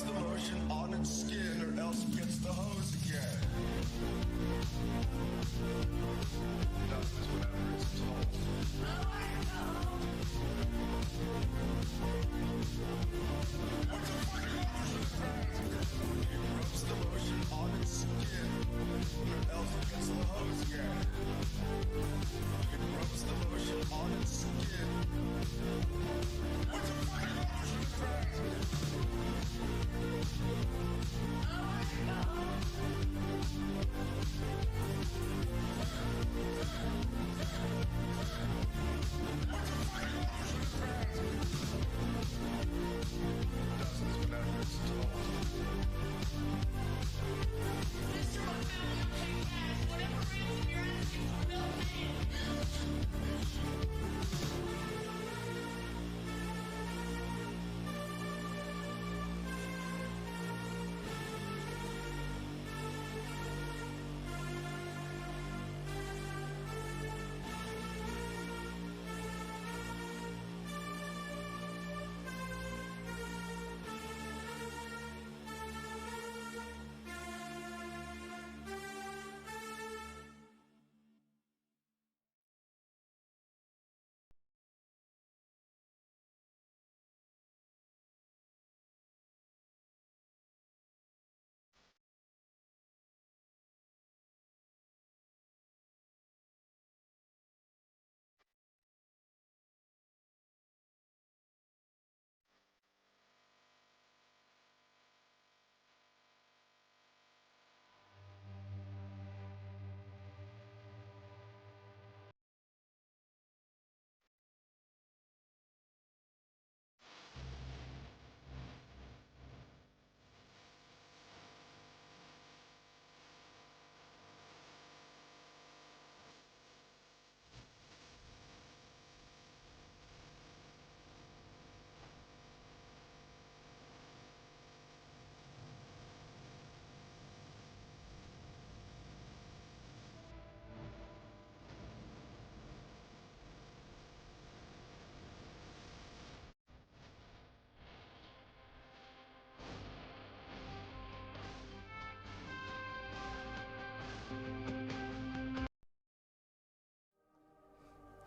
rubs the lotion on its skin or else gets the hose again. Does this whenever it's told. What's the fucking lotion? It rubs the lotion on its skin or else gets the hose again. It rubs the lotion on its skin. What's the fucking lotion?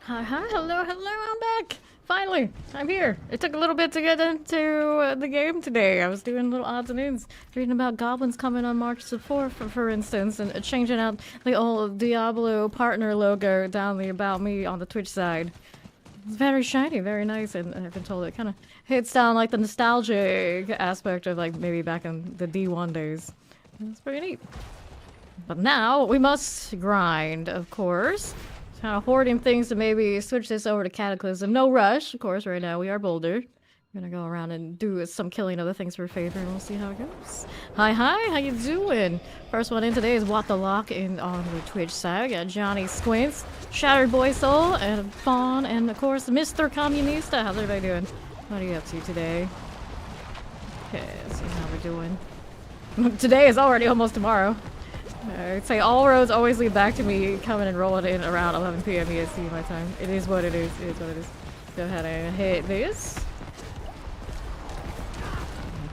Hi, hello, I'm back! Finally, I'm here. It took a little bit to get into the game today. I was doing little odds and ends, reading about goblins coming on March the 4th, for instance, and changing out the old Diablo partner logo down the About Me on the Twitch side. It's very shiny, very nice, and I've been told it kind of hits down like the nostalgic aspect of like maybe back in the D1 days. It's pretty neat. But now, we must grind, of course. Kind of hoarding things to maybe switch this over to Cataclysm. No rush, of course, right now. We are Boulder. We're gonna go around and do some killing other things for favor, and we'll see how it goes. Hi, how you doing? First one in today is What the Lock in on the Twitch side. We got Johnny Squints, Shattered Boy Soul, and Fawn, and of course, Mr. Communista. How's everybody doing? What are you up to today? Okay, let's see how we're doing. Today is already almost tomorrow. I'd say all roads always lead back to me coming and rolling in around 11 p.m. EST my time. It is what it is. It is what it is. Go ahead and hit this.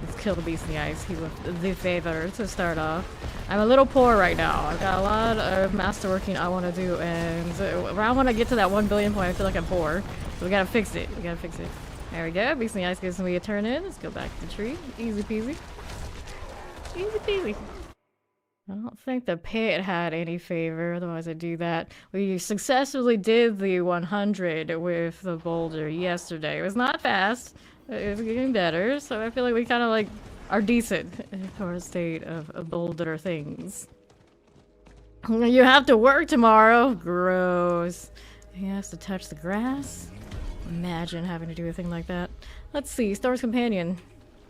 Let's kill the beast in the ice. He was the favor to start off. I'm a little poor right now. I've got a lot of masterworking I want to do, and around when I get to that 1 billion point, I feel like I'm poor. So we gotta fix it. We gotta fix it. There we go. Beast in the ice gives me a turn in. Let's go back to the tree. Easy peasy. Easy peasy. I don't think the pit had any favor, otherwise I'd do that. We successfully did the 100 with the boulder yesterday. It was not fast, but it was getting better, so I feel like we kind of like are decent for a state of boulder things. You have to work tomorrow? Gross. He has to touch the grass? Imagine having to do a thing like that. Let's see, Store's Companion.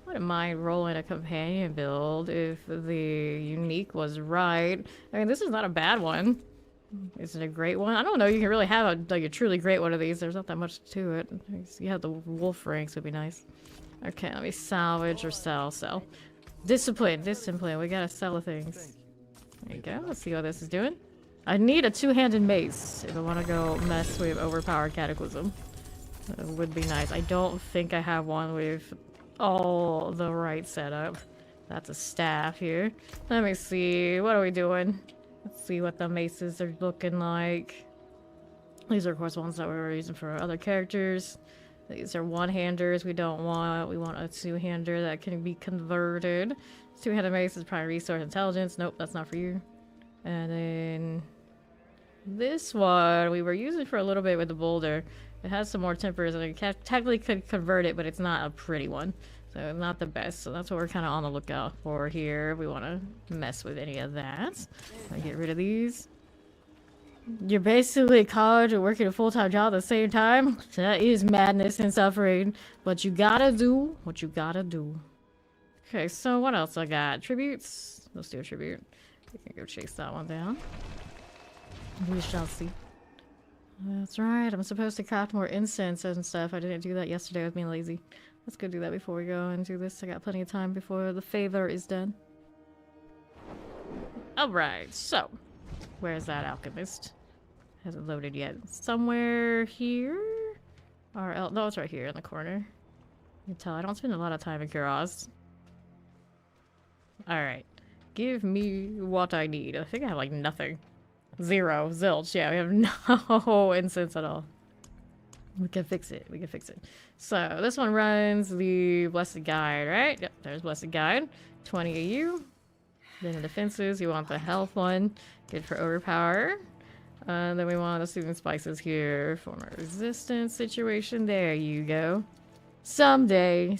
Wouldn't mind rolling a companion build if the unique was right. I mean, this is not a bad one. Is it a great one? I don't know. You can really have a truly great one of these. There's not that much to it. You have the wolf ranks would be nice. Okay, let me salvage or sell. Discipline. We gotta sell the things. There you go. Let's see what this is doing. I need a two-handed mace if I want to go mess with overpowered cataclysm. That would be nice. I don't think I have one with... all the right setup. That's a staff here. Let me see. What are we doing? Let's see what the maces are looking like. These are, of course, ones that we were using for other characters. These are one-handers we don't want. We want a two-hander that can be converted. Two-handed mace is probably resource intelligence. Nope, that's not for you. And then this one we were using for a little bit with the boulder. It has some more tempers and it technically could convert it, but it's not a pretty one. So not the best. So that's what we're kind of on the lookout for here. We want to mess with any of that. I'll get rid of these. You're basically in college and working a full-time job at the same time. That is madness and suffering. But you gotta do what you gotta do. Okay, so what else I got? Tributes? Let's do a tribute. We can go chase that one down. We shall see. That's right, I'm supposed to craft more incense and stuff. I didn't do that yesterday, I was being lazy. Let's go do that before we go and do this. I got plenty of time before the favor is done. Alright, so where's that alchemist? Hasn't loaded yet. Somewhere here? Or no, it's right here in the corner. You can tell I don't spend a lot of time in Kuros. Alright. Give me what I need. I think I have like nothing. Zero. Zilch. Yeah, we have no incense at all. We can fix it. We can fix it. So this one runs the Blessed Guide, right? Yep, there's Blessed Guide. 20 AU. Then the defenses, you want the health one. Good for overpower. Then we want the soothing spices here for my resistance situation. There you go. Someday,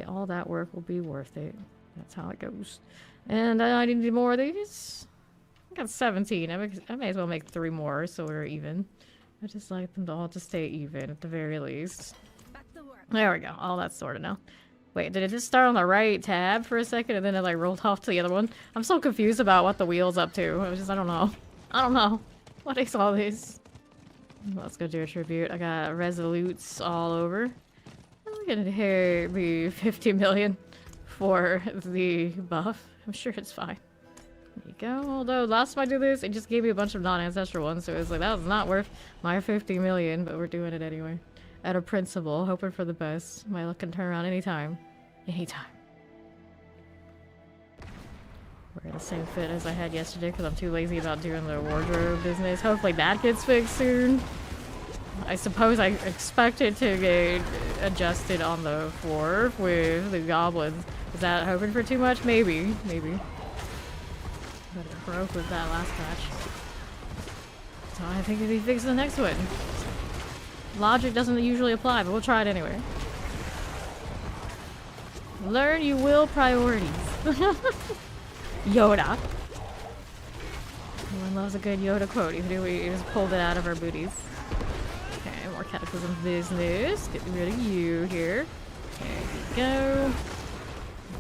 all that work will be worth it. That's how it goes. And I need more of these. I got 17. I may as well make 3 more so we're even. I just like them to all to stay even at the very least. There we go. All that's sorted now. Wait, did it just start on the right tab for a second and then it like rolled off to the other one? I'm so confused about what the wheel's up to. I don't know. I don't know. What is all this? Let's go do a tribute. I got resolutes all over. I'm gonna inherit the 50 million for the buff. I'm sure it's fine. There you go. Although last time I did this, it just gave me a bunch of non-ancestral ones, so it was like, that was not worth my 50 million, but we're doing it anyway. At a principle, hoping for the best. My luck can turn around anytime. Anytime. We're in the same fit as I had yesterday because I'm too lazy about doing the wardrobe business. Hopefully that gets fixed soon. I suppose I expect it to get adjusted on the 4th with the goblins. Is that hoping for too much? Maybe. Maybe. But it broke with that last patch. So I think if he fixes the next one. Logic doesn't usually apply, but we'll try it anyway. Learn you will priorities. Yoda. Everyone loves a good Yoda quote, even if we just pulled it out of our booties. Okay, more cataclysm business. Get rid of you here. There you go.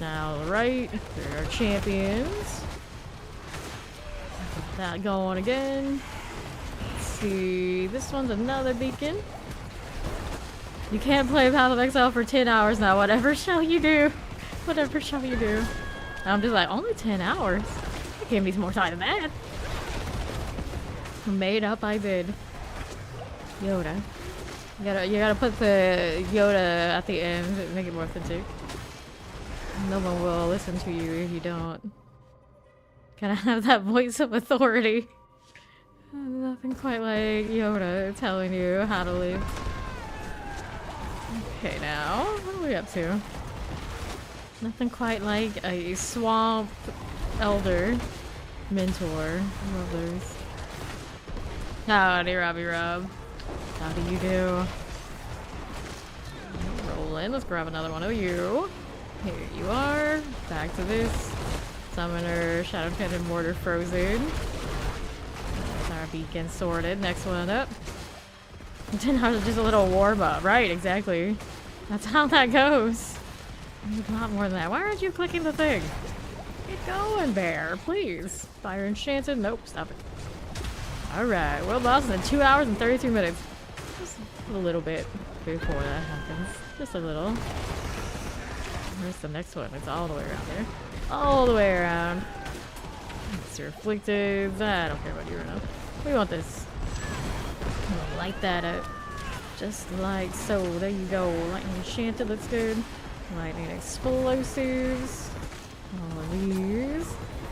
Now, right. There are champions. Get that going again. Let's see. This one's another beacon. You can't play Path of Exile for 10 hours now. Whatever shall you do? Whatever shall you do? I'm just like, only 10 hours? It can't be more time than that. Made up I did. Yoda. You gotta put the Yoda at the end and make it more authentic. No one will listen to you if you don't. Gotta have that voice of authority. Nothing quite like Yoda telling you how to live. Okay, now, what are we up to? Nothing quite like a swamp elder mentor. I love those. Howdy, Robbie Rob. How do you do? Roll in. Let's grab another one of you. Here you are. Back to this. Summoner, Shadow Pendant, Mortar Frozen. That's our beacon sorted. Next one up. 10 hours is just a little warm up. Right, exactly. That's how that goes. A lot more than that. Why aren't you clicking the thing? Get going, bear, please. Fire enchanted. Nope, stop it. Alright, world boss in 2 hours and 32 minutes. Just a little bit before that happens. Just a little. Where's the next one? It's all the way around there. All the way around. It's your afflicted. I don't care about you right now. We want this. Light that up. Just like so. There you go. Lightning enchanted looks good. Lightning explosives. All of these.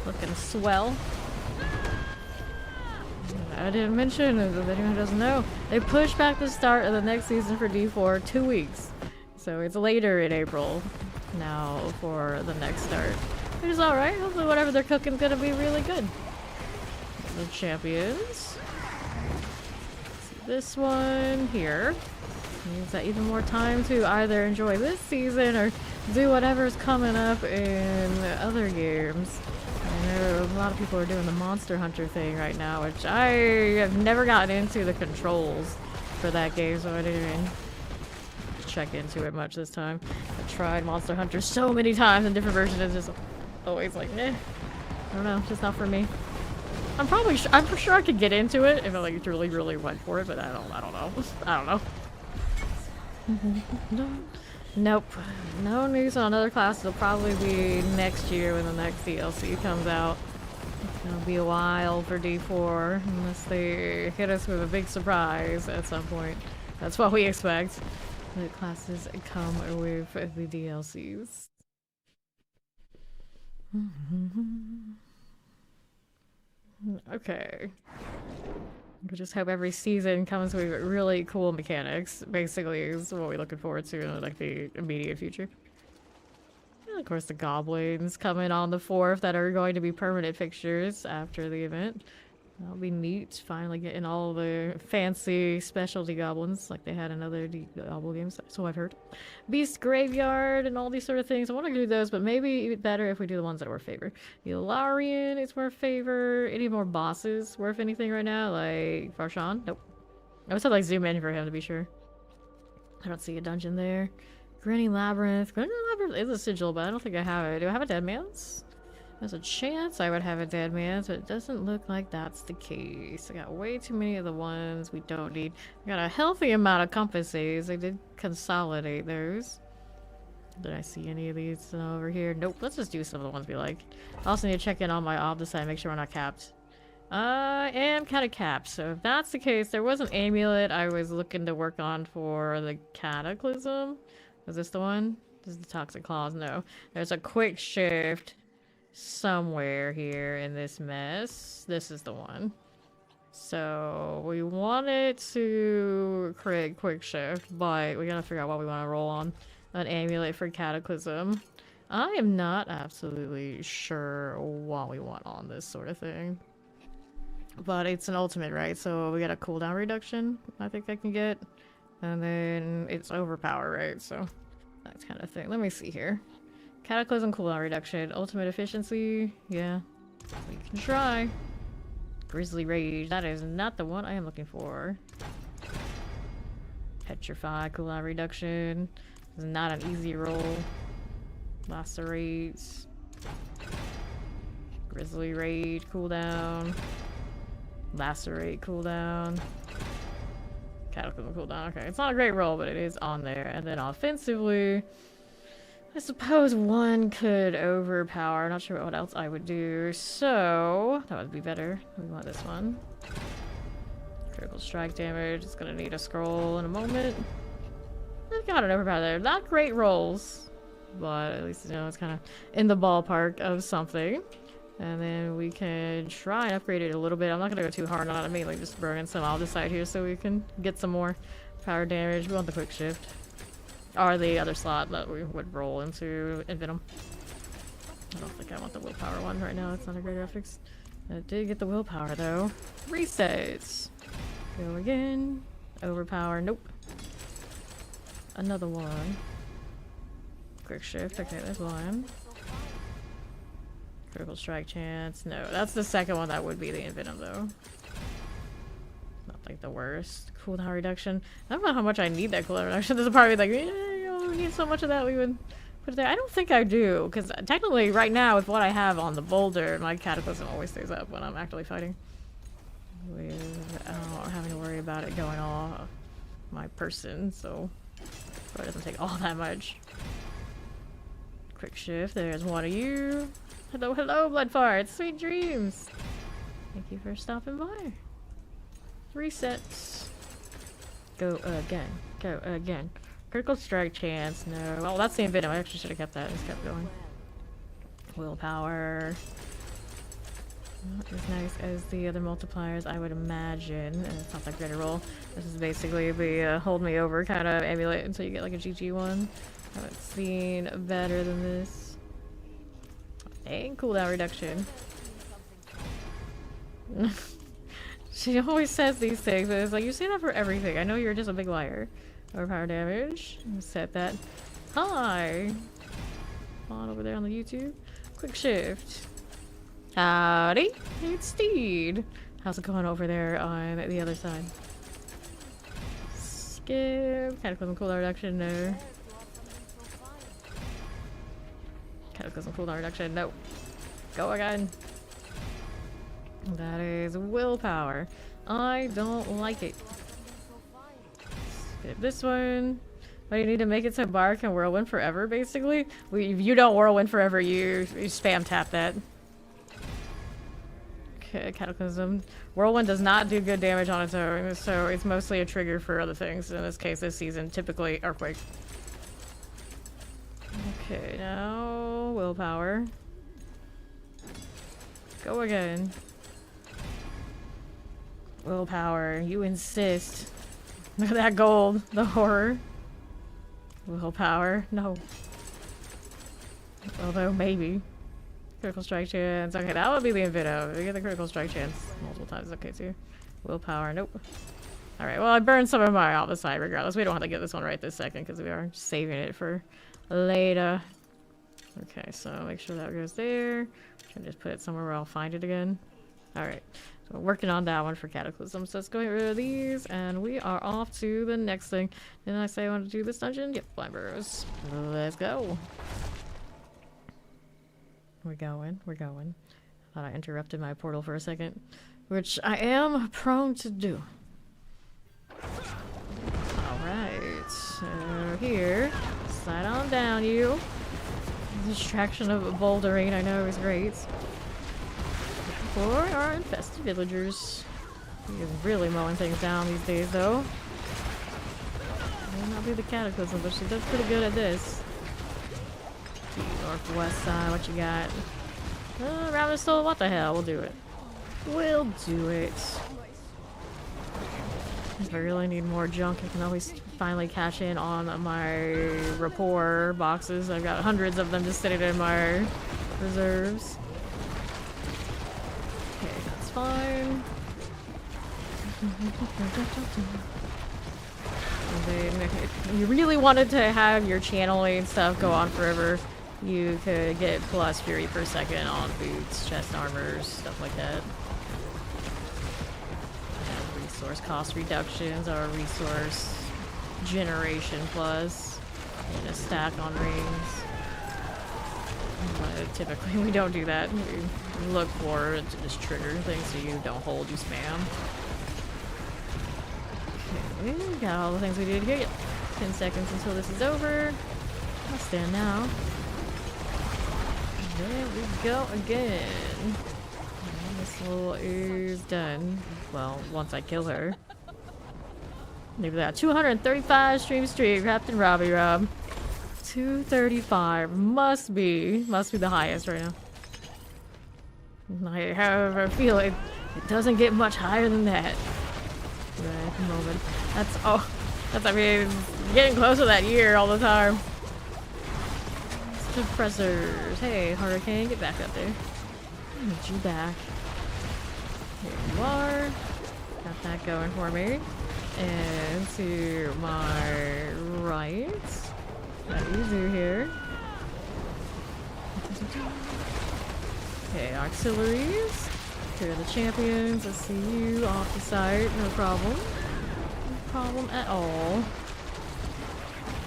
Looking swell. I didn't mention, if anyone doesn't know, they pushed back the start of the next season for D4 2 weeks. So it's later in April now for the next start. Which is alright. Hopefully whatever they're cooking is gonna be really good. The champions. This one here. Means that even more time to either enjoy this season or do whatever's coming up in other games. I know a lot of people are doing the Monster Hunter thing right now, which I have never gotten into the controls for that game, so I didn't even check into it much this time. I tried Monster Hunter so many times in different versions, it's just always like, eh. I don't know, just not for me. I'm for sure I could get into it if I like really went for it, but I don't know. I don't know. No. Nope. No news on other classes. It'll probably be next year when the next DLC comes out. It'll be a while for D4 unless they hit us with a big surprise at some point. That's what we expect. The classes come with the DLCs. Okay. We just hope every season comes with really cool mechanics, basically, is what we're looking forward to in like the immediate future. And of course the goblins coming on the 4th that are going to be permanent fixtures after the event. That'll be neat, finally getting all the fancy specialty goblins like they had in other Diablo games, so I've heard. Beast Graveyard and all these sort of things. I want to do those, but maybe better if we do the ones that are our favorite. Yularian is our favorite. Any more bosses worth anything right now? Like Farshan? Nope. I always have to like zoom in for him to be sure. I don't see a dungeon there. Grinning Labyrinth. Grinning Labyrinth is a sigil, but I don't think I have it. Do I have a Dead Man's? There's a chance I would have a Dead Man's, but it doesn't look like that's the case. I got way too many of the ones we don't need. I got a healthy amount of compasses. I did consolidate those. Did I see any of these over here? Nope. Let's just do some of the ones we like. I also need to check in on my ob this side, make sure we're not capped. I am kind of capped, so if that's the case, there was an amulet I was looking to work on for the cataclysm. Was this the one? This is the toxic claws. No. There's a quick shift somewhere here in this mess. This is the one. So we wanted to create quick shift, but we gotta figure out what we want to roll on. An amulet for cataclysm. I am not absolutely sure what we want on this sort of thing. But it's an ultimate, right? So we got a cooldown reduction I think I can get. And then it's overpower, right? So that kind of thing. Let me see here. Cataclysm cooldown reduction. Ultimate efficiency. Yeah. We can try. Grizzly Rage. That is not the one I am looking for. Petrify cooldown reduction. This is not an easy roll. Lacerates. Grizzly Rage cooldown. Lacerate cooldown. Cataclysm cooldown. Okay, it's not a great roll, but it is on there. And then offensively, I suppose one could overpower. Not sure what else I would do. So that would be better. We want this one. Critical strike damage. It's gonna need a scroll in a moment. I've got an overpower there. Not great rolls, but at least you know it's kind of in the ballpark of something. And then we can try and upgrade it a little bit. I'm not gonna go too hard on it. I mainly just burn in some on the side here so we can get some more power damage. We want the quick shift. Or the other slot that we would roll into Envenom. I don't think I want the willpower one right now. It's not a great graphics. I did get the willpower though. Resets. Go again. Overpower. Nope. Another one. Quick shift. Okay, there's one. Critical strike chance. No, that's the second one. That would be the Envenom though. Not like the worst. Cooldown reduction. I don't know how much I need that cooldown reduction. There's a part of me like, you don't need so much of that. We would put it there. I don't think I do, because technically right now with what I have on the boulder, my cataclysm always stays up when I'm actually fighting. Without having to worry about it going off my person, so it doesn't take all that much. Quick shift. There's one of you. Hello, hello, blood farts. Sweet dreams. Thank you for stopping by. Resets. Go again. Go again. Critical strike chance, no. Well, that's the infinite. I actually should have kept that. Just kept going. Willpower. Not as nice as the other multipliers, I would imagine. And it's not that great a roll. This is basically the hold me over kind of amulet until you get like a GG one. I haven't seen better than this. And cooldown reduction. She always says these things, and it's like, you say that for everything. I know you're just a big liar. Overpower damage. Set that high. On over there on the YouTube. Quick shift. Howdy, it's Steed. How's it going over there on the other side? Skip. Cataclysm cooldown reduction, no. Cataclysm cooldown reduction, no. Go again. That is willpower. I don't like it. Skip this one. But you need to make it so Bar can whirlwind forever, basically. If you don't whirlwind forever, you spam tap that. Okay, Cataclysm. Whirlwind does not do good damage on its own, so it's mostly a trigger for other things. In this case, this season, typically Earthquake. Okay, now willpower. Go again. Willpower, you insist. Look at that gold, the horror. Willpower, no. Although, maybe. Critical strike chance. Okay, that would be the Invito. We get the critical strike chance multiple times. Okay, too. Willpower. Nope. Alright, well, I burned some of my opposite regardless. We don't have to get this one right this second because we are saving it for later. Okay, so make sure that goes there. Try to just put it somewhere where I'll find it again. Alright. So we're working on that one for Cataclysm. So let's go get rid of these and we are off to the next thing. Didn't I say I wanted to do this dungeon? Yep, blind burrows. Let's go. We're going. Thought I interrupted my portal for a second, which I am prone to do. Alright, so here, slide on down you. The distraction of bouldering I know is great. For our infested villagers. He is really mowing things down these days though. May not be the Cataclysm, but she does pretty good at this. Northwest side, what you got? Rabbit soul, what the hell? We'll do it. We'll do it. If I really need more junk, I can always finally cash in on my rapport boxes. I've got hundreds of them just sitting in my reserves. Okay, that's fine. And then if you really wanted to have your channeling stuff go on forever, you could get plus fury per second on boots, chest armors, stuff like that. And resource cost reductions or resource generation plus, and a stack on rings. But typically we don't do that. We look for it to just trigger things so you don't hold, you spam. Okay, got all the things we did here. Yep. 10 seconds until this is over. I'll stand now. There we go again. And this little is done. Well, once I kill her. Maybe that 235 stream Captain Robbie Rob. 235 must be the highest right now. I however feel it doesn't get much higher than that. Right at the moment. That's I mean getting close to that year all the time. Suppressors. Hey, Hurricane, get back up there. I need you back. Here you are. Got that going for me. And to my right. What do you do here? Okay, auxiliaries. Here are the champions. Let's see you off the site. No problem. No problem at all.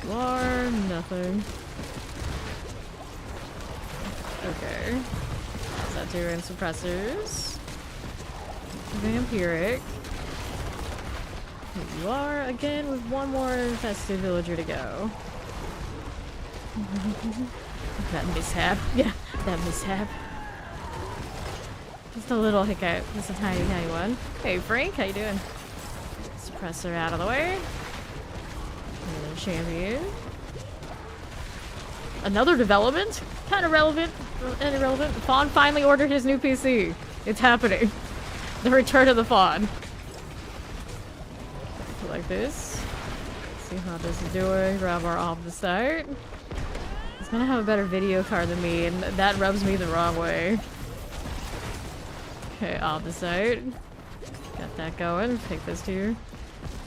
You are nothing. Okay. How's that doing? Suppressors. Vampiric. Here you are again with one more infested villager to go. That mishap. Yeah, that mishap. Just a little hiccup. Just a tiny, tiny one. Hey Frank, how you doing? Suppressor out of the way. champion. Another development? Kind of relevant and irrelevant. Fawn finally ordered his new PC. It's happening. The return of the Fawn. Like this. See how this is doing. Grab our off the site. He's gonna have a better video card than me, and that rubs me the wrong way. Okay, off the site. Got that going. Take this too.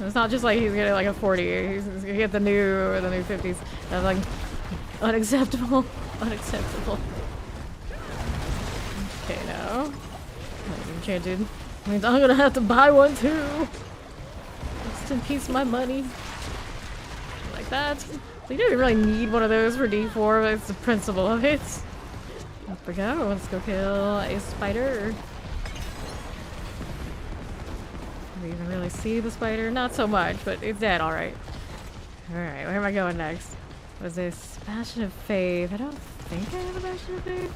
It's not just like he's getting like a 40. He's gonna get the new 50s. That's like unacceptable. Unacceptable. Okay, now. Enchanted. Means I'm gonna have to buy one too. Just in peace my money. Like that. So you don't really need one of those for D4, but it's the principle of it. Up we go. Let's go kill a spider. Do we even really see the spider? Not so much, but it's dead, alright. Alright, where am I going next? What's this? Bastion of Faith. I don't think I have a Bastion of Faith.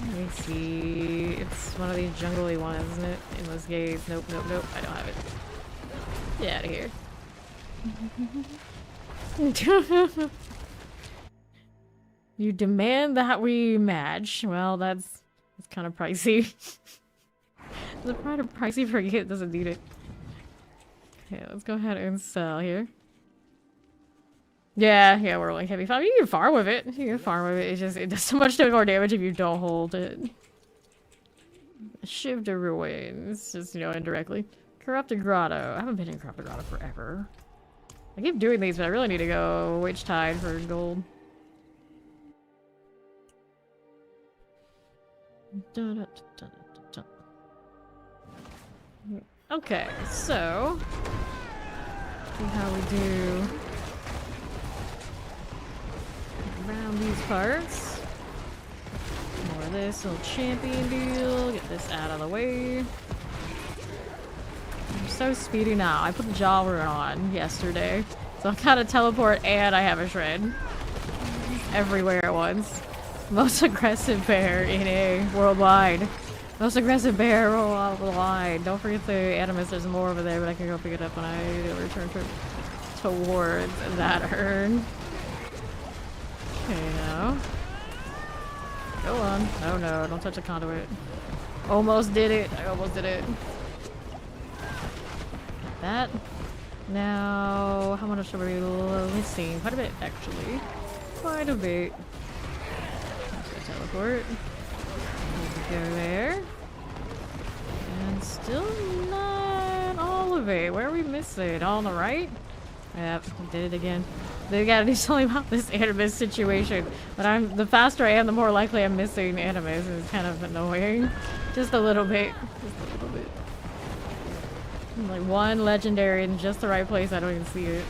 Let me see. It's one of these jungly ones, isn't it? Endless gaze. Nope, nope, nope. I don't have it. Get out of here. You demand that we match. Well, that's kind of pricey. It's kind of pricey for a kid that doesn't need it. Okay, let's go ahead and sell here. Yeah, we're like heavy farm. You can farm with it. You can farm with it. It's just, it does so much more damage if you don't hold it. Shiv to ruins, just, you know, indirectly. Corrupted Grotto. I haven't been in Corrupted Grotto forever. I keep doing these, but I really need to go Witch Tide for gold. Okay, so see how we do around these parts. More of this little champion deal. Get this out of the way. I'm so speedy now. I put the jaw rune on yesterday, so I kind of teleport and I have a shred everywhere at once. Most aggressive bear in a worldwide. Most aggressive bear worldwide. Don't forget the animus. There's more over there, but I can go pick it up when I return towards that urn. Okay, now. Go on. Oh no, don't touch the conduit. Almost did it. I almost did it. That. Now, how much are we missing? Quite a bit, actually. Quite a bit. Teleport. Go there. And still not all of it. Where are we missing? All on the right? Yep, did it again. They gotta do something about this animus situation. But the faster I am, the more likely I'm missing animus. It's kind of annoying. Just a little bit. Just a little bit. Like one legendary in just the right place, I don't even see it.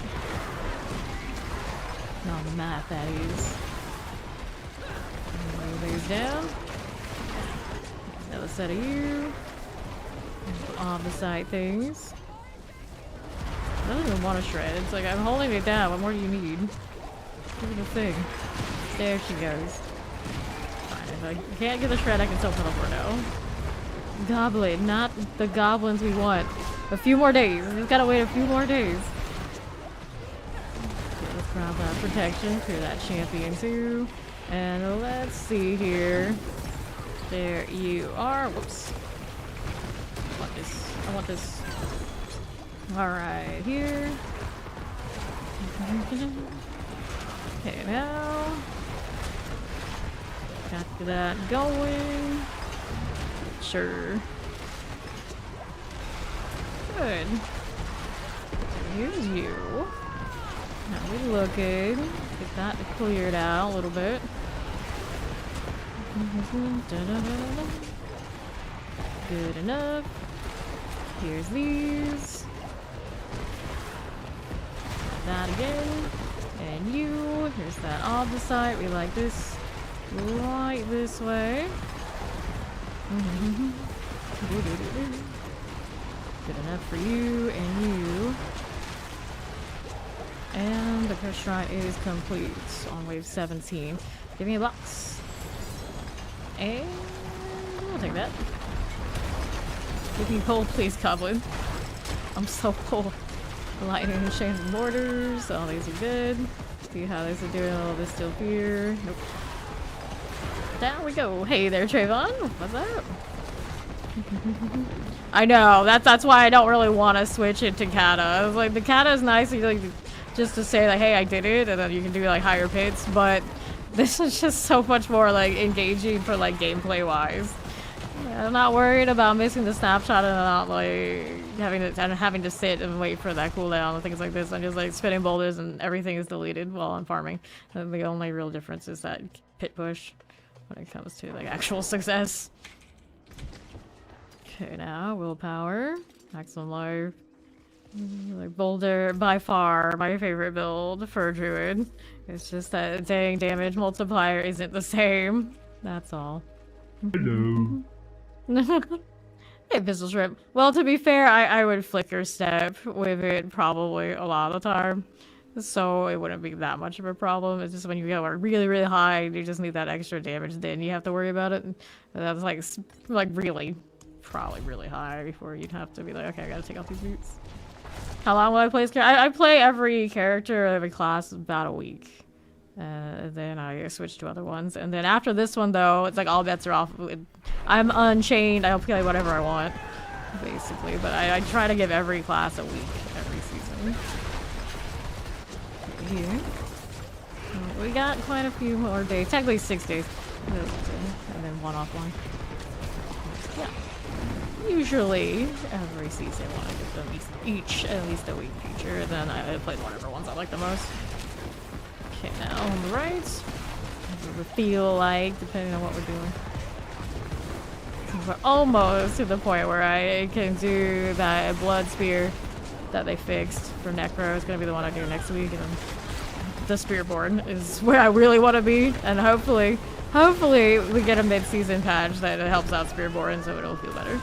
Not on the map, that is. Move these down. Another set of you. On the side things. I don't even want to shred. It's like I'm holding it down. What more do you need? Give it a thing. There she goes. Fine. If I can't get the shred, I can still put over now. Goblin, not the goblins we want. A few more days. We just gotta wait a few more days. Okay, let's grab that protection. Clear that champion too. And let's see here. There you are. Whoops. I want this. I want this. Alright, here. Okay, now. Got that going. Sure. Good. Here's you. How we looking? Get that cleared out a little bit. Good enough. Here's these. That again. And you. Here's that opposite. We like this right this way. Good enough for you and you. And the first shrine is complete on wave 17. Give me a box. And I'll take that. Give me gold, please, Goblin. I'm so poor. Lightning chains and borders. All these are good. See how this is doing. All this still fear. Nope. Down we go. Hey there, Trayvon. What's up? I know. That's why I don't really want to switch it to Cata. I was like, the Cata is nice, like, just to say like, hey, I did it, and then you can do like higher pits. But this is just so much more like engaging for like gameplay wise. I'm not worried about missing the snapshot and not like having to sit and wait for that cooldown and things like this. I'm just like spinning boulders and everything is deleted while I'm farming. And the only real difference is that pit push when it comes to like actual success. Okay, now willpower, maximum life. Like Boulder, by far my favorite build for Druid. It's just that dang damage multiplier isn't the same. That's all. Hello. Hey, Pistol Shrimp. Well, to be fair, I would flicker step with it probably a lot of the time. So it wouldn't be that much of a problem. It's just when you go really, really high, you just need that extra damage, then you have to worry about it. And that's like really, probably really high before you'd have to be like, okay, I gotta take off these boots. How long will I play this character? I play every character, every class about a week. Then I switch to other ones. And then after this one, though, it's like all bets are off. I'm unchained. I'll play whatever I want, basically. But I try to give every class a week, every season. Here. We got quite a few more days. Technically 6 days. And then one offline. Yeah. Usually, every season, I want to give them at least a week feature. And then I play whatever ones I like the most. Okay, now on the right. What we feel like, depending on what we're doing. We're almost to the point where I can do that blood spear that they fixed for Necro. It's gonna be the one I do next week, and then the Spearborn is where I really want to be. And hopefully we get a mid-season patch that helps out Spearborn, so it'll feel better.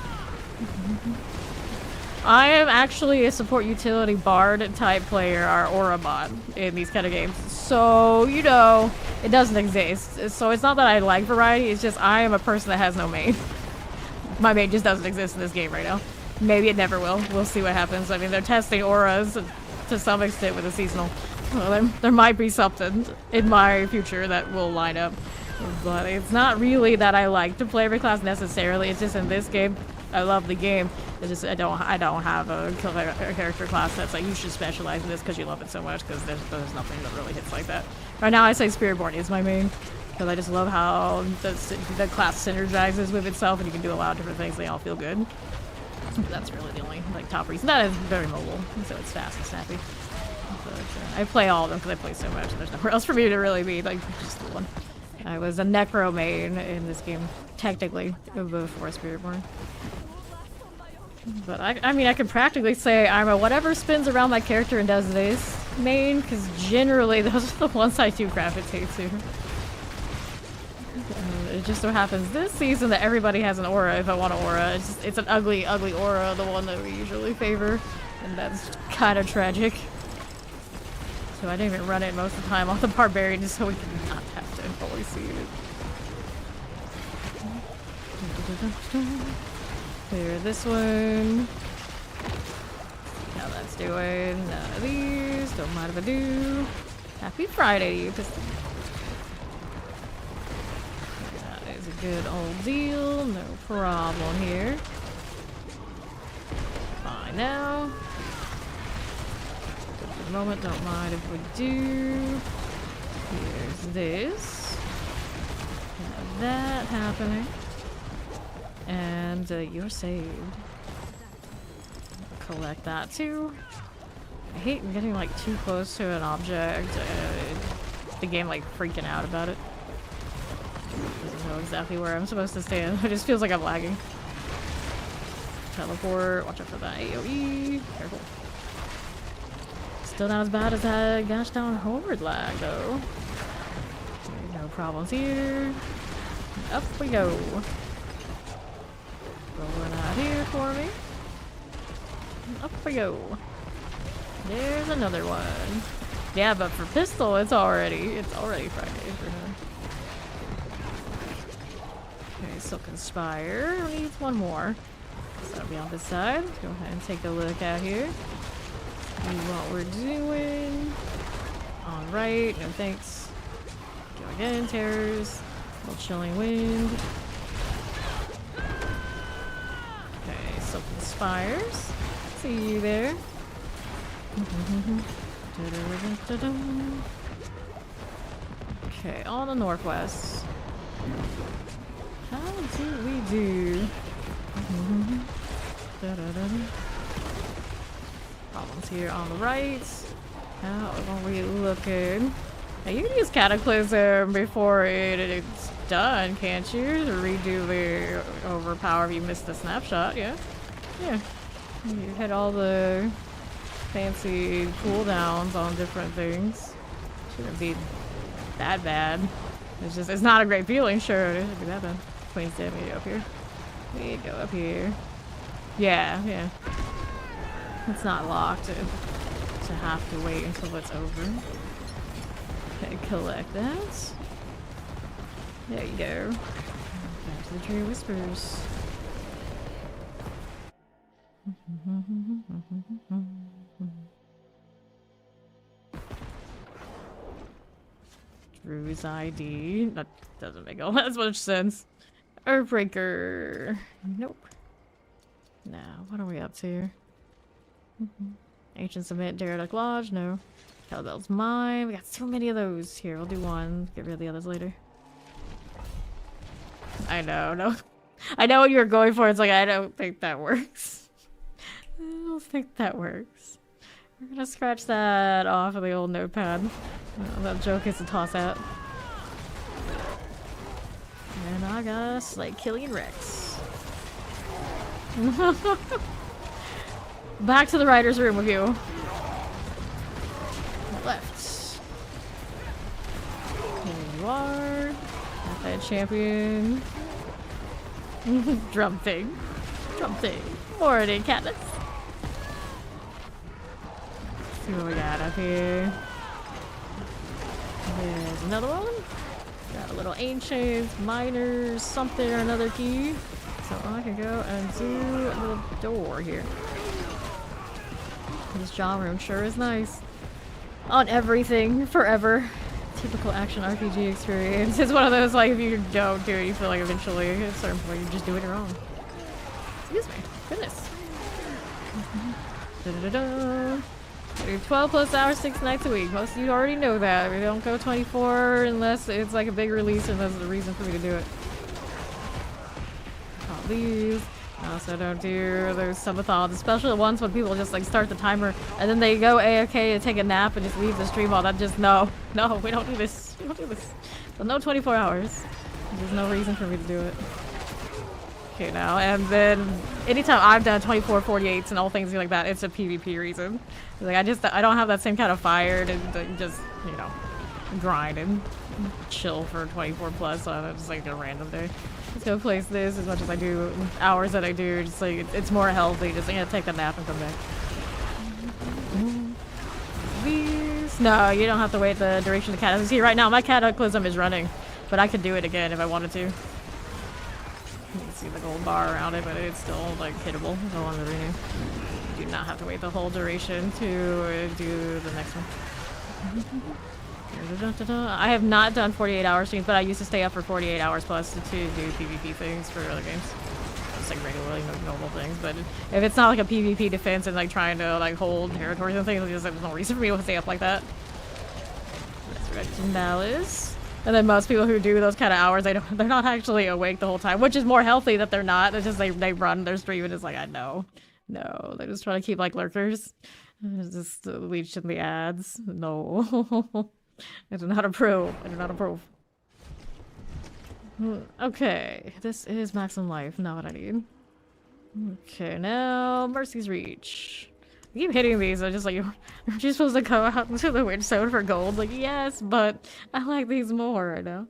I am actually a support utility bard type player, or aura bot in these kind of games. So, you know, it doesn't exist. So it's not that I like variety, it's just I am a person that has no main. My main just doesn't exist in this game right now. Maybe it never will. We'll see what happens. I mean, they're testing auras to some extent with a seasonal. Well, there might be something in my future that will line up. But it's not really that I like to play every class necessarily. It's just in this game, I love the game. It's just I don't have a character class that's like you should specialize in this because you love it so much, because there's nothing that really hits like that. Right now I say Spearborn is my main because I just love how the class synergizes with itself and you can do a lot of different things. They all feel good. That's really the only like top reason. That is very mobile, so it's fast and snappy. But I play all of them because I play so much and there's nowhere else for me to really be, like just the one. I was a Necro main in this game, technically, before Spiritborn. But I mean, I could practically say I'm a whatever spins around my character and does this main, because generally those are the ones I do gravitate to. It just so happens this season that everybody has an aura if I want an aura. It's an ugly, ugly aura, the one that we usually favor, and that's kind of tragic. So I didn't even run it most of the time on the Barbarian just so we can not have to fully see it. Clear this one. See how that's doing. None of these. Don't mind if I do. Happy Friday to you. That is a good old deal. No problem here. Fine now. For the moment, don't mind if we do. Here's this. Have that happening. And you're saved. Collect that too. I hate getting like too close to an object. The game like freaking out about it. Doesn't know exactly where I'm supposed to stand. It just feels like I'm lagging. Teleport. Watch out for that AoE. Careful. Still not as bad as that gosh darn horde lag though. No problems here. Up we go. Rolling out here for me. Up we go. There's another one. Yeah, but for pistol, it's already Friday for him. Okay, Silken Spire needs one more. So that'll be on this side. Let's go ahead and take a look out here. See what we're doing. Alright, no thanks. Go again, terrors. A little chilling wind. Okay, Silken Spires. See you there. Okay, on the northwest. How do we do? Problems here on the right. How are we looking? Now you can use Cataclysm before it's done, can't you? To redo the overpower if you missed the snapshot, yeah? Yeah. You hit all the fancy cooldowns on different things. Shouldn't be that bad. It's not a great feeling, sure. It shouldn't be that bad. Queen's damage up here. We go up here. Yeah. It's not locked to have to wait until it's over. Okay, collect that. There you go. Back to the Tree Whispers. Drew's ID. That doesn't make all that much sense. Earthbreaker. Nope. Now, what are we up to? Ancient Cement, Derelict Lodge. No. Caliban's Mine. We got so many of those. Here, we'll do one. Get rid of the others later. I know, no. I know what you were going for. It's like, I don't think that works. I don't think that works. We're gonna scratch that off of the old notepad. That joke is a toss out. And I got us like Killian Rex. Back to the writer's room with you. Left. Here you are. Got that champion. Drum thing. Hoarding, Katniss. See what we got up here. There's another one. Got a little ancient, miners, something or another key. So I can go and do a little door here. This jaw room sure is nice. On everything, forever. Typical action RPG experience. It's one of those, like, if you don't do it, you feel like eventually at a certain point you're just doing it wrong. Excuse me. Goodness. Da-da-da-da. I do 12 plus hours, 6 nights a week. Most of you already know that. We don't go 24 unless it's like a big release and that's the reason for me to do it. All these. I also don't do those subathons, especially the ones when people just like start the timer and then they go AFK to take a nap and just leave the stream on. That just, no, we don't do this. We don't do this. So no 24 hours. There's no reason for me to do it. Okay, now, and then anytime I've done 24, 48s and all things like that, it's a PvP reason. Like, I don't have that same kind of fire to just, you know, grind and chill for 24 plus, so it's just like a random day. Let's go place this as much as I do hours that I do, just like, it's more healthy, just like, take a nap and come back. These, no, you don't have to wait the duration of the cataclysm. See, right now my cataclysm is running, but I could do it again if I wanted to. You can see the gold bar around it, but it's still like hittable. Go on the renew. You do not have to wait the whole duration to do the next one. I have not done 48 hour streams, but I used to stay up for 48 hours plus to do PvP things for other games. Just like regularly normal things, but if it's not like a PvP defense and like trying to like hold territories and things, there's no reason for me to stay up like that. Resurrection Malice. And then most people who do those kind of hours, they're not actually awake the whole time, which is more healthy that they're not. It's just they run their stream and it's like, I know. No, they're just trying to keep like lurkers. It's just leech in the ads. No. I do not approve. I do not approve. Okay, this is maximum life, not what I need. Okay, now Mercy's Reach. I keep hitting these, I'm just like, aren't you supposed to go out into the witch zone for gold? Like, yes, but I like these more right now.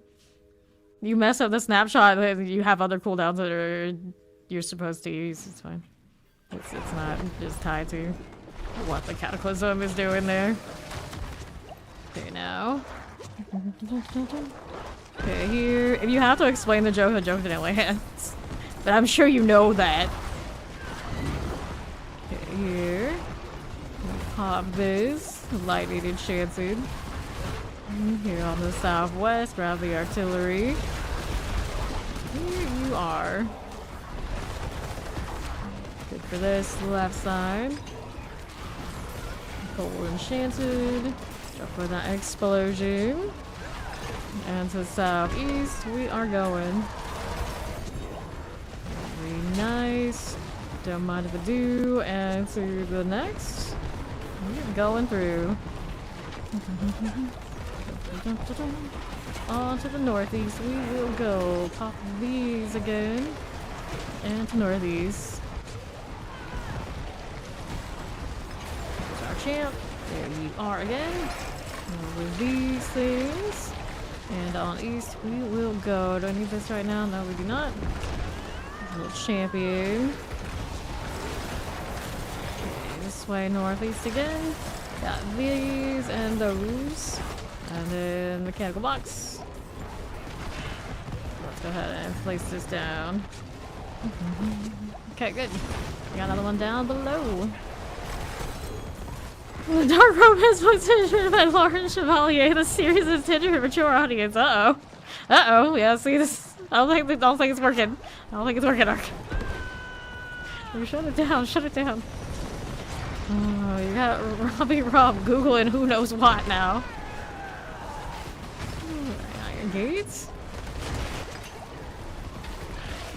You mess up the snapshot, you have other cooldowns that you're supposed to use, it's fine. It's not just tied to what the cataclysm is doing there. Okay, now. Okay, here. If you have to explain the joke didn't land. But I'm sure you know that. Okay, here. Pop this. Lightning enchanted. Here on the southwest, grab the artillery. Here you are. Good for this left side. Coal enchanted. Go for that explosion. And to the southeast, we are going. Very nice. Don't mind if I do. And to the next. We're going through. On to the northeast we will go. Pop these again. And to northeast. There's our champ. There you are again. With these things. And on east we will go. Do I need this right now? No, we do not. Little champion. Okay, this way northeast again. Got these and those. And then mechanical box. Let's go ahead and place this down. Okay, good. We got another one down below. The Dark Romance position by Lauren Chevalier, the series is intended for mature audience. Uh-oh. Uh-oh. Yeah, see this? I don't think it's working. I don't think it's working, Ark. Shut it down. Shut it down. Oh, you got Robbie Rob Googling who knows what now. Iron gates.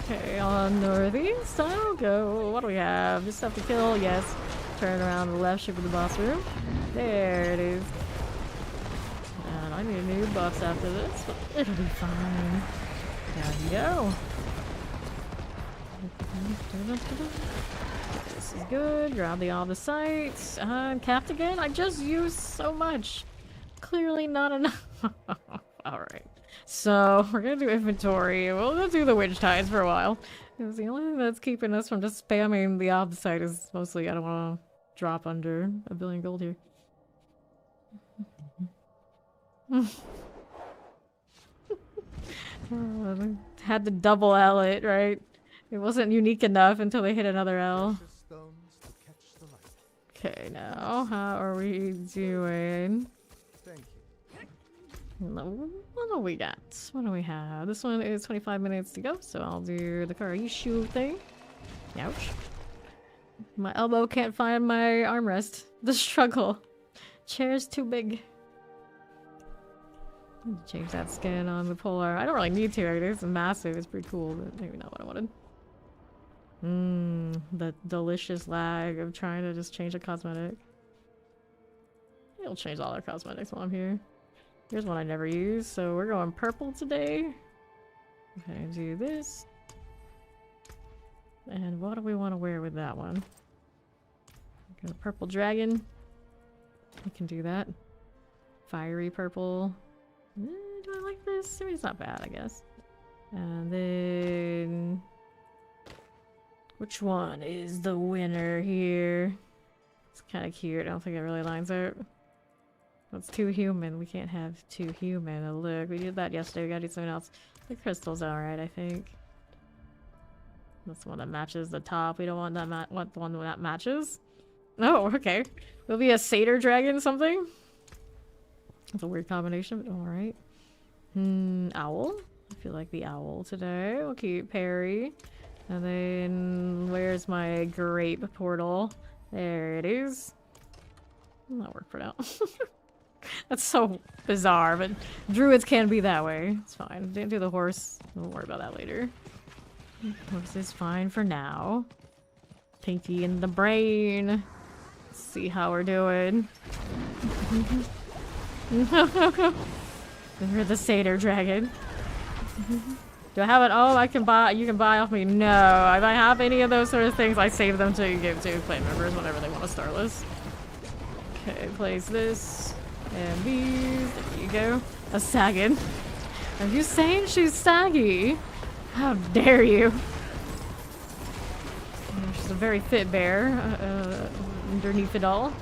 Okay, on northeast, I'll go. What do we have? Just have to kill, yes. Turn around to the left, ship in the boss room. There it is. And I need new buffs after this, but it'll be fine. There we go. This is good. Grab all the sites. Capped again? I just used so much. Clearly not enough. Alright. So, we're gonna do inventory. We'll go do the witch tides for a while. Because the only thing that's keeping us from just spamming the ob site is mostly I don't want to drop under 1 billion gold here. Had to double L it, right? It wasn't unique enough until they hit another L. Okay, now, how are we doing? What do we got? What do we have? This one is 25 minutes to go, so I'll do the Karishu thing. Ouch. My elbow can't find my armrest. The struggle. Chair's too big. Change that skin on the polar. I don't really need to. It's massive. It's pretty cool, but maybe not what I wanted. The delicious lag of trying to just change a cosmetic. I'll change all our cosmetics while I'm here. Here's one I never use, so we're going purple today. Okay, do this. And what do we want to wear with that one? Got a purple dragon. We can do that. Fiery purple. Do I like this? I mean, it's not bad, I guess. And then... which one is the winner here? It's kind of cute. I don't think it really lines up. That's too human. We can't have too human. Oh, look, we did that yesterday. We gotta do something else. The crystal's alright, I think. That's the one that matches the top. We don't want that want the one that matches. Oh, okay. Will be a satyr dragon something? That's a weird combination, but alright. Owl. I feel like the owl today. We'll keep Perry. And then where's my grape portal? There it is. That'll work for now. That's so bizarre, but druids can be that way. It's fine. Didn't do the horse. We'll worry about that later. Horse is fine for now. Pinky in the brain. Let's see how we're doing. We're the satyr dragon. Do I have it? Oh, I can buy. You can buy off me. No, if I have any of those sort of things, I save them to give to clan members whenever they want to starless. Okay, place this. And these, there you go. A saggin. Are you saying she's saggy? How dare you? She's a very fit bear underneath it all.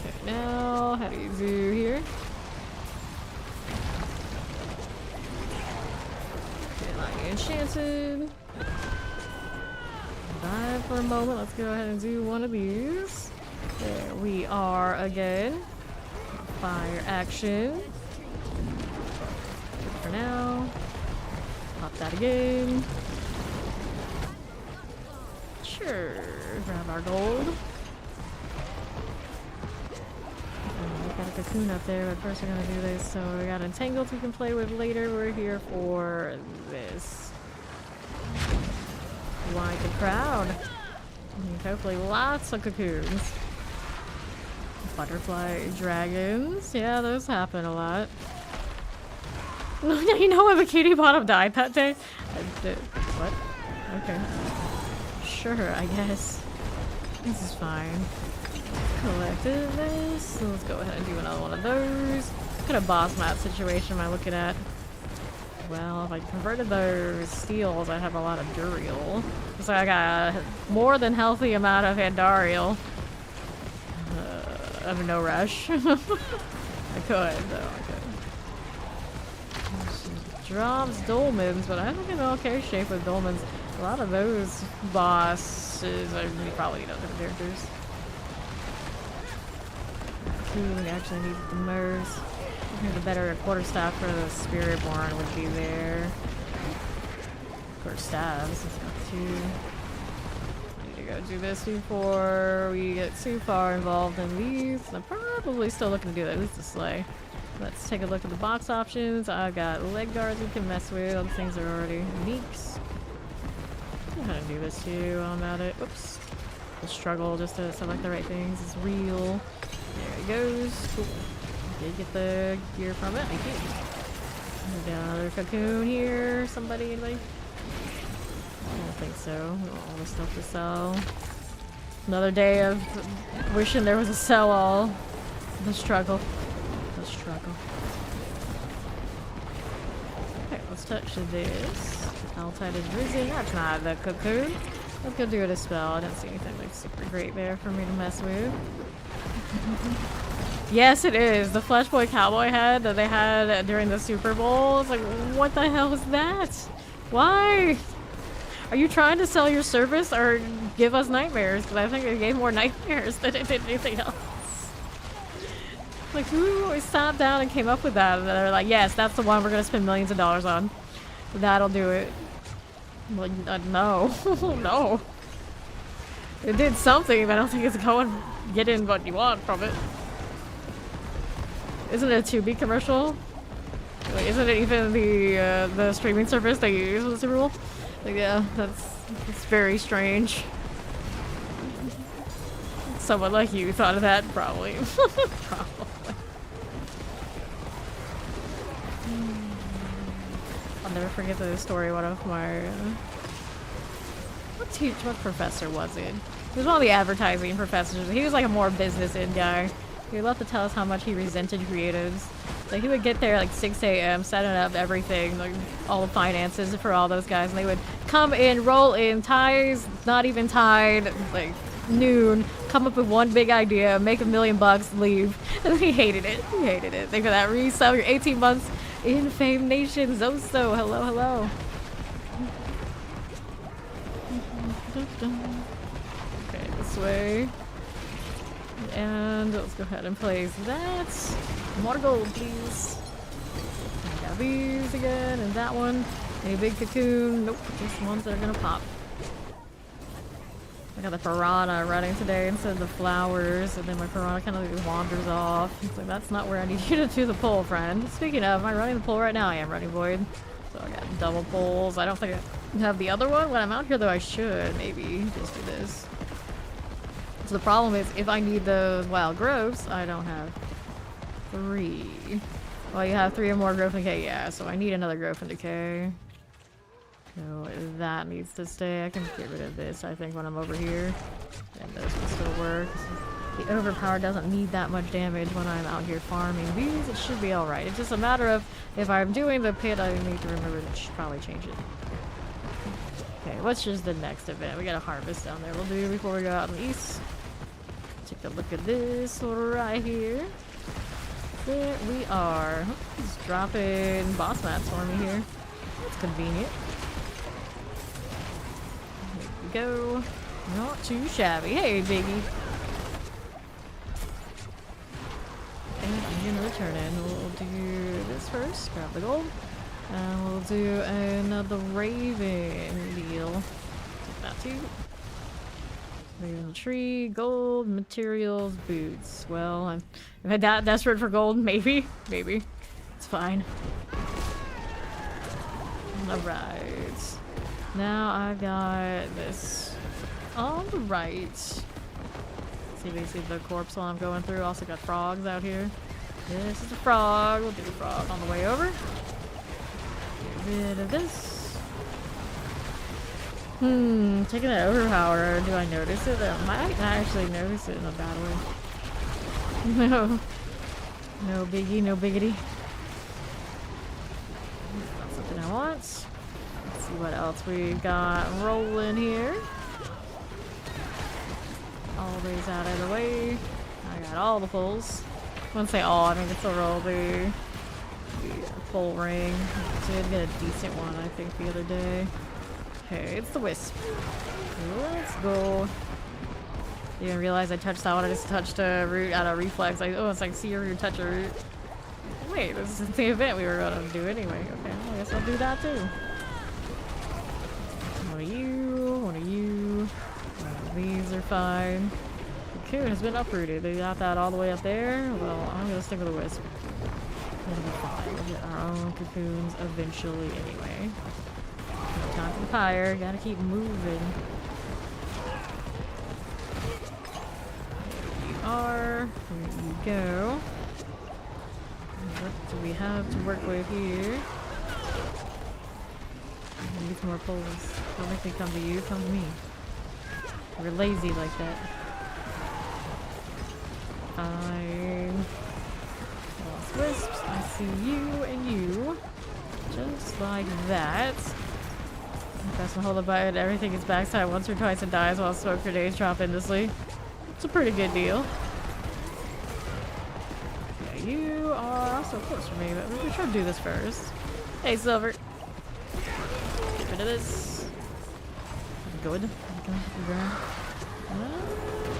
Okay, now, how do you do here? Okay, like enchanted. dive for a moment. Let's go ahead and do one of these. There we are again. Fire action. Good for now. Pop that again. Sure. Grab our gold. We got a cocoon up there, but first we're gonna do this. So we got entangled we can play with later. We're here for this. Wide the crowd. And hopefully lots of cocoons. Butterfly dragons. Yeah, those happen a lot. You know when Bikini Bottom died that day? What? Okay. Sure, I guess. This is fine. Collected this. So let's go ahead and do another one of those. What kind of boss map situation am I looking at? Well, if I converted those steels, I'd have a lot of duriel. So I got a more than healthy amount of Andariel. I'm no rush. I could, though. I could. Drops dolmens, but I think I'm in okay shape with dolmens. A lot of those bosses, I mean, probably need other characters. We actually need the most. I think the better quarterstaff for the Spiritborn would be there. Quarterstaffs, it's not too. I need to go do this before we get too far involved in these. I'm probably still looking to do that. Who's the sleigh? Let's take a look at the box options. I've got leg guards we can mess with. Other things are already meeks. I'm gonna do this too while I'm at it. Oops. The struggle just to select the right things is real. There it goes. Cool. Did get the gear from it. Thank you. Another cocoon here. Somebody, anybody? I don't think so. All the stuff to sell. Another day of wishing there was a sell-all. The struggle. The struggle. Okay, let's touch this. Helltide is risen. That's not the cocoon. Let's go do it a spell. I didn't see anything like super great there for me to mess with. Yes, it is. The Fleshboy Cowboy head that they had during the Super Bowl. It's like, what the hell is that? Why? Are you trying to sell your service or give us nightmares? Because I think it gave more nightmares than it did anything else. Like, who sat down and came up with that? And they're like, yes, that's the one we're going to spend millions of dollars on. That'll do it. Well, no. No. It did something, but I don't think it's going getting what you want from it. Isn't it a 2B commercial? Like, isn't it even the streaming service they use as a rule? Like, yeah, that's very strange. Someone like you thought of that, probably. Probably. I'll never forget the story. One of my what professor was it? He was one of the advertising professors. He was like a more business-in guy. He loved to tell us how much he resented creatives. Like, he would get there like 6 a.m. setting up everything, like all the finances for all those guys, and they would come in, roll in, ties not even tied, like noon, come up with one big idea, make $1 million, leave. And he hated it. He hated it. Think of that. Resell your 18 months in Fame Nation. Zoso, hello, hello. Okay, this way. And let's go ahead and place that. More gold, please. I got these again, and that one. A big cocoon. Nope, just ones that are gonna pop. I got the piranha running today instead of the flowers, and then my piranha kind of wanders off. It's like, that's not where I need you to do the pull, friend. Speaking of, am I running the pull right now? I am running Void. So I got double pulls. I don't think I have the other one. When I'm out here, though, I should maybe just do this. So the problem is, if I need those wild growths, I don't have 3. Well, you have 3 or more growth and decay, yeah, so I need another growth and decay. So that needs to stay. I can get rid of this, I think, when I'm over here. And those will still work. The overpower doesn't need that much damage when I'm out here farming these. It should be alright. It's just a matter of, if I'm doing the pit, I need to remember to probably change it. Okay, what's just the next event? We got a harvest down there we'll do before we go out in the east. Take a look at this right here. There we are. He's dropping boss mats for me here. That's convenient. we go. Not too shabby. Hey, biggie. And I'm gonna return in. We'll do this first. Grab the gold. And we'll do another raven deal. Take that too. Raven tree, gold, materials, boots. Well, I'm that desperate for gold. Maybe. Maybe. It's fine. Alright. Now I've got this on the right. See basically the corpse while I'm going through. Also got frogs out here. This is a frog. We'll do the frog on the way over. Get rid of this. Taking that overpower. Do I notice it? I might not actually notice it in a bad way. No. No biggie, no biggity. Not something I want. Let's see what else we got rolling here. All these out of the way. I got all the pulls. I wouldn't say all, I think it's a roll the full ring. Did get a decent one, I think, the other day. Okay, it's the wisp. Let's go. You didn't realize I touched that one. I just touched a root out of reflex. Like, oh, it's like see a root, touch a root. Wait, this is the event we were going to do anyway. Okay, well, I guess I'll do that too. One of you, one of you. These are fine. The cocoon has been uprooted. They got that all the way up there. Well, I'm gonna stick with the wisp. It'll be fine. We'll get our own cocoons eventually anyway. No time for the fire. Gotta keep moving. There you are. There you go. What do we have to work with here? I need some more poles. Don't make me come to you, come to me. We're lazy like that. Fine. Lost wisps. I see you and you. Just like that. Press and hold the button. Everything gets backside once or twice and dies while smoke grenades drop endlessly. It's a pretty good deal. Yeah, you are also close for me, but we should do this first. Hey, Silver. Get rid of this. Good.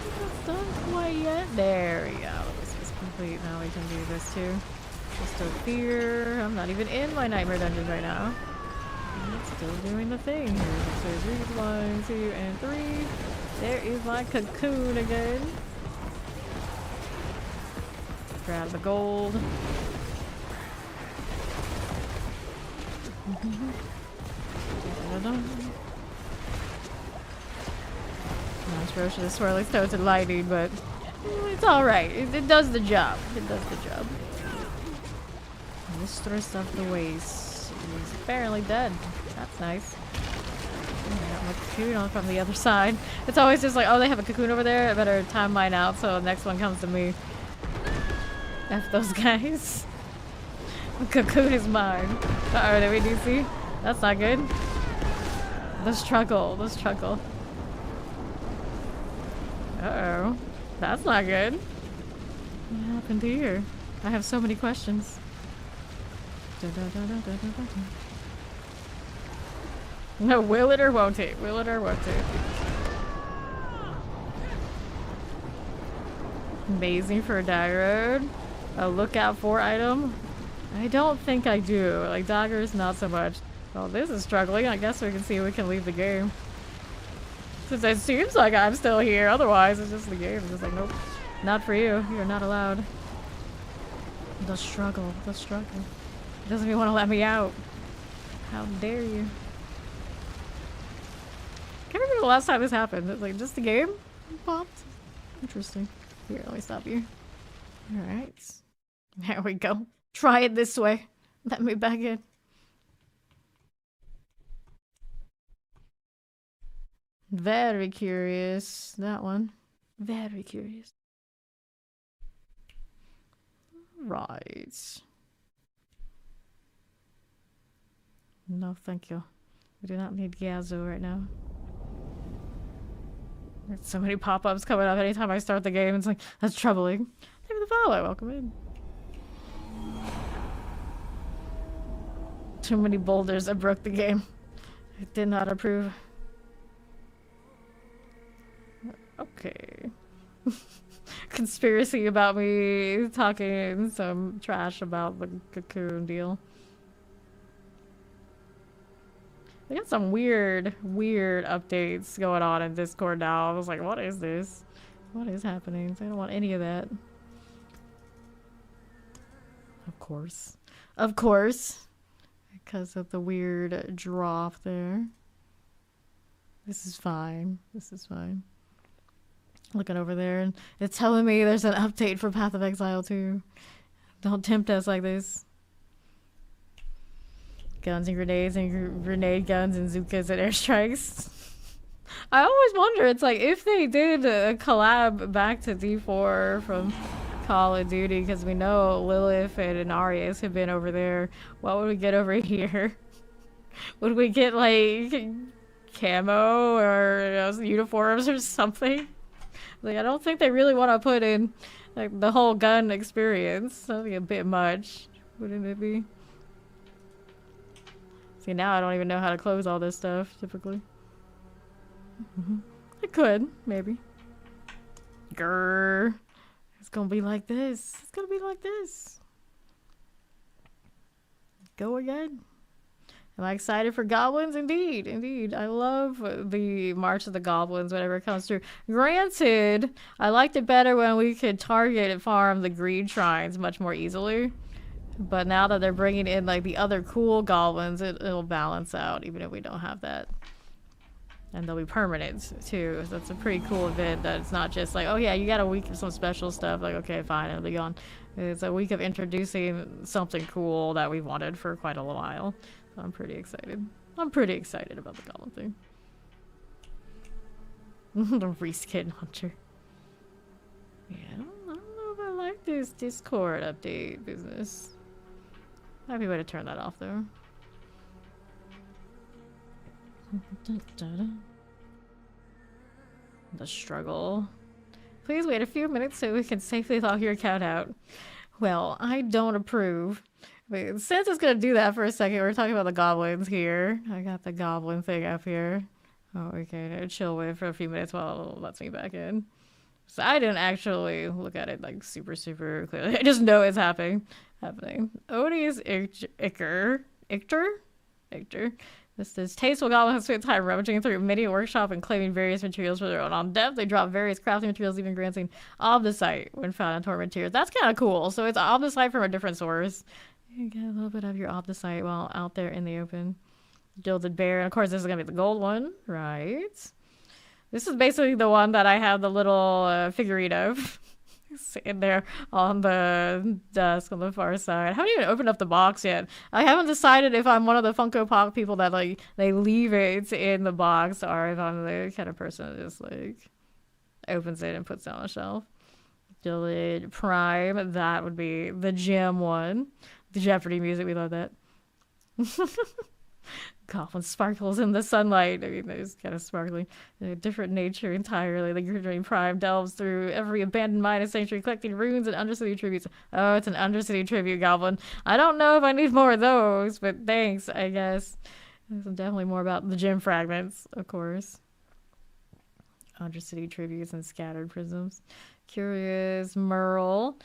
It's done quite yet. There we go. This is complete. Now we can do this too. Just a fear. I'm not even in my nightmare dungeon right now. It's still doing the thing here. So there's 1, 2, and 3. There is my cocoon again. Grab the gold. Nice roast of the swirling stones and lightning, but it's alright. It does the job. It does the job. Mistress of the Waste is apparently dead. That's nice. I got my cocoon on from the other side. It's always just like, oh, they have a cocoon over there. I better time mine out so the next one comes to me. F those guys. The cocoon is mine. Uh-oh, did we do see? That's not good. The struggle. The struggle. Uh-oh. That's not good. What happened here? I have so many questions. No, will it or won't it? Will it or won't it? Amazing for a dagger road. A lookout for item. I don't think I do. Like daggers, not so much. Well, this is struggling. I guess we can see if we can leave the game. Since it seems like I'm still here. Otherwise, it's just the game. It's just like, nope. Not for you. You're not allowed. The struggle. The struggle. Doesn't even want to let me out. How dare you? Can't remember the last time this happened. It's like just the game popped. Interesting. Here, let me stop you. Alright. There we go. Try it this way. Let me back in. Very curious. That one. Very curious. Right. No, thank you. We do not need Gazo right now. There's so many pop-ups coming up anytime I start the game. It's like, that's troubling. Thank you for the follow. Welcome in. Too many boulders. I broke the game. I did not approve. Okay. Conspiracy about me talking some trash about the cocoon deal. They got some weird updates going on in Discord now. I was like, what is this? What is happening? I don't want any of that. Of course. Of course. Because of the weird drop there. This is fine. This is fine. Looking over there and it's telling me there's an update for Path of Exile too. Don't tempt us like this. Guns and grenades and grenade guns and Zukas and airstrikes. I always wonder, it's like if they did a collab back to D4 from Call of Duty, because we know Lilith and Arius have been over there, what would we get over here? Would we get like camo or uniforms or something? Like, I don't think they really want to put in like the whole gun experience. That'd be a bit much, wouldn't it be? See, now I don't even know how to close all this stuff, typically. I could, maybe. Grrr. It's gonna be like this. It's gonna be like this. Go again. Am I excited for goblins? Indeed, indeed. I love the March of the Goblins whenever it comes through. Granted, I liked it better when we could target and farm the greed shrines much more easily. But now that they're bringing in like the other cool goblins, it'll balance out even if we don't have that. And they'll be permanent too. So it's a pretty cool event that it's not just like, oh yeah, you got a week of some special stuff. Like, okay, fine, it'll be gone. It's a week of introducing something cool that we've wanted for quite a while. So I'm pretty excited. I'm pretty excited about the goblin thing. The reskin hunter. Yeah, I don't know if I like this Discord update business. Might be a way to turn that off though. The struggle. Please wait a few minutes so we can safely thaw your cat out. Well, I don't approve. But since it's gonna do that for a second, we're talking about the goblins here. I got the goblin thing up here. Oh, okay, chill with for a few minutes while it lets me back in. So I didn't actually look at it like super clearly. I just know it's happening. Odious Ichter. This is tasteful goblin has spent time rummaging through many workshop and claiming various materials for their own. On depth, they drop various crafting materials, even granting obdicite when found in torment tiers. That's kind of cool. So it's obdicite from a different source. You get a little bit of your obdicite while out there in the open. Gilded bear, and of course this is gonna be the gold one, right? This is basically the one that I have the little figurine of. Sitting there on the desk on the far side. I haven't even opened up the box yet. I haven't decided if I'm one of the Funko Pop people that like they leave it in the box, or if I'm the kind of person that just like opens it and puts it on a shelf. Gilded Prime, that would be the gem one. The Jeopardy music, we love that. Goblin sparkles in the sunlight. I mean, it's kind of sparkling. A different nature entirely. The Glittering Prime delves through every abandoned mine and sanctuary, collecting runes and Undercity tributes. Oh, it's an Undercity tribute goblin. I don't know if I need more of those, but thanks, I guess. There's definitely more about the gem fragments, of course. Undercity tributes and scattered prisms. Curious Merle.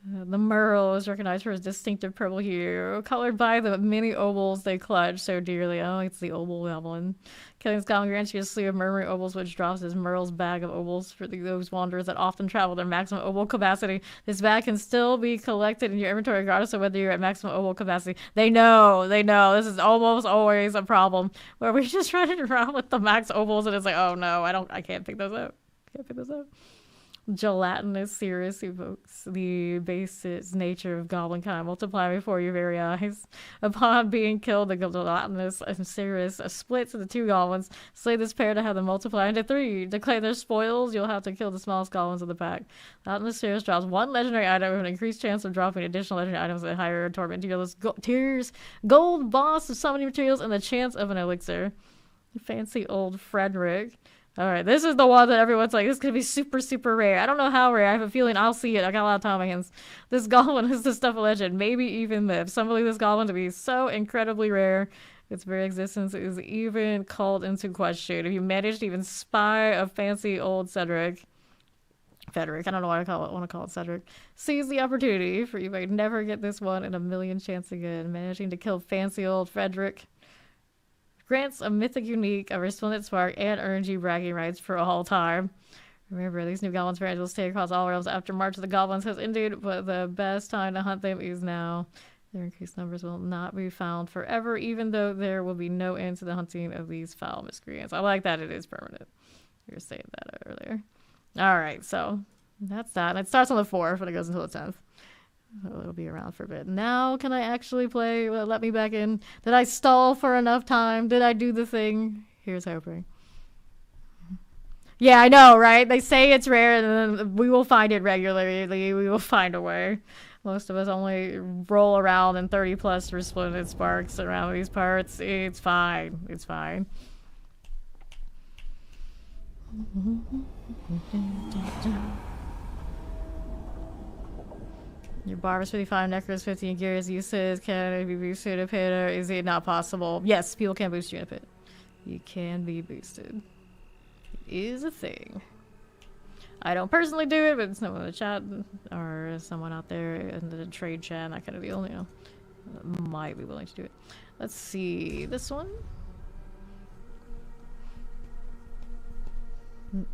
The Merle is recognized for his distinctive purple hue, colored by the many obols they clutch so dearly. Oh, it's the obol goblin. Killing this goblin grants you a slew of murmuring obols, which drops as Merle's bag of obols for those wanderers that often travel their maximum obol capacity. This bag can still be collected in your inventory regardless of whether you're at maximum obol capacity. They know. This is almost always a problem where we're just running around with the max obols and it's like, oh no, I can't pick those up. Gelatinous Cirrus evokes the basis nature of goblin kind, multiply before your very eyes. Upon being killed, the gelatinous Cirrus splits into two goblins. Slay this pair to have them multiply into three. To claim their spoils, you'll have to kill the smallest goblins of the pack. Gelatinous Cirrus drops one legendary item with an increased chance of dropping additional legendary items at higher torment tiers. Gold boss of summoning materials and the chance of an elixir. Fancy old Frederick. Alright, this is the one that everyone's like, this is gonna be super rare. I don't know how rare. I have a feeling I'll see it. I got a lot of time on my hands. This goblin is the stuff of legend. Maybe even myth. Some believe this goblin to be so incredibly rare Its very existence is even called into question. If you manage to even spy a fancy old Frederick, I don't know what I want to call it Cedric, seize the opportunity, for you may never get this one in a million chance again. Managing to kill fancy old Frederick grants a mythic unique, a resplendent spark, and earns you bragging rights for all time. Remember, these new goblins for angels stay across all realms after March of the Goblins has ended, but the best time to hunt them is now. Their increased numbers will not be found forever, even though there will be no end to the hunting of these foul miscreants. I like that it is permanent. You were saying that earlier. Alright, so that's that. It starts on the 4th, but it goes until the 10th. So it'll be around for a bit. Now, can I actually play? Let me back in. Did I stall for enough time? Did I do the thing? Here's hoping. Yeah, I know, right? They say it's rare, and then we will find it regularly. We will find a way. Most of us only roll around in 30 plus resplendent sparks around these parts. It's fine. It's fine. Your bar is 55, necro is 50, and gear is uses. Can it be boosted in a pit, or is it not possible? Yes, people can boost you in a pit. You can be boosted. It is a thing. I don't personally do it, but someone in the chat or someone out there in the trade chat, that kind of deal, you know, might be willing to do it. Let's see this one. You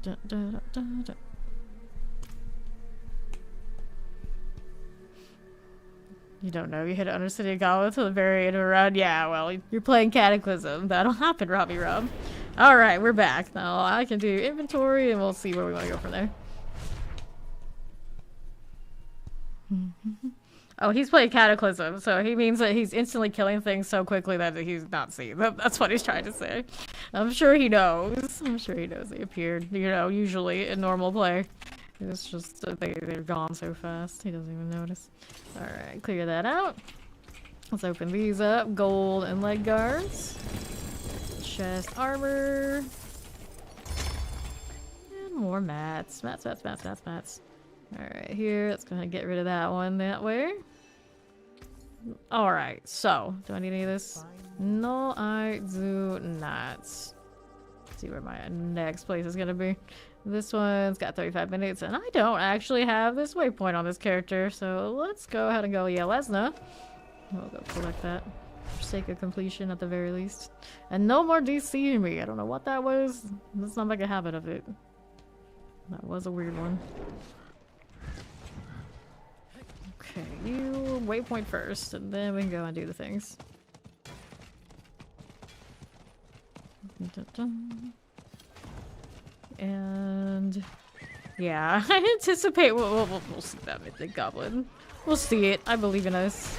don't know. You hit Undercity Goblin to the very end of a run. Yeah, well, you're playing Cataclysm. That'll happen, Robbie Rob. Alright, we're back. Now I can do inventory and we'll see where we want to go from there. Oh, he's playing Cataclysm, so he means that he's instantly killing things so quickly that he's not seen. That's what he's trying to say. I'm sure he knows. I'm sure he knows they appeared, you know, usually in normal play. It's just that they're gone so fast. He doesn't even notice. Alright, clear that out. Let's open these up. Gold and leg guards. Chest armor. And more mats. Mats. Alright, here. Let's go ahead and get rid of that one that way. Alright, so. Do I need any of this? No, I do not. Let's see where my next place is going to be. This one's got 35 minutes, and I don't actually have this waypoint on this character, so let's go ahead and go Yelesna. We'll go collect that for sake of completion at the very least. And no more DCing me. I don't know what that was. Let's not make a habit of it. That was a weird one. Okay, you waypoint first, and then we can go and do the things. And yeah, I anticipate we'll see that mythic goblin. We'll see it. I believe in us.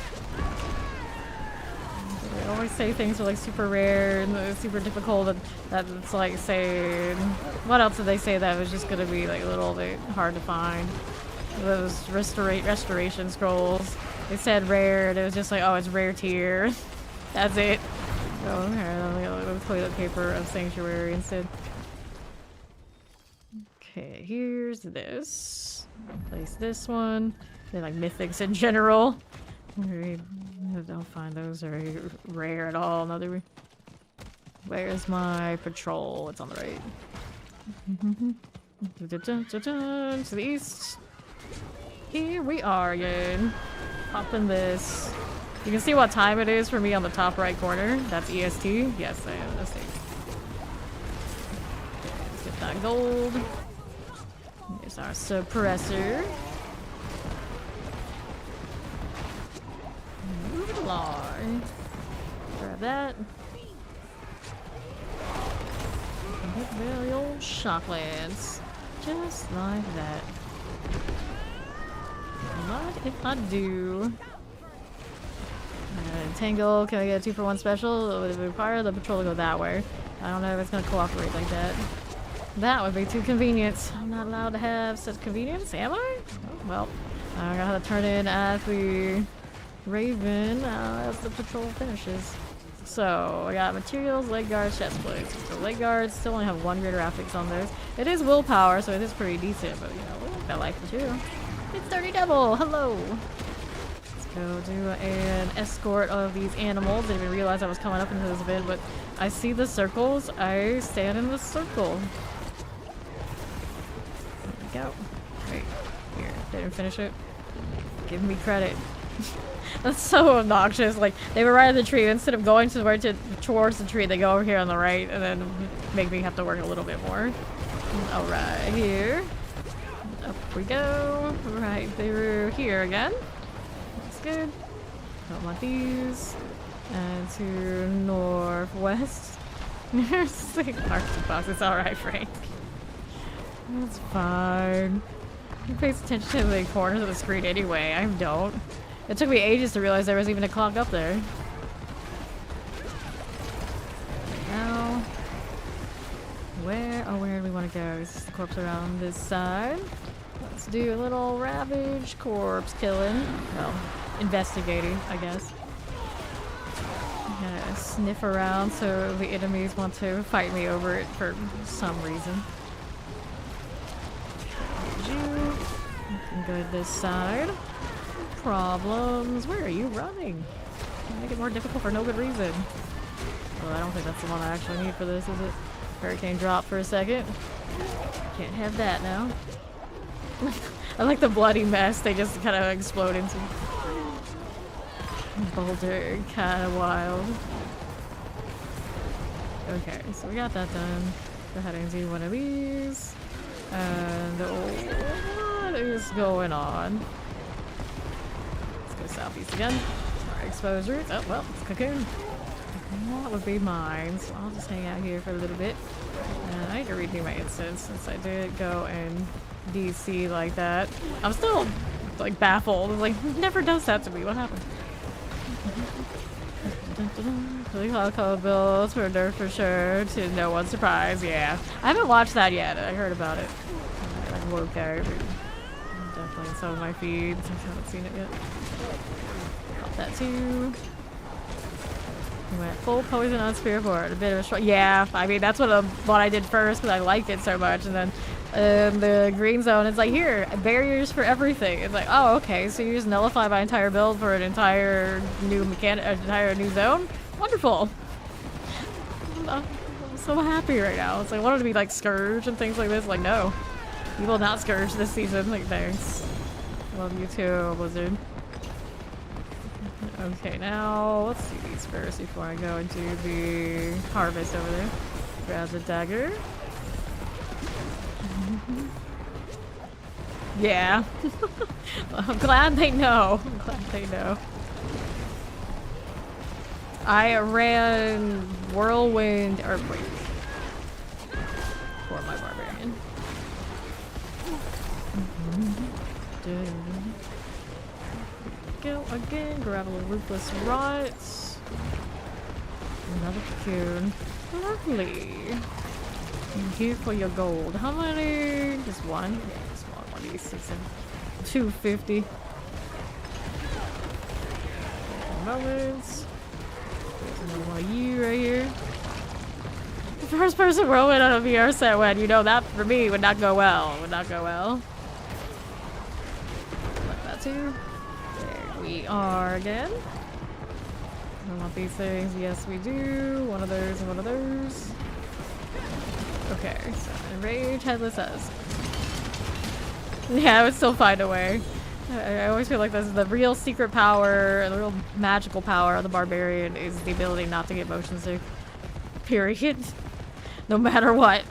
They always say things are like super rare and super difficult, and that it's like saying, what else did they say that was just gonna be like a little bit hard to find? Those restoration scrolls. They said rare, and it was just like, oh, it's rare tier. That's it. So here, let me get a little toilet paper of sanctuary instead. Okay, here's this. Place this one. They're like mythics in general. We don't find those very rare at all. Another. Where's my patrol? It's on the right. To the east. Here we are again. Popping this. You can see what time it is for me on the top right corner. That's EST. Yes, I am. Let's see. Okay, let's get that gold. Here's our suppressor. Move along. Grab that. Hit very old shocklands. Just like that. What if I do? Tangle, can I get a 2-for-1 special? Would it require the patrol to go that way? I don't know if it's gonna cooperate like that. That would be too convenient. I'm not allowed to have such convenience, am I? Oh, well, I gotta turn in at the Raven as the patrol finishes. So, I got materials, leg guards, chest plates. So leg guards still only have 1 greater affix on those. It is willpower, so it is pretty decent, but you know, we like that life too. It's 30 double! Hello! It's Go do an escort of these animals. Didn't even realize I was coming up into this bit, but I see the circles. I stand in the circle. There we go. Wait, here. Didn't finish it. Give me credit. That's so obnoxious. Like, they were right in the tree. Instead of going towards the tree, they go over here on the right and then make me have to work a little bit more. Alright, here. Up we go. Right through here again. That's good. Don't want these. And to northwest. There's the Arctic box. It's alright, Frank. That's fine. He pays attention to the corners of the screen anyway. I don't. It took me ages to realize there was even a clock up there. Now, where do we want to go? Is this the corpse around this side? Let's do a little ravage corpse killing. Well, investigating, I guess. I'm gonna sniff around so the enemies want to fight me over it for some reason. You can go to this side. Problems. Where are you running? Make it more difficult for no good reason. Well, I don't think that's the one I actually need for this, is it? Hurricane drop for a second. Can't have that now. I like the bloody mess they just kind of explode into. Boulder, kind of wild. Okay, so we got that done. Go ahead and do one of these. And what is going on? Let's go southeast again. Our exposed roots. Oh, well, it's cocoon. That would be mine, so I'll just hang out here for a little bit. And I need to redo my instance since I did go and DC like that. I'm still like baffled. Like, never does that to me. What happened? Really hot code bills for nerf for sure. To no one's surprise. Yeah, I haven't watched that yet. I heard about it. I'm okay. Definitely in some of my feeds. I haven't seen it yet. Got that too. We went full poison on Spear Board. A bit of a short. Yeah, I mean that's what I did first because I liked it so much, and then the green zone. It's like here barriers for everything. It's like, oh okay, so you just nullify my entire build for an entire new new zone. Wonderful. I'm so happy right now. It's like I wanted to be like Scourge and things like this. Like no, you will not Scourge this season. Like thanks. Love you too, Blizzard. Okay, now let's do these first before I go into the harvest over there. Grab the dagger. Yeah. I'm glad they know. I'm glad they know. I ran Whirlwind Earthquake for my barbarian. Go again, grab a little ruthless rot. Another cocoon. Lovely. Thank you for your gold. How many? Just one? Yeah, just one. 186 and 250. Moments. There's another one of you right here. The first person rolling on a VR set when you know that for me would not go well. Would not go well. Like that too. We are again. I want these things. Yes, we do. One of those and one of those. Okay, so enrage headless us. Yeah, I would still find a way. I always feel like this is the real secret power, the real magical power of the barbarian is the ability not to get motion sick. Period. No matter what.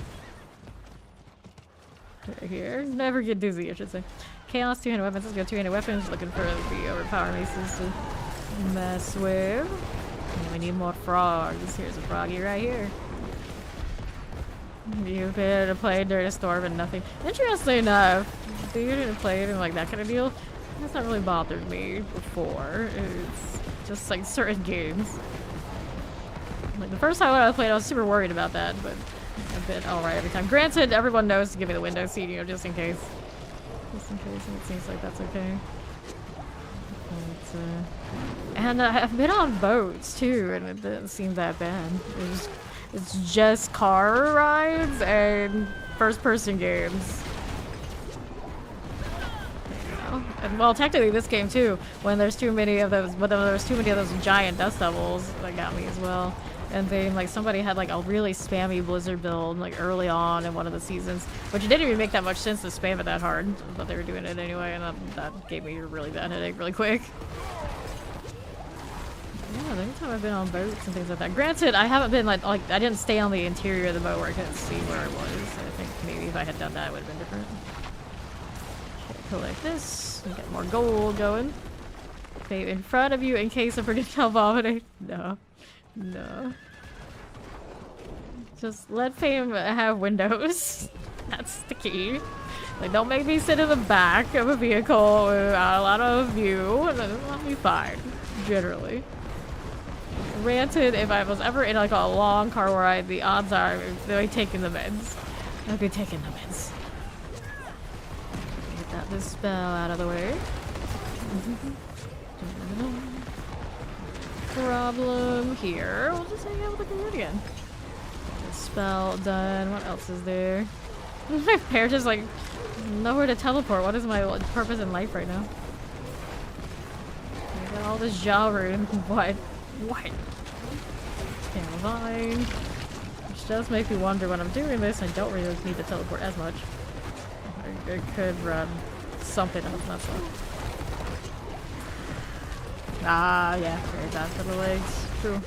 Right here. Never get dizzy, I should say. Chaos, 200 weapons. Let's go 200 weapons. Looking for the overpower maces to mess with. And we need more frogs. Here's a froggy right here. You've been playing during a storm and nothing. Interesting enough, you didn't play it in like that kind of deal. That's not really bothered me before. It's just like certain games. Like the first time I played, I was super worried about that, but I've been alright every time. Granted, everyone knows to give me the window seat, you know, just in case. Just in case, and it seems like that's okay. But, and I've been on boats too, and it didn't seem that bad. It's just car rides and first-person games. There you go. And, well, technically this game too, when there's too many of those, when there's too many of those giant dust devils, that got me as well. And then like somebody had like a really spammy blizzard build like early on in one of the seasons, which it didn't even make that much sense to spam it that hard, but they were doing it anyway, and that gave me a really bad headache really quick. Yeah, the only time I've been on boats and things like that. Granted, I haven't been like I didn't stay on the interior of the boat where I couldn't see where it was. I think maybe if I had done that, it would have been different. Okay, collect this and get more gold going. Okay, in front of you in case of projectile vomiting. No. No. Just let Fame have windows. That's the key. Like, don't make me sit in the back of a vehicle without a lot of view. I'll be fine, generally. Granted, if I was ever in like a long car ride, the odds are they'll be taking the meds. They'll be taking the meds. Get that this spell out of the way. Problem here. We'll just hang out with the Druid again. Spell done. What else is there? My pair just like nowhere to teleport. What is my purpose in life right now? I got all this jaw rune. What? What? Vine. Which does make me wonder when I'm doing this, I don't really need to teleport as much. I could run something else, not so. Ah, yeah, very bad for the legs. True.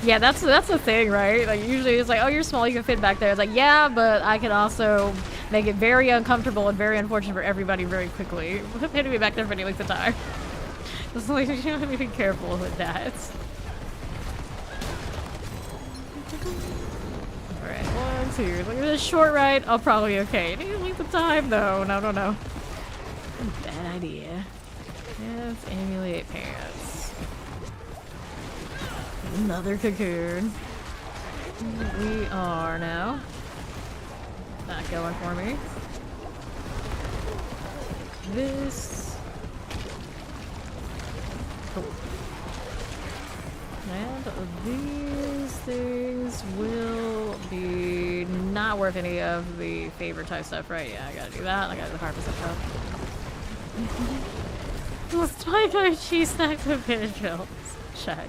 Yeah, that's the thing, right? Like usually it's like, oh, you're small, you can fit back there. It's like, yeah, but I can also make it very uncomfortable and very unfortunate for everybody very quickly. Hitting me back there for any length of time. It's like, you have to be careful with that. Alright, 1, 2. Look at this short ride. I'll probably be okay. Need to leave the time though. No. Bad idea. Yes, emulate pants. Another cocoon. We are now. Not going for me. This. Cool. And these things will be not worth any of the favorite type stuff, right? Yeah, I gotta do that. I gotta harvest that up. Let's try going cheese snacks with Benadryl. Check.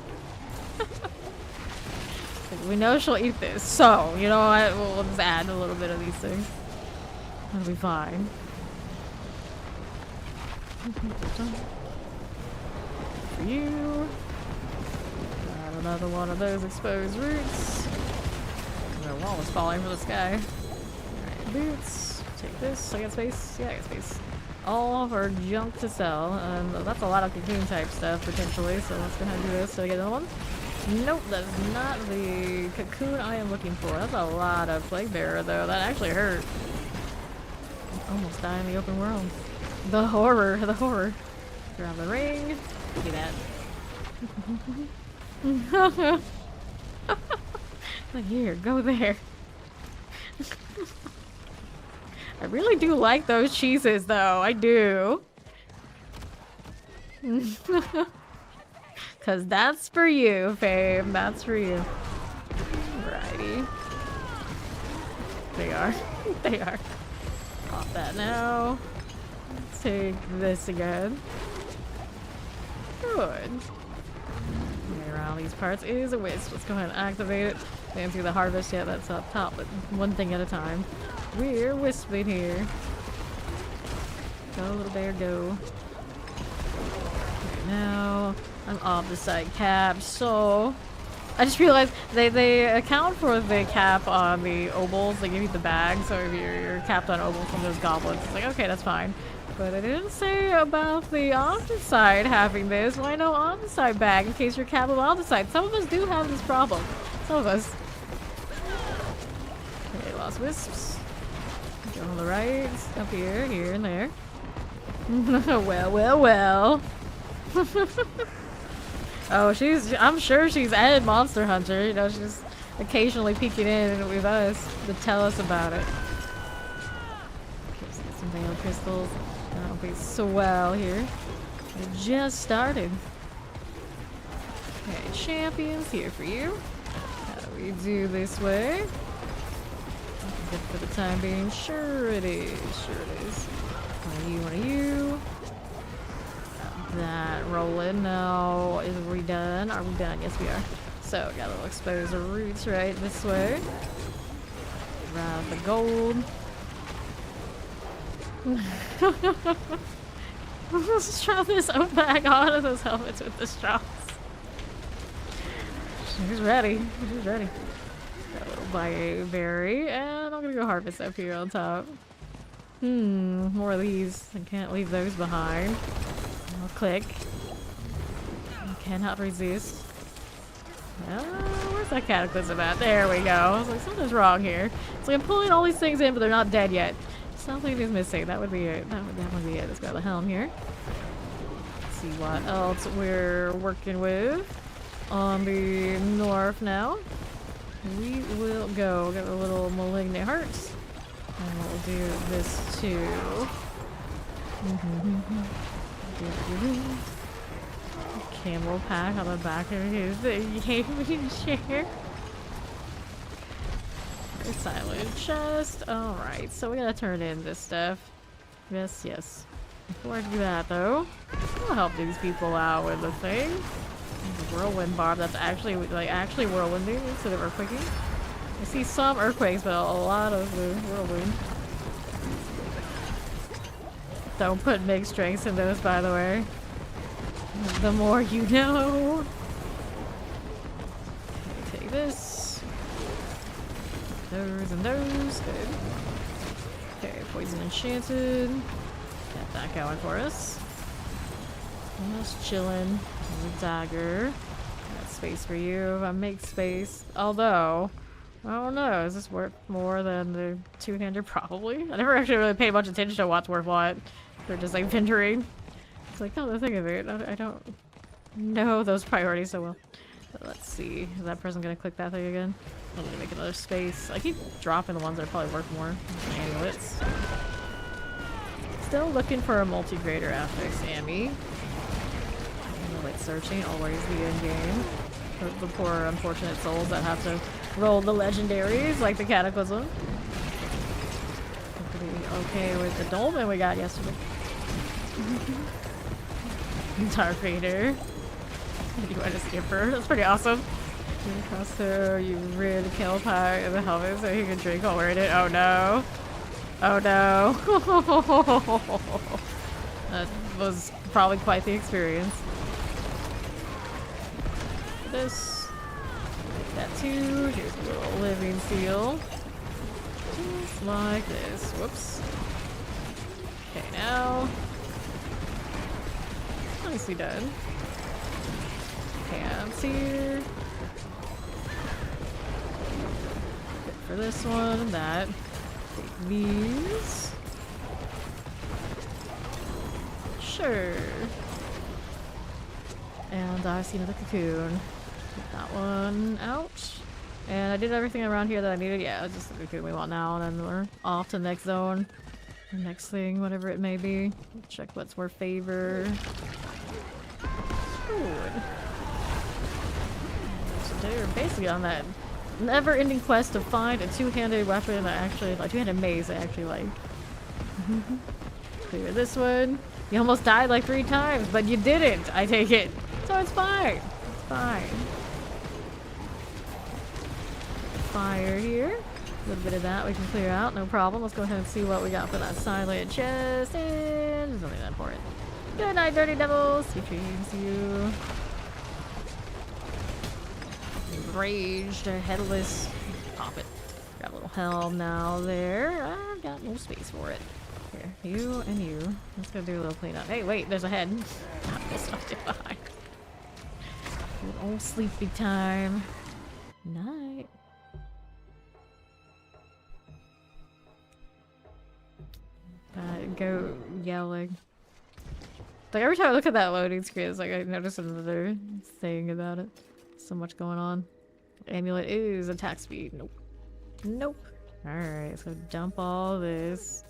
We know she'll eat this, so you know what? We'll just add a little bit of these things. That'll be fine. For you. Got another one of those exposed roots. The wall is falling from the sky. Alright, boots. Take this. I got space. Yeah, I got space. All of our junk to sell. That's a lot of cocoon type stuff potentially, so let's go ahead and do this. Did I get another one? Nope, that's not the cocoon I am looking for. That's a lot of plague bearer though. That actually hurt. Almost die in the open world. The horror, the horror. Grab the ring. Look at that. Like, here, go there. I really do like those cheeses though. I do. Cause that's for you, Fame. That's for you. Alrighty. They are. They are. Pop that now. Let's take this again. Good. Around these parts is a wisp. Let's go ahead and activate it. Didn't see the harvest yet. That's up top, but one thing at a time. We're wisping here. Go, little bear, go. Okay, now I'm off the side cap, so I just realized they account for the cap on the obols. They give you the bag, so if you're capped on obols from those goblins, it's like, okay, that's fine. But I didn't say about the on-the-side having this. Why no on-the-side bag in case you're capped on on-the-side? Some of us do have this problem. Some of us. Okay, lost wisps. Go on the right, up here, here, and there. Well. Oh, I'm sure she's added Monster Hunter. You know, she's occasionally peeking in with us to tell us about it. Okay, let's get some veil crystals. That'll be swell here. We just started. Okay, champions here for you. How do we do this way? Good for the time being. Sure it is. Sure it is. One of you. That rolling now. Is we done? Are we done? Yes, we are. So, got a little exposed roots right this way. Grab the gold. Let's try this open back on those helmets with the straws. She's ready. She's ready. Got a little berry, and I'm gonna go harvest up here on top. More of these. I can't leave those behind. I'll click. I cannot resist. Where's that cataclysm at? There we go. I was like, something's wrong here. It's like I'm pulling all these things in, but they're not dead yet. Something is missing. That would be it. That would be it. Let's grab the helm here. Let's see what else we're working with on the north now. We will go get a little malignant hearts. And we'll do this too. Camel pack on the back of his gaming chair. Silent chest. Alright, so we gotta turn in this stuff. Yes, yes. Before I do that though, I'll help these people out with the thing. The whirlwind barb that's actually actually whirlwinding instead of earthquaking. I see some earthquakes, but a lot of the whirlwind. Don't put mixed strengths in those, by the way. The more you know. Okay, take this. Those and those. Good. Okay, poison enchanted. Got that going for us. Just chilling. The dagger. Got space for you. I make space. Although, I don't know. Is this worth more than the two-hander? Probably. I never actually really paid much attention to what's worth what. They're just like venturing. It's like, oh, the thing of it. I don't know those priorities so well. But let's see. Is that person gonna click that thing again? I'm gonna make another space. I keep dropping the ones that are probably worth more. Amulets. Still looking for a multi-grader affix Sammy. Amulet searching, always the end game. The poor unfortunate souls that have to roll the legendaries like the cataclysm. Okay with the dolmen we got yesterday. Dark Vader. You want to skipper? That's pretty awesome. So you rid the kill pie of the helmet so he can drink while wearing it. Oh no. Oh no. That was probably quite the experience. This. That too. Here's a little living seal. Just like this. Whoops. Okay, now. Nicely done. Pants here. Good for this one. That. Take these. Sure. And I see another cocoon. Get that one out. And I did everything around here that I needed. Yeah, just the cocoon we want now. And then we're off to the next zone. The next thing, whatever it may be. Check what's more favor. Good. So they're basically on that never-ending quest to find a two-handed weapon that actually, like two-handed maze I actually like. Clear this one. You almost died like 3 times, but you didn't, I take it. So it's fine. It's fine. Fire here. A little bit of that we can clear out, no problem. Let's go ahead and see what we got for that silent chest. And there's nothing that for it. Good night, dirty devils. Sweet dreams to you. Enraged, headless. Pop it. Got a little helm now there. I've got no space for it. Here, you and you. Let's go do a little cleanup. Hey, wait, there's a head. We'll stuff it behind. Good old sleepy time. Night. Go yelling. Like every time I look at that loading screen, it's like I notice another thing about it. So much going on. Amulet is attack speed. Nope. Nope. Alright, so dump all this.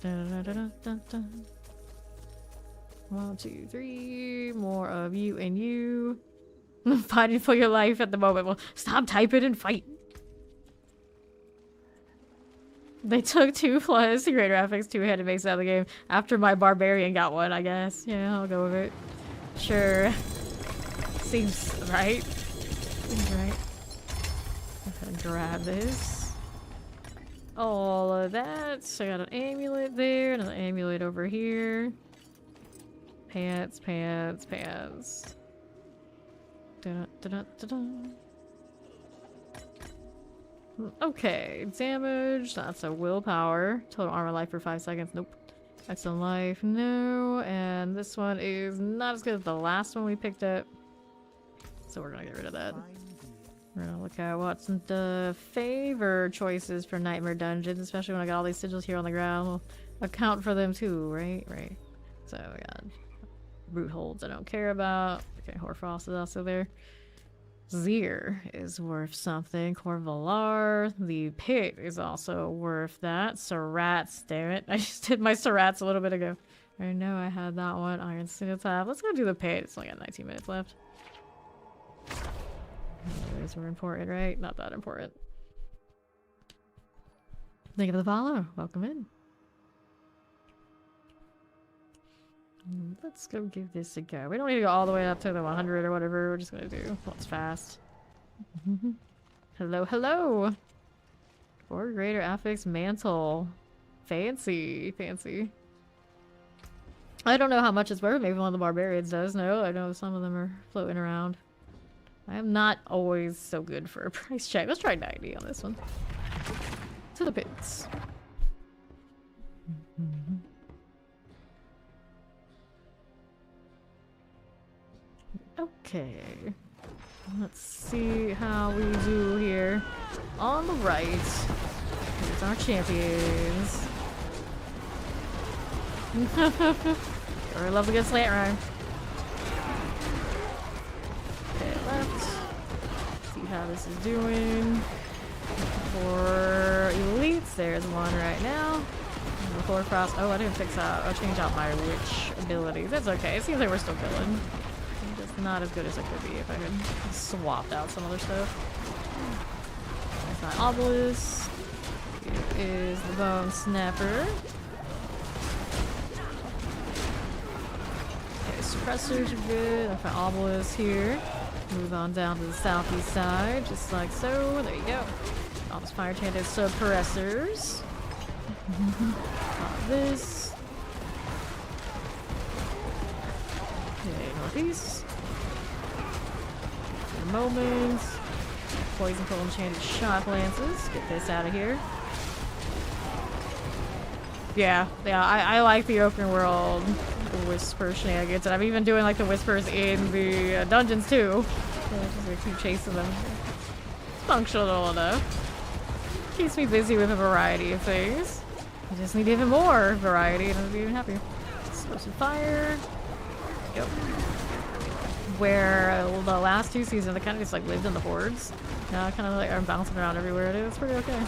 Dun, dun, dun, dun, dun. 1, 2, 3. More of you and you. Fighting for your life at the moment. Well, stop typing and fight. They took 2+ greater affix two-handed mace out of the game after my barbarian got one, I guess. Yeah, I'll go with it. Sure. Seems right. Seems right. I'm gonna grab this. All of that. So I got an amulet there, another amulet over here. Pants, pants, pants. Da-da, da-da, da-da. Okay, damage, that's a willpower. Total armor life for 5 seconds, nope. Excellent life, no. And this one is not as good as the last one we picked up. So we're gonna get rid of that. We're gonna look at what's the favor choices for Nightmare Dungeons, especially when I got all these sigils here on the ground. We'll account for them too, right? Right. So we got root holds I don't care about. Okay, Hoarfrost is also there. Zir is worth something. Corvalar. The pit is also worth that. Surats, damn it. I just did my Surats a little bit ago. I know I had that one. Iron Cenotaph. Let's go do the pit. It's only got 19 minutes left. Those were important, right? Not that important. Thank you for the follow. Welcome in. Let's go give this a go. We don't need to go all the way up to the 100 or whatever. We're just gonna do what's fast. Hello, hello! 4 greater affix mantle. Fancy, fancy. I don't know how much it's worth. Maybe one of the barbarians does know. I know some of them are floating around. I am not always so good for a price check. Let's try 90 on this one. To the pits. Okay. Let's see how we do here. On the right, here's our champions. I love a good slant rhyme. Okay, left. See how this is doing. For elites, there's one right now. Before frost. Oh, I didn't fix out. I'll change out my witch abilities. That's okay. It seems like we're still killing. Just not as good as it could be if I had swapped out some other stuff. That's my obelisk. Here is the bone snapper. Okay, suppressors are good. I've got obelisk here. Move on down to the southeast side, just like so. There you go. All those fire chanted suppressors. Got this. Okay, northeast. For a moment. Poison cold enchanted shock lances. Get this out of here. Yeah, I like the open world whisper shenanigans, and I'm even doing like the whispers in the dungeons too. So I'm just gonna keep chasing them. It's functional enough. Keeps me busy with a variety of things. I just need even more variety, and I'll be even happier. Explosive fire. Yep. Where the last 2 seasons, I kind of just like lived in the hordes. Now I kind of like I'm bouncing around everywhere. It's pretty okay.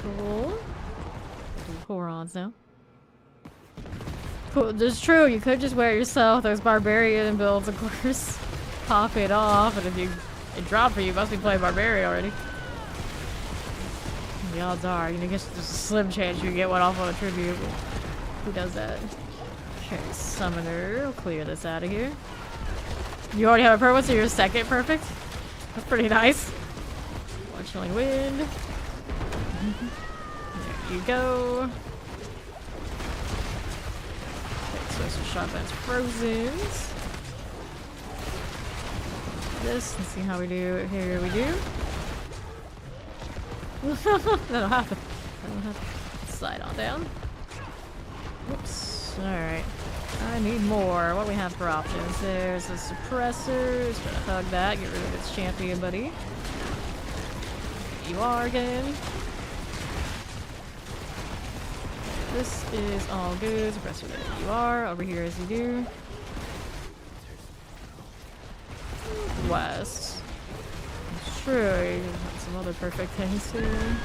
Cool. Do Horons now. Cool. It's true. You could just wear it yourself. Those barbarian builds, of course, pop it off. And if it dropped for you, must be playing barbarian already. The odds are, you know, there's a slim chance you get one off on a tribute. Who does that? Okay, summoner. We'll clear this out of here. You already have a perfect, so you're second perfect. That's pretty nice. More chilling wind. There you go. Okay, so some shotguns frozen. This, let's see how we do. Here we do. That'll happen. That'll happen. Slide on down. Oops. Alright. I need more. What do we have for options? There's a suppressor. Just gonna hug that. Get rid of its champion, buddy. There you are again. This is all good. Suppressor, there you are. Over here as you do. West. True. Some other perfect things here.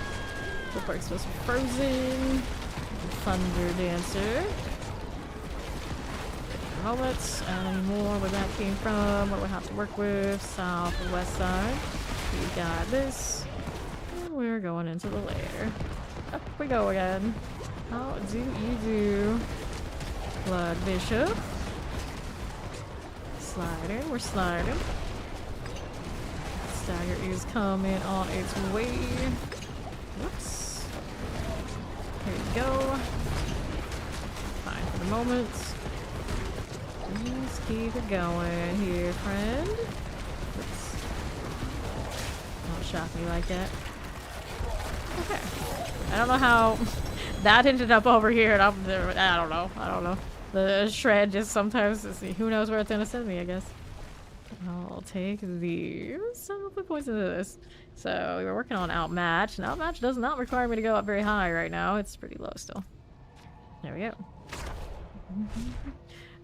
The park's supposed to be frozen. Thunder Dancer. Moments. Any more where that came from? What we have to work with? South or west side. We got this. And we're going into the lair. Up we go again. How do you do? Blood Bishop. Sliding, we're sliding. Stagger is coming on its way. Whoops. Here we go. Fine for the moment. Let's keep it going here, friend. Oops. Don't shock me like that. Okay. I don't know how that ended up over here and up there. I don't know. The shred just sometimes, who knows where it's gonna send me, I guess. I'll take these. I'll put points into this. So we were working on outmatch, and outmatch does not require me to go up very high right now. It's pretty low still. There we go.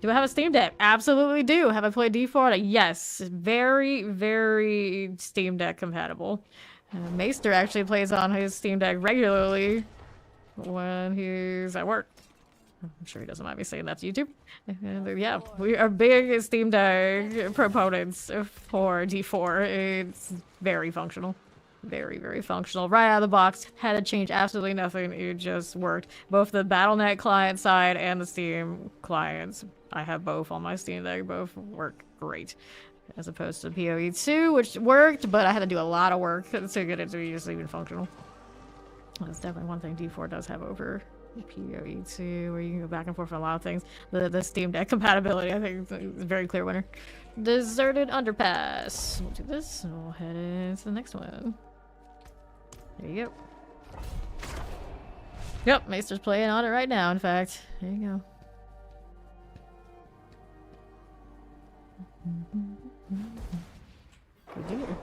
Do I have a Steam Deck? Absolutely do. Have I played D4? Yes. Very, very Steam Deck compatible. Maester actually plays on his Steam Deck regularly when he's at work. I'm sure he doesn't mind me saying that to YouTube. Yeah, we are big Steam Deck proponents for D4. It's very functional. Very, very functional. Right out of the box, had to change absolutely nothing. It just worked. Both the Battle.net client side and the Steam clients. I have both on my Steam Deck. Both work great. As opposed to PoE2, which worked, but I had to do a lot of work to get it to be just even functional. That's definitely one thing D4 does have over PoE2, where you can go back and forth on a lot of things. The Steam Deck compatibility, I think, is a very clear winner. Deserted Underpass. We'll do this, and we'll head into the next one. There you go. Yep, Maester's playing on it right now, in fact. There you go. Good deal.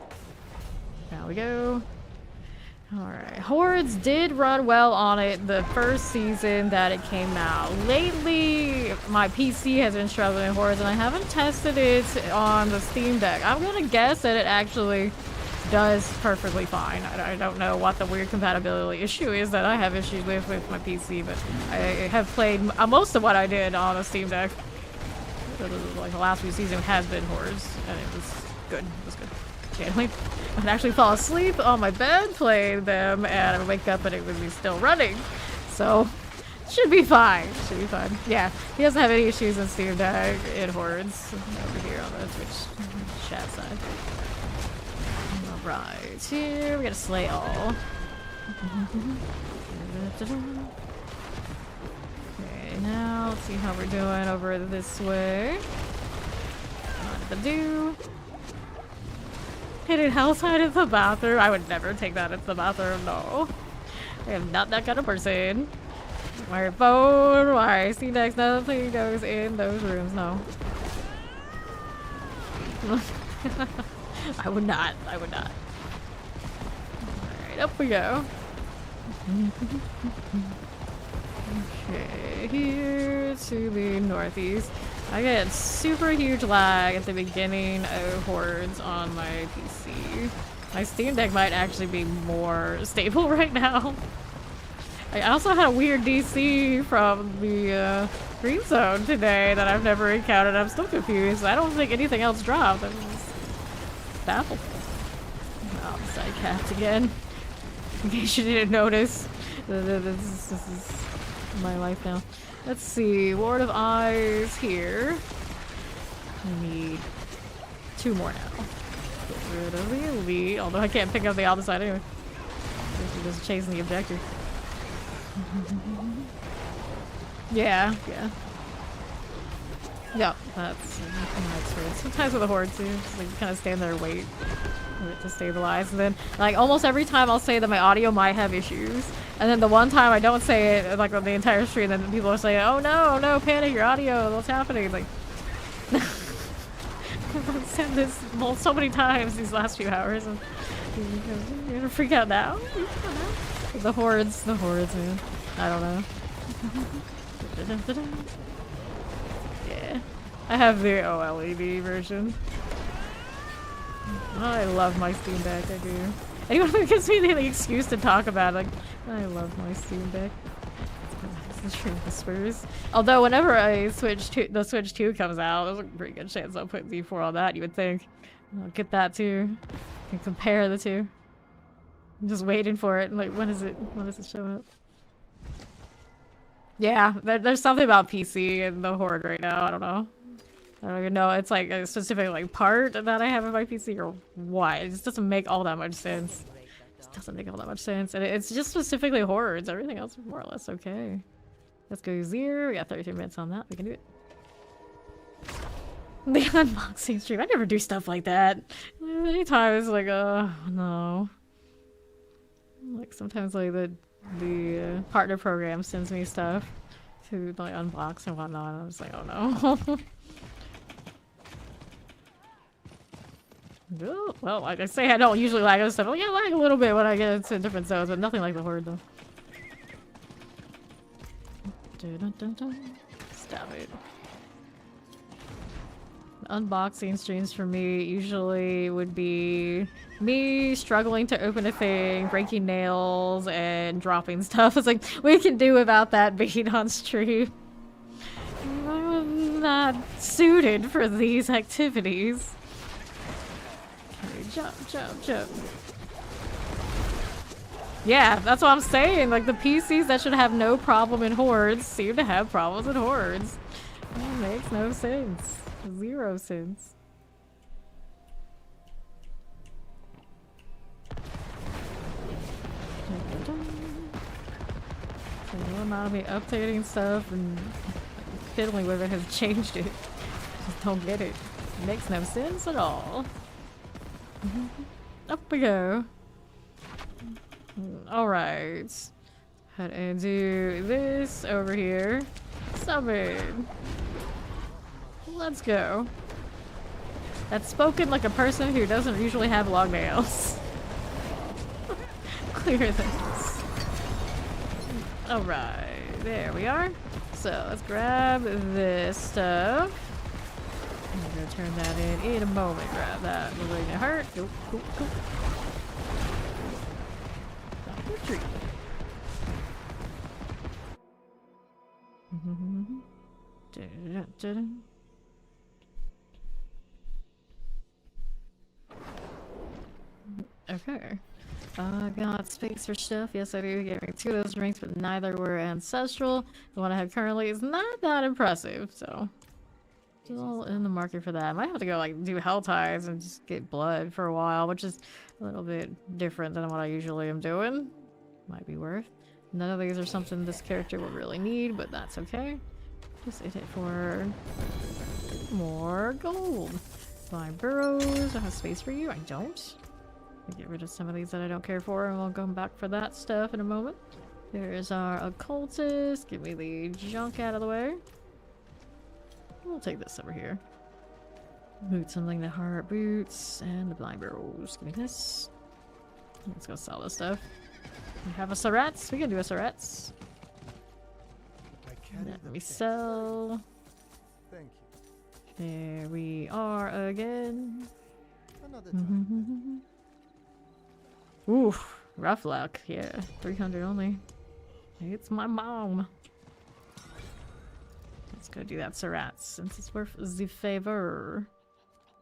Now we go. Alright, Hordes did run well on it the first season that it came out. Lately, my PC has been struggling with Hordes, and I haven't tested it on the Steam Deck. I'm gonna guess that it actually does perfectly fine. I don't know what the weird compatibility issue is that I have issues with my PC, but I have played most of what I did on a Steam Deck. Like the last few seasons has been Hordes, and it was good. It was good. I would actually fall asleep on my bed playing them, and I would wake up and it would be still running. So, should be fine. Should be fine. Yeah, he doesn't have any issues in Steam Deck in Hordes over here on the Twitch chat side. Alright, here we gotta slay all. Okay, now let's see how we're doing over this way. What to do? Hitting helltide in the bathroom. I would never take that into the bathroom, no. I am not that kind of person. My phone, my Steam Deck, nothing goes in those rooms, no. I would not. I would not. Alright, up we go. Okay, here to the northeast. I get super huge lag at the beginning of Hordes on my PC. My Steam Deck might actually be more stable right now. I also had a weird DC from the green zone today that I've never encountered. I'm still confused. I don't think anything else dropped. I'm just baffled. Oh, I'm side-capped again. In case you didn't notice. This is my life now. Let's see, Ward of Eyes here. We need 2 more now. Get rid of the elite, although I can't pick up the opposite side anyway. We're just chasing the objective. Yeah. Yep, that's my experience. Sometimes with a horde too, so you kind of stand there and wait for it to stabilize. And then, like, almost every time I'll say that my audio might have issues. And then the one time I don't say it, like, on the entire stream, then people are saying, oh no, panic, your audio, what's happening? Like, I've said this so many times these last few hours. And you're gonna freak out now? The hordes, man. I don't know. Yeah. I have the OLED version. I love my Steam Deck, I do. Anyone who gives me the excuse to talk about it, like, I love my Steam Deck. It's the True Whispers. Although whenever the Switch 2 comes out, there's a pretty good chance I'll put D4 on that, you would think. I'll get that too. You can compare the two. I'm just waiting for it. Like, when is it? When does it show up? Yeah, there's something about PC and the Horde right now. I don't know. I don't even know. It's like a specific like part that I have in my PC or what. It just doesn't make all that much sense. It just doesn't make all that much sense. And it's just specifically Hordes. Everything else is more or less okay. Let's go 0. We got 33 minutes on that. We can do it. The unboxing stream. I never do stuff like that. Anytime it's like, no. Like sometimes like the partner program sends me stuff to like unbox and whatnot. I'm just like, oh no. Oh, well, like I say, I don't usually lag on stuff. Oh yeah, I lag a little bit when I get into different zones, but nothing like the Horde though. Stop it. Unboxing streams for me usually would be me struggling to open a thing, breaking nails, and dropping stuff. It's like, we can do without that being on stream. I'm not suited for these activities. Okay, jump. Yeah, that's what I'm saying. Like, the PCs that should have no problem in Hordes seem to have problems in Hordes. It makes no sense. 0 sense. So the amount of me updating stuff and fiddling with it has changed it. Just don't get it. It makes no sense at all. Up we go. Alright. Head and do this over here. Summon. Let's go. That's spoken like a person who doesn't usually have long nails. Clear this. Alright, there we are. So let's grab this stuff. I'm gonna turn that in a moment. Grab that malignant heart. Go. Retreat. Okay. I got space for stuff. Yes, I do. Gave me 2 of those drinks, but neither were ancestral. The one I have currently is not that impressive, so still in the market for that. I might have to go like do helltides and just get blood for a while, which is a little bit different than what I usually am doing. Might be worth. None of these are something this character will really need, but that's okay. Just hit it for more gold. Find burrows. I have space for you. I don't. I'll get rid of some of these that I don't care for, and we'll go back for that stuff in a moment. There's our occultist. Give me the junk out of the way. We'll take this over here. Boots, something, the heart boots, and the blind barrels. Give me this. Let's go sell this stuff. We have a Surats. We can do a Surats. Let me sell. Thank you. There we are again. Another time. Oof, rough luck. Yeah, 300 only. It's my mom. Let's go do that Surats since it's worth the favor.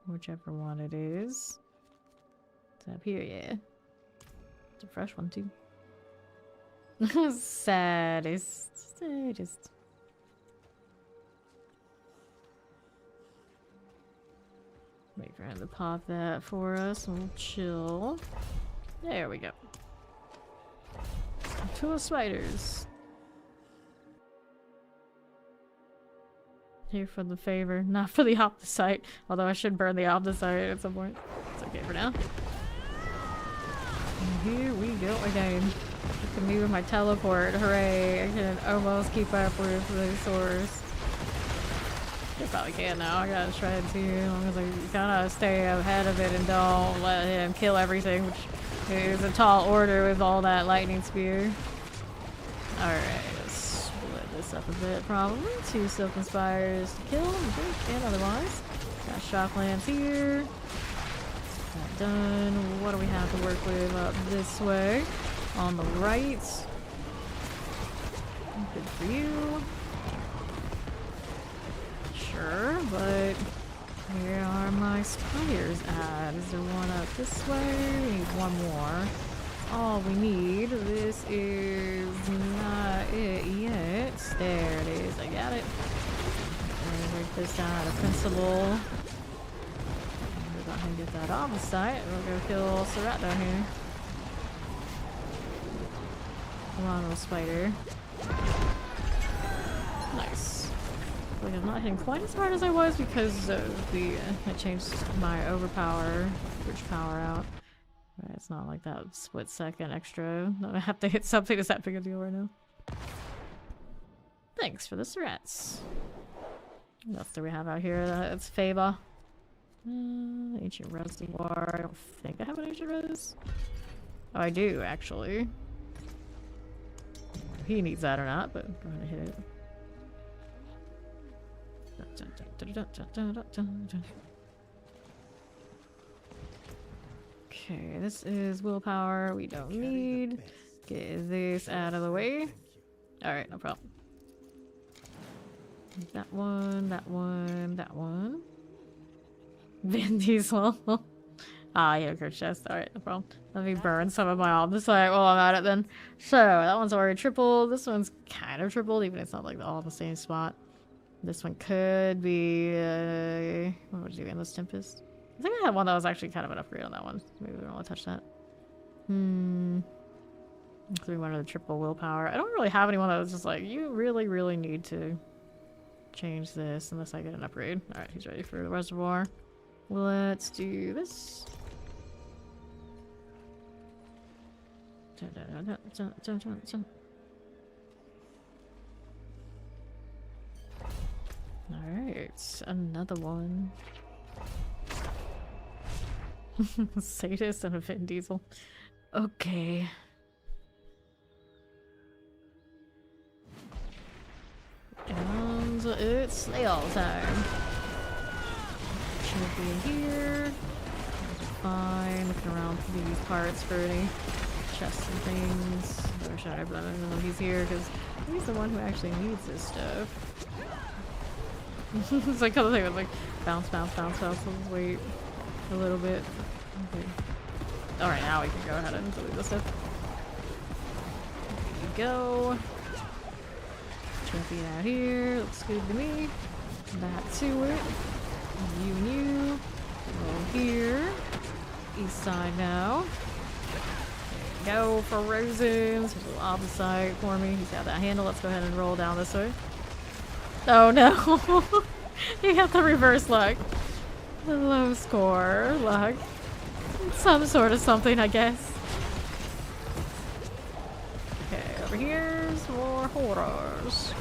Whichever one it is. It's up here, yeah. It's a fresh one too. Saddest. Wait for him to pop that for us and we'll chill. There we go. 2 spiders. Here for the favor, not for the opticite. Although I should burn the opticite at some point. It's okay for now. And here we go again. Look at me with my teleport. Hooray! I can almost keep up with the source. I probably can now. I gotta try it too, as long as I gotta stay ahead of it and don't let him kill everything, which is a tall order with all that lightning spear. Alright, let's split this up a bit probably. 2 Silken Spires to kill, and otherwise. Got Shocklands here. That done. What do we have to work with up this way? On the right. Good for you. Sure, but where are my spires at? Is there one up this way? We need one more. all we need. This is not it yet. There it is. I got it. And break this down out of principle. We're going to get that on the site. We'll go kill Surratt down here. Come on, little spider. Nice. Like I'm not hitting quite as hard as I was because of the I changed my overpower, switch power out. Right, it's not like that split second extra. I have to hit something. Is that big a deal right now? Thanks for the threats. What else do we have out here? It's Faba. Ancient reservoir. I don't think I have an ancient res. Oh, I do actually. He needs that or not, but go ahead and hit it. Okay, this is willpower. We don't need. Get this out of the way. Alright, no problem. That one, that one, that one. Vin Diesel. Ah, yeah, good chest. Alright, no problem. Let me burn some of my opposite while I'm at it then. So, that one's already tripled. This one's kind of tripled, even if it's not like all in the same spot. This one could be, what was it, Endless Tempest? I think I had one that was actually kind of an upgrade on that one. Maybe we don't want to touch that. Including one of the triple willpower. I don't really have anyone that was just like, you really, really need to change this unless I get an upgrade. Alright, he's ready for the reservoir. Let's do this. Alright, another one. Sadist and a Vin Diesel. Okay. And it's snail time. Should be in here. Fine. Looking around for these parts for any chests and things. I wish I'd let him know he's here because he's the one who actually needs this stuff. It's like other thing with like bounce, bounce, bounce, bounce. Let's wait a little bit. Okay. Alright, now we can go ahead and delete this stuff. There you go. Champion out here. Looks good to me. Back to it. You and you. Go here. East side now. There you go for Rosens. There's a little opposite for me. He's got that handle. Let's go ahead and roll down this way. Oh no! You got the reverse luck. The low score luck. Some sort of something, I guess. Okay, over here's more horrors.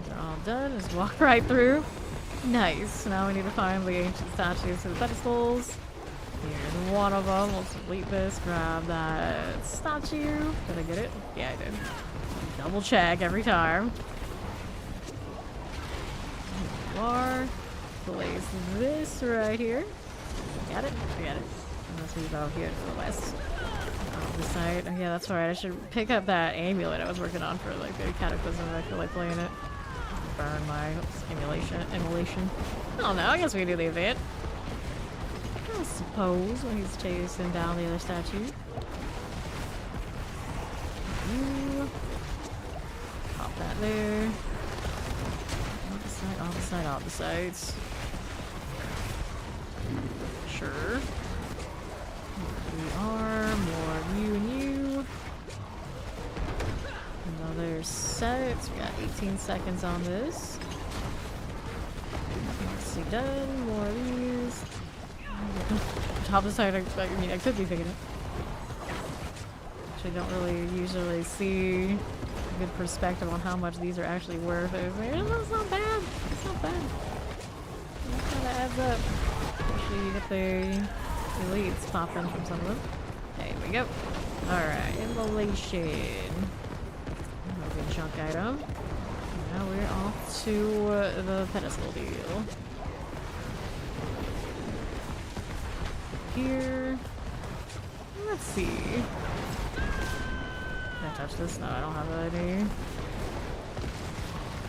They're all done. Just walk right through. Nice. Now we need to find the ancient statues to the pedestals. Here's one of them. Let's delete this. Grab that statue. Did I get it? Yeah, I did. Double check every time. Are. Place this right here. Got it? I got it. And let's move out here to the west. On the side. Oh, yeah, that's right. I should pick up that amulet I was working on for like the cataclysm. I feel like playing it. Burn my emulation. I don't know. I guess we can do the event. I suppose when he's chasing down the other statue. You pop that there. Opposite, opposites. Sure. Here we are. More of you and you. Another set. We got 18 seconds on this. Let's see, done. More of these. Top of the side, I mean, I could be picking it. Actually, don't really usually see a good perspective on how much these are actually worth. It's like, oh, that's not bad. It's not bad. That kind of adds up. Actually, you get the elites popping from some of them. There we go. Alright, immolation. A good chunk item. Now we're off to the pedestal deal. Here. Let's see. Can I touch this? No, I don't have any.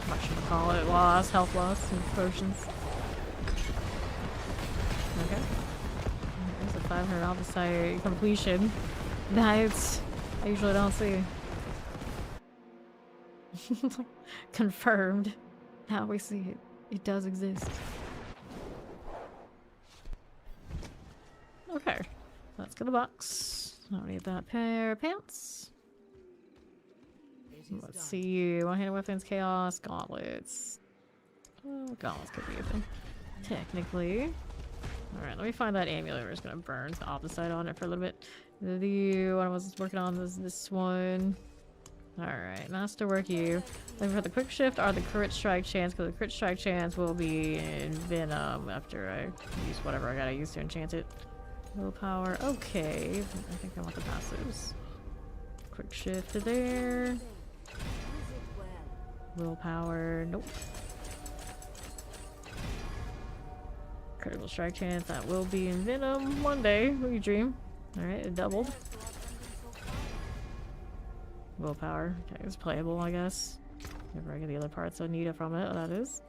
What should I call it? Loss, health loss, and potions. Okay. There's a 500 opposite completion. That's I usually don't see. Confirmed. Now we see it. It does exist. Okay. Let's get the box. I don't need that pair of pants. Let's see. One-handed weapons, chaos, gauntlets. Oh, gauntlets could be a thing. Technically. Alright, let me find that amulet. We're just gonna burn the opposite on it for a little bit. The one I was working on was this one. Alright, masterwork you. Looking for the quick shift or the crit strike chance, because the crit strike chance will be in Venom after I use whatever I gotta use to enchant it. Willpower, okay. I think I want the passives. Quick shift to there. Willpower, nope. Critical strike chance, that will be in Venom one day. What you dream? Alright, it doubled. Willpower, okay, it's playable, I guess. Never I get the other parts I need it from it, that is.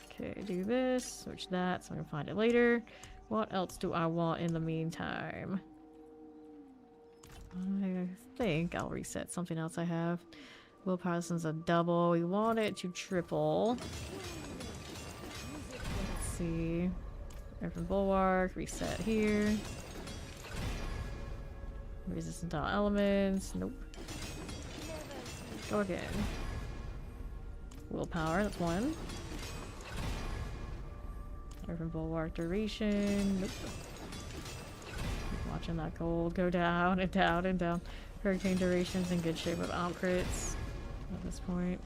Okay, do this, switch that so I can find it later. What else do I want in the meantime? I think I'll reset something else I have. Willpower, this is a double. We want it to triple. Let's see. Earthen Bulwark, reset here. Resistant to all elements. Nope. Go again. Willpower, that's one. Earthen Bulwark duration. Nope. Keep watching that gold go down and down and down. Hurricane duration's in good shape without crits at this point.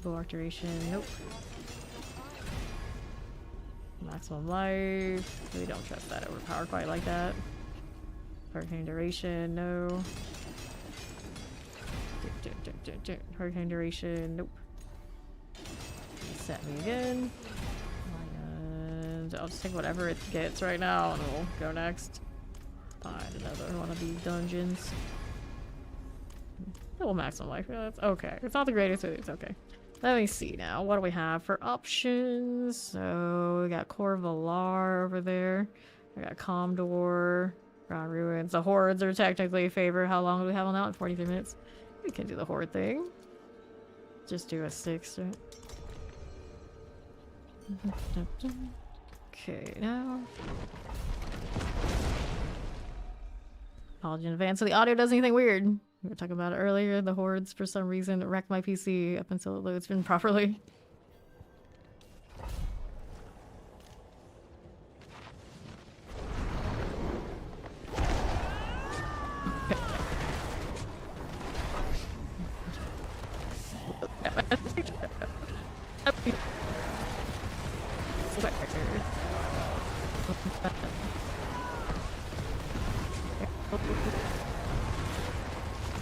Bulwark duration, nope. Maximum life. We don't trust that overpower quite like that. Hurricane duration, no. Hurricane duration, nope. Reset me again. And I'll just take whatever it gets right now and we'll go next. Find another one of these dungeons. Double maximum life. Yeah, that's okay. It's not the greatest, but it's okay. Let me see now. What do we have for options? So we got Core Valar over there. I got Comdor, Ground Ruins. The hordes are technically a favor. How long do we have on that one? 43 minutes. We can do the horde thing. Just do a 6, right? Okay, now. Apology in advance. So the audio does anything weird. We were talking about it earlier. The hordes, for some reason, wrecked my PC up until it loads in properly.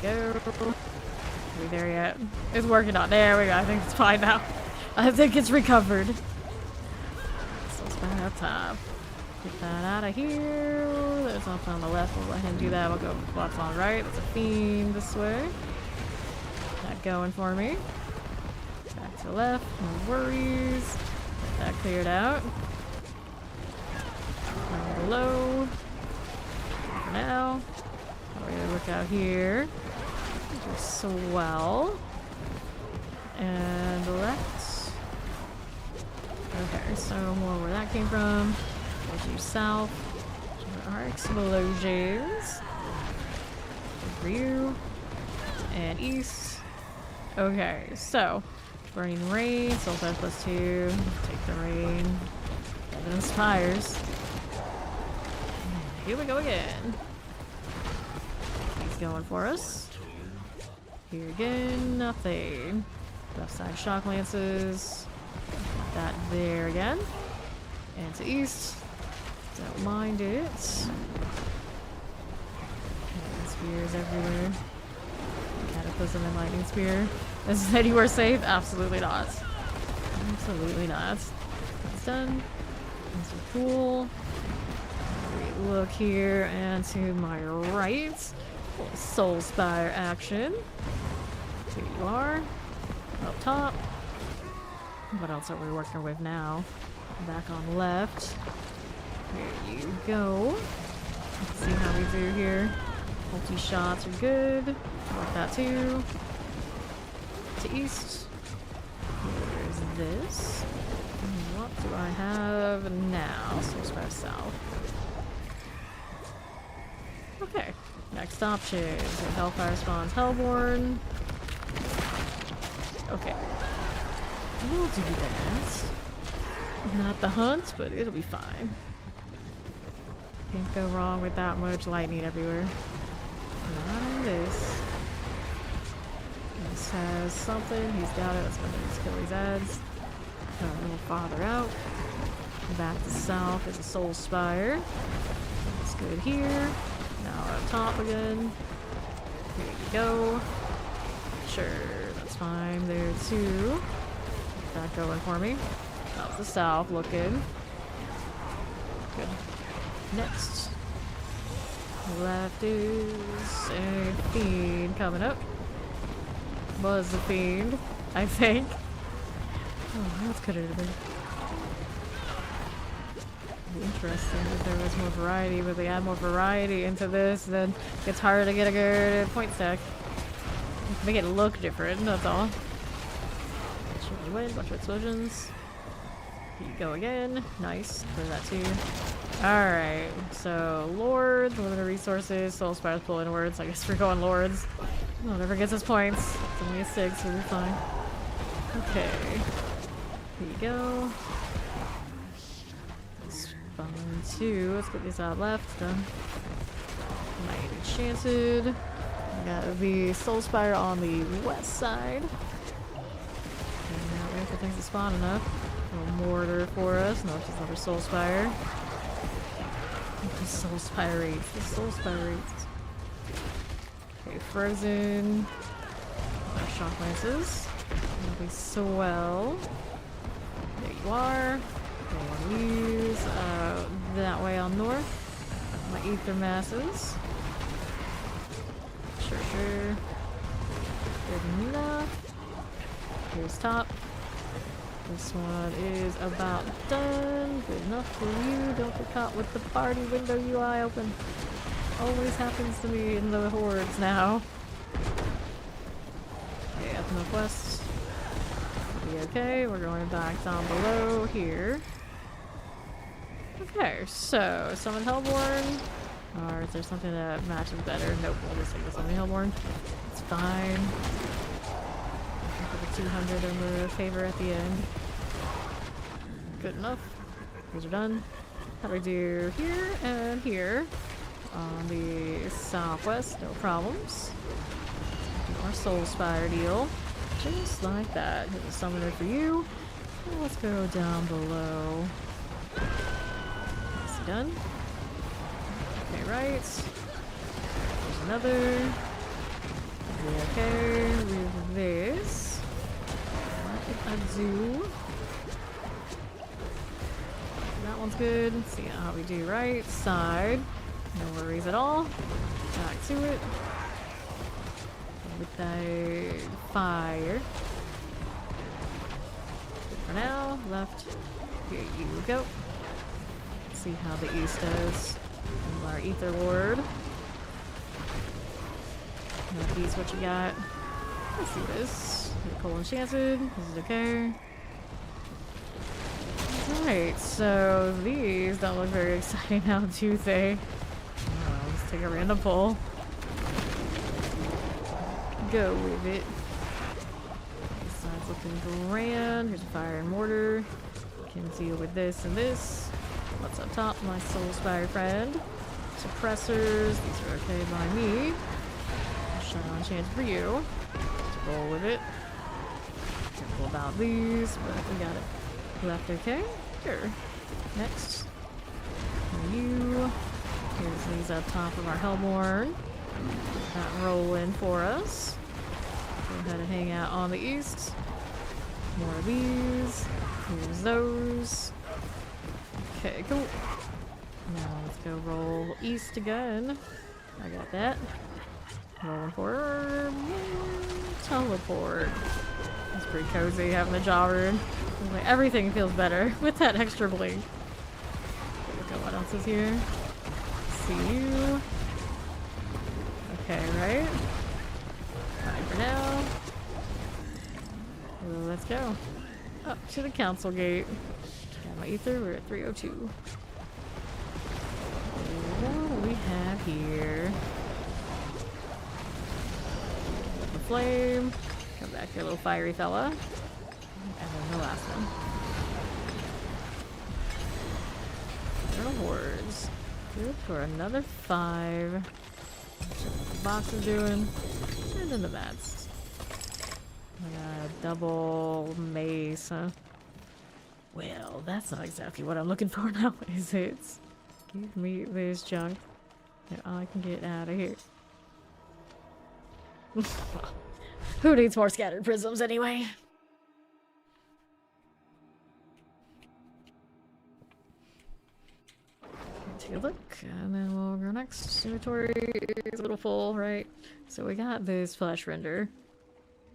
Go. Are we there yet? It's working on. There we go. I think it's fine now. I think it's recovered. So it's about that time. Get that out of here. There's nothing on the left. We'll let him do that. We'll go what's on the right. There's a fiend this way. That going for me. Back to the left. No worries. Get that cleared out. Down below. For now. We're gonna look out here. Swell. And left. Okay, so more where that came from. Go to south. There are explosions. For you. And east. Okay, so burning rain, soul type +2. Take the rain. That inspires. Here we go again. He's going for us. Here again, nothing. Left side shock lances. That there again. And to east. Don't mind it. And spears everywhere. Cataclysm and lightning spear. Is it anywhere safe? Absolutely not. Absolutely not. That's done. That's cool. We look here and to my right. Soul Spire action. Here you are. Up top. What else are we working with now? Back on left. Here you go. Let's see how we do here. Multi-shots are good. Like that too. To east. There's this. What do I have now? So let's try south. Okay. Next option. So Hellfire spawns Hellborn. Okay. We'll do that. Not the hunt, but it'll be fine. Can't go wrong with that much lightning everywhere. Not this. This has something. He's got it. Let's go ahead and kill these ads. Go a little farther out. Back to south is a Soul Spire. That's good here. Now we're up top again. Here you go. Sure, that's fine there too. Get that going for me. Up the south looking. Good. Next. Left is a fiend coming up. Was a fiend, I think. Oh, what else could it have been? Interesting if there was more variety, but they add more variety into this, then it gets harder to get a good point stack. Make it look different, that's all. Should win, bunch of explosions. Here you go again. Nice. Clear that too. Alright, so Lords, limited resources, Soul Spires pull inwards. I guess we're going Lords. Oh, never gets us points. It's only a 6, so we're fine. Okay. Here you go. Spawn 2. Let's get these out left. Done. Might be enchanted. We got the Soul Spire on the west side. And now wait for things to spawn enough. A little mortar for us. No, it's just another Soul Spire. The Soul Spire rates. The Soul Spire rates. Okay, frozen. Our shock lances. That'll be swell. There you are. One of these. That way on north. My ether masses. Sure. Good enough. Here's top. This one is about done. Good enough for you. Don't get caught with the party window UI open. Always happens to me in the hordes now. Okay, up northwest. Be okay. We're going back down below here. Okay, so summon Hellborn. Or is there something that matches better? Nope, we'll just take the summon Hellborn. It's fine. 200 in the favor at the end. Good enough. These are done. How do we do here and here? On the southwest, no problems. Our Soul Spire deal. Just like that. Here's a summoner for you. And let's go down below. That's done. Okay, right. There's another. Okay, with this. I do. That one's good. Let's see how we do right side. No worries at all. Back to it. With that fire. Good for now. Left. Here you go. Let's see how the east does. And our Ether Lord. Northeast, what you got? Let's see this. Coal enchanted. This is okay. Alright, so these don't look very exciting now, do they? Oh, let's take a random pull. Go with it. This side's looking grand. Here's a fire and mortar. Can deal with this and this. What's up top? My Soul Spire friend. Suppressors. These are okay by me. Shadow enchanted for you. Let's roll with it. Careful about these, but we got it left okay. Sure. Next. You. Here's these up top of our Hellborn. That roll in for us. Go ahead and hang out on the east. More of these. Here's those. Okay, cool. Now let's go roll east again. I got that. Rolling for teleport. That's pretty cozy having the jaw rune. Like, everything feels better with that extra blink. Look at what else is here. See you. okay, right? Fine for now. Let's go. Up to the council gate. Got my ether, we're at 302. What do we have here? The flame. Come back here, little fiery fella. And then the last one. There are hordes. Good for another 5. Check what the box is doing. And then the mats. I got a double mace, huh? Well, that's not exactly what I'm looking for now, is it? Give me this junk. And I can get out of here. Who needs more scattered prisms anyway? Take a look, and then we'll go next. Inventory is a little full, right? So we got this flash render.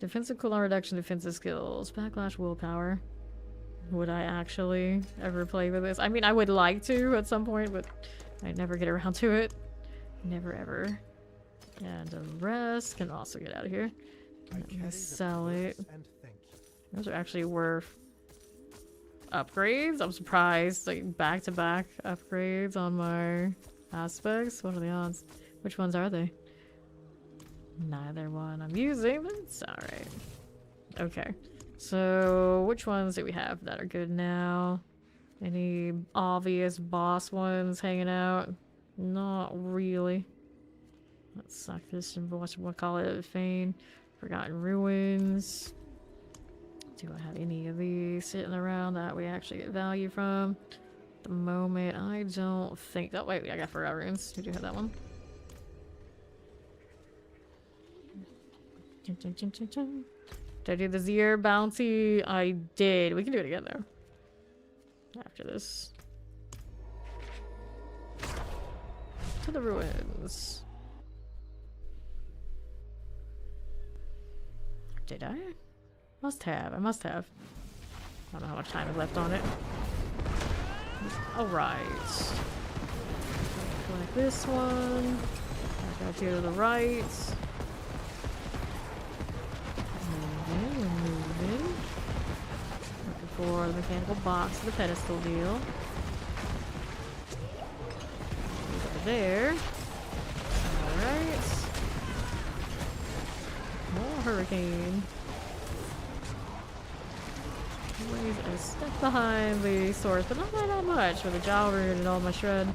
Defensive cooldown reduction, defensive skills, backlash, willpower. Would I actually ever play with this? I mean, I would like to at some point, but I'd never get around to it. Never ever. And the rest can also get out of here. Sell it. Those are actually worth upgrades. I'm surprised. Like back-to-back upgrades on my aspects. What are the odds? Which ones are they? Neither one I'm using, but it's alright. Okay. So, which ones do we have that are good now? Any obvious boss ones hanging out? Not really. Let's suck this and we'll call it Fane. Forgotten Ruins. Do I have any of these sitting around that we actually get value from? At the moment, I don't think... Oh, wait, I got Forgotten Ruins. We do have that one. Did I do the Zier bounty? I did. We can do it again, though. After this. To the ruins. Did I? Must have. I must have. I don't know how much time is left on it. Alright. Like this one. I got to the right. Moving. Looking for the mechanical box, the pedestal deal. Over there. Alright. More hurricane. Always a step behind the source, but not by that much. With the jaw root and all my shred,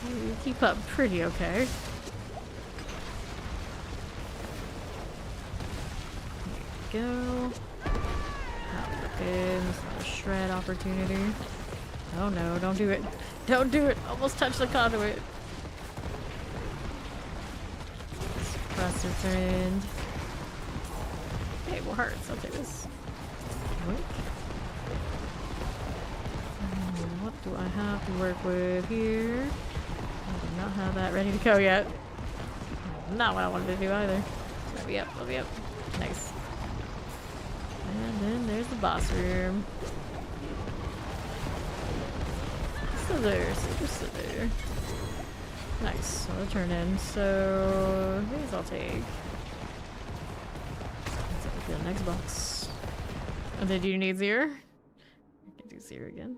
you keep up pretty okay. There you go. A shred opportunity. Oh no, don't do it. Don't do it! Almost touched the conduit. Suppressor friend. Hey, more hearts. I'll take this. What do I have to work with here? I do not have that ready to go yet. Not what I wanted to do either. Let me up, let me up. Nice. And then there's the boss room. Still there, still there. Nice, so I'll turn in. So these I'll take. Let's look at the next box. And then do you need Zier? I can do Zier again.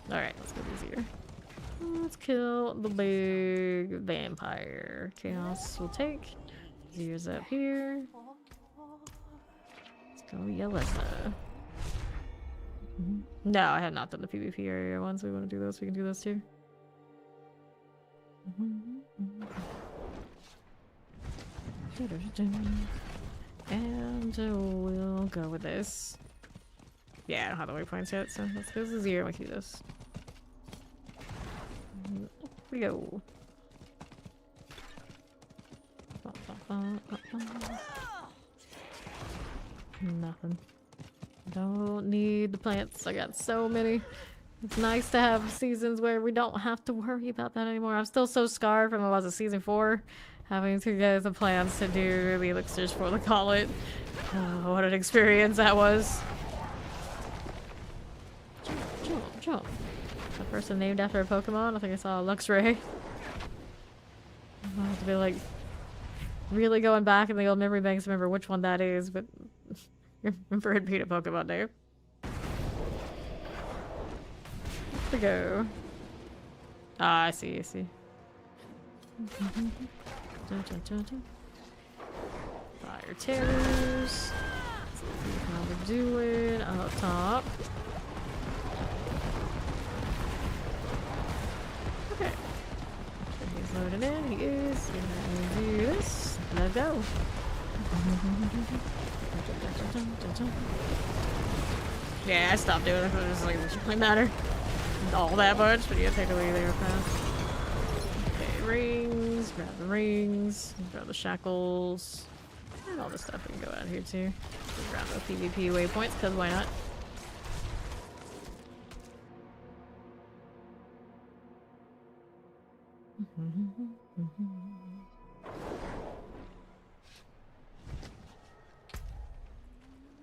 Alright, let's go do Zier. Let's kill the big vampire. Chaos will take. Zier's up here. Let's go Yelessa. No, I have not done the PvP area ones. We want to do those. We can do those too. And we'll go with this. Yeah, I don't have the waypoints yet, so let's go to 0 and we can do this. Up we go. Nothing. Don't need the plants. I got so many. It's nice to have seasons where we don't have to worry about that anymore. I'm still so scarred from when I was at season 4, having to get the plants to do the elixirs for the gauntlet. What an experience that was. Jump, jump, jump. A person named after a Pokemon? I think I saw a Luxray. I'll have to be like really going back in the old memory banks to remember which one that is, but remember it being a Pokemon name. Let's go. Ah, I see, I see. Fire terrors. Let's see how we're doing up top. Okay. He's loading in. He is. Gonna do this. Let's go. Yeah, I stopped doing it. It was like, it doesn't really matter all that much, but yeah, take away there fast. Okay, rings. Grab the rings. Grab the shackles. And all this stuff we can go out here too. Grab the PvP waypoints, because why not?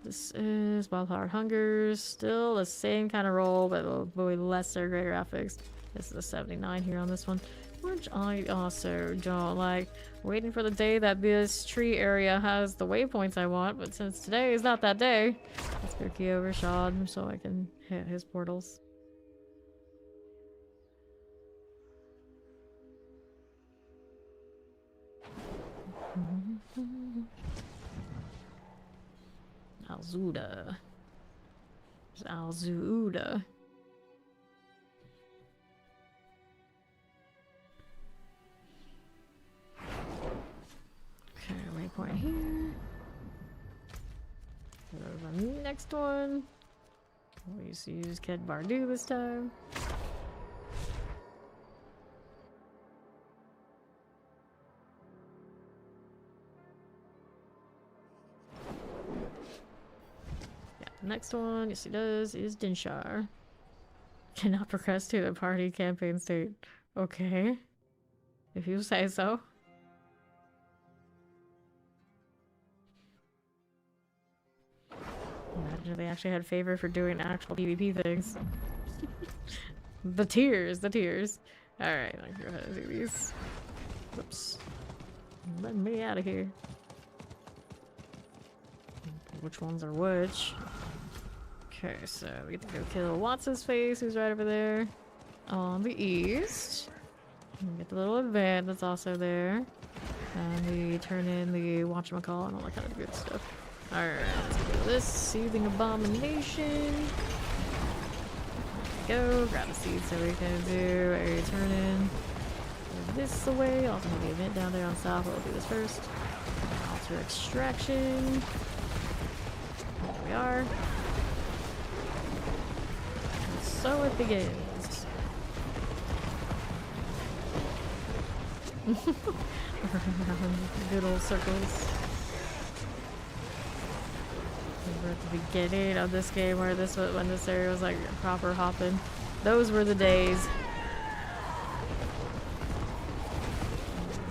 This is Wildheart Hungers. Still the same kind of roll, but with lesser great graphics. This is a 79 here on this one, which I also don't like. Waiting for the day that this tree area has the waypoints I want, but since today is not that day, let's go key over Shad so I can hit his portals. Alzuda. There's Alzuda. Okay, waypoint here. Go to the next one. We used to use Ked Bardu this time. Next one, yes he does, is Dinshar. Cannot progress to the party campaign state. Okay. If you say so. Imagine if they actually had favor for doing actual PvP things. The tears, the tears. Alright, let's go ahead and do these. Whoops. Let me out of here. Which ones are which? Okay, so we get to go kill Watts's face, who's right over there on the east. And we get the little event that's also there. And we turn in the whatchamacall and all that kind of good stuff. Alright, let's do this. Seething Abomination. There we go. Grab a seed so we can do a turn in. Move this away. Also have the event down there on south. We'll do this first. Alter Extraction. There we are. And so it begins. Good old circles. We're at the beginning of this game where this was, when this area was like proper hopping. Those were the days.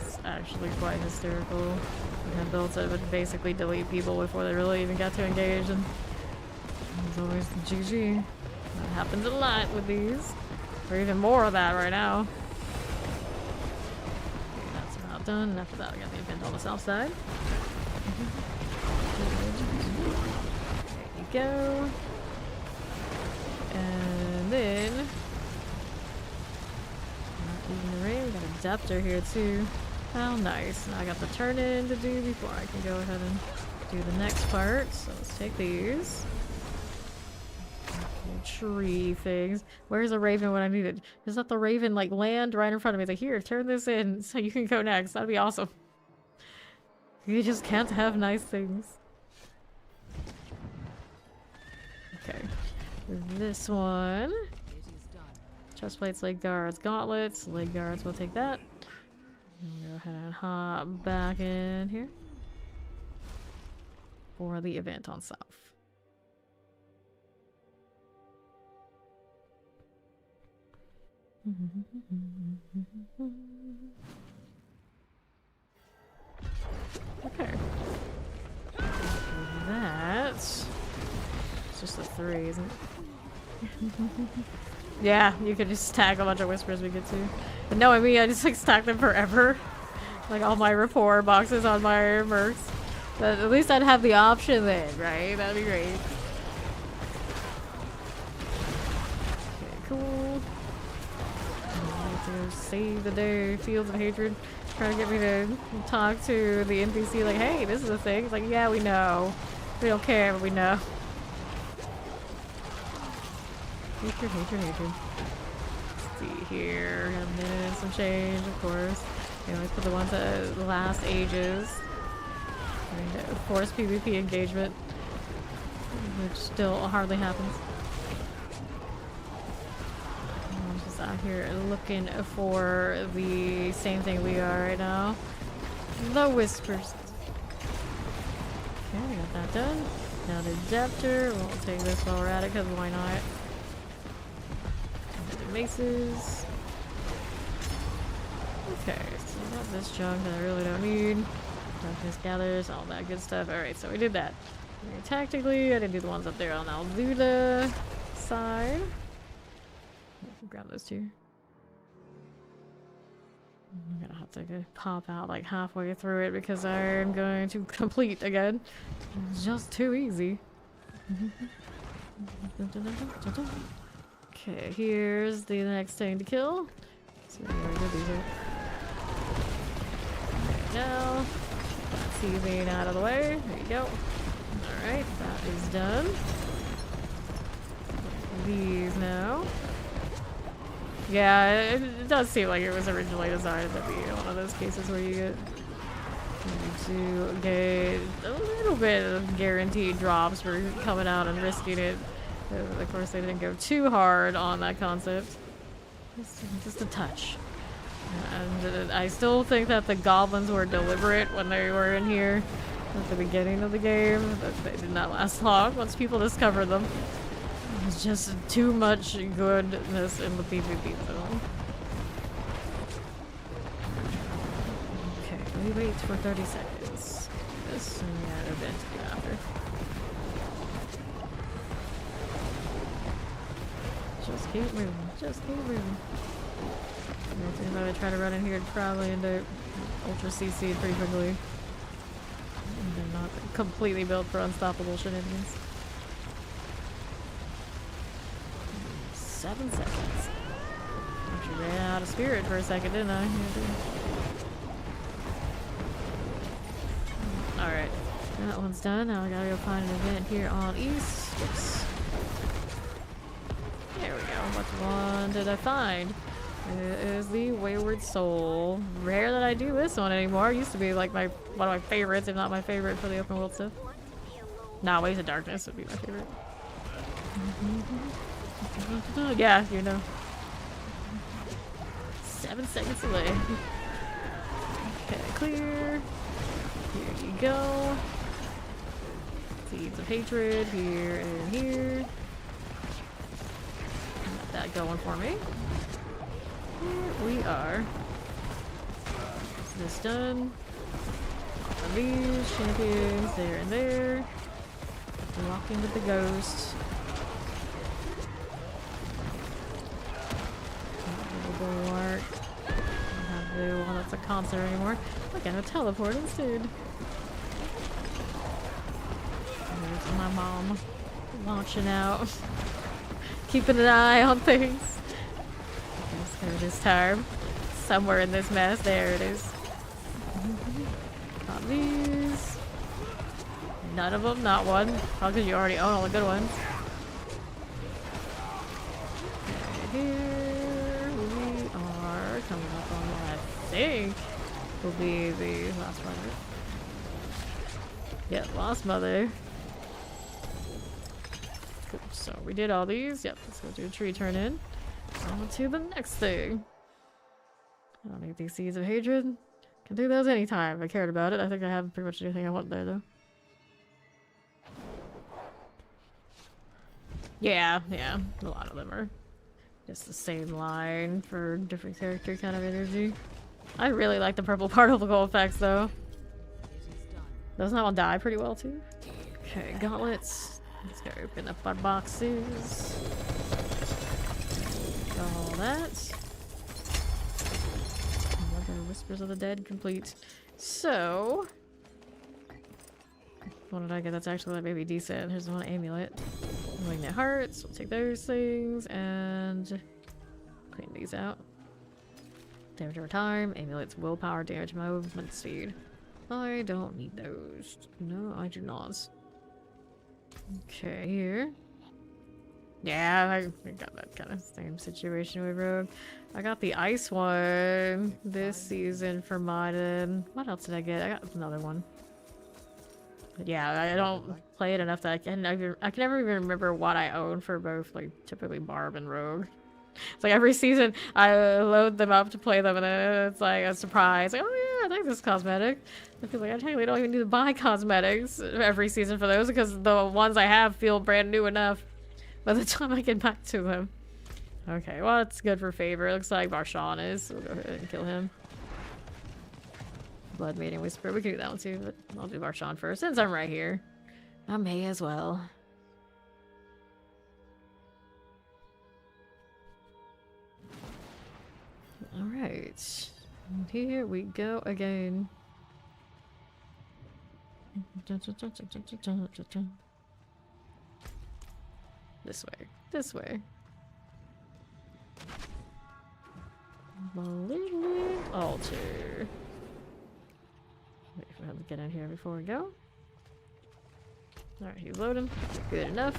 It's actually quite hysterical. We had builds that would basically delete people before they really even got to engage, and it was always the GG. That happens a lot with these. Or even more of that right now. Okay, that's about done. And after that, I got the event on the south side. There you go. And then, not using the ring, we got a Deptor here too. Oh, nice. Now I got the turn in to do before I can go ahead and do the next part. So let's take these. Tree things. Where's a raven when I need it? Just let the raven like land right in front of me. It's like, here, turn this in so you can go next. That'd be awesome. You just can't have nice things. Okay. This one. Chest plates, leg guards, gauntlets. Leg guards, we'll take that. Go ahead and hop back in here for the event on south. Okay. That. It's just a 3, isn't it? Yeah, you could just stack a bunch of whispers we get to. But no, I mean, I just like stack them forever. Like all my rapport boxes on my mercs. But at least I'd have the option then, right? That'd be great. Okay, cool. I need to save the day. Fields of Hatred. Trying to get me to talk to the NPC like, hey, this is a thing. It's like, yeah, we know. We don't care, but we know. Hatred, hatred, hatred. Let's see here. Got a minute and some change, of course. You know, put the ones that last ages. And force PvP engagement, which still hardly happens. I'm just out here looking for the same thing we are right now. The whispers. Okay, we got that done. Now the adapter. We'll take this while we're at it, because why not? The maces. Okay, so I got this junk that I really don't need. Darkness gathers, all that good stuff. Alright, so we did that. Very tactically, I didn't do the ones up there. I'll do the side. Grab those two. I'm gonna have to pop out like halfway through it because I'm going to complete again. It's just too easy. Okay, here's the next thing to kill. So we already did these right now. That's easy and out of the way. There you go. Alright, that is done. These now. Yeah, it does seem like it was originally designed to be one of those cases where you get to get a little bit of guaranteed drops for coming out and risking it. Of course, they didn't go too hard on that concept. Just a touch. And I still think that the goblins were deliberate when they were in here at the beginning of the game, but they did not last long once people discovered them. It was just too much goodness in the PvP zone. Okay, we wait for 30 seconds. This and we add an event to do after. Just keep moving. Just keep moving. If I would try to run in here, it'd probably end up ultra CC'd pretty quickly. And then not completely built for unstoppable shenanigans. 7 seconds. Actually ran out of spirit for a second, didn't I? Alright. That one's done. Now I gotta go find an event here on East. Oops. There we go. What one did I find? It is the Wayward Soul. Rare that I do this one anymore. It used to be like one of my favorites, if not my favorite for the open world stuff. Nah, Waves of Darkness would be my favorite. Yeah, you know. 7 seconds away. Okay, clear. Here you go. Seeds of Hatred here and here. Got that going for me. Here we are. Is this done? Off of these champions there and there. Walking with the ghost. Bulwark. Don't have the one that's a concert anymore. Look at a teleport instead. There's my mom launching out. Keeping an eye on things. Let's go this time. Somewhere in this mess. There it is. Got these. None of them, not one. Probably because you already own all the good ones. Here we are coming up on what I think will be the Lost Mother. Yep, Lost Mother. Cool, so we did all these. Yep, let's go do a tree turn in. On to the next thing. I don't need these Seeds of Hatred. Can do those anytime if I cared about it. I think I have pretty much anything I want there though. Yeah, a lot of them are just the same line for different character kind of energy. I really like the purple particle effects though. Doesn't that one die pretty well too? Okay, gauntlets. Let's go open up our boxes. all that. Another Whispers of the Dead complete. So, what did I get? That's actually like maybe decent. Here's one amulet. Malignant hearts. We'll take those things and clean these out. Damage over time. Amulets, willpower, damage, movement speed. I don't need those. No, I do not. Okay, here. Yeah, I got that kind of same situation with Rogue. I got the ice one this season for modded. What else did I get? I got another one. But yeah, I don't play it enough that I can never even remember what I own for both, like, typically Barb and Rogue. It's like every season I load them up to play them and then it's like a surprise. Like, oh yeah, I like this cosmetic. I feel like I technically don't even need to buy cosmetics every season for those because the ones I have feel brand new enough by the time I get back to them. Okay, well it's good for favor. It looks like Barshawn is, so we'll go ahead and kill him. Blood Maiden Whisper. We can do that one too, but I'll do Barshawn first since I'm right here. I may as well. Alright. Here we go again. This way. This way. Malignant altar. Wait for him to get in here before we go. Alright, he's loading. Good enough.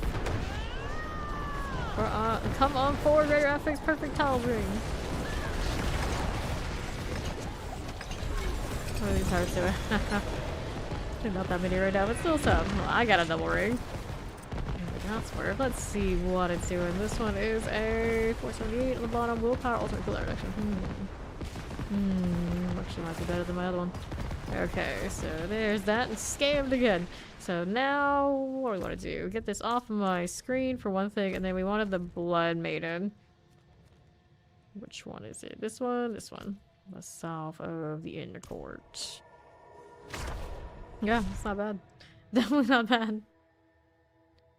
Come on forward, Greater Affix Perfect Tile Ring. What are these hearts doing? Not that many right now, but still some. Well, I got a double ring. That's weird. Let's see what it's doing. This one is a 478 on the bottom. Willpower, ultimate cooldown reduction. Actually might be better than my other one. Okay, so there's that and scammed again. So now, what do we want to do? Get this off of my screen for one thing, and then we wanted the Blood Maiden. Which one is it? This one? This one. The south of the Inner Court. Yeah, it's not bad. Definitely not bad.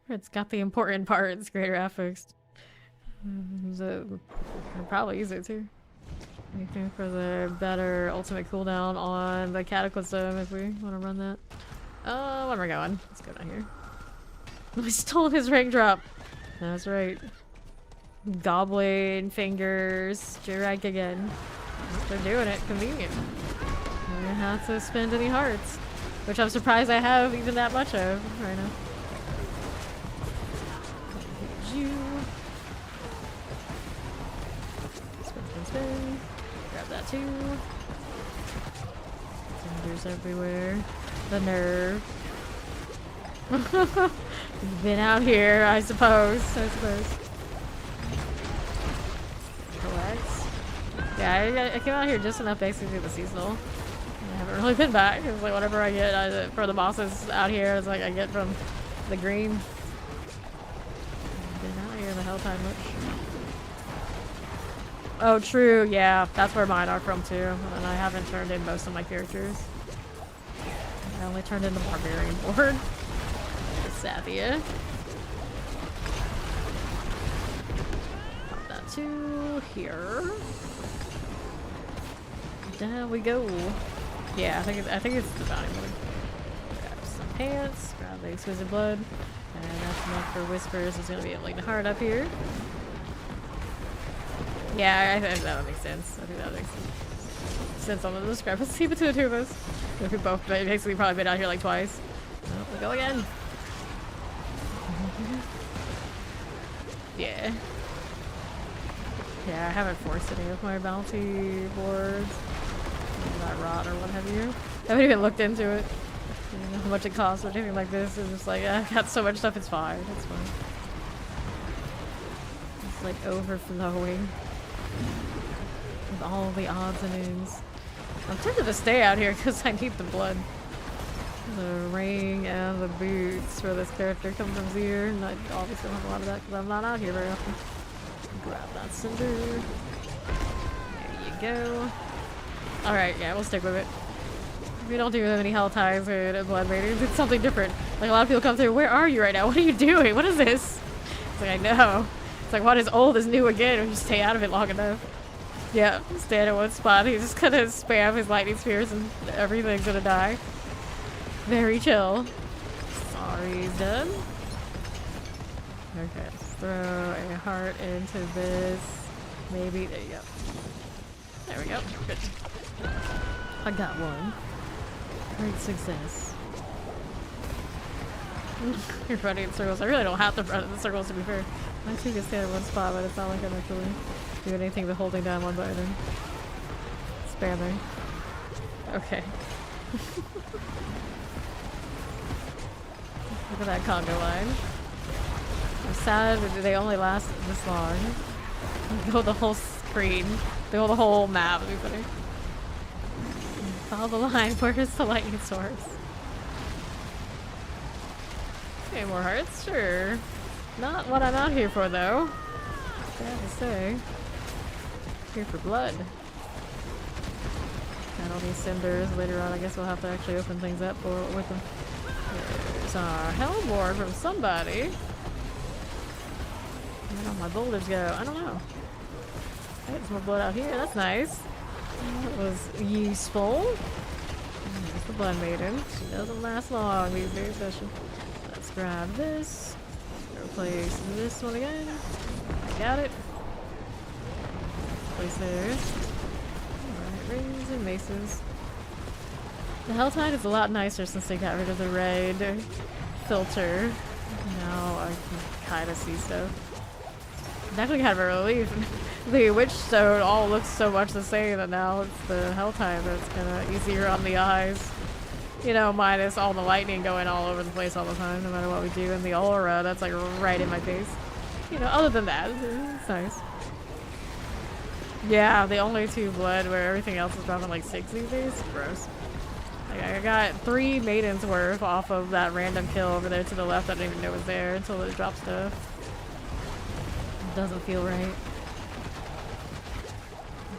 It's got the important parts, Greater Affix. I'll probably use it too. Anything for the better ultimate cooldown on the cataclysm if we want to run that. Where am I going? Let's go down here. We stole his ring drop. That's right. Goblin fingers. Jirag again. They're doing it. Convenient. I don't have to spend any hearts. Which I'm surprised I have even that much of right now. You. Spin. Grab that too. Cinders everywhere. The nerve. You've been out here, I suppose. Collect. Yeah, I came out here just enough basically the seasonal. I haven't really been back. It's like whatever I get for the bosses out here is like I get from the green. Been out here in the helltide much. Oh, true. Yeah, that's where mine are from too. And I haven't turned in most of my characters. I only turned in the barbarian board. The Savia. Pop that to here. Down we go. Yeah, I think it's the bounty one. Grab some pants. Grab the exquisite blood. And that's enough for whispers. There's gonna be a malignant heart up here. Yeah, I think that would make sense. I think that would make sense on the discrepancy between the two of us. We've both basically probably been out here like twice. Oh, we go again. Yeah. Yeah, I haven't forced any of my bounty boards. That rot or what have you. I haven't even looked into it. I don't know how much it costs or anything like this. It's just like, I got so much stuff, it's fine. It's fine. It's like overflowing. With all the odds and ends. I'm tempted to stay out here because I need the blood. The ring and the boots for this character come from here. And I obviously don't have a lot of that because I'm not out here very often. Grab that cinder. There you go. Alright, yeah, we'll stick with it. We don't do any helltides or blood maidens. It's something different. Like a lot of people come through, where are you right now? What are you doing? What is this? It's like, I know. It's like, what is old is new again if you stay out of it long enough. Yeah, stand in one spot. He's just gonna spam his lightning spears and everything's gonna die. Very chill. Sorry, he's done. Okay, let's throw a heart into this. Maybe, there you go. There we go, good. I got one. Great success. You're running in circles. I really don't have to run in circles, to be fair. I think I can stand in one spot, but it's not like I'm actually doing anything but holding down one button. Spamming. Okay. Look at that conga line. I'm sad that they only last this long. Go the whole screen. Go the whole map. It'd be funny. Follow the line. Where's the lightning source? Okay, more hearts? Sure. Not what I'm out here for, though. Sad to say. Here for blood. Got all these cinders. Later on, I guess we'll have to actually open things up with them. There's our hellboard from somebody. Where did all my boulders go? I don't know. Hey, there's more blood out here. That's nice. That was useful. There's the blood maiden. She doesn't last long these days, does she? Let's grab this. Replace this one again. I got it. Place there. Alright, rings and maces. The helltide is a lot nicer since they got rid of the red filter. Now I can kind of see stuff. It's actually kind of a relief. The witch stone all looks so much the same, and now it's the helltide that's kind of easier on the eyes. You know, minus all the lightning going all over the place all the time, no matter what we do. And the aura, that's like right in my face. You know, other than that, it's nice. Yeah, the only 2 blood where everything else is dropping like 6 these days. Gross. Like, I got 3 maidens worth off of that random kill over there to the left. I didn't even know was there until it dropped stuff. It doesn't feel right.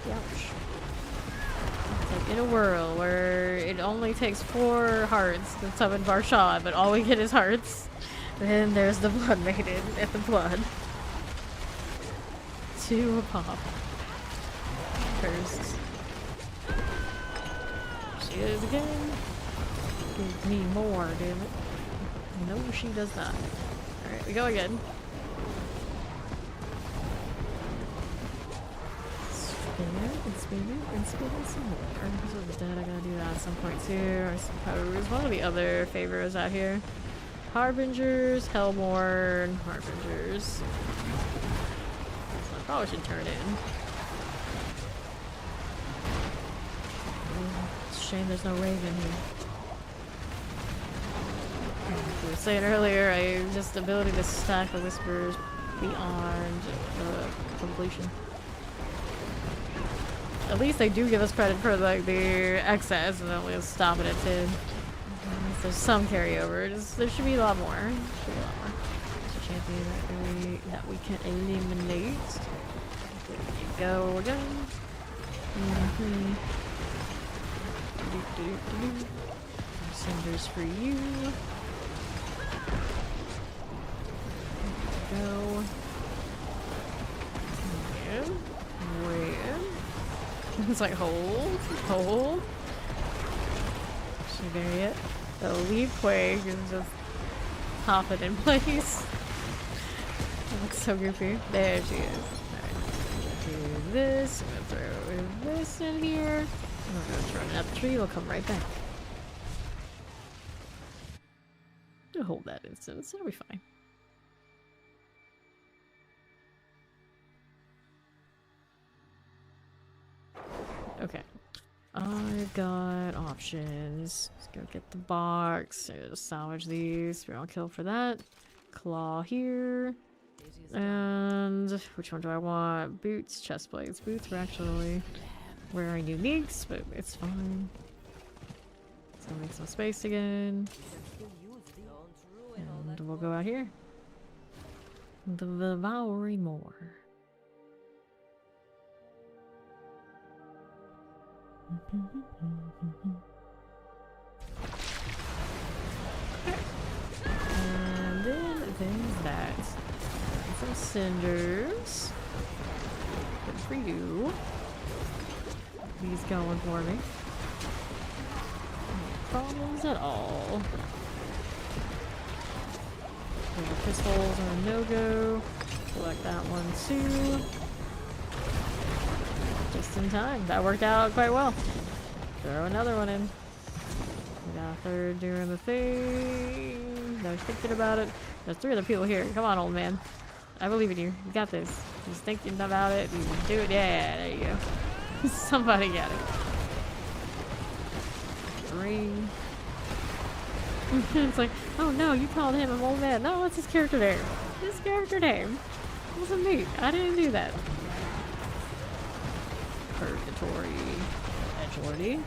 Ouch. It's like in a world where it only takes 4 hearts to summon Varshad, but all we get is hearts. Then there's the blood maiden and the blood. 2 a pop. Cursed. She is again. Give me more, damn it. No, she does not. Alright, we go again. And spinning some more. So dead, I gotta do that at some point too, I suppose. One of the other favors out here. Harbingers, Hellborn, Harbingers. So I probably should turn in. It's a shame there's no Raven here. Like we were saying earlier, just ability to stack the Whispers beyond completion. At least they do give us credit for like the excess, and then we'll stop it at 10. There's some carryover. There should be a lot more. There's a champion that we can eliminate. There you go again. Cinders for you. There you go. Where? It's like, hold. Is she there yet? The leaf quake is just popping in place. It looks so goofy. There she is. Alright. Do this. I'm gonna throw this in here. I'm gonna throw it at the tree. We'll come right back. Hold that instance. It'll be fine. Okay. I've got options. Let's go get the box. Just salvage these. We're all kill for that. Claw here. And which one do I want? Boots, chest plates. Boots were actually wearing uniques, but it's fine. So make some space again. And we'll go out here. The devouring more. And then there's that. So some cinders. Good for you. He's going for me. No problems at all. The pistols are a no-go. Select that one too. Just in time. That worked out quite well. Throw another one in. We got a third doing the thing. No thinking about it. There's 3 other people here. Come on, old man. I believe in you. You got this. Just thinking about it. You can do it. Yeah, there you go. Somebody got it. 3. It's like, oh no, you called him an old man. No, what's his character name? His character name. It wasn't me. I didn't do that. Purgatory. Majority.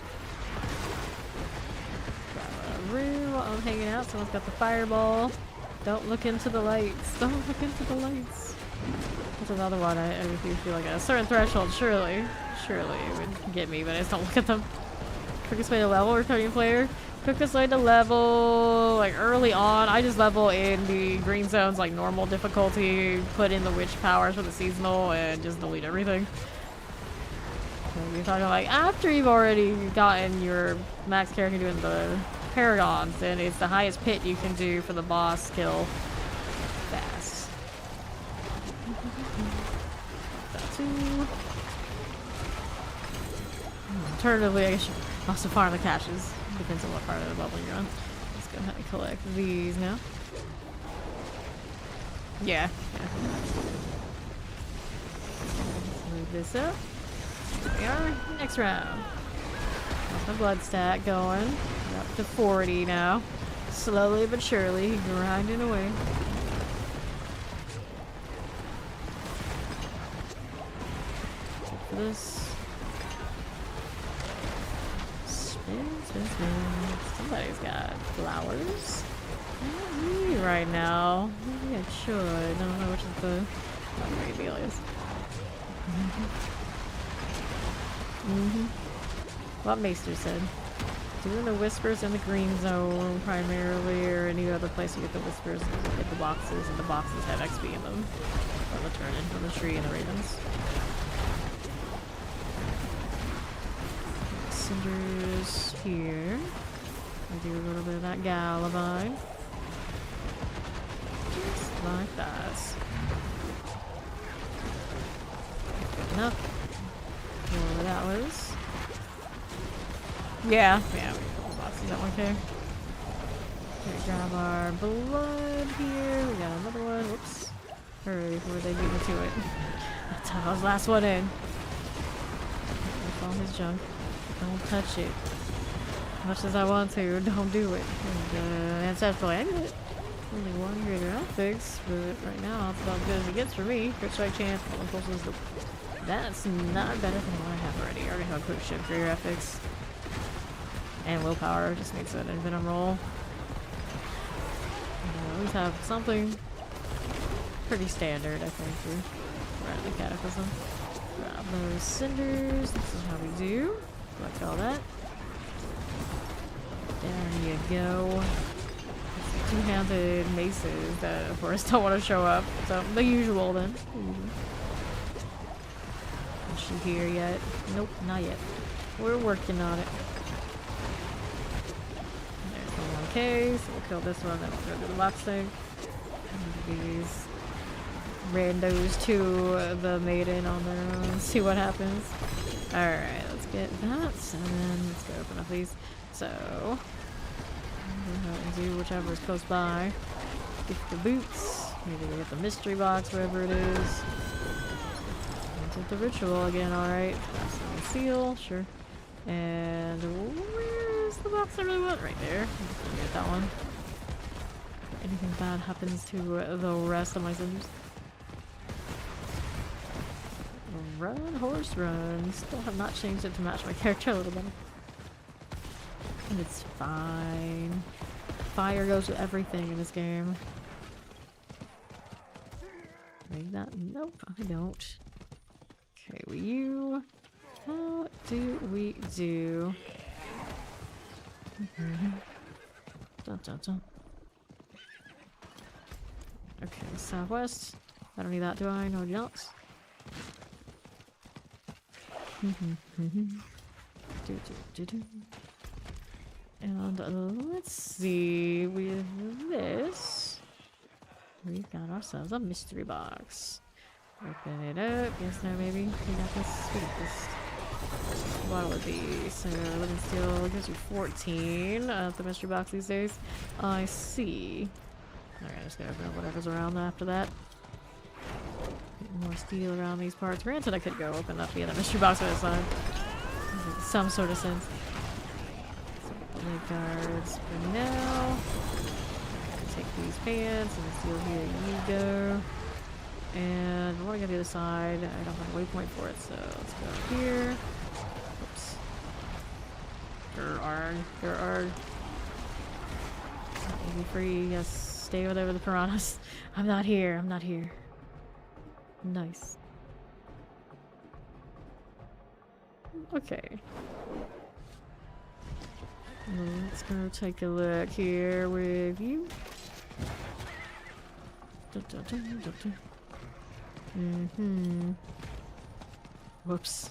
Grab a room while I'm hanging out. Someone's got the fireball. Don't look into the lights. Don't look into the lights. That's another one. I do feel like at a certain threshold, surely it would get me, but I just don't look at them. Quickest way to level, returning player. Quickest way to level, like early on, I just level in the green zones, like normal difficulty, put in the witch powers for the seasonal, and just delete everything. So you're talking like after you've already gotten your max character doing the paragons, then it's the highest pit you can do for the boss kill fast. That too. Alternatively, I guess you can also farm the caches. Depends on what part of the level you're on. Let's go ahead and collect these now. Yeah. Let's move this up. There we are. Next round. That's my blood stat going. We're up to 40 now. Slowly but surely, grinding away. Check for this. Somebody's got flowers. Not me right now. Maybe I should. I don't know which is the alias. What Maester said. Doing the whispers in the green zone primarily, or any other place you get the whispers and you get the boxes, and the boxes have XP in them. Or the turn in from the tree and the ravens. Cinders here. I do a little bit of that Galabine. Just like that. Good enough. Whatever that was. Yeah, we got a couple boxes at 1K. Okay, grab our blood here. We got another one. Whoops. Hurry before they get me to it. That's how I was last one in. That's all his junk. Don't touch it. As much as I want to, don't do it. And ancestral amulet. Only 1 greater outfix, but right now it's about as good as it gets for me. Crit strike chance, impulses. That's not better than what I have already. I already have a quick shift greater outfix. And willpower just makes it an venom roll. I always have something pretty standard, I think, for the cataclysm. Grab those cinders. This is how we do. Collect all that. There you go. Two-handed maces that, of course, don't want to show up. So, the usual then. Is she here yet? Nope, not yet. We're working on it. There's the 1K, so we'll kill this one, then we'll go to the box thing. These randos to the maiden on their own. See what happens. Alright, let's get that, and then let's go open up these. So, we'll do whichever is close by. Get the boots, maybe we'll get the mystery box, wherever it is. Into the ritual again, alright. Seal, sure. And where's the box I really want? Right there. I'm just gonna get that one. Anything bad happens to the rest of my cinders. Run, horse, run. Still have not changed it to match my character a little better. And it's fine. Fire goes with everything in this game. Make that. Nope, I don't. Okay, will you? How do we do? Dun, dun, dun. Okay, southwest. I don't need that, do I? No, I do not. And let's see, with this, we've got ourselves a mystery box. Open it up. Yes, no, maybe. We got this. We got this. Bottle of these. So, living steel gives you 14 at the mystery box these days. I see. Alright, I'm just gonna open up whatever's around after that. Get more steel around these parts. Granted, I could go open up the other mystery box on this side. Makes some sort of sense. So, lead cards for now. Take these pants and the steel here. You go. And I want to go to the other side. I don't have a waypoint for it, so let's go here. Oops. There are. Be free. Yes, stay over there with the piranhas. I'm not here. I'm not here. Nice. Okay. Let's go take a look here with you. Whoops.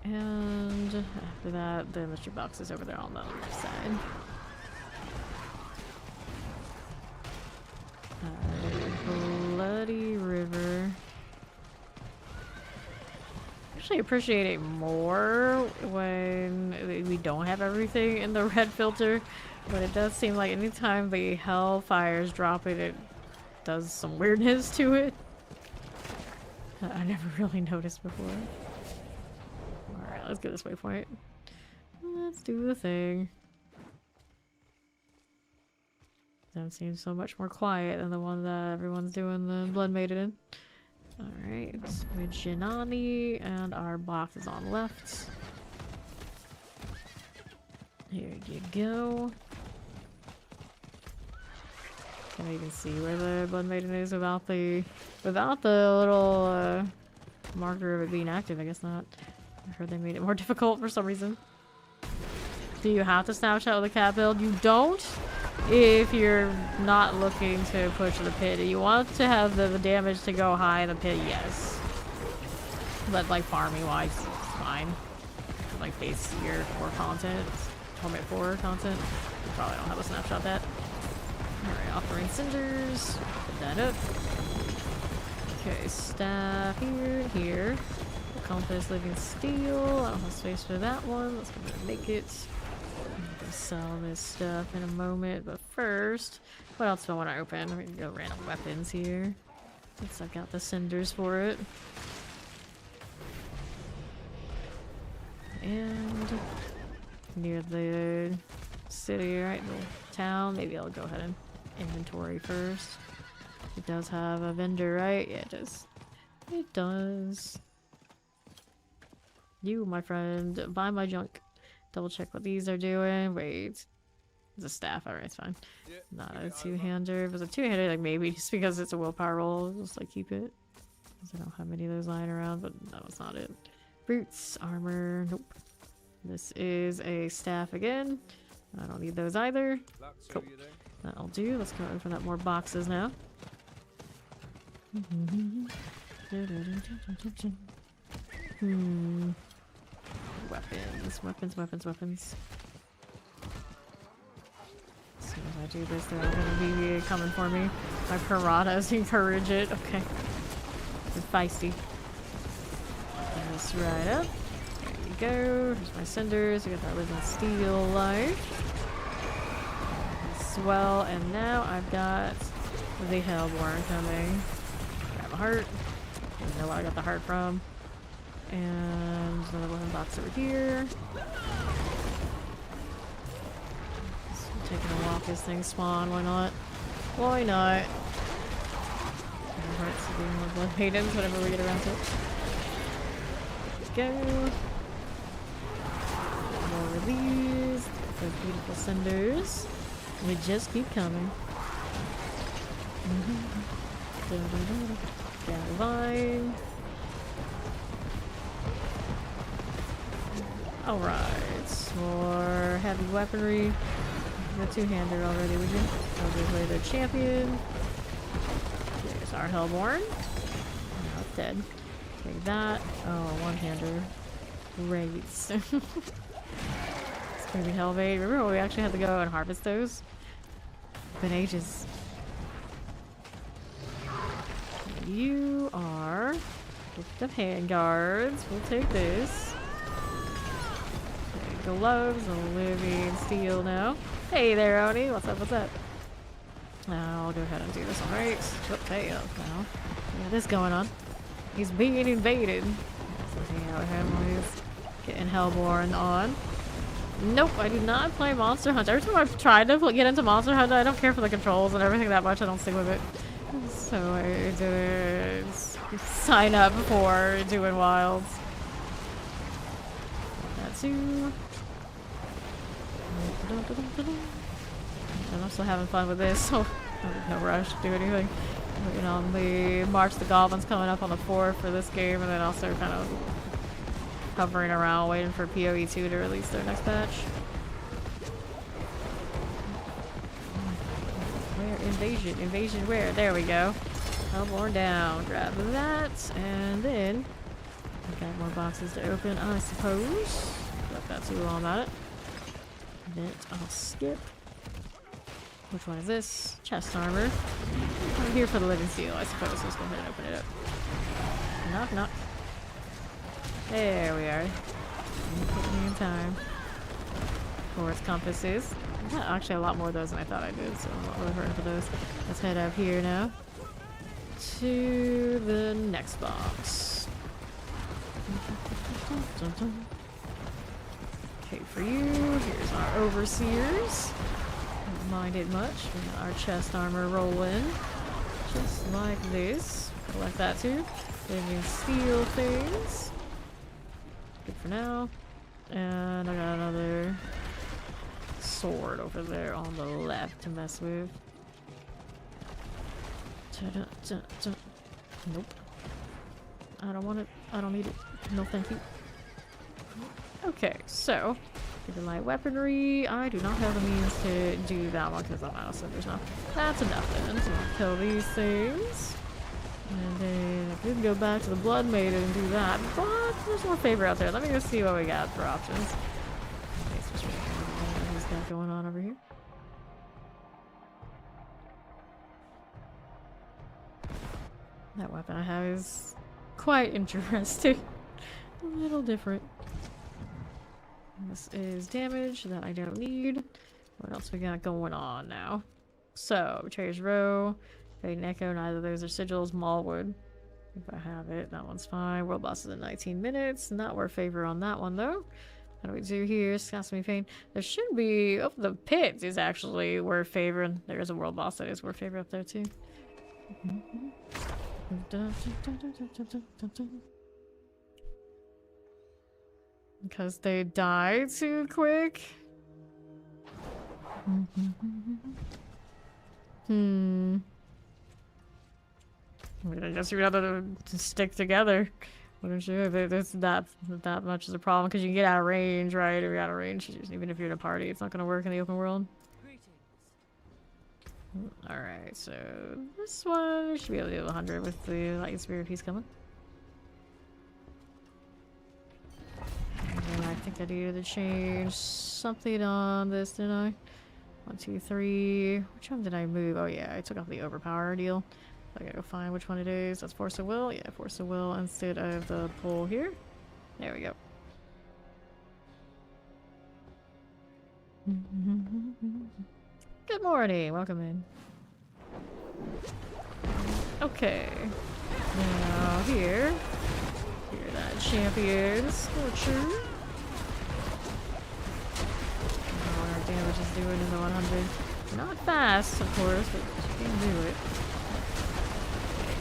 And after that, the mystery box is over there on the left side. Bloody river. Actually appreciate it more when we don't have everything in the red filter, but it does seem like anytime the hellfires drop it does some weirdness to it. I never really noticed before. Alright, let's get this waypoint. Let's do the thing. That seems so much more quiet than the one that everyone's doing the Blood Maiden in. Alright, with Jinani, and our box is on left. Here you go. Can I even see where the Blood Maiden is without the little marker of it being active? I guess not. I heard they made it more difficult for some reason. Do you have to snapshot with a cat build? You don't if you're not looking to push the pit. You want to have the damage to go high in the pit, yes. But like farming wise, it's fine. Like base year 4 content, Torment 4 content, you probably don't have to snapshot that. Alright, offering cinders. Put that up. Okay, staff here, here. Compass, living steel. I don't have space for that one. Let's go ahead and make it. I'm gonna sell this stuff in a moment, but first, what else do I want to open? I'm gonna go random weapons here. Since I've got the cinders for it. And near the city, right? The town. Maybe I'll go ahead and inventory first. It does have a vendor, right? Yeah, it does. It does. You, my friend, buy my junk. Double check what these are doing. Wait. It's a staff. Alright, it's fine. Yeah, Not a two-hander. If it was a two-hander, like maybe just because it's a willpower roll, just like keep it. Because I don't have many of those lying around, but that was not it. Boots, armor, nope. This is a staff again. I don't need those either. Cool. That'll do. Let's go open up more boxes now. Weapons. As soon as I do this, they're all gonna be coming for me. My piranhas encourage it. Okay. They're feisty. Bring this right up. There you go. Here's my cinders. We got that living steel life. Swell, and now I've got the Hellborn coming. Grab a heart. I don't know where I got the heart from. And another weapon box over here. Just taking a walk as things spawn, why not? Why not? Hearts to be more blood maidens whenever we get around to it. There we go. More of these. Those beautiful cinders. We just keep coming. Vine. Alright, more heavy weaponry. the two-hander already, would you? I'll go play the champion. There's our Hellborn. Now it's dead. Take that. Oh, one-hander. Great. It's gonna be Hellbait. Remember when we actually had to go and harvest those? Been ages. You are gift of handguards. We'll take this. Okay, gloves, living steel now. Hey there, Oni. What's up? What's up? I'll go ahead and do this one right. Okay, up now. We got this going on. He's being invaded. So hang out with him while he's getting Hellborn on. Nope, I do not play Monster Hunter. Every time I've tried to get into Monster Hunter, I don't care for the controls and everything that much. I don't stick with it. So I did sign up for doing Wilds. That too. And I'm still having fun with this, so no rush to do anything. You know, the March the Goblins coming up on the 4th for this game, and then also kind of hovering around waiting for PoE2 to release their next patch. Where? Invasion. Invasion where? There we go. Hellborn down. Grab that, and then I got more boxes to open, I suppose. Not that too long about it. Then I'll skip. Which one is this? Chest armor. I'm here for the living steel, I suppose. Let's go ahead and open it up. Knock, knock. There we are. Put me in time. Forest compasses. I got actually a lot more of those than I thought I did, so I'm not really hurting for those. Let's head up here now to the next box. Okay, for you, here's our overseers. Don't mind it much. We got our chest armor rolling. Just like this. Collect that too. Living steel things. Good for now. And I got another sword over there on the left to mess with. Nope. I don't want it. I don't need it. No thank you. Okay, so the light weaponry. I do not have the means to do that one because I'm out of cinders now. That's enough then. So I'll kill these things. And then I could go back to the Blood Maiden and do that, but there's more favor out there. Let me go see what we got for options. What he's got going on over here. That weapon I have is quite interesting. A little different. This is damage that I don't need. What else we got going on now? So, Betrayer's Row. Fade and Echo, neither of those are sigils. Mallwood. If I have it, that one's fine. World boss is in 19 minutes. Not worth favor on that one though. What do we do here? Scassamy Pain. There should be. Oh, the pit is actually worth favor. And there is a world boss that is worth favor up there too. Because they die too quick. I guess you'd rather to stick together. Wouldn't you? If it's that much is a problem, because you can get out of range, right? If you're out of range, even if you're in a party, it's not going to work in the open world. Alright, so this one should be able to do 100 with the light spear if he's coming. And then I think I needed to change something on this, didn't I? 1, 2, 3. Which one did I move? Oh yeah, I took off the overpower deal. I gotta go find which one it is. That's Force of Will. Yeah, Force of Will instead of the pull here. There we go. Good morning. Welcome in. Okay. Now here that champion Scorcher. What our damage is doing in the 100. Not fast, of course, but you can do it.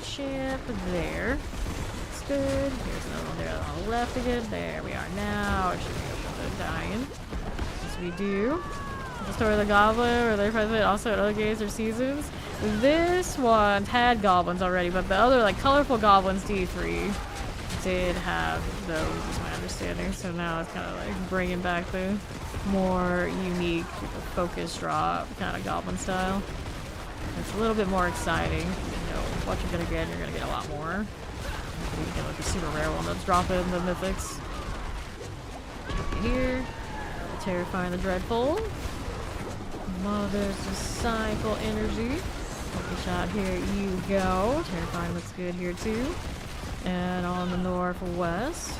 Champ there. That's good. Here's another one there on the left again. There we are now. It should be able to dying. As we do. The Story of the Goblin, or they're present also in other games or seasons. This one had goblins already, but the other, like, colorful goblins D3 did have those, is my understanding. So now it's kind of like bringing back the more unique, focus drop kind of goblin style. It's a little bit more exciting. You know what you're gonna get a lot more. You get like a super rare one that's dropping the mythics. Here, terrifying the dreadful. Mother's disciple energy. Take a shot here. You go. Terrifying looks good here too. And on the northwest.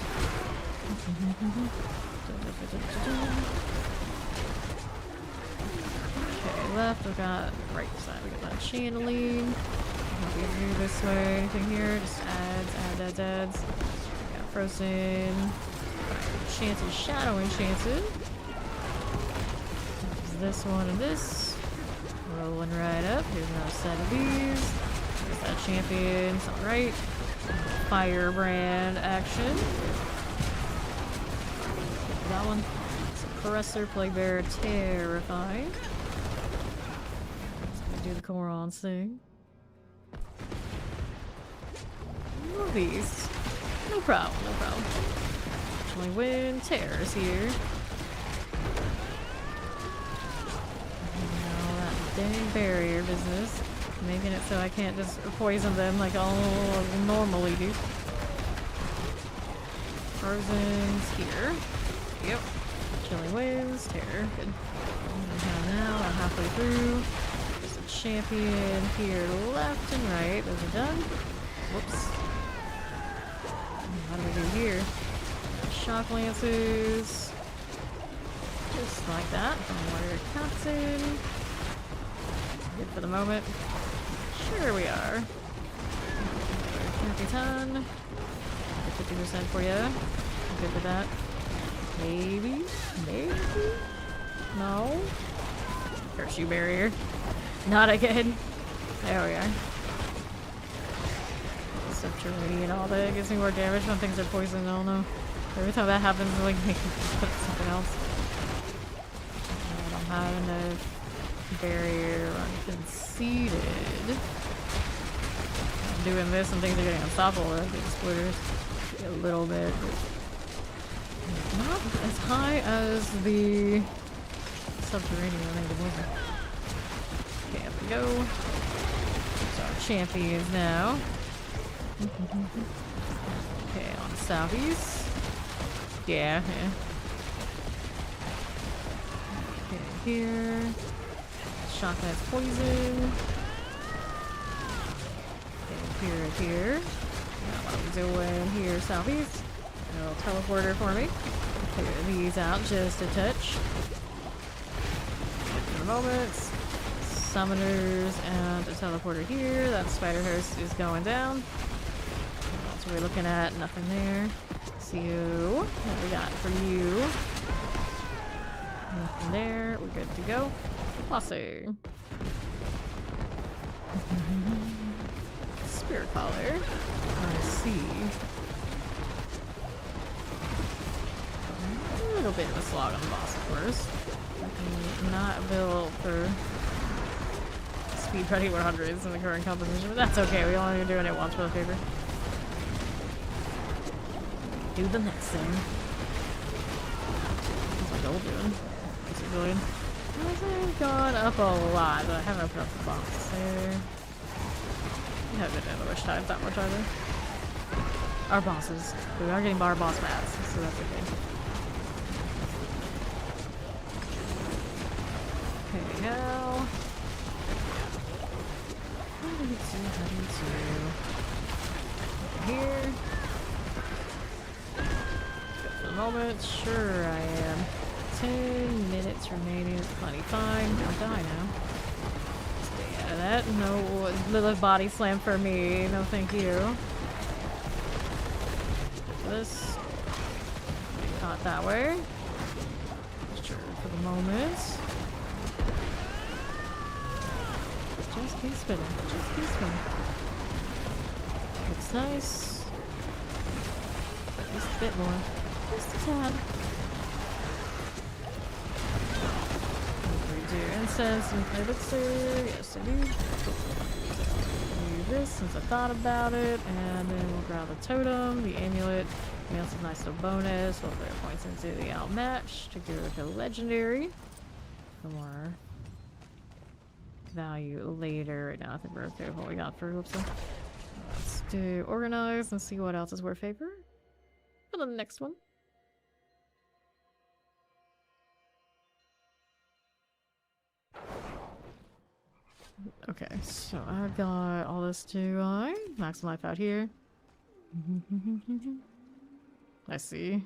Okay, left. We got right side. We got that channeling. We can move this way. Anything here? Just adds. We got frozen. Enchanted, shadow enchanted. This one and this. Rolling right up. Here's another set of these. There's that champions. Alright. Firebrand action. That one. Suppressor, Plague Bearer, terrifying. Let's go do the Corons thing. These. No problem, no problem. Actually win. Terror's here. Dang barrier business. Making it so I can't just poison them like I'll normally do. Frozen's here. Yep. Chilling winds. Terror. Good. Now I'm halfway through. There's a champion here left and right. Those are done. Whoops. What do we do here? Shock lances. Just like that. Warrior captain. Good for the moment. Sure we are. 50 50% for you. I'm good with that. Maybe? Maybe? No? Curse you, barrier. Not again. There we are. Subterranean and all that. It gives me more damage when things are poisoned. I don't know. Every time that happens, it like makes me put something else. I don't have enough. Barrier unconceded. I'm doing this and things are getting unstoppable with the splitters. A little bit. Not as high as the subterranean one. Okay, up we go. So our champions now. Okay, on southeast. Yeah. Okay, here. Shotgun poison. Okay, here. Now what I'm doing here, southeast. A little teleporter for me. Clear these out just a touch. For the moment. Summoners and a teleporter here. That spider host is going down. What are we looking at? Nothing there. See you. What we got for you? Nothing there. We're good to go. Bossy. Spirit collar. I see. A little bit of a slog on the boss, of course. Not built for speed ready 100s in the current composition, but that's okay. We only doing it once for the paper. Do the next thing. What's my goal doing? What's it doing? I've gone up a lot, but I haven't opened up the box there. We haven't been in the wish times that much either. Our bosses. We are getting our boss mats, so that's okay. Okay, now. How do you here? Good for the moment. Sure I am. 10 minutes remaining. Plenty fine. Don't die now. Stay out of that. No little body slam for me. No thank you. This. Not that way. Sure for the moment. Just keep spinning. Just keep spinning. Looks nice. Just a bit more. Just a tad. Do incense and elixir. Yes, I do. Do this since I thought about it. And then we'll grab the totem, the amulet, We also have a nice little bonus. We'll put our points into the outmatch to go to legendary. For more value later. Right now, I think we're okay with what we got for Whoopsie. Let's do organize and see what else is worth favor for the next one. Okay, so I've got all this to max life out here. I see.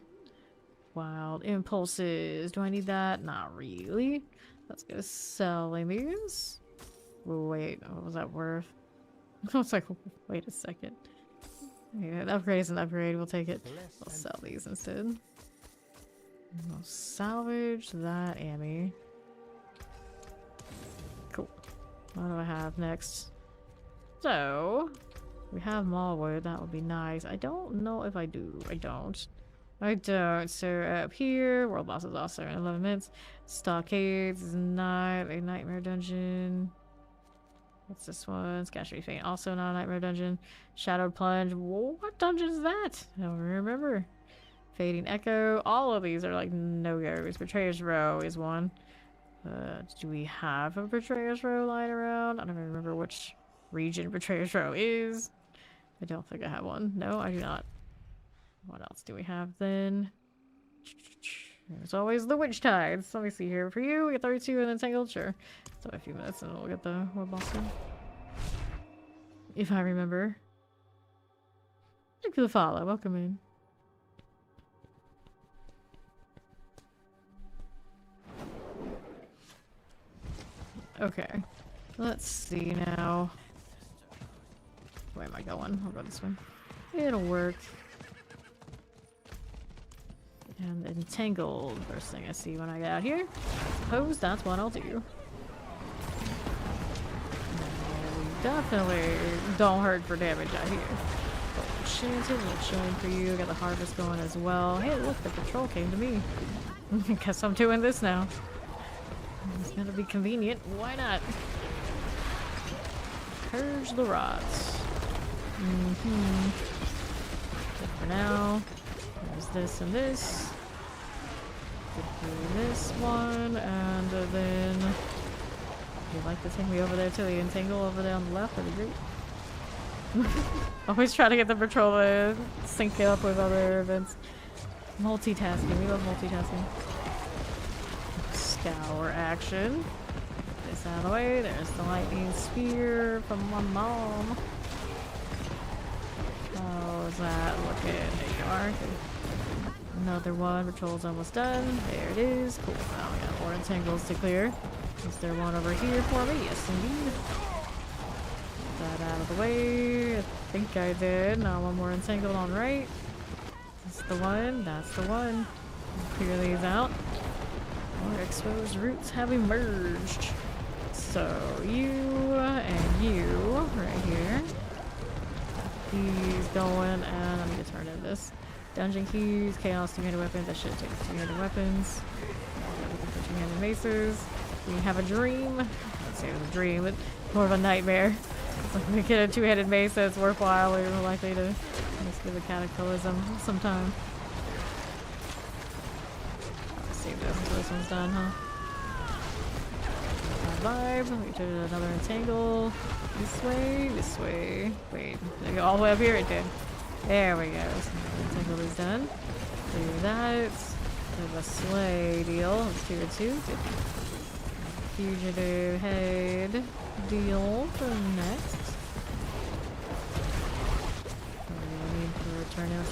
Wild impulses. Do I need that? Not really. Let's go selling these. Wait, what was that worth? I was like, wait a second. Yeah, an upgrade is an upgrade. We'll take it. We'll sell these instead. We'll salvage that Amy. Cool. What do I have next? So, we have Mallwood. That would be nice. I don't know if I do. I don't. So up here, World Boss is also in 11 minutes. Stockades is not a Nightmare Dungeon. What's this one? Scattery Faint, also not a Nightmare Dungeon. Shadowed Plunge. What dungeon is that? I don't remember. Fading Echo. All of these are like no-goes. Betrayer's Row is one. Do we have a Betrayer's Row lying around? I don't even remember which region Betrayer's Row is. I don't think I have one. No, I do not. What else do we have then? There's always the Witch Tides. Let me see here. For you, we get 32 and Entangled. Sure. So a few minutes and we'll get the World Boss one. If I remember. Thank you for the follow. Welcome in. Okay. Let's see now. Where am I going? I'll go this way. It'll work. And Entangled, first thing I see when I get out here. Suppose that's what I'll do. We definitely don't hurt for damage out here. Enchanted, we'll join for you. Got the harvest going as well. Hey, look, the patrol came to me. Guess I'm doing this now. It's gonna be convenient. Why not? Purge the rods. Good for now. There's this and this. Good for this one, and then if you'd like to take me over there to the Entangle over there on the left, that'd be great. Always try to get the patrol to sync it up with other events. Multitasking, we love multitasking. Scour action. Get this out of the way. There's the lightning spear from my mom. How's that looking? There you are. Another one. Patrol's almost done. There it is. Cool. Now we got more Entangles to clear. Is there one over here for me? Yes, indeed. Get that out of the way. I think I did. Now one more Entangled on right. That's the one. That's the one. Clear these out. More exposed roots have emerged. So you and you right here. He's going, and let me get turned into this. Dungeon keys, chaos, 2-handed weapons. I should take 2-handed weapons. Looking for 2-handed maces. We have a dream. Let's say it was a dream, but more of a nightmare. So if we get a 2-handed mace that's worthwhile, we're more likely to just give a cataclysm sometime. Let's see this until this one's done, huh? Vibe. We did another entangle. This way, this way. Wait, did I go all the way up here? It did. There we go. So entangle is done. Do that. Do the slay deal. Let's do it too. Fugitive head deal for next. What do we need for return now? 6.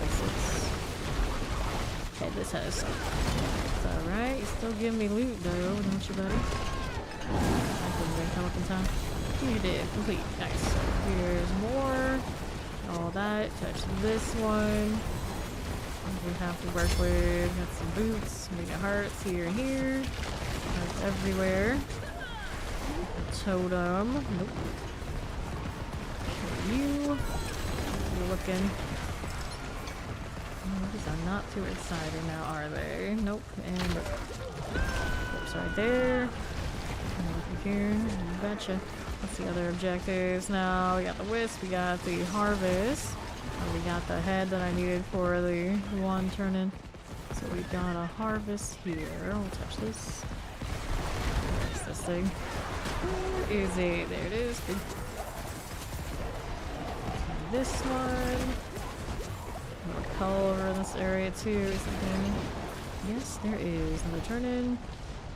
Head this house. It's alright. You still give me loot though, don't you, buddy? I couldn't come up in time. You did. Complete. Nice. Here's more. All that. Touch this one. We have to work with. Got some boots. We got hearts here and here. Hearts everywhere. A totem. Nope. You. You're looking. These are not too exciting now, are they? Nope. And oops, right there. Over here. Betcha. What's the other objectives now? We got the wisp, we got the harvest. We got the head that I needed for the one turn-in. So we got a harvest here. We'll touch this. Where's this thing? Where is it? There it is. Good. This one. More color in this area too. Is something? Yes, there is. Another turn-in.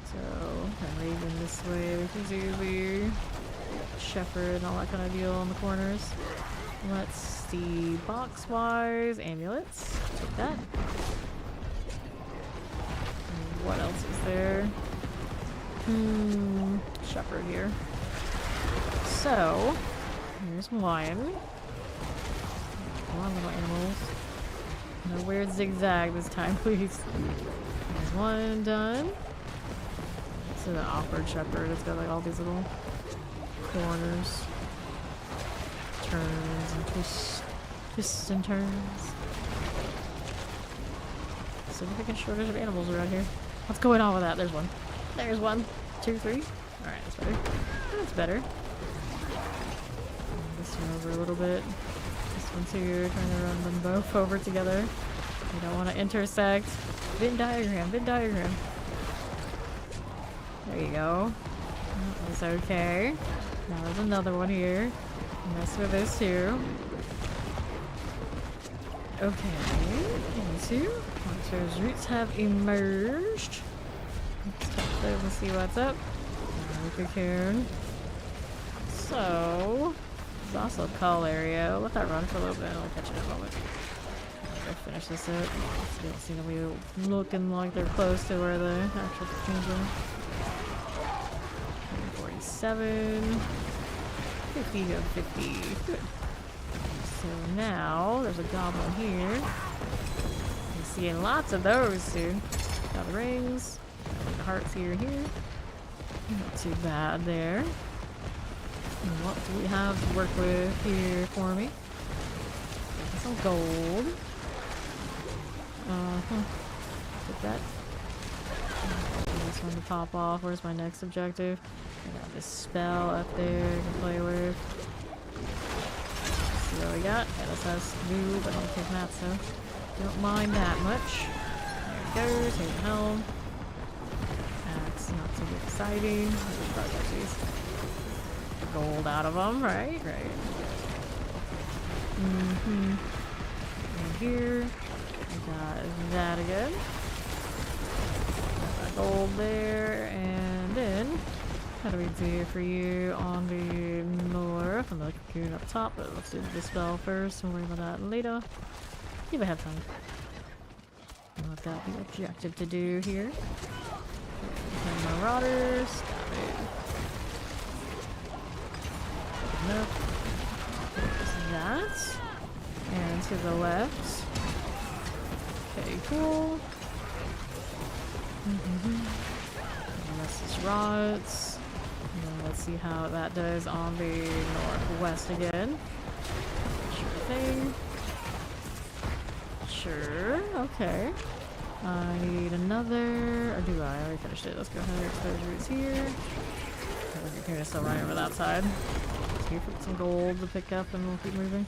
So I'm moving this way. We can do the shepherd and all that kind of deal on the corners. Let's see. Box-wise, amulets. Take that. What else is there? Shepherd here. So, here's one. Come on, little animals. No weird zigzag this time, please. There's one done. This is an awkward shepherd. It's got like all these little corners. Turns and twists and turns. Significant shortage of animals around here. What's going on with that? There's one. There's one. 2, 3. Alright, that's better. That's better. Move this one over a little bit. This one too. Trying to run them both over together. We don't want to intersect. Venn diagram. Venn diagram. There you go. That was okay. Now there's another one here. Mess with this too. Okay. 2. Those roots have emerged. Let's touch those and see what's up. Another cocoon. So, there's also a cull area. I'll let that run for a little bit and I'll catch it in a moment. I'll finish this up. You don't seem to be looking like they're close to where the actual cocoons are. 47. 50 of 50. Good. So now, there's a goblin here. Seeing lots of those soon. Got the rings. Got the hearts here and here. Not too bad there. And what do we have to work with here for me? Some gold. Get that. This one to pop off. Where's my next objective? I got this spell up there I can play with. Let's see what we got. Yeah, this has new, but I'm taking that, so don't mind that much. There it goes. Here's the helm. That's not too exciting. Probably got these gold out of them, right? Right. And here, we got that again. Got that gold there, and then how do we do for you on the north? Another cocoon up top, but let's do the spell first. We'll worry about that later. If I have time. I've got the objective to do here. And marauders. Got it. Nope. There's that. And to the left. Okay, cool. And this is rods. And then let's see how that does on the northwest again. Sure thing. Sure, okay. I need another, or do I? I already finished it. Let's go ahead and expose roots here. Here to still right over that side. So here for some gold to pick up and we'll keep moving.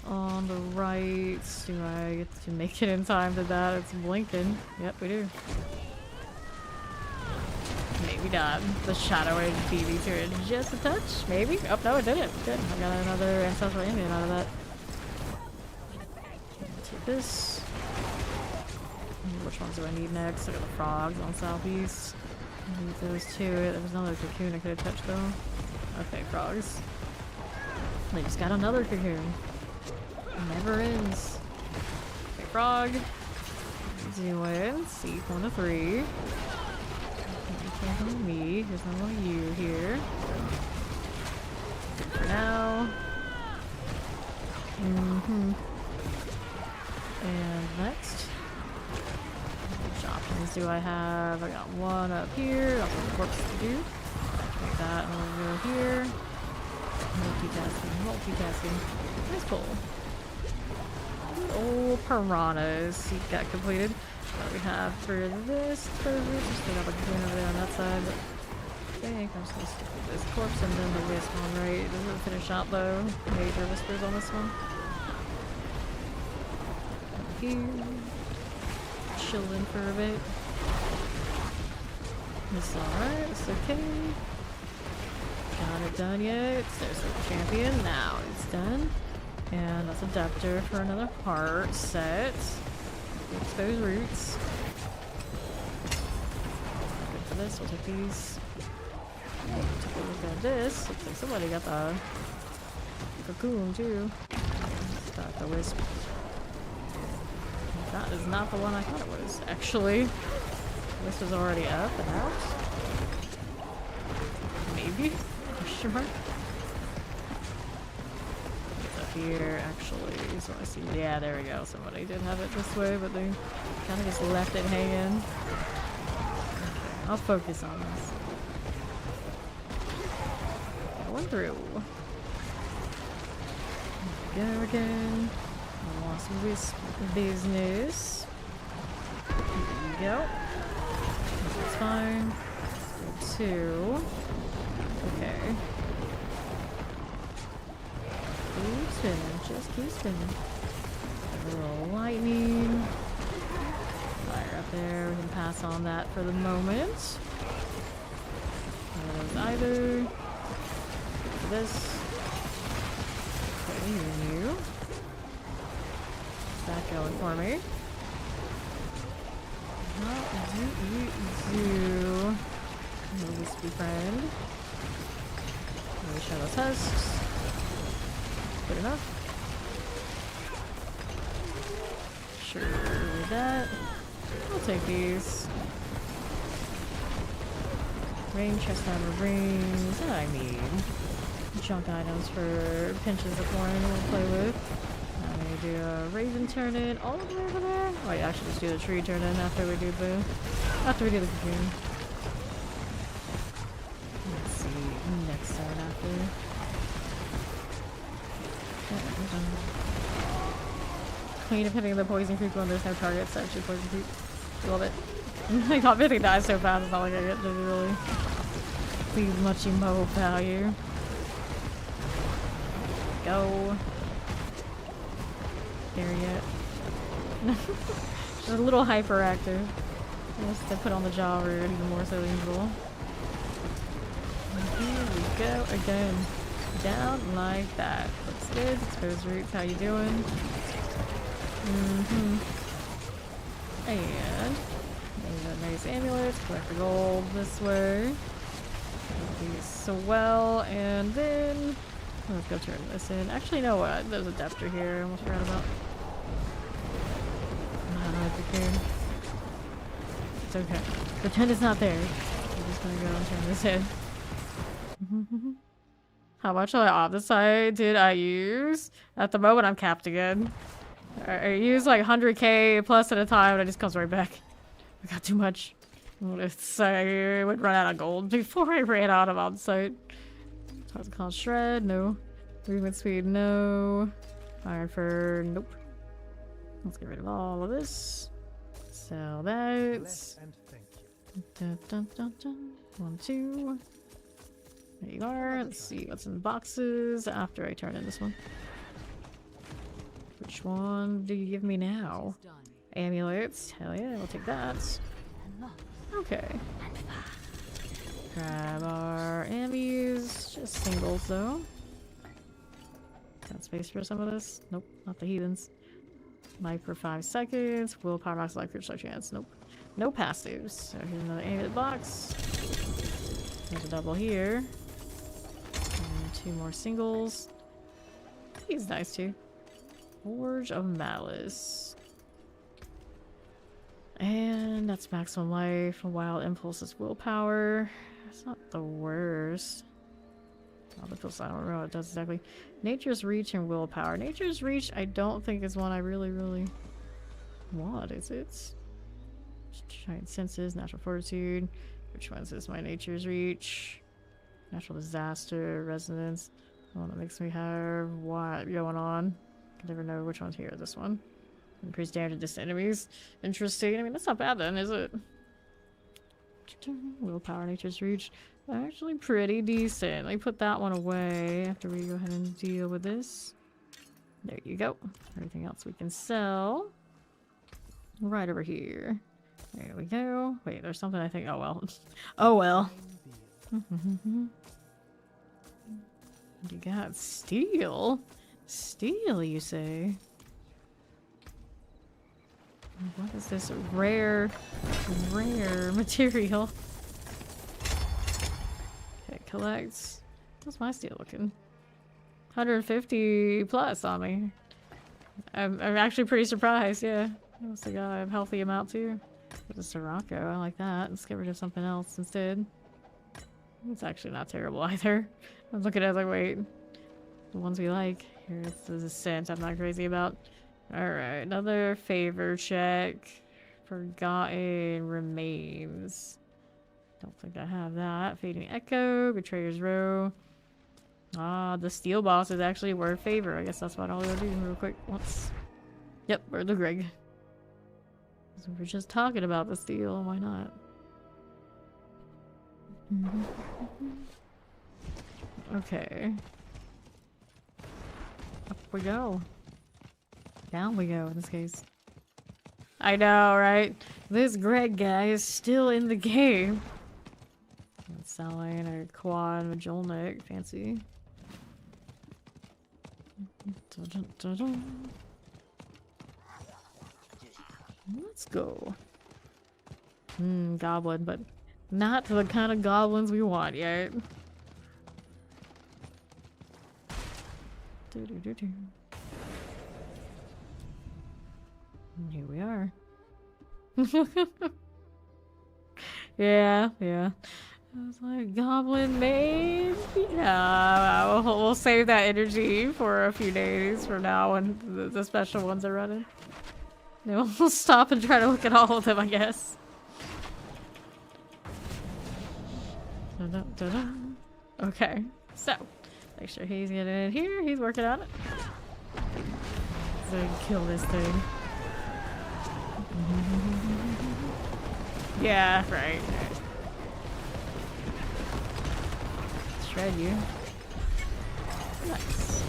On the right, do I get to make it in time to that? It's blinking. Yep, we do. Maybe not. The shadow edge beat me to it just a touch. Maybe. Oh, no, it didn't. Good. I got another ancestral Indian out of that. Take this. Which ones do I need next? I got the frogs on southeast. Leave those to it. There was another cocoon I could have touched though. Okay, frogs. They just got another cocoon. It never ends. Okay, frog. Doing seek 1 of 3. You can't help me. There's no one of you here. Good for now. And next. Which options do I have? I got one up here. Got some corpses to do. Like that, and we'll go here. Multitasking. That's cool. Old piranhas. Seek got completed. What do we have for this? Just another cocoon over there on that side. But I think I'm just gonna stick with this corpse and then the wisp one, right? Doesn't finish out though. Major whispers on this one. here. Chillin' for a bit. It's alright, it's okay. Got it done yet. There's the champion. Now it's done. And that's a adapter for another heart set. Expose roots. Good for this. We'll take these. Take a look at this. Looks like somebody got the cocoon too. Start the wisp. That is not the one I thought it was, actually. This was already up and out. Maybe? Question mark? It's up here, actually. So I see. Yeah, there we go. Somebody did have it this way, but they kind of just left it hanging. Okay, I'll focus on this. Going through. There we go again. I want some wisp business. There you go. That's fine. Go 2. Okay. Keep spinning. Just keep spinning. A little lightning. Fire up there. We can pass on that for the moment. One of those either. This. Okay, you. That going for me. What do? Little wispy friend. Maybe shadow tusks. Good enough. Sure with that. I'll take these. Rain chest armor rings. I need junk items for pinches of thorn we'll play with. I'm gonna do a raven turn in all the way over there. Wait, actually just do the tree turn in after we do the cocoon. Let's see, next turn after. Clean of hitting the poison creep when there's no targets. Actually, poison creep. Love it. I got everything dies so fast. It's not like I get to really leave much emo value. Go. There yet. A little hyperactive. Just to put on the jaw root even more so than usual. And here we go again. Down like that. Looks good. Expose roots. How you doing? And there's a nice amulet. Collect the gold this way. These so well, and then let's go turn this in. Actually, you know what? There's a adapter here. I almost forgot about. I don't know if you care. It's okay. Pretend it's not there. I'm just gonna go and turn this in. How much of the opticide did I use? At the moment, I'm capped again. I use like 100k plus at a time, and it just comes right back. I got too much. I would run out of gold before I ran out of on-site. What's it called? Shred? No. Movement speed? No. Iron fur? Nope. Let's get rid of all of this. Sell that. Dun, dun, dun, dun. 1, 2. There you are. Let's see what's in the boxes after I turn in this one. Which one do you give me now? Amulets. Hell yeah, I'll take that. Okay. Grab our ammies. Just singles though. Got space for some of this? Nope, not the heathens. Life for 5 seconds. Willpower max life critical chance. Nope. No passives. So here's another amulet box. There's a double here. And 2 more singles. He's nice too. Forge of Malice. And that's maximum life. Wild impulses willpower. It's not the worst. I don't know what it does exactly. Nature's Reach and Willpower. Nature's Reach I don't think is one I really want, is it? Giant Senses, Natural Fortitude. Which one is my Nature's Reach? Natural Disaster, Resonance. Well, that makes me have what going on. I never know which one's here. This one. Increase damage to distant enemies. Interesting. I mean, that's not bad then, is it? Willpower, Nature's Reach. Actually pretty decent. Let me put that one away after we go ahead and deal with this. There you go. Everything else we can sell. Right over here. There we go. Wait, there's something I think. Oh well. Oh well. You got steel? Steel, you say? What is this rare material? Okay, collect. How's my steel looking? 150 plus on me. I'm actually pretty surprised, yeah. Must have got a healthy amount too. But a Sirocco, I like that. Let's get rid of something else instead. It's actually not terrible either. I was looking at it like, wait. The ones we like. Here, this is a scent I'm not crazy about. Alright, another favor check. Forgotten Remains. Don't think I have that. Fading Echo, Betrayer's Row. Ah, the steel boss is actually worth favor. I guess that's what I'll go do real quick once. Yep, we're the Greg. So we're just talking about the steel, why not? Okay. Up we go. Down we go in this case. I know, right? This Greg guy is still in the game. Selling a quad Majolnik, fancy. Let's go. Goblin, but not the kind of goblins we want yet. Here we are. Yeah. I was like, goblin maybe? No, we'll save that energy for a few days from now when the special ones are running. Then we'll stop and try to look at all of them, I guess. Okay, so make sure he's getting in here. He's working on it. So kill this thing. Yeah, right. Shred you. Nice.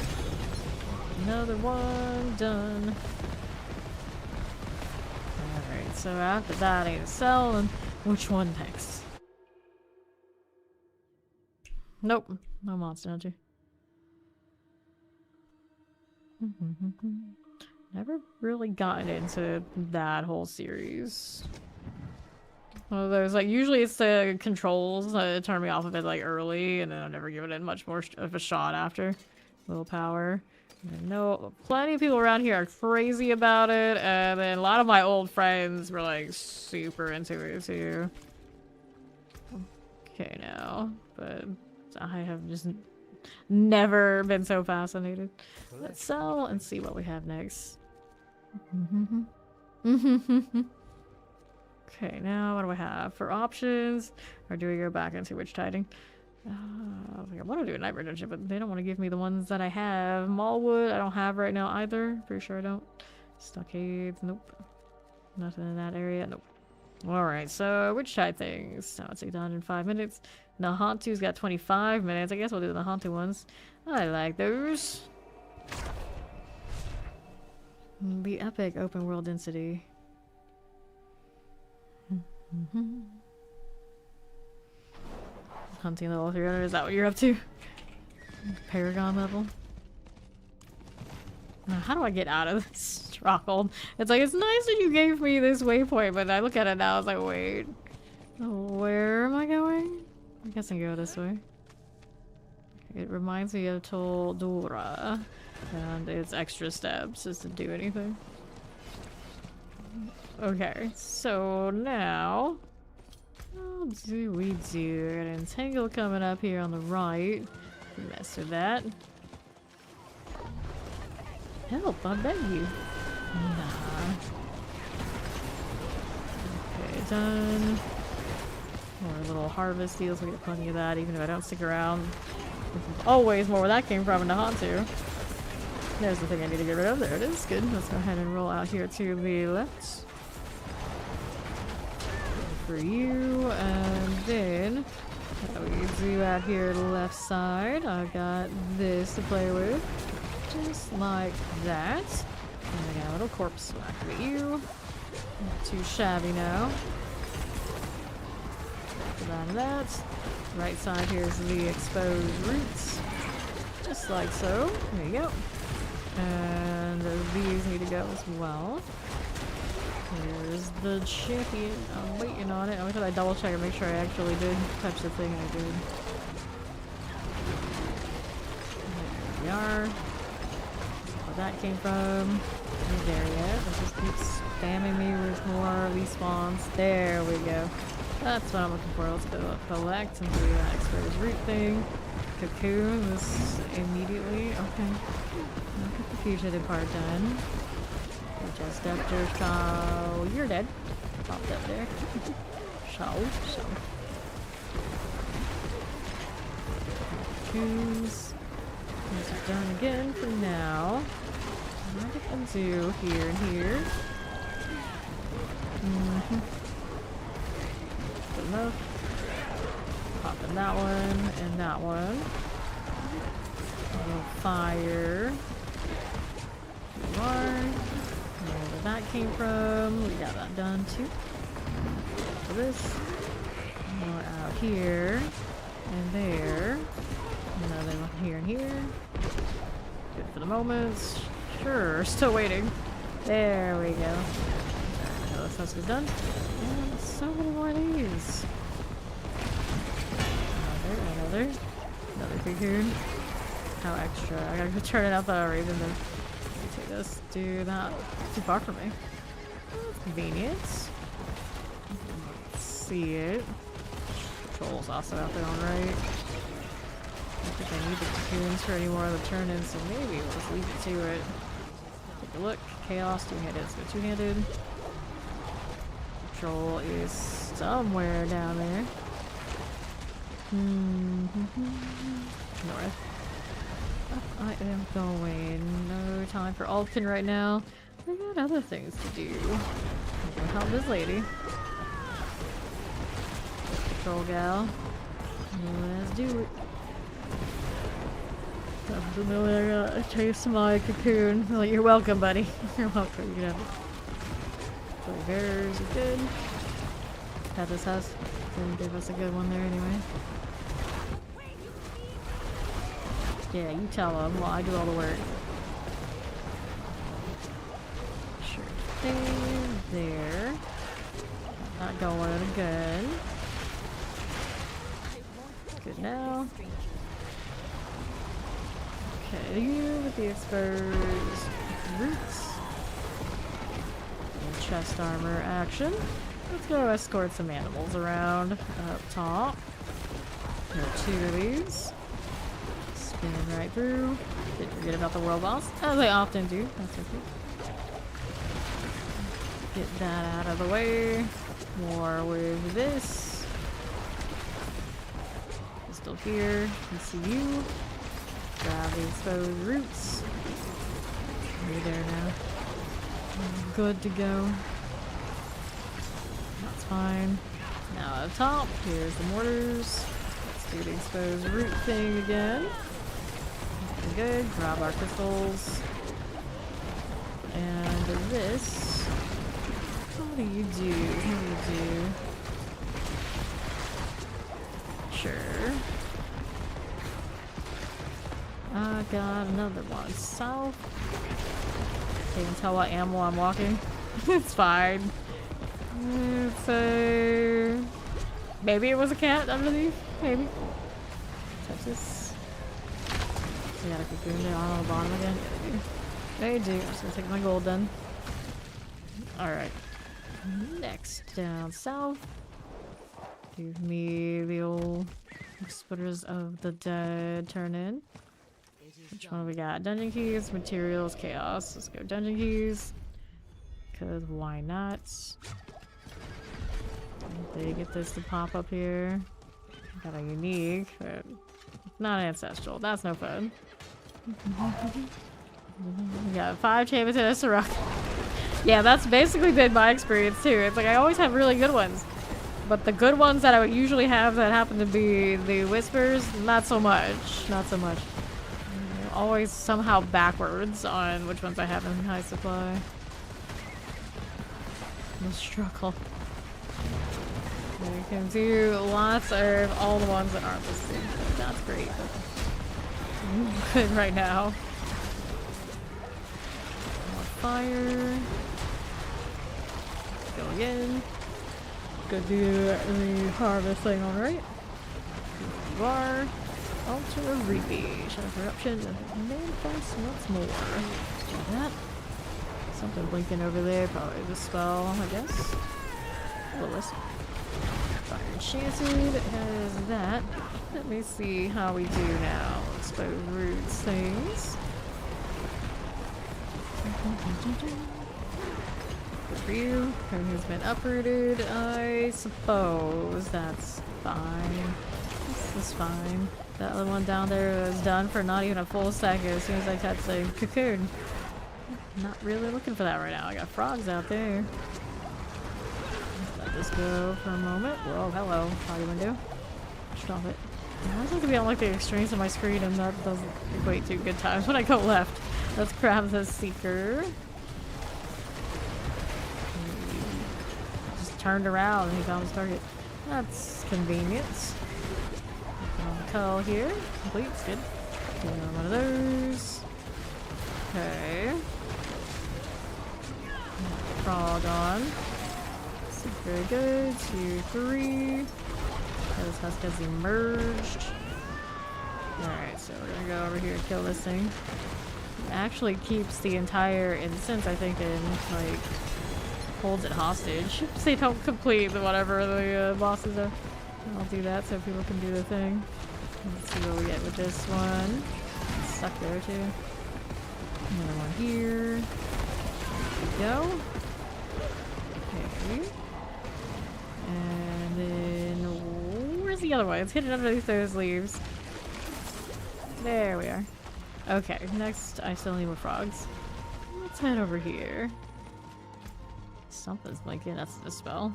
Another one done. Alright, so after that I need to sell, and which one next? Nope, no monster hunter. Never really gotten into that whole series. Well, there's like usually it's the controls that turn me off of it like early, and then I've never given it much more of a shot after. Willpower. I know plenty of people around here are crazy about it, and then a lot of my old friends were like super into it too. Okay, now, but I have just never been so fascinated. Let's sell and see what we have next. Okay, now what do we have for options? Or do we go back into witch tiding? I want to do a night redemption, but they don't want to give me the ones that I have. Mallwood, I don't have right now either. Pretty sure I don't. Stockades, nope. Nothing in that area, nope. Alright, so witch tide things. Now it's done in 5 minutes. Nahantu's got 25 minutes. I guess we'll do the Nahantu ones. I like those. The epic open world density. Hunting level 300, is that what you're up to? Paragon level? Now, how do I get out of this stronghold? It's like, it's nice that you gave me this waypoint, but I look at it now, I was like, wait. Where am I going? I guess I can go this way. It reminds me of Toldora. And it's extra steps just to do anything. Okay, so now... what do we do? Got an entangle coming up here on the right. Mess with that. Help, I beg you. Nah. Okay, done. More little harvest deals, we get plenty of that, even if I don't stick around. Always more where that came from in Nahantu. There's the thing I need to get rid of. There it is. Good. Let's go ahead and roll out here to the left. For you, and then what we do out here to the left side, I've got this to play with, just like that. And I got a little corpse smack at you. Not too shabby now. Put on that. Right side here is the exposed roots. Just like so. There you go. And these need to go as well. Here's the champion. I'm waiting on it. I'm gonna double check and make sure I actually did touch the thing, and I did. There we are. Where that came from. Ain't there yet. It just keeps spamming me with more respawns. There we go. That's what I'm looking for. Let's go collect and do that exposed root thing. Cocoon this immediately. Okay. Look at the fugitive part done. Just after Shaw. You're dead. Popped up there. Shaw. Choose. This is done again for now. What did I do here and here? Good enough. Popping that one and that one. A little fire. Here you are. Where that came from. We got that done too. For this. More out here. And there. Another one here and here. Good for the moment. Sure, still waiting. There we go. This husk is done. And so many more of these. Another cocoon. How extra. I gotta go turn it up already. Then take this. Do that. Too far from me. Convenient. Let's see it. Patrol's also out there on right. I don't think I need the cocoons for any more of the turn-ins, so maybe we'll just leave it to it. Take a look. Chaos, two-handed. Let's go two-handed. Patrol is somewhere down there. North. Up I am going. No time for Alton right now. I got other things to do. I'm gonna help this lady. Patrol gal. Let's do it. I'm familiar. Chase my cocoon. Well, you're welcome, buddy. You're welcome. You can have it. So bears are good. Had this house. Didn't give us a good one there anyway. Yeah, you tell them while I do all the work. Sure thing. There. Not going again. Good now. Okay, you with the exposed roots. And chest armor action. Let's go escort some animals around up top. There are two of these. Spin right through. Didn't forget about the world boss, as I often do. That's okay. Get that out of the way. More with this. Still here. Can see you. Grab the exposed roots. You're there now. Good to go. That's fine. Now up top, here's the mortars. Let's do the exposed root thing again. Looking good. Grab our crystals. And this. What do you do? What do you do? Sure. I got another one. South. Can't even tell what animal I'm walking. It's fine. It's a... Maybe it was a cat underneath? Maybe. Touch this. I got a cocoon there on the bottom again. They do. I'm just gonna take my gold then. Alright. Next, down south. Give me the old Splitters of the Dead turn in. Which one we got? Dungeon keys, materials, chaos. Let's go dungeon keys. Because why not? They get this to pop up here. Got a unique, but not ancestral. That's no fun. We got 5 champions to rock. Yeah, that's basically been my experience too. It's like I always have really good ones. But the good ones that I would usually have that happen to be the whispers, not so much. Not so much. Always somehow backwards on which ones I have in high supply. The struggle. You can do lots of all the ones that aren't the same. That's great. Good right now. More fire. Go again. Go do the harvesting, alright. You are. Alter Reapy. Shadow Corruption. And manifest once more. Do that. Something blinking over there. Probably the spell, I guess. Lewis. Fire Enchanted has that. Let me see how we do now. Expose roots things. Good for you. Cone has been uprooted. I suppose that's fine. This is fine. That other one down there was done for not even a full second as soon as I touched the cocoon. Not really looking for that right now. I got frogs out there. Let this go for a moment. Whoa, hello. Party window. Stop it. I always like to be on like the extremes of my screen and that doesn't equate to good times when I go left. Let's grab the seeker. Just turned around and he found his target. That's convenient. Cull here. Complete. It's good. Do one of those. Okay. Frog on. Very good. 2, 3. Those husk has emerged. Alright, so we're gonna go over here and kill this thing. It actually keeps the entire instance, I think, and like holds it hostage. So they don't complete the whatever the bosses are. I'll do that so people can do the thing. Let's see what we get with this one. It's stuck there too. Another one here. There we go. Okay. And then where's the other one? It's hidden underneath those leaves. There we are. Okay, next I still need more frogs. Let's head over here. Something's blinking. That's a dispel.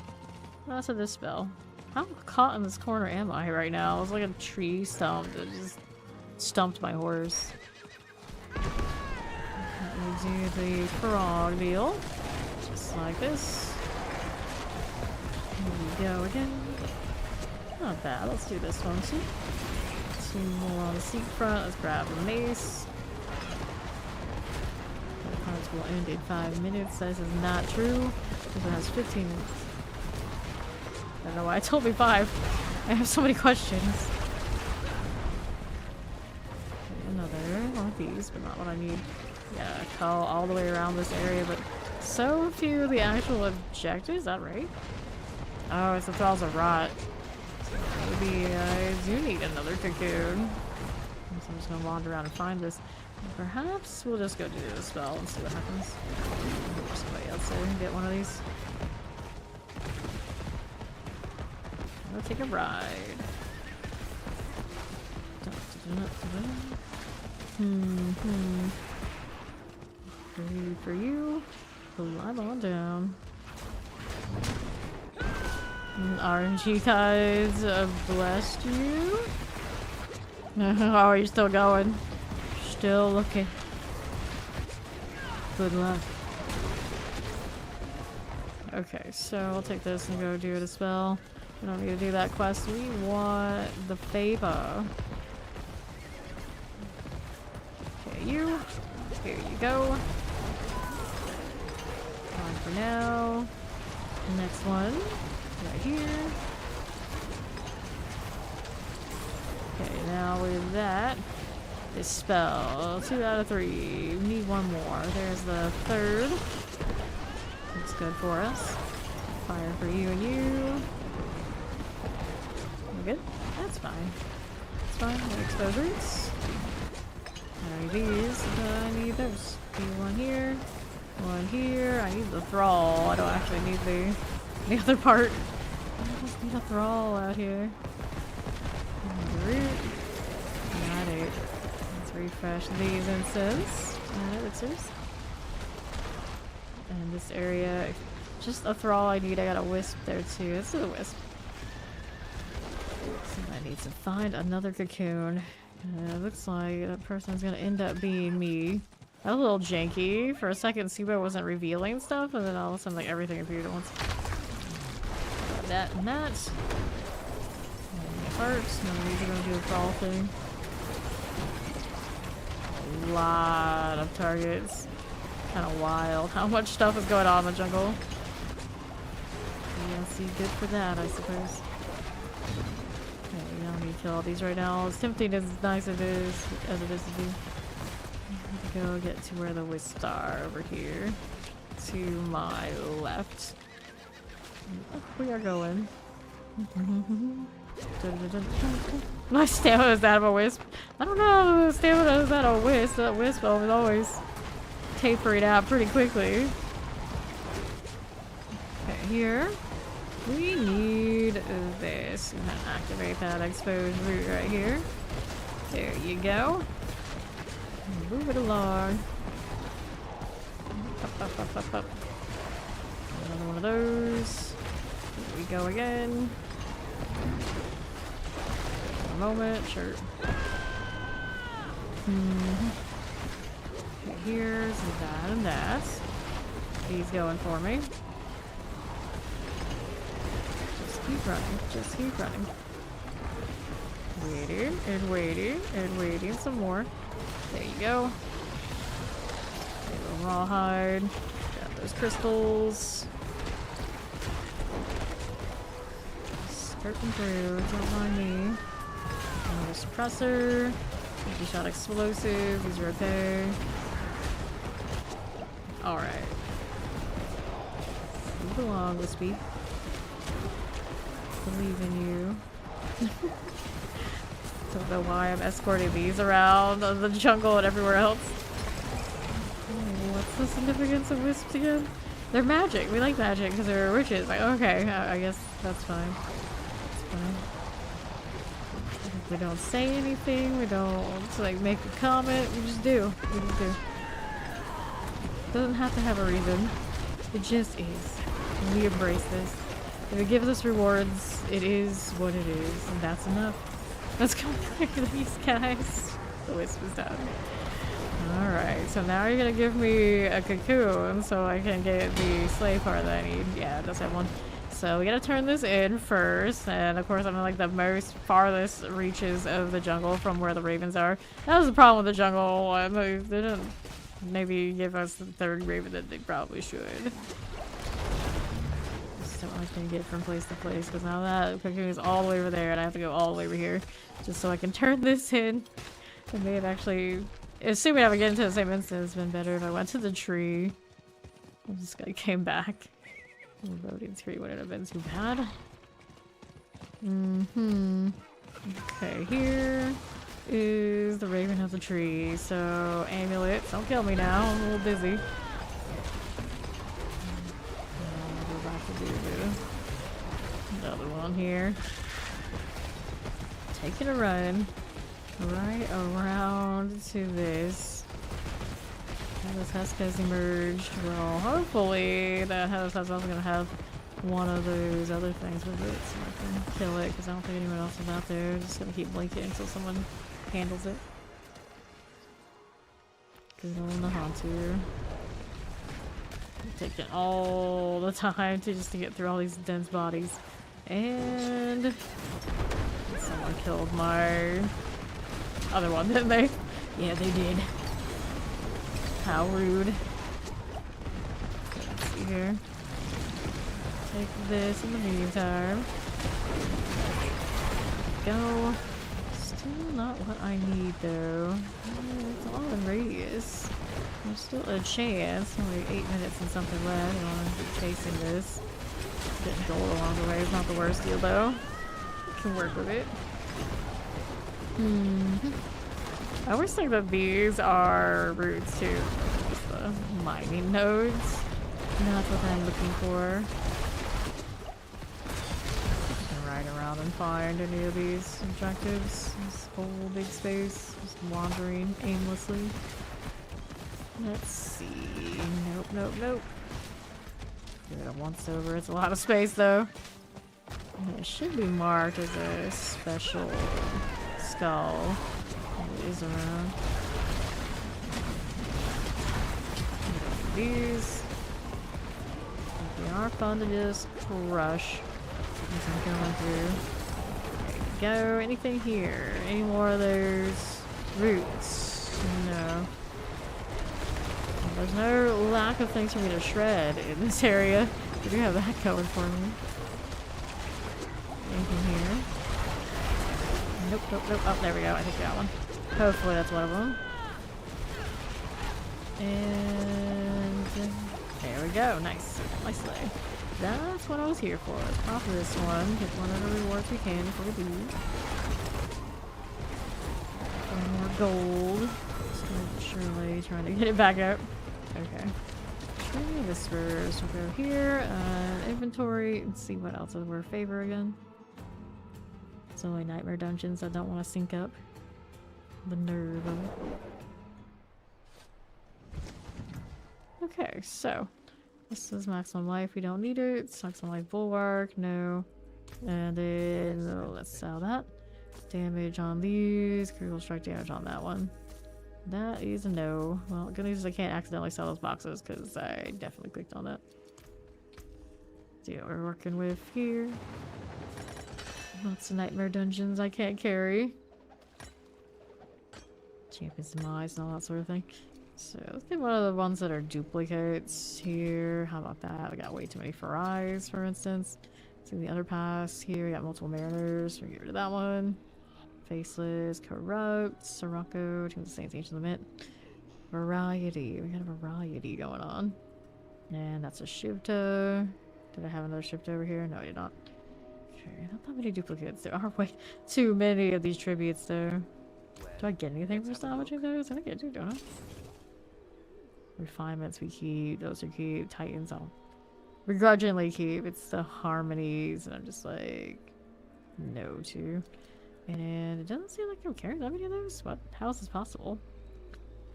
That's a dispel. How caught in this corner am I right now? It was like a tree stump that just stumped my horse. Let me do the frog deal. Just like this. Here we go again. Not bad. Let's do this one too. 2 more on the seat front. Let's grab a mace. The cards will end in 5 minutes. This is not true. Because it has 15 minutes. I don't know why it told me 5. I have so many questions. Okay, another one of these, but not what I need. Yeah, cull all the way around this area, but so few of the actual objectives. Is that right? Oh, it's the Thralls of Rot. So maybe I do need another cocoon. So I'm just gonna wander around and find this. Perhaps we'll just go do the spell and see what happens. There's somebody else there and get one of these. I'll take a ride. For you. Climb on down. RNG tides blessed you. Oh, are you still going? Still looking. Good luck. Okay, so I'll take this and go do the spell. We don't need to do that quest. We want the favor. Okay, you. Here you go. On for now. Next one. Right here. Okay, now with that. This spell. 2 out of 3. We need one more. There's the 3rd. Looks good for us. Fire for you and you. We're good? That's fine. That's fine. No exposed roots. I need these. I need those. One here. One here. I need the thrall. I don't actually need the other part. I just need a thrall out here. Another root. Got it. Let's refresh these incense. Elixirs. And this area. Just a thrall I need. I got a wisp there too. This is a wisp. So I need to find another cocoon. It looks like that person's gonna end up being me. That was a little janky. For a second, Sibo wasn't revealing stuff, and then all of a sudden, like, everything appeared at once. That and that. Parts. None of these are gonna do a crawl thing. A lot of targets. Kind of wild. How much stuff is going on in the jungle? DLC good for that, I suppose. Okay, we don't need to kill all these right now. As tempting as nice as it is to do. Go get to where the wisps are over here. To my left. We are going. My stamina is that of a wisp. I don't know, stamina is that of a wisp. That wisp was always tapering out pretty quickly. Okay, here. We need this. I'm gonna activate that exposed root right here. There you go. Move it along. Up. Another one of those. Here we go again. A moment, sure. Okay, here's that and that. He's going for me. Just keep running. Just keep running. Waiting and waiting and waiting some more. There you go. Okay, a little rawhide. Got those crystals. Skirting through, don't mind me. Another suppressor. Multi-shot explosive. These are okay. Alright. Move along, Wispy. Believe in you. Don't know why I'm escorting these around the jungle and everywhere else. Oh, what's the significance of wisps again? They're magic. We like magic because they're witches. Like, okay, I guess that's fine. That's fine. We don't say anything. We don't like make a comment. We just do. We just do. Doesn't have to have a reason. It just is. And we embrace this. If it gives us rewards, it is what it is, and that's enough. Let's go back to these guys. The wisp is done. Alright, so now you're gonna give me a cocoon so I can get the slave part that I need. Yeah, it does have one. So we gotta turn this in first, and of course I'm in like the most farthest reaches of the jungle from where the ravens are. That was the problem with the jungle. They didn't maybe give us the third raven that they probably should. Just don't like to get from place to place because now that cocoon is all the way over there and I have to go all the way over here just so I can turn this in. It may have actually, assuming I would get into the same instance, it's been better if I went to the tree. This guy came back. The loading screen wouldn't have been too bad. Okay, here is the raven of the tree. So, amulets. Don't kill me now. I'm a little busy. We're about to do another one here. Taking a run right around to this. This has emerged. Well, hopefully that house is also gonna have one of those other things with it, so I can kill it because I don't think anyone else is out there. Just gonna keep blinking until someone handles it. Good old Nahantu. Taking all the time to get through all these dense bodies. And someone killed my other one, didn't they? Yeah, they did. How rude. Let's see here. Take this in the meantime. Go. Still not what I need though. It's all in radius. There's still a chance. Only 8 minutes and something left. I want to keep chasing this. Getting gold along the way is not the worst deal though. Can work with it. I always think that these are roots too. Just the mining nodes. And that's what I'm looking for. I can ride around and find any of these objectives. This whole big space. Just wandering aimlessly. Let's see. Nope. Give it a once over. It's a lot of space though. And it should be marked as a special skull. It is around. these. They are fun to just crush as I'm going through. There you go. Anything here? Any more of those roots? No. There's no lack of things for me to shred in this area. We do have that going for me. Anything here? Nope, nope, nope. Oh, there we go. I think we got one. Hopefully that's one of them. And there we go. Nice. Nicely. That's what I was here for. Let's pop this one. Get one of the rewards we can before we leave. One more gold. Surely trying to get it back up. Okay. Try this first. We'll go here. Inventory. And see what else is worth favor again. It's only nightmare dungeons I don't want to sync up. The nerve of it. Okay, so this is maximum life. We don't need it. It's maximum life bulwark. No. And then let's sell that. Damage on these. Critical strike damage on that one. That is a no. Well, good news is I can't accidentally sell those boxes because I definitely clicked on that. See what we're working with here. Lots of nightmare dungeons I can't carry. Champion's Demise and all that sort of thing. So let's get one of the ones that are duplicates here. How about that? We got way too many Farais, for instance. See the other pass here. We got multiple Mariners. We get rid of that one. Faceless, Corrupt, Sirocco, Tomb of the Saints, Ancient Lament. Variety. We got a variety going on. And that's a Shivta. Did I have another Shivta over here? No, I did not. Okay, not that many duplicates. There are way too many of these tributes, though. Do I get anything for salvaging those? I think I do, don't I? Refinements we keep. Those are keep. Titans I'll begrudgingly keep. It's the harmonies, and I'm just like, no to. And it doesn't seem like I'm carrying that many of those. What? How is this possible?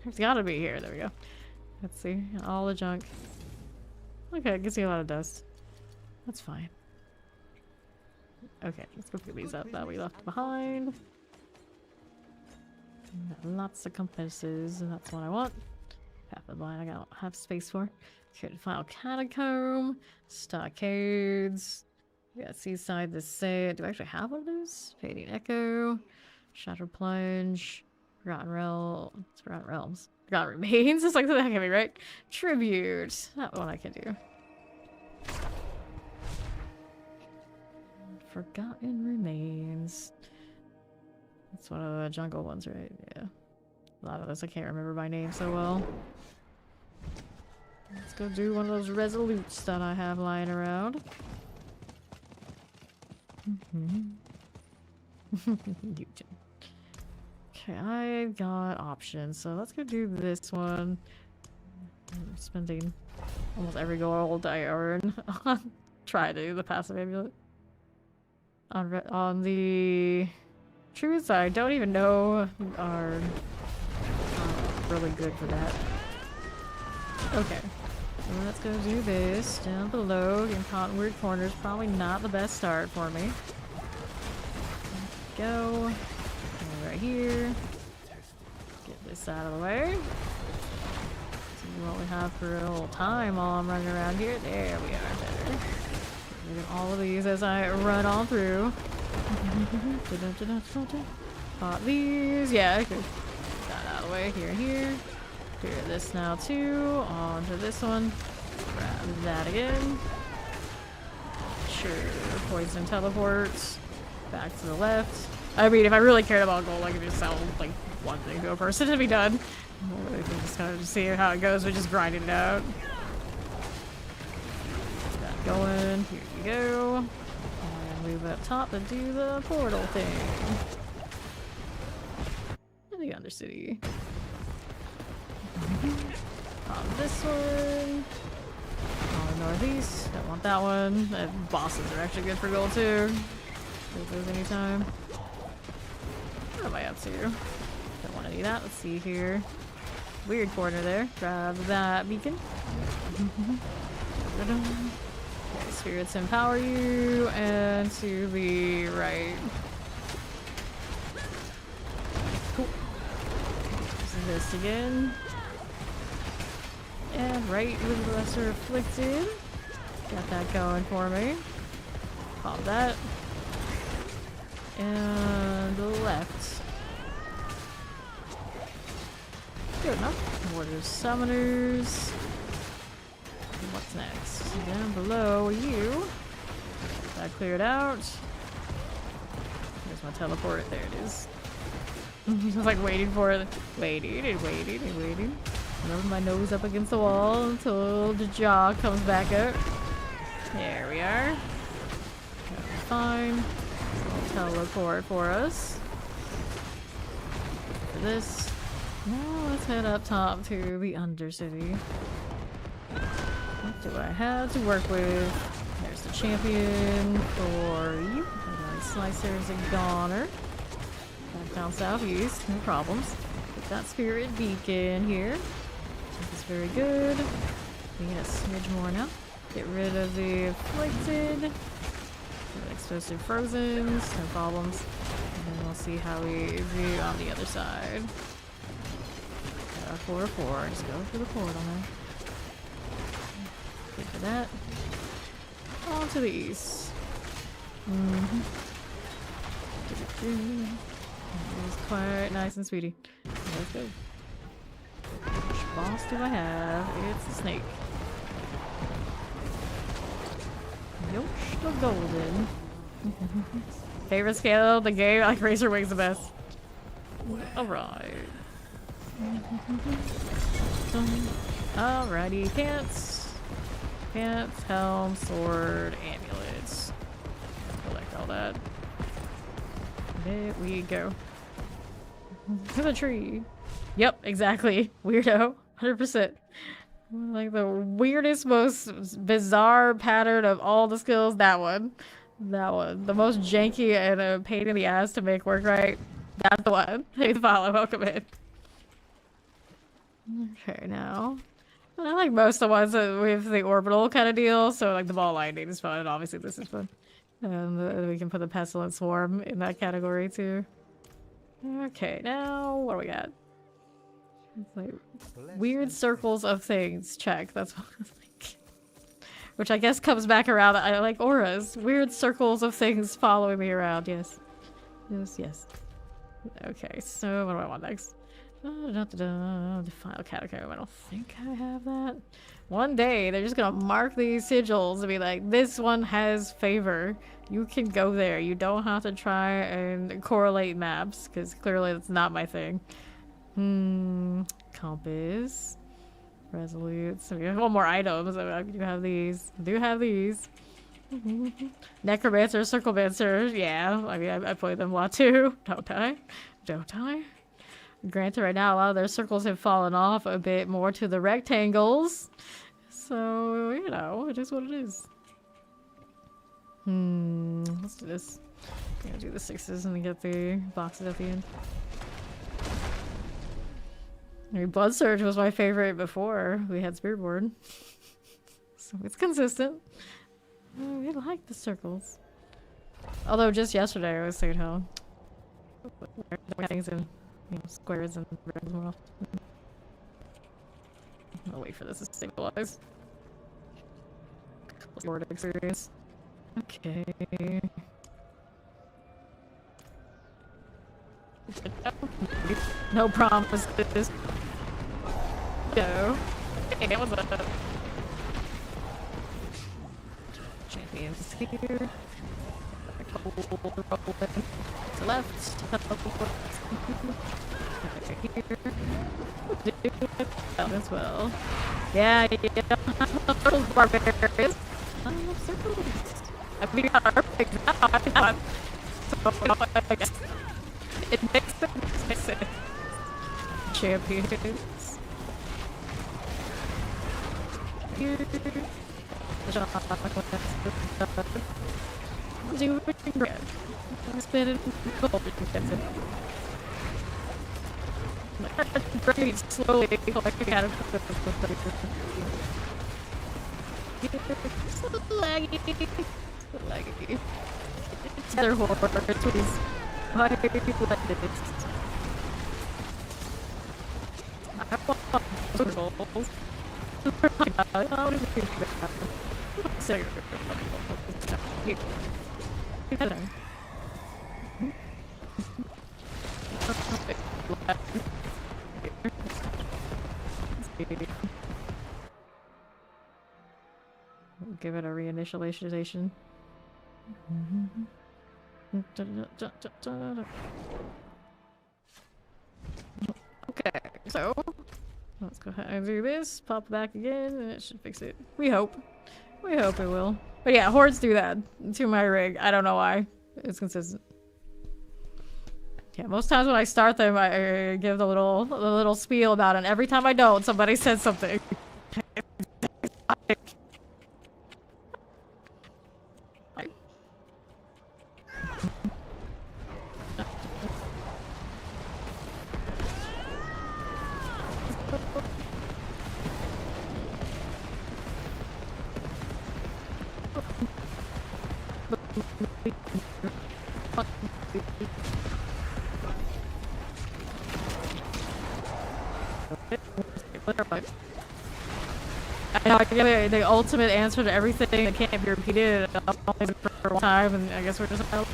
There's gotta be here. There we go. Let's see. All the junk. Okay, I can see a lot of dust. That's fine. Okay, let's go pick these up that we left behind. Lots of compasses, and that's what I want. Half the line I don't have space for. Okay, final catacomb, stockades. We got seaside the set. Do I actually have one of those? Fading echo, shattered plunge, forgotten realms, forgotten remains. It's like the heck of me, right? Tribute. That one I can do. Forgotten remains. That's one of the jungle ones, right? Yeah. A lot of those I can't remember by name so well. Let's go do one of those resolutes that I have lying around. Okay, I've got options, so let's go do this one. I'm spending almost every gold I earn on try to do the passive amulet. On the truth side, I don't even know are really good for that. Okay, so let's go do this down below. Getting caught in weird corners, probably not the best start for me. Go right here. Get this out of the way. See what we have for a little time while I'm running around here. There we are. Better. Get rid of all of these as I run on through. Pop these. Yeah, I could get that out of the way. Here and here. Clear this now too. On to this one. Grab that again. Sure. Poison teleports. Back to the left. I mean, if I really cared about gold, I could just sell like one thing to a person to be done. I can just kind of see how it goes, but just grinding it out. Get that going. Here you go. And move up top to do the portal thing. And the Undercity. Pop this one. On the northeast. Don't want that one. Bosses are actually good for gold too. Take those anytime. What am I up to? Don't want any of that. Let's see here. Weird corner there. Grab that beacon. Okay, spirits empower you, and to the right. Cool. Using this again. And right with the lesser afflicted. Got that going for me. Pop that. And left. Good enough. Horde summoners. What's next? Down below you. That cleared out. There's my teleport. There it is. I was like waiting for it. Waiting and waiting and waiting. Rubbing my nose up against the wall until the jaw comes back up. There we are. That'll be fine. I'll teleport for us. For this. Now let's head up top to the Undercity. What do I have to work with? There's the champion for you. Slicer's a goner. Back down southeast, no problems. Put that spirit beacon here. This is very good. We need a smidge more now. Get rid of the afflicted. Explosive frozens, no problems. And then we'll see how we do on the other side. 4-4, just go for the portal now. Good for that. On to the east. It's quite nice and sweetie. Let's go. Which boss do I have? It's the snake. Yosh the golden. Favorite scale of the game? I like Razor Wing's the best. Alright. Alrighty, pants. Pants, helm, sword, amulets. Collect all that. There we go. To the tree. Yep, exactly. Weirdo. 100%. Like the weirdest, most bizarre pattern of all the skills. That one. That one. The most janky and a pain in the ass to make work right. That's the one. Hey, follow. Welcome in. Okay, now. I like most of the ones with the orbital kind of deal. So like the ball lightning is fun. And obviously this is fun. And we can put the pestilent swarm in that category too. Okay, now what do we got? It's like weird circles of things. Check. That's what I think. Which I guess comes back around. I like auras. Weird circles of things following me around. Yes. Yes, yes. Okay, so what do I want next? The final catacomb. I don't think I have that. One day they're just gonna mark these sigils and be like, this one has favor. You can go there. You don't have to try and correlate maps because clearly that's not my thing. Compass. Resolute. So we have one more items. I do have these. I do have these. Necromancer, Circlemancer. Yeah, I mean, I play them a lot too. Don't I? Don't I? Granted, right now, a lot of their circles have fallen off a bit more to the rectangles. So, you know, it is what it is. Let's do this. I'm gonna do the 6s and get the boxes at the end. I mean, Blood Surge was my favorite before we had Spearboard. So it's consistent. We like the circles. Although just yesterday I was saying how things in squares and rings more often. I'll wait for this to stabilize. Horde experience. Okay. No promises. Go. Hey, what's up? Champions here. To left. As well. Yeah. Circles, barbarians. I love circles. I mean, I'm so I guess it makes sense. Champions. Here. Doing great. Spinning gold. Very slowly collecting out of laggy. Laggy. Tether horde, please. Why do you like this? I want circles. Give it a reinitialization. Okay, so let's go ahead and do this. Pop back again, and it should fix it. We hope. We hope it will. But yeah, hordes do that to my rig. I don't know why. It's consistent. Yeah, most times when I start them, I give the little spiel about it. And every time I don't, somebody says something. I know, I give the ultimate answer to everything that can't be repeated only for one time, and I guess we're just out.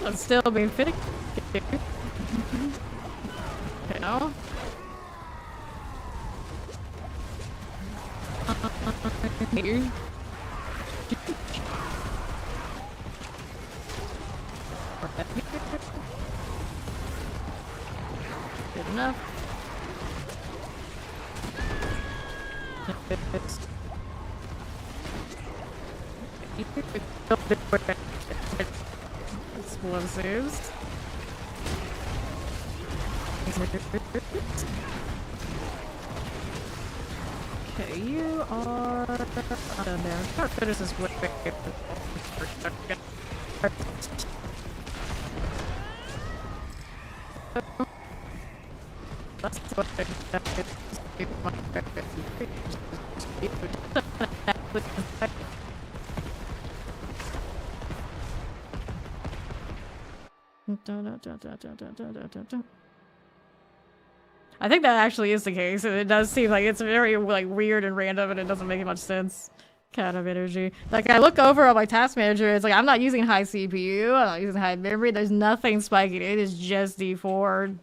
I'm still being fitting. Okay, now. Here. Good enough. Explosives. Okay, you are done there. Start finish this way. That's what I think that actually is the case. It does seem like it's very like weird and random, and it doesn't make much sense. Kind of energy. Like I look over on my task manager, it's like I'm not using high CPU, I'm not using high memory. There's nothing spiking. It is just D4,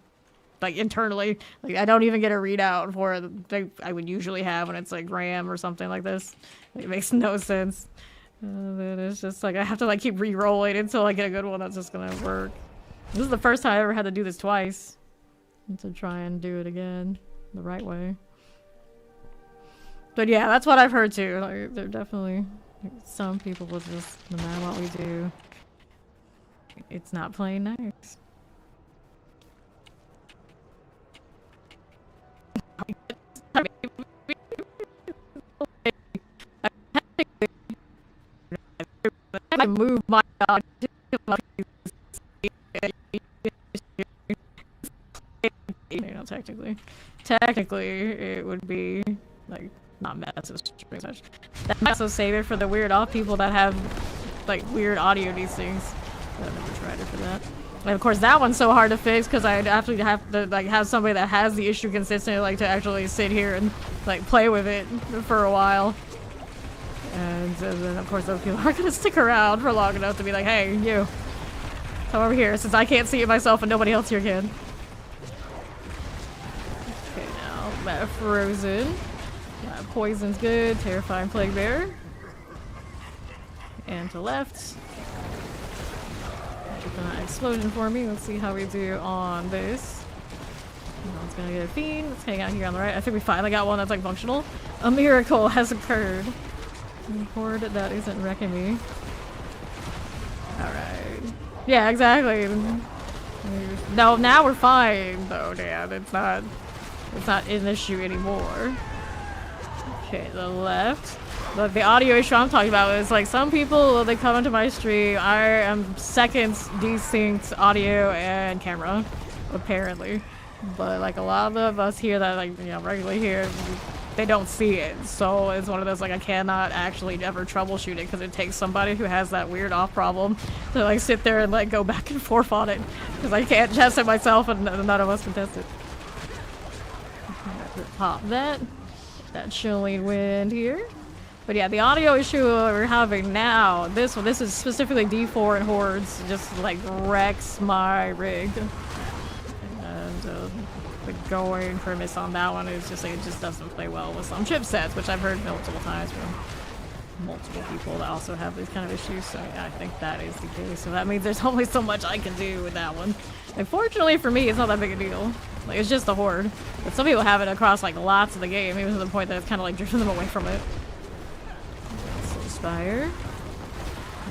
like internally. Like I don't even get a readout for like I would usually have when it's like RAM or something like this. It makes no sense. Then it's just like I have to like keep re-rolling until I get a good one that's just gonna work. This is the first time I ever had to do this twice. To try and do it again the right way. But yeah, that's what I've heard too. Like, there definitely some people will just, no matter what we do, it's not playing nice. I move my dog to my you know, technically it would be like not massive strings. That might also save it for the weird off people that have like weird audio these things. I've never tried it for that. And of course that one's so hard to fix because I'd have to like have somebody that has the issue consistently, like to actually sit here and like play with it for a while. And then of course those people aren't gonna stick around for long enough to be like, hey, you, come over here since I can't see it myself and nobody else here can. Frozen. Poison's good. Terrifying Plague Bear. And to left. Explosion for me. Let's see how we do on this. One's gonna get a Fiend. Let's hang out here on the right. I think we finally got one that's like functional. A miracle has occurred. Horde that isn't wrecking me. Alright. Yeah, exactly. No, now we're fine though, Dan. It's not an issue anymore. Okay, the left. Look, the audio issue I'm talking about is like some people, they come into my stream, I am seconds desynced audio and camera, apparently. But like a lot of us here that like, you know, regularly here, they don't see it. So it's one of those, like, I cannot actually ever troubleshoot it because it takes somebody who has that weird off problem to, like, sit there and, like, go back and forth on it. Because I can't test it myself and none of us can test it. Pop that chilling wind here. But yeah, the audio issue we're having now, this is specifically D4 and hordes, just like wrecks my rig. And the going premise on that one is just like it just doesn't play well with some chipsets, which I've heard multiple times from multiple people that also have these kind of issues. So yeah, I think that is the case. So that means there's only so much I can do with that one. Like, fortunately for me, it's not that big a deal. Like, it's just a horde. But some people have it across like lots of the game, even to the point that it's kind of like drifting them away from it. Fire.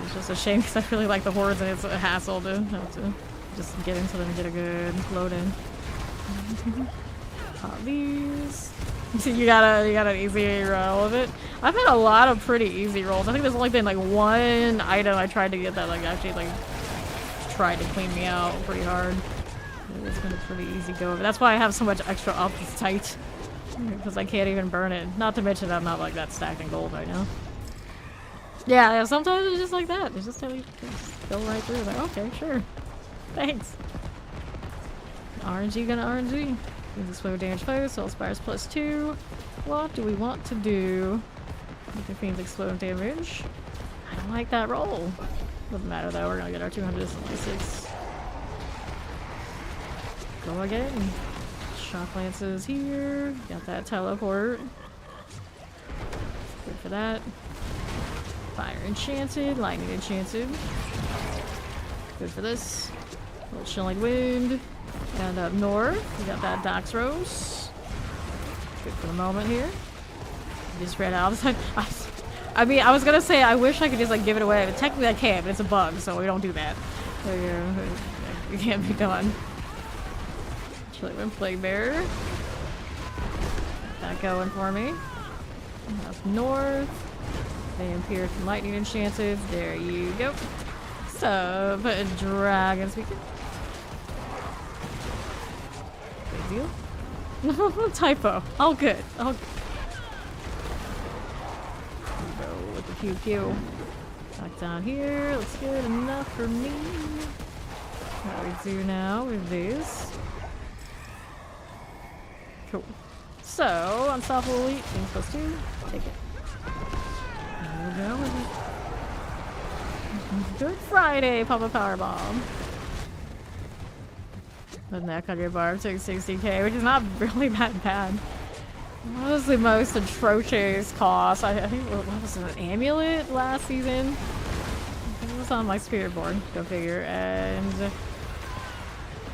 It's just a shame because I really like the hordes and it's a hassle to have to just get into them and get a good load in. Pop these. You got an easy roll of it. I've had a lot of pretty easy rolls. I think there's only been like one item I tried to get that like actually like tried to clean me out pretty hard. It's been a pretty easy go of it. That's why I have so much extra up this tight. Because I can't even burn it. Not to mention I'm not like that stacked in gold right now. Yeah, sometimes it's just like that. It's just totally just go right through. Like, okay, sure. Thanks. RNG gonna RNG. Explode damage foe, soul spires +2. What do we want to do with the Fiend's explode damage? I don't like that roll. Doesn't matter though, we're gonna get our 266. Go again. Shock lances here. Got that teleport. Good for that. Fire enchanted, lightning enchanted. Good for this. A little chilling wind. And up north, we got that Dox Rose. Good for the moment here. Just ran out. I mean, I was gonna say I wish I could just like give it away, but technically I can't. But it's a bug, so we don't do that. So yeah, it can't be done. Chilling wind, plague bearer. Got that going for me. Up north. Vampire and lightning enchanted. There you go. So, put a dragon speaker. Big deal. Typo. All good. All good. Go with the pew pew. Back down here. Looks good enough for me. What we do now with these. Cool. So, unstoppable elite. Things +2. Take it. Good Friday, pop a power bomb. Put neck on your barb, took 60k, which is not really that bad. What was the most atrocious cost? I think what was it, an amulet last season? It was on my spirit board, go figure, and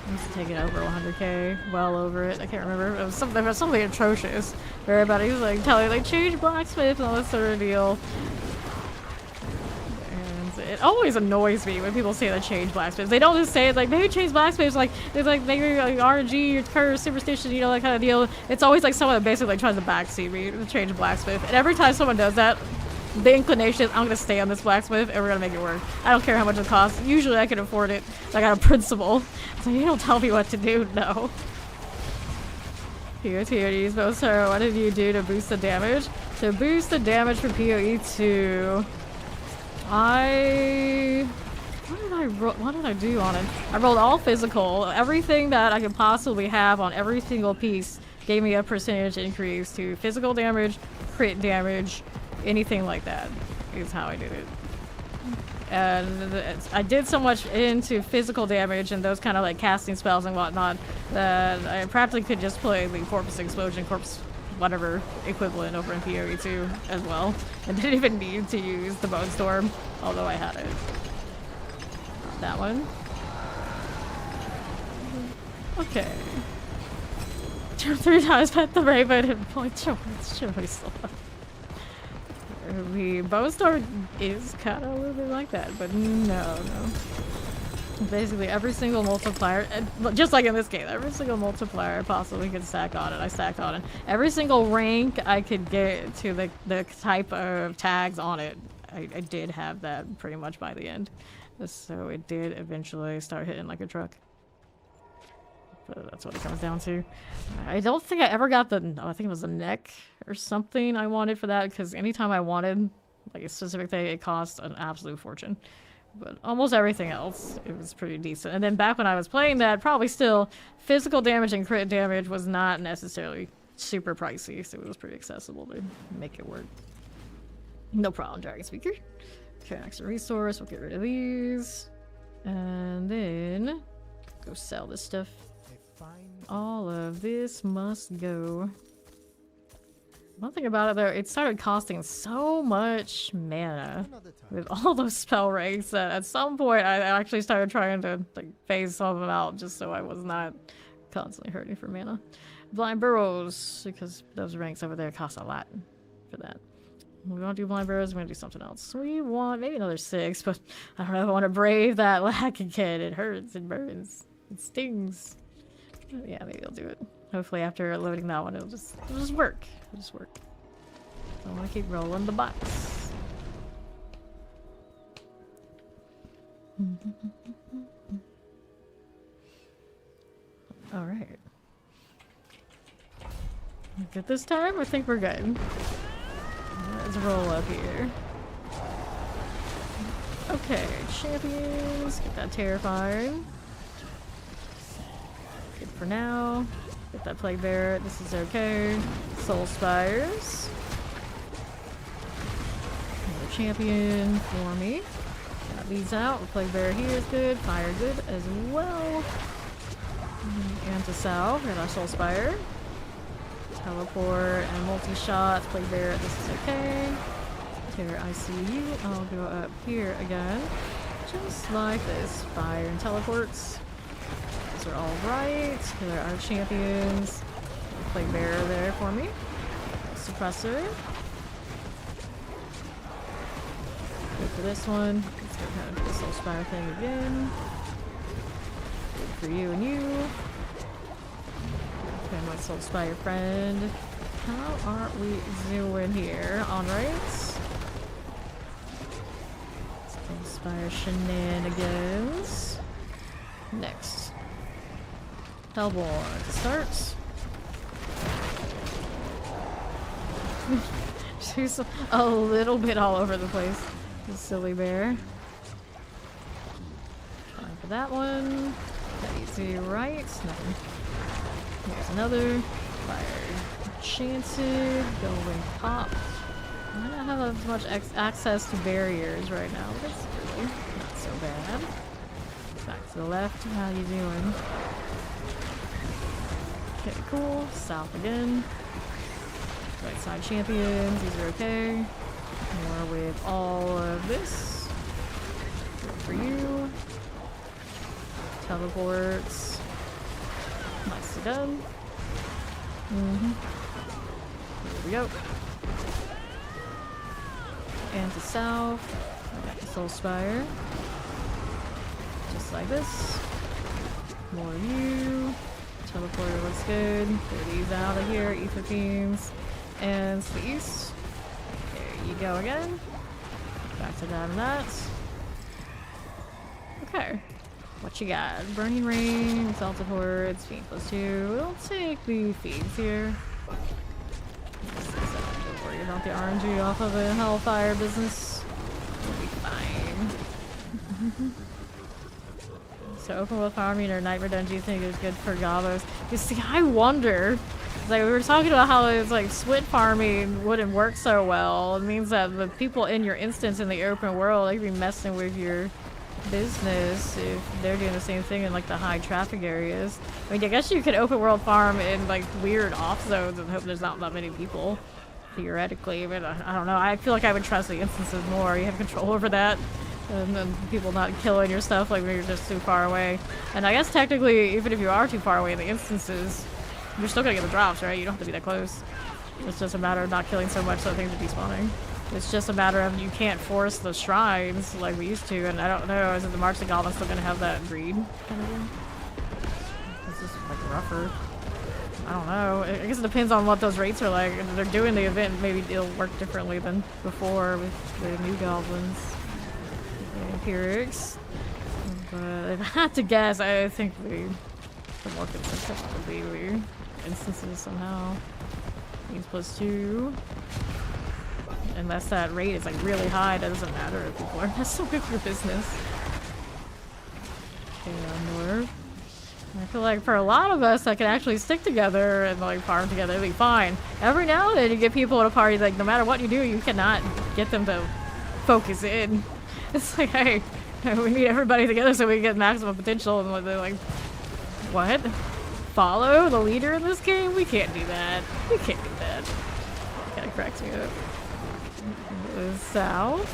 I used to take it over 100k, well over it. I can't remember. It was something atrocious. Where everybody was like telling like change blacksmith and all this sort of deal. It always annoys me when people say that change blacksmiths. They don't just say it like maybe change blacksmiths, like it's like maybe like RNG or curse, superstition, you know, that kind of deal. It's always like someone that basically like tries to backseat me to change blacksmith. And every time someone does that, the inclination is I'm gonna stay on this blacksmith and we're gonna make it work. I don't care how much it costs. Usually I can afford it. Like out of principle. So you don't tell me what to do, no. POTODs, but sir, what did you do to boost the damage? To boost the damage for PoE2. What did I do on it? I rolled all physical. Everything that I could possibly have on every single piece gave me a percentage increase to physical damage, crit damage, anything like that is how I did it. And I did so much into physical damage and those kind of like casting spells and whatnot that I practically could just play the corpse explosion, corpse whatever equivalent over in PoE2 as well. And didn't even need to use the Bone Storm, although I had it. That one. Okay. 3 times pet the raven and point show really slow. The Bone Storm is kind of a little bit like that, but no. Basically every single multiplier, just like in this game, every single multiplier I possibly could stack on it, I stacked on it. Every single rank I could get to the type of tags on it, I did have that pretty much by the end. So it did eventually start hitting like a truck. So that's what it comes down to. I don't think I ever got the, no, I think it was the neck or something I wanted for that, because anytime I wanted like a specific thing, it cost an absolute fortune. But almost everything else, it was pretty decent. And then back when I was playing that, probably still, physical damage and crit damage was not necessarily super pricey, so it was pretty accessible to make it work. No problem, Dragon Speaker. Okay, extra resource, we'll get rid of these. And then go sell this stuff. All of this must go. One thing about it though, it started costing so much mana with all those spell ranks that at some point I actually started trying to like phase some of them out just so I was not constantly hurting for mana. Blind Burrows, because those ranks over there cost a lot for that. We want to do Blind Burrows, we're going to do something else. We want maybe another 6, but I don't know if I want to brave that lack again. It hurts, it burns, it stings. Yeah, maybe I'll do it. Hopefully after loading that one, it'll just work. It'll just work. I want to keep rolling the box. Alright. Good this time? I think we're good. Let's roll up here. Okay, champions. Get that terrified. Good for now. Get that plague bearer. This is okay. Soul spires. Another champion for me. Got these out. The plague bearer here is good. Fire good as well. And to south, got our soul spire. Teleport and multi-shots. Plague bearer. This is okay. Here, I see you. I'll go up here again. Just like this. Fire and teleports. Those are all right. Here are our champions. Plague bearer there for me. Suppressor. Good for this one. Let's go kind of do this little spire thing again. Good for you and you. Okay, my soul spire friend. How are we doing here? On right. Spire shenanigans. Next. Hellborn. Start. She's a little bit all over the place. This silly bear. Time for that one. Easy, right? Nothing. Here's another. Fire. Enchanted. Golden pop. I don't have as much access to barriers right now, but it's really not so bad. Back to the left. How you doing? Okay, cool. South again. Right side champions. These are okay. More with all of this. Good for you. Teleports. Nicely done. Here we go. And to south, I got the soul spire. Just like this. More of you. Teleporter looks good. Clear these out of here. E15s. And to the east. There you go again. Back to that and that. Okay. What you got? Burning Rain, Exalted Hordes, Fiend +2. We'll take the Fiends here. Don't worry about the RNG off of the Hellfire business. We'll be fine. So open world farming or Night Redemption, do you think is good for gobos? You see, I wonder. Like, we were talking about how it's like SWIT farming wouldn't work so well. It means that the people in your instance in the open world, they could be messing with your business if they're doing the same thing in like the high traffic areas. I mean, I guess you could open world farm in like weird off zones and hope there's not that many people, theoretically, but I don't know. I feel like I would trust the instances more. You have control over that, and then people not killing your stuff like when you're just too far away. And I guess technically, even if you are too far away in the instances, you're still gonna get the drops, right? You don't have to be that close. It's just a matter of not killing so much so things would be spawning. It's just a matter of you can't force the shrines like we used to, and I don't know, is it the March of the Goblins still gonna have that greed kind of thing? It's just like rougher. I don't know. I guess it depends on what those rates are like. If they're doing the event, maybe it'll work differently than before with the new goblins. The Empirics. But if I had to guess, I think the The more consistent with the daily instances somehow. Means +2. Unless that rate is like really high, it doesn't matter if people are messing with your business. Okay, north. I feel like for a lot of us that can actually stick together and like farm together, it'll be fine. Every now and then you get people at a party, like no matter what you do, you cannot get them to focus in. It's like, hey, we need everybody together so we can get maximum potential, and they're like, what? Follow the leader in this game? We can't do that. We can't do that. Kinda cracks me up. South.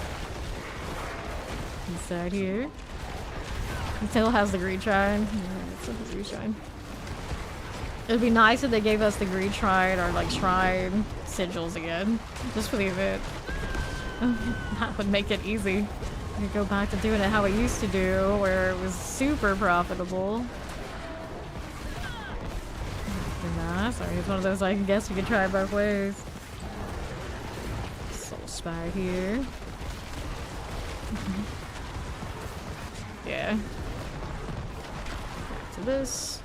Inside here. It still has the greed shrine. Yeah, it still has the greed shrine. It'd be nice if they gave us the greed shrine or like shrine sigils again. Just for the event. That would make it easy. We could go back to doing it how we used to do, where it was super profitable. Nice. Alright, it's one of those I guess we could try both ways. Soul spy here. Yeah. Back to this.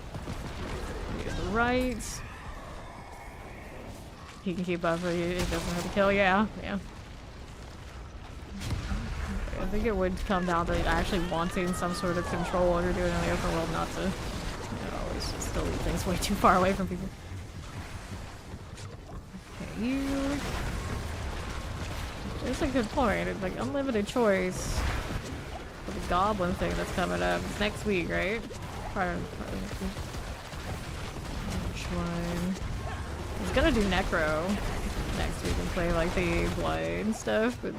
To the right. He can keep up for you. He doesn't have to kill. Yeah. Yeah. I think it would come down to actually wanting some sort of control when you're doing it in the open world, not to, you know, always just delete things way too far away from people. Okay, you. That's a good point. It's like unlimited choice for the goblin thing that's coming up. It's next week, right? Part of next week. Which one? I was gonna do Necro next week and play like the blood and stuff, but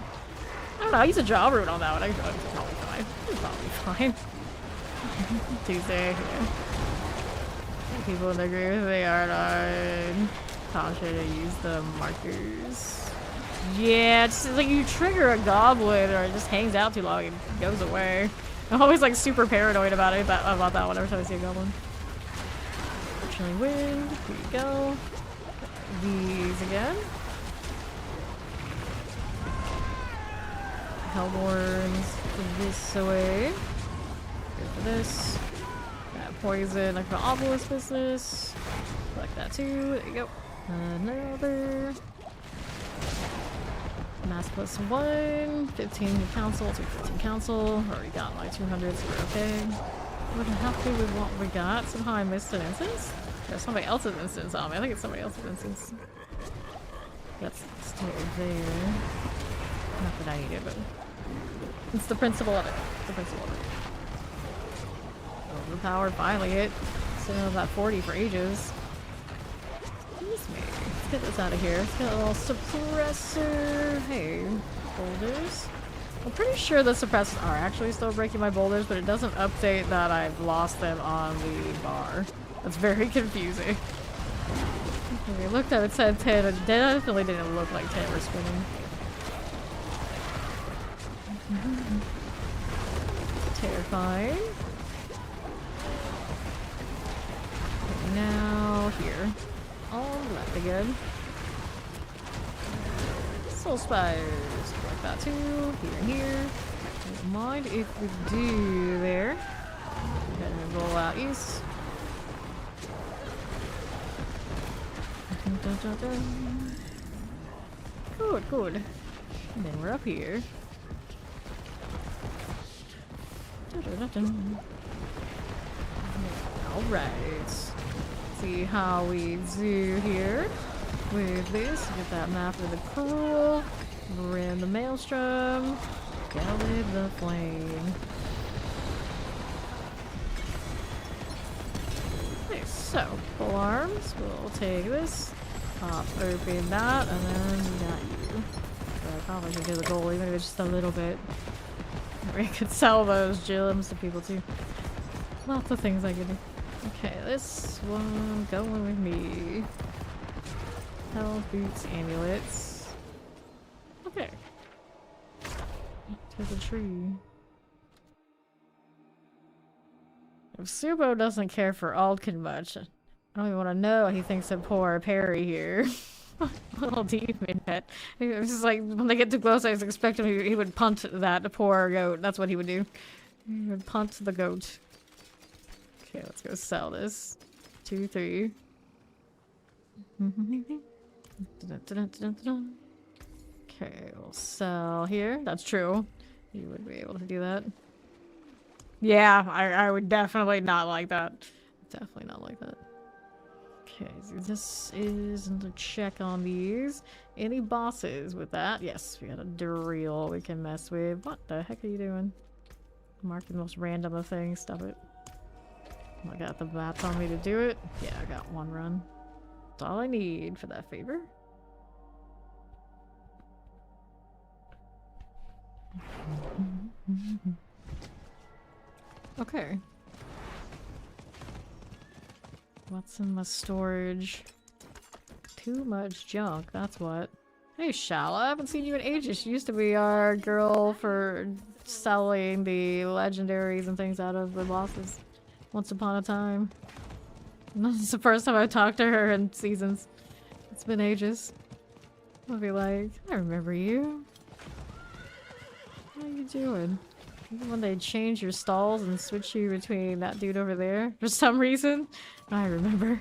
I don't know. I used a jaw root on that one. It's probably fine. It's probably fine. Tuesday, yeah. People in the group, they are on caution to use the markers. Yeah, it's like you trigger a goblin or it just hangs out too long and goes away. I'm always like super paranoid about it, about that one every time I see a goblin. Chilling wind, here you go. These again. Hellborns this away. Good for this. That poison, like the obelisk business. Like that too. There you go. Another. Mass +1. 15 council to 15 council. Already got like 200, so we're okay. We're happy with what we got. Somehow I missed an instance. There's somebody else's instance on me. I think it's somebody else's instance. That's still there. Not that I need it, but it's the principle of it. It's the principle of it. Overpowered, finally hit. Sitting on that 40 for ages. Excuse me. Let's get this out of here. Let's get a little suppressor. Hey, boulders. I'm pretty sure the suppressors are actually still breaking my boulders, but it doesn't update that I've lost them on the bar. That's very confusing. When we looked at it, it said 10. It definitely didn't look like 10 were spinning. Terrifying. Okay, now here. On left again. Soul spires. Like that too. Here and here. Don't mind if we do there. Go ahead and roll out east. Dun, dun, dun. Good, good. And then we're up here. Alright. See how we do here with this. Get that map of the cruel. We're in the maelstrom. Get with the flame. Okay, so full arms. We'll take this. Pop open that, and then we got you. So I probably should do the goal, even if it's just a little bit. We could sell those gems to people too. Lots of things I could do. Okay, this one going with me. Health, boots, amulets. Okay. To the tree. If Subo doesn't care for Aldkin much, I don't even want to know what he thinks of poor Perry here. Little demon pet. It was just like, when they get too close, I was expecting he would punt that poor goat. That's what he would do. He would punt the goat. Okay, let's go sell this. 2, 3. Okay, we'll sell here. That's true. You would be able to do that. Yeah, I would definitely not like that. Definitely not like that. Okay, so this is the check on these. Any bosses with that? Yes, we got a Duriel we can mess with. What the heck are you doing? Mark the most random of things. Stop it. I got the map on me to do it. Yeah, I got 1 run. That's all I need for that favor. Okay. What's in my storage? Too much junk, that's what. Hey, Shala, I haven't seen you in ages. She used to be our girl for selling the legendaries and things out of the bosses. Once upon a time. This is the first time I've talked to her in seasons. It's been ages. I'll be like, I remember you. How are you doing? Even when they change your stalls and switch you between that dude over there for some reason, I remember.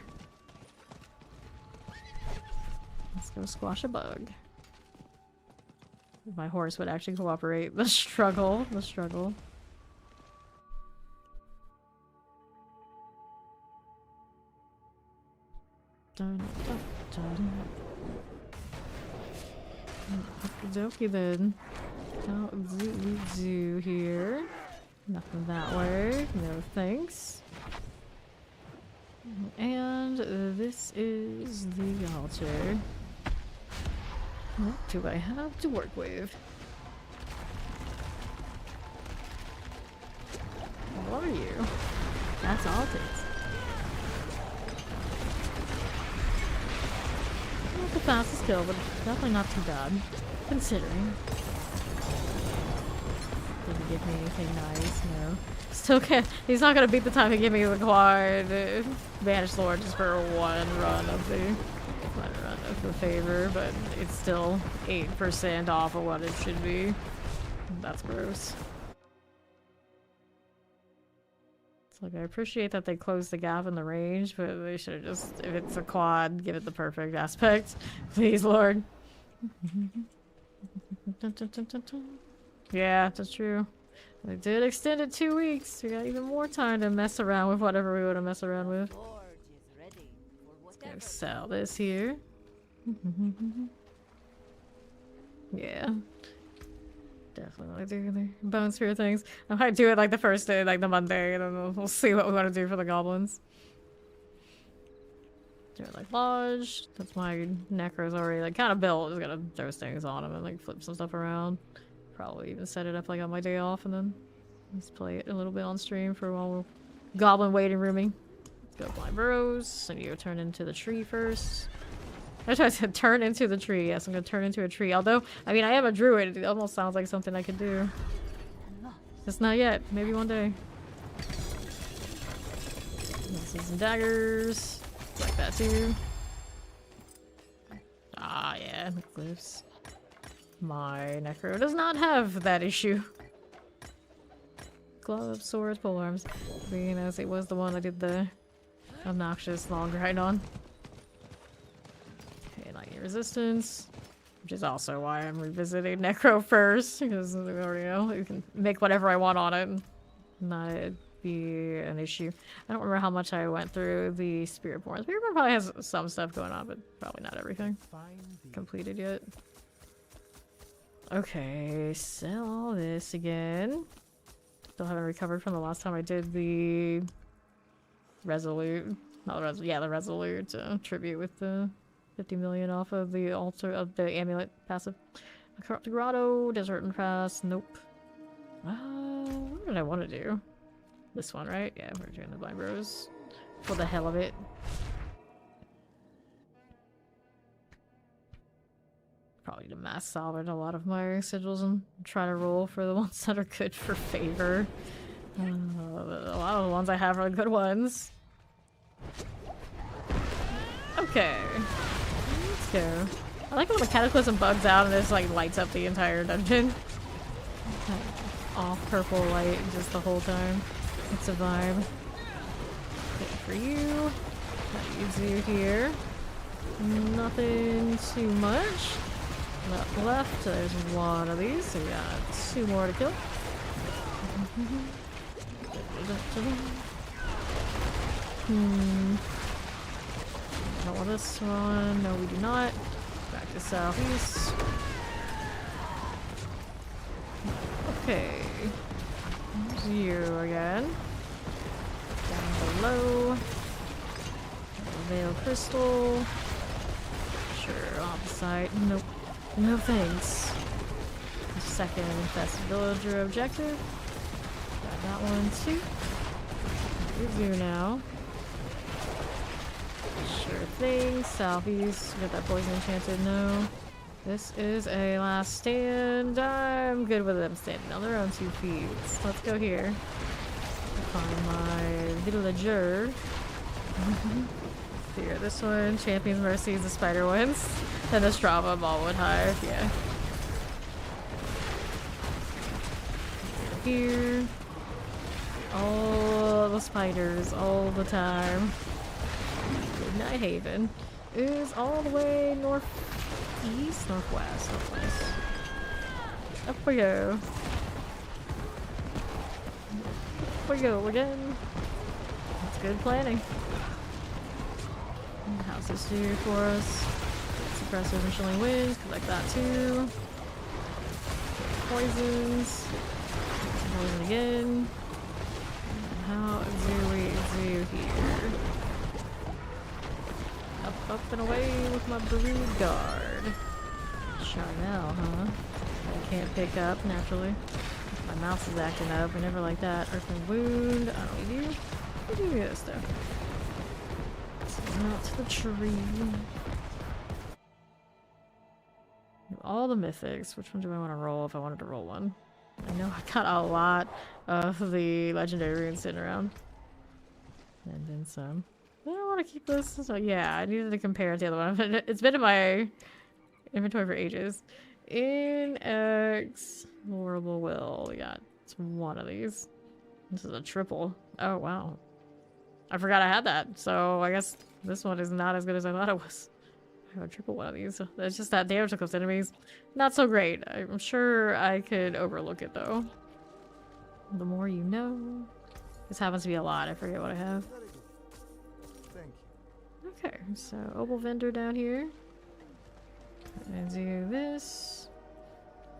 Let's go squash a bug. If my horse would actually cooperate. The struggle. The struggle. Dun, dun, dun. Okie then. Oh, zoo here. Nothing that way. No thanks. And this is the altar. What do I have to work with? What are you? That's all it is. Not the fastest kill, but definitely not too bad. Considering. Didn't give me anything nice, no. Still can't. He's not gonna beat the time to give me the quad Banished Lord just for 1 run of the favor, but it's still 8% off of what it should be. That's gross. It's like I appreciate that they closed the gap in the range, but they should have just, if it's a quad, give it the perfect aspect. Please, Lord. Yeah, that's true. They did extend it 2 weeks. We got even more time to mess around with whatever we want to mess around with. Let's go sell this here. Yeah. Definitely do the bone spear things. I might do it like the first day, like the Monday, and then we'll see what we want to do for the goblins. Do it like lodge. That's my necro's already like kind of built. Just gotta throw things on him and like flip some stuff around. Probably even set it up like on my day off and then just play it a little bit on stream for while we're goblin waiting rooming. Let's go blind burrows. I need to turn into the tree first. I tried to turn into the tree. Yes, I'm gonna turn into a tree. Although, I mean, I am a druid. It almost sounds like something I could do. Just not yet. Maybe one day. Some daggers. Like that too. Ah, yeah, glyphs. My necro does not have that issue. Gloves, swords, polearms. Being as it was the one I did the obnoxious long grind on. Okay, lightning resistance. Which is also why I'm revisiting necro first. Because we already know you can make whatever I want on it. Not be an issue. I don't remember how much I went through the Spiritborn. Spiritborn probably has some stuff going on, but probably not everything completed yet. Okay, sell all this again. Still haven't recovered from the last time I did the Resolute. Not the Resolute, yeah, the Resolute tribute with the 50 million off of the altar of the amulet passive. Corrupt Grotto, Desert and Fast, nope. What did I want to do? This one, right? Yeah, we're doing the blind bros for the hell of it. Probably to mass salvage a lot of my sigils and try to roll for the ones that are good for favor. A lot of the ones I have are good ones. Okay. Let's go. I like when the cataclysm bugs out and it just like lights up the entire dungeon. Off purple light just the whole time. It's a vibe. for you. That leaves you here. Nothing too much. Left, there's one of these, so we got 2 more to kill. Don't want this one. No, we do not. Back to southeast. Okay. Here's you again. Down below. Veil crystal. Sure, off the side. Nope. No thanks. Second infested villager objective. Got that one too. Here's you now. Sure thing. Southeast. Got that poison enchanted. No. This is a last stand. I'm good with them standing on their own 2 feet. So let's go here. Find my villager. Here, this one. Champion's Mercy is the spider ones. Then the Strava Ballwood Hive. Yeah. Here. All the spiders all the time. Good Night Haven is all the way northeast, northwest. Up we go. Up we go again. That's good planning. How's this do for us? Suppressors and chilling winds, collect that too. Poisons. Poison again. How do we do here? Up and away with my brood guard. Charnel, huh? I can't pick up naturally. My mouse is acting up. I never like that. Earth and wound. I don't need you. We do this though. Out to the tree. All the mythics. Which one do I want to roll if I wanted to roll one? I know I got a lot of the legendary runes sitting around. And then some. I don't want to keep this. So yeah, I needed to compare it to the other one. It's been in my inventory for ages. In X Horrible Will. We got one of these. This is a triple. Oh wow. I forgot I had that. So I guess this one is not as good as I thought it was. I have a triple one of these. It's just that damage to close enemies. Not so great. I'm sure I could overlook it though. The more you know. This happens to be a lot. I forget what I have. Okay, so Opal Vendor down here. And do this.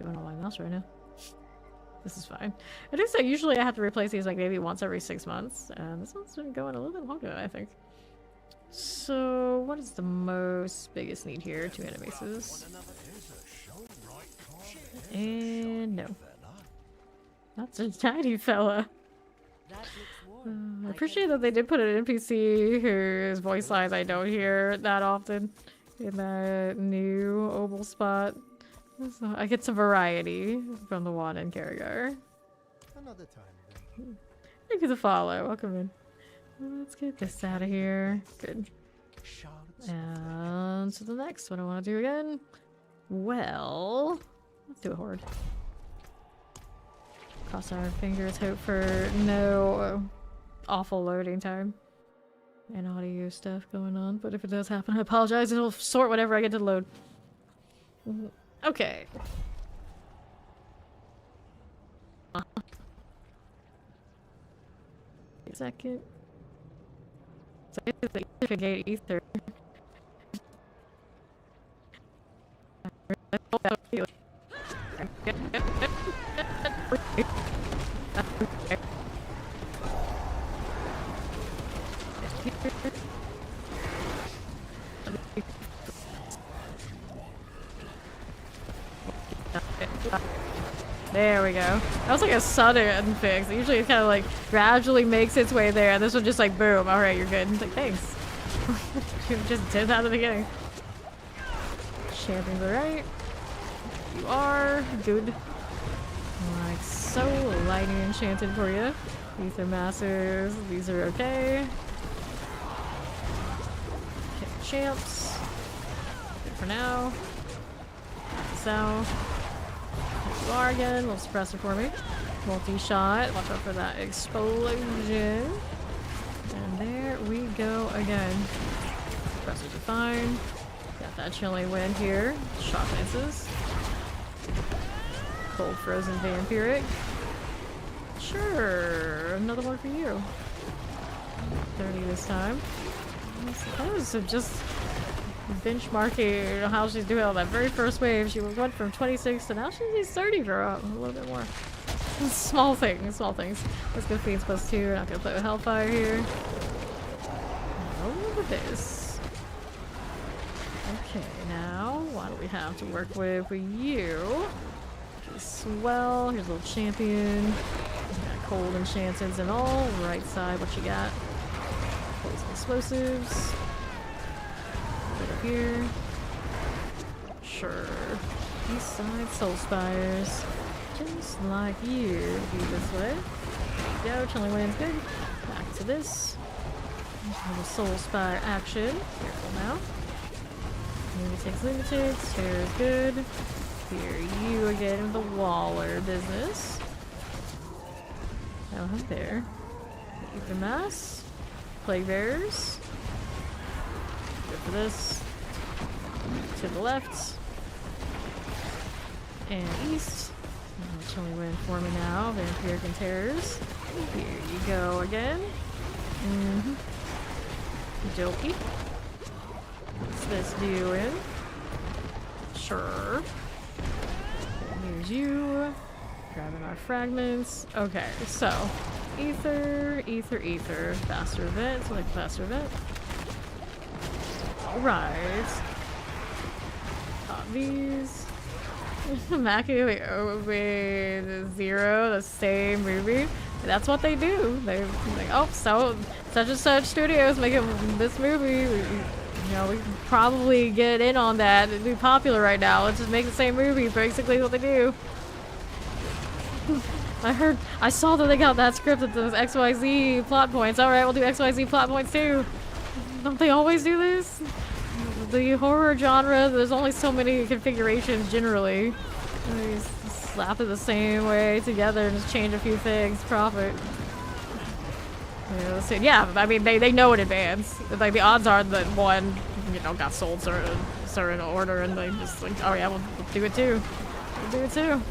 Going on my mouse right now. This is fine. I do say usually I have to replace these like maybe once every 6 months. And this one's been going a little bit longer than I think. So, what is the biggest need here? 2 animaces. And no. That's a tiny fella. I appreciate that they did put an NPC whose voice lines I don't hear that often in that new Opal spot. So I get some variety from the Wand and Carragher. Another time then. Thank you for the follow. Welcome in. Let's get this out of here. Good. And to the next one I want to do again. Well, let's do a horde. Cross our fingers, hope for no awful loading time and audio stuff going on. But if it does happen, I apologize. It'll sort whenever I get to load. Okay. Second. So it's the gate ether. There we go. That was like a sudden fix. Usually it kind of like gradually makes its way there. This one just like boom. All right, you're good. It's like thanks. You just did that at the beginning. Champions are right. You are good. Like so. Lightning enchanted for you. These are masses. These are okay. Okay, champs. Good for now. So. You are again. Little suppressor for me. Multi-shot. Watch out for that explosion. And there we go again. Pressers are fine. Got that chilling wind here. Shock lances. Cold frozen vampiric. Sure, another one for you. 30 this time. I was just benchmarking how she's doing on that very first wave. She went from 26 to now she's 30 for a little bit more. Small things, small things. Let's go Fiends +2. Not gonna play with Hellfire here. Oh, look at this. Okay, now what do we have to work with for you? Okay, swell. Here's a little champion. Got cold enchantments and all. Right side, what you got? Poison explosives. Right up here. Sure. East side, soul spires. Just like you. Be this way. There you go. Chilling wind's good. Back to this. Little soul spire action. Careful now. Lunatics. Hair is good. Here you again with the Waller business. Oh, hi there. Ether Mass. Plague Bearers. Good for this. To the left. And east. Chilling wind for me now. Vampiric and Terrors. Here you go again. Jokey. What's this doing? Sure. Here's you. Grabbing our fragments. Okay, so ether. Faster event. So like faster event. Alright. Got these. Mackie with Zero, the same movie. That's what they do. They like, oh, so such and such studios making this movie. You know, we can probably get in on that. It'd be popular right now. Let's just make the same movie. Basically, what they do. I saw that they got that script at those XYZ plot points. All right, we'll do XYZ plot points too. Don't they always do this? The horror genre, there's only so many configurations generally. They slap it the same way together and just change a few things. Profit. Yeah, I mean, they know in advance. Like, the odds are that one, you know, got sold certain order and they just like, oh yeah, we'll do it too. We'll do it too.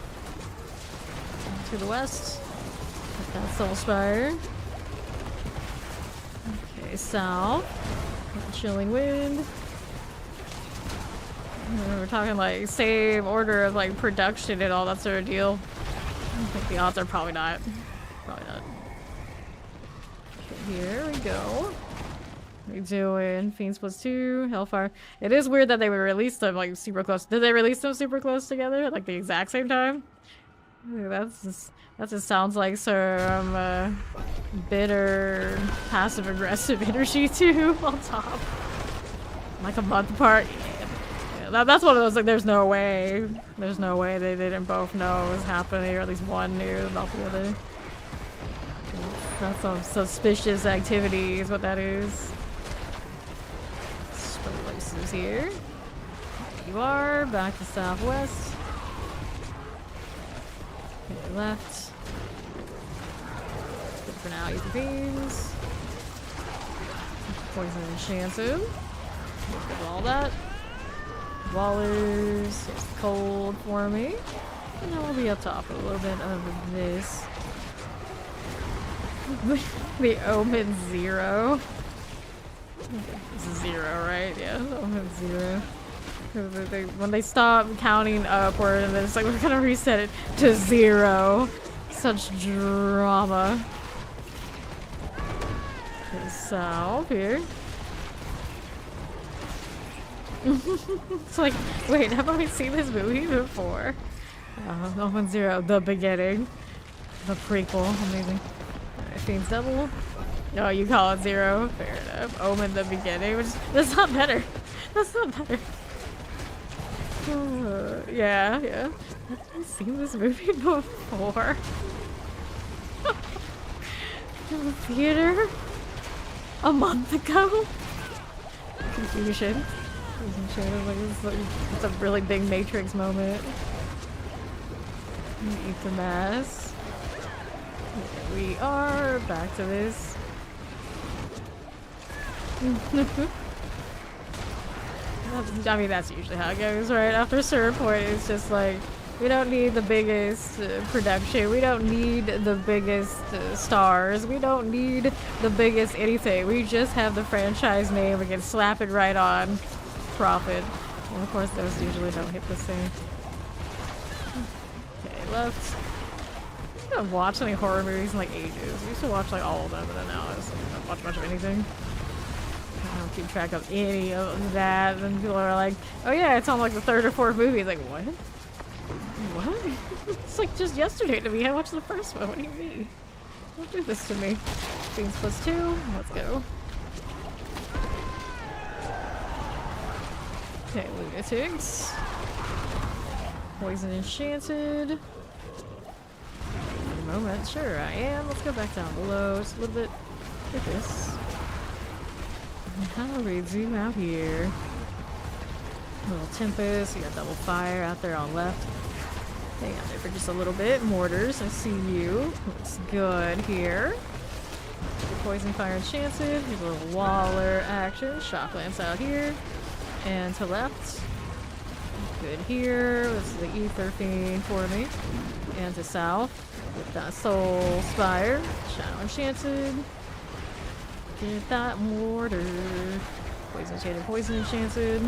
To the west. Got that Soul Spire. Okay, south. Chilling wind. We're talking like same order of like production and all that sort of deal. I think the odds are probably not. Probably not. Okay, here we go. We're doing Fiends +2, Hellfire. It is weird that they would release them like super close. Did they release them super close together at like the exact same time? That just sounds like some bitter, passive-aggressive energy too on top. Like a month apart. Yeah, that's one of those like there's no way they didn't both know it was happening, or at least one knew about the other. That's some suspicious activity is what that is. Explosives here. There you are, back to southwest. Okay, left. Good for now, use the beams. Poison and Shansu. Look at all that. Wallers, it's cold for me. And then we'll be up top with a little bit of this. The Omen 0. This is 0, right? Yeah, Omen 0. When they stop counting upward and then it's like we're gonna reset it to 0. Such drama. Okay, south here. It's like, wait, haven't we seen this movie before? Omen 0, the beginning. The prequel, amazing. Alright, Fiends double. No, you call it 0. Fair enough. Omen the beginning, which that's not better. That's not better. Yeah. Have you seen this movie before? In the theater? A month ago? Confusion. It's a really big Matrix moment. Eat the mass. Here we are. Back to this. I mean, that's usually how it goes, right? After a certain point, it's just like, we don't need the biggest production. We don't need the biggest stars. We don't need the biggest anything. We just have the franchise name. We can slap it right on. Profit. And of course, those usually don't hit the same. Okay, left. I haven't watched any horror movies in like ages. I used to watch like all of them, but then now I just don't watch much of anything. I don't keep track of any of that. And people are like, oh yeah, it's on like the 3rd or 4th movie. It's like, what? What? It's like just yesterday to me. I watched the first one. What do you mean? Don't do this to me. Beans +2. Let's go. Okay, lunatics. Poison enchanted. A moment. Sure, I am. Let's go back down below just a little bit. Look at this. How do we zoom out here? Little Tempest. You got double fire out there on left. Hang out there for just a little bit. Mortars, I see you. Looks good here. Poison fire enchanted. Here's a little Waller action. Shock lance out here. And to left. Good here. This is the Ether Fiend for me. And to south. With that Soul Spire. Shadow enchanted. Get that mortar. Poison enchanted, poison enchanted.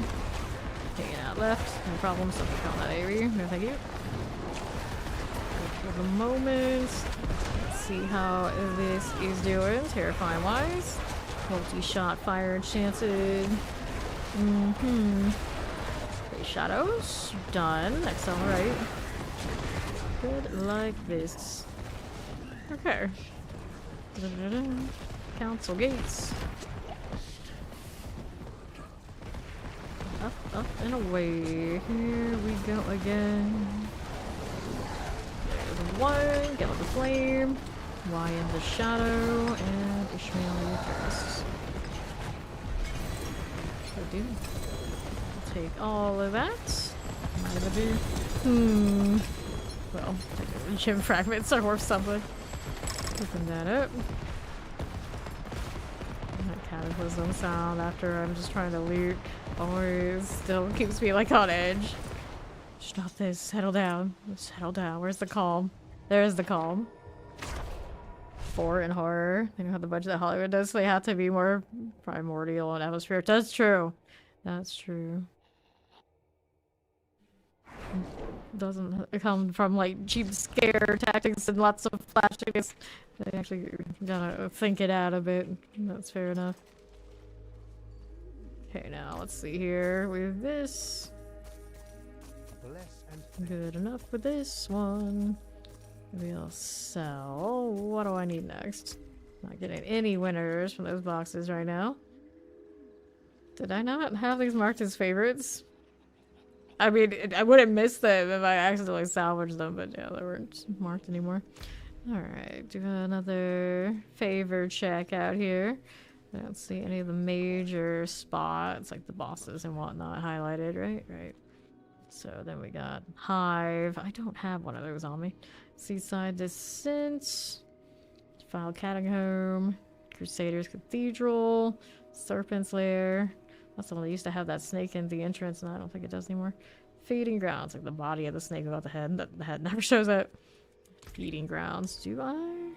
Hanging out left. No problem. Something on that area. No thank you. For the moment. Let's see how this is doing. Terrifying wise. Multi-shot fire enchanted. Okay, shadows. Done. Accelerate. Good like this. Okay. Council gates. Up, and away. Here we go again. There's one. Get with the flame. Y in the shadow. And Ishmael first. So do. Take all of that. Might have a do. Well, gem fragments are worth something. Open that up. That cataclysm sound after I'm just trying to loot always still keeps me like on edge. Stop this. Settle down. Settle down. Where's the calm? There's the calm. 4 in horror. They don't have the budget that Hollywood does, so they have to be more primordial and atmospheric. That's true. That's true. Doesn't come from like cheap scare tactics and lots of flashes. They actually gotta think it out a bit. That's fair enough. Okay, now let's see here with this. Good enough with this one. We'll sell. What do I need next? Not getting any winners from those boxes right now. Did I not have these marked as favorites? I mean, I wouldn't miss them if I accidentally salvaged them, but yeah, they weren't marked anymore. Alright, do another favor check out here. I don't see any of the major spots, like the bosses and whatnot highlighted, right? Right. So then we got Hive. I don't have one of those on me. Seaside Descent. File Catacomb. Crusaders Cathedral. Serpent's Lair. That's the one that used to have that snake in the entrance, and I don't think it does anymore. Feeding Grounds, like the body of the snake without the head. The head never shows up. Feeding Grounds, do I?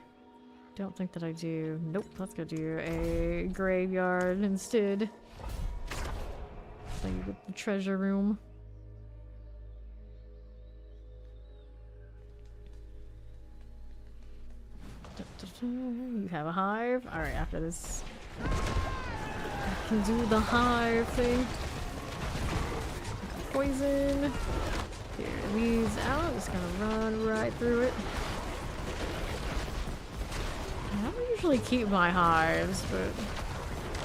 Don't think that I do. Nope, let's go do a graveyard instead. Play with the treasure room. You have a hive? Alright, after this. I can do the hive thing. Poison. Here, these out. Just gonna run right through it. I don't usually keep my hives, but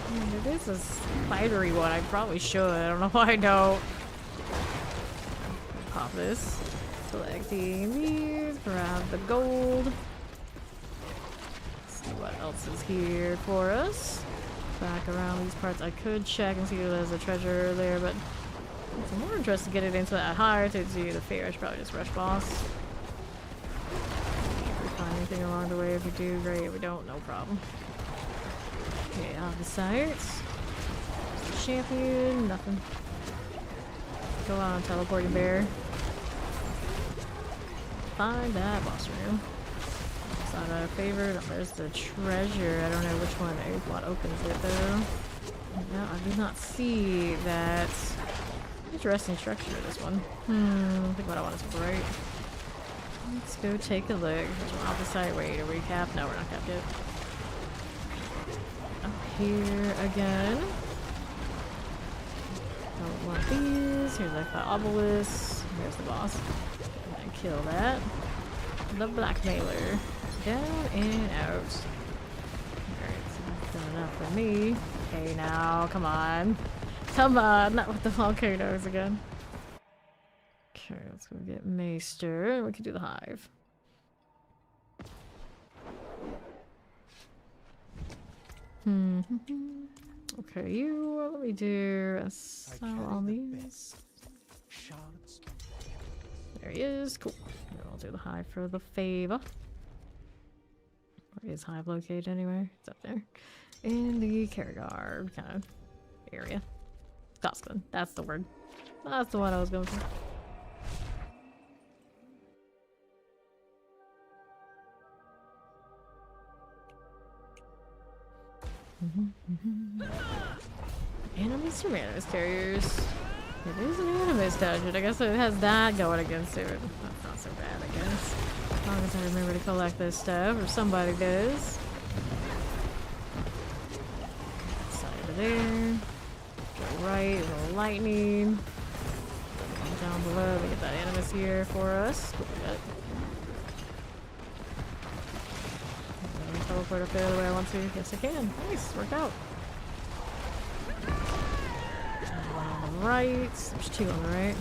I mean, it is a spidery one. I probably should. I don't know why I don't. Pop this. Selecting these. Grab the gold. See what else is here for us. Back around these parts. I could check and see if there's a treasure there, but I'm more interested to get it into that higher to do the fair. I should probably just rush boss. If we find anything along the way, if we do, great. If we don't, no problem. Okay, out of the sight. champion. Nothing. Go on, teleporting bear. Find that boss room. It's not a favorite. There's the treasure. I don't know which one opens it though. No, I do not see that. Interesting structure, this one. I think what I want is right. Let's go take a look. Off the side. Wait, are we capped? No, we're not capped yet. Up here again. Don't want these. Here's like the obelisk. Here's the boss. I'm gonna kill that. The blackmailer. Down and out. Alright, so that's done enough for me. Okay, now, come on. Come on, not with the volcanoes again. Okay, let's go get Maester. We can do the hive. Okay, you, let me do a sell on these. There he is, cool. I'll do the hive for the favor. Where is hive located anyway? It's up there. In the Caragard kind of area. Goblin, that's the word. That's the one I was going for. Animus or Animus carriers? It is an Animus dungeon. I guess it has that going against it. That's not so bad, I guess. As long as I remember to collect this stuff, or somebody does. Side of there. Go right, a little lightning. Come down below, we get that Animus here for us. Cool, we got it. Teleport up there the way I want to. Yes, I can. Nice, worked out. One on the right. There's two on the right.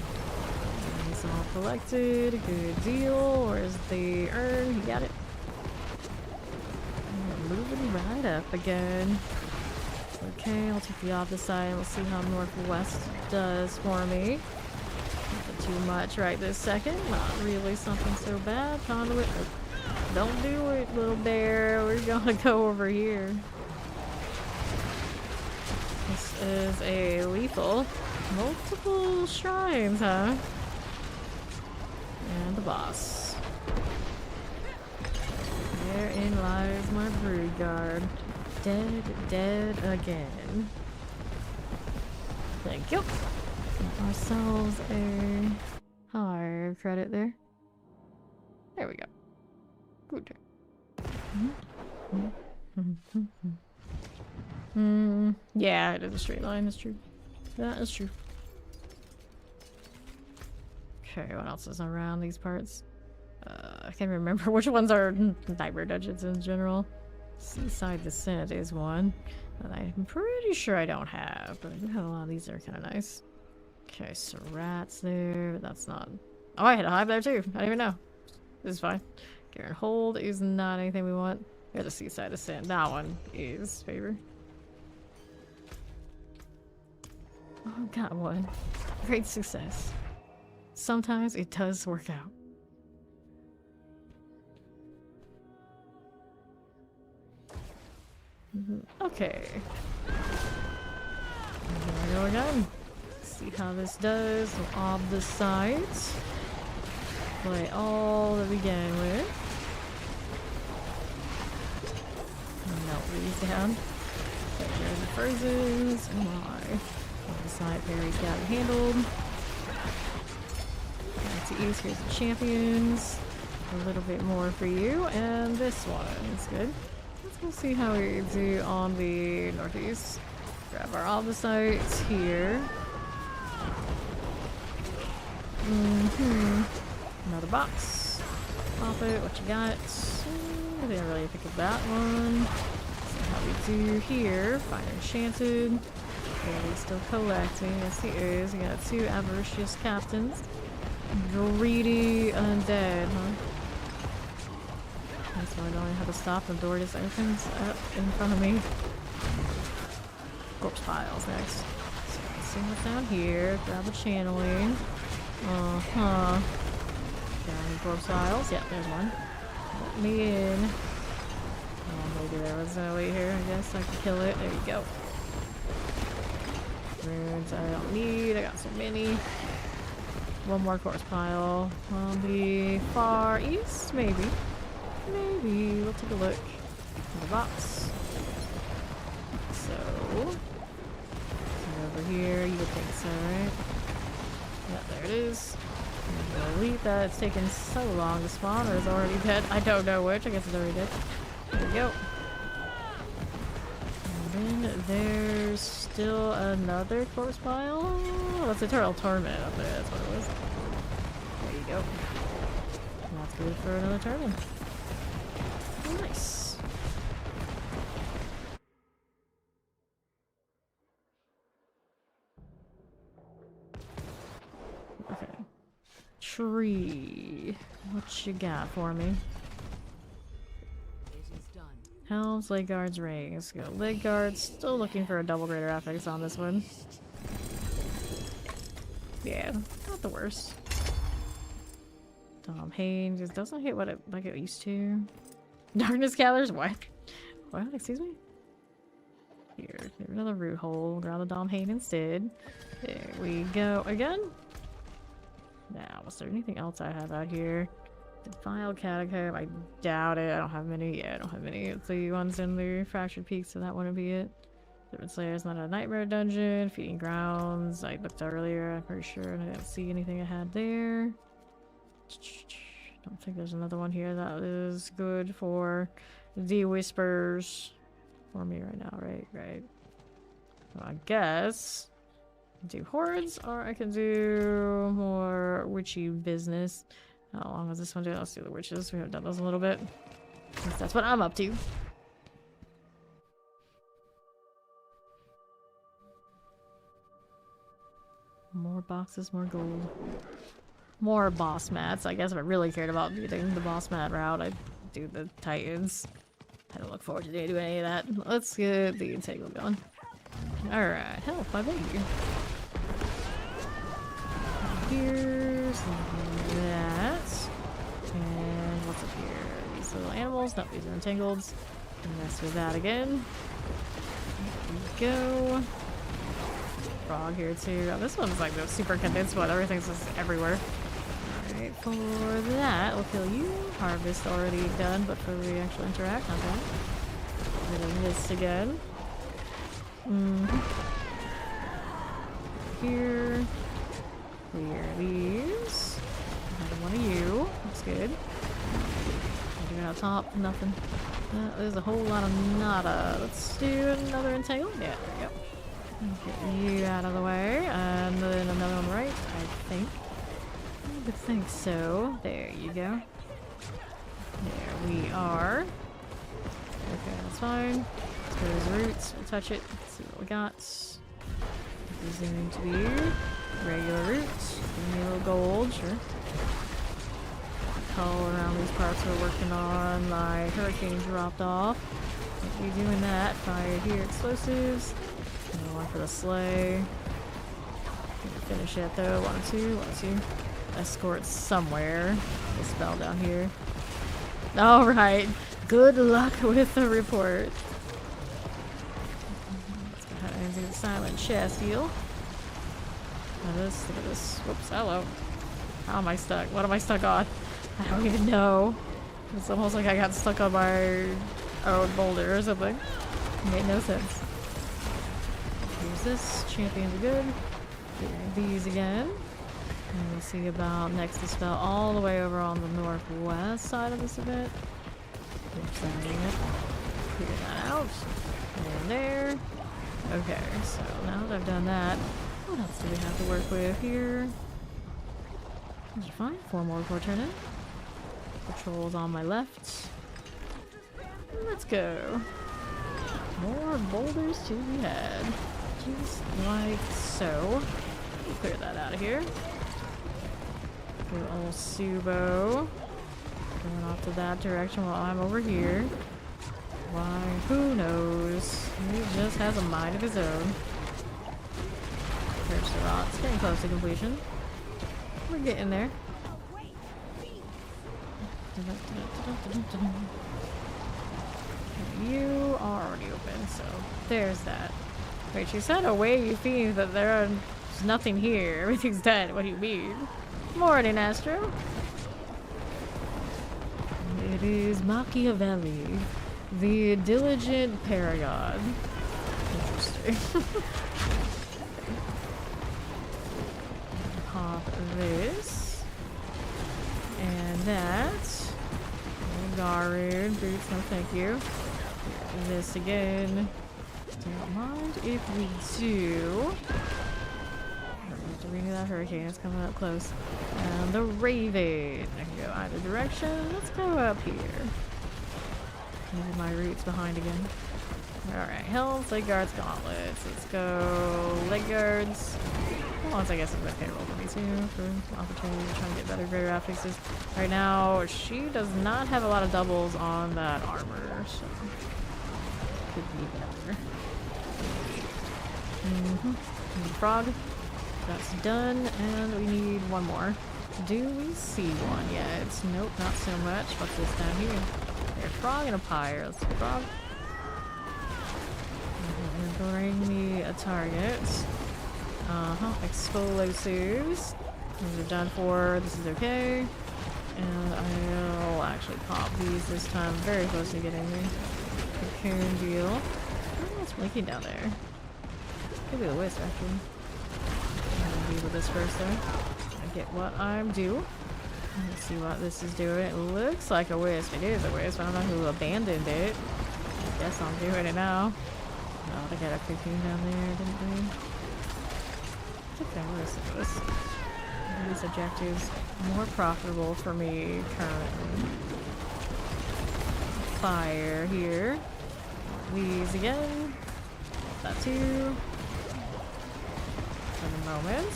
These all collected. Good deal. Where's the urn? You got it. Moving right up again. Okay, I'll take the opposite side. We'll see how northwest does for me. Nothing too much right this second. Not really something so bad. Conduit. Don't do it, little bear. We're gonna go over here. This is a lethal. Multiple shrines, huh? And the boss. Therein lies my brood guard. Dead, dead again. Thank you. Got ourselves a higher credit there. There we go. Good. Yeah, it is a straight line, that's true. That is true. Okay, what else is around these parts? I can't remember which ones are nightmare dungeons in general. Seaside Descent is one that I'm pretty sure I don't have, but I do have a lot of these that are kind of nice. Okay, so rats there, but that's not... Oh, I had a hive there too. I didn't even know. This is fine. Garen Hold is not anything we want. There's a Seaside Descent. That one is favor. Oh, got one. Great success. Sometimes it does work out. Okay. Here we go again. See how this does. Off the sides. Play all that we began with. Melt these down. Okay, there's the Frozen's. Oh my. On the side there, he's got it handled. Back to east, here's the champions. A little bit more for you. And this one is good. Let's go see how we do on the northeast. Grab our opposites here. Another box. Pop it. What you got? I didn't really pick up that one. See how we do here. Find enchanted. Okay, he's still collecting. Yes, he is. We got two avaricious captains. Greedy undead, huh? That's why I don't have to stop. The door just opens up in front of me. Corpse piles next. So let's see what's down here. Grab the channeling. Down in corpse piles. Yeah, there's one. Let me in. Oh, maybe there was no way here. I guess I can kill it. There you go. Runes I don't need. I got so many. One more corpse pile on the far east, maybe. Maybe. We'll take a look in the box. So, over here, you would think so, right? Yeah, there it is. Delete that. It's taken so long to spawn, or is already dead. I don't know which. I guess it's already dead. There we go. And then there's still another corpse pile. Oh, that's Eternal Torment up there. That's what it was. There you go. And that's good for another turn. Nice. Okay. Tree. What you got for me? Helms, leg guards, rings. Go leg guards. Still looking for a double greater affix on this one. Yeah, not the worst. Dom Hain just doesn't hit what it like it used to. Darkness Gatherers, what? What? Excuse me? Here, another root hole. Grab the Dom Hain instead. There we go. Again? Now, was there anything else I have out here? Defiled Catacomb, I doubt it. I don't have many. Yeah, I don't have any. It's the ones in the Fractured Peaks, so that wouldn't be it. Serpent Slayer's not a Nightmare Dungeon. Feeding Grounds, I looked earlier, I'm pretty sure, and I didn't see anything I had there. Don't think there's another one here that is good for the Whispers. For me right now, right? Right. So I guess do hordes, or I can do more witchy business. How long does this one do? Let's do the witches. We haven't done those a little bit. That's what I'm up to. More boxes, more gold. More boss mats. I guess if I really cared about doing the boss mat route, I'd do the Titans. I don't look forward to doing any of that. Let's get the Entangle going. Alright, help, I beg you. Here's that. And what's up here? These little animals. Nope, these are entangled. And mess with that again. There we go. Frog here too. Oh, this one's like the super condensed one. Everything's just everywhere. Alright, for that, we'll kill you. Harvest already done, but for the actual interact, not bad. Doing this again. Here. Clear these. Another one of you. That's good. Doing out top, nothing. There's a whole lot of nada. Let's do another entangle. Yeah, there we go. Get you out of the way. And then another one right, I think. I would think so. There you go. There we are. Okay, that's fine. Let's go to his roots. We'll touch it. Let's see what we got. Zoom to be regular roots. Give me a little gold, sure. All around these parts we're working on. My hurricane dropped off. We'll be doing that. Fire here, explosives. And one for the sleigh. Finish it though. 1 2 escort somewhere. The spell down here. Alright. Good luck with the report. Let's go ahead and do the silent chest heal. Look at this. Whoops, hello. How am I stuck? What am I stuck on? I don't even know. It's almost like I got stuck on my own boulder or something. It made no sense. Here's this. Champions are good. These again. And we'll see about next dispel all the way over on the northwest side of this event. Figure that out. And there. Okay, so now that I've done that, what else do we have to work with here? Those are fine. 4 more before turn in. Patrols on my left. Let's go. More boulders to be had. Just like so. We'll clear that out of here. Good old Subo. Going off to that direction while I'm over here. Why, who knows? He just has a mind of his own. There's the rocks. Getting close to completion. We're getting there. You are already open, so there's that. Wait, you said away you fiend that there's nothing here. Everything's dead. What do you mean? Morning, Astro. It is Machiavelli, the diligent paragon. Interesting. Pop this. And that. Garid, boots, no thank you. This again. Don't mind if we do. Renew that hurricane, it's coming up close. And the Raven. I can go either direction. Let's go up here. Maybe my route's behind again. Alright, Helms, leg guards, gauntlets. Let's go leg guards. Once I guess it's my payroll for me too, for opportunity to try and get better greater affixes. Right now, she does not have a lot of doubles on that armor, so could be better. Frog. That's done, and we need one more. Do we see one yet? Nope, not so much. What's this down here? There's frog and a pyre. Let's see frog. Bring me a target. Explosives. These are done for. This is okay. And I'll actually pop these this time. Very close to getting me. Cocoon deal. I don't know what's blinking down there. Could be the wisp, actually. I'm gonna deal with this first, though. I get what I'm due. Let's see what this is doing. It looks like a wisp. It is a wisp. I don't know who abandoned it. I guess I'm doing it now. Oh, they got a cocoon down there, didn't they? Okay, let's do this. These objectives more profitable for me currently. Fire here. These again. That too. For the moment.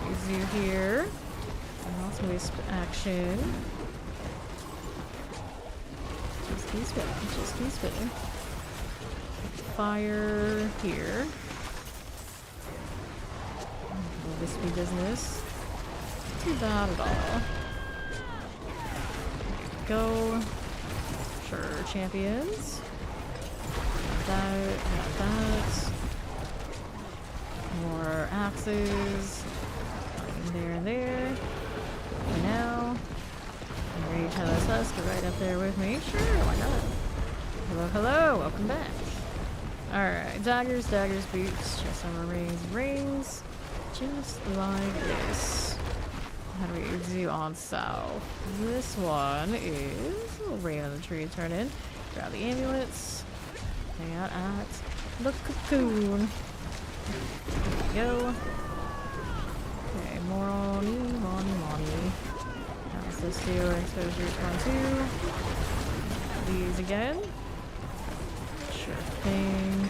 Use you here. And also wisp action. Just keep spinning. Just keep spinning. Fire here. Wispy business. Not too bad at all. Go. Sure, champions. That. More axes. There and there. For now. And Rage Hello Husk right up there with me. Sure, why not? Hello, hello, welcome back. Alright, daggers, boots, chest armor, rings. Just like this. How do we do on south? This one is a little rain on the tree to turn in. Grab the ambulance. Hang out at the cocoon. There we go. Okay, money. How's this do? Exposure 1, 2. These again. Sure thing.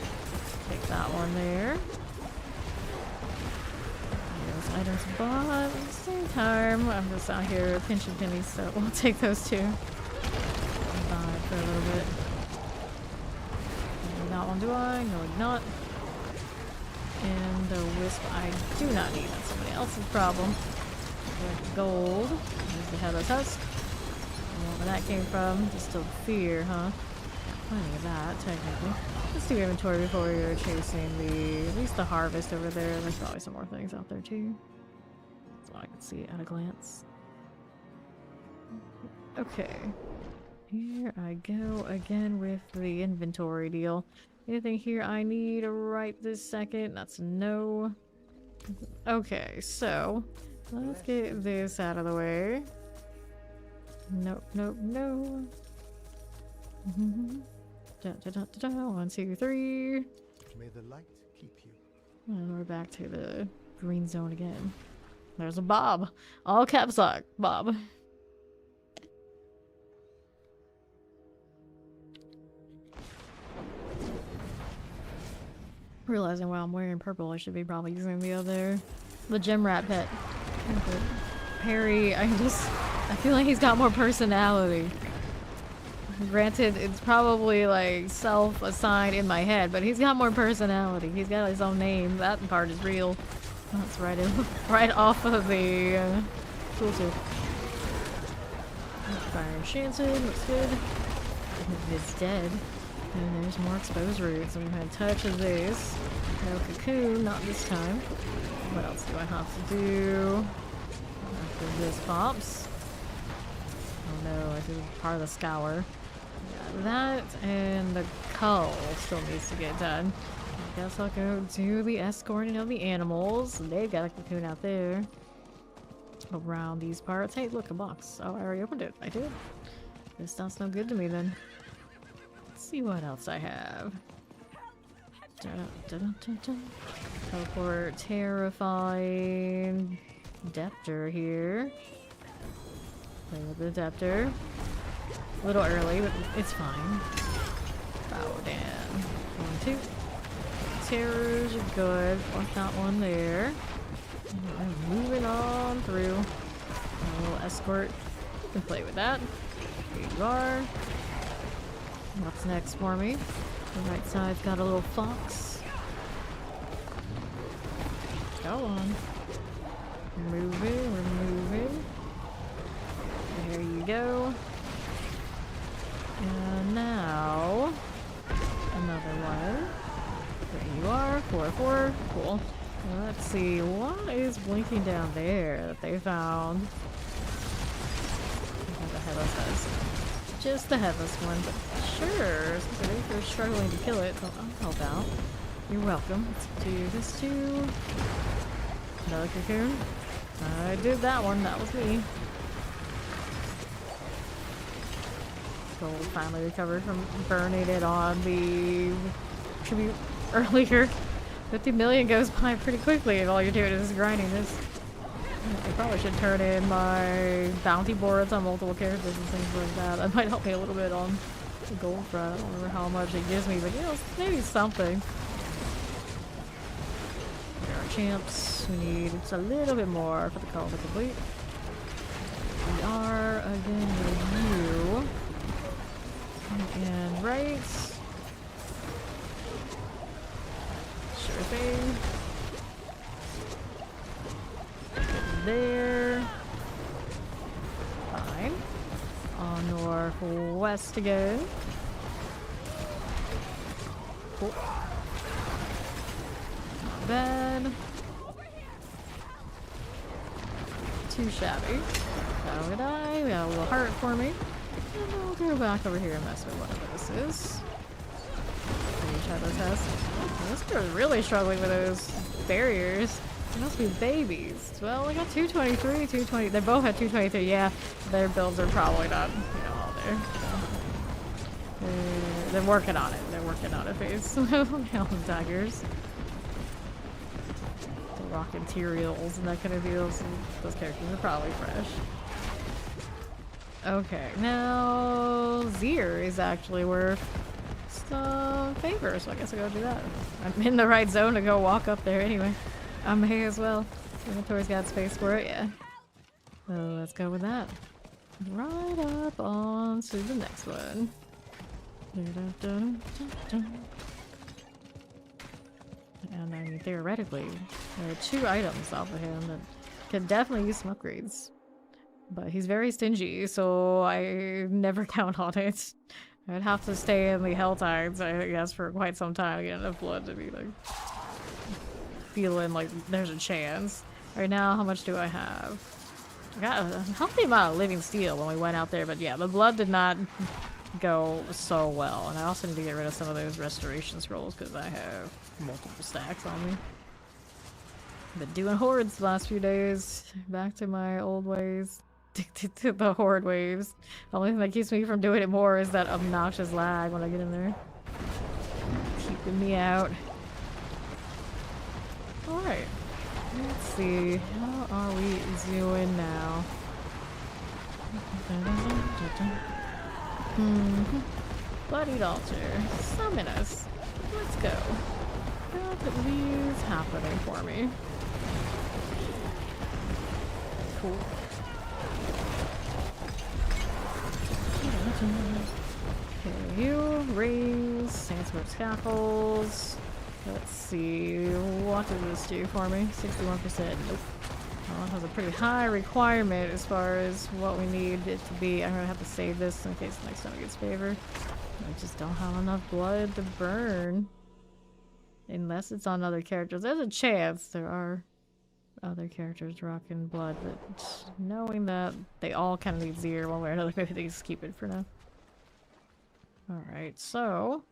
Take that one there. Those items bought at the same time. I'm just out here pinching pennies, so we'll take those two. Buy for a little bit. That one do I? No, I do not. And the wisp I do not need. That's somebody else's problem. Gold. There's the headless husk. I don't know where that came from. Distilled fear, huh? Plenty of that, technically. Let's do inventory before we go chasing at least the harvest over there. There's probably some more things out there too. So I can see at a glance. Okay. Here I go again with the inventory deal. Anything here I need right this second? That's no. Okay, so let's get this out of the way. Nope. 1, 2, 3. May the light keep you. And we're back to the green zone again. There's a Bob. All caps lock. Bob. Realizing while I'm wearing purple, I should be probably using the gem rat pet. But Perry, I feel like he's got more personality. Granted, it's probably like self-assigned in my head, but he's got more personality. He's got his own name. That part is real. That's right off of the tooltip. Fire Shanson looks good. It's dead. And there's more exposed roots. I'm gonna touch of this. No cocoon, not this time. What else do I have to do? After this pops. Oh no, I did part of the scour. Yeah, that and the cull still needs to get done. I guess I'll go do the escorting of the animals. They've got a cocoon out there. Around these parts. Hey, look, a box. Oh, I already opened it. I did. This sounds no good to me then. Let's see what else I have. Teleport, terrifying Deptor here. Play with the Deptor. A little early, but it's fine. Bow down. 1, 2. Terrors are good. Want that one there. And moving on through. A little escort. You can play with that. Here you are. What's next for me? The right side's got a little fox. Go on. Moving, we're moving. There you go. And now another one. There you are. 4-4. Cool. Let's see, what is blinking down there that they found? The headless does. Just the headless one, but sure, since they're struggling to kill it, so I'll help out. You're welcome. Let's do this too. Another cocoon. I did that one, that was me. Gold finally recovered from burning it on the tribute earlier. 50 million goes by pretty quickly and all you're doing is grinding this. I probably should turn in my bounty boards on multiple characters and things like that. That might help me a little bit on the gold front. I don't remember how much it gives me, but you know, maybe something. There are champs. We need a little bit more for the call to complete. We are again with you. And right. Sure thing. There. Fine. On northwest again. Cool. Not bad. Too shabby. How would I? We got a little heart for me. And I'll go back over here and mess with whatever this is. Try those tests. This girl's really struggling with those barriers. They must be babies. Well, I got 223, 220. They both had 223. Yeah, their builds are probably not, you know, all there. So. They're working on it. They're working on it, face. Helltide daggers. The rock materials and that kind of deals. Those characters are probably fresh. Okay, now Zir is actually worth some favor, so I guess I'll go do that. I'm in the right zone to go walk up there anyway. I may as well. Inventory's got space for it, yeah. So let's go with that. Right up on to the next one. And I mean, theoretically, there are 2 items off of him that could definitely use some upgrades. But he's very stingy, so I never count on it. I'd have to stay in the helltides, I guess, for quite some time to get enough blood to be like feeling like there's a chance. Right now, how much do I have? I got a healthy amount of living steel when we went out there, but yeah, the blood did not go so well. And I also need to get rid of some of those restoration scrolls because I have multiple stacks on me. Been doing hordes the last few days. Back to my old ways. Addicted to the horde waves. The only thing that keeps me from doing it more is that obnoxious lag when I get in there. Keeping me out. Alright. Let's see. How are we doing now? Bloodied altar. Summon us. Let's go. Got these happening for me. Cool. Okay, you rings, Sandsmoke scaffolds. Let's see, what does this do for me? 61%. Nope. Well, it has a pretty high requirement as far as what we need it to be. I'm gonna have to save this in case next time it gets favor. I just don't have enough blood to burn. Unless it's on other characters. There's a chance there are other characters rocking blood, but knowing that they all kind of need 0 one way or another, maybe they just keep it for now. Alright, so...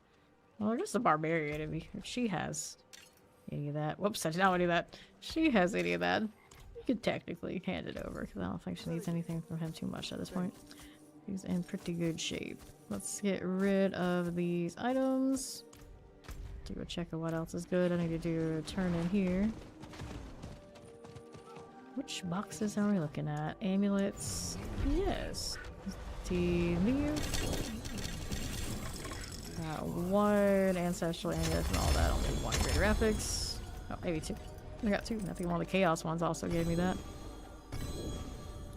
Well, just a barbarian if she has any of that. Whoops, I did not want to do that. If she has any of that, you could technically hand it over, because I don't think she needs anything from him too much at this point. He's in pretty good shape. Let's get rid of these items. Do a check of what else is good. I need to do a turn in here. Which boxes are we looking at? Amulets. Yes. Leo. One ancestral amulet and all that. Only 1 greater graphics. Oh, maybe 2. I got 2. I think one of the chaos ones also gave me that.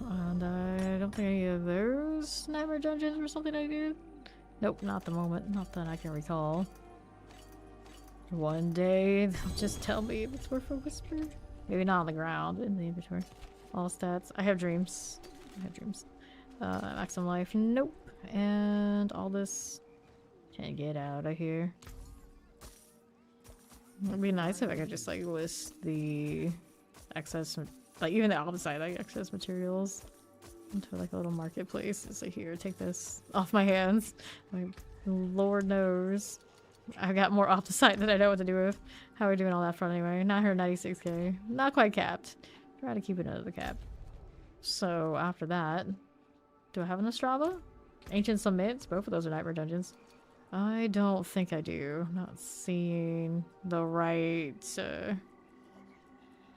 And I don't think any of those nightmare dungeons were something I did. Nope, not at the moment. Not that I can recall. One day they'll just tell me if it's worth a whisper. Maybe not on the ground, in the inventory. All stats. I have dreams. I have dreams. Maximum life. Nope. And all this. Can't get out of here. It'd be nice if I could just like list the excess, like even the opposite, like excess materials into like a little marketplace. It's like, here, take this off my hands. Like, Lord knows. I've got more off the site than I know what to do with. How are we doing all that front anyway? 996k. Not quite capped. Try to keep it under the cap. So after that, do I have an Ostrava? Ancient Summits. Both of those are nightmare dungeons. I don't think I do. Not seeing the right...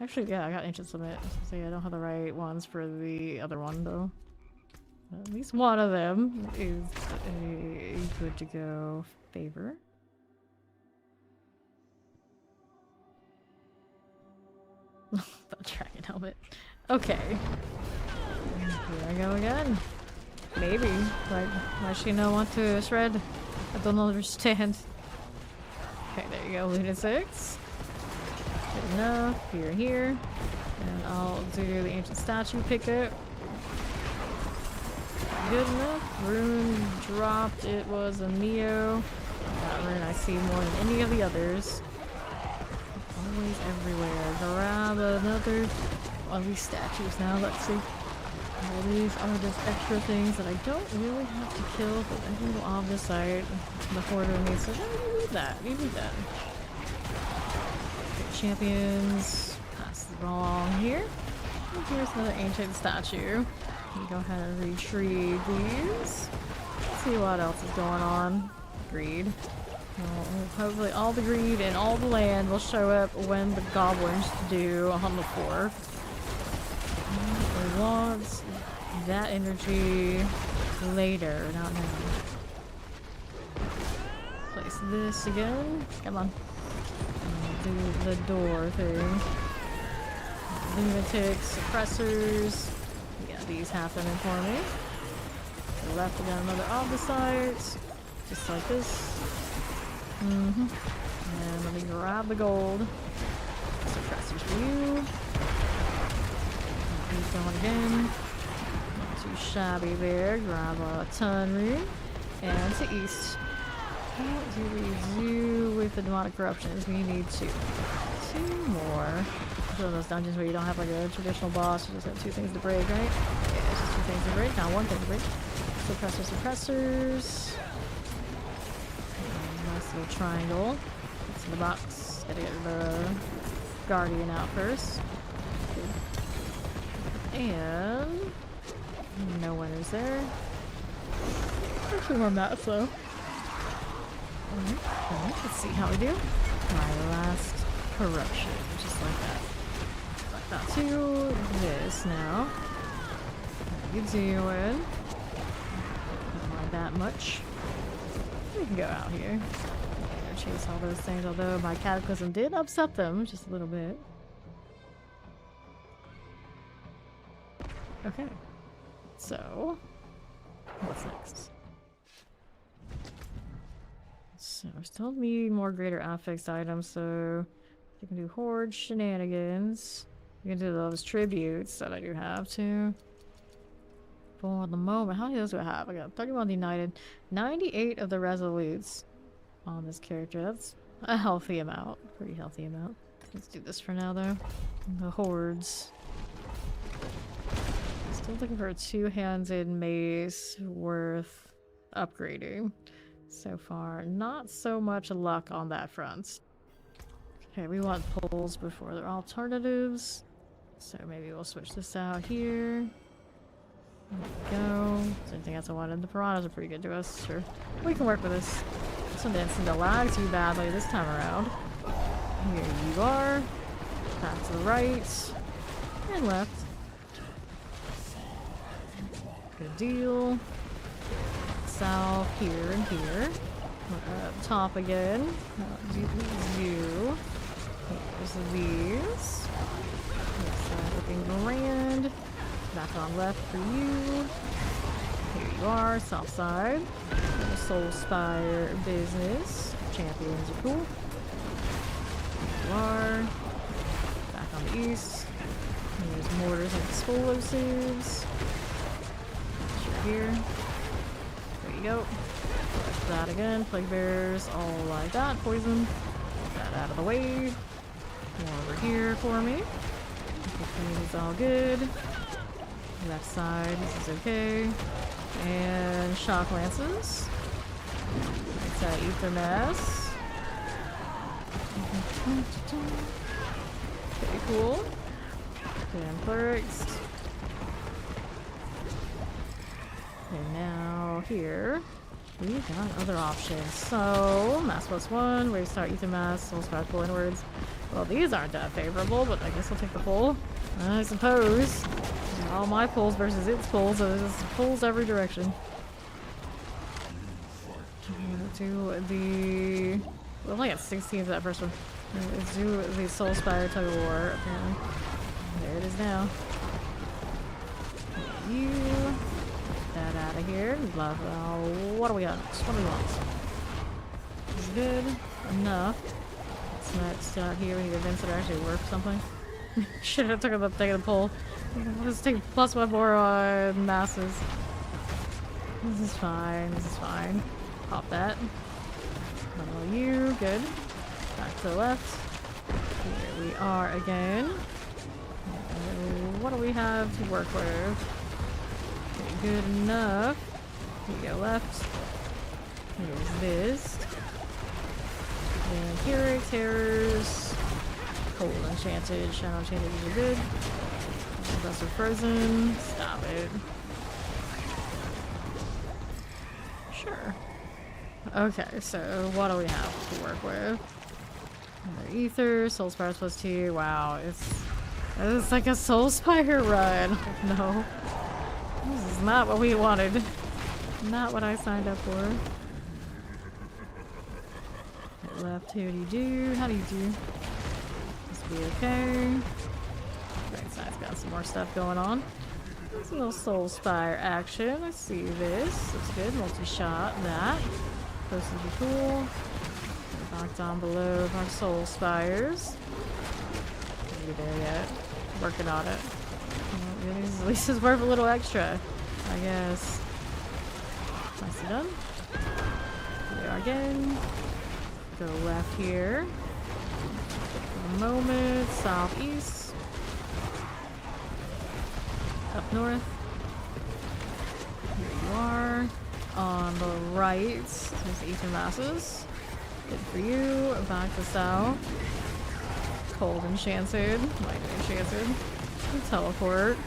Actually, yeah, I got Ancient Summit. So yeah, I don't have the right ones for the other one, though. At least one of them is a good to go favor. The dragon helmet. Okay. Here I go again. Maybe. Why she not want to shred? I don't understand. Okay, there you go, Lunatics. Good enough. Here. And I'll do the ancient statue pickup. Good enough. Rune dropped. It was a Neo. That rune I see more than any of the others. Always everywhere. Grab another one of these statues now. Let's see. All these are just extra things that I don't really have to kill, but I can go off the site. The hoarder needs to. Oh, you need that. You need that. Okay, champions. Pass the along here. And here's another ancient statue. Go ahead and retrieve these. Let's see what else is going on. Greed. Well, hopefully all the greed and all the land will show up when the goblins do on the 4th. We want that energy later, not now. Place this again. Come on. Do the door thing. Lunatics, suppressors. Yeah, these happening for me. To the left, we got another obfuscite. Just like this. And let me grab the gold. Suppressors for you. He's going again. Not too shabby there. Grab a ton rune. And to east. What do we do with the demonic corruptions? We need 2. 2 more. It's one of those dungeons where you don't have like a traditional boss. You just have 2 things to break, right? Yeah, it's just 2 things to break. Not 1 thing to break. Suppressors. Nice little triangle. It's in the box. Gotta get the guardian out first. And no winners there. Actually more mats though. Alright, let's see how we do. My last corruption, just like that. Like that to this now. How you doing? Not mind that much. We can go out here. Chase all those things, although my cataclysm did upset them just a little bit. Okay. So, what's next? So, I still need more greater affixed items, so you can do horde shenanigans. You can do those tributes that I do have too. For the moment, how many of those do I have? I got 31 united, 98 of the resolutes on this character. That's a healthy amount. Pretty healthy amount. Let's do this for now, though. The hordes. Still looking for a two-handed mace worth upgrading. So far, not so much luck on that front. Okay, we want poles before their alternatives. So maybe we'll switch this out here. There we go. Same thing as I wanted. The piranhas are pretty good to us. Sure. We can work with this. This one didn't seem to lag too badly this time around. Here you are. Back to the right. And left. Good deal. South, here, and here. Up top again. You. Here's these. Yes, looking grand. Back on left for you. Here you are, south side. Little Soul Spire business. Champions are cool. Here you are. Back on the east. There's mortars and explosives. Here. There you go. There's that again. Plague bears, all like that. Poison. Get that out of the way. More over here for me. Everything is all good. Left side, this is okay. And shock lances. That's that ether mass. Pretty cool. And clerics. Okay, now here we got other options. So mass +1, where you start ether mass, soul spire pull inwards. Well, these aren't that favorable, but I guess I'll take the pull. I suppose. All my pulls versus its pulls, so there's pulls every direction. Do the... We only got 16 for that first one. Let's do the Soul Spire tug of war, apparently. There it is now. You... Get that out of here. Blah, blah. What do we got? What do we want? This is good. Enough. What's next out here? We need events that are actually worth something. Should have taken the pull. Let's take +1 more on masses. This is fine. This is fine. Pop that. Level you. Good. Back to the left. Here we are again. What do we have to work with? Okay, good enough. Here we go left. Here's this. And here, terrors. Cold enchanted. Shadow enchanted. These are good. Those are frozen. Stop it. Sure. Okay, so what do we have to work with? Another ether, soul spire +2. Wow, it's like a soul spire run. No, this is not what we wanted. Not what I signed up for. Hit left. How do you do? How do you do? This will be okay. Right side's got some more stuff going on. There's a little soul spire action. I see this. Looks good. Multi-shot. That. Those would be cool. Back down below our soul spires. Can't be there yet. Working on it. At least it's worth a little extra, I guess. Nicely done. Here we are again. Go left here. For the moment, southeast. Up north. Here you are. On the right, there's the ether masses. Good for you. Back to south. Cold enchanted. Light enchanted. Teleport.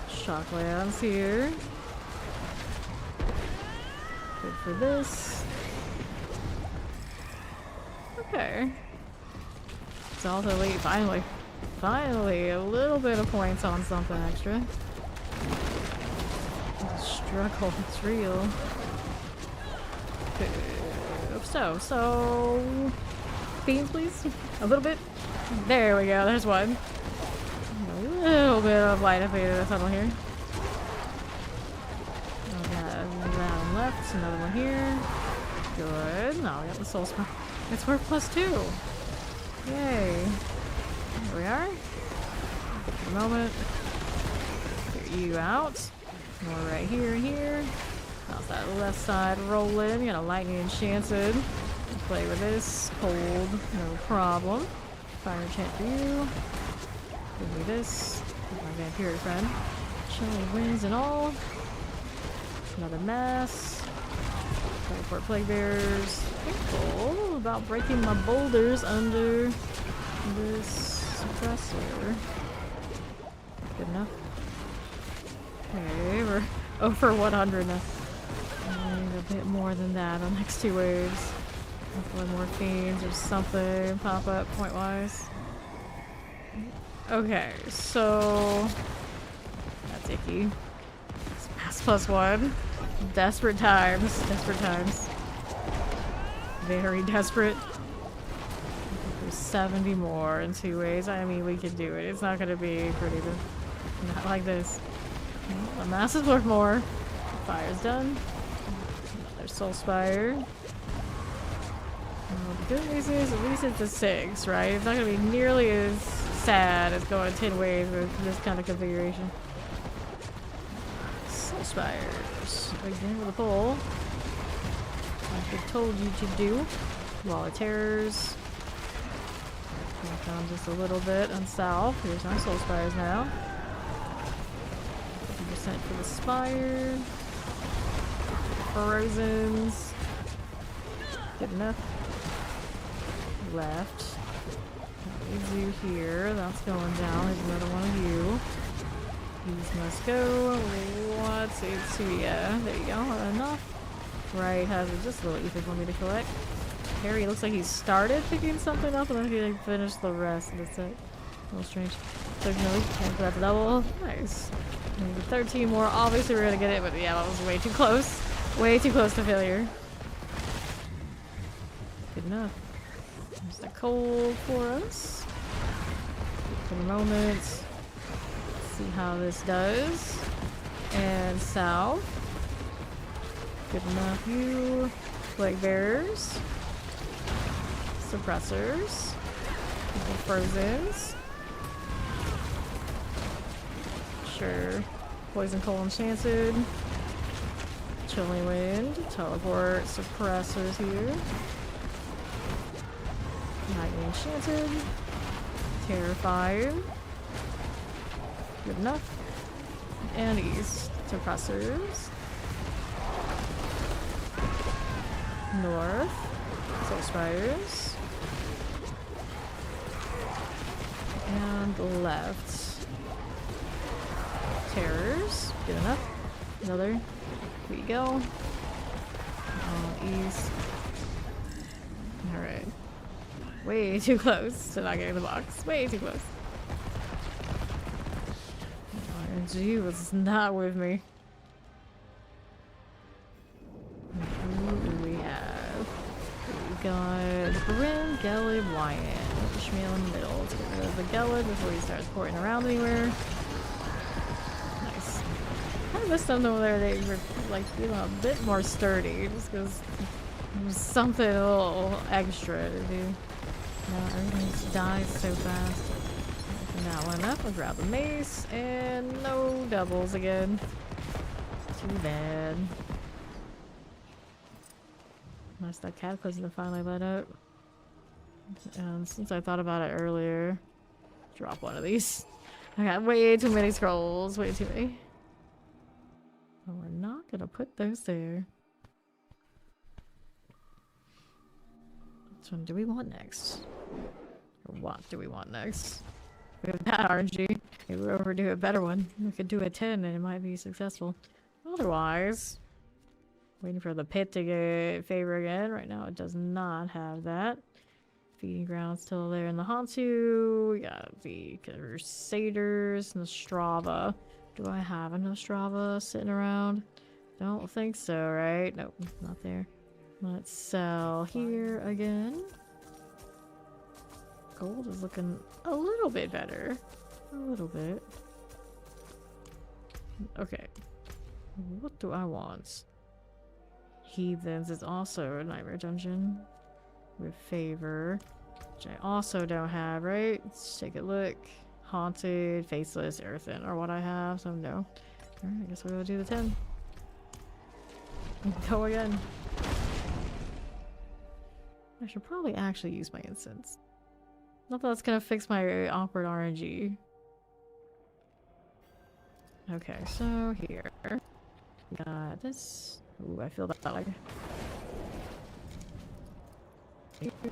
Shocklands here. Good for this. Okay. It's also late. Finally. Finally, a little bit of points on something extra. Struggle, it's real. So... Beans, please? A little bit? There we go, there's one. A little bit of light if we do the tunnel here. We got that one left, another one here. Good. Now we got the soul spire. It's worth +2. Yay. Here we are. For a moment. you out. More right here and here. How's that left side rolling? Got a lightning enchanted. Play with this. Cold, no problem. Fire enchant for you. Give me this. My vampiric friend. Chilling wings and all. Another mass. Teleport plague bearers. Careful about breaking my boulders under this suppressor. Good enough. Okay, we're over 100 now. I need a bit more than that on the next 2 waves. Hopefully more fiends or something pop up point-wise. Okay, so that's icky. It's mass +1. Desperate times. Desperate times. Very desperate. There's 70 more in 2 ways. I mean, we can do it. It's not gonna be pretty, but not like this. The mass is worth more. Fire's done. Another soul spire. The good news is at least it's a 6, right? It's not gonna be nearly as sad as going 10 ways with this kind of configuration. Soul spires. Again with a pull. Like I told you to do. Wall of terrors. Back down just a little bit on south. Here's my soul spires now. 50% for the spire. Frozen's. Good enough. Left. That leaves you here. That's going down. There's another one of you. These must go. What's it? So yeah, there you go. Enough. Right, has just a little ether for me to collect. Harry looks like he started picking something up and then he like, finished the rest of the set. A little strange. So no, can't grab the double. Nice. Maybe 13 more. Obviously we're gonna get it, but yeah, that was way too close. Way too close to failure. Good enough. There's the cold for us. For the moment. See how this does. And south. Good enough. You. Plague bearers. Suppressors. Frozens. Sure. Poison coal enchanted. Chilling wind. Teleport. Suppressors here. Lightning enchanted. Terrified. Good enough. And east. Suppressors. North. Soul spires. And left. Terrors. Good enough. Another. Here we go. East. Alright. Way too close to not getting the box. Way too close. RNG was not with me. Who do we have? We got Bryn, Gelid, Wyatt. Ishmael in the middle. To get rid of the Gelid before he starts porting around anywhere. Nice. I missed them over there. They were like, you know, a bit more sturdy just because there's something a little extra to do. No, everything just dies so fast. Open that one up. I'll grab the mace. And no doubles again. Too bad. Nice that cataclysm finally let up. And since I thought about it earlier, drop one of these. I got way too many scrolls. Way too many. But we're not gonna put those there. Which one do we want next? Or what do we want next? We have that RNG. Maybe we overdo a better one. We could do a 10 and it might be successful. Otherwise, waiting for the pit to get favor again. Right now it does not have that. Feeding ground still there in the Hantu. We got the Crusaders, Nostrava. Do I have a Nostrava sitting around? Don't think so, right? Nope, not there. Let's sell here again. Gold is looking a little bit better. A little bit. Okay. What do I want? Heathens is also a nightmare dungeon. With favor. Which I also don't have, right? Let's take a look. Haunted, faceless, earthen are what I have, so no. Alright, I guess we'll do the 10. Go again. I should probably actually use my incense. Not that that's gonna fix my awkward RNG. Okay, so here. Got this. Ooh, I feel that like. Get a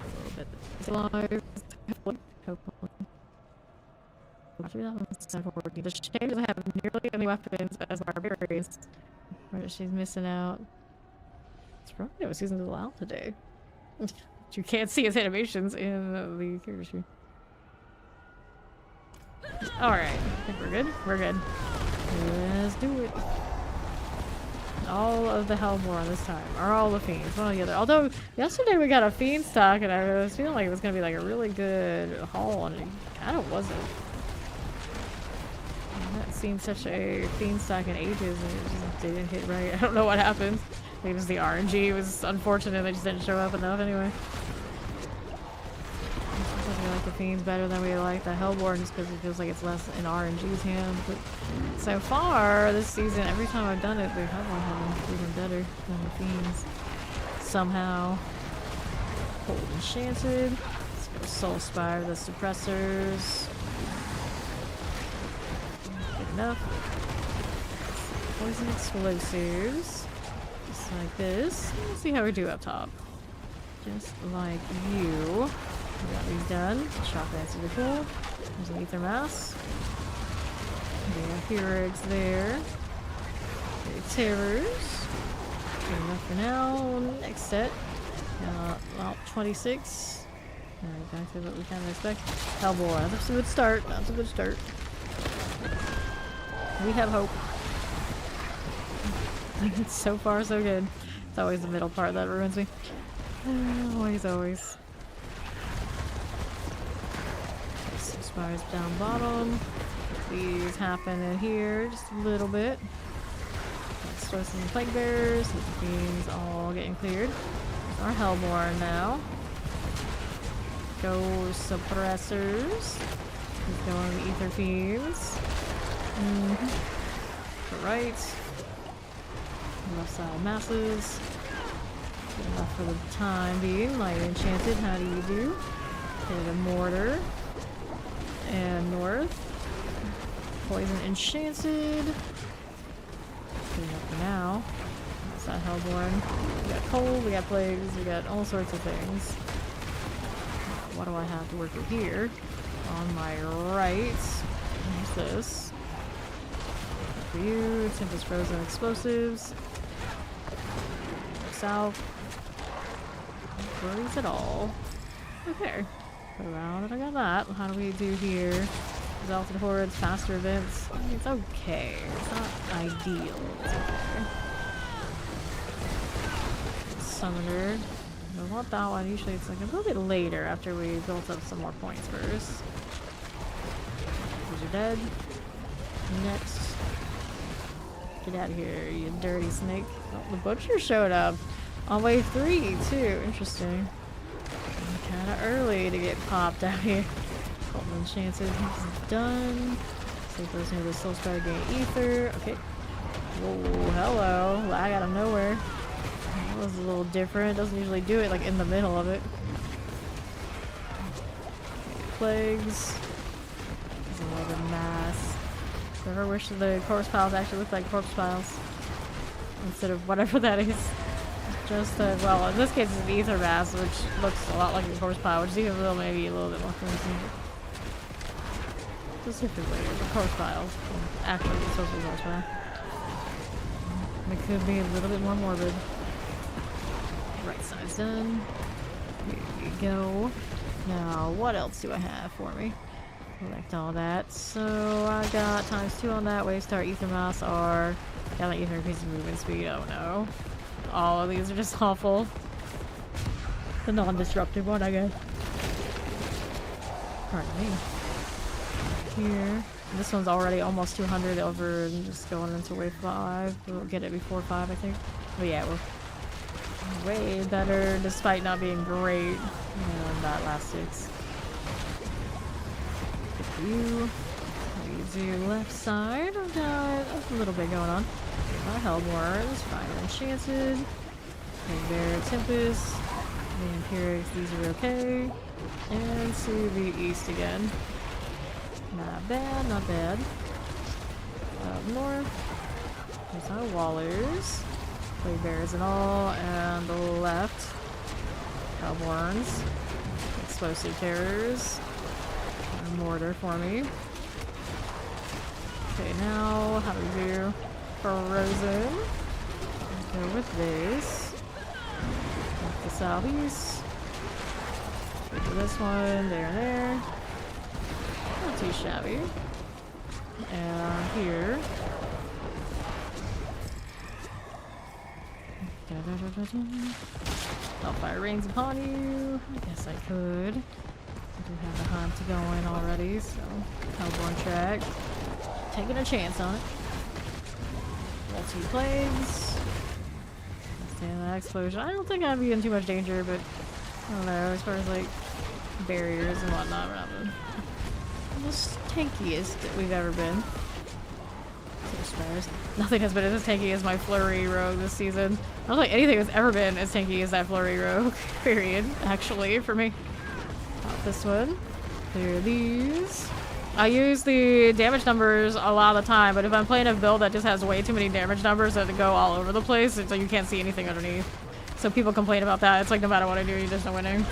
little bit alive. Hopefully. The shade doesn't have nearly as many weapons as barbarians. She's missing out. It's probably what season's allowed today. You can't see his animations in the character sheet. Alright, I think we're good. We're good. Let's do it. All of the Hellborn this time. Or all the Fiends. One or the other. Although, yesterday we got a Fiend stock and I was feeling like it was going to be like a really good haul and it kind of wasn't. I haven't seen such a Fiend stock in ages and it just didn't hit right. I don't know what happened. Maybe it was the RNG. It was unfortunate they just didn't show up enough anyway. We like the Fiends better than we like the Hellborn just because it feels like it's less in RNG's hands. But so far this season, every time I've done it, the Hellborn have been even better than the Fiends. Somehow. Hold Enchanted. Let's go Soul Spire, the suppressors. Good enough. Poison explosives. Just like this. Let's see how we do up top. Just like you. We got these done. Shock Lance really cool. There's an Ether Mass. We have Heroics there. Terrors. Good enough for now. Next set. Well, 26. Alright, back to what we kind of expect. Hellboy. That's a good start. That's a good start. We have hope. So far, so good. It's always the middle part that ruins me. Always, always. Some spires down bottom. These happen in here just a little bit. Let's throw some plague bearers. The fiends all getting cleared. Our Hellborn now. Go suppressors. He's going the Ether Fiends. Right. Left side masses. Good enough for the time being. Light Enchanted, how do you do? Hit a Mortar. And North. Poison Enchanted. Good enough for now. That's not Hellborn. We got Cold, we got Plagues, we got all sorts of things. What do I have to work with here? On my right. What's this? For you, Tempest Frozen Explosives. South. No worries at all. Okay. Go around and I got that. How do we do here? Exalted Hordes, faster events. I mean, it's okay. It's not ideal. It's okay. Summoner. I want that one. Usually it's like a little bit later after we built up some more points first. Because you're dead. Next. Get out of here, you dirty snake. Oh, the butcher showed up on wave 3 too. Interesting. Kind of early to get popped out here. Golden Enchanted, he's done. Save those near the Soul Spire, gain Ether. Okay. Whoa, hello. Lag out of nowhere. That was a little different. Doesn't usually do it like in the middle of it. Plagues. There's a little bit of mass. I ever wish the corpse piles actually looked like corpse piles instead of whatever that is. Just well, in this case it's an ether mass, which looks a lot like a corpse pile, which is even a little, maybe a little bit more crazy. Specifically, the corpse piles. Actually, it's supposed to be corpse pile. It could be a little bit more morbid. Right side's done. Here we go. Now, what else do I have for me? Collect all that. So I got ×2 on that. Wave Star, Ether Mass are. Got my Ether increases movement speed. Oh no. All of these are just awful. The non-disruptive one, I guess. Pardon me. Here. This one's already almost 200 over and just going into wave 5. We'll get it before 5, I think. But yeah, we'll Way better, despite not being great. That last 6. Good for you. We do left side. I've got a little bit going on. Our Hellborns, Fire Enchanted, Bear Tempest, Vampirics, these are okay. And to the east again. Not bad, not bad. Up north, there's our Wallers. Play bears and all, and the left, Hellborns, Explosive Terrors, and Mortar for me. Okay, now how do we do? Frozen. Go with this. Up the southeast. Go to this one, there and there. Not too shabby. And here. Hellfire rains upon you. I guess I could. I do have the hunt going already, so Hellborn track. Taking a chance on it. Multi-plagues. Stand that explosion. I don't think I'd be in too much danger, but I don't know, as far as like barriers and whatnot, we're not the most tankiest that we've ever been. Nothing has been as tanky as my flurry rogue this season. I don't think anything has ever been as tanky as that flurry rogue. Period. Actually, for me. Pop this one. Clear these. I use the damage numbers a lot of the time, but if I'm playing a build that just has way too many damage numbers that go all over the place, so you can't see anything underneath. So people complain about that. It's like no matter what I do, you're just not winning.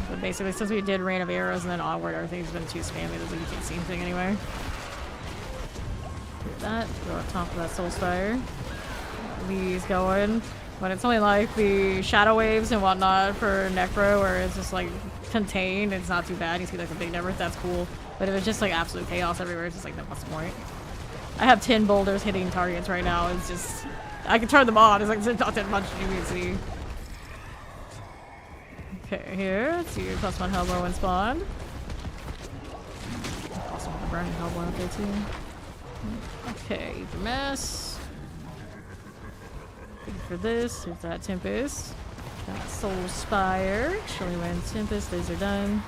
But basically, since we did Rain of Arrows and then Onward, everything's been too spammy that you can't see anything anyway. That, go on top of that Soulspire. These going. But it's only like the shadow waves and whatnot for Necro where it's just like contained, it's not too bad. You see like the big numbers, that's cool. But if it's just like absolute chaos everywhere, it's just like, what's the point? I have 10 boulders hitting targets right now. It's just, I can turn them on. It's like there's not that much you can see. Okay, here, let's see, +1 Hellbow when spawned. Also want to burn Hellbow up there too. Okay, Ether Mass. Good for this. Here's that Tempest. Got Soul Spire. Chillin Wind Tempest. Those are done.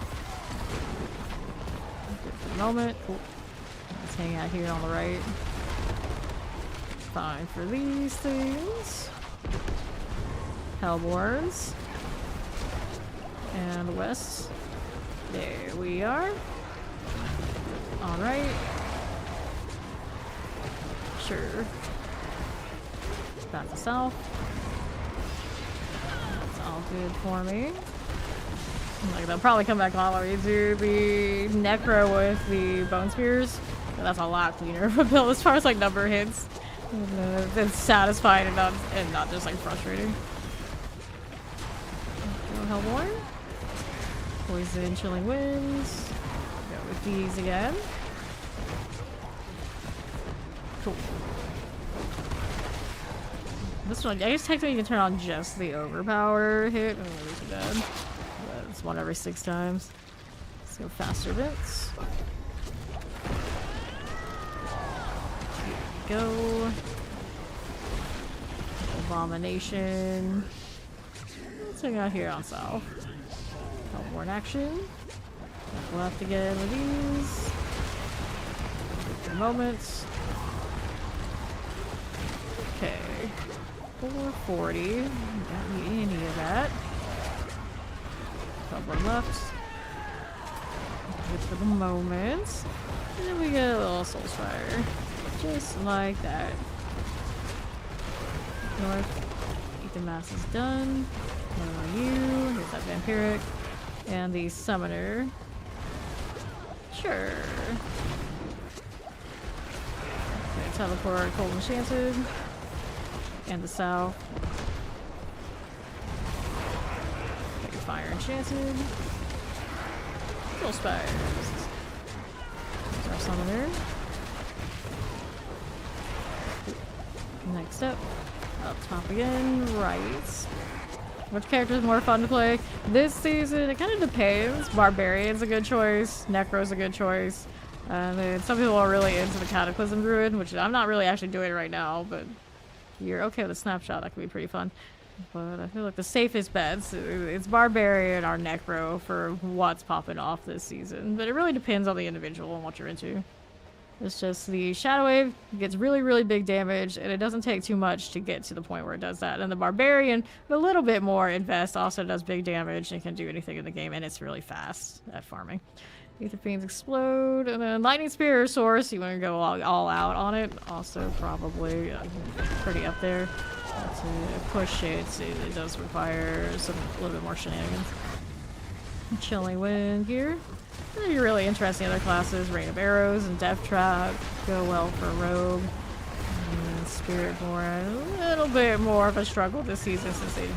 Good for the moment. Cool. Let's hang out here on the right. Fine for these things. Hellborns. And the west. There we are. Alright. Sure. Back to south. That's all good for me. Like they'll probably come back all the way to the Necro with the Bone Spears. But that's a lot cleaner of a build as far as like number hits. And, it's satisfying and not just like frustrating. Go Hellborn. Poison, Chilling Winds. Go with these again. Cool. This one, I guess technically you can turn on just the overpower hit. Oh, really too bad. But it's 1 every 6 times. Let's go faster bits. Here we go. Abomination. What's we got here on south? Hellborn action. Back left again with these. For moments. Okay. 440. Got me any of that. Hellborn left. Good for the moment. And then we get a little Soul Spire. Just like that. North. Ether Mass is done. What are you? Here's that Vampiric. And the Summoner. Sure. Okay, teleport Cold Enchanted. And the south. Okay, Fire Enchanted. Soul Spires. There's our Summoner. Next up. Up top again. Right. Which character is more fun to play? This season, it kind of depends. Barbarian's a good choice. Necro's a good choice. And then some people are really into the Cataclysm Druid, which I'm not really actually doing right now, but you're okay with a snapshot, that could be pretty fun. But I feel like the safest bets, it's Barbarian or Necro for what's popping off this season. But it really depends on the individual and what you're into. It's just the Shadow Wave gets really, really big damage, and it doesn't take too much to get to the point where it does that. And the Barbarian, a little bit more invest, also does big damage and can do anything in the game, and it's really fast at farming. Aether Fiends explode, and then Lightning Spear or Source, you want to go all out on it. Also probably pretty up there. To push it, it does require a little bit more shenanigans. Chilling Wind here. You're really interesting other classes. Rain of Arrows and Death Trap go well for Rogue. And Spiritborn, a little bit more of a struggle this season since they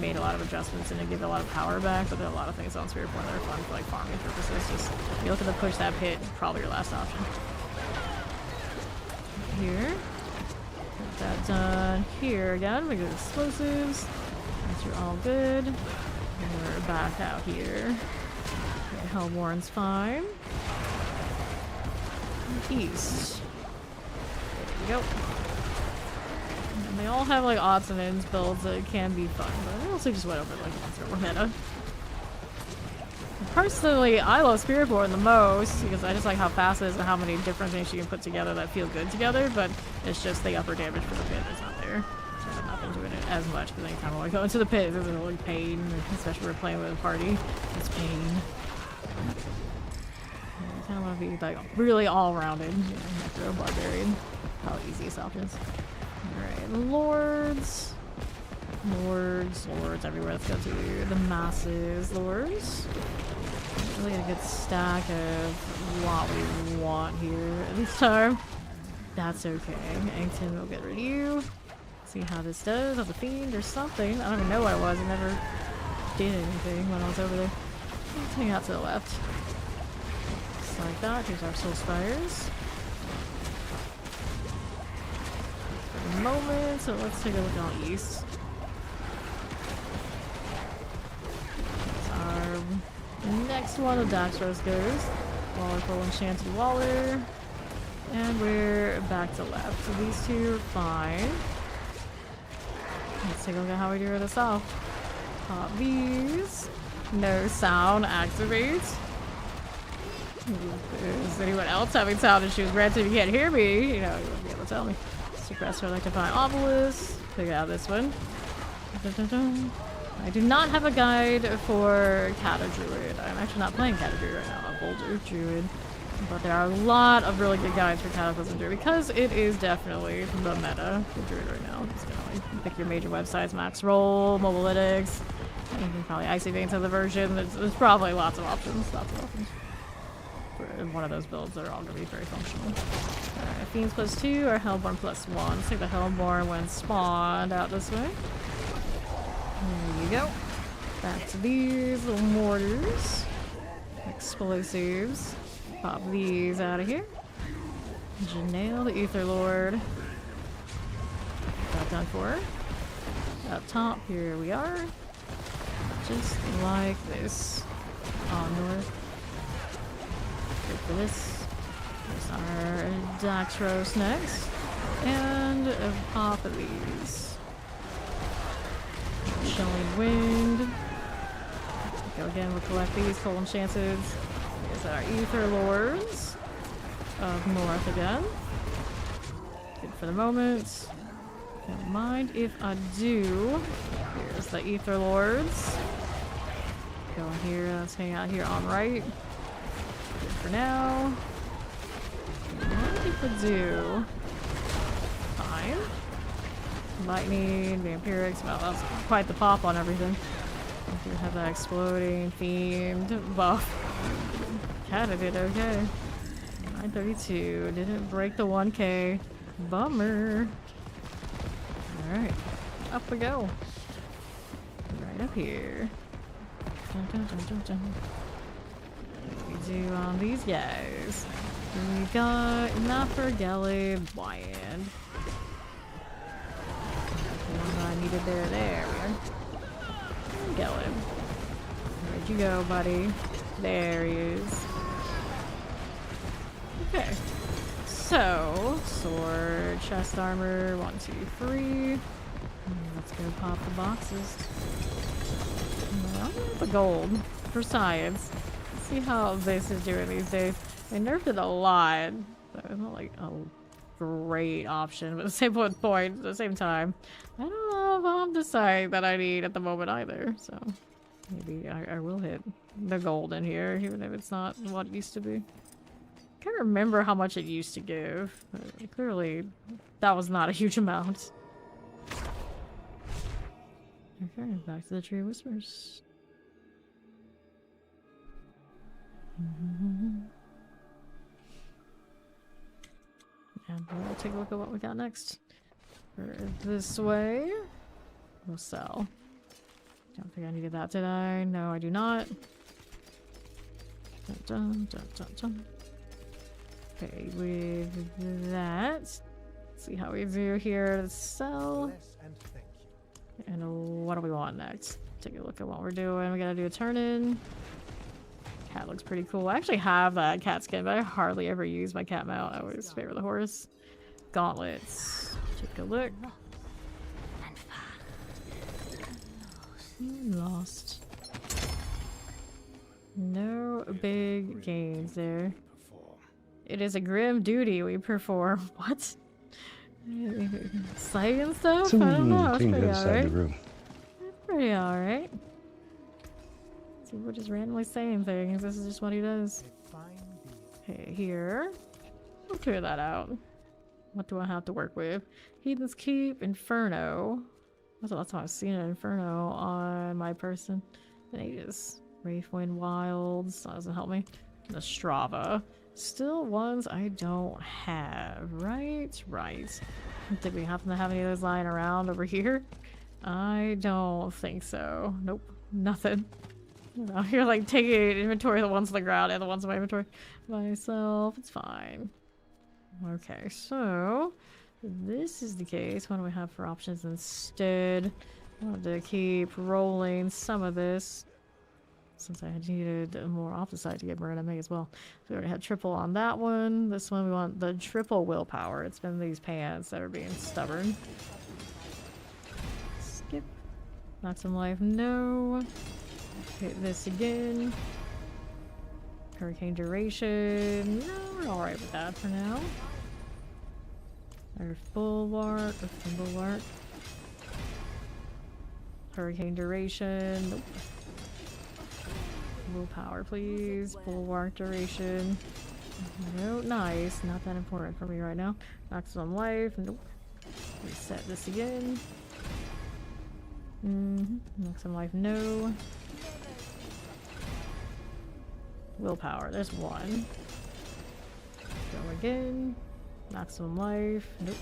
made a lot of adjustments and they give a lot of power back. But there are a lot of things on Spiritborn that are fun for like farming purposes. Just you're looking to push that pit, probably your last option. Here. Get that done. Here again, we get explosives. Once you're all good. And we're back out here. Hellborn's fine. East. There we go. And they all have like odds and ends builds that can be fun, but I also just went over like once or more meta. Personally, I love Spiritborn the most because I just like how fast it is and how many different things you can put together that feel good together, but it's just the upper damage for the pit is not there. So I've not been doing it as much because anytime I want to go into the pit, it's really pain, especially when we're playing with a party. It's pain. I kind of want to be like really all-rounded. Necro, Barbarian. Probably easiest options. Alright, Lords. Lords everywhere. Let's go to the masses. Lords. Really a good stack of what we want here at this time. That's okay. Angton will get rid of you. See how this does. Oh, the Fiend or something. I don't even know what it was. I never did anything when I was over there. Let's hang out to the left. Just like that. Here's our Soul Spires. For the moment, so let's take a look on east. That's our next one of Daxros goes. Waller full enchanted Waller. And we're back to left. So these two are fine. Let's take a look at how we do this off. Pop these. No sound activate. Is anyone else having sound issues? Granted, if you can't hear me, you know, you won't be able to tell me. Suppress Electrifying Obelisk. Figure out this one. Dun, dun, dun. I do not have a guide for Cata Druid. I'm actually not playing Cata Druid right now. I'm Boulder Druid. But there are a lot of really good guides for Cataclysm Druid because it is definitely the meta for Druid right now. Just gonna like pick your major websites, max roll, mobalytics. You can probably Icy Veins have the version. There's probably lots of options. For one of those builds that are all going to be very functional. Alright, Fiends +2 or Hellborn +1. Let's take the Hellborn when spawned out this way. There you go. Back to these little mortars. Explosives. Pop these out of here. Janelle, the Ether Lord. Got done for her. Up top, here we are. Just like this. Onward. Good for this. There's our Daxros next. And a pop of these. Chilling Wind. Go again, we'll collect these Cold Enchanted. Here's our Ether Lords of North again. Good for the moment. Don't mind if I do. Here's the Ether Lords. Go in here, let's hang out here on right. Good for now. What if I do? Fine. Lightning, Vampirics, well that's quite the pop on everything. We do have that exploding themed buff. Cata did okay. 932, didn't break the 1k. Bummer. Alright, up we go. Right up here. Dun, dun, dun, dun, dun. What do we do on these guys? We got Nafergeli Wyand. The one I needed there we are. Gellin. Where'd you go, buddy? There he is. Okay. So, sword, chest armor, 1, 2, 3. Let's go pop the boxes. I'll get the gold for science. Let's see how this is doing these days. They nerfed it a lot. So it's not like a great option, but at the same point, at the same time, I don't know if I'm deciding that I need at the moment either. So maybe I will hit the gold in here, even if it's not what it used to be. I can't remember how much it used to give. Clearly, that was not a huge amount. Okay, back to the Tree of Whispers. And we'll take a look at what we got next. This way. We'll sell. Don't think I needed that, did I? No, I do not. Dun, dun, dun, dun, dun. Okay, with that. Let's see how we do here. Let's sell. Bless and thank you. And what do we want next? Take a look at what we're doing. We gotta do a turn in. Cat looks pretty cool. I actually have that cat skin, but I hardly ever use my cat mount. I always favor the horse. Gauntlets. Take a look. Lost. No big gains there. It is a grim duty we perform. What? Sight stuff? I don't know. It's pretty alright. It's pretty alright. See, we're just randomly saying things. This is just what he does. Okay, here. We'll clear that out. What do I have to work with? Heathen's Keep, Inferno. What's the last time I've seen an Inferno on my person? In ages. Wraithwind Wilds. That doesn't help me. The Strava. Still ones I don't have. Right? Right. Did we happen to have any of those lying around over here? I don't think so. Nope. Nothing. Out here like taking inventory of the ones on the ground and the ones in my inventory myself. It's fine. Okay, so this is the case. What do we have for options instead? I want to keep rolling some of this. Since I needed more off the side to get burned, I may as well. So we already had triple on that one. This one we want the triple willpower. It's been these pants that are being stubborn. Skip. Knock some life. No. Hit this again. Hurricane duration. No, we're alright with that for now. Earth bulwark. Earth bulwark. Hurricane duration. Nope. Willpower, please. Bulwark duration. No, nice. Not that important for me right now. Maximum life. Nope. Reset this again. Maximum life, no. Willpower, there's one. Go again. Maximum life. Nope.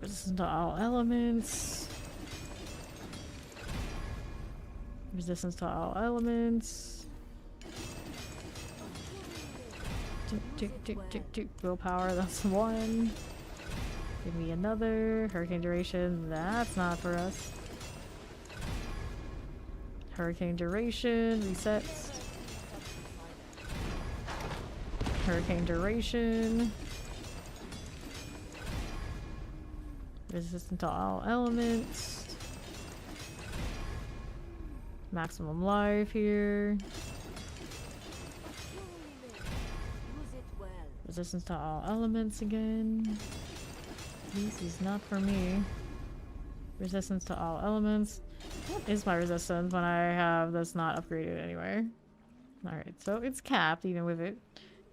Resistance to all elements. Resistance to all elements. Tick, tick, tick, tick. Willpower, that's one. Give me another. Hurricane duration, that's not for us. Hurricane duration, resets. Hurricane duration. Resistant to all elements. Maximum life here. Resistance to all elements again. This is not for me. Resistance to all elements. What is my resistance when I have this not upgraded anyway? Alright, so it's capped even with it.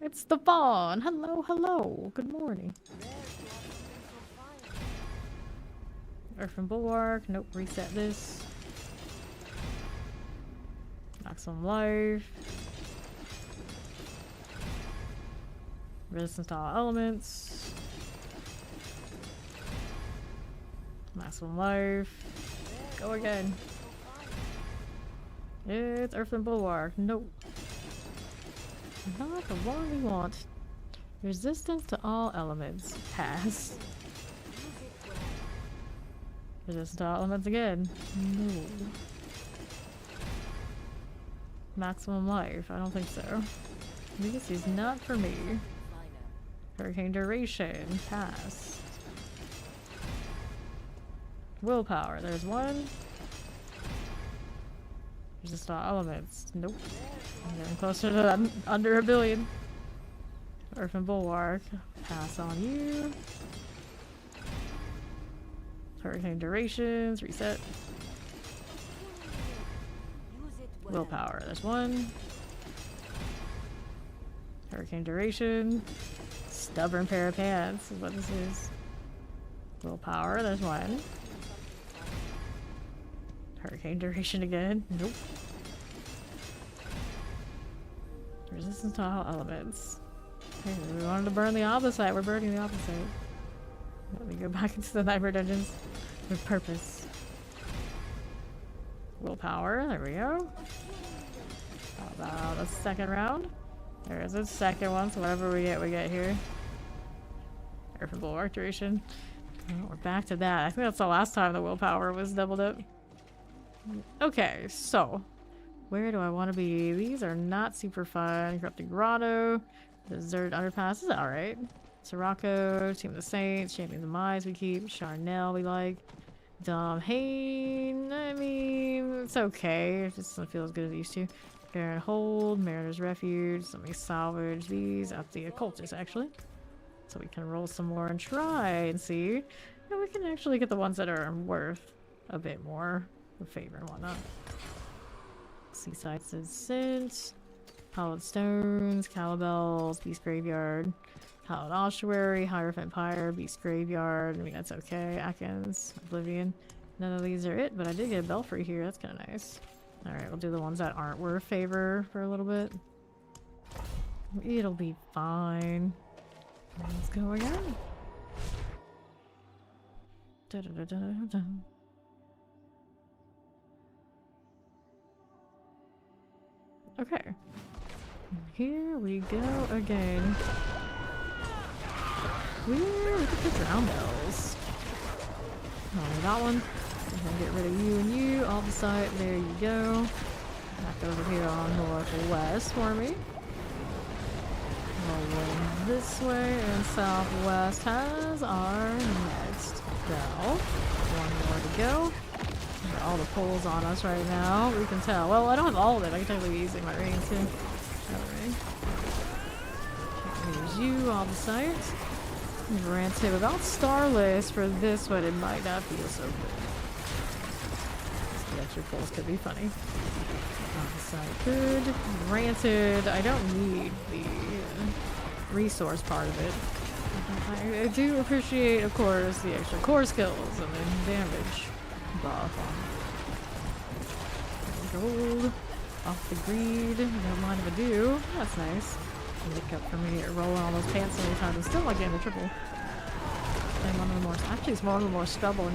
It's the Vaughn! Hello, hello! Good morning. Earthen Bulwark. Nope, reset this. Maximum life. Resistance to all elements. Maximum life. Go again. It's Earthen Bulwark. Nope. Not the one we want. Resistance to all elements. Pass. Resistance to all elements again. No. Maximum life. I don't think so. This is not for me. Hurricane duration. Pass. Willpower. There's one. Resist all elements. Nope. I'm getting closer to under 1 billion. Earth and Bulwark. Pass on you. Hurricane durations. Reset. Willpower. There's one. Hurricane duration. Stubborn pair of pants is what this is. Willpower. There's one. Hurricane duration again. Nope. Resistance to all elements. Okay, we wanted to burn the opposite. We're burning the opposite. Let me go back into the nightmare dungeons with purpose. Willpower. There we go. How about a second round? There is a second one, so whatever we get here. Earth and Bulwark duration. Oh, we're back to that. I think that's the last time the willpower was doubled up. Okay, so where do I want to be? These are not super fun. Corrupted Grotto, Desert Underpass is alright. Sirocco, Team of the Saints, Champion of the Mice we keep, Charnel we like. Domhain, I mean, it's okay. It just doesn't feel as good as it used to. Baron Hold, Mariner's Refuge. Let me salvage these at the Occultist actually. So we can roll some more and try and see. And we can actually get the ones that are worth a bit more. The favor and whatnot. Seaside Scent, Hallowed Stones, Calibels, Beast Graveyard, Hallowed Ossuary, Hierophant Pyre, Beast Graveyard. I mean, that's okay. Atkins, Oblivion. None of these are it, but I did get a Belfry here. That's kind of nice. Alright, we'll do the ones that aren't worth favor for a little bit. It'll be fine. Let's go again. Da -da -da -da -da. Okay. Here we go again. Look at the drown bells. Oh, that one. I'm gonna get rid of you and you. Off the site. There you go. Back over here on northwest for me. Rolling this way, and southwest has our next bell. One more to go. Got all the pulls on us right now. We can tell. Well, I don't have all of it. I can technically be using my ring too. Alright. Here's you on the site. Granted, without Starless for this one, it might not feel so good. The extra pulls could be funny. On the site, good. Granted, I don't need the resource part of it. I do appreciate, of course, the extra core skills and the damage buff on gold. Off the greed. Don't mind if I do. That's nice. Make up for me rolling all those pants so many times. I'm still like getting the triple. And one of the more, actually it's one of the more stubborn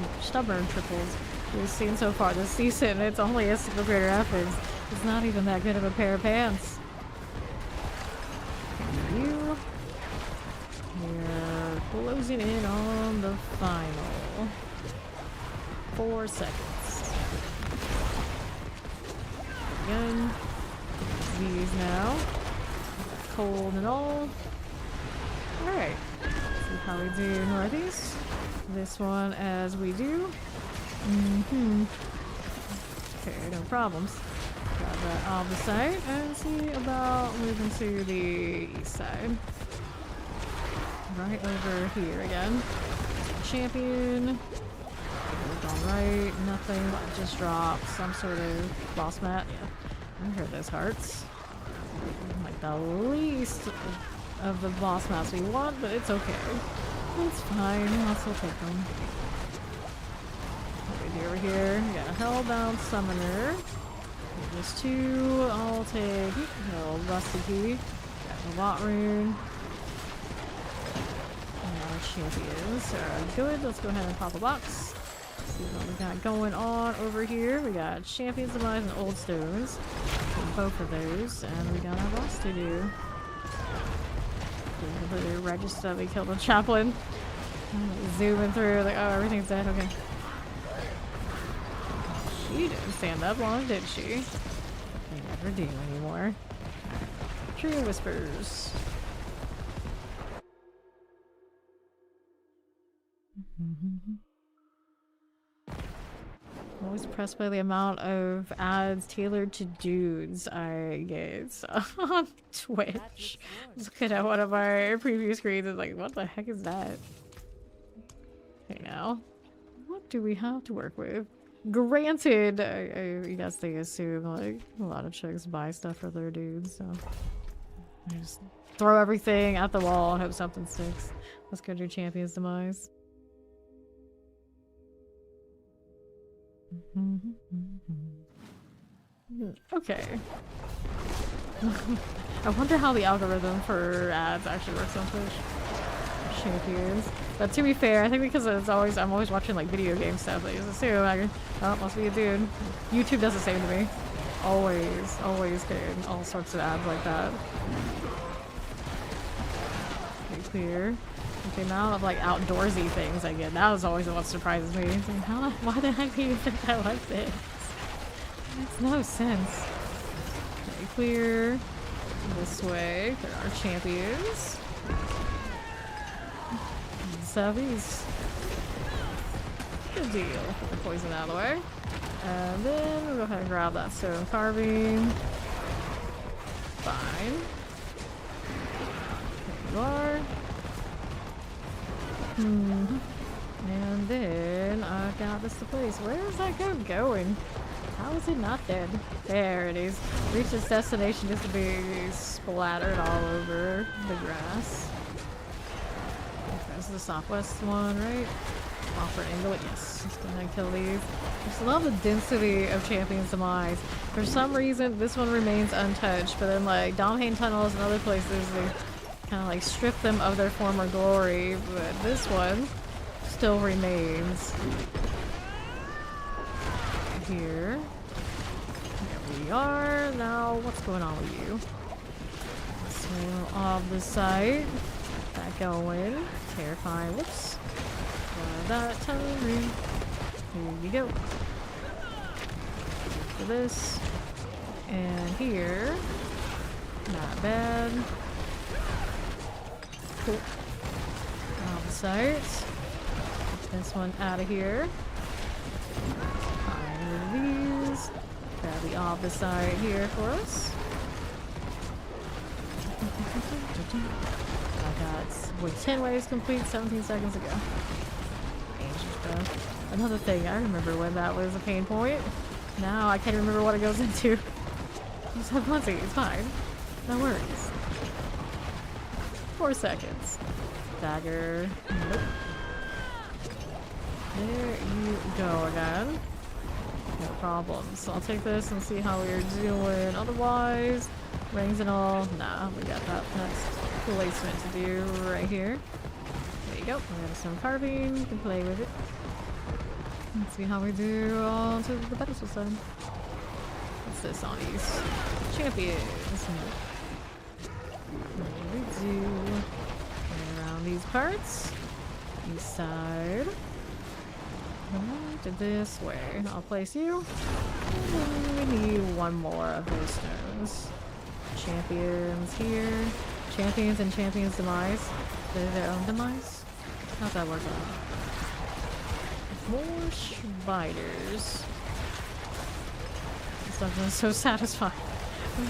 triples we've seen so far this season. It's only a single greater efforts. It's not even that good of a pair of pants. And you. We're closing in on the final 4 seconds. Again. These now. Cold and all. Alright. See how we do northeast. This one as we do. Okay, no problems. Grab that off the side and see about moving to the east side. Right over here again. Champion. Alright, nothing. Just drop some sort of boss mat. Yeah. I heard those hearts. Like the least of the boss mats we want, but it's okay. It's fine. I'll still take them. Over here, we got a Hellbound Summoner. There's 2. I'll take a Rusty Key. Got a Lot Rune. And our champions are good. Let's go ahead and pop a box. See what we got going on over here. We got Champions of Mines and Old Stones. Both of those. And we got our boss to do. We completely registered. We killed a chaplain. Zooming through, like, oh, everything's dead. Okay. She didn't stand up long, did she? They never do anymore. Tree of Whispers. I'm always impressed by the amount of ads tailored to dudes I get on Twitch. Looking at one of my previous screens and like, what the heck is that? Okay, now, what do we have to work with? Granted, I guess they assume like a lot of chicks buy stuff for their dudes, so I just throw everything at the wall and hope something sticks. Let's go do Champion's Demise. Okay. I wonder how the algorithm for ads actually works on Twitch. Champions. But to be fair, I think because I'm always watching like video game stuff, I just assume oh, must be a dude. YouTube does the same to me. Always getting all sorts of ads like that. Okay, clear. The amount of like outdoorsy things I get, that is always what surprises me. It's like, why the heck do you think I like this? Makes no sense. Okay, clear. This way. There are champions. Southeast. Good deal. Put the poison out of the way. And then we'll go ahead and grab that stone carving. Fine. There you are. And then I got this to place. Where is that goat going? How is it not dead? There it is. Reached its destination just to be splattered all over the grass. This is the southwest one, right? Offer angle it, yes. Let's go ahead and kill these. I just love the density of Champion's Demise. For some reason, this one remains untouched, but then like Domhain Tunnels and other places, they kind of like strip them of their former glory, but this one still remains. Here. There we are. Now, what's going on with you? So, off the site. That going. Terrifying. Whoops. That tunnel room. Here you go. For this. And here. Not bad. Cool. Off the site. Get this one out of here. These. Grab the opposite side here for us. I got 10 waves complete 17 seconds ago. Ancient stuff. Another thing, I remember when that was a pain point. Now I can't remember what it goes into. Just have plenty, it's fine. That works. 4 seconds. Dagger. Nope. There you go again. No problem. So I'll take this and see how we're doing. Otherwise, rings and all. Nah, we got that next placement to do right here. There you go. We got some carving. You can play with it. Let's see how we do on to the pedestal side. What's this on these champions? What do we do? Around these parts. East side. To this way. I'll place you. And we need one more of those stones. Champions here. Champions and Champion's Demise. They're their own demise? How's that work out? More spiders. This stuff is so satisfying.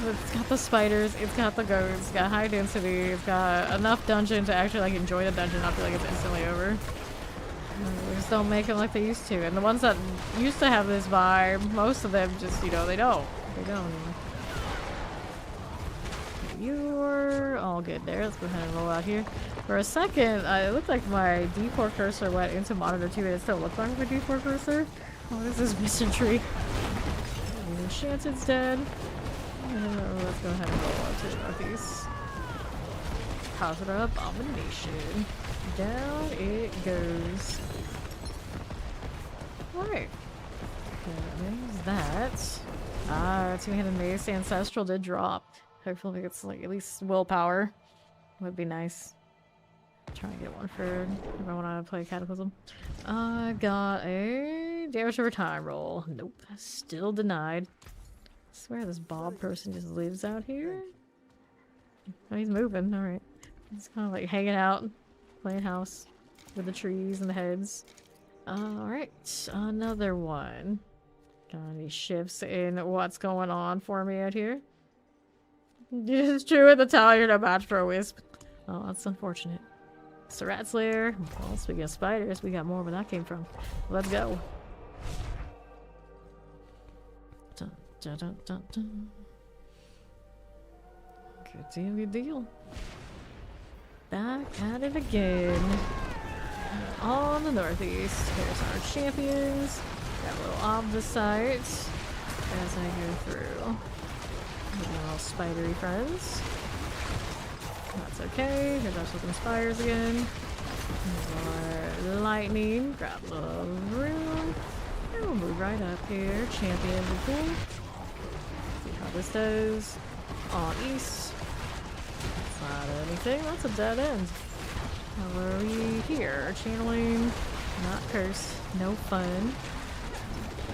It's got the spiders, it's got the goats, it's got high density, it's got enough dungeon to actually like enjoy the dungeon, not feel like it's instantly over. They just don't make them like they used to. And the ones that used to have this vibe, most of them just, you know, they don't. They don't. You're all good there. Let's go ahead and roll out here. For a second, it looked like my D4 cursor went into monitor 2 and it still looked like my D4 cursor. What is this misentry? Enchanted's dead. Let's go ahead and roll out to the northeast. Positive abomination. Down it goes. Alright. There's that. Ah, two-handed mace ancestral did drop. Hopefully it's like at least willpower. Would be nice. Try and get one for if I want to play Cataclysm. I got a damage over time roll. Nope. Still denied. I swear this Bob person just lives out here. Oh, he's moving. All right. He's kind of like hanging out, playing house with the trees and the heads. All right, another one. Got any shifts in what's going on for me out here? It's true at the tower you're no match for a wisp. Oh, that's unfortunate. It's a rat slayer. Well, speaking of spiders, we got more where that came from. Let's go. Dun, dun, dun, dun, dun. Good deal, good deal. Back at it again. On the northeast, here's our champions. Got a little off the site as I go through. Little all spidery friends. That's okay. Here's our flipping spires again. Here's our lightning. Grab a little room. And we'll move right up here. Champions are cool. See how this does. On east. That's not anything. That's a dead end. How are we here? Channeling. Not curse. No fun.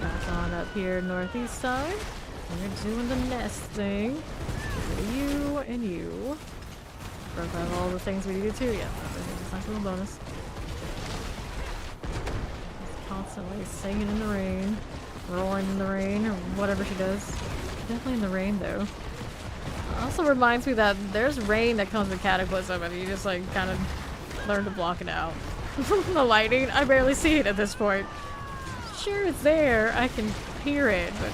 Back on up here northeast side. We're doing the nest thing. Get rid of you and you. Broke out all the things we needed to. Yeah, that's a nice little bonus. Just constantly singing in the rain. Roaring in the rain, or whatever she does. Definitely in the rain though. Also reminds me that there's rain that comes with cataclysm and you just like kind of learn to block it out. The lightning, I barely see it at this point. Sure, it's there. I can hear it, but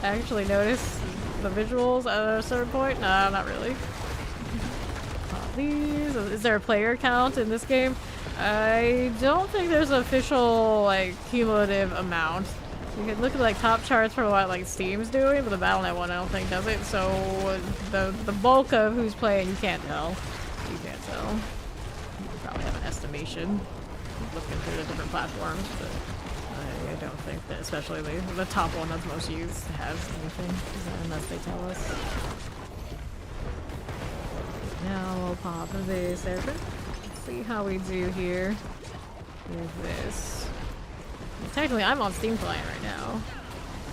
I actually notice the visuals at a certain point. No, not really. These. Is there a player count in this game? I don't think there's an official like cumulative amount. You can look at like top charts for what like Steam's doing, but the Battle.net one I don't think does it. So the bulk of who's playing you can't tell. You can't tell. You can probably have an estimation looking through the different platforms, but I don't think that, especially the top one that's most used, has anything unless they tell us. Now we'll pop this there. Let's see how we do here with this. Well, technically, I'm on Steam client right now.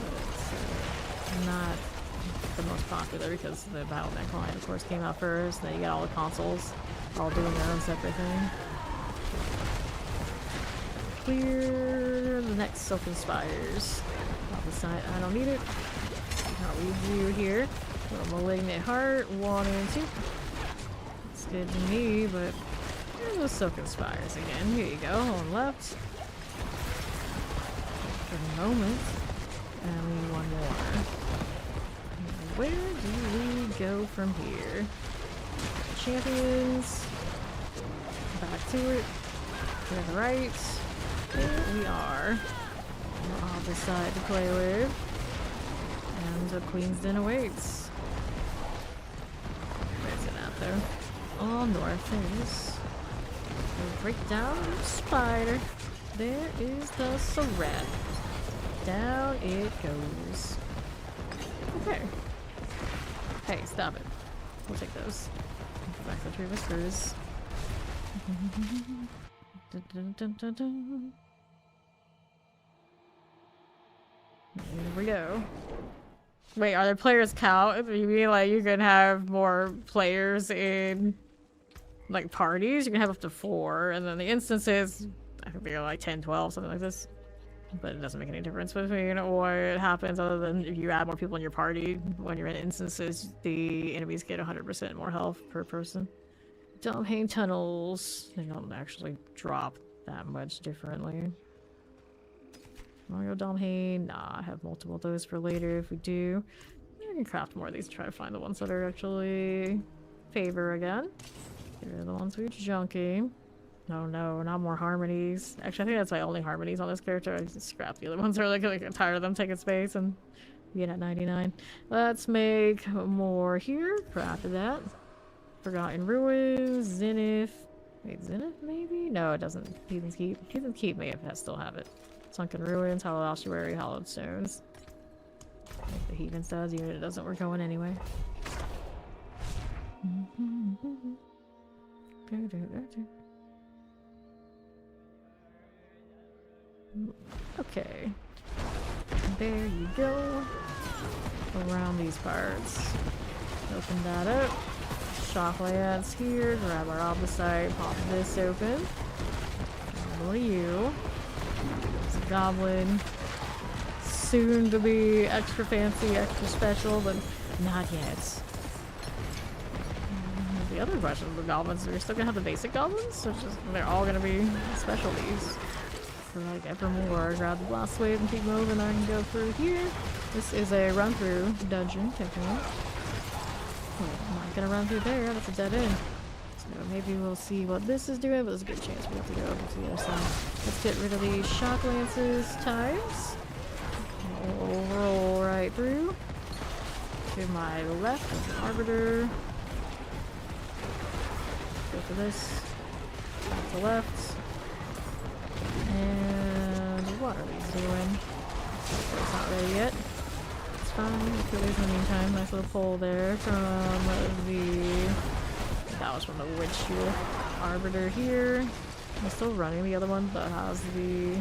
But it's not the most popular because the Battle.net client, of course, came out first. Then you got all the consoles all doing their own separate thing. Clear the next Silken Spires. Off the side, I don't need it. How we do here. Little Malignant Heart, 1 and 2. It's good to me, but here's the Silken Spires again. Here you go, on left. For the moment. And we need one more. Where do we go from here? Champions. Back to it. To the right. Here we are. We'll have this side to play with. And the Queen's Den awaits. Where's it at there? All north is. We'll break down the spider. There is the Sarat. Down it goes. Okay. Hey, stop it. We'll take those. Back to Tree Whispers. Dun, dun, dun, dun, dun. Here we go. Wait, are there players count? You mean like you can have more players in like parties? You can have up to 4, and then the instances, I think they're like 10, 12, something like this. But it doesn't make any difference between what happens other than if you add more people in your party. When you're in instances, the enemies get 100% more health per person. Domhain tunnels, they don't actually drop that much differently. Mario Domhain, nah, I have multiple of those for later if we do. I can craft more of these to try to find the ones that are actually favor again. Here are the ones we're junking. No, no, not more harmonies. Actually, I think that's my only harmonies on this character. I just scrap the other ones early because I get tired of them taking space and being at 99. Let's make more here for after that. Forgotten Ruins, Zenith. Wait, Zenith maybe? No, it doesn't. Heathen's Keep. Heathen's Keep may have still have it. Sunken Ruins, Hollow Ossuary, Hallowed Stones. Like the Heathens does, even if it doesn't, we're going anyway. Okay. There you go. Around these parts. Open that up. shock lance here, grab our opposite, pop this open. What are you? It's a goblin. Soon to be extra fancy, extra special, but not yet. The other question of the goblins, are we still gonna have the basic goblins? Or just they're all gonna be specialties? For like evermore, grab the blast wave and keep moving. I can go through here. This is a run through dungeon, technically. I'm not gonna run through there, that's a dead end. So maybe we'll see what this is doing, but there's a good chance we have to go over to the other side. Let's get rid of these shock lances times. We'll roll right through. To my left is the arbiter. Go for this. To the left. And what are these doing? It's not ready yet. It's fine. We'll kill these in the meantime. Nice little pull there from the... That was from the witch shield. Arbiter here. I'm still running the other one, but how's the...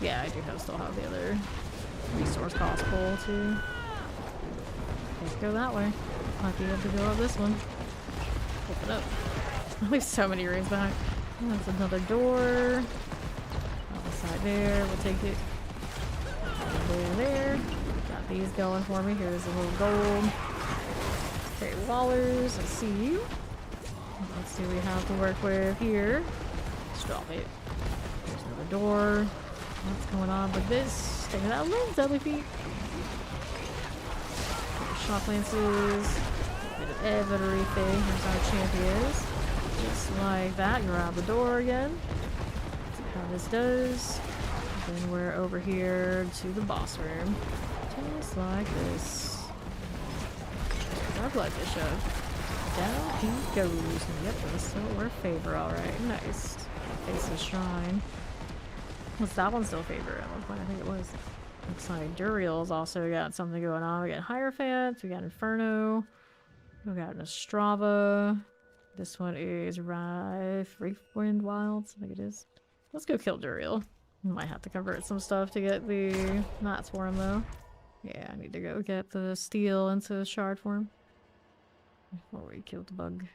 Yeah, I do still have the other resource cost pull too. Let's go that way. Might be able to go up this one. Open up. I leave so many rooms behind. Oh, that's another door. Other side there. We'll take it. There. Got these going for me. Here's a little gold. Okay, Wallers. I see you. Let's see what we have to work with here. Let's drop it. There's another door. What's going on with this? Take it out of limbs, deadly feet. Shock lances. Bit of everything. Here's our champions. Just like that. Grab the door again. See how this does. Then we're over here to the boss room. Just like this. Our blood bishop. Down he goes. Yep, that's still our favor, alright. Nice. Face of shrine. Was that one still favorite at one point? I think it was. Looks like Duriel's also got something going on. We got Hierophant, we got Inferno, we got Nostrava. This one is Reefwind Wilds, I think it is. Let's go kill Duriel. Might have to convert some stuff to get the knots for him though. Yeah, I need to go get the steel into shard form before we kill the bug.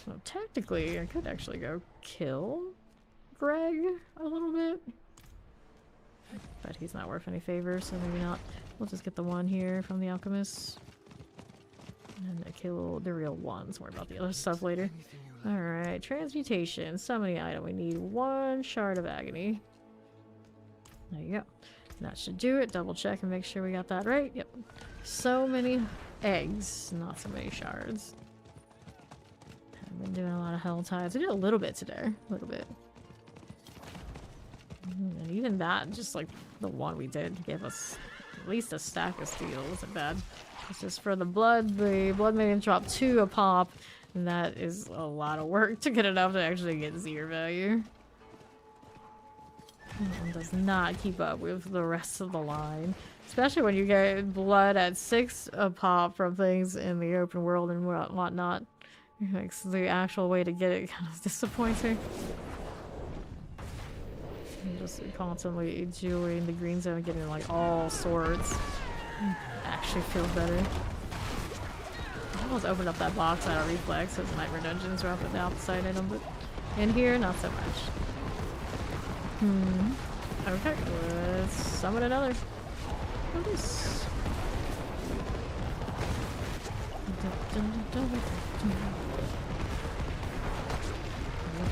So technically, I could actually go kill Greg a little bit, but he's not worth any favors, so maybe not. We'll just get the one here from the alchemist and kill the real ones. Worry about the other stuff later. Alright, transmutation, summoning item. We need one shard of agony. There you go. That should do it. Double check and make sure we got that right. Yep. So many eggs, not so many shards. I've been doing a lot of helltides. I did a little bit today, a little bit. And even that, just like the one we did, gave us at least a stack of steel. Wasn't bad. It's just for the blood maiden dropped 2 a pop, and that is a lot of work to get enough to actually get 0 value. It does not keep up with the rest of the line, especially when you get blood at 6 a pop from things in the open world and whatnot. It makes the actual way to get it kind of disappointing. I'm just constantly doing the green zone, getting like all swords. Actually feel better. I almost opened up that box out of reflex as Nightmare Dungeons drop it the opposite item, but in here, not so much. Okay, let's summon another. What is this?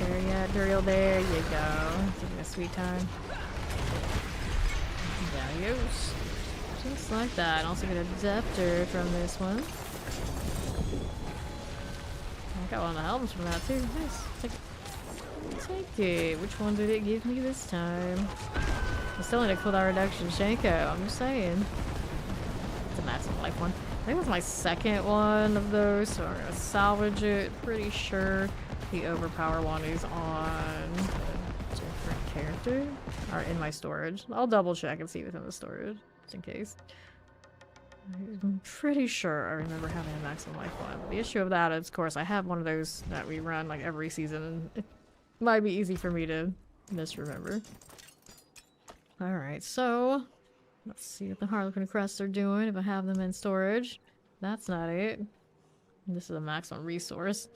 There yet, Duriel, there you go. Taking a sweet time. Down he goes. Just like that. Also get a Deptor from this one. I got one of the helms from that too. Nice. Take it. Which one did it give me this time? I still need a cooldown reduction Shanko. I'm just saying. It's a maximum life one. I think it's my second one of those, so I'm gonna salvage it. Pretty sure the overpower one is on a different character or in my storage. I'll double check and see within the storage just in case. I'm pretty sure I remember having a maximum life one. The issue of that is, of course, I have one of those that we run like every season, and it might be easy for me to misremember. Alright, so let's see what the Harlequin crests are doing if I have them in storage. That's not it. This is a maximum resource.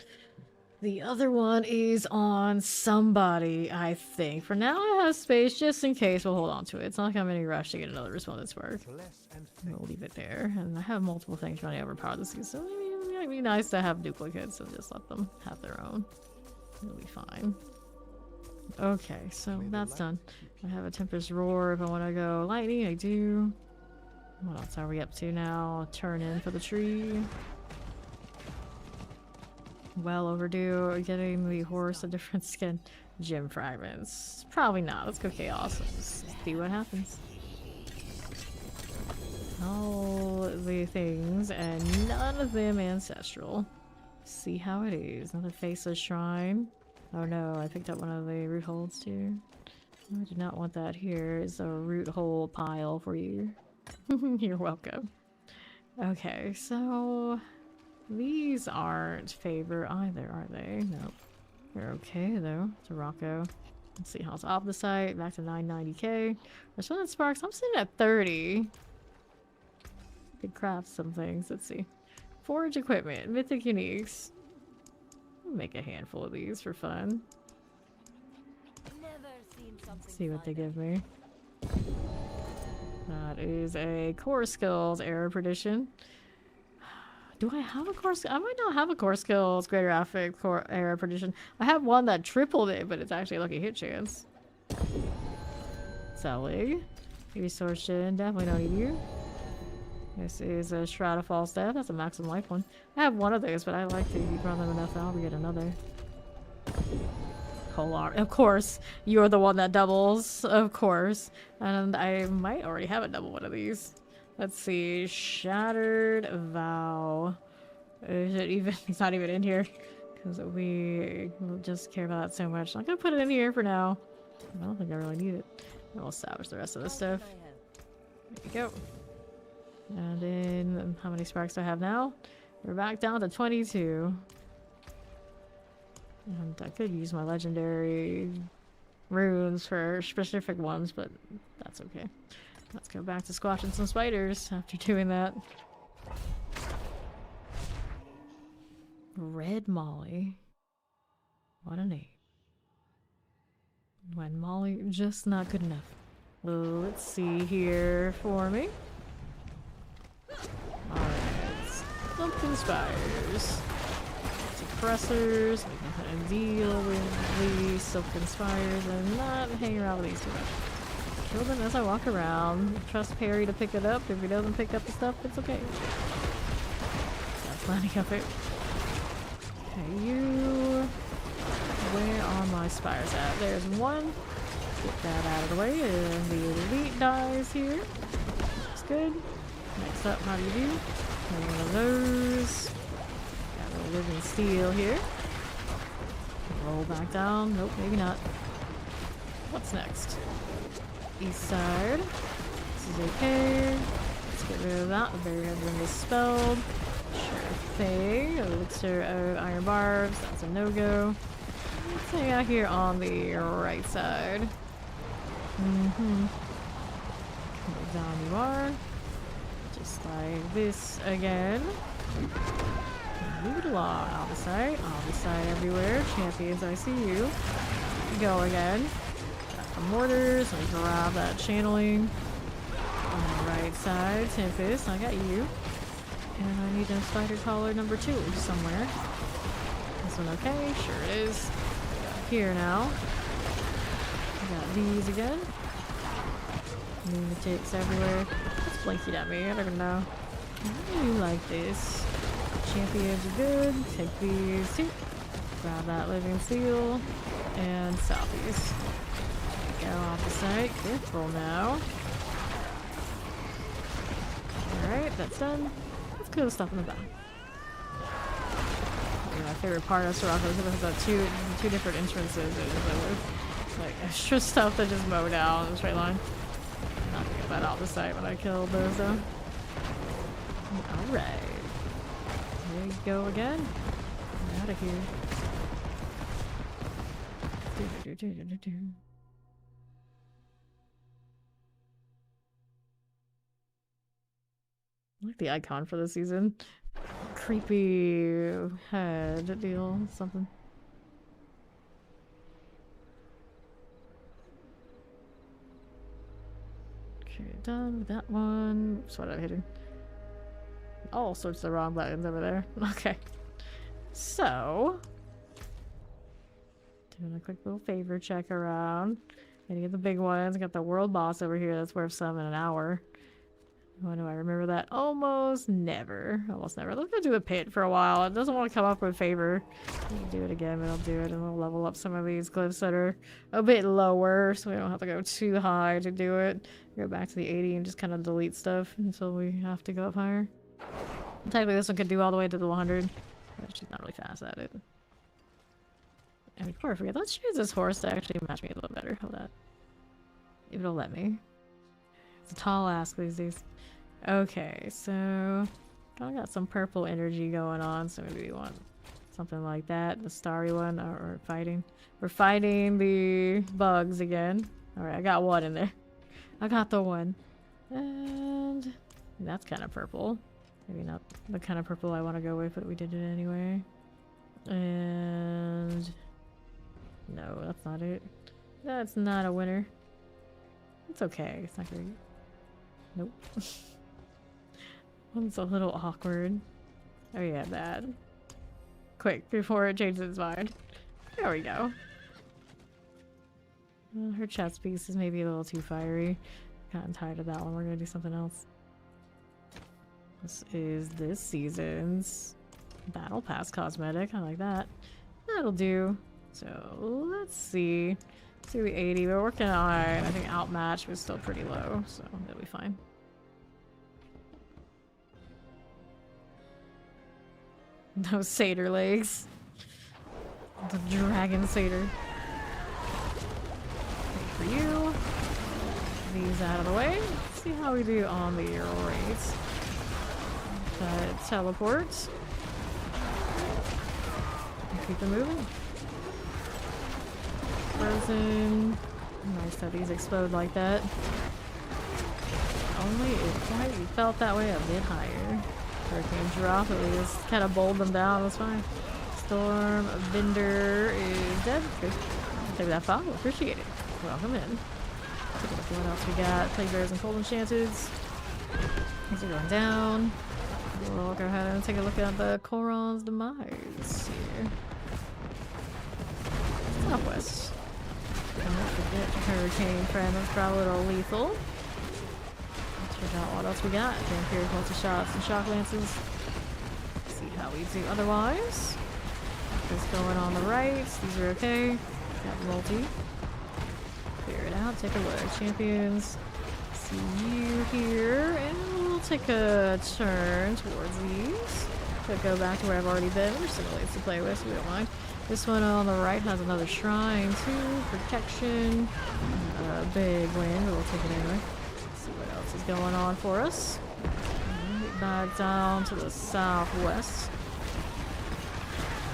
The other one is on somebody, I think. For now, I have space just in case. We'll hold on to it. It's not like I'm in any rush to get another response spark. Bless and thank We'll leave it there. And I have multiple things running over power this season, so it might be nice to have duplicates and just let them have their own. It'll be fine. Okay, so that's done. I have a Tempest Roar if I want to go lightning. I do. What else are we up to now? Turn in for the tree. Well overdue. Getting the horse a different skin. Gem fragments. Probably not. Let's go chaos. Let's see what happens. All the things and none of them ancestral. See how it is. Another faceless shrine. Oh no, I picked up one of the root holds too. I do not want that here. It's a root hold pile for you. You're welcome. Okay, so these aren't favor either, are they? Nope. They're okay though. It's a Rocco. Let's see how it's off the site. Back to 990k. There's one that sparks. I'm sitting at 30. Could craft some things. Let's see. Forage equipment. Mythic uniques. I'll make a handful of these for fun. Let's see what they give me. That is a core skills error prediction. Do I have a core skill? I might not have a core skills greater affect core error prediction. I have one that tripled it, but it's actually a lucky hit chance. Selling. Resource gen, definitely don't need you. This is a Shroud of False Death. That's a maximum life one. I have one of those, but I like to run them enough that I'll get another. Polar. Of course, you're the one that doubles. Of course. And I might already have a double one of these. Let's see. Shattered Vow. Is it even? It's not even in here. Because we just care about that so much. I'm going to put it in here for now. I don't think I really need it. And we'll salvage the rest of this stuff. There you go. And then, how many sparks do I have now? We're back down to 22. And I could use my legendary runes for specific ones, but that's okay. Let's go back to squashing some spiders after doing that. Red Molly. What a name. When Molly, just not good enough. Let's see here for me. Alright. Something spires. Suppressors. We can kind of deal with these silken spires and not hang around with these too much. Kill them as I walk around. Trust Perry to pick it up. If he doesn't pick up the stuff, it's okay. Got plenty of it. Okay, you. Where are my spires at? There's one. Get that out of the way. And the elite dies here. Looks good. Next up, how do you do? One of those. Got a living steel here. Roll back down. Nope, maybe not. What's next? East side. This is okay. Let's get rid of that. The barrier has been dispelled. Sure thing. Elixir of iron barbs. That's a no-go. Let's hang out here on the right side. Down you are. Just like this again. Move it along. Off the side everywhere. Champions, I see you. Go again. Got the mortars. Let me grab that channeling. On the right side, Tempest. I got you. And I need a spider collar number 2 somewhere. This one okay? Sure it is. Here now. Got these again. Lunatics everywhere. It's blinking at me. I don't even know. How do you like this? Champions are good. Take these too. Grab that living seal. And southeast. Go off the site. Careful now. Alright, that's done. Let's kill the stuff in the back. My favorite part of Sirocco is it has two different entrances. It's like extra stuff that just mow down in a straight line. Not to get that off the site when I killed those though. Alright. There you go again. Get out of here. I like the icon for the season. Creepy head deal, something. Okay, done with that one. Oops, what am I hitting? All sorts of wrong buttons over there. Okay. So, doing a quick little favor check around. Any of the big ones. Got the world boss over here that's worth some in an hour. When do I remember that? Almost never. Almost never. Let's go do a pit for a while. It doesn't want to come up with favor. We can do it again, but I'll do it and we'll level up some of these glyphs that are a bit lower so we don't have to go too high to do it. Go back to the 80 and just kind of delete stuff until we have to go up higher. Technically this one could do all the way to the 100. But she's not really fast at it. And before I forget, let's choose this horse to actually match me a little better. Hold on. If it'll let me. It's a tall ask these days. Okay, so I got some purple energy going on, so maybe we want something like that. The starry one, or fighting. We're fighting the bugs again. Alright, I got one in there. I got the one. And that's kind of purple. Maybe not the kind of purple I want to go with, but we did it anyway. And no, that's not it. That's not a winner. It's okay. It's not great. Nope. One's a little awkward. Oh yeah, that. Quick, before it changes its mind. There we go. Well, her chest piece is maybe a little too fiery. Kinda tired of that one. We're gonna do something else. This is this season's Battle Pass cosmetic. I like that. That'll do. So let's see. Let's do the 80. We're working on, I think outmatch was still pretty low, so that'll be fine. Those satyr legs. The dragon satyr. Wait for you. These out of the way. Let's see how we do on the race. Teleport. Keep it moving. Frozen. Nice that these explode like that. Only if we felt that way a bit higher. Hurricane drop, at least kind of bowled them down, that's fine. Storm Bender is dead. Good. Take that follow, appreciate it. Welcome in. Take a look at what else we got. Plague Bears and Cold Enchanted. These are going down. We'll go ahead and take a look at the Koron's demise here. Southwest. Don't forget Hurricane Friend, that's probably a little lethal. Let's check out what else we got. Vampiric multi-shots and shock lances. See how we do otherwise. This going on the right. These are okay. Got multi. Clear it out. Take a look. Champions. See you here. And we'll take a turn towards these. Could go back to where I've already been. There's some ways to play with, so we don't mind. This one on the right has another shrine too. Protection. A big win, but we'll take it anyway. Let's see what else is going on for us. Back down to the southwest.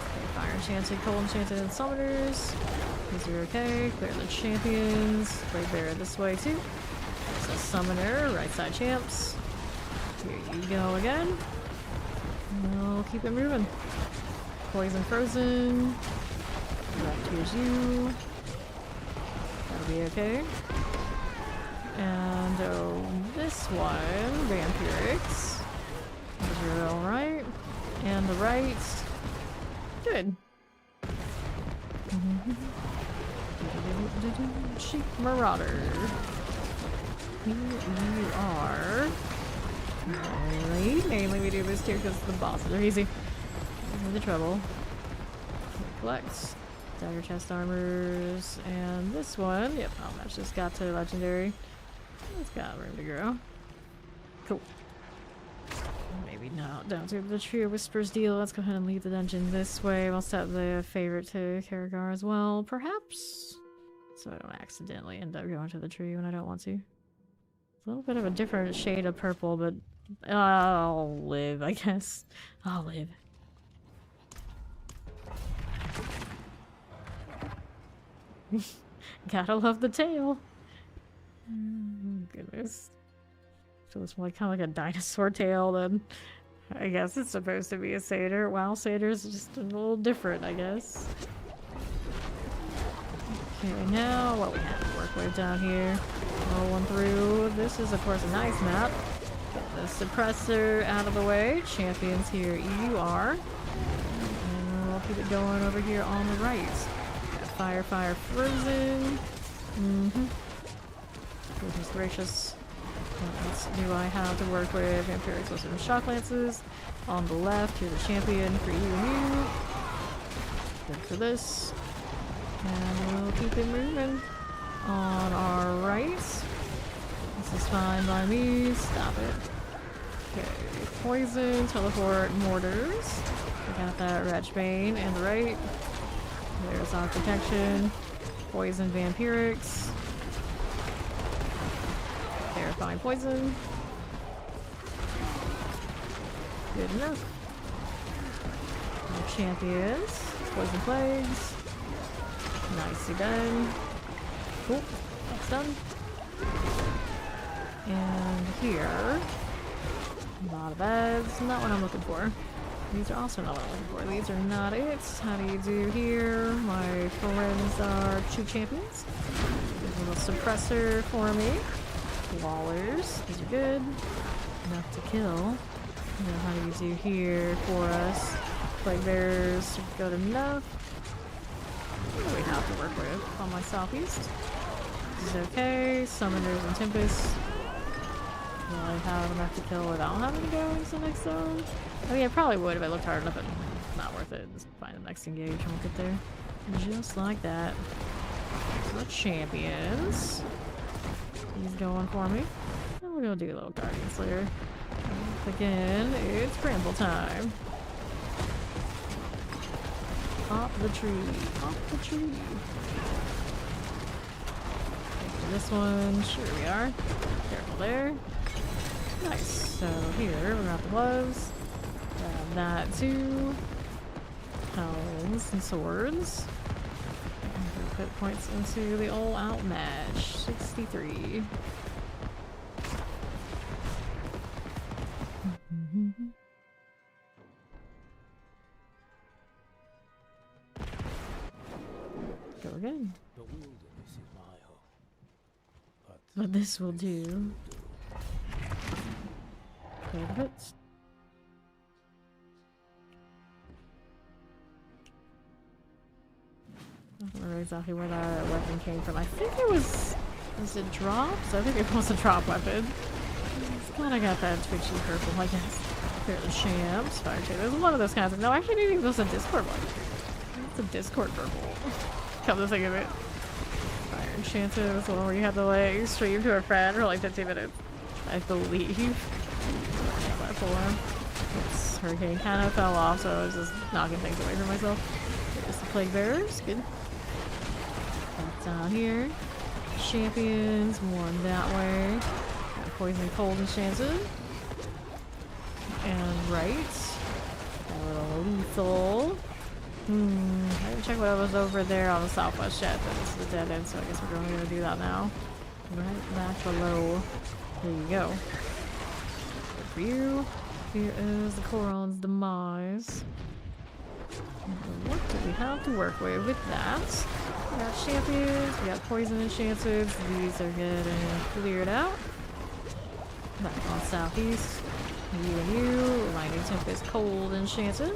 Okay, Fire Enchanted, Cold Enchanted, and Summoners. These are okay. Clear the champions. Brave Bear this way too. So Summoner, right side champs. Here you go again. We'll keep it moving. Poison Frozen. Right, here's you. That'll be okay. And this one, Vampirics. Those are alright. And the right. Good. Sheep Marauder. Here you are. Alright. Mainly we do this too because the bosses are easy. The trouble. Collect dagger chest armors, and this one. Yep, I'll match this. Got to legendary. It's got room to grow. Cool. Maybe not down to the Tree of Whispers deal. Let's go ahead and leave the dungeon this way. I'll set the favorite to Karagar as well, perhaps, so I don't accidentally end up going to the tree when I don't want to. It's a little bit of a different shade of purple, but I'll live, I guess. I'll live. Gotta love the tail. Goodness. So it's like kind of like a dinosaur tail then. I guess it's supposed to be a satyr. Wow, satyrs are just a little different, I guess. Okay, now what we have to work with down here. Roll one through. This is of course a nice map. Get the suppressor out of the way. Champions here, you are. And we'll keep it going over here on the right. Got fire, fire, frozen. Goodness gracious. What else do I have to work with? Vampiric Explosive and Shock Lances. On the left, here's a champion for you and you. Good for this. And we'll keep it moving. On our right. This is fine by me. Stop it. Okay. Poison, teleport, mortars. We got that Wretchbane and the right. There's our protection. Poison vampirics. Terrifying poison. Good enough. More champions. Poison plagues. Nicely done. Cool. That's done. And here. Not bad. It's not what I'm looking for. These are also not what I'm looking for. These are not it. How do you do here? My friends are 2 champions. There's a little suppressor for me. Wallers. These are good. Enough to kill. Now how do you do here for us? Plague bearers. Good enough. What do we have to work with on my southeast? This is okay. Summoners and Tempests. Will I have enough to kill without having to go into the next zone? I mean, I probably would if I looked hard enough, but not worth it. Just find the next engage and we'll get there. Just like that. The champions. He's going for me. And we're gonna do a little Guardian Slayer. Again, it's Bramble time. Off the tree. Off the tree. Take this one. Sure we are. Careful there. Nice. So here, we're gonna have the gloves. Grab that too. Helms and swords. And put points into the all out match. 63. Go again. The wilderness is my home. But this will do. Perfect. I don't remember exactly where that weapon came from. I think it was it drops? I think it was a drop weapon. It's kinda got that twitchy purple, I guess. Here the champs, fire tail. There's one of those kinds of no, actually maybe it was a Discord one. It's a Discord purple. Come to think of it. Fire enchanted was the one where you had to like stream to a friend for like 15 minutes. I believe. That form. Yes, Hurricane kind of fell off, so I was just knocking things away from myself. There's the plague bearers, good. Back down here. Champions, one that way. Got poison cold enchanted. And right. A little lethal. I didn't check what was over there on the southwest yet, but this is a dead end, so I guess we're going to do that now. Right back below. There you go. Good for you. Here is the Coron's demise. What do we have to work with that? We got champions, we got poison enchanted. These are getting cleared out. Back on southeast. You and you. Lightning Tempest, cold enchanted.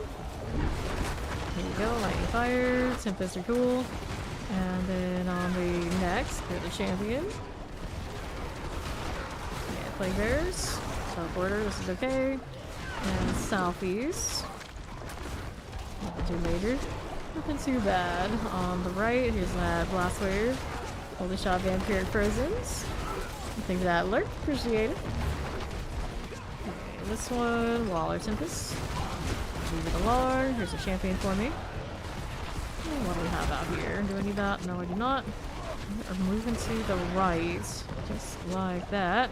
Here we go, lightning fire. Tempest are cool. And then on the next, here's the champion. Yeah, plague bears. Teleporter, this is okay. And southeast. Nothing too major. Nothing too bad. On the right, here's that blast wave. Holy shot vampiric frozen's. Thank you for that alert. Appreciate it. Okay, this one, Waller Tempest. Move it along. Here's a champion for me. And what do we have out here? Do I need that? No, I do not. We're moving to the right. Just like that.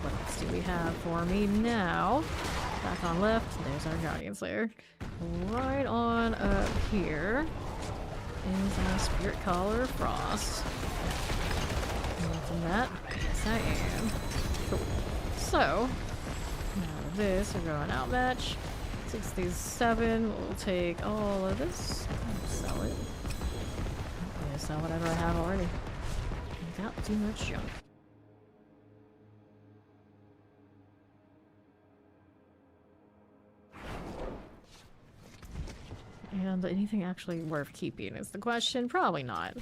What else do we have for me now? Back on left. There's our Guardian Slayer. Right on up here is our Spirit Caller Frost. From that, yes I am. Cool. So, now this, we're going outmatch. 67, we'll take all of this, sell it. Yeah, sell whatever I have already. Got too much junk. And anything actually worth keeping is the question. Probably not.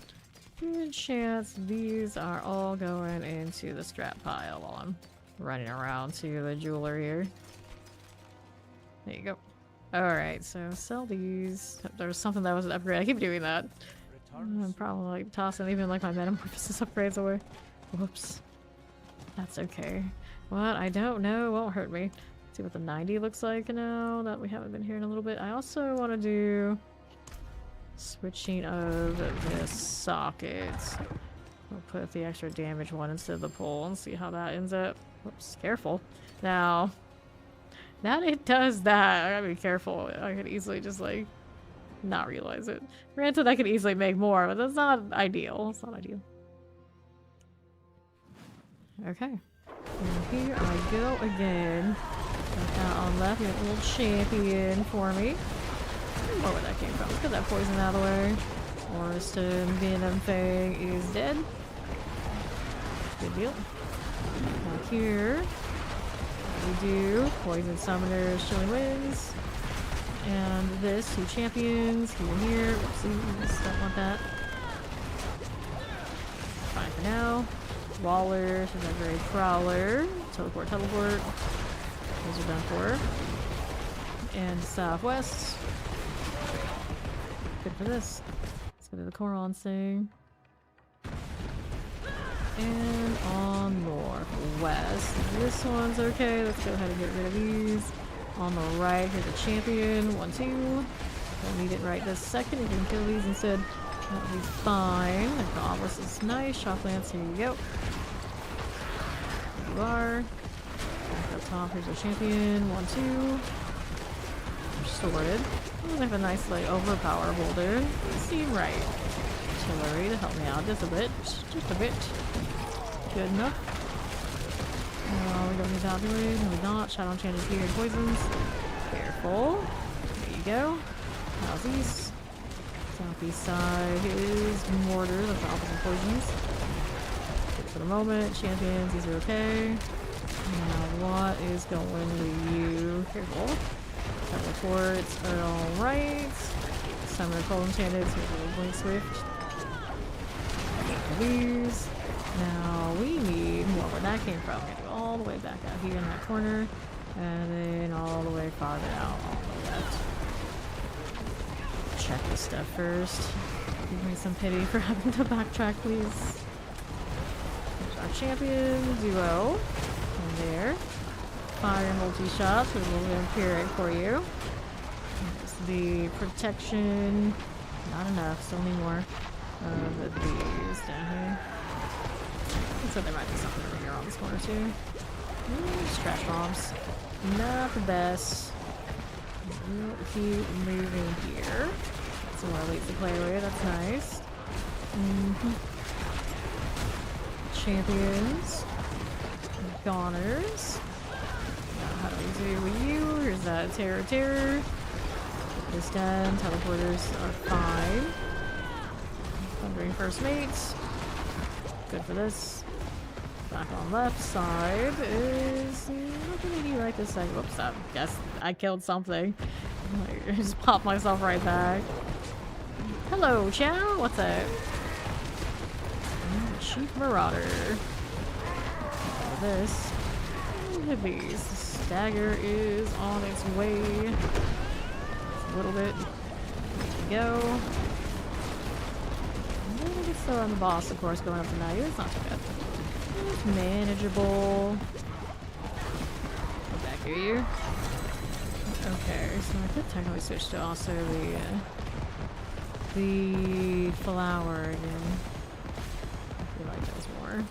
Good chance these are all going into the scrap pile while I'm running around to the jeweler here. There you go. Alright, so sell these. There was something that was an upgrade. I keep doing that. I'm probably like tossing even like my metamorphosis upgrades away. Whoops. That's okay. What? I don't know. Won't hurt me. See what the 90 looks like now that we haven't been here in a little bit. I also want to do switching of this socket. We'll put the extra damage one instead of the pole and see how that ends up. Whoops, careful. Now, that it does that. I gotta be careful. I could easily just like not realize it. Granted, I could easily make more, but that's not ideal. It's not ideal. Okay. And here I go again. Got that on left. You have a little champion for me. I don't know where that came from. Let's get that poison out of the way. Orston Venom Fang is dead. Good deal. Now here we do Poison Summoners, Chillin Winds. And this, 2 champions. Here and here. Whoopsies, don't want that. Fine for now. Waller, Great Prowler. Teleport, teleport. Those are done for. And Southwest. Good for this. Let's go to the Coron thing. And on Northwest. This one's okay. Let's go ahead and get rid of these. On the right, here's a champion. 1, 2. Don't need it right this second. You can kill these instead. That'll be fine. The Obelisk is nice. Shock Lance, here you go. There you are. Back up top, here's a champion. 1, 2. Sorted. Oh, they have a nice, like, overpower boulder. They seem right. Artillery to help me out just a bit. Just a bit. Good enough. We don't need that blade. No, we don't. Shadow Enchanted here. Poisons. Careful. There you go. Southeast. Southeast side is mortar. That's the opposite poisons. Good for the moment. Champions, these are okay. Now, what is going with you? Careful. Teleports are alright. Summoner Cold Enchanted. Here's a little Blink Swift. These. Now we need more where that came from. We go all the way back out here in that corner, and then all the way farther out on the left. Check this stuff first. Give me some pity for having to backtrack, please. There's our champion duo. And there. Fire multi-shots with a little vampiric for you. There's the protection. Not enough, still need more of these down here. So there might be something over here on this corner too. Trash bombs. Not the best. We'll keep moving here. Some more elites to play with, that's nice. Champions. Goners. Now how do we do with you? Here's that Terror. Put this down. Teleporters are fine. Thundering First Mates. Good for this. Back on left side is nothing really right this second. Whoops, I guess I killed something. I just popped myself right back. Hello, Chow. What's up? Chief Marauder. This. Hippies. The stagger is on its way. Just a little bit. There we go. Still on the boss, of course, going up to 90. It's not too bad. It's manageable. Go back here. Okay, so I could technically switch to also the flower again. I feel like that's more.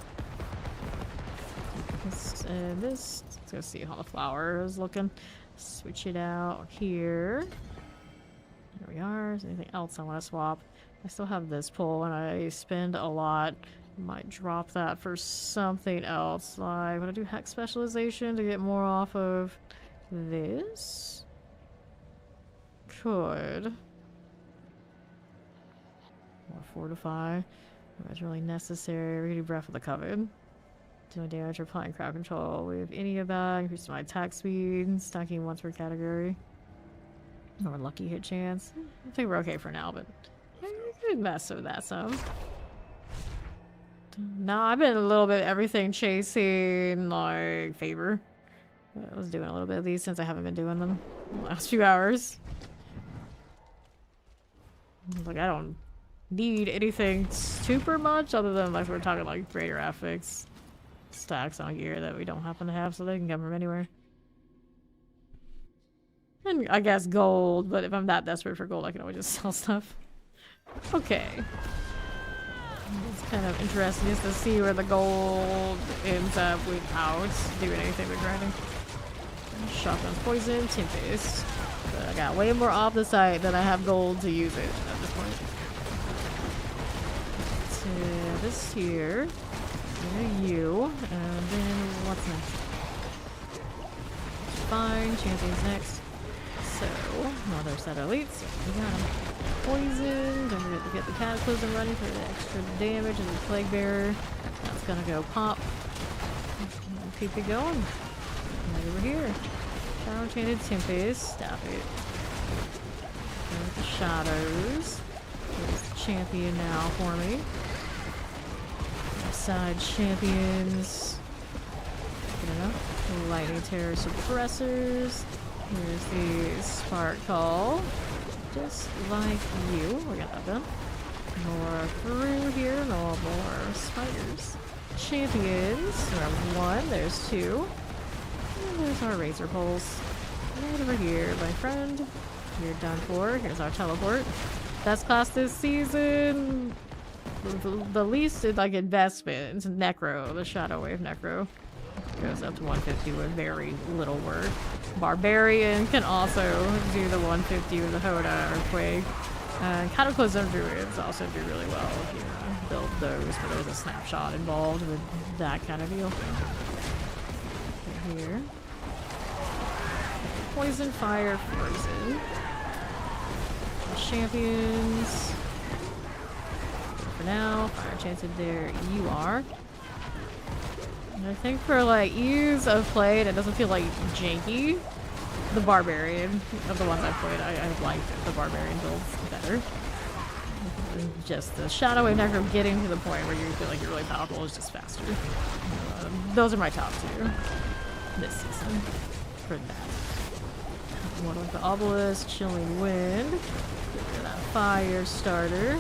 This, let's go see how the flower is looking. Switch it out here. There we are. Is there anything else I want to swap? I still have this pull and I spend a lot Might drop that for something else. Like, I'm gonna do hex specialization to get more off of this. Could. More fortify. That's really necessary. We do breath of the coven. Doing damage or applying crowd control. We have any of that. Increase my attack speed. Stacking once per category. Or lucky hit chance. I think we're okay for now, but you could mess with that some. No, I've been a little bit everything chasing like favor. I was doing a little bit of these since I haven't been doing them the last few hours. Like I don't need anything super much other than like we're talking like greater affix stacks on gear that we don't happen to have, so they can come from anywhere. And I guess gold, but if I'm that desperate for gold, I can always just sell stuff. Okay. It's kind of interesting just to see where the gold ends up without doing anything with grinding. Shotgun's poison, Tempest. But I got way more off the site than I have gold to use it at this point. So this here. You. And then what's next? Fine, Champion's next. So, another set of elites. We got him. Poison. Don't forget to get the cataclysm running for the extra damage and the plague bearer. That's gonna go pop. Keep it going. Right over here. Power enchanted Tempest. Stop it. There's the shadows. There's the champion now for me. Side champions. Good enough. Lightning terror suppressors. Here's the spark call. Just like you. We got that done. More through here. No more spiders. Champions. There's one. There's two. And there's our razor poles. Right over here, my friend. You're done for. Here's our teleport. Best class this season. The least like investment is Necro, the Shadow Wave Necro. Goes up to 150 with very little work. Barbarian can also do the 150 with the Horde Earthquake. Cataclysm Druids also do really well if you build those, but there's a snapshot involved with that kind of deal. Right here. Poison, fire, frozen. Champions. For now, fire chanted there you are. And I think for like ease of play, and it doesn't feel like janky. The barbarian of the ones I've played, I liked the barbarian builds better. Just the Shadow Wave Necro getting to the point where you feel like you're really powerful is just faster. Those are my top two this season for that. One with the Obelisk, Chilling Wind, that fire starter.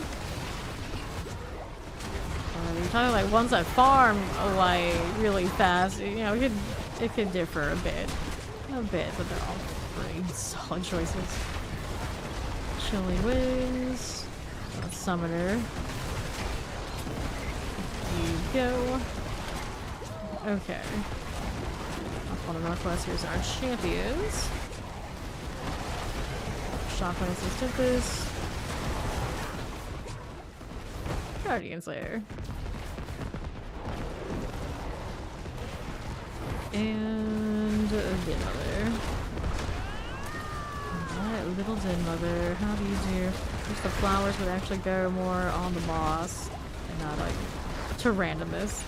You're talking like ones that farm like really fast. You know, it could differ a bit, but they're all pretty solid choices. Chilling Winds, Summoner. There you go. Okay. Up on the northwest, here's our champions. Shockwave Tempest. Guardian Slayer. And Den Mother. Alright, little Den Mother. How do you do? Wish the flowers would actually go more on the boss and not like to randomness.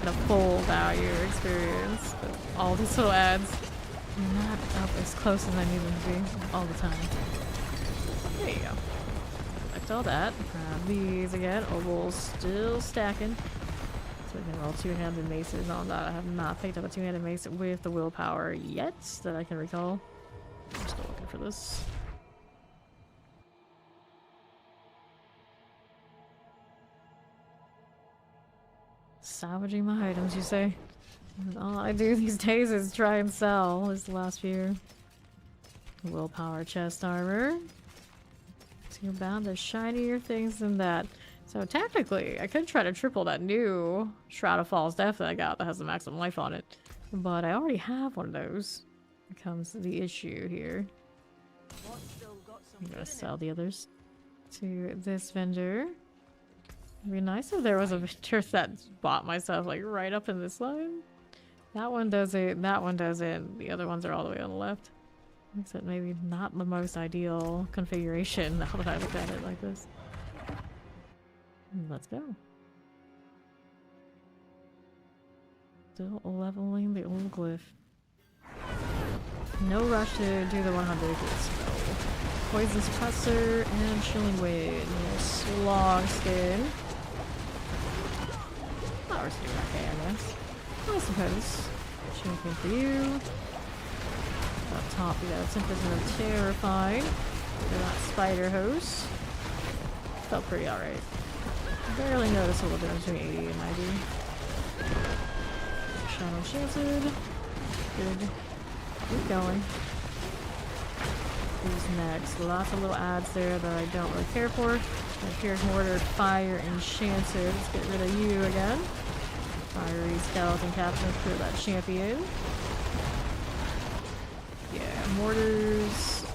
And a full value experience. But all these little ads not up as close as I need them to be all the time. There you go. Collect all that. Grab these again. Oval's still stacking. So we can roll two-handed maces on that. I have not picked up a two-handed mace with the willpower yet that I can recall. I'm still looking for this. Salvaging my items, you say? All I do these days is try and sell this last year. Willpower chest armor. So you're bound to shinier things than that. So technically, I could try to triple that new Shroud of Falls Death that I got that has the maximum life on it. But I already have one of those. Becomes the issue here. I'm gonna sell the others to this vendor. It'd be nice if there was a picture that bought myself like right up in this line. That one does it, that one does it, the other ones are all the way on the left. Makes it maybe not the most ideal configuration now that I look at it like this. Let's go. Still leveling the old glyph. No rush to do the 100 spell. Poison suppressor and chilling wind. Slog skin. Flowers do okay, I guess. I suppose. Champion for you. Up top, we got a Tempest of Terrifying. We got Spider Host. Felt pretty alright. Barely noticeable difference between 80 and 90. Shadow Enchanted. Good. Keep going. Who's next? Lots of little ads there that I don't really care for. Here's Mortar, Fire, Enchanted. Let's get rid of you again. Fiery Skeleton Captain for that champion. Yeah, Mortars.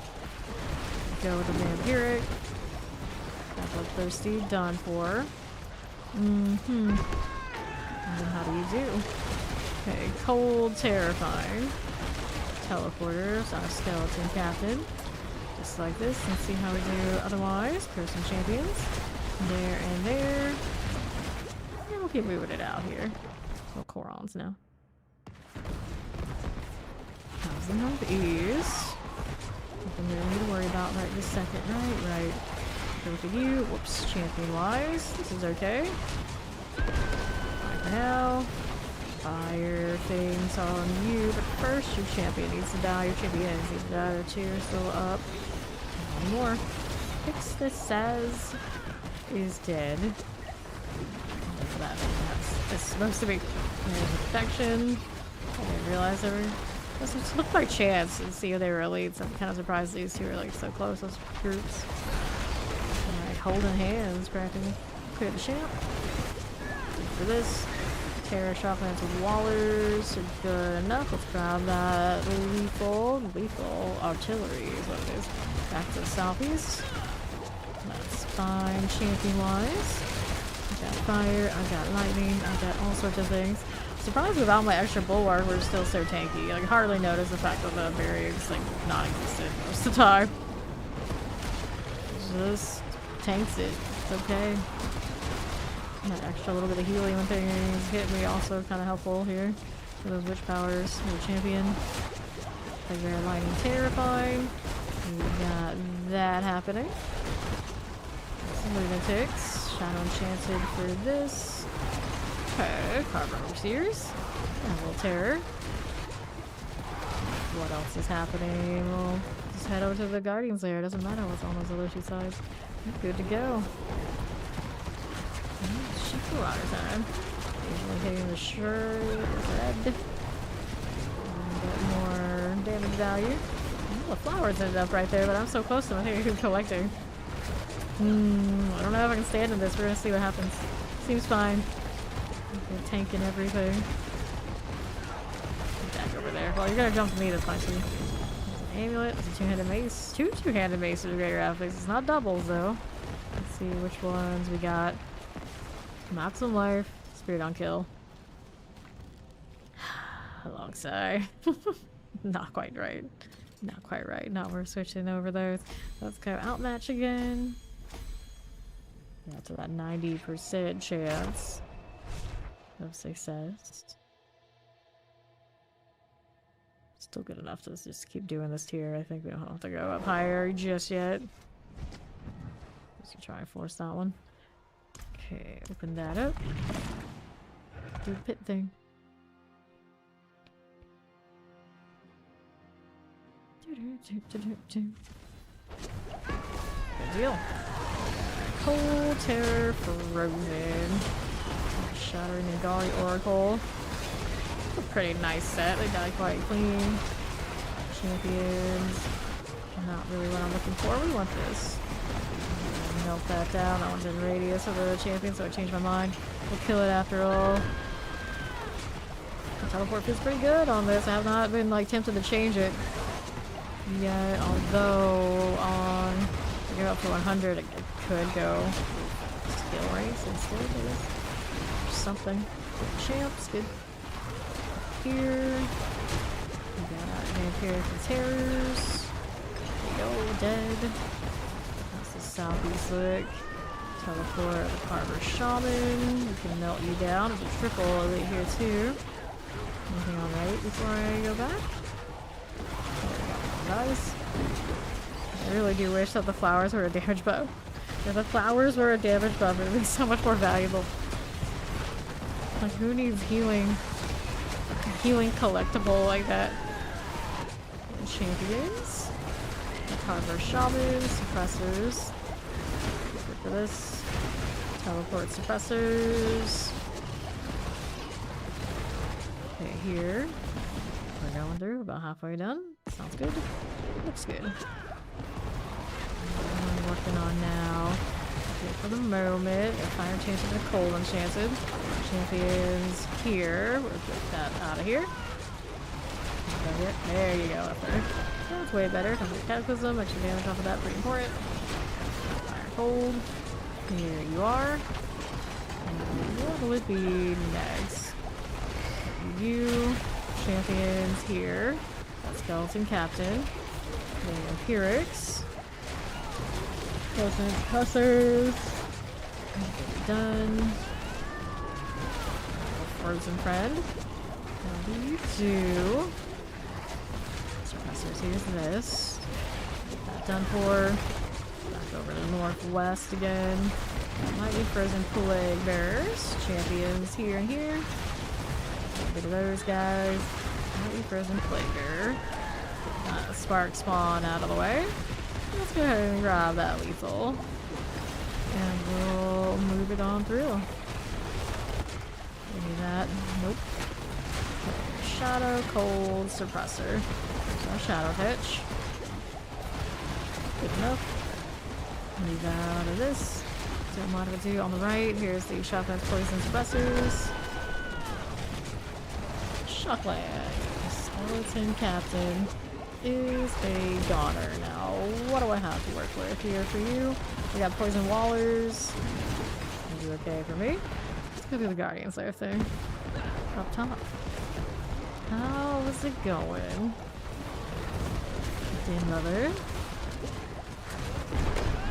Go with the Vampiric. Got Bloodthirsty, done for. And then how do you do? Okay, Cold, Terrifying. Teleporter, so a Skeleton Captain. Just like this, and see how we do otherwise. Person Champions. There and there. And we'll keep moving it out here. Little Korons now. How's the Northeast? Nothing we need to worry about right this second. Right. Go to you. Whoops, champion-wise. This is okay. Right for now. Fire things on you, but first your champion needs to die. Your champions need to die. Their two are still up. One more. Fix this says is dead. That's supposed to be protection. I didn't realize they were. This looked like chance and see if they were elites. I'm kind of surprised these two are like so close as groups. Like holding hands practically. Clear the champ. For this. Terror Shocklands with Wallers are good enough. Let's grab that lethal artillery is what it is. Back to the southeast. That's fine champion wise. I got fire, I got lightning, I got all sorts of things. Surprised without my extra bulwark we're still so tanky. Like hardly notice the fact that the barrier's like non-existent most of the time. Just tanks it. It's okay. That extra little bit of healing when things hit me also kind of helpful here for those witch powers. New champion. Fire lightning terrifying. We got that happening. Some lunatics. Shadow enchanted for this. Okay, Carbon Overseers. And a little terror. What else is happening? We'll just head over to the Guardians there. It doesn't matter what's on those other two sides. Good to go. Sheep water time. Usually hitting the shirt, red. Get more damage value. Oh, the flowers ended up right there, but I'm so close to them. I think I keep collecting. I don't know if I can stand in this. We're gonna see what happens. Seems fine. Okay, tank and everything. Back over there. Well, you're gonna jump to me. That's fine too. There's an amulet. There's a two-handed mace. Two two-handed maces are greater athletes. It's not doubles though. Let's see which ones we got. Maximum life, spirit on kill. A long sigh. Not quite right. Not quite right. Not worth switching over those. Let's go outmatch again. Yeah, to that 90% chance of success. Still good enough to just keep doing this tier. I think we don't have to go up higher just yet. Let's try and force that one. Okay, open that up. Do the pit thing. Good deal. Cold Terror Frozen. Shattering Nagari Oracle. A pretty nice set. They die quite clean. Champions. Not really what I'm looking for. We want this. Melt that down. That one's in radius of the champion, so I changed my mind. We'll kill it after all. The teleport feels pretty good on this. I have not been like tempted to change it yet, although on to go up to 100 it could go. skill, right? So skill, I guess. Something. Champs, good. Here. We got Vampiric and Terrors. There we go, dead. That's the southeast lick. Teleport the Carver Shaman. We can melt you down. There's a triple elite here too. Anything on right before I go back? Nice. I really do wish that the flowers were a damage buff. If the flowers were a damage buff, it would be so much more valuable. Like, who needs healing? Healing collectible like that. And champions. Carver Shaman, suppressors. Good for this. Teleport suppressors. Okay, here. We're going through, about halfway done. Sounds good. Looks good. What I'm working on now. Okay, for the moment, a fire enchanted and a cold enchanted. Champions here. We'll get that out of here. There you go, up there. That's way better. Comes with cataclysm, extra damage off of that, pretty important. Fire cold. Here you are. And what will it be next? You. Champions here. Skeleton Captain. Vampirics. Skeleton Cussers. Done. Frozen Friend. What do you do? Suppressors, here's this. Get that done for. Back over to the northwest again. That might be Frozen Plague Bearers. Champions here and here. Get rid of those guys. Might be Frozen Plague Bearer. Spark Spawn out of the way. Let's go ahead and grab that lethal. And we'll move it on through. Give me that. Nope. Shadow, cold, suppressor. There's our shadow pitch. Good enough. Move out of this. So what do we do on the right? Here's the shotgun poison suppressors. Shockland. Skeleton Captain is a goner now. What do I have to work with here for you? We got poison wallers. That'll be okay for me. Let's go do the Guardian Slayer thing. Up top. How's it going? Dear mother.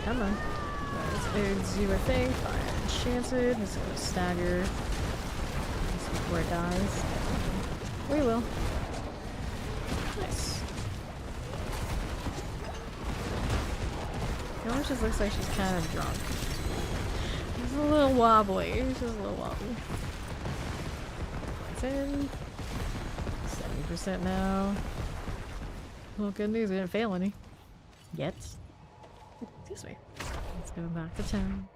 Come on. There's a zero thing. Fire enchanted. Just gonna stagger. Just before it dies. We will. Nice. It almost just looks like she's kind of drunk. She's a little wobbly. She's just a little wobbly. 10. 70% now. Well, good news. We didn't fail any. Yet. Excuse me. Let's go back to town.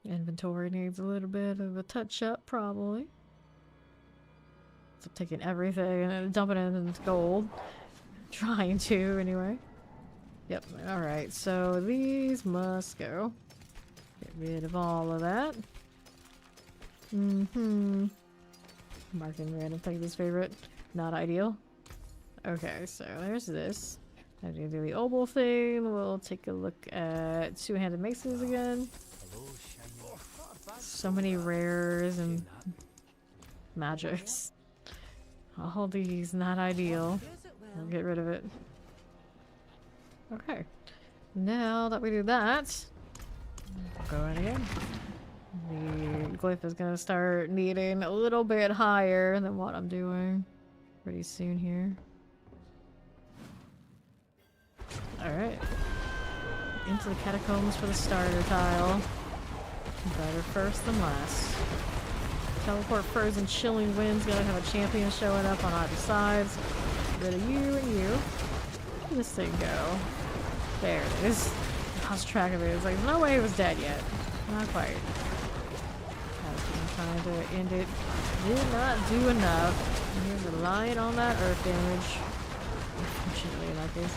Inventory needs a little bit of a touch up, probably. So I'm taking everything and then dumping it into gold. Trying to, anyway. Yep, alright, so these must go. Get rid of all of that. Marking random thing is favorite. Not ideal. Okay, so there's this. I'm gonna do the obol thing. We'll take a look at two-handed maces again. So many rares and magics. All these not ideal. I'll get rid of it. Okay. Now that we do that, go in again. The glyph is gonna start needing a little bit higher than what I'm doing pretty soon here. Alright. Into the catacombs for the starter tile. Better first than last. Teleport frozen chilling winds. Gotta have a champion showing up on either sides. Get rid of you and you. Where did this thing go? There it is. I lost track of it. It's like, no way it was dead yet. Not quite. I've been trying to end it. Did not do enough. You're relying on that earth damage. Unfortunately, in that case,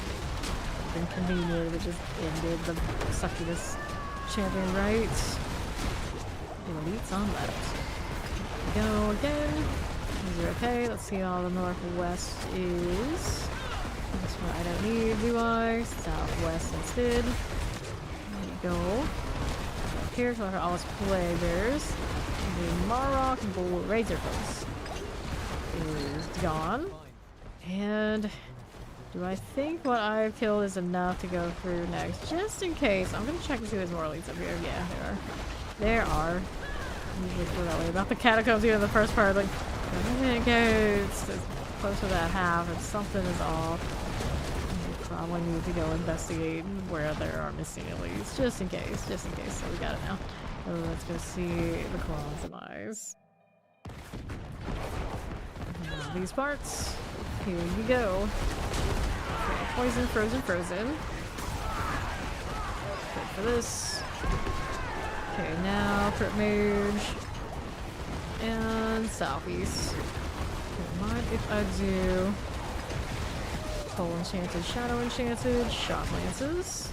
it's been convenient. It just ended the succubus champion right. The elites on left. Go again. These are okay. Let's see how the northwest is. This one I don't need, do I? Southwest instead. There you go. here. Collect all his plague bears. The Marrock Bull Razorfoots is gone. And do I think what I've killed is enough to go through next? Just in case. I'm gonna check and see if there's more leads up here. Yeah, there are. There are. Usually feel that way about the catacombs here in the first part. Like, it goes close to that half and something is off. We probably need to go investigate where there are missing leads. Just in case. Just in case. So we got it now. So let's go see the claws of eyes. Now these parts. Here you go. Okay, poison, frozen, frozen. Good for this. Okay, now Crit Mage. And Southeast. Don't mind if I do. Soul Enchanted, Shadow Enchanted, Shock Lances.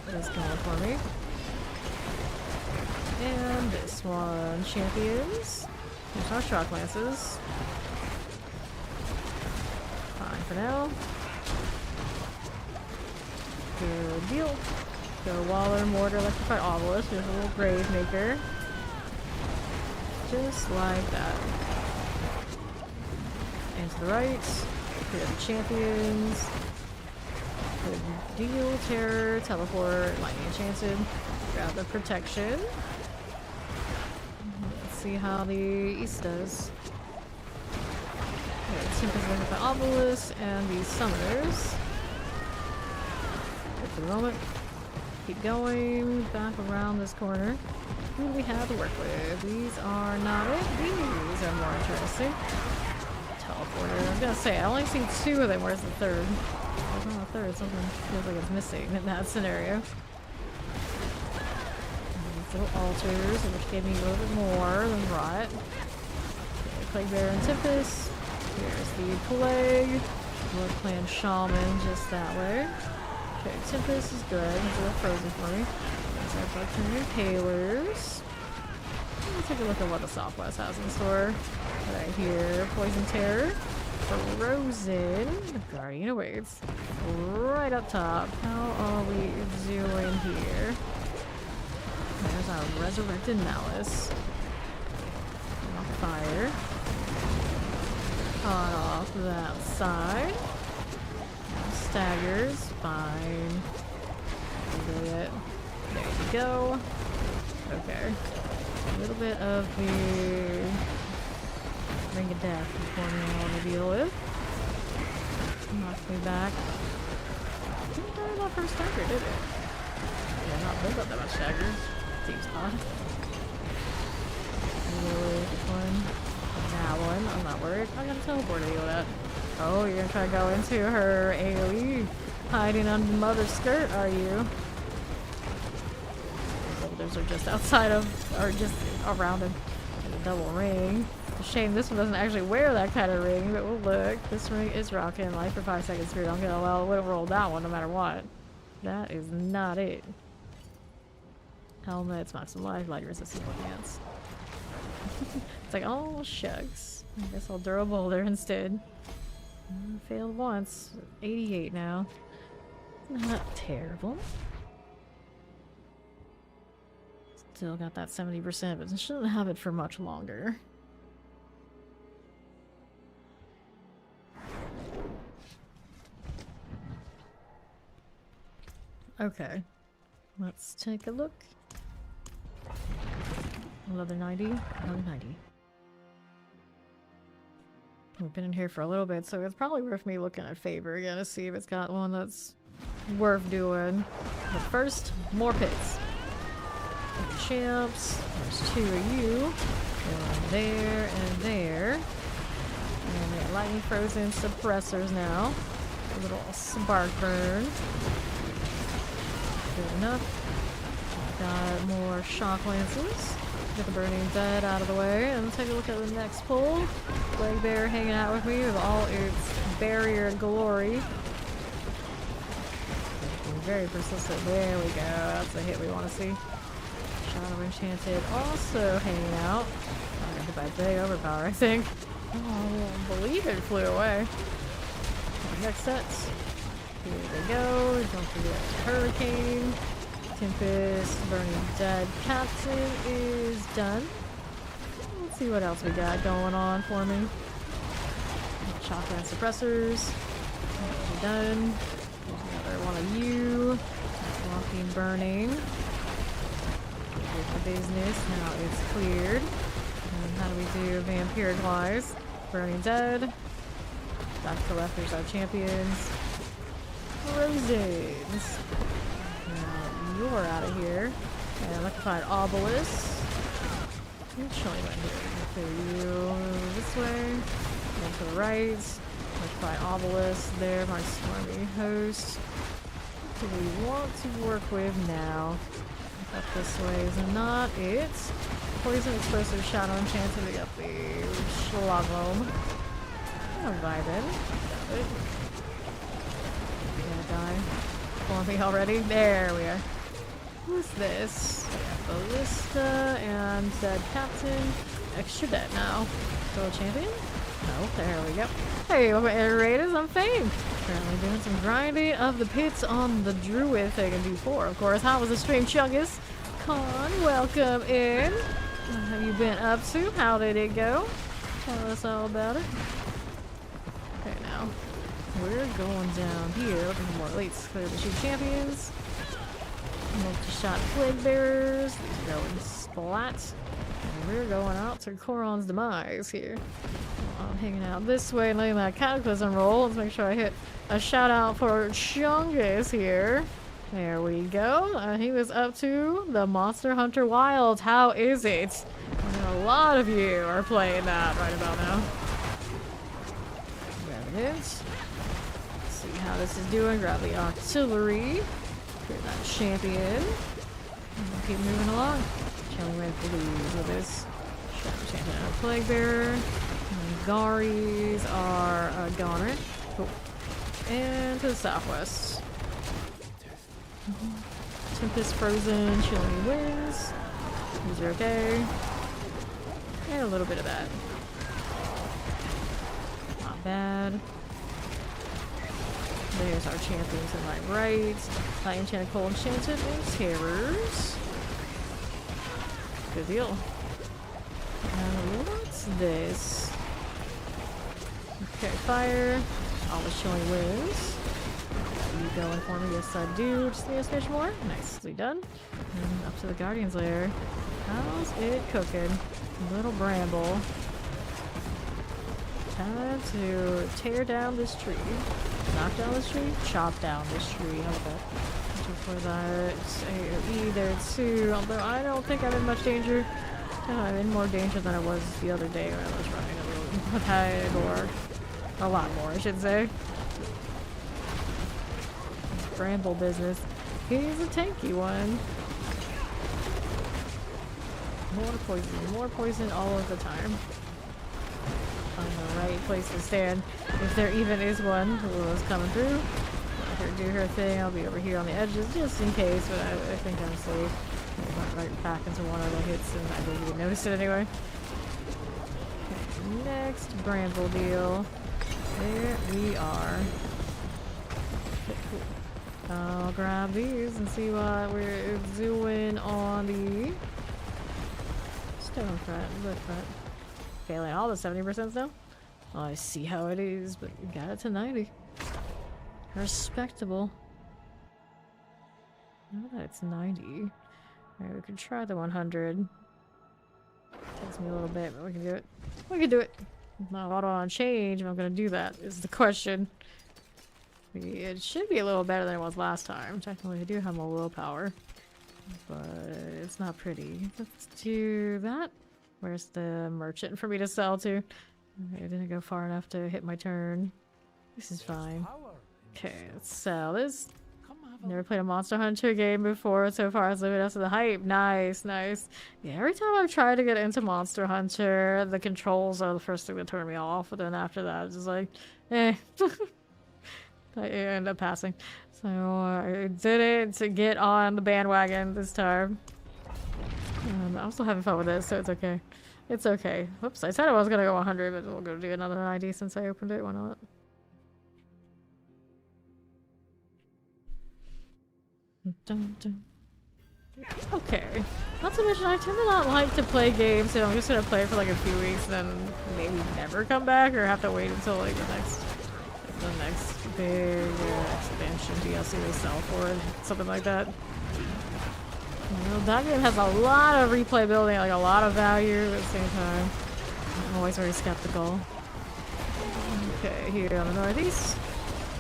That's going for me. And this one, Champions. There's our Shock Lances. Fine for now. Good deal. Go Waller, Mortar, Electrified Obelisk. There's a little Grave Maker. Just like that. And to the right. Here are the Champions. Good deal. Terror, Teleport, Lightning Enchanted. Grab the Protection. Let's see how the East does. Tempest with the Obelisk and the Summoners. Good for the moment. Keep going back around this corner. Who do we have to work with? These are not it. These are more interesting. Teleporter. I was gonna say, I only seen 2 of them. Where's the third? There's not a third. Something feels like it's missing in that scenario. These little altars, which gave me a little bit more than rot. Okay, Plague Bear and Tempest. Here's the Plague. Blood Clan Shaman just that way. Okay, Tempest is good. He's a little frozen for me. There's our Blood Clan Impalers. Let's take a look at what the Southwest has in store. Right here, Poison Terror. Frozen. Guardian Awaits. Right up top. How are we doing here? There's our Resurrected Malice. On fire. Cut off that side. Staggers, fine. There you go. Okay. A little bit of the Ring of Death before I want to deal with. Knock me back. Didn't die that first stagger, did it? Yeah, not build up that much stagger. Seems odd. One. That one, I'm not worried. I got a teleport to deal with that. Oh, you're gonna try to go into her AoE. Hiding under Mother's skirt, are you? Those are just outside of, or just around him. And a double ring. It's a shame this one doesn't actually wear that kind of ring, but we'll look. This ring is rocking life for 5 seconds. Spirit, I'm gonna, well, would have rolled that one no matter what. That is not it. Helmets, maximum life, light resistance pants. It's like, oh, shucks. I guess I'll throw a boulder instead. Failed once. 88 now. Not terrible. Still got that 70%, but shouldn't have it for much longer. Okay. Let's take a look. Another 90. Another 90. We've been in here for a little bit, so it's probably worth me looking at Favor again to see if it's got one that's worth doing. But first, more pits. The champs. There's 2 of you. One there and there. And they're lightning frozen suppressors now. A little spark burn. Good enough. Got more shock lances. Get the burning dead out of the way, and take a look at the next pull. Plague Bear hanging out with me with all its barrier glory. Very persistent. There we go. That's the hit we want to see. Shadow Enchanted also hanging out. I got hit by a big overpower, I think. Oh, I believe it flew away. Next set. Here we go. Don't forget Hurricane. Tempest, Burning Dead. Captain is done. Let's see what else we got going on for me. Shotgun suppressors. Done. There's another one of you. Walking, burning. Here's the business. Now it's cleared. And how do we do vampiric wise? Burning Dead. Back to left, there's our champions. Roses. Now you're out of here. And liquefied obelisk. Chillin right here. Clear you this way. Then to the right. Liquefied obelisk there. My swarmy host. Who do we want to work with now? Up this way is not it. Poison, explosive, shadow, enchanted. We got the Schlaglobe. I'm vibing. Got it. Gonna die for me already. There we are. Who's this? Ballista and Dead Captain. Extra dead now. Still a champion? No, there we go. Hey, welcome to Raiders. I'm Fame. Currently doing some grinding of the pits on the Druid thing in D4, of course. How was the stream, Chungus? Con, welcome in. What have you been up to? How did it go? Tell us all about it. Okay, now we're going down here looking for more elites. Clear the shoot champions. Multi-shot plague bearers. These are going splat. And we're going out to Coron's demise here. I'm hanging out this way and letting that cataclysm roll. Let's make sure I hit a shout out for Chungus here. There we go. He was up to the Monster Hunter Wild. How is it? I know a lot of you are playing that right about now. Grab it. Let's see how this is doing. Grab the artillery. Clear that champion. And we'll keep moving along. Chilling with blues with this. Shadow champion and a plague bearer. Garis are a goner. Cool. And to the southwest. Tempest frozen, chilling winds. These are okay. And a little bit of that. Not bad. There's our champions in my right. Light enchanted, cold enchanted, and terrors. Good deal. What's this? Okay, fire. All the chilling winds. You going for me? Yes, I do. Just need a smidge more. Nicely done. And up to the Guardian's lair. How's it cooking? Little bramble. Time to tear down this tree. Knock down this tree. Chop down this tree. How about that? For that AoE there too. Although I don't think I'm in much danger. I'm in more danger than I was the other day when I was running a little ahead, or a lot more, I should say. Bramble business. He's a tanky one. More poison all of the time. Find the right place to stand, if there even is one who is coming through. Let her do her thing. I'll be over here on the edges just in case, but I think I'm safe. I went right back into one of the hits and I didn't even notice it anyway. Okay, next bramble deal. There we are. Okay, cool. I'll grab these and see what we're doing on the stone front, wood front. Failing all the 70% now? Oh, I see how it is, but we got it to 90. Respectable. Now that it's 90. Alright, we could try the 100. Takes me a little bit, but we can do it. We can do it. Not auto on change if I'm gonna do that, is the question. It should be a little better than it was last time. Technically, I do have more willpower. But it's not pretty. Let's do that. Where's the merchant for me to sell to? I didn't go far enough to hit my turn. This is fine. Okay, let's sell this. Never played a Monster Hunter game before. So far, it's living up to the hype. Nice, nice. Yeah, every time I've tried to get into Monster Hunter, the controls are the first thing that turn me off. But then after that, it's just like, eh. I end up passing. So I did it to get on the bandwagon this time. I'm still having fun with this, so it's okay. It's okay. Whoops, I said I was gonna go 100, but we'll go do another ID since I opened it. Why not? Dun, dun. Okay. Not to mention, I tend to not like to play games, so I'm just gonna play for like a few weeks, then maybe never come back, or have to wait until like the next big expansion DLC they sell for it, something like that. You know, that game has a lot of replayability, like a lot of value at the same time. I'm always very skeptical. Okay, here on the northeast.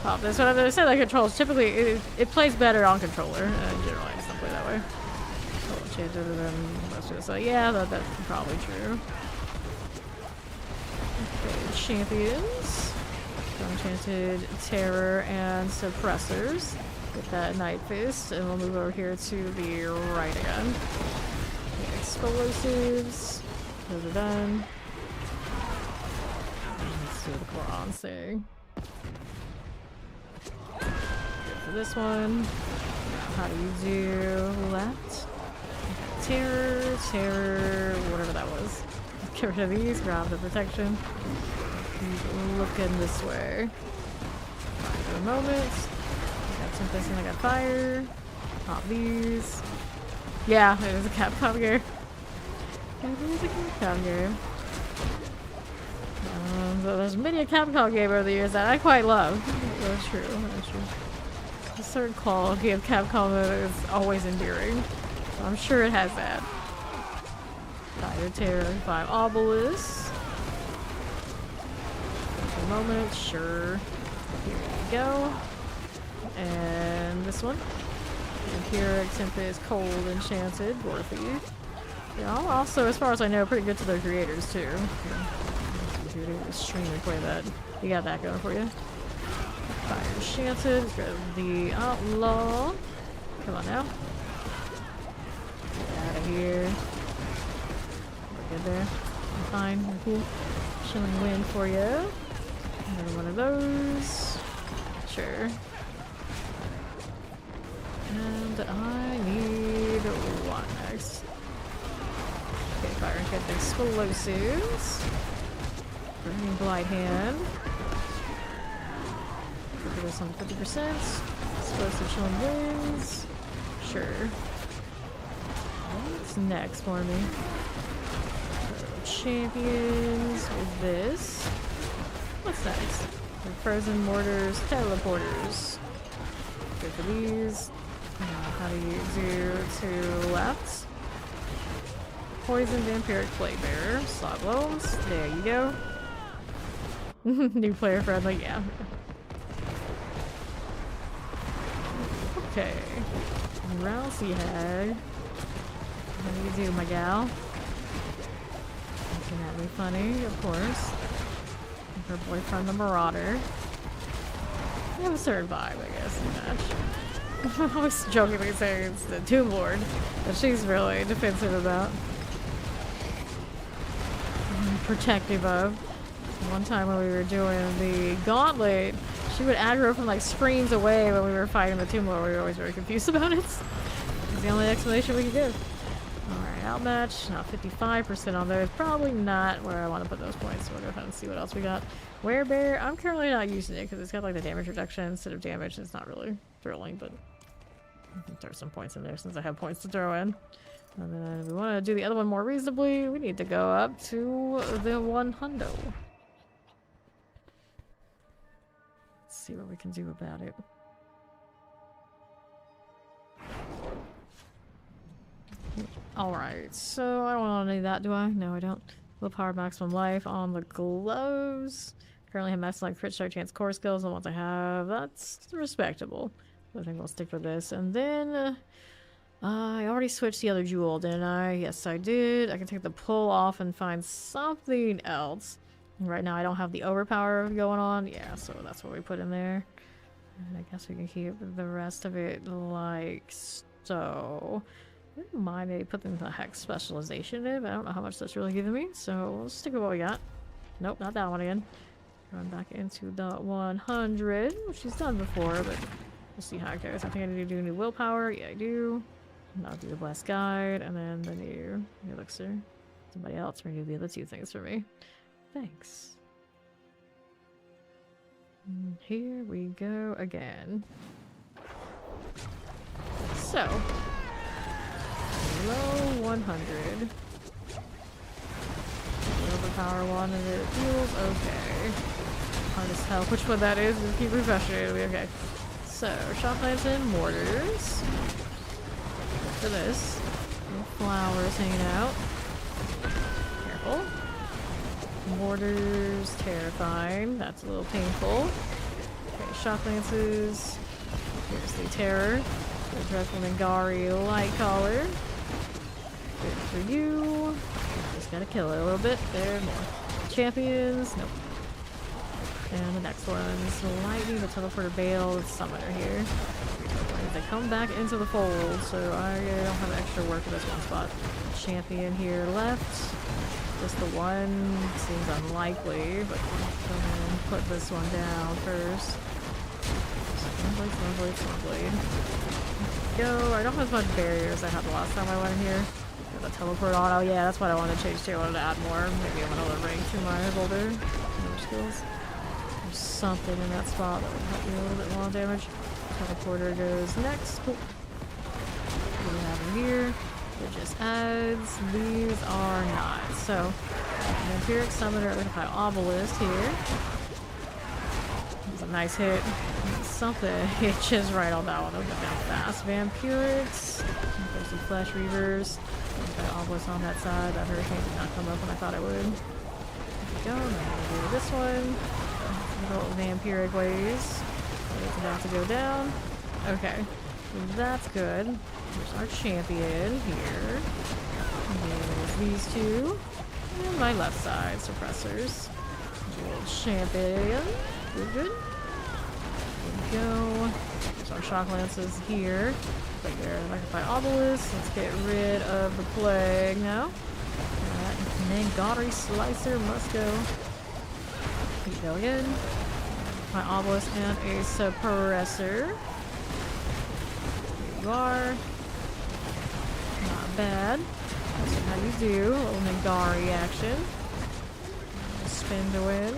Pop this one. I said the controls typically it plays better on controller. Generally, I just don't play that way. Enchanted than most people say. Yeah, that's probably true. Okay, champions. Enchanted terror and suppressors. Get that Night Fist, and we'll move over here to the right again. Okay, explosives. Those are done. Let's do the Quran thing. Good for this one. How do you do left? Terror, terror, whatever that was. Get rid of these, grab the protection. Keep looking this way. For a moment. Some things I got fire. Pop these. Yeah, it is a Capcom game. It is a Capcom game. So there's many a Capcom game over the years that I quite love. That's true. That's true. A certain quality of Capcom that is always endearing. So I'm sure it has that. Fire Terror 5 Obelisks. For a moment, sure. Here we go. And this one. Empiric, Tempest, Cold, Enchanted, worthy. Yeah, also, as far as I know, pretty good to their creators too. Yeah. Extremely play that. You got that going for you. Fire Enchanted, the Outlaw. Come on now. Get out of here. We're good there. I'm fine. We're cool. Chillin Wind for you. Another one of those. Sure. And I need one next. Okay, fire and get the explosives. Burning Blight Hand. Put this on 50%. Explosive Chillin Winds. Sure. What's next for me? So, champions with this. What's next? Frozen Mortars, Teleporters. Good for these. How do you do to left? Poisoned Vampiric Plaguebearer. Slot blows. There you go. New player friendly, yeah. Okay. Rousey Hag. How do you do, my gal? Looking at me funny, of course. Her boyfriend, the Marauder. You have a certain vibe, I guess, in the match. I'm always jokingly saying it's the Tomb Lord that she's really defensive about. Protective of. One time when we were doing the gauntlet, she would aggro from like screens away when we were fighting the Tomb Lord. We were always very confused about it. It's the only explanation we could give. Alright, outmatch. Now 55% on there. It's probably not where I want to put those points, so we'll go ahead and see what else we got. Werebear, I'm currently not using it because it's got like the damage reduction instead of damage. It's not really thrilling, but I can throw some points in there since I have points to throw in. And then if we want to do the other one more reasonably, we need to go up to the 100. Let's see what we can do about it. Alright, so I don't want to need that, do I? No, I don't. Willpower maximum life on the gloves. Currently have maximum crit strike chance core skills, and once I have, that's respectable. I think we'll stick with this. And then I already switched the other jewel, didn't I? Yes, I did. I can take the pull off and find something else. Right now I don't have the overpower going on. Yeah, so that's what we put in there. And I guess we can keep the rest of it like so. I don't mind maybe putting the hex specialization in, but I don't know how much that's really giving me. So we'll stick with what we got. Nope, not that one again. Run back into the 100, which she's done before, but we'll see how it goes. I think I need to do new willpower. Yeah, I do. And I'll do the blessed guide, and then the new elixir. Somebody else renew the other two things for me. Thanks. And here we go again. So, Below 100. Overpower one and it feels okay. Hard as hell. Which one that is? Just keep refreshing it. It'll be okay. So, shot plants and mortars. For this. Little flowers hanging out. Careful. Mortars, terrifying. That's a little painful. Okay, shot lances. Here's the terror. The dreadful Nangari light collar. Good for you. Just gotta kill it a little bit. There, more. Champions. Nope. And the next one's Lightning, the Teleporter Bale, the Summoner here. They come back into the fold, so I don't have extra work in this one spot. Champion here left. Just the one seems unlikely, but let's go ahead and put this one down first. Stormblade. Go. I don't have as much barriers as I had the last time I went in here. Got the teleport on. Oh yeah, that's what I wanted to change to. I wanted to add more. Maybe another ring to my Boulder. More skills. There's something in that spot that would help me a little bit more damage. Teleporter goes next. What do we have in here? It just adds. These are not. So, Vampiric Summoner, we're gonna find Obelisk here. It's a nice hit. Something hitches right on that one. It'll get down fast. Vampirics. There's some Flesh Reavers. Got Obelisk on that side. That Hurricane did not come up when I thought it would. There we go. Now we're gonna do this one. Little vampiric ways. It's about to go down. Okay. That's good. Here's our champion here. There's these two. And my left side suppressors. Old champion. Good. There we go. There's our shock lances here. Right there. Electrify Obelisk. Let's get rid of the plague now. That Nangari Slicer must go. Keep going in. My Obelisk and a suppressor. Here you are. Not bad. That's how you do. A little Nangari action. Spin to win.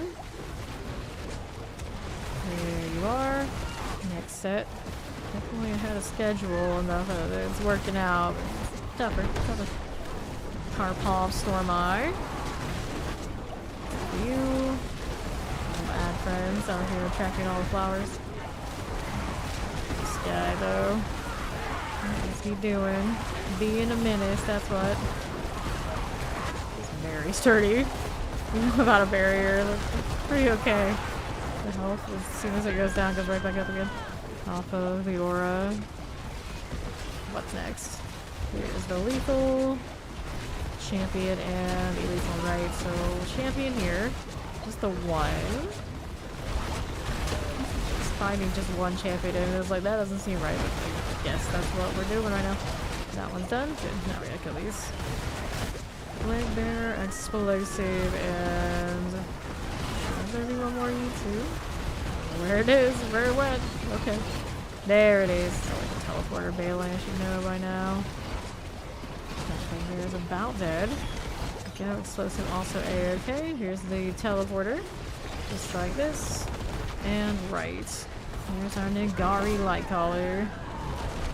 There you are. Next set. Definitely ahead of schedule enough that it's working out. Tougher. Karpov Storm Eye. For you. Add friends out here attracting all the flowers. This guy though. What's he doing? Being a menace, that's what. He's very sturdy. Without a barrier. That's pretty okay. The health, as soon as it goes down, goes right back up again. Off of the aura. What's next? Here's the lethal. Champion and the lethal right. So champion here. Just the one. Just finding just one champion and it was like, that doesn't seem right, but I guess that's what we're doing right now. That one's done. Good. Now we gotta kill these. Leg bearer, explosive, and there's one more U2. Where it is, where it went. Okay. There it is. So like a teleporter Bailey, I should know by now. That thing here is about dead. Go, explosive also A-OK. Here's the teleporter. Just like this. And right. Here's our Nangari light collar.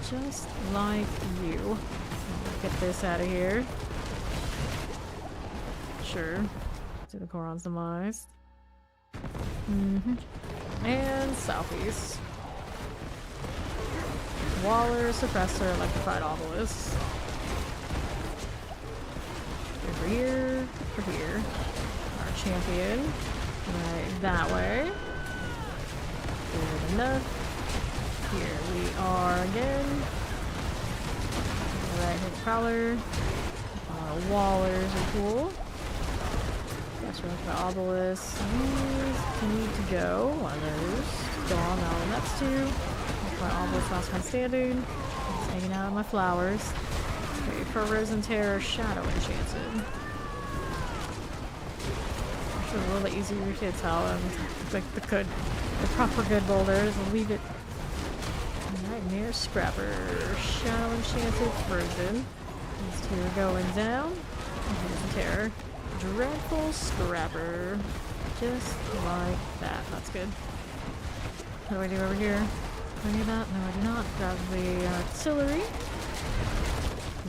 Just like you. Get this out of here. Sure. Do the Koron's demise. And southeast. Waller, suppressor, electrified obelisk. Over here, over here. Our champion. Right that way. Good enough. Here we are again. Alright, hit Prowler. Wallers are cool. That's right, the obelisk. These need to go. One of those. Gone. Now the next two. My obelisk, last one standing. Just hanging out on my flowers. Okay, for Rose Terror, Shadow Enchanted. Actually, a little easier to kids how like the proper good boulders. We'll leave it. Nightmare Scrapper, Shadow Enchanted, Frozen. These two are going down. Rose Terror, Dreadful Scrapper, just like that. That's good. What do I do over here? Do I need that? No, I do not. Grab the artillery.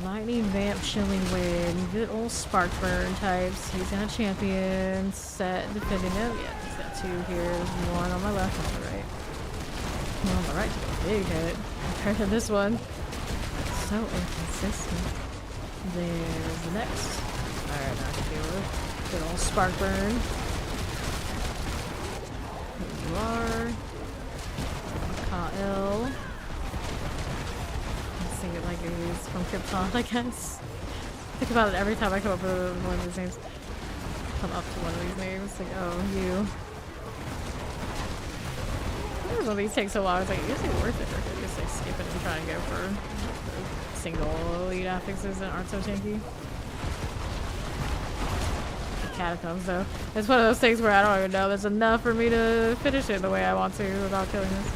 Lightning, Vamp, Chilling Wind, good old Spark Burn types. He's got a champion set defending him. Yeah, he's got two here. There's one on my left, one on the right. One on the right took a big hit compared to this one. So inconsistent. There's the next. Alright, now I can deal with it. Good old Spark Burn. Here you are. Kyle. Sing it like he's from Krypton, I guess. Think about it every time I come up with one of these names. Come up to one of these names. Like, oh, you. One of these takes so long. It's like, usually worth it. Or just like skip it and try and go for single elite affixes that aren't so tanky. Catacombs, though. It's one of those things where I don't even know there's enough for me to finish it the way I want to without killing this.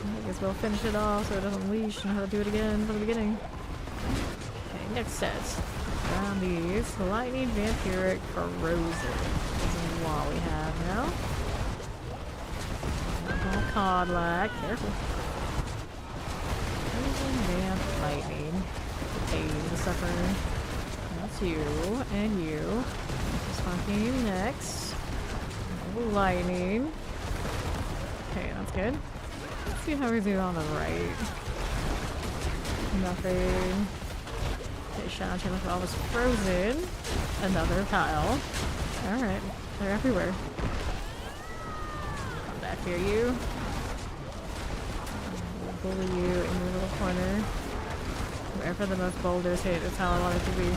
I guess we'll finish it off so it doesn't leash and how to do it again from the beginning. Okay, next set. Around these. Lightning, Vampiric, Corrosive. This is what we have now. All Cod-like. Careful. Vamp, Lightning. Pain, the suffering. That's you. And you. This funky next. Lightning. Okay, that's good. Let's see how we do on the right. Nothing. Okay, Shadow Channel Fall was frozen. Another Kyle. Alright, they're everywhere. Come back here, you. We'll bully you in your little corner. Wherever the most boulders hit is how I want it to be.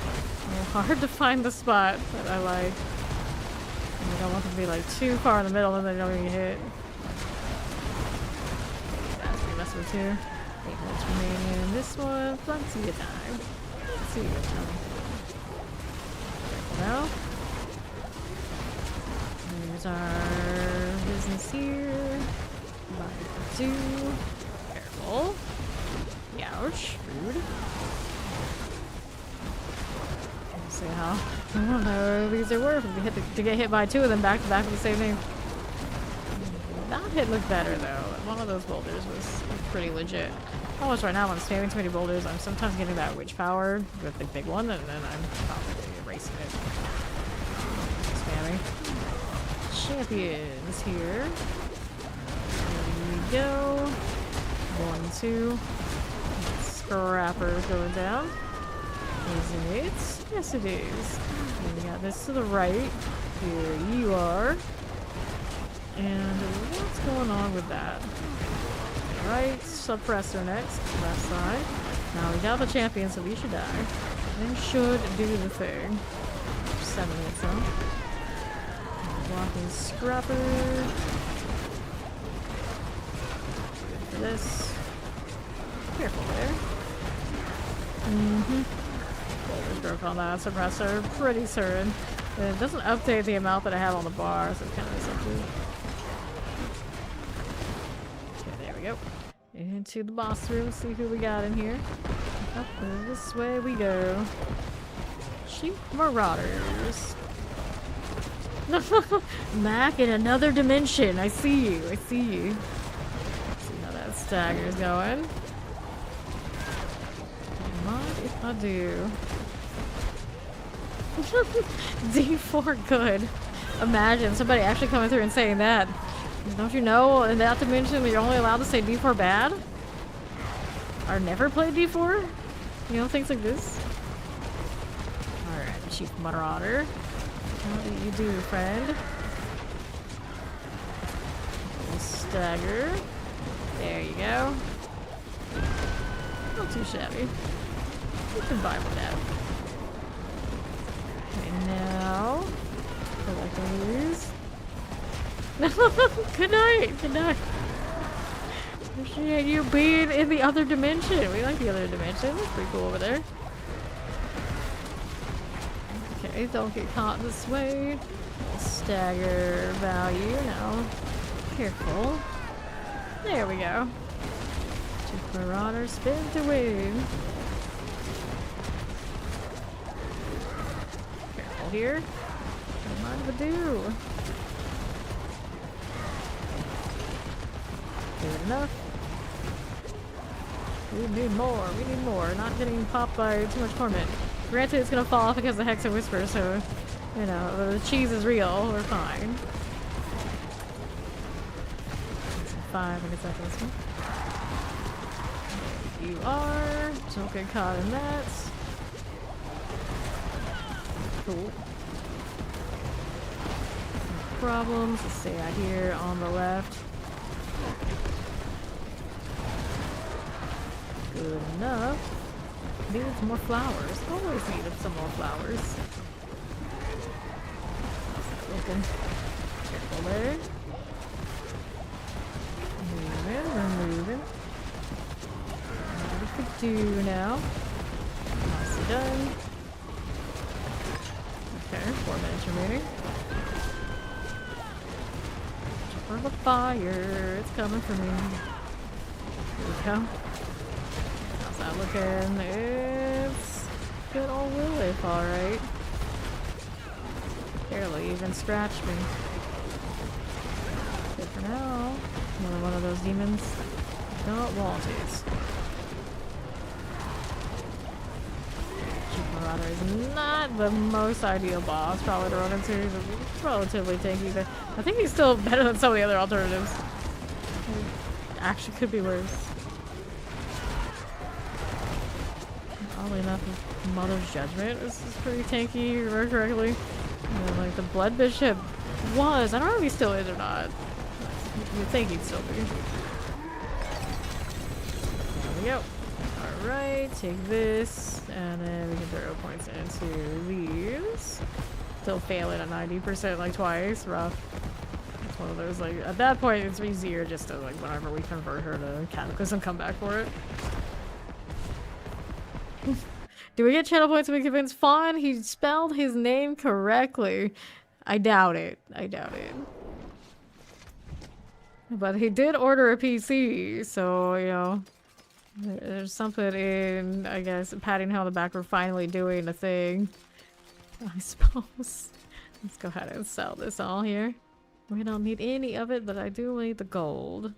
Hard to find the spot that I like. I don't want them to be like too far in the middle and then they don't even get hit. With two. 8 minutes remaining. This one, plenty of time. Let's see what's coming. Well, there's our business here. Body 2. Careful. Ouch. Rude. Let's see how. I don't know if these are worth it to get hit by 2 of them back to back with the same name. That hit looked better though. One of those boulders was pretty legit. Almost right now when I'm spamming too many boulders, I'm sometimes getting that witch power with the big one and then I'm probably erasing it. Spamming. Champions here. There we go. 1, 2. Scrapper's going down. Isn't it? Yes it is. And we got this to the right. Here you are. And what's going on with that? Right, suppressor next, left side. Now we got the champion, so we should die. And should do the thing. 7 minutes on. Blocking scrapper. Good for this. Careful there. Boulders broke on that suppressor. Pretty certain. It doesn't update the amount that I have on the bar, so it's kind of essentially. Go into the boss room, see who we got in here. Up this way we go. Sheep Marauders. Mac in another dimension. I see you. I see you. Let's see how that stagger's going. What if I do? D4 good. Imagine somebody actually coming through and saying that. Don't you know in that dimension you're only allowed to say D4 bad? Or never play D4? You know, things like this? Alright, Chief Marauder. What do you do, friend? Stagger. There you go. Not too shabby. You can vibe with that. Okay, now. Collect these. Good night. Good night. Appreciate you being in the other dimension. We like the other dimension. That's pretty cool over there. Okay, don't get caught this way. Stagger value now. Careful. There we go. Chief Marauder, spin to win. Careful here. Don't mind if I do. Good enough. We need more. We need more. Not getting popped by too much torment. Granted, it's gonna fall off because of Hex and Whisper, so, you know, the cheese is real. We're fine. 5 minutes after this one. You are. Don't get caught in that. Cool. No problems. Let's stay out here on the left. Good enough. Needs more flowers. Always needed some more flowers. Looking. Careful there. Moving, we're moving. What we could do now. Nicely done. Okay, 4 minutes remaining. For the fire, it's coming for me. Here we go. How's that looking? It's good old Lilith, alright. Barely even scratched me. Good for now. Another one of those demons. Don't want it. Chief Marauder is not the most ideal boss, probably to run into. It's relatively tanky, but I think he's still better than some of the other alternatives. Actually, could be worse. Oddly enough, Mother's Judgment is pretty tanky, if I remember correctly. You know, like the Blood Bishop was. I don't know if he still is or not. You'd think he'd still be. There we go. Alright, take this, and then we can throw points into these. Still failing at 90% like twice. Rough. It's one of those, like, at that point it's easier just to, like, whenever we convert her to cataclysm, come back for it. Do we get channel points when we convince Fawn he spelled his name correctly? I doubt it. I doubt it. But he did order a PC, so, you know, there's something in, I guess, patting him on the back for finally doing a thing. I suppose. Let's go ahead and sell this all here. We don't need any of it, but I do need the gold.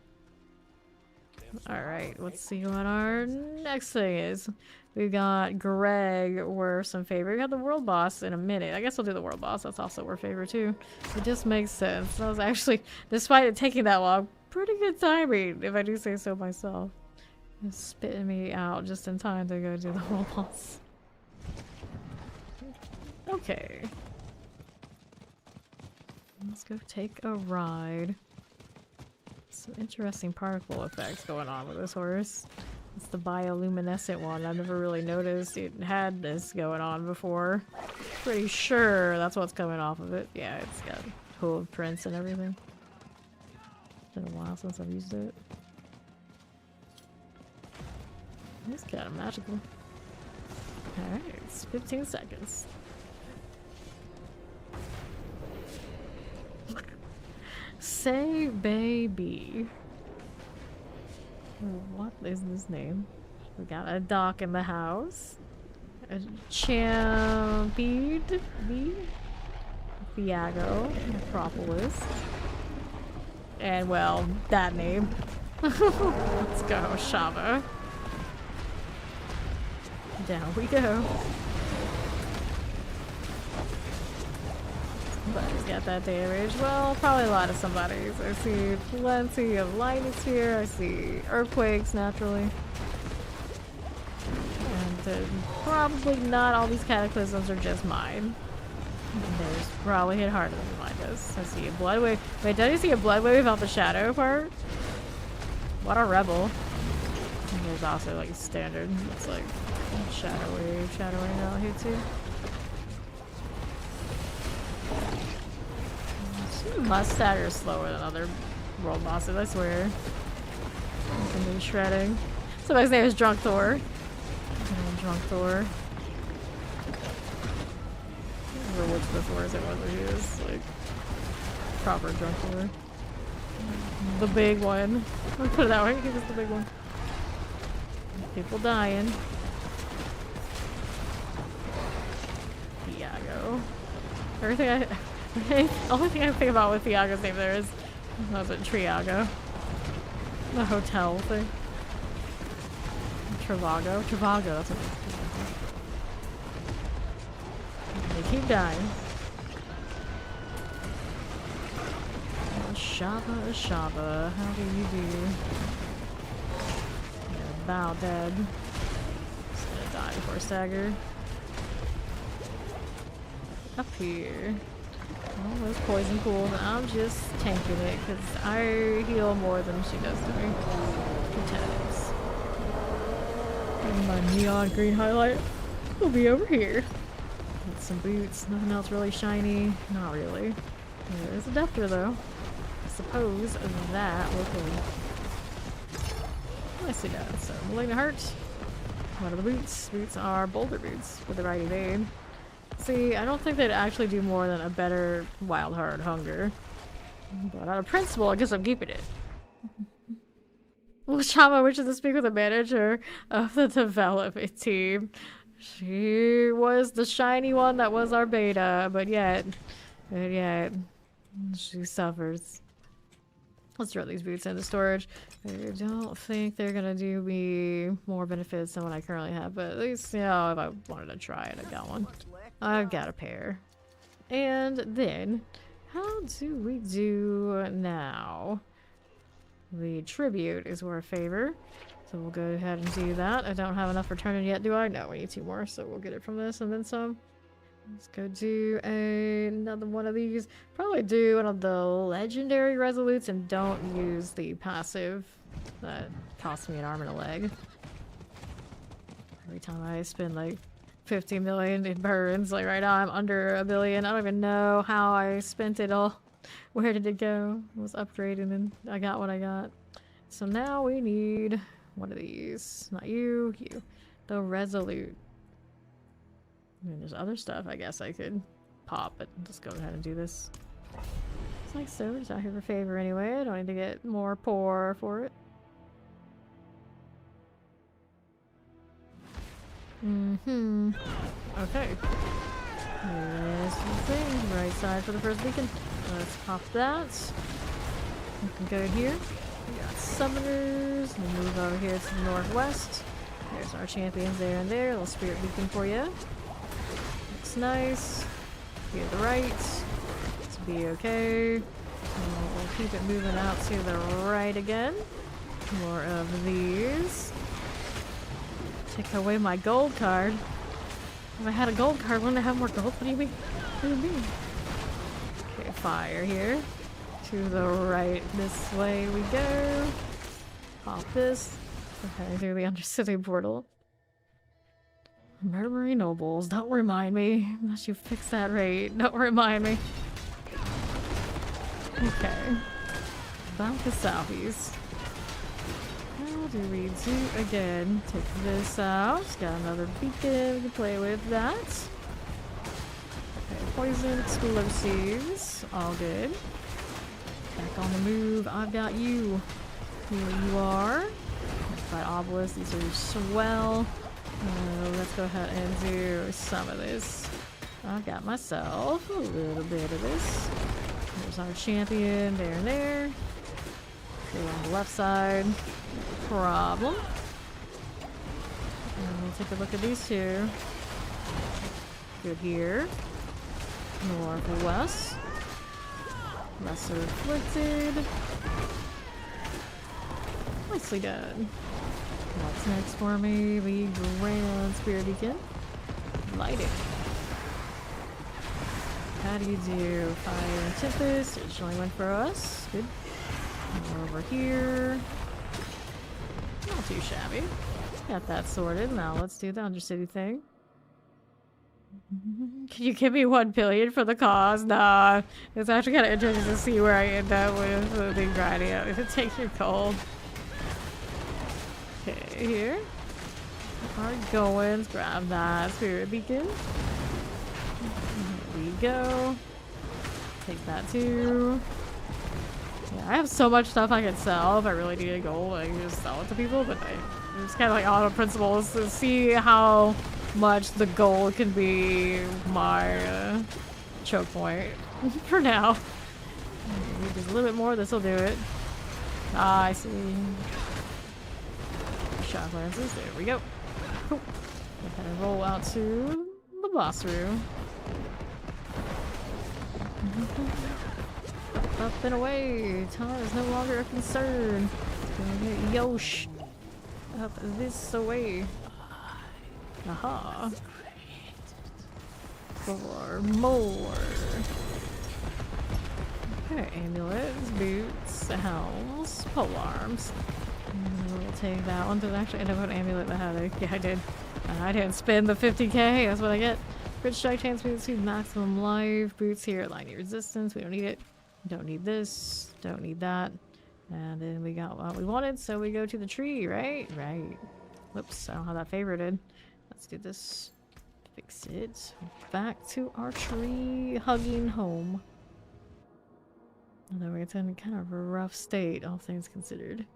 Alright, let's see what our next thing is. We got Greg, worth some favor. We got the world boss in a minute. I guess we'll do the world boss. That's also worth favor too. It just makes sense. That was actually, despite it taking that long, pretty good timing, if I do say so myself. It's spitting me out just in time to go do the world boss. Okay. Let's go take a ride. Some interesting particle effects going on with this horse. It's the bioluminescent one. I've never really noticed it had this going on before. Pretty sure that's what's coming off of it. Yeah, it's got hoof prints and everything. It's been a while since I've used it. It's kind of magical. Alright, it's 15 seconds. Say baby. What is this name? We got a dock in the house. A Champede? Thiago. Acropolis. And well, that name. Let's go, Shava. Down we go. Somebody's got that damage. Well, probably a lot of somebody's. I see plenty of lightnings here. I see earthquakes, naturally. And probably not all these cataclysms are just mine. And theirs probably hit harder than mine does. I see a blood wave. Wait, did you see a blood wave off the shadow part? What a rebel. And there's also like standard. It's like shadowing out here too. Mustang are slower than other world bosses, I swear. And shredding. Somebody's name is Drunk Thor. Drunk Thor. I don't remember which of the Thors it was, but he is like proper Drunk Thor. The big one. I'll put it that way, he was the big one. People dying. Iago. Everything the only thing I think about with Thiago's name there is, was it Triago? The hotel thing. Travago, that's what they keep dying. Shaba, how do you do? You're about dead. Just gonna die before stagger. Up here. All those poison pools, and I'm just tanking it because I heal more than she does to me. 2 times. And my neon green highlight will be over here. Get some boots, nothing else really shiny. Not really. There's a Deptor though. I suppose that will kill. Let's see that. So, Malignant Heart. What are the boots? Boots are Boulder boots with the right evade. See, I don't think they'd actually do more than a better Wild Heart Hunger. But out of principle, I guess I'm keeping it. Well, Shama wishes to speak with the manager of the development team. She was the shiny one that was our beta, but yet, she suffers. Let's throw these boots into storage. I don't think they're gonna do me more benefits than what I currently have, but at least, you know, if I wanted to try it, I got one. I've got a pair. And then, how do we do now? The tribute is our favor. So we'll go ahead and do that. I don't have enough for turning yet, do I? No, we need 2 more, so we'll get it from this and then some. Let's go do another one of these. Probably do one of the legendary resolutes and don't use the passive. That costs me an arm and a leg. Every time I spend like 50 million in burns, like right now I'm under 1 billion. I don't even know how I spent it all. Where did it go? It was upgraded and I got what I got. So now we need one of these. Not you, you. The resolute. I mean, there's other stuff I guess I could pop, but just go ahead and do this. It's like so, just out here for favor anyway. I don't need to get more poor for it. Okay. There's the thing. Right side for the first beacon. Let's pop that. Looking good here. We got summoners. We'll move over here to the northwest. There's our champions there and there. A little spirit beacon for you. Looks nice. Be at the right. Let's be okay. We'll keep it moving out to the right again. More of these. Take away my gold card. If I had a gold card, wouldn't I have more gold? What do you mean? What do you mean? Okay, fire here. To the right. This way we go. Pop this. Okay, through the Undercity portal. Murmuring nobles, don't remind me. Unless you fix that rate. Don't remind me. Okay. About the southeast. How do we do again? Take this out. Got another beacon. We can play with that. Okay, poison, explosives. All good. Back on the move. I've got you. Here you are. By obelisk. These are swell. Let's go ahead and do some of this. I've got myself a little bit of this. There's our champion there and there. Okay, on the left side. No problem. And we'll take a look at these two. Good here. Northwest. Lesser afflicted. Nicely done. What's next for me? The Grand Spirit Beacon. Light it. How do you do? Fire and Tempest. It only went for us. Good. More over here. Not too shabby. Got that sorted. Now let's do the Undercity thing. Can you give me 1 billion for the cause? Nah. It's actually kind of interesting to see where I end up with the grinding out. If it takes your cold. Okay, here. Our goings. Grab that Spirit Beacon. Here we go. Take that too. Yeah, I have so much stuff I can sell. If I really needed gold, I can just sell it to people, but it's kind of like auto principles to see how much the gold can be my choke point for now. Maybe just a little bit more, this will do it. Ah, I see. shock lances. There we go. Cool. And roll out to the boss room. Up and away. Time is no longer a concern. Gonna get Yosh up this way. Aha. For more. Okay, amulets, boots, helms, polearms. We'll take that one. Did I actually end up with an amulet that had it? Yeah, I did. I didn't spend the 50k. That's what I get. Crit strike chance boots to maximum life. Boots here, lightning resistance. We don't need it. Don't need this. Don't need that. And then we got what we wanted, so we go to the tree, right? Right. Whoops, I don't have that favorited. Let's do this. Fix it. Back to our tree hugging home. Although it's in kind of a rough state, all things considered.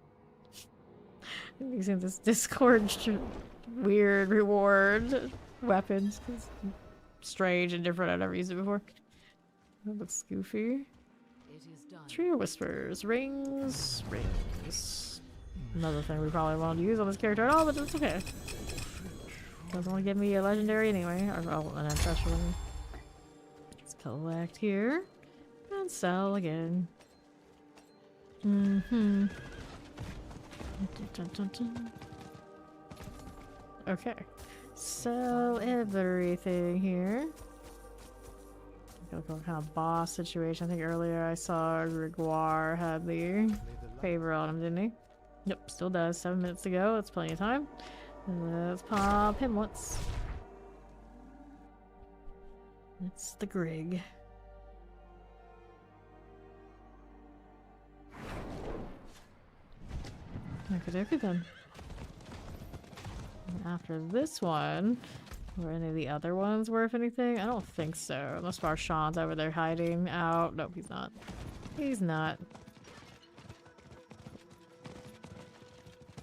Using this Discord weird reward weapons. It's strange and different. I've never used it before. That looks goofy. Tree whispers. Rings. Rings. Another thing we probably won't use on this character at all, but it's okay. Doesn't want to give me a legendary anyway. Or an ancestral one. Let's collect here. And sell again. Mm-hmm. Okay. Sell everything here. Go kind of boss situation. I think earlier I saw Grégoire had the favor on him, didn't he? Nope, still does. 7 minutes to go. That's plenty of time. Let's pop him once. It's the Grig. Okay, then. And after this one, were any of the other ones worth anything? I don't think so. Unless Marchand's over there hiding out. Nope, he's not. He's not.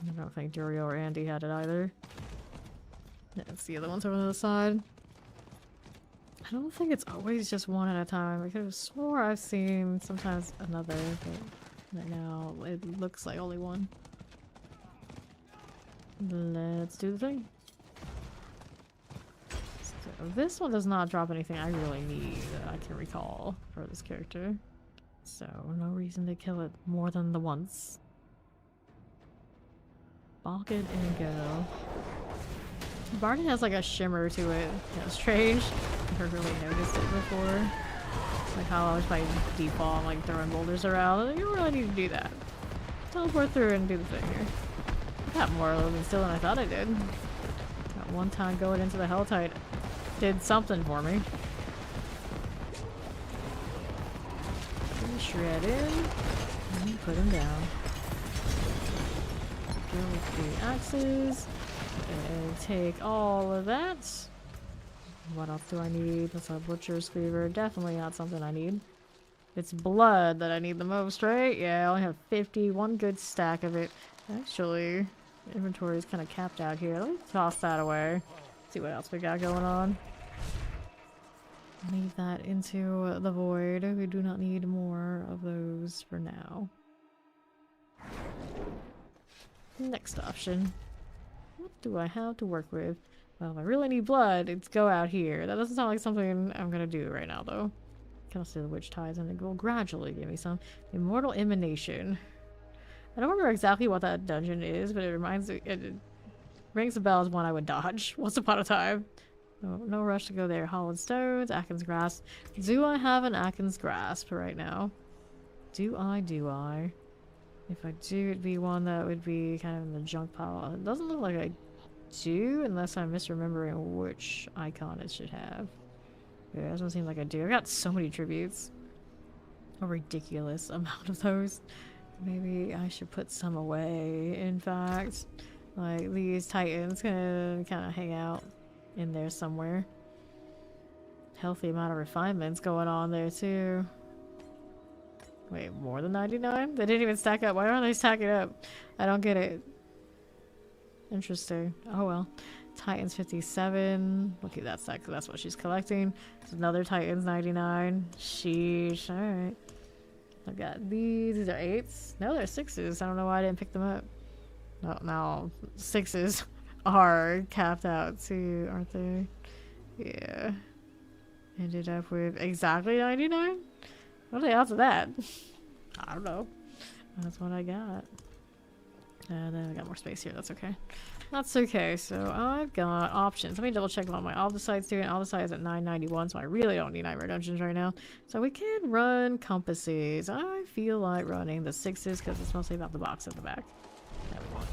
I don't think Durio or Andy had it either. That's the other ones over on the side. I don't think it's always just one at a time. I could have swore I've seen sometimes another, but right now it looks like only one. Let's do the thing. So this one does not drop anything I really need that I can recall for this character. So no reason to kill it more than the once. Balk it and go. Barton has like a shimmer to it. That's strange. I've never really noticed it before. Like how I was by default like throwing boulders around. You don't really need to do that. Teleport through and do the thing here. I got more living still than I thought I did. Got one time going into the helltide. Did something for me. Shred in. And put him down. Go with the axes. And take all of that. What else do I need? That's a butcher's cleaver. Definitely not something I need. It's blood that I need the most, right? Yeah, I only have 50. One good stack of it. Actually, inventory is kind of capped out here. Let me toss that away. See what else we got going on. Leave that into the void. We do not need more of those for now. Next option. What do I have to work with? Well, if I really need blood, it's go out here. That doesn't sound like something I'm gonna do right now, though. Can also the witch ties and it will gradually give me some. Immortal emanation. I don't remember exactly what that dungeon is, but it reminds me. It rings a bell as one I would dodge once upon a time. No rush to go there. Hollowed stones, Atkins grass. Do I have an Atkins grasp right now? Do I? If I do, it'd be one that would be kind of in the junk pile. It doesn't look like I do, unless I'm misremembering which icon it should have. Yeah, it doesn't seem like I do. I've got so many tributes. A ridiculous amount of those. Maybe I should put some away, in fact. Like, these titans can kind of hang out in there somewhere. Healthy amount of refinements going on there, too. Wait, more than 99? They didn't even stack up. Why aren't they stacking up? I don't get it. Interesting. Oh well. Titans 57. Look at that stack, because that's what she's collecting. There's another Titans 99. Sheesh. Alright. I've got these. These are 8s. No, they're 6s. I don't know why I didn't pick them up. No, now 6s are capped out too, aren't they? Yeah. Ended up with exactly 99? What are the odds of that? I don't know. That's what I got. And then I got more space here. That's okay. That's okay. So I've got options. Let me double check what my Aldecide's doing. Aldecide is at 991, so I really don't need Nightmare Dungeons right now. So we can run compasses. I feel like running the 6s because it's mostly about the box at the back. That we want.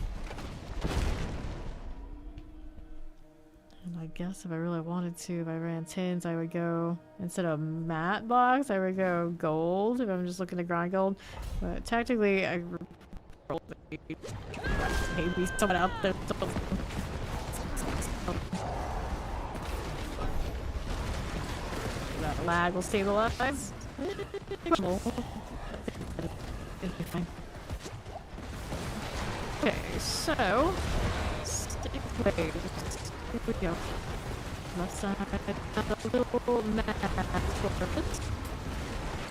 And I guess if I really wanted to, if I ran 10s, I would go, instead of matte box, I would go gold if I'm just looking to grind gold. But technically, I maybe someone out there. That lag will stabilize. Okay, so stick waves. Here we go. Left side, a little map for it.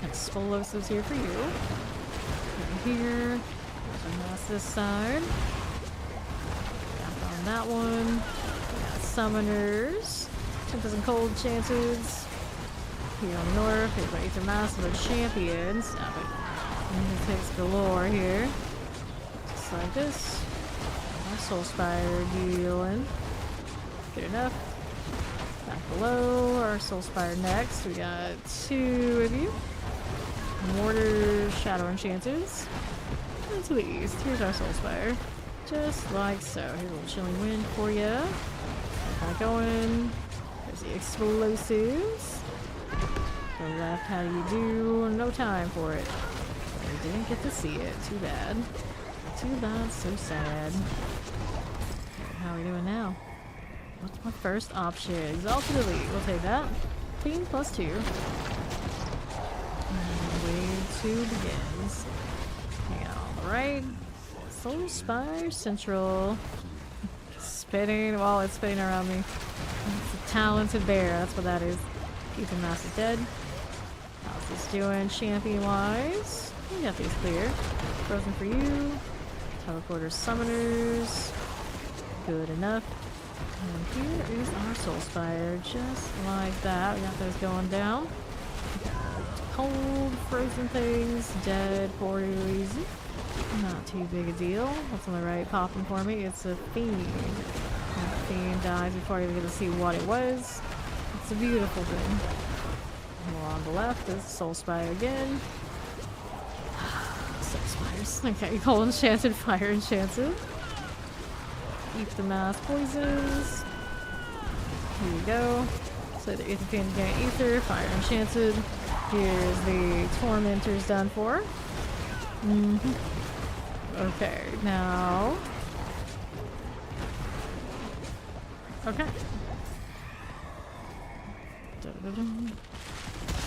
Explosives here for you. Over here. That's this side. Back on that one. We got summoners. 10,000 cold chances. Here on the north, here's my Aether Mass of the champions. It takes galore here. Just like this. Our Soul Spire dealing. Good enough. Back below, our Soul Spire next. We got 2 of you. Mortars, Shadow Enchanters. And to the east, here's our Soul Spire. Just like so. Here's a little Chilling Wind for you. Keep going. There's the explosives. Go left, how do you do? No time for it. We didn't get to see it. Too bad. Too bad, so sad. Okay, how are we doing now? What's my first option? Exalted Elite. We'll take that. Team +2. And wave 2 begins. Hang on. Alright. Soul Spire Central. Spinning while it's spinning around me. It's a talented bear. That's what that is. Ether Mass is dead. How's this doing champion-wise? We got these clear. Frozen for you. Teleporters, summoners. Good enough. And here is our Soul Spire. Just like that. We got those going down. Cold, frozen things. Dead for you easy. Not too big a deal. What's on the right popping for me? It's a fiend. That fiend dies before I even get to see what it was. It's a beautiful thing. More on the left is Soul Spire again. Soul Spires. Okay, Cold Enchanted, Fire Enchanted. Keep the Mass Poisons. Here we go. So the Aether Fiend again, Ether, Fire Enchanted. Here's the Tormentors done for. Okay, now. Okay.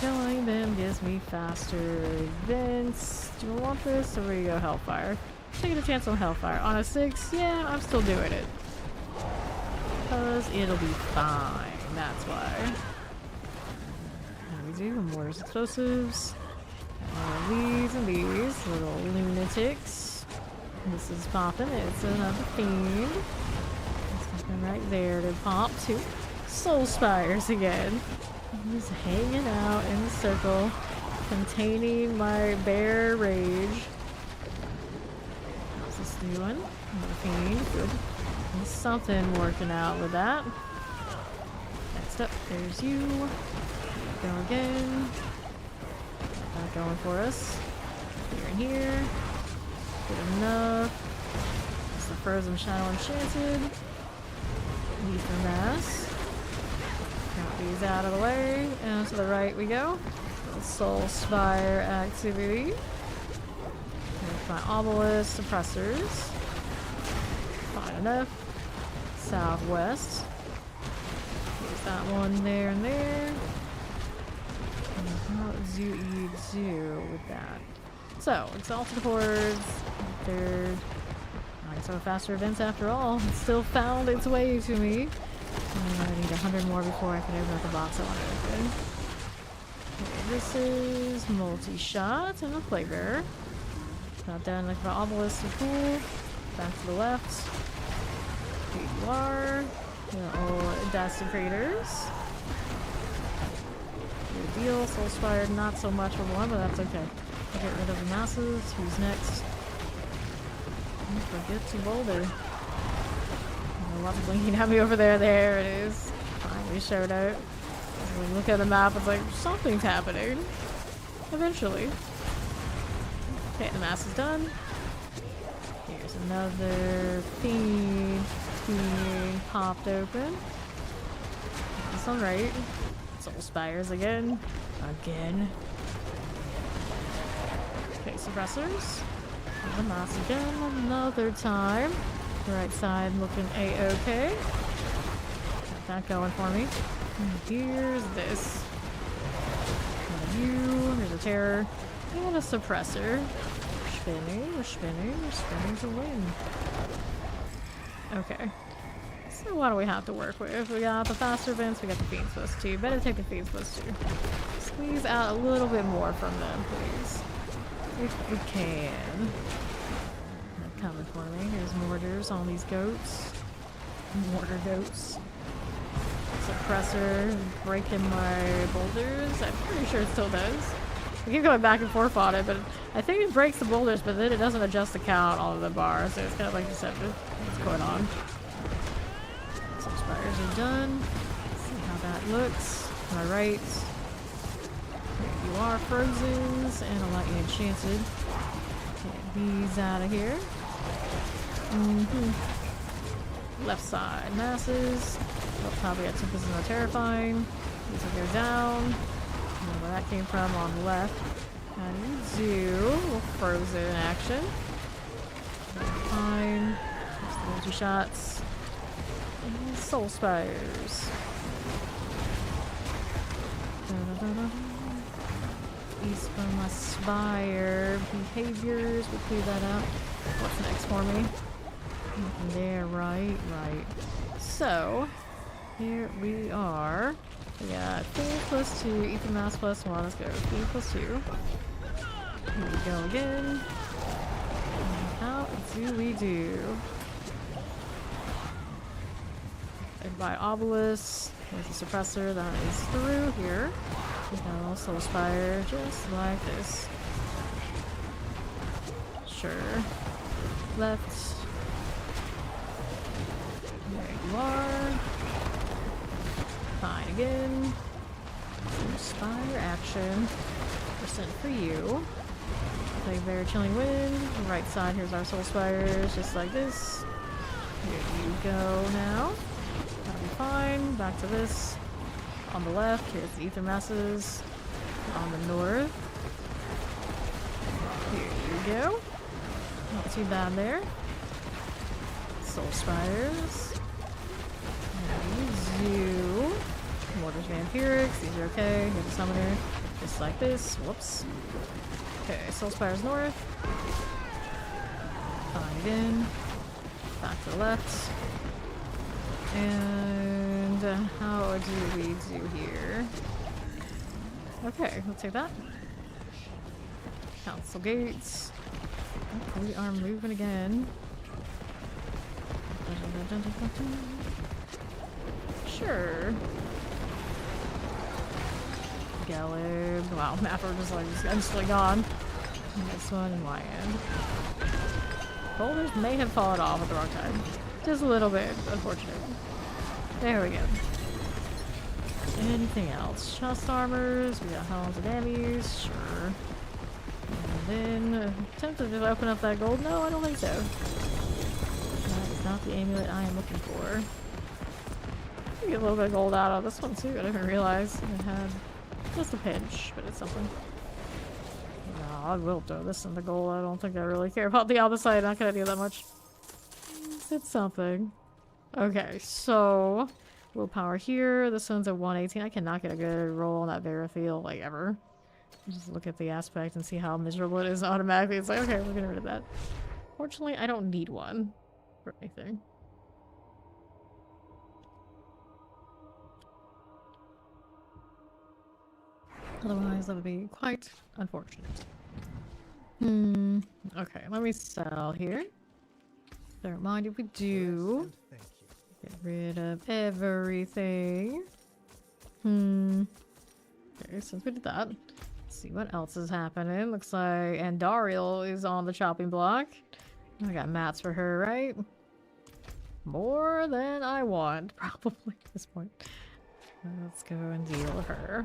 Killing them gives me faster events. Do I want this? Or where you go Hellfire? Taking a chance on Hellfire. On a 6, yeah, I'm still doing it. Because it'll be fine. That's why. How do we do? Mortars, explosives. These and these little lunatics. This is popping. It's another fiend. It's something right there to pop too. Soul Spires again. Just hanging out in the circle, containing my bear rage. How's this doing? Another fiend. Good. There's something working out with that. Next up, there's you. Go again. Not going for us. Here and here. Good enough. That's the Frozen Shadow Enchanted. Ether Mass. Count these out of the way. And to the right we go. The Soul Spire activity. There's my Obelisk Suppressors. Fine enough. Southwest. There's that one there and there. And what do you do with that? So, Exalted Hordes. Third. Alright, so faster events after all. It still found its way to me. I need 100 more before I can open up the box I want to open. Okay, this is multi-shot and a Plague Bearer. Not done like the Obelisk is cool. Back to the left. Here you are. Little desecrators. Good deal. Soulspire, not so much of one, but that's okay. I'll get rid of the masses. Who's next? Don't forget to Boulder. Lots of blinking at me over there. There it is. Finally showed out. As we look at the map, it's like something's happening. Eventually. Okay, the mass is done. Here's another fiend being popped open. This one right. Soul Spires again. Again. Okay, suppressors. And the mass again another time. Right side looking a-okay. Got that going for me. And here's this. Got you. Here's a terror. And a suppressor. We're spinning, we're spinning, we're spinning to win. Okay. So what do we have to work with? We got the faster events, we got the Fiends plus 2. Better take the Fiends plus 2. Squeeze out a little bit more from them, please. If we can. Coming for me. Here's mortars on these goats. Mortar goats. Suppressor breaking my boulders. I'm pretty sure it still does. I keep going back and forth on it, but I think it breaks the boulders, but then it doesn't adjust the count on the bar, so it's kind of like deceptive. What's going on? Some spires are done. Let's see how that looks. Am I right? There you are, Frozens, and I'll let you enchanted. Get these out of here. Left side masses. Up top we got Tempest and the Terrifying. These will go down. I don't know where that came from on the left. How do you do? A little frozen action. Fine. Just the 2 shots. And Soul Spires. East from my Spire. Behaviors. We'll clear that out. What's next for me? Nothing there, right? So, here we are. We got Fiend plus 2, Ether Mass plus 1. Let's go. Fiend plus 2. Here we go again. And how do we do? And by Obelisk, there's a suppressor that is through here. We got a Soul Spire just like this. Sure. Left. There you are. Fine again. Some Spire action. Percent for you. Play very Chilling Wind. Right side, here's our Soul Spires, just like this. Here you go now. That'll be fine. Back to this. On the left, here's the Ether Masses. On the north. Here you go. Not too bad there. Soul Spires. And you. Mortars Vampirics. These are okay. Here's a Summoner. Just like this. Whoops. Okay, Soul Spires north. Fine again. Back to the left. And how do we do here? Okay, we'll take that. Council gates. Oh, we are moving again. Sure. Galib. Wow, Mapper just like instantly gone. Next one in my end. Boulders may have fallen off at the wrong time. Just a little bit, unfortunate. There we go. Anything else? Chest armors. We got Helms and Ammies. Sure. And then, tempted to open up that gold? No, I don't think so. That is not the amulet I am looking for. I get a little bit of gold out of this one too. I didn't realize it had just a pinch, but it's something. No, I will throw this in the gold. I don't think I really care about the other side. Not gonna do that much. It's something. Okay, so willpower here. This one's at 118. I cannot get a good roll on that Verafield, like, ever. Just look at the aspect and see how miserable it is automatically. It's like, okay, we're getting rid of that. Fortunately, I don't need one for anything. Otherwise, that would be quite unfortunate. Okay, let me sell here. Don't mind if we do. Get rid of everything. Okay, since we did that, let's see what else is happening. Looks like Andariel is on the chopping block. I got mats for her, right? More than I want, probably at this point. Let's go and deal with her.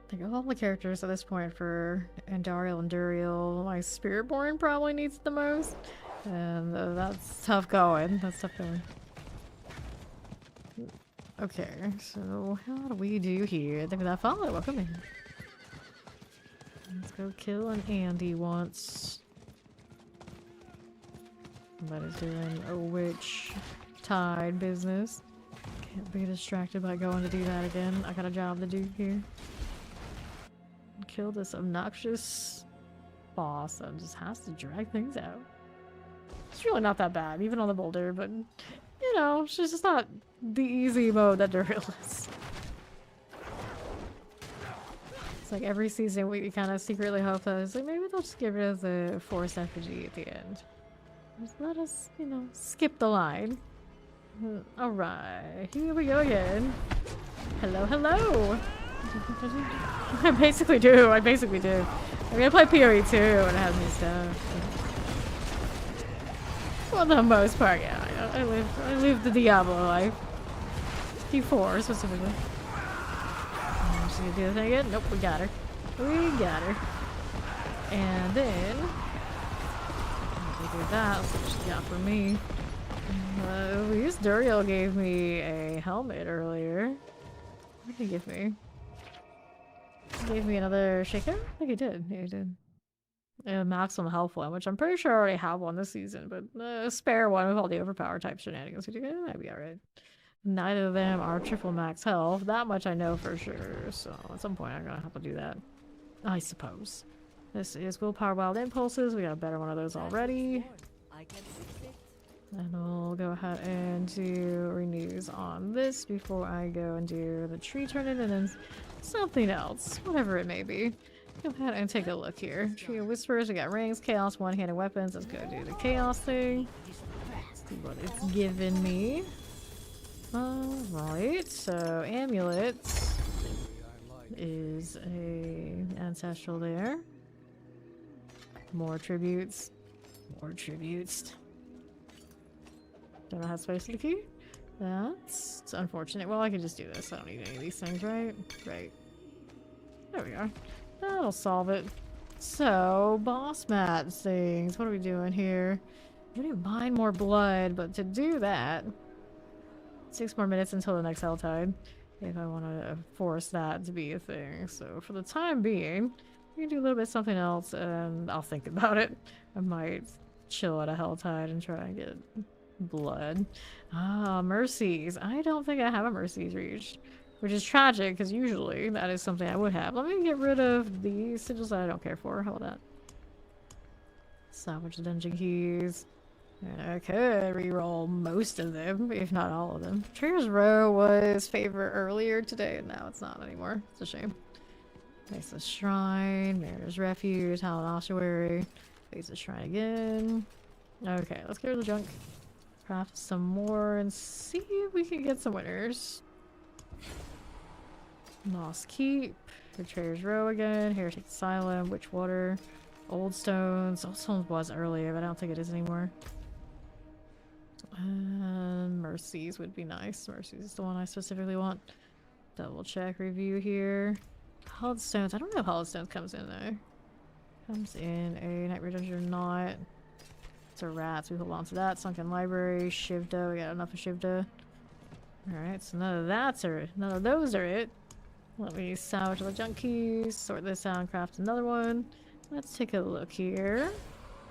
I think of all the characters at this point for Andariel and Duriel, my Spiritborn probably needs it the most. And that's tough going. That's tough going. Okay, so how do we do here? I think that follow. Welcome in. Let's go kill an Andy once. Somebody's doing a witch tide business. Can't be distracted by going to do that again. I got a job to do here. Kill this obnoxious boss that just has to drag things out. It's really not that bad, even on the boulder, but you know, it's just not the easy mode that there is. It's like every season we kind of secretly hope that it's like maybe they'll just get rid of the forced effigy at the end. Just let us, you know, skip the line. Alright, here we go again. Hello, hello! I basically do. I'm gonna play PoE too, and it has new stuff. For the most part, yeah. I live the Diablo life. D4 specifically. She's gonna do the thing again. Nope, we got her. And then we do that. That's what she got for me. At least Duriel gave me a helmet earlier. What did he give me? He gave me another shaker? I think he did. Yeah, he did. A maximum health one, which I'm pretty sure I already have one this season, but a spare one with all the overpower type shenanigans we do, it might be alright. Neither of them are triple max health. That much I know for sure, so at some point I'm gonna have to do that. I suppose. This is willpower wild impulses. We got a better one of those already. And we'll go ahead and do renews on this before I go and do the tree turning and then something else, whatever it may be. Go ahead and take a look here. Tree of Whispers, we got rings, chaos, one-handed weapons. Let's go do the chaos thing. Let's see what it's given me. Alright, so amulets is a ancestral there. More tributes. Don't know how to space the key. That's unfortunate. Well, I can just do this. I don't need any of these things, right? Right. There we are. That'll solve it. So, boss mat things. What are we doing here? We need to mine more blood, but to do that, 6 more minutes until the next helltide. If I want to force that to be a thing. So, for the time being, we can do a little bit something else, and I'll think about it. I might chill at a helltide and try and get blood. Ah, mercies. I don't think I have a mercies reached. Which is tragic, because usually that is something I would have. Let me get rid of these sigils that I don't care for. How about that? Salvage the dungeon keys. And I could reroll most of them, if not all of them. Trader's Row was favorite earlier today, and now it's not anymore. It's a shame. Faceless Shrine, Mariner's Refuge, Howlin' Ossuary. Faceless Shrine again. Okay, let's get rid of the junk. Craft some more and see if we can get some winners. Lost Keep, Trader's Row again, Heretic Asylum, Witchwater, Old Stones. Old Stones was earlier, but I don't think it is anymore. Mercies would be nice. Mercies is the one I specifically want. Double check review here. Hollowed Stones. I don't know if Hollowed Stones comes in though. Comes in a Night Redemption or not. It's a rats. We hold on to that. Sunken Library, Shivda. We got enough of Shivda. Alright, so none of those are it. Let me salvage the junk keys, sort this out, and craft another one. Let's take a look here.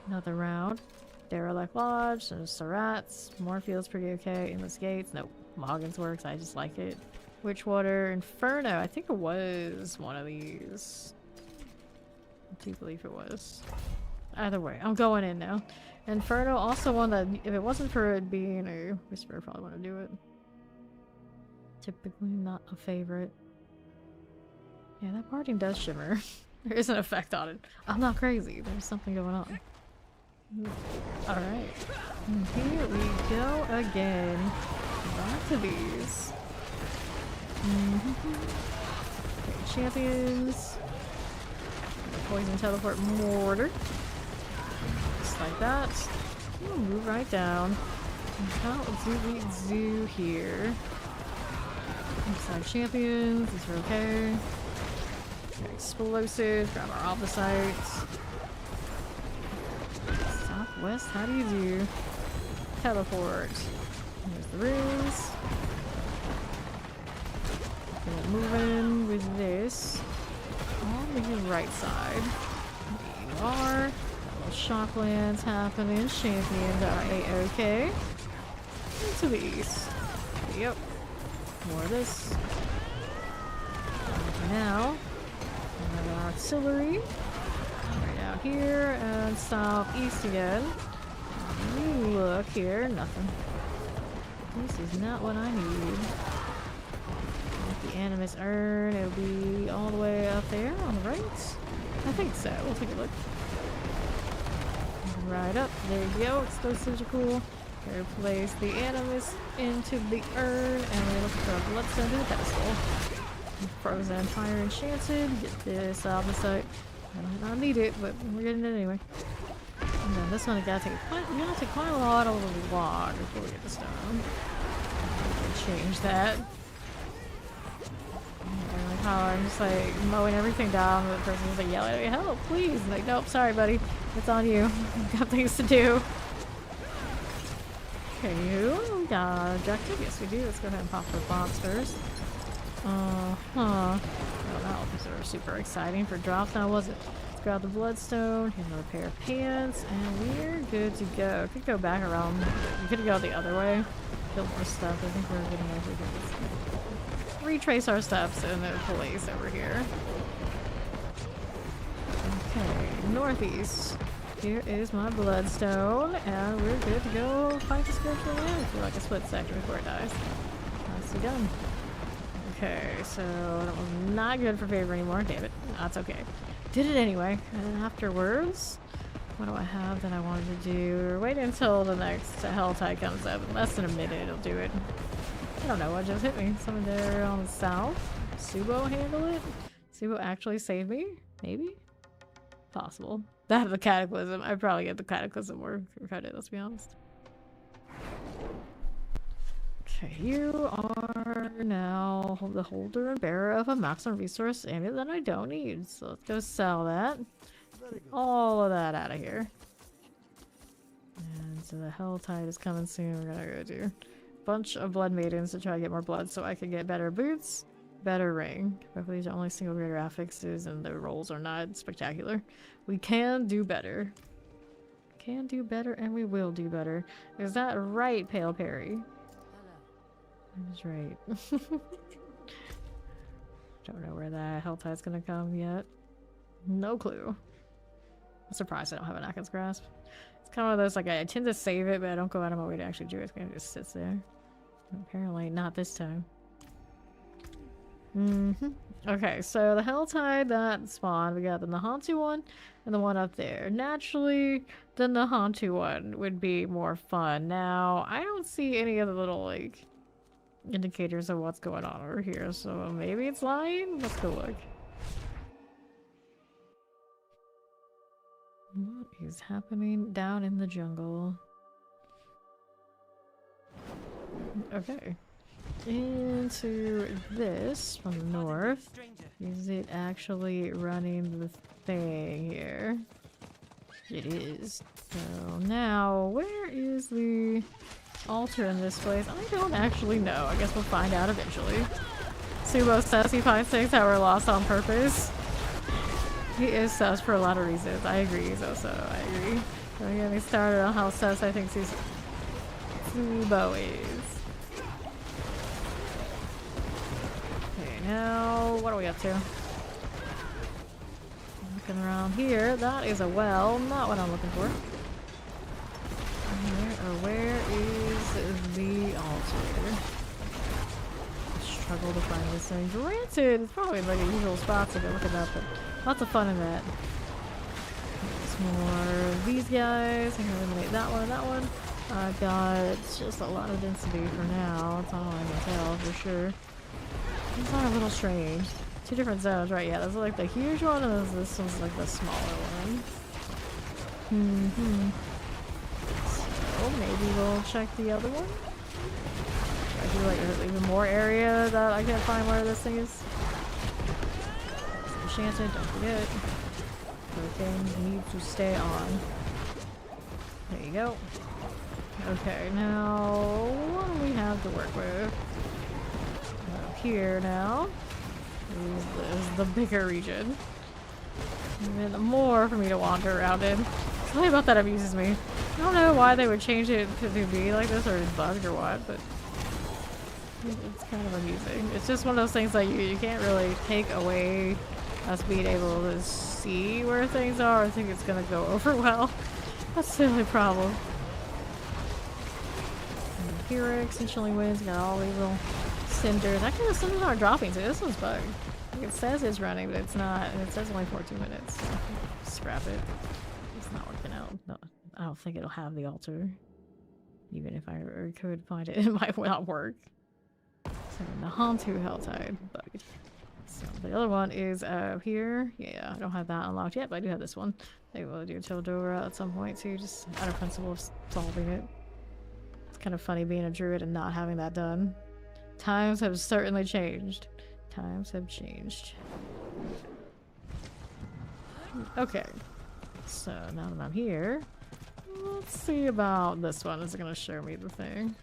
Another round. Derelict Lodge, there's Sarats. Moorfield's pretty okay. Endless Gates, nope. Moggins works, I just like it. Witchwater, Inferno, I think it was one of these. I do believe it was. Either way, I'm going in now. Inferno, also one that, if it wasn't for it being a Whisper, I probably want to do it. Typically not a favorite. Yeah, that Hoarding does shimmer. There is an effect on it. I'm not crazy. There's something going on. Alright. Here we go again. Back to these. Okay, champions. Poison teleport mortar. Just like that. Ooh, move right down. How do we do here? Inside champions, these are okay. Explosives, grab our opposites. Southwest, how do you do? Teleport. There's the runes. Keep moving with this. On the right side. There you are. Shocklands happening. Champions are A-OK. To the east. Yep. More of this. And now, another artillery. Right out here and southeast again. Look here, nothing. This is not what I need. With the Animus urn, it'll be all the way up there on the right. I think so. We'll take a look. Right up. There you go. Explosives are cool. Place the Animus into the urn, and we're looking for a bloodstone to the pedestal. Frozen fire enchanted. Get this off the site. I might not need it, but we're getting it anyway. And then this one, we gotta take quite a lot of the log before we get the stone. Change that. And like how I'm just like mowing everything down, but the person's like yelling at me, "Help, please!" I'm like, nope, sorry, buddy. It's on you. I've got things to do. Okay, we got our objective. Yes, we do. Let's go ahead and pop the box first. Oh, that was sort of super exciting for drops now, was it? Let's grab the bloodstone. Here's another pair of pants, and we're good to go. Could go back around. We could go the other way. Kill more stuff. I think we're getting over here. Retrace our steps in the place over here. Okay, northeast. Here is my bloodstone, and we're good to go fight the spiritual land for like a split second before it dies. Nicely done. Okay, so that was not good for favor anymore. Damn it. That's okay. Did it anyway. And afterwards, what do I have that I wanted to do? Wait until the next helltide comes up. In less than a minute, it'll do it. I don't know what just hit me. Someone there on the south. Subo handle it? Subo actually saved me? Maybe? Possible. That the cataclysm. I'd probably get the cataclysm more for credit, let's be honest. Okay, you are now the holder and bearer of a maximum resource amulet that I don't need. So let's go sell that. All of that out of here. And so the helltide is coming soon. We're gonna go do a bunch of blood maidens to try to get more blood so I can get better boots, better ring. Hopefully these are only single grade affixes and the rolls are not spectacular. We can do better. Can do better and we will do better. Is that right, Pale Perry? That's right. Don't know where that helltide's gonna come yet. No clue. I'm surprised I don't have an Atkins grasp. It's kind of one of those, like, I tend to save it, but I don't go out of my way to actually do it. It kind of just sits there. Apparently not this time. Okay, so the helltide that spawned, we got the Nahantu one and the one up there. Naturally, the Nahantu one would be more fun. Now, I don't see any of the little, like, indicators of what's going on over here, so maybe it's lying? Let's go look. What is happening down in the jungle? Okay. Into this from the north. Is it actually running the thing here? It is. So now, where is the altar in this place? I don't actually know. I guess we'll find out eventually. Subo says he finds things that were lost on purpose. He is sus for a lot of reasons. I agree, so I agree. Don't get me started on how sus I think Subo is. Now, what are we up to? Looking around here. That is a well. Not what I'm looking for. Where is the altar? I struggle to find this thing. Granted, it's probably like a usual spot to go look it up, but lots of fun in that. There's more of these guys. I can eliminate that one and that one. I've got just a lot of density for now. That's all I can tell for sure. These are a little strange. Two different zones, right? Yeah, there's like the huge one and this one's like the smaller one. So maybe we'll check the other one. I feel like there's even more area that I can't find where this thing is. Enchanted, don't forget. Things need to stay on. There you go. Okay, now what do we have to work with? Up here now is the bigger region. Even more for me to wander around in. Something about that amuses me. I don't know why they would change it to be like this or it's bugged or what, but it's kind of amusing. It's just one of those things that you can't really take away us being able to see where things are. I think it's gonna go over well. That's the only problem. Pyrrhics and Chilling Winds got all these little cinders. Actually, the cinders aren't dropping, so this one's bugged. It says it's running, but it's not. And it says only 14 minutes. So scrap it. It's not working out. No, I don't think it'll have the altar. Even if I could find it, it might not work. So the Hantu Helltide bugged. So the other one is up here. Yeah, I don't have that unlocked yet, but I do have this one. Maybe we'll do Tildora at some point too, just out of principle of solving it. It's kind of funny being a druid and not having that done. Times have certainly changed. Times have changed. Okay. So now that I'm here, let's see about this one. Is it going to show me the thing?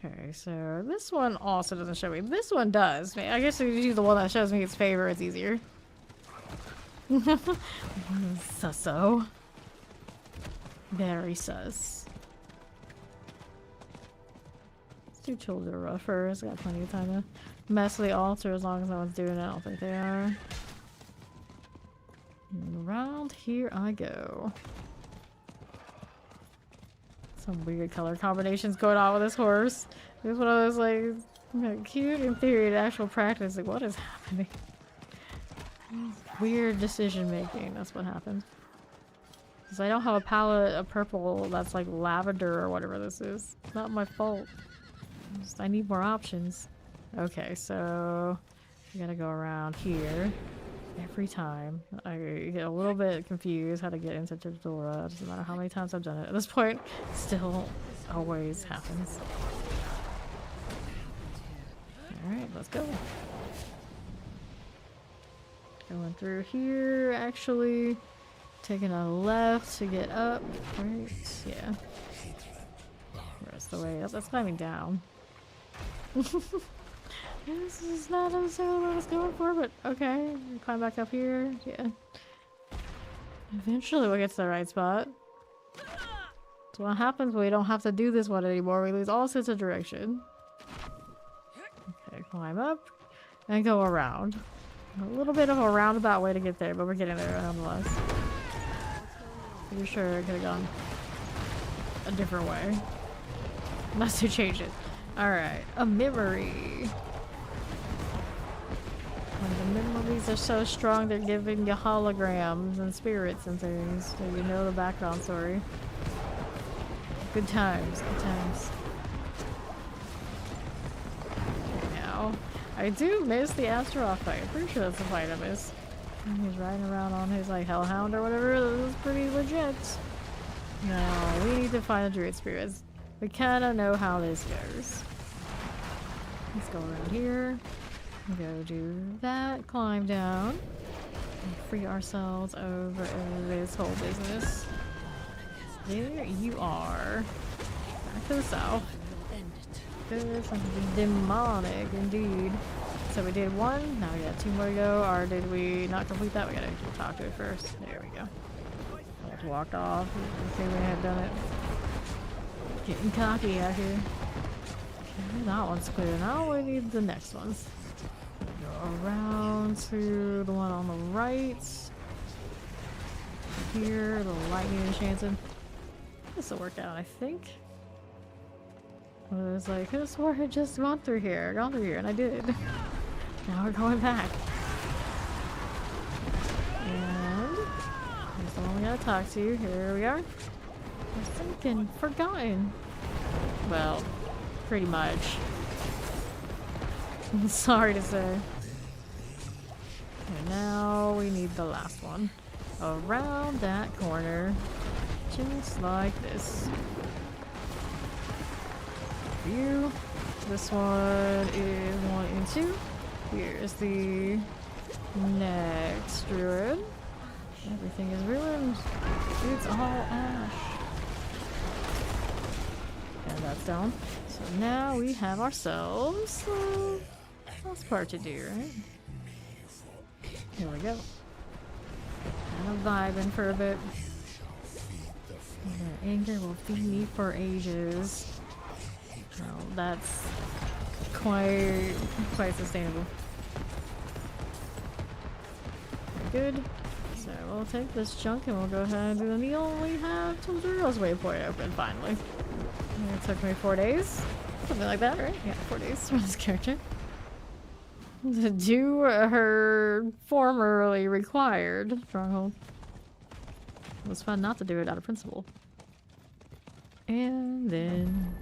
Okay, so this one also doesn't show me. This one does. I guess if you do the one that shows me its favor, it's easier. Susso. Very sus. Let's do Childera first. Got plenty of time to mess with the altar as long as no one's doing it. I don't think they are. And around here I go. Some weird color combinations going on with this horse. It's one of those like cute in theory, in actual practice. Like, what is happening? Weird decision making. That's what happened. Because I don't have a palette of purple that's like lavender or whatever this is. It's not my fault. I need more options. Okay, so I gotta go around here. Every time I get a little bit confused how to get into Tildora. It doesn't matter how many times I've done it. At this point, it still always happens. Alright, let's go. Going through here, actually. Taking a left to get up. Right? Yeah. Where's the way up? That's climbing down. This is not necessarily what I was going for, but okay. Climb back up here. Yeah. Eventually we'll get to the right spot. So what happens when we don't have to do this one anymore? We lose all sense of direction. Okay, climb up and go around. A little bit of a roundabout way to get there, but we're getting there nonetheless. Pretty sure I could have gone a different way. Must have changed it. Alright, a memory. When the memories are so strong, they're giving you holograms and spirits and things, so you know the background story. Good times, good times. Now, I do miss the Astaroth fight. I'm pretty sure that's the fight I miss. He's riding around on his like hellhound or whatever. That was pretty legit. Now, we need to find the druid spirits. We kind of know how this goes. Let's go around here. Go do that, climb down, and free ourselves over this whole business. There you are. Back to the south. Good, something demonic indeed. So we did one, now we got two more to go, or did we not complete that? We gotta talk to it first. There we go. Let's walk off. See we had done it. Getting cocky out here. Okay, that one's clear. Now we need the next ones. Go around to the one on the right. Here, the lightning enchanted. This will work out, I think. I was like, I swore I had just gone through here, and I did. Now we're going back. And talk to you. Here we are. We're thinking forgotten. Well, pretty much. I'm sorry to say. And now we need the last one. Around that corner. Just like this. For you. This one is 1 and 2. Here's the next druid. Everything is ruined. It's all ash. And that's down. So now we have ourselves the last part to do, right? Here we go. Kind of vibing for a bit. The anger will feed me for ages. Well, that's quite sustainable. Good. So we'll take this chunk and we'll go ahead and do the meal. We have Tildurio's waypoint open finally. It took me 4 days. Something like that, right? Yeah, 4 days for this character. To do her formerly required stronghold. It was fun not to do it out of principle. And then...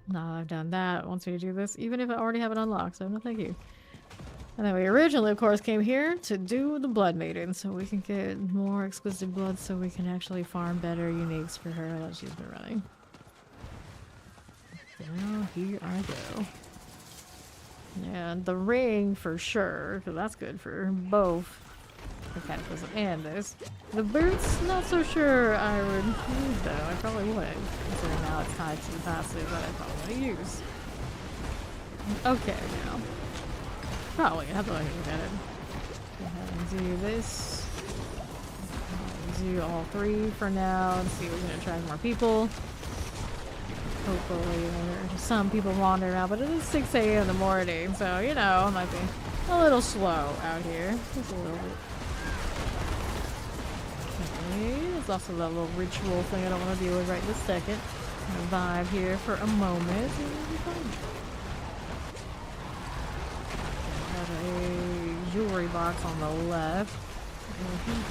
now I've done that. Wants me to do this, even if I already have it unlocked, so no thank you. And then we originally, of course, came here to do the Blood Maiden, so we can get more exquisite blood so we can actually farm better uniques for her that she's been running. Now, here I go. And the ring for sure, because that's good for both the cataclysm and this. The boots, not so sure I would use though. I probably would, considering now it's tied to the passive that I probably want to use. Okay, now. Probably, have to look at it. Go ahead and do this. Do all 3 for now and see if we can attract more people. Hopefully, some people wander around, but it is 6 a.m. in the morning, so you know, it might be a little slow out here. Just a little bit. Okay, there's also that little ritual thing I don't want to deal with right this second. I'm gonna vibe here for a moment, and it'll be fun. Got a jewelry box on the left.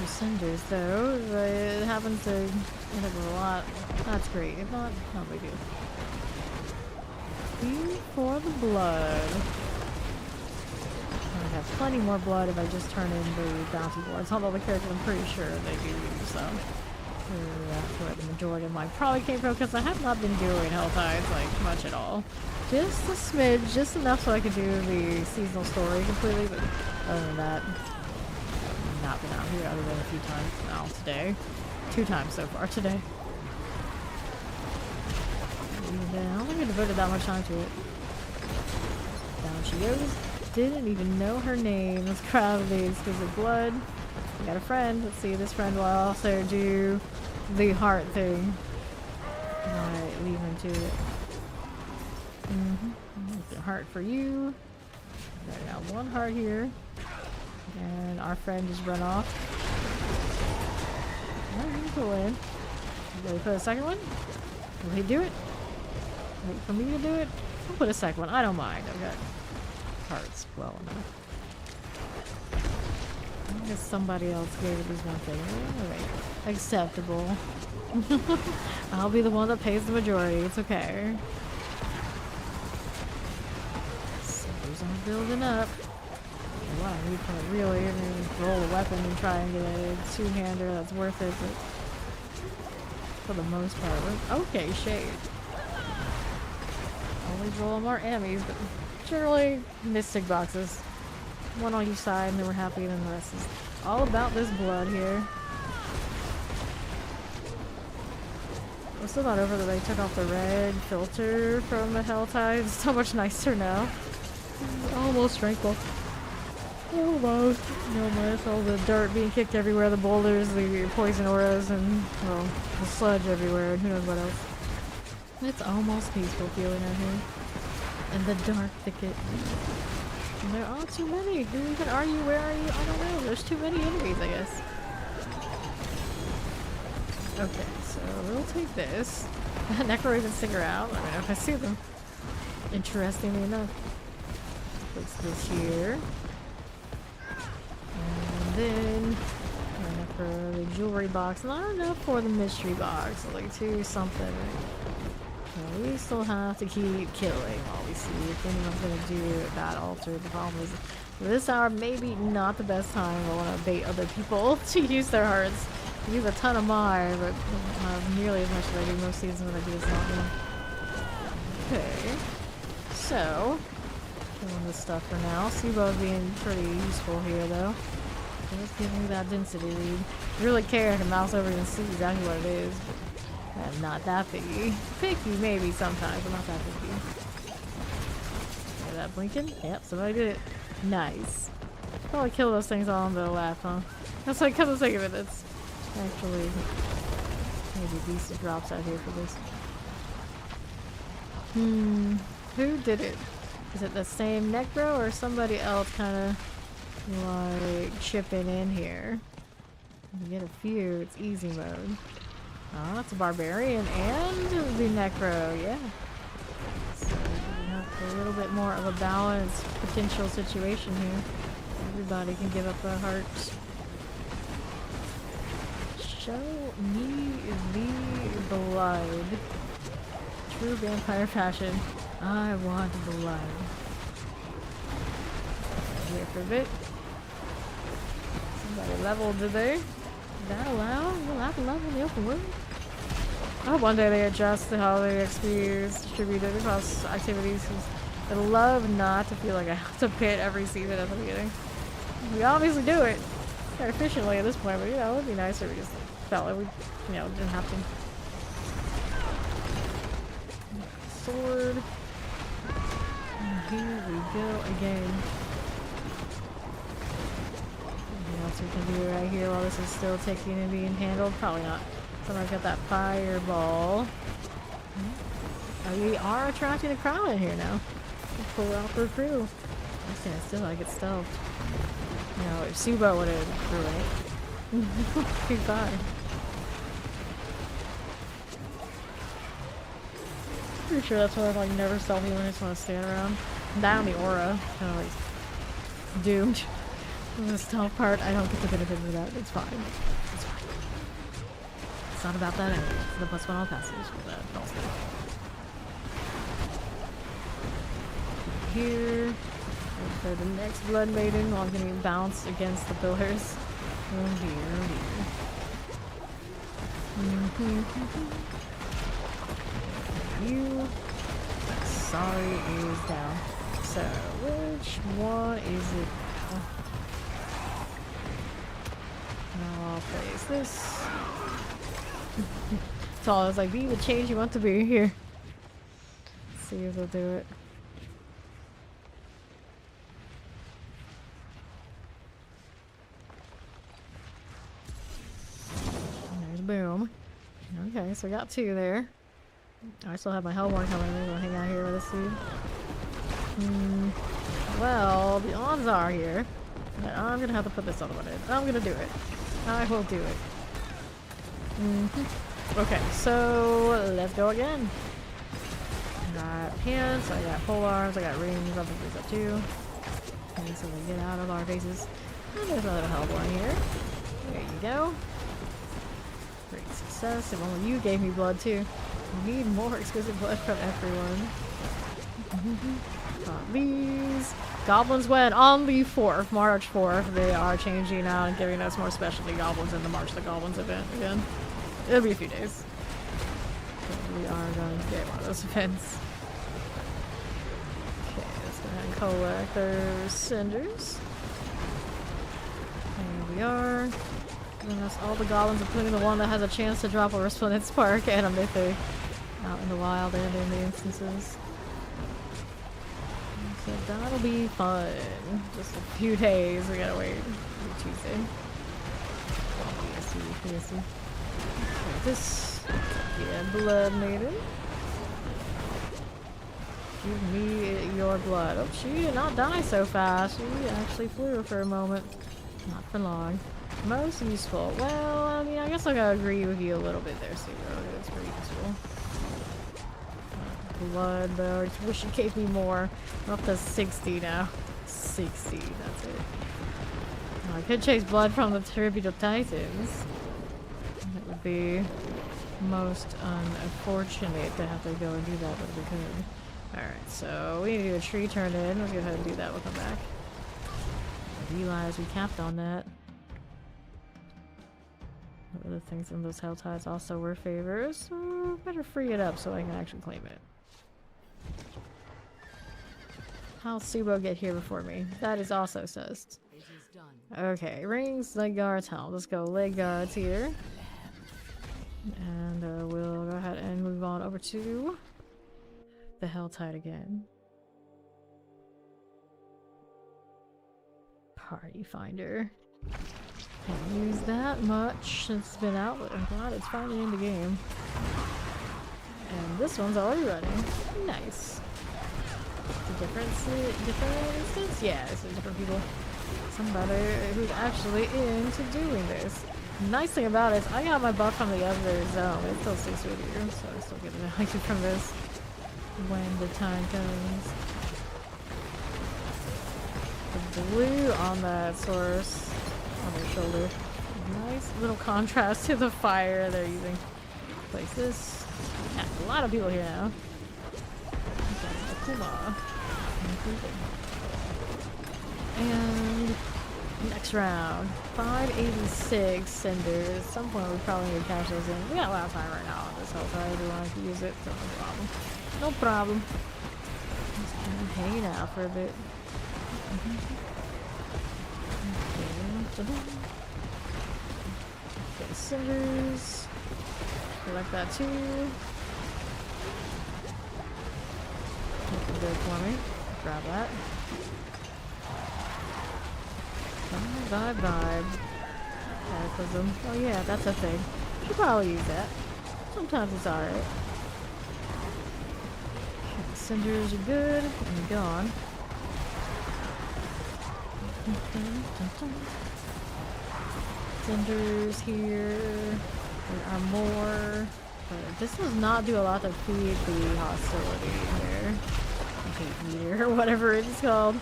Percenters though, it happens to end up with a lot. That's great. If not, no big deal. For the blood. I have plenty more blood if I just turn in the bounty boards. Although the characters, I'm pretty sure they do use them. That's where the majority of mine probably came from, because I have not been doing helltides like much at all. Just a smidge, just enough so I could do the seasonal story completely. But other than that, I've not been out here other than a few times now today. 2 times so far today. I don't think I devoted that much time to it. Down she goes. Didn't even know her name. Let's crowd the exquisite blood. We got a friend. Let's see, this friend will also do the heart thing. Right, leave him to it. The heart for you. Got now 1 heart here. And our friend just run off. Alright, cool in. Will we put a second one? Will he do it? Wait for me to do it? I'll put a second one. I don't mind. I've got hearts well enough. I guess somebody else gave it this one thing. Alright. Acceptable. I'll be the one that pays the majority. It's okay. So those are building up. What I need for it really, I mean, roll a weapon and try and get a 2-hander that's worth it, but for the most part, okay, shade. Always roll more ammies, but generally mystic boxes. 1 on each side, and then we're happy, and then the rest is all about this blood here. I'm still not over that they took off the red filter from the helltide. It's so much nicer now. Almost tranquil. Almost. Almost. All the dirt being kicked everywhere, the boulders, the poison auras, and, well, the sludge everywhere, and who knows what else. It's almost peaceful feeling out here. And the dark thicket. And there are too many. Who even are you? Where are you? I don't know. There's too many enemies, I guess. Okay, so we'll take this. Necro even stick around. I mean, if I see them. Interestingly enough. Place this here. And then for the jewelry box, not enough for the mystery box. So like 2 something. So we still have to keep killing while we see if anyone's gonna do that altar. The problem is this hour maybe not the best time. I want to bait other people to use their hearts. I use a ton of mine, but not nearly as much as I do most seasons when I do this not. Okay. So killing this stuff for now. Sibo's being pretty useful here though. Just giving me that density lead. If you really care, I can mouse over and see exactly what it is. But I'm not that picky. Picky maybe sometimes, but not that picky. Hear that blinking? Yep, somebody did it. Nice. Probably kill those things all on the left, huh? That's like, come to think of it, it's actually maybe decent drops out here for this. Who did it? Is it the same necro or somebody else kind of like chipping in here? You get a few, it's easy mode. Oh, that's a barbarian and the necro, yeah. So we have a little bit more of a balanced potential situation here. Everybody can give up their hearts. Show me the blood. True vampire fashion. I want blood. Here for a bit. Somebody leveled, did they? Is that allowed? You'll have to level in the open world? I hope one day they adjust the holiday XP is distributed across activities. I'd love not to feel like I have to pit every season at the beginning. We obviously do it quite efficiently at this point, but you know, it would be nice if we just felt like we, you know, didn't have to. Sword. And here we go again. What else we can do right here while this is still taking and being handled? Probably not. Somebody's got that fireball. We are attracting a crowd in here now. We'll pull out the crew. I stand still, I get stealthed. You know, if Subo would have threw it. Goodbye. Pretty sure that's why I'm like never stealthy when I just want to stand around. That on the aura. Kind of like doomed. The stealth part, I don't get the benefit of that. It's fine. It's fine. It's not about that anyway. It's the +1 all passes for that also. Here. For the next Blood Maiden, while I'm getting bounced against the pillars. Oh dear, oh dear. You. Sorry is down. So, which one is it? I'll place this. That's all. I was like, be the change you want to be here. Let's see if they'll do it. There's boom. Okay, so we got 2 there. I still have my Hellborn coming. I'm gonna hang out here with this dude. Well, the odds are here that I'm gonna have to put this other one in. I'm gonna do it. I will do it. Okay, so let's go again. I got pants, I got pole arms, I got rings, I'll put these up too. Okay, so we get out of our bases. And there's another Hellborn here. There you go. Great success. If only you gave me blood too. We need more exquisite blood from everyone. Got these. Goblins went on the 4th, March 4th. They are changing out and giving us more specialty goblins in the March the Goblins event again. It'll be a few days. But we are going to get one of those events. Okay, let's go ahead and collect those cinders. Here we are. Giving us all the goblins, including the one that has a chance to drop a Resplendent Spark and a Mythic out in the wild and in the instances. So that'll be fun. Just a few days. We gotta wait. Tuesday. PSC. This. Yeah, Blood Maiden. Give me your blood. Oh, she did not die so fast. She actually flew for a moment. Not for long. Most useful. Well, I mean, I guess I gotta agree with you a little bit there, Sue. It's pretty useful. Blood though. I just wish you gave me more. I'm up to 60 now. 60, that's it. I could chase blood from the tribute of titans. That would be most unfortunate to have to go and do that, but we could. Alright, so we need to do a tree turn in. Let's go ahead and do that. We'll come back. I realize we capped on that. Other things in those helltides also were favors, so better free it up so I can actually claim it. How'll Subo get here before me? That is also sussed. Okay, rings, leg guards, helm. Let's go leg guards here. And we'll go ahead and move on over to the helltide again. Party finder. Haven't used that much since it's been out, but I'm glad it's finally in the game. And this one's already running. Nice. It's a different instance? Yeah, it's different people. Somebody who's actually into doing this. The nice thing about it is I got my buff from the other zone. It still sticks with you, so I still get the value from this when the time comes. The blue on that source on their shoulder. Nice little contrast to the fire they're using. Place this. Yeah, a lot of people here now. Kuma. And next round. 586 cinders. At some point we probably need to cash those in. We got a lot of time right now on this whole time. We want to use it, so no problem. No problem. Just kind of hanging out for a bit. Okay, cinders. I like that too. Looking good for me. Grab that. Vibe. Cataclysm. Oh yeah, that's a thing. Should probably use that. Sometimes it's alright. Okay, cinders are good and gone. Cinders here. There are more. But this does not do a lot to feed the hostility here. Hate meter or whatever it's called.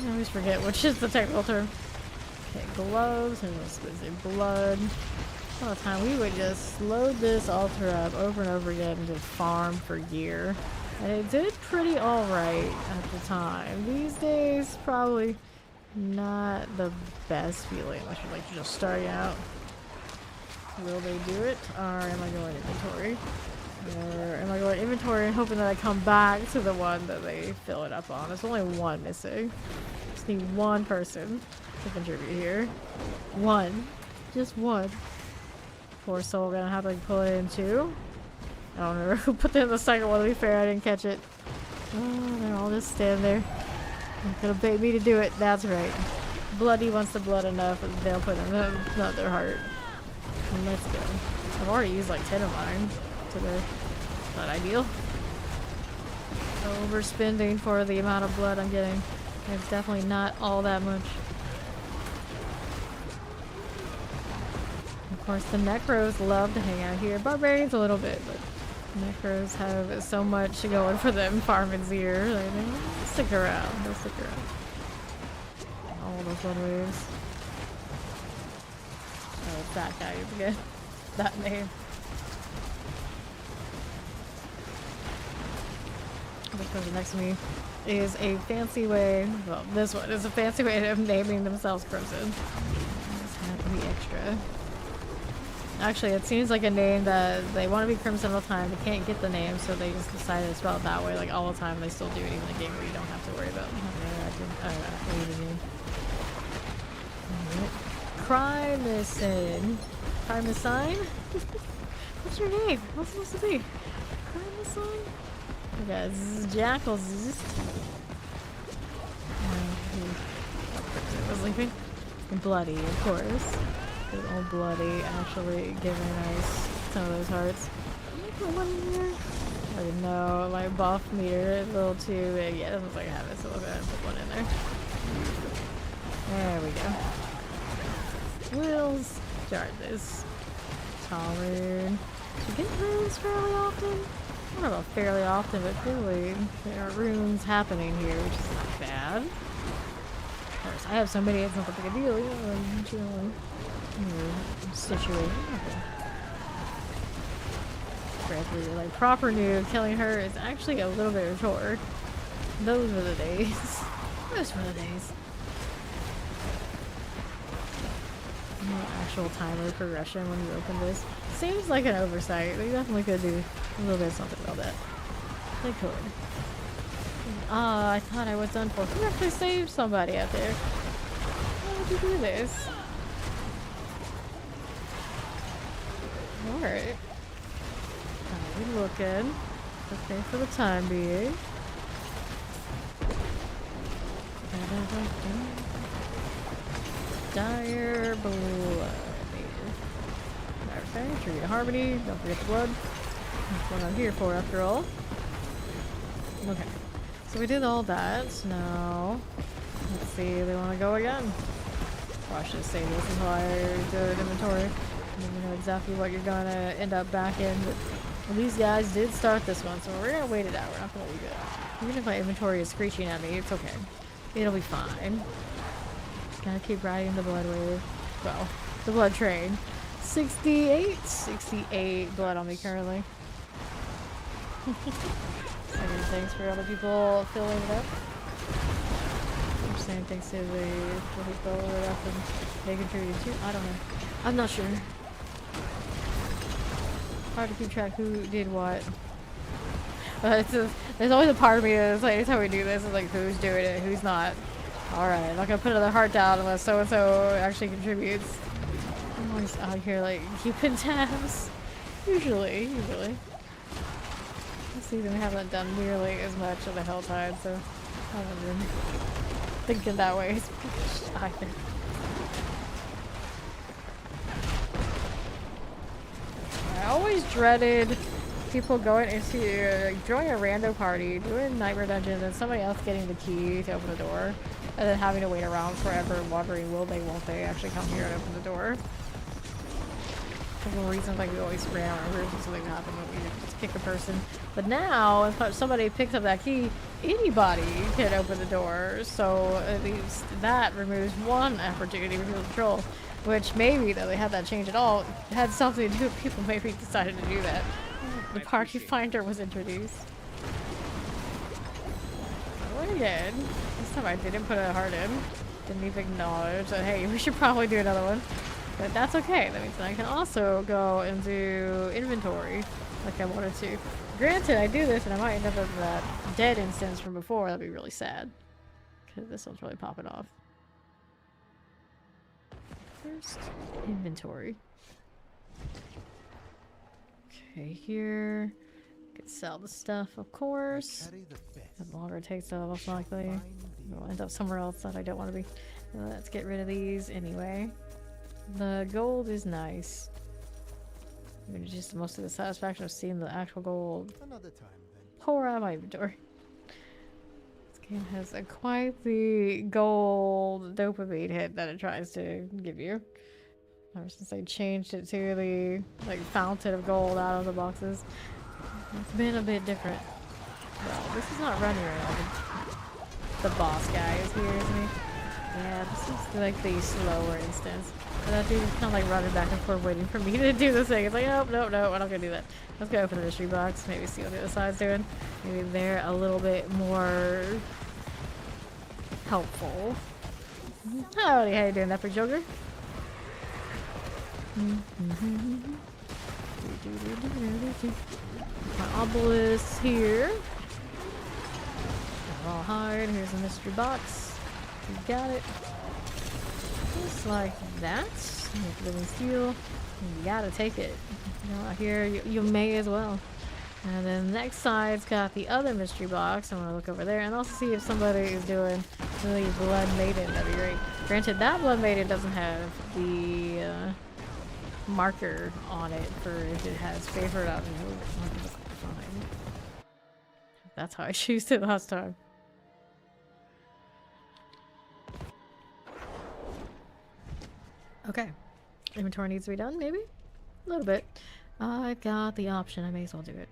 I always forget which is the technical term. Okay, gloves and exquisite blood. All the time we would just load this altar up over and over again and just farm for gear. And it did pretty alright at the time. These days, probably not the best feeling unless you're like just starting out. Will they do it? Or am I going inventory? Or am I going inventory and hoping that I come back to the one that they fill it up on? There's only one missing. Just need one person to contribute here. One. Just one. Poor soul gonna have to pull it in two. I don't know who put that in the second one, to be fair, I didn't catch it. Oh, they're all just standing there. They're gonna bait me to do it, that's right. Bloody wants the blood enough, they'll put in not their heart. Let's go. I've already used like 10 of mine today. Not ideal. Overspending for the amount of blood I'm getting. It's definitely not all that much. Of course, the Necros love to hang out here. Barbarians a little bit, but Necros have so much going for them. Farming's here. They'll stick around. They'll stick around. All those one waves. Oh, it's that guy again. That name. The person next to me is a fancy way. Well, this one is a fancy way of naming themselves Crimson. Just have to be extra. Actually, it seems like a name that they want to be Crimson all the time. They can't get the name, so they just decided to spell it that way, like all the time. They still do it even in a game where you don't have to worry about Crimson. Crimson? What's your name? What's it supposed to be? Crimson? Okay, this is Jackals. Was leaving. And Bloody, of course. Good old Bloody actually giving us some of those hearts. Put one in here. I didn't know my buff meter is a little too big. Yeah, it doesn't look like I have it, so we'll go ahead and put one in there. There we go. We'll start this. Tolerate. You get runes fairly often? I don't know about fairly often, but clearly there are runes happening here, which is not bad. Of course, I have so many, it's not that big a deal. Chillin. Situated. Frankly, like proper noob, killing her is actually a little bit of a chore. Those were the days. Those were the days. No actual timer progression when you open this. Seems like an oversight. They definitely could do a little bit of something about that. They could. Ah, I thought I was done for. Who actually saved somebody out there? Why would you do this? Alright. How we looking? Okay for the time being. Dire blood. Okay, tribute to harmony. Don't forget the blood. That's what I'm here for, after all. Okay, so we did all that. Now, let's see if they want to go again. Well, I should say this until I do an inventory. You know exactly what you're gonna end up back in. But these guys did start this one, so we're gonna wait it out. We're not gonna leave it. Even if my inventory is screeching at me, it's okay. It'll be fine. Gotta keep riding the blood wave. Well, the blood train. 68 blood on me currently. Saying thanks for other people filling it up. I'm saying thanks to the people that up and they contributed too. I don't know. I'm not sure. Hard to keep track who did what. There's always a part of me that's like, anytime we do this, it's like who's doing it, who's not. Alright, I'm not gonna put another heart down unless so-and-so actually contributes. I'm always out here like keeping tabs. Usually. This season I haven't done nearly as much of the helltide, so I haven't been thinking that way as much either. I always dreaded people going into joining a rando party, doing nightmare dungeons, and somebody else getting the key to open the door, and then having to wait around forever, wondering will they, won't they actually come here and open the door. For some reason, like we always ran out of rooms and something happened when we just kick a person. But now, if somebody picks up that key, anybody can open the door. So at least that removes one opportunity for people to control. Which maybe, though they had that change at all, had something to do with people maybe decided to do that. The party finder was introduced. Oh, again. This time I didn't put a heart in. Didn't even acknowledge that, hey, we should probably do another one. But that's okay. That means that I can also go and do inventory like I wanted to. Granted, I do this and I might end up with that dead instance from before. That'd be really sad. Because this one's really popping off. First, inventory. Okay, here. Could sell the stuff, of course. The longer it takes, the most likely. We'll end up somewhere else that I don't want to be. Let's get rid of these anyway. The gold is nice. I mean, just most of the satisfaction of seeing the actual gold pour out of my inventory. This game has quite the gold dopamine hit that it tries to give you. Ever since they changed it to the like fountain of gold out of the boxes, it's been a bit different. Well, this is not running right now. The boss guy is here, isn't he? Yeah, this is like the slower instance. But that dude is kind of like running back and forth waiting for me to do this thing. It's like, nope, nope, nope, I'm not gonna do that. Let's go open the mystery box, maybe see what the other side's doing. Maybe they're a little bit more helpful. Howdy, how you doing, Epic Joker? My obelisk here. All hard. Here's a mystery box. You got it. Just like that. Living steel. You gotta take it. You know, here you may as well. And then the next side's got the other mystery box. I'm gonna look over there and also see if somebody is doing the Blood Maiden. That'd be great. Granted, that Blood Maiden doesn't have the marker on it for if it has favorite out. Fine. That's how I choose it last time. Okay. Inventory needs to be done, maybe? A little bit. I've got the option. I may as well do it.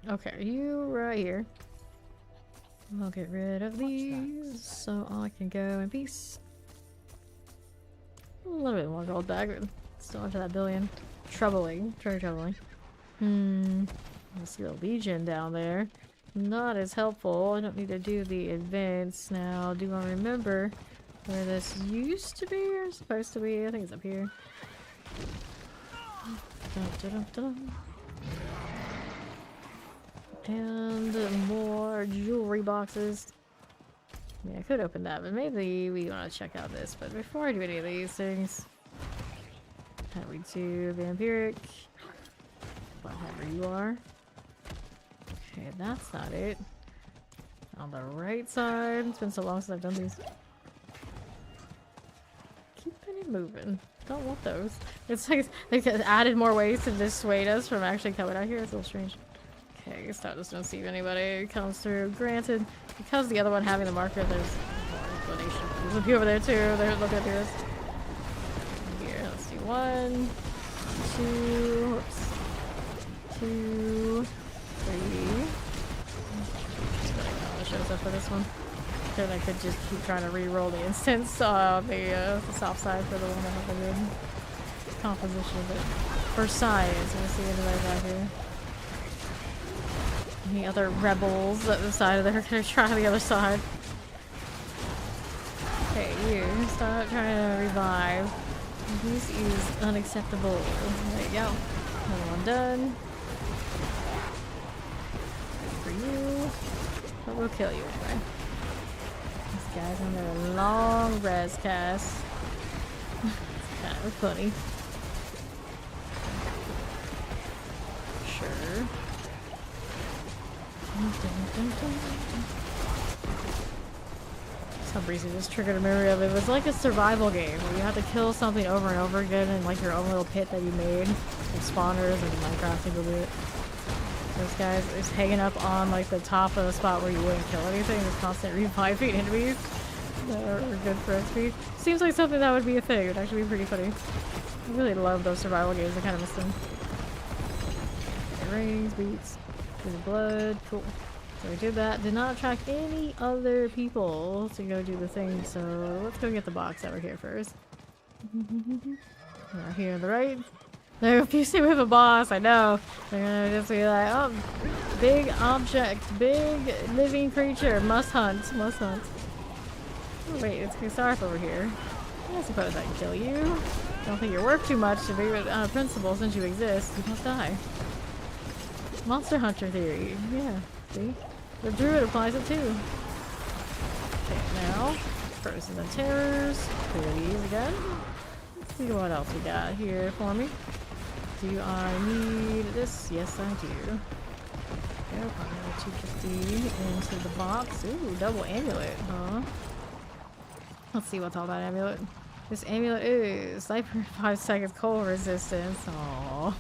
Okay, you right here. I'll get rid of these so I can go in peace. A little bit more gold back, but still into that billion. Troubling. Very troubling. Let's see the Legion down there. Not as helpful. I don't need to do the advance now. Do I remember where this used to be or supposed to be? I think it's up here. Dun, dun, dun, dun. And more jewelry boxes. Yeah, I could open that, but maybe we want to check out this. But before I do any of these things, how do we do vampiric? Whatever you are. Okay, that's not it. On the right side. It's been so long since I've done these. Keeping it moving. Don't want those. It's like they added more ways to dissuade us from actually coming out here. It's a little strange. Okay, I guess I just don't see if anybody comes through. Granted, because the other one having the marker, there's more explanation. There's a few over there too. They're looking at this. Here, let's do 1, 2, whoops. 2, 3. Just gonna know what shows up for this one. Then I could just keep trying to re-roll the instance on the soft side for the one that has a good composition. But for science, we'll see anybody back here. Any other rebels at the side of there? Gonna try the other side. Okay, you stop trying to revive. This is unacceptable. There you go. Another one done. Good for you. But we'll kill you anyway. This guy's on their long res cast. It's kind of funny. Sure. For some reason just triggered a memory of it. It was like a survival game where you have to kill something over and over again in like your own little pit that you made. Like spawners and Minecraft people do it. This guy's is hanging up on like the top of the spot where you wouldn't kill anything. Just constant reviving enemies that are good for XP. Seems like something that would be a thing. It would actually be pretty funny. I really love those survival games. I kind of miss them. Okay, rings, beats. Through the blood, cool. So we did that. Did not attract any other people to go do the thing, so let's go get the box that we're here first. We're here on the right. They're refusing with a boss, I know. They're gonna just be like, oh, big object, big living creature, must hunt, must hunt. Oh, wait, it's Kasarth over here. I suppose I can kill you. Don't think you're worth too much to be with principle since you exist. You must die. Monster Hunter theory. Yeah, see? The Druid applies it too. Okay, now, Frozen and Terrors. Clear these again. Let's see what else we got here for me. Do I need this? Yes, I do. Yep, I'm gonna 250 into the box. Ooh, double amulet, huh? Let's see what's all that amulet. This amulet is Sniper 5 seconds cold resistance. Aww.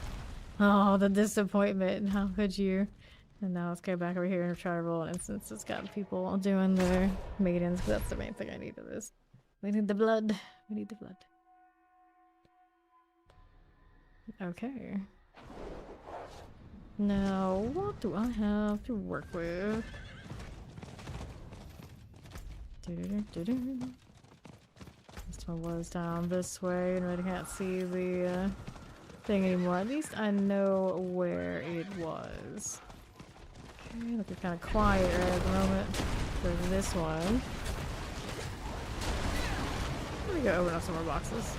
Oh, the disappointment. How could you? And now let's go back over here and try to roll an instance. It's got people doing their maidens, because that's the main thing I need of this. We need the blood. We need the blood. Okay. Now, what do I have to work with? This one was down this way, and I can't see the thing anymore. At least I know where it was. Okay, looking kind of quiet right at the moment for this one. Let me go open up some more boxes.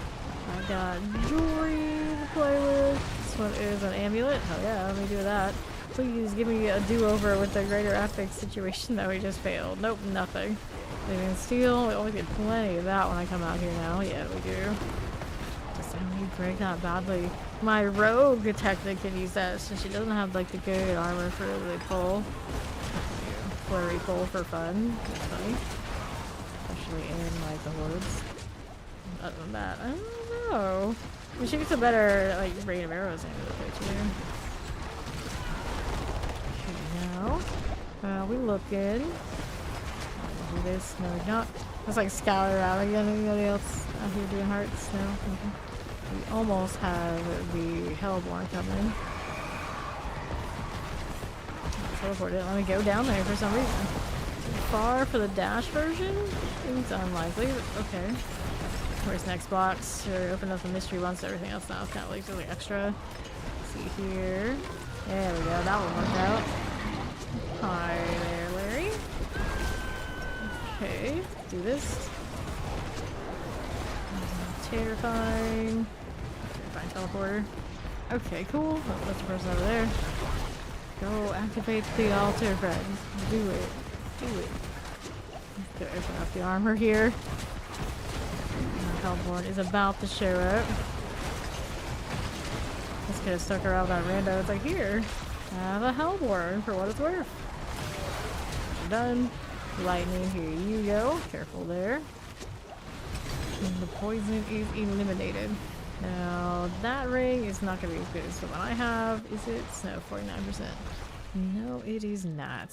I got jewelry to play with. This one is an amulet. Oh yeah, let me do that. Please give me a do-over with the greater epic situation that we just failed. Nope, nothing. Living steel. We always get plenty of that when I come out here now. Yeah, we do. Just I need to break that badly. My rogue technically can use that since she doesn't have like the good armor for the pull. Flurry pull for fun. That's funny. Especially in like the hordes. Other than that, I don't know. We should get some better like rain of arrows into the picture. Okay, now we looking. Do this. No, we're not. Let's like scour around again. Anybody else out here doing hearts? No. Okay. We almost have the Hellborn coming. Teleport it. Let me go down there for some reason. far for the dash version? Seems unlikely, but okay. Where's the next box? Should I open up the mystery ones, everything else now? It's kind of like really extra. Let's see here. There we go, that one worked out. Hi there, Larry. Okay, let's do this. Terrifying. Terrifying teleporter. Okay, cool. Oh, that's the person over there. Go activate the altar, friends. Do it. Do it. Let's go open up the armor here. Hellborn is about to show up. This could have stuck around that rando. It's like, here, have a Hellborn for what it's worth. Done. Lightning, here you go. Careful there. And the poison is eliminated. Now, that ring is not going to be as good as the one I have. Is it? No, 49%. No, it is not.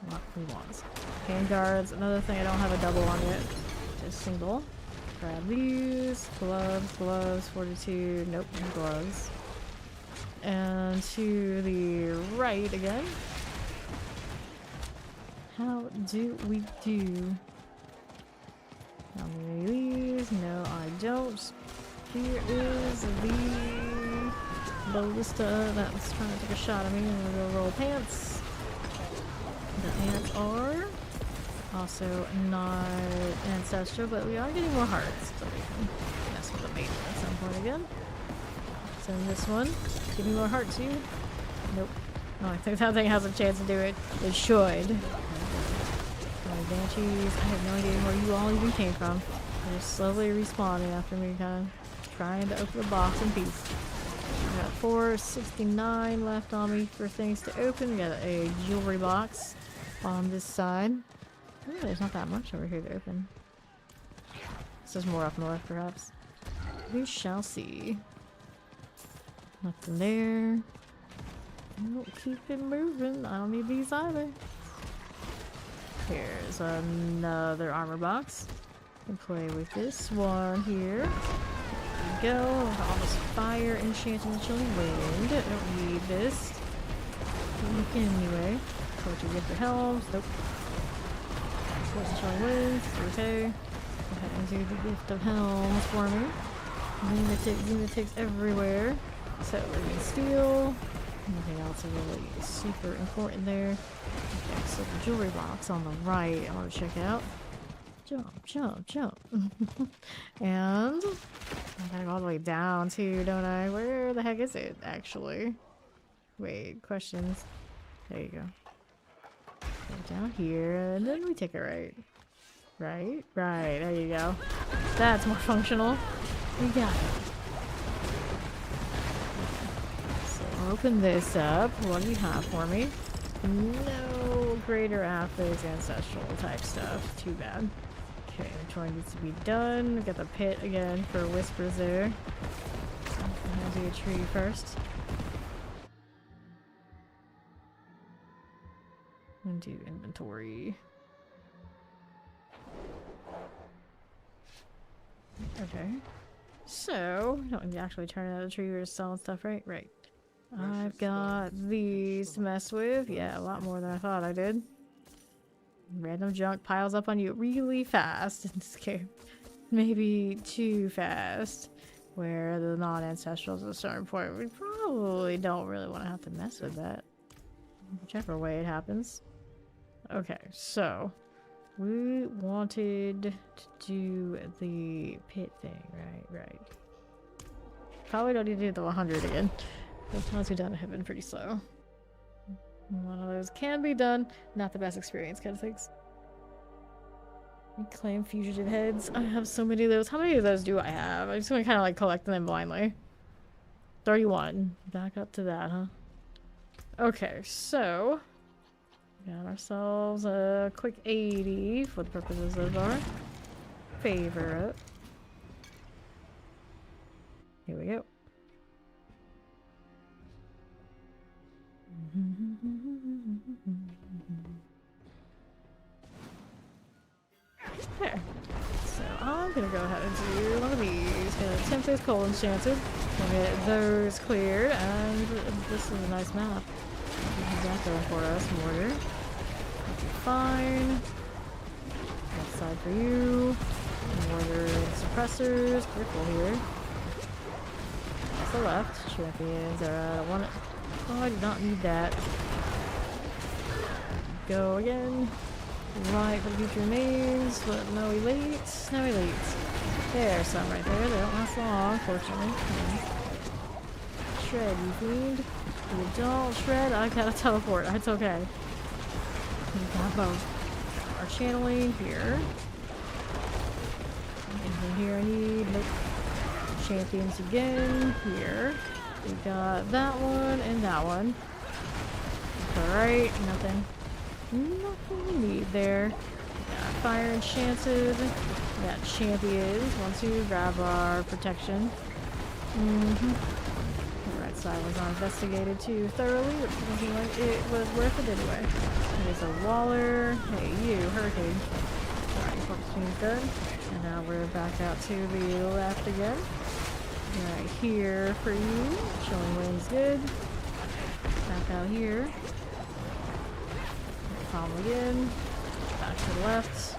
What we want. Handguards, another thing I don't have a double on yet. Just single. Grab these. Gloves, gloves, 42. Nope, no gloves. And to the right again. How do we do? How many of these? No, I don't. Here is the ballista that's trying to take a shot at me. I'm gonna go roll pants. The ants are also not ancestral, but we are getting more hearts, so we can mess with the mate at some point again. Send this one. Give me more hearts, you. Nope. Oh, I think that thing has a chance to do it. It should. Banshees. I have no idea where you all even came from. They're slowly respawning after me, kind of trying to open the box in peace. I got 469 left on me for things to open. We got a jewelry box on this side. Oh, there's not that much over here to open. This is more up north, perhaps. We shall see. Nothing there. Oh, keep it moving. I don't need these either. Here's another armor box. And play with this one here. There we go. Almost fire, enchanting, chilling wind. I don't need this. Anyway, what you get for helms? Nope. What's chilling winds? Okay. Go ahead and do the gift of helms for me. Lunatics everywhere. So living steel. Nothing else really super important there. Okay, so the jewelry box on the right I want to check out. Jump, jump, jump. And I gotta go all the way down too, don't I? Where the heck is it, actually? Wait, questions. There you go. Go down here, and then we take a right. Right? Right, there you go. That's more functional. We got it. Open this up. What do you have for me? No greater athletics, ancestral type stuff. Too bad. Okay, inventory needs to be done. We got the pit again for whispers there. I'm gonna do a tree first. I'm gonna do inventory. Okay. So, we don't need to actually turn out a tree. We're just selling stuff, right? Right. I've got these to mess with. Yeah, a lot more than I thought I did. Random junk piles up on you really fast in this game. Maybe too fast. Where the non-ancestrals at a certain point, we probably don't really want to have to mess with that. Whichever way it happens. Okay, so we wanted to do the pit thing, right? Probably don't need to do the 100 again. Those ones we've done have been pretty slow. One of those can be done. Not the best experience kind of things. Reclaim fugitive heads. I have so many of those. How many of those do I have? I'm just gonna kind of like collect them blindly. 31. Back up to that, huh? Okay, so got ourselves a quick 80 for the purposes of our favorite. Here we go. There. So I'm gonna go ahead and do one of these. Gonna attempt this cold enchanted. We'll get those cleared, and this is a nice map. What is that going for us? Mortar. fine. Left side for you. Mortar and suppressors. Careful here. That's the left. Champions. I don't want it. Oh, I do not need that. Go again. Right for the future names, but no elites. No elites. There's some right there. They don't last long, fortunately. Shred, you fiend. If you don't shred, I gotta teleport. It's okay. We got both. Our channeling here. Anything here I need? Nope. Champions again. Here. We got that one and that one. Alright, nothing. Nothing we need there. Got fire enchanted. Got champions. Once you grab our protection. The right side was not investigated too thoroughly, which was looking like it was worth it anyway. There's a Waller. Hey, you, Hurricane. Alright, focus good. And now we're back out to the left again. Right here for you. Chillin wings good. Back out here. Problem again. Back to the left.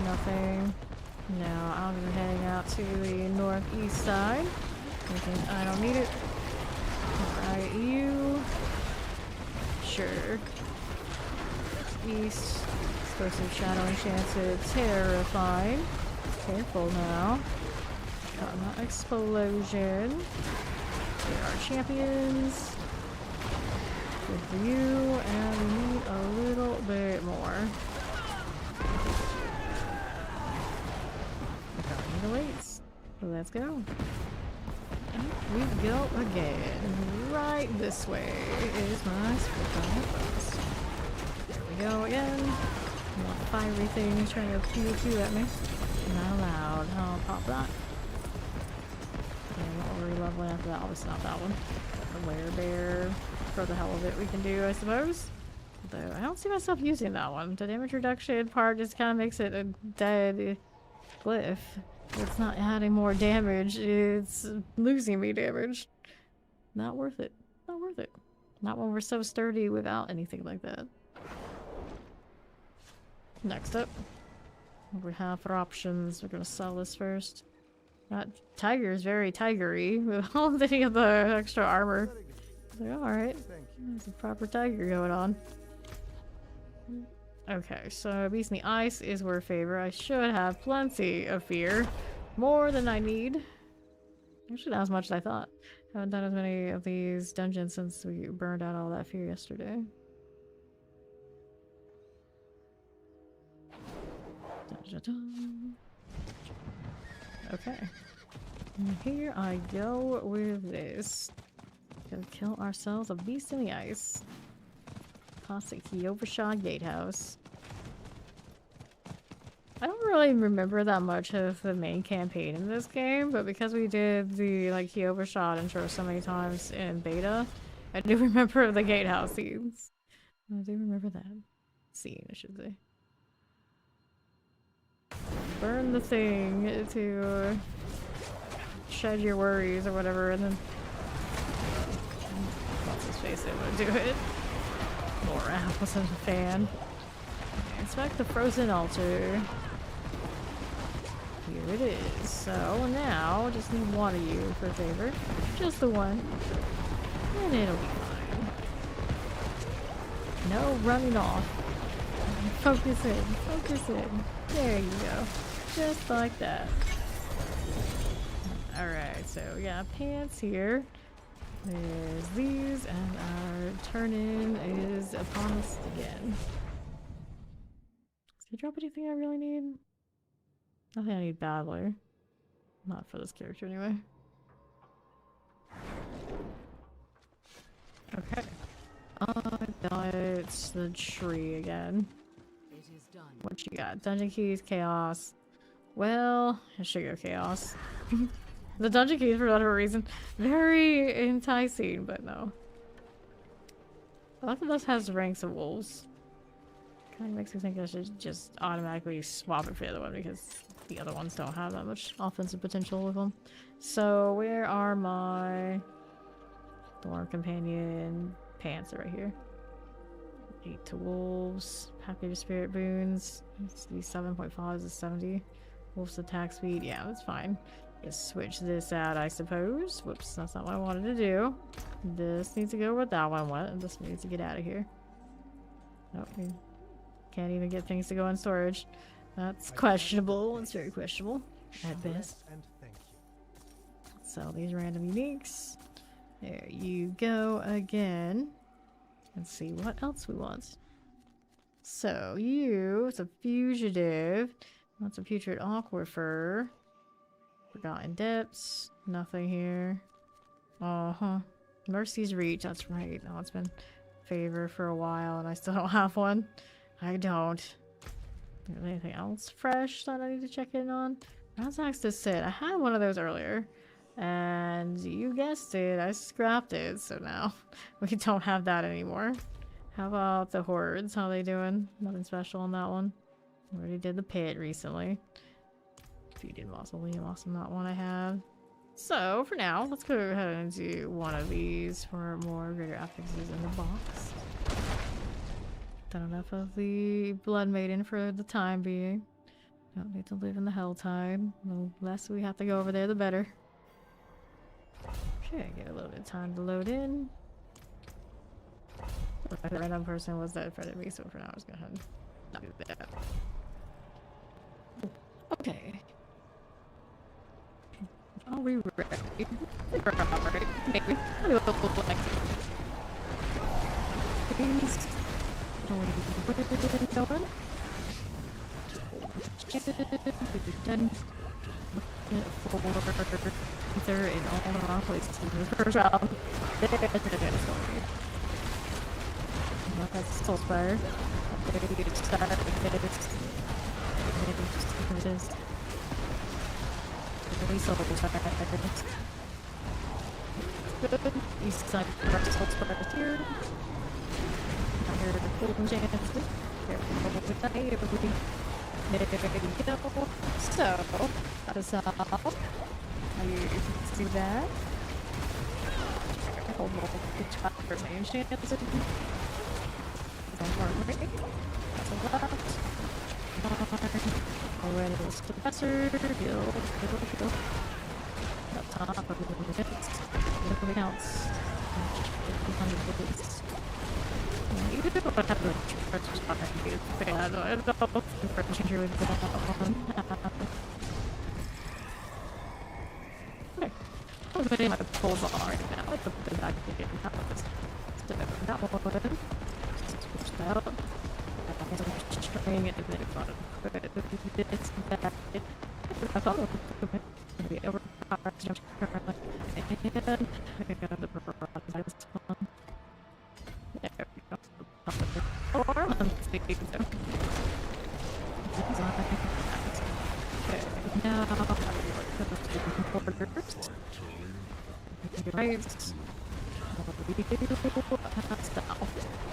Nothing. Now I'm heading out to the northeast side. Thinking I don't need it. Alright, you. Sure. East. Explosive shadow enchanted. Terrifying. Careful now. Got an explosion. There are champions. Good for you, and we need a little bit more. Need the weights. Let's go. We go again. Right this way is my split focus. There we go again. More fiery things trying to pew at me. Not allowed. I'll pop that. And we'll re-level after that. Obviously not that one. The werebear. For the hell of it we can do, I suppose. Though I don't see myself using that one. The damage reduction part just kind of makes it a dead glyph. It's not adding more damage, it's losing me damage. Not worth it. Not worth it. Not when we're so sturdy without anything like that. Next up, we have our options. We're gonna sell this first. That tiger is very tigery with all the extra armor. Alright, there's a proper tiger going on. Okay, so Beast in the Ice is word favor. I should have plenty of fear. More than I need. Actually, not as much as I thought. Haven't done as many of these dungeons since we burned out all that fear yesterday. Okay. And here I go with this. Gonna kill ourselves a Beast in the Ice. Classic Overshot Gatehouse. I don't really remember that much of the main campaign in this game, but because we did the like Overshot intro so many times in beta, I do remember the gatehouse scenes. I do remember that scene, I should say. Burn the thing to shed your worries or whatever, and then what's his face able to do it. Laura wasn't a fan. Okay, inspect the frozen altar. Here it is. So now just need one of you for a favor. Just the one. And it'll be fine. No running off. Focus in. Focus in. There you go. Just like that. Alright, so we got pants here. There's these, and our turn-in is upon us again. Does he drop anything I really need? Nothing I need badly. Not for this character anyway. Okay. It's the tree again. It is done. What you got? Dungeon keys, chaos. Well, I should go chaos. The dungeon keys, for whatever reason, very enticing, but no. I like that this has ranks of wolves. Kind of makes me think I should just automatically swap it for the other one because the other ones don't have that much offensive potential with them. So where are my Thorn Companion pants? Right here. 8 to wolves. Happy spirit boons. These 7.5 is 70. Wolves attack speed. Yeah, that's fine. Just switch this out, I suppose. Whoops, that's not what I wanted to do. This needs to go where that one went, and this needs to get out of here. Nope, we can't even get things to go in storage. That's questionable. It's very questionable at best. And thank you. Sell these random uniques. There you go again. Let's see what else we want. So you, it's a fugitive. That's a putrid aquifer. Forgotten depths. Nothing here. Mercy's reach. That's right. Oh, it's been favor for a while, and I still don't have one. I don't. Is there anything else fresh that I need to check in on? Razzak's to sit. I had one of those earlier, and you guessed it, I scrapped it. So now we don't have that anymore. How about the hordes? How are they doing? Nothing special on that one. Already did the pit recently. Defeated mausoleum, awesome. That one I have. So for now, let's go ahead and do one of these for more greater affixes in the box. Done enough of the Blood Maiden for the time being. Don't need to live in the helltide. The less we have to go over there, the better. Okay, get a little bit of time to load in. The random person was that in front of me, so for now I was gonna not do that. Okay. Are we ready? We're alright. Maybe. A little like things. Going. Done. For either in all the wrong places in the first round. That's Soul Spire. There you get started with this. Just release Soul Spire. Good. East side of our Soul Spire here. Now here are the golden chances. Careful with that. There you go. So, that is all. You can see that. Hold the top for main chances. That's a left. Already was professor. Heal. Up top of the hits. Little counts. 100 bullets. You don't have to first shot at you. I don't know. First injury with that one. Okay. I'm putting my pulls on right now. Let's put it back again. That one. Switch that out. I'm string it and then put this back. I thought it was going to be overpowered. And the purpose of this one. There we go. Let's see. Okay, now orders. Right. What do we do?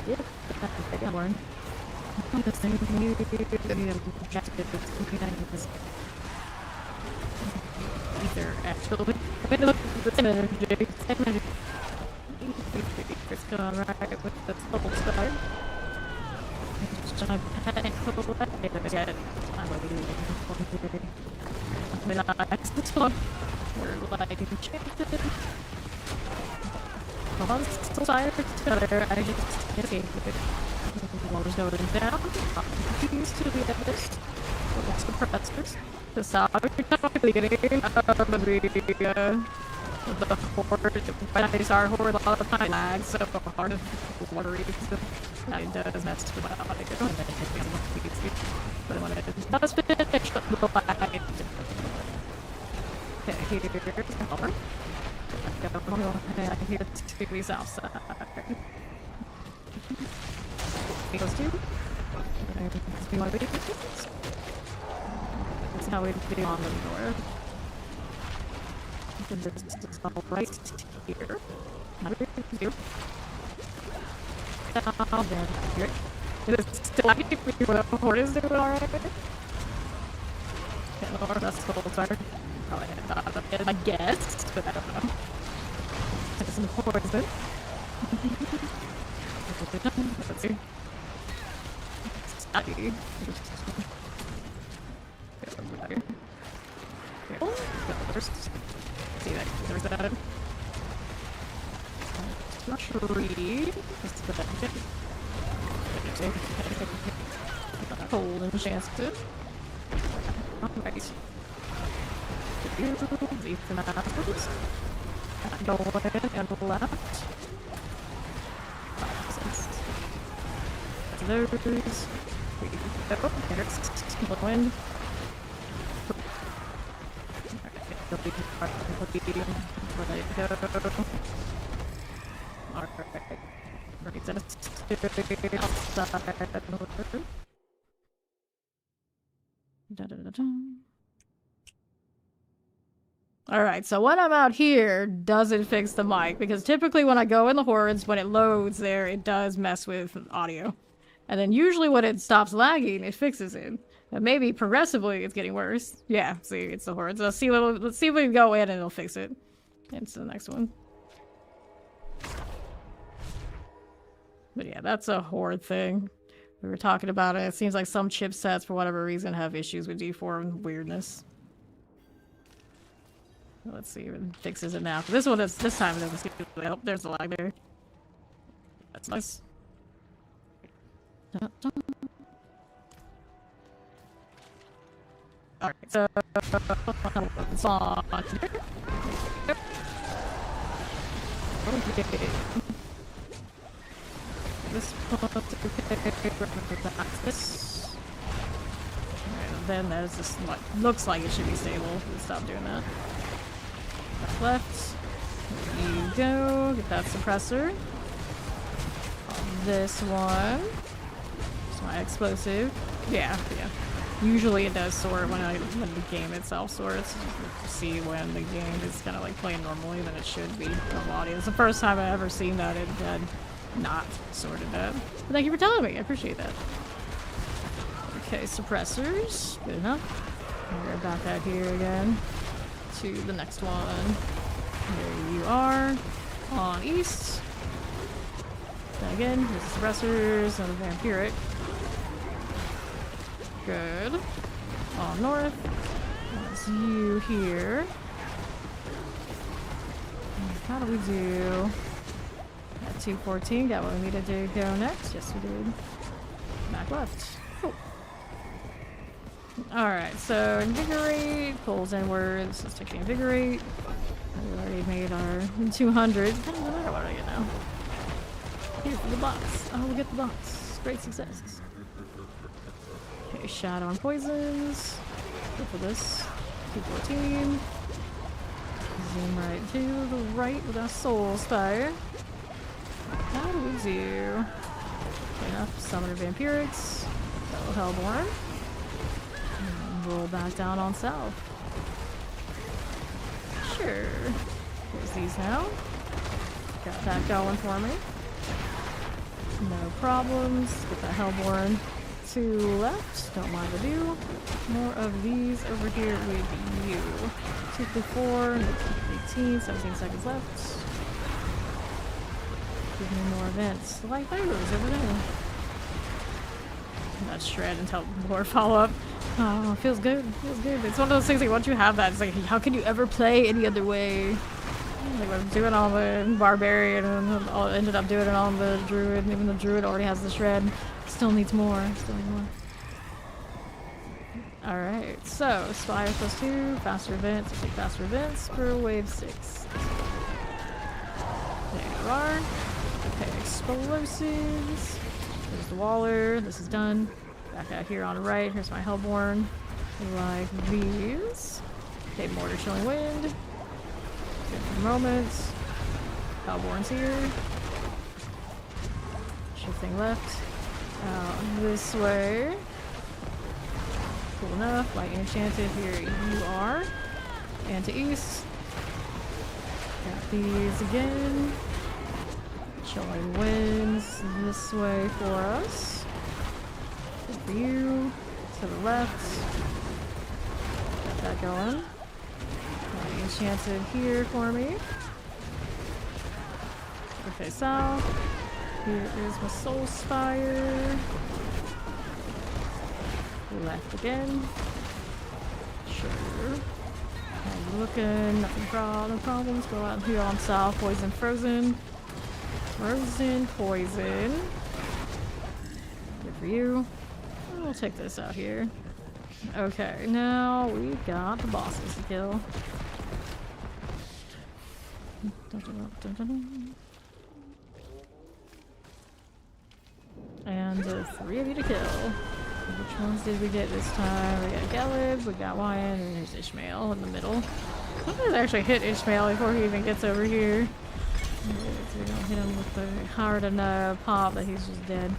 Yep, that's the one. This thing you either actually I'm gonna look at the same energy. It's going right with the Soul Spire. Just trying to panic a little bit. I'm going to do it. I mean, this one. We're like enchanted. Come on, Soul Spire together. I just can't escape it. The water's going down. I'm used to the others. Little suppressors. This how we're getting out of the horde. When I start horde, a lot of time lag, so hard of watery. It does mess with my body. But when it does finish the lag. Okay, here's the color. And here's the south side. Those two. And one of these. That's how we do on the door. This is all right here. Here. Down there. Here. Is it still active for you? The horde is doing alright? Okay, Lord, that's Soul Spire. Probably not a bit, I guess, but I don't know. Take some poison. Let's see. laggy. See that? There's that. Tree. Hold enchanted. Alright. These masters. Go in and left. Those. Oh, there's wind. Let it go. Alright. Alright, so when I'm out here, doesn't fix the mic, because typically when I go in the hordes, when it loads there, it does mess with audio. And then usually when it stops lagging, it fixes it. But maybe progressively it's getting worse. Yeah, see, it's the hordes. Let's see if we can go in and it'll fix it. Into the next one. But yeah, that's a horde thing. We were talking about it. It seems like some chipsets, for whatever reason, have issues with deform weirdness. Let's see if it fixes it now. This one, this time it doesn't seem to help. There's a lag there. That's nice. Alright, so it's on here. Okay. This one, okay, this. And then there's this what looks like it should be stable. Let's stop doing that. That's left. There you go. Get that suppressor. On this one. It's my explosive. Yeah. Usually it does sort when the game itself sorts. You see when the game is kind of like playing normally, then it should be normal audio. It's the first time I've ever seen that it had not sorted that. But thank you for telling me. I appreciate that. Okay, suppressors. Good enough. We're back out here again to the next one. There you are. On east. Then again, here's the suppressors and the vampiric. Good. On north. That's you here. How do we do? At 214, got what we needed to go next. Yes, we did. Back left. Cool. Alright, so invigorate, pulls inwards. Let's take the invigorate. We already made our 200. What do I get now? Here for the box. Oh, we get the box. Great success. Okay, shadow and poisons. Go for this. 214. Zoom right to the right with our soul spire. How do we do? Okay, enough summoner vampirics. Fellow hellborn. And roll back down on south. Sure. Here's these now. Got that going for me. No problems. Get that hellborn to left. Don't mind the view. More of these over here with you. 254, 18, 17 seconds left. Give me more events. Like those over there. That shred until more follow-up. Oh, feels good. Feels good. It's one of those things like once you have that, it's like, how can you ever play any other way? Like I'm doing all the barbarian and ended up doing it on the druid. And even the druid already has the shred. Still needs more. Still needs more. Alright, so Spire +2, faster events. We'll take faster events for wave 6. There you are. Okay, explosives. There's the Waller. This is done. Back out here on the right. Here's my Hellborn. Like these. Okay, Mortar Chilling Wind. Good for moments. Hellborn's here. Shifting left. Out this way. Cool enough. Light Enchanted, here you are. And to east. Got these again. Chilling Winds this way for us. Good for you. To the left. Got that going. Light Enchanted here for me. Okay, south. Here is my Soul Spire. Left again. Sure. How you looking? No problems. Go out here on south. Poison, frozen. Frozen, poison. Good for you. We'll take this out here. Okay, now we got the bosses to kill. And 3 of you to kill. Which ones did we get this time? We got Galeb, we got Wyan, and there's Ishmael in the middle. Sometimes I actually hit Ishmael before he even gets over here. So we don't hit him with the hard enough pop that he's just dead.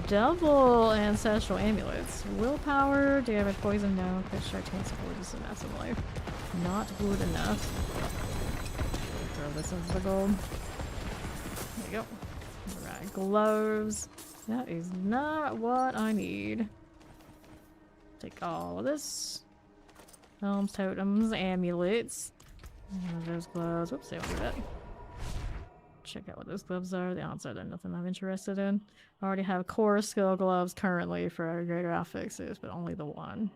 Double ancestral amulets. Willpower, damage, poison, no. Fish shark chance for just a massive life. Not good enough. Throw this into the gold. There you go. Alright, gloves. That is not what I need. Take all of this. Helms, totems, amulets. One of those gloves. Whoops, they don't do that. Check out what those gloves are. The odds are they're nothing I'm interested in. I already have core skill gloves currently for greater affixes, but only the one.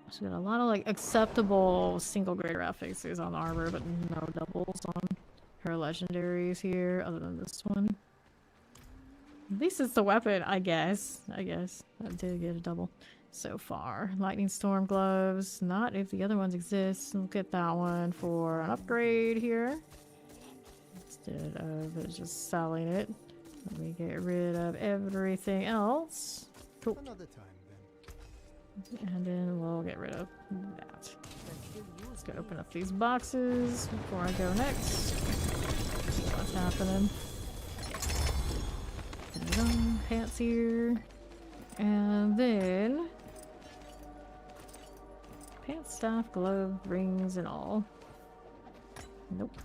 So we got a lot of like acceptable single greater affixes on armor, but no doubles on her legendaries here, other than this one. At least it's the weapon, I guess. I did get a double so far. Lightning storm gloves. Not if the other ones exist. We'll get that one for an upgrade here. Instead of just selling it. Let me get rid of everything else. Cool. Another time then. And then we'll get rid of that. Let's go open up these boxes before I go next. See what's happening. Pants here. And then pants, staff, glove, rings, and all. Nope.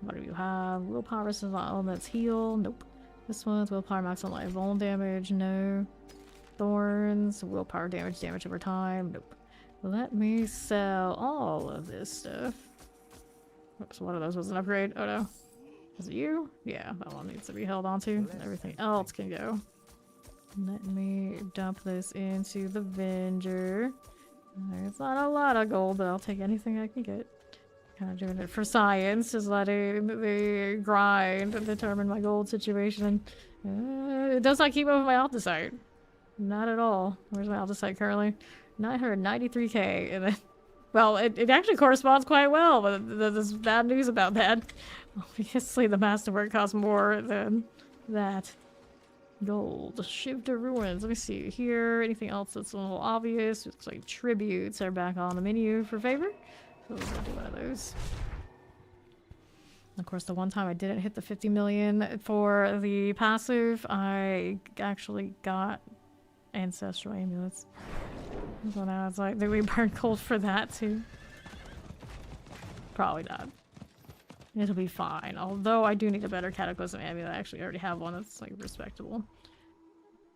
What do you have? Willpower versus elements heal. Nope. This one's willpower max on life vuln damage. No. Thorns. Willpower damage over time. Nope. Let me sell all of this stuff. Oops, one of those was an upgrade. Oh no. Is it you? Yeah, that one needs to be held onto. Everything else can go. Let me dump this into the Venger. There's not a lot of gold, but I'll take anything I can get. Kind of doing it for science, just letting the grind determine my gold situation. It does not keep up with my Alticite. Not at all. Where's my Alticite currently? 993k. And then, well, it actually corresponds quite well, but there's bad news about that. Obviously, the masterwork costs more than that. Gold. Shiv to Ruins. Let me see here. Anything else that's a little obvious? Looks like tributes are back on the menu for favor. So we'll do one of those. Of course, the one time I didn't hit the 50 million for the passive, I actually got ancestral amulets. So now it's like, did we burn gold for that too? Probably not. It'll be fine. Although I do need a better cataclysm amulet. I actually already have one that's like respectable.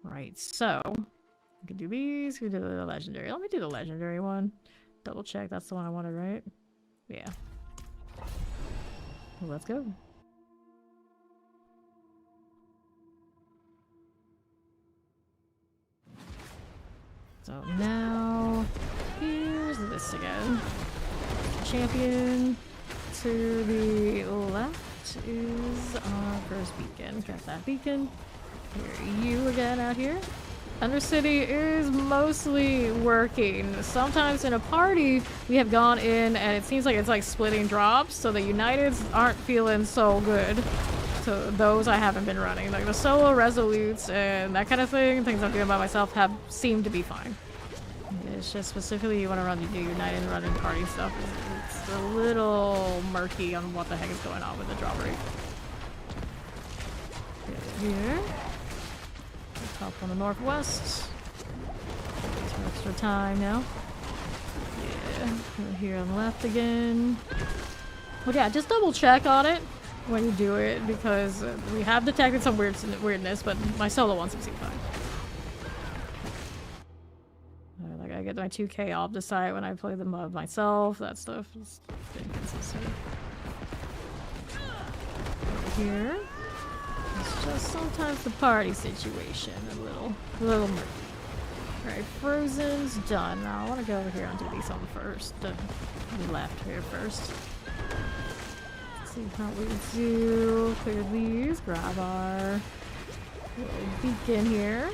Right, so we can do these. We can do the legendary. Let me do the legendary one. Double check. That's the one I wanted, right? Yeah. Well, let's go. So now here's this again. Champion. To the left is our first beacon. Got that beacon. Here, you again out here. Undercity is mostly working. Sometimes in a party, we have gone in and it seems like it's like splitting drops, so the Uniteds aren't feeling so good. So those I haven't been running. Like the solo resolutes and that kind of thing, things I'm doing by myself have seemed to be fine. It's just specifically you want to run the United and running party stuff. It's a little murky on what the heck is going on with the drop rate. Here. Top on the northwest. Some extra time now. Yeah. We're here on the left again. But yeah, just double check on it when you do it because we have detected some weirdness, but my solo ones seem fine. Like I get my 2k off the site when I play the mod myself. That stuff is inconsistent. Over here. It's just sometimes the party situation a little murky. Alright, Frozen's done. Now I want to go over here and do these on first. Left here first. Let's see how we do. Clear these. Grab our little beacon here.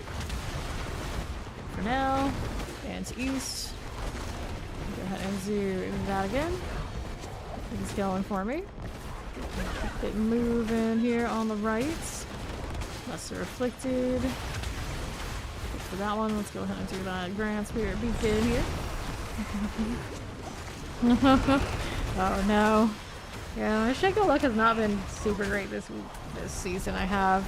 For now. And to east. Go ahead and do that again. He's going for me. Keep it moving here on the right. Lesser afflicted. For that one, let's go ahead and do that Grand Spirit beacon here. Oh no. Yeah, my Shaco luck has not been super great this season. I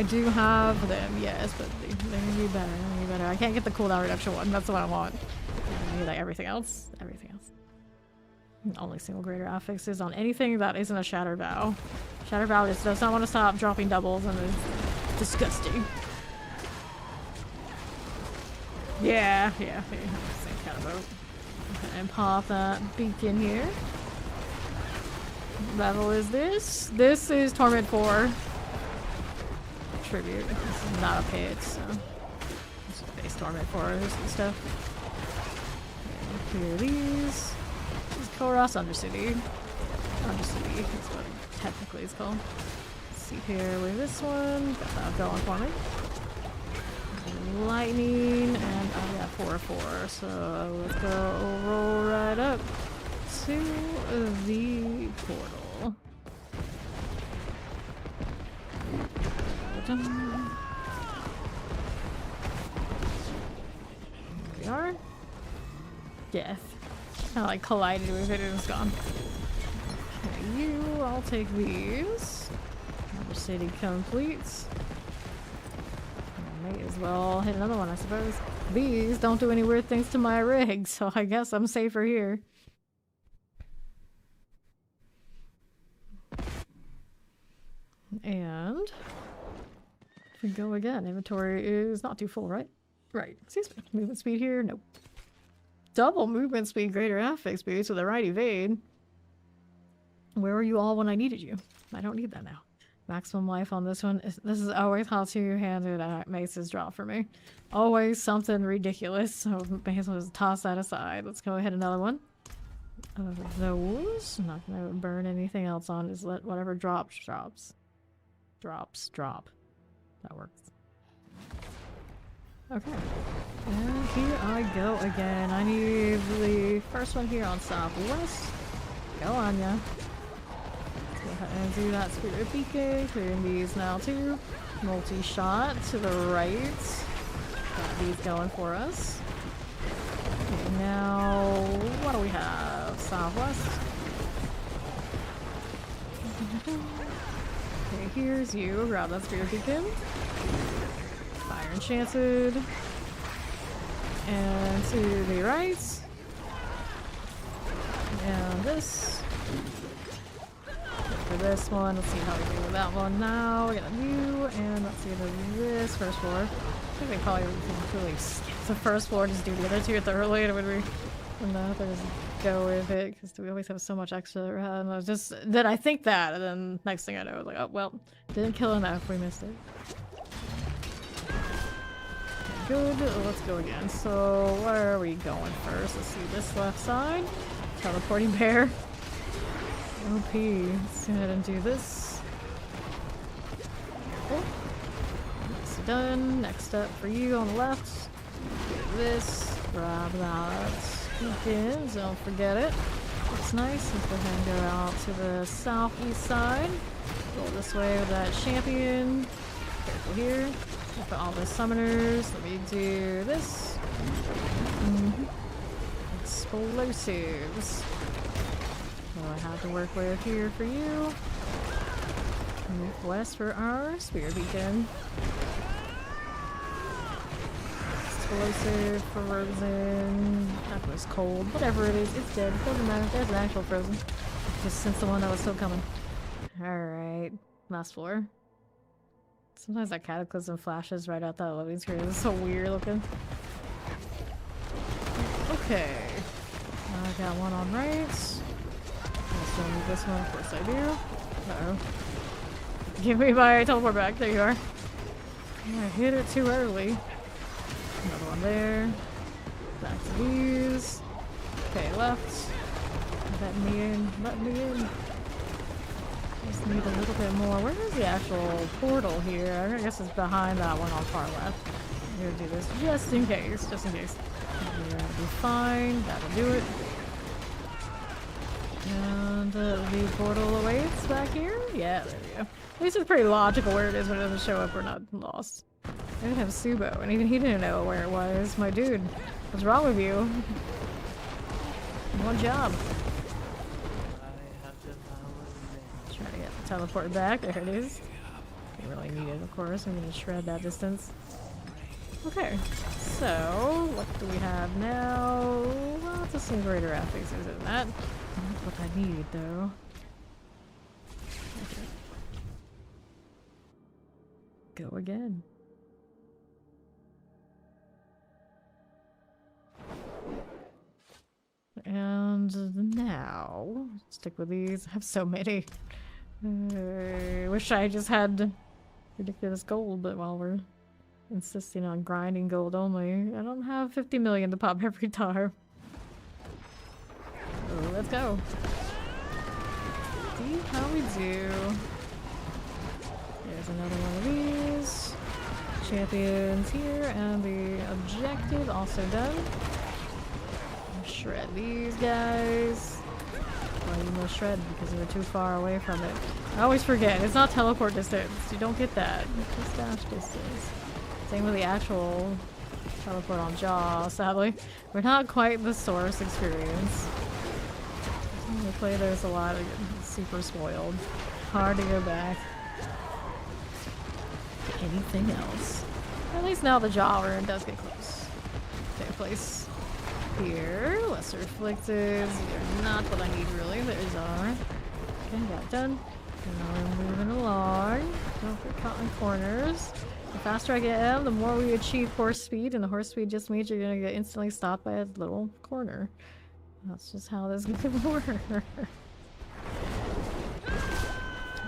do have them, yes, but they can be better. They can be better. I can't get the cooldown reduction one. That's what I want. I need like everything else. Everything else. Only single greater affixes on anything that isn't a Shattered Vow. Shattered Vow just does not want to stop dropping doubles and it's disgusting. Yeah. Same kind of vote. And pop that beacon here. Level is this? This is Torment 4. Tribute. This is not a pit, so. This is base Torment 4s and stuff. Okay, clear these. This is Koros Undercity. Undercity is what it technically is called. Let's see here with this one. Got that going for me. Lightning, and I got 4/4, so let's go roll right up to the portal. Here we are. Death. Kind of like collided with it and it's gone. Okay, I'll take these. Another city completes. Might as well hit another one, I suppose. These don't do any weird things to my rig, so I guess I'm safer here. And if we go again, inventory is not too full, right? Right. Excuse me. Movement speed here? Nope. Double movement speed, greater affix boost with a right evade. Where were you all when I needed you? I don't need that now. Maximum life on this one. This is always how two-handed maces drop for me. Always something ridiculous, so may as well just toss that aside. Let's go ahead another one. Of those. I'm not gonna burn anything else on. Just let whatever drops. Drop. That works. Okay. And here I go again. I need the first one here on Southwest. Go on, ya. Go ahead and do that Spirit Beacon. Clearing these now too. Multi-shot to the right. Got these going for us. Okay, now what do we have? Southwest. Okay, here's you. Grab that Spirit Beacon. Fire Enchanted. And to the right. And this. For this one, let's see how we do with that one now. We're gonna do, and let's see if this first floor. I think they probably really skip the first floor, just do the other two thoroughly, and when the others go with it, because we always have so much extra. And I was just, then I think that, and then next thing I know, I was like, oh, well, didn't kill enough, we missed it. Good, let's go again. So, where are we going first? Let's see this left side. Teleporting bear. OP. Let's go ahead and do this. Cool. That's done. Next up for you on the left. Do this. Grab that. Beacons. Don't forget it. Looks nice. Let's go ahead and go out to the southeast side. Go this way with that champion. Careful here. Put all the summoners. Let me do this. Explosives. What I have to work with here for you. Move west for our Spirit Beacon. Explosive, frozen. That was cold. Whatever it is, it's dead. Doesn't matter. There's an actual frozen. Just since the one that was still coming. Alright. Last floor. Sometimes that cataclysm flashes right out that loading screen. It's so weird looking. Okay. I got one on right. I still need this one, of course I do. Uh-oh. Give me my teleport back. There you are. I hit it too early. Another one there. Back to these. Okay, left. Let me in. Let me in. Just need a little bit more. Where is the actual portal here? I guess it's behind that one on far left. I'm gonna do this just in case. Just in case. That'll be fine. That'll do it. And the portal awaits back here? Yeah, there we go. At least it's pretty logical where it is when it doesn't show up. We're not lost. I didn't have Subo, and even he didn't know where it was. My dude, what's wrong with you? One job. Try to get the teleport back. There it is. You really need it, of course. I'm gonna shred that distance. Okay, so what do we have now? Lots of some greater affixes in that. Not what I need, though. Okay. Go again. And now, stick with these. I have so many. Wish I just had ridiculous gold, but while we're insisting on grinding gold only, I don't have 50 million to pop every time. So let's go. See how we do. There's another one of these. Champions here, and the objective also done. Shred these guys. Well, you must shred because you're too far away from it. I always forget, it's not teleport distance. You don't get that. It's just dash distance. Same with the actual teleport on Jaw, sadly. We're not quite the source experience. When we play there's a lot of super spoiled. Hard to go back. Anything else. At least now the Jaw rune does get close. Take a place. Here, lesser afflicted. They're not what I need really. There's our. Okay, got it done. And now we're moving along. Don't get caught in corners. The faster I get them, the more we achieve horse speed, and the horse speed just means you're gonna get instantly stopped by a little corner. That's just how this game works.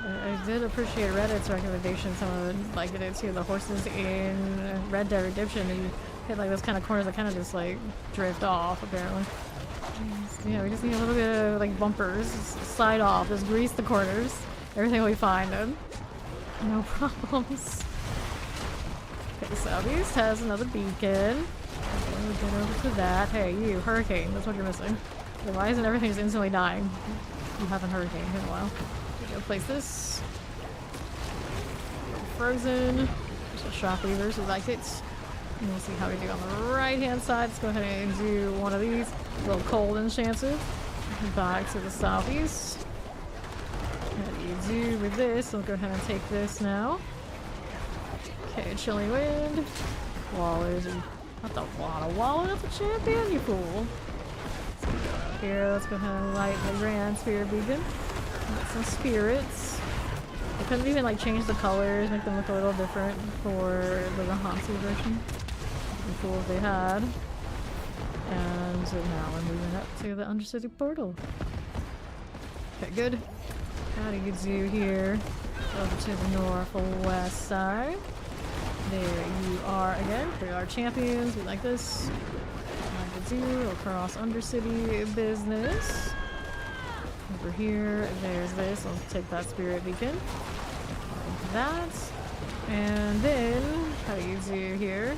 I did appreciate Reddit's recommendation. Someone liked it too. The horses in Red Dead Redemption, and you hit like those kind of corners that kind of just like drift off. Apparently, yeah, we just need a little bit of like bumpers, slide off, just grease the corners. Everything will be fine then. No problems. Okay, Southeast has another beacon. Okay, we get over to that. Hey, you, hurricane. That's what you're missing. Okay, why isn't everything just instantly dying? You haven't hurricane in a while. Go place this. Frozen. There's a shock weavers who like it. And we'll see how we do on the right hand side. Let's go ahead and do one of these. A little cold enchanted. Back to the southeast. How do you do with this? I'll go ahead and take this now. Okay, chilling wind. Wallers. That's a lot of waller. That's a champion, you fool. Let's go up here. Let's go ahead and light the Grand Spirit Beacon. Get some spirits. I couldn't even like change the colors, make them look a little different for the Hansu version. It'd be cool if they had. And so now we're moving up to the Undercity portal. Okay, good. How do you do here? Over to the northwest side. There you are again. For our champions, we like this. Like to do across Undercity business. Over here, there's this. Let's take that spirit beacon. Like that. And then, how do you do here?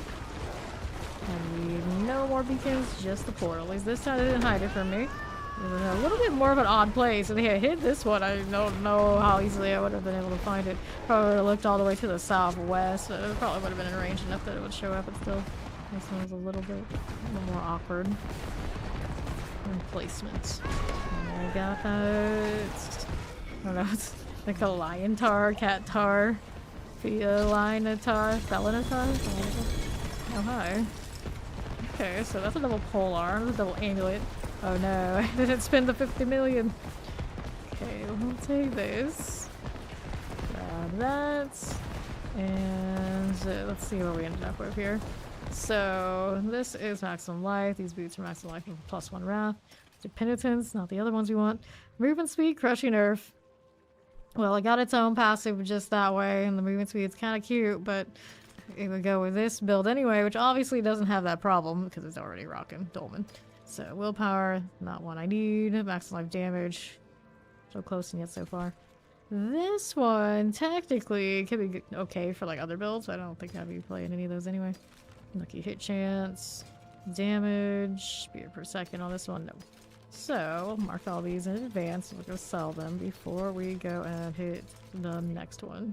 I need no more beacons, just the portal. At least this time they didn't hide it from me. It was a little bit more of an odd place. If they had hit this one, I don't know how easily I would have been able to find it. Probably would have looked all the way to the southwest. It probably would have been in range enough that it would show up, but still, this one was a little more awkward in placement. And I got that. I don't know, it's like a lion tar, cat tar, feline tar, felina tar. Oh hi. Okay, so that's a double polearm, that's a double amulet. Oh no, I didn't spend the 50 million. Okay, we'll take this. Grab that. And let's see what we ended up with here. So this is maximum life. These boots are maximum life with +1 wrath. Penitence, not the other ones we want. Movement speed, crushing earth. Well, it got its own passive just that way, and the movement speed's kind of cute, but it would go with this build anyway, which obviously doesn't have that problem because it's already rocking Dolmen. So willpower, not one I need. Max life damage, so close and yet so far. This one technically could be okay for like other builds. I don't think I'd be playing any of those anyway. Lucky hit chance, damage, speed per second on this one. No. So we'll mark all these in advance. We're gonna sell them before we go and hit the next one.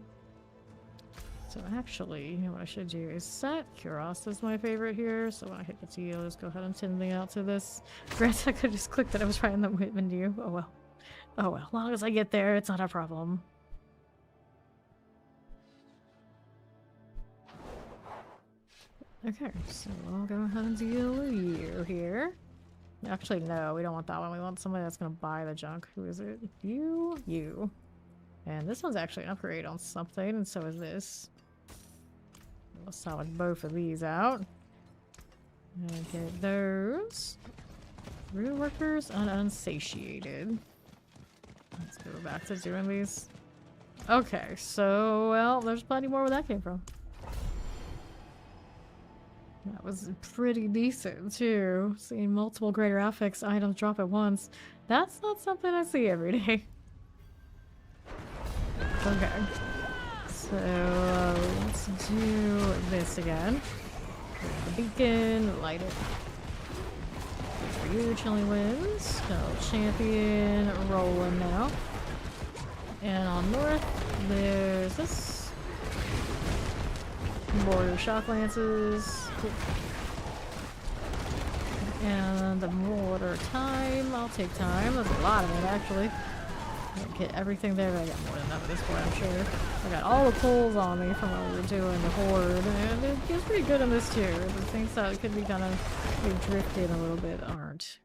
So actually, you know what I should do is set Kuros as my favorite here. So when I hit the T, I'll just go ahead and send me out to this. Granted, I could just click that I was right in the menu. Oh well. Oh well. As long as I get there, it's not a problem. Okay, so I'll go ahead and deal with you here. Actually, no, we don't want that one. We want somebody that's gonna buy the junk. Who is it? You? You. And this one's actually an upgrade on something, and so is this. We'll salvage both of these out. And get those. Rune workers and unsatiated. Let's go back to doing these. Okay, so, well, there's plenty more where that came from. That was pretty decent, too. Seeing multiple greater affix items drop at once. That's not something I see every day. Okay. So, let's do this again. The beacon, light it. For you, Chillin wins. So, champion, rolling now. And on north, there's this. Border shock lances. Cool. And the mortar time. I'll take time. That's a lot of it, actually. Get everything there. I got more than enough at this point, I'm sure. I got all the pulls on me from what we were doing, the horde, and it gets pretty good in this too. The things that could be kind of drifted a little bit aren't.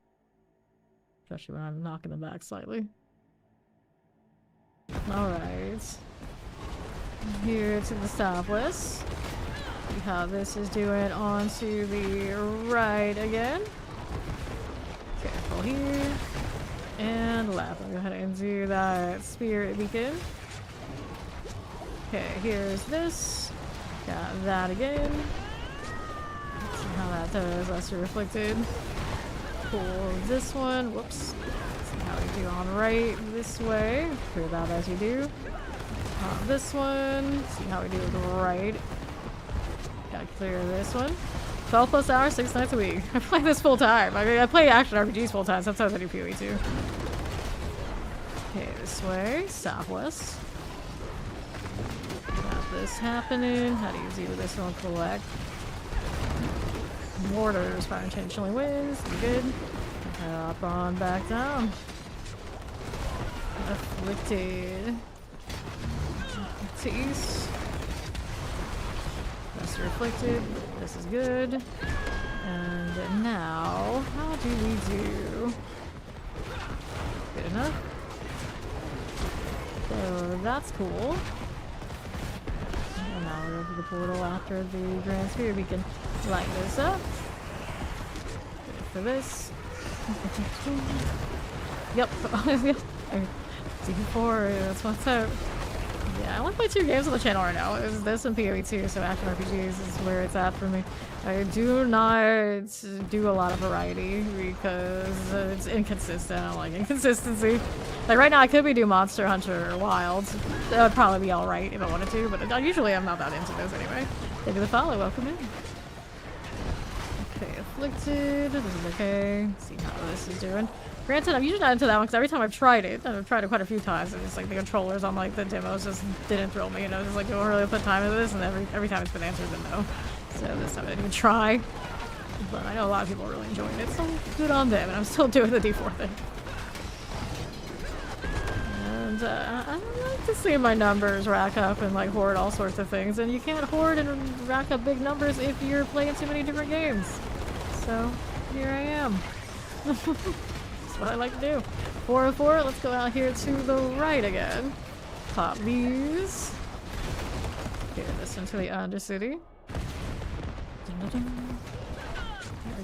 Especially when I'm knocking them back slightly. Alright. Here to the southwest. See how this is doing on to the right again. Careful here. And left. I'll go ahead and do that spirit beacon. Okay, here's this. Got that again. Let's see how that does. That's reflected. Pull this one. Whoops. See how we do on right this way. Clear that as you do. This one. See how we do with the right. Gotta clear this one. 12 plus hours, 6 nights a week. I play this full time. I mean, I play action RPGs full time. Sometimes I do PoE too. Okay, this way. Southwest. Got this happening. How do you do this one? Collect. Mortars. Fire intentionally wins. Good. Hop on back down. Afflicted. To east. That's reflected. This is good. And now, how do we do? Good enough. So that's cool. And now we're over the portal after the Grand Sphere. We can light this up. Good for this. Yep. D4, that's what's up. Yeah, I only play 2 games on the channel right now. It's this and PoE 2, so action RPGs is where it's at for me. I do not do a lot of variety because it's inconsistent. I don't like inconsistency. Like right now I could be doing Monster Hunter or Wild. That would probably be alright if I wanted to, but usually I'm not that into those anyway. Thank you for the follow, welcome in. Okay, Afflicted, this is okay. Let's see how this is doing. Granted, I'm usually not into that one because every time I've tried it, and I've tried it quite a few times, and it's like the controllers on like the demos just didn't thrill me, and I was just like, don't really put time into this, and every time it's been answered then no. So this time I didn't even try. But I know a lot of people are really enjoying it, so good on them, and I'm still doing the D4 thing. And I like to see my numbers rack up and like hoard all sorts of things, and you can't hoard and rack up big numbers if you're playing too many different games. So here I am. What I like to do. 404, let's go out here to the right again. Pop these. Get this into the Undercity.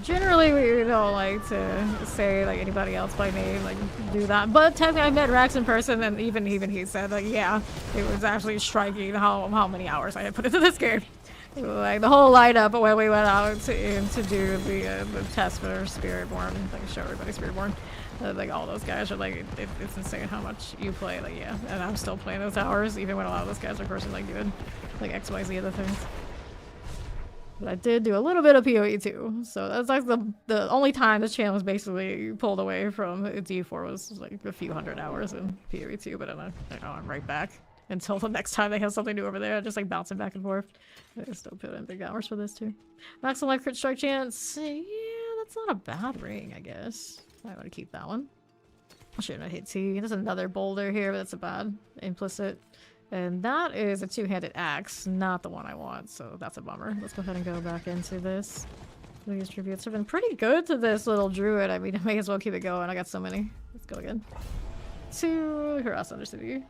Generally, we don't like to say like anybody else by name, like do that. But technically, I met Rax in person, and even he said like, yeah, it was actually striking how many hours I had put into this game. Like the whole lineup when we went out to do the test for Spiritborn, like show everybody Spiritborn. Like all those guys are like, it's insane how much you play. Like yeah, and I'm still playing those hours even when a lot of those guys are of course like doing like XYZ other things. But I did do a little bit of PoE too, so that's like the only time this channel was basically pulled away from D4 was like a few hundred hours in PoE 2, but I'm right back until the next time they have something new over there. Just like bouncing back and forth. I still put in big hours for this too. Maximum life crit strike chance. Yeah, that's not a bad ring, I guess. I want to keep that one. I shouldn't have hit T. There's another boulder here, but that's a bad implicit. And that is a two-handed axe, not the one I want, so that's a bummer. Let's go ahead and go back into this. These tributes have been pretty good to this little druid. I mean, I may as well keep it going. I got so many. Let's go again. To harass Undercity.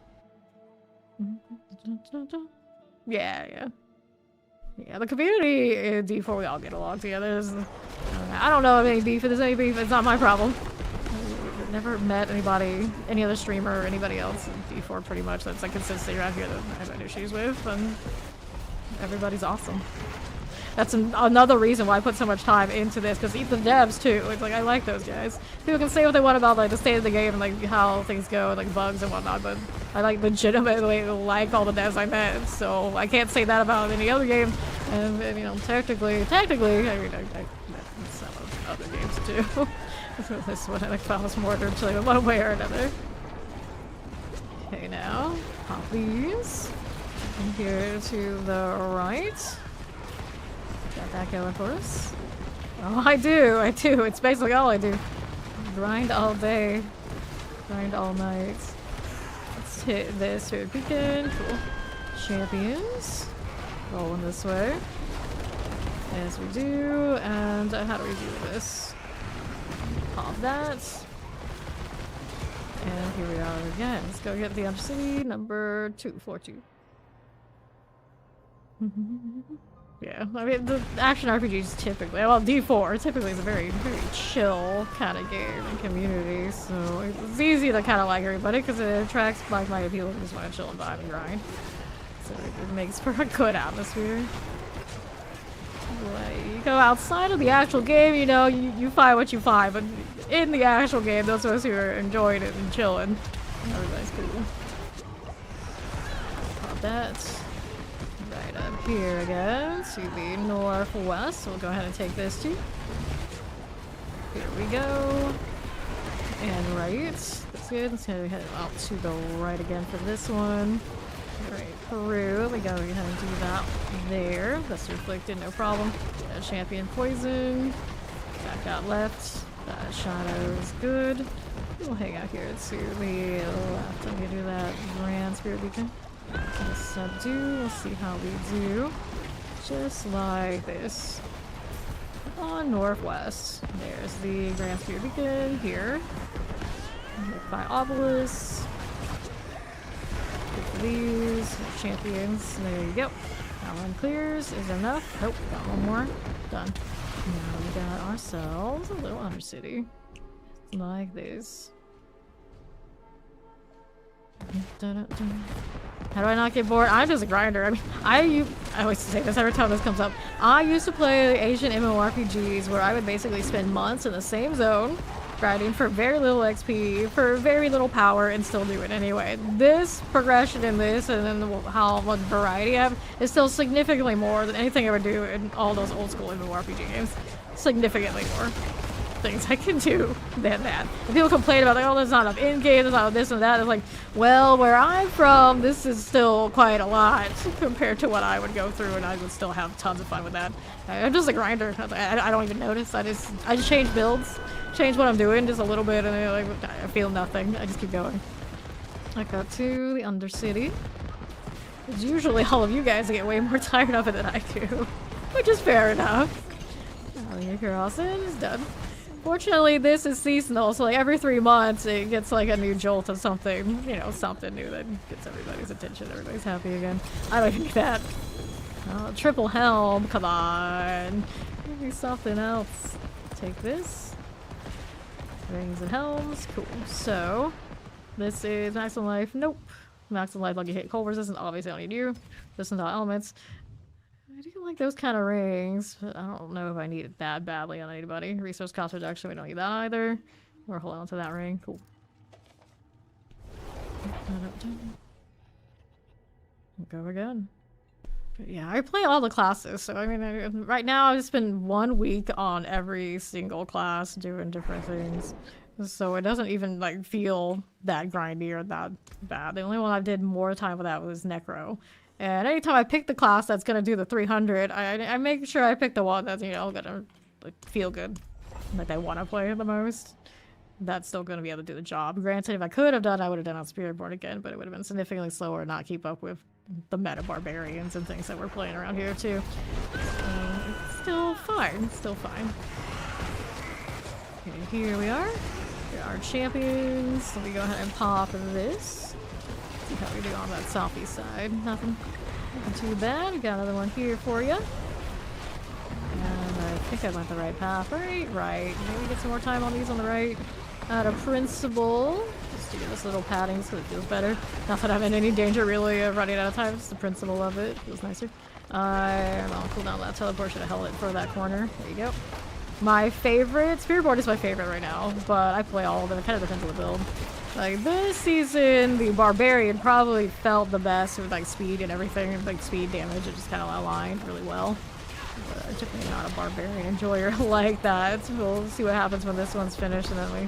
Yeah. Yeah, the community in D4, we all get along together. I don't know of any beef. If there's any beef, it's not my problem. I've never met anybody, any other streamer or anybody else in D4 pretty much that's like consistently around here that I've had issues with, and everybody's awesome. That's another reason why I put so much time into this, because even the devs too, it's like I like those guys. People can say what they want about like the state of the game and like how things go and like bugs and whatnot, but I like legitimately like all the devs I met, so I can't say that about any other game. And you know, technically, I mean, I met some of other games too. This one I like follows more to one way or another. Okay, now pop these. And here to the right. Got that going for us. Oh, I do. It's basically all I do. Grind all day. Grind all night. Let's hit this to a beacon. Cool. Champions. Rolling this way. As we do. And how do we do this? Pop that. And here we are again. Let's go get the Undercity number 242. Yeah, I mean, the action RPGs typically, well, D4 typically is a very, very chill kind of game and community, so it's easy to kind of like everybody because it attracts like-minded people who just want to chill and vibe and grind. So it makes for a good atmosphere. Like, you go outside of the actual game, you know, you find what you find, but in the actual game, those of us who are enjoying it and chilling, everybody's cool. Pop that. Right up here again to the northwest. So we'll go ahead and take this too. Here we go. And right. That's good. Let's go ahead out to the right again for this one. Right through. We go ahead and do that there. That's reflected, no problem. Champion poison. Back out left. Shadow is good. We'll hang out here to the left. I'm gonna do that Grand Spirit Beacon. Subdue, we'll see how we do. Just like this. On northwest. There's the Grand Spirit Beacon here. By Obelisk. Good for these. Champions. There you go. That one clears. Is enough? Nope, got one more. Done. Now we got ourselves a little Undercity. Like this. How do I not get bored? I'm just a grinder. I mean, I always say this every time this comes up. I used to play Asian MMORPGs where I would basically spend months in the same zone, grinding for very little XP, for very little power, and still do it anyway. This progression in this, and then how much variety I have, is still significantly more than anything I would do in all those old school MMORPG games. Significantly more things I can do than that. And people complain about like, oh, there's not enough in-game, there's not enough this and that. It's like, well, where I'm from, this is still quite a lot compared to what I would go through, and I would still have tons of fun with that. I'm just a grinder. I don't even notice. I just change builds, change what I'm doing just a little bit, and then, like, I feel nothing. I just keep going. I got to the Undercity. It's usually all of you guys get way more tired of it than I do, which is fair enough. Your Austin is done. Fortunately, this is seasonal, so like every 3 months it gets like a new jolt of something, you know, something new that gets everybody's attention. Everybody's happy again. I don't even need that. Triple helm, come on. Maybe something else. Take this. Rings and helms, cool. So, this is maximum life. Nope. Maximum life, lucky hit. Cold resistance, obviously I don't need you. Resistance to elements. I do like those kind of rings, but I don't know if I need it that badly on anybody. Resource cost reduction, we don't need that either. We're holding on to that ring. Cool. Go again. But yeah, I play all the classes, so I mean, right now I've spent 1 week on every single class doing different things. So it doesn't even like feel that grindy or that bad. The only one I did more time with that was Necro. And anytime I pick the class that's gonna do the 300, I make sure I pick the one that's, you know, gonna like, feel good. Like I wanna play the most. That's still gonna be able to do the job. Granted, if I could have done, I would have done on Spiritborn again, but it would have been significantly slower and not keep up with the meta barbarians and things that we're playing around here too. It's still fine. Still fine. Okay, here we are. Here are our champions. Let me go ahead and pop this. See how we do on that southeast side. Nothing too bad. Got another one here for you. And I think I went the right path. Right. Maybe get some more time on these on the right. Out of principle. Just to give us little padding so it feels better. Not that I'm in any danger really of running out of time. It's the principle of it. Feels nicer. I'll cool down that teleport. Should have held it for that corner. There you go. My favorite, Spiritboard is my favorite right now, but I play all of them. It kind of depends on the build. Like this season, the Barbarian probably felt the best with like speed and everything, like speed damage. It just kind of aligned really well. But I'm typically not a Barbarian enjoyer like that. So we'll see what happens when this one's finished, and then we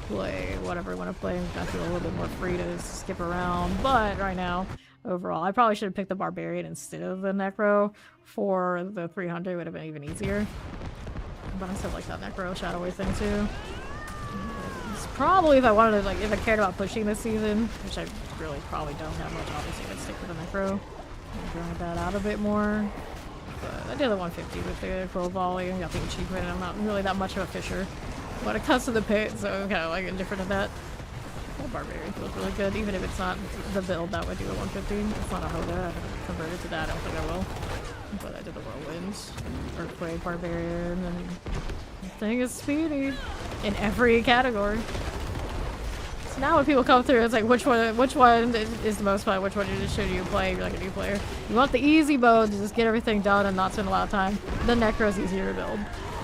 play whatever we want to play. I feel a little bit more free to skip around. But right now, overall, I probably should have picked the Barbarian instead of the Necro for the 300. It would have been even easier. But I still like that Necro Shadowy thing too. It's probably if I wanted to, like, if I cared about pushing this season, which I really probably don't have much, obviously, I'd stick with the Necro. Grind that out a bit more. But I did the 150 with the Crow Volley and got the achievement, and I'm not really that much of a fisher when it comes to the pit, so I'm kind of like indifferent to that. The Barbarian feels really good, even if it's not the build that would do the 150. It's not a horde. I haven't converted to that, I don't think I will. But I did the Whirlwind, Earthquake, Barbarian, and the thing is speedy in every category. So now when people come through, it's like which one is the most fun, which one should you play if you're like a new player. You want the easy mode to just get everything done and not spend a lot of time. The Necro's easier to build.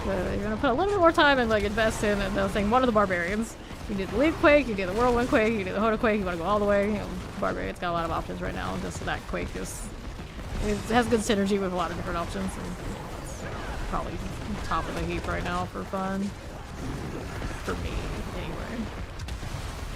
But you're gonna put a little bit more time and like invest in and they'll think one of the Barbarians. You did the Leaf Quake, you did the Whirlwind Quake, you did the Horde Quake, you wanna go all the way. You know, Barbarian's got a lot of options right now, just that Quake is it has good synergy with a lot of different options, and it's probably top of the heap right now for fun. For me, anyway.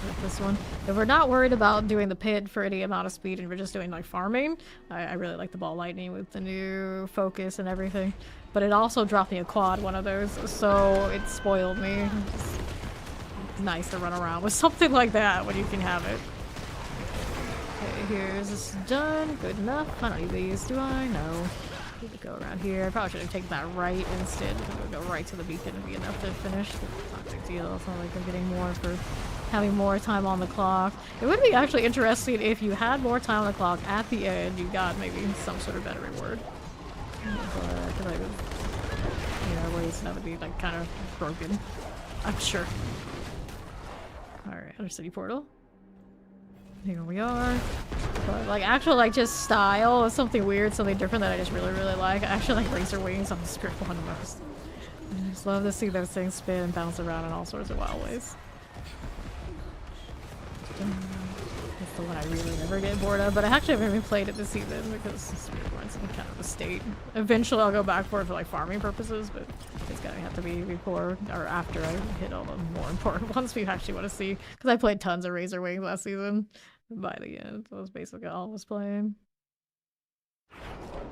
With this one. If we're not worried about doing the pit for any amount of speed and we're just doing like farming, I really like the Ball Lightning with the new focus and everything. But it also dropped me a quad, one of those, so it spoiled me. It's nice to run around with something like that when you can have it. Okay, here's this done. Good enough. I don't need these, do I? No. Need to go around here. I probably should have taken that right instead. We'll go right to the beacon and be enough to finish. Not a big deal. It's not like I'm getting more for having more time on the clock. It would be actually interesting if you had more time on the clock at the end, you got maybe some sort of better reward. But I would, you know, ways that would be like kind of broken. I'm sure. Alright, other city portal. Here we are. But like actual like just style is something weird, something different that I just really like. I actually like Razor Wings on the Spirit one most. I just love to see those things spin and bounce around in all sorts of wild ways. That's the one I really never get bored of, but I actually haven't even played it this season because Spirit One's in kind of a state. Eventually I'll go back for it for like farming purposes, but it's gonna have to be before or after I hit all the more important ones we actually want to see. Because I played tons of Razor Wings last season. By the end, that was basically all I was playing.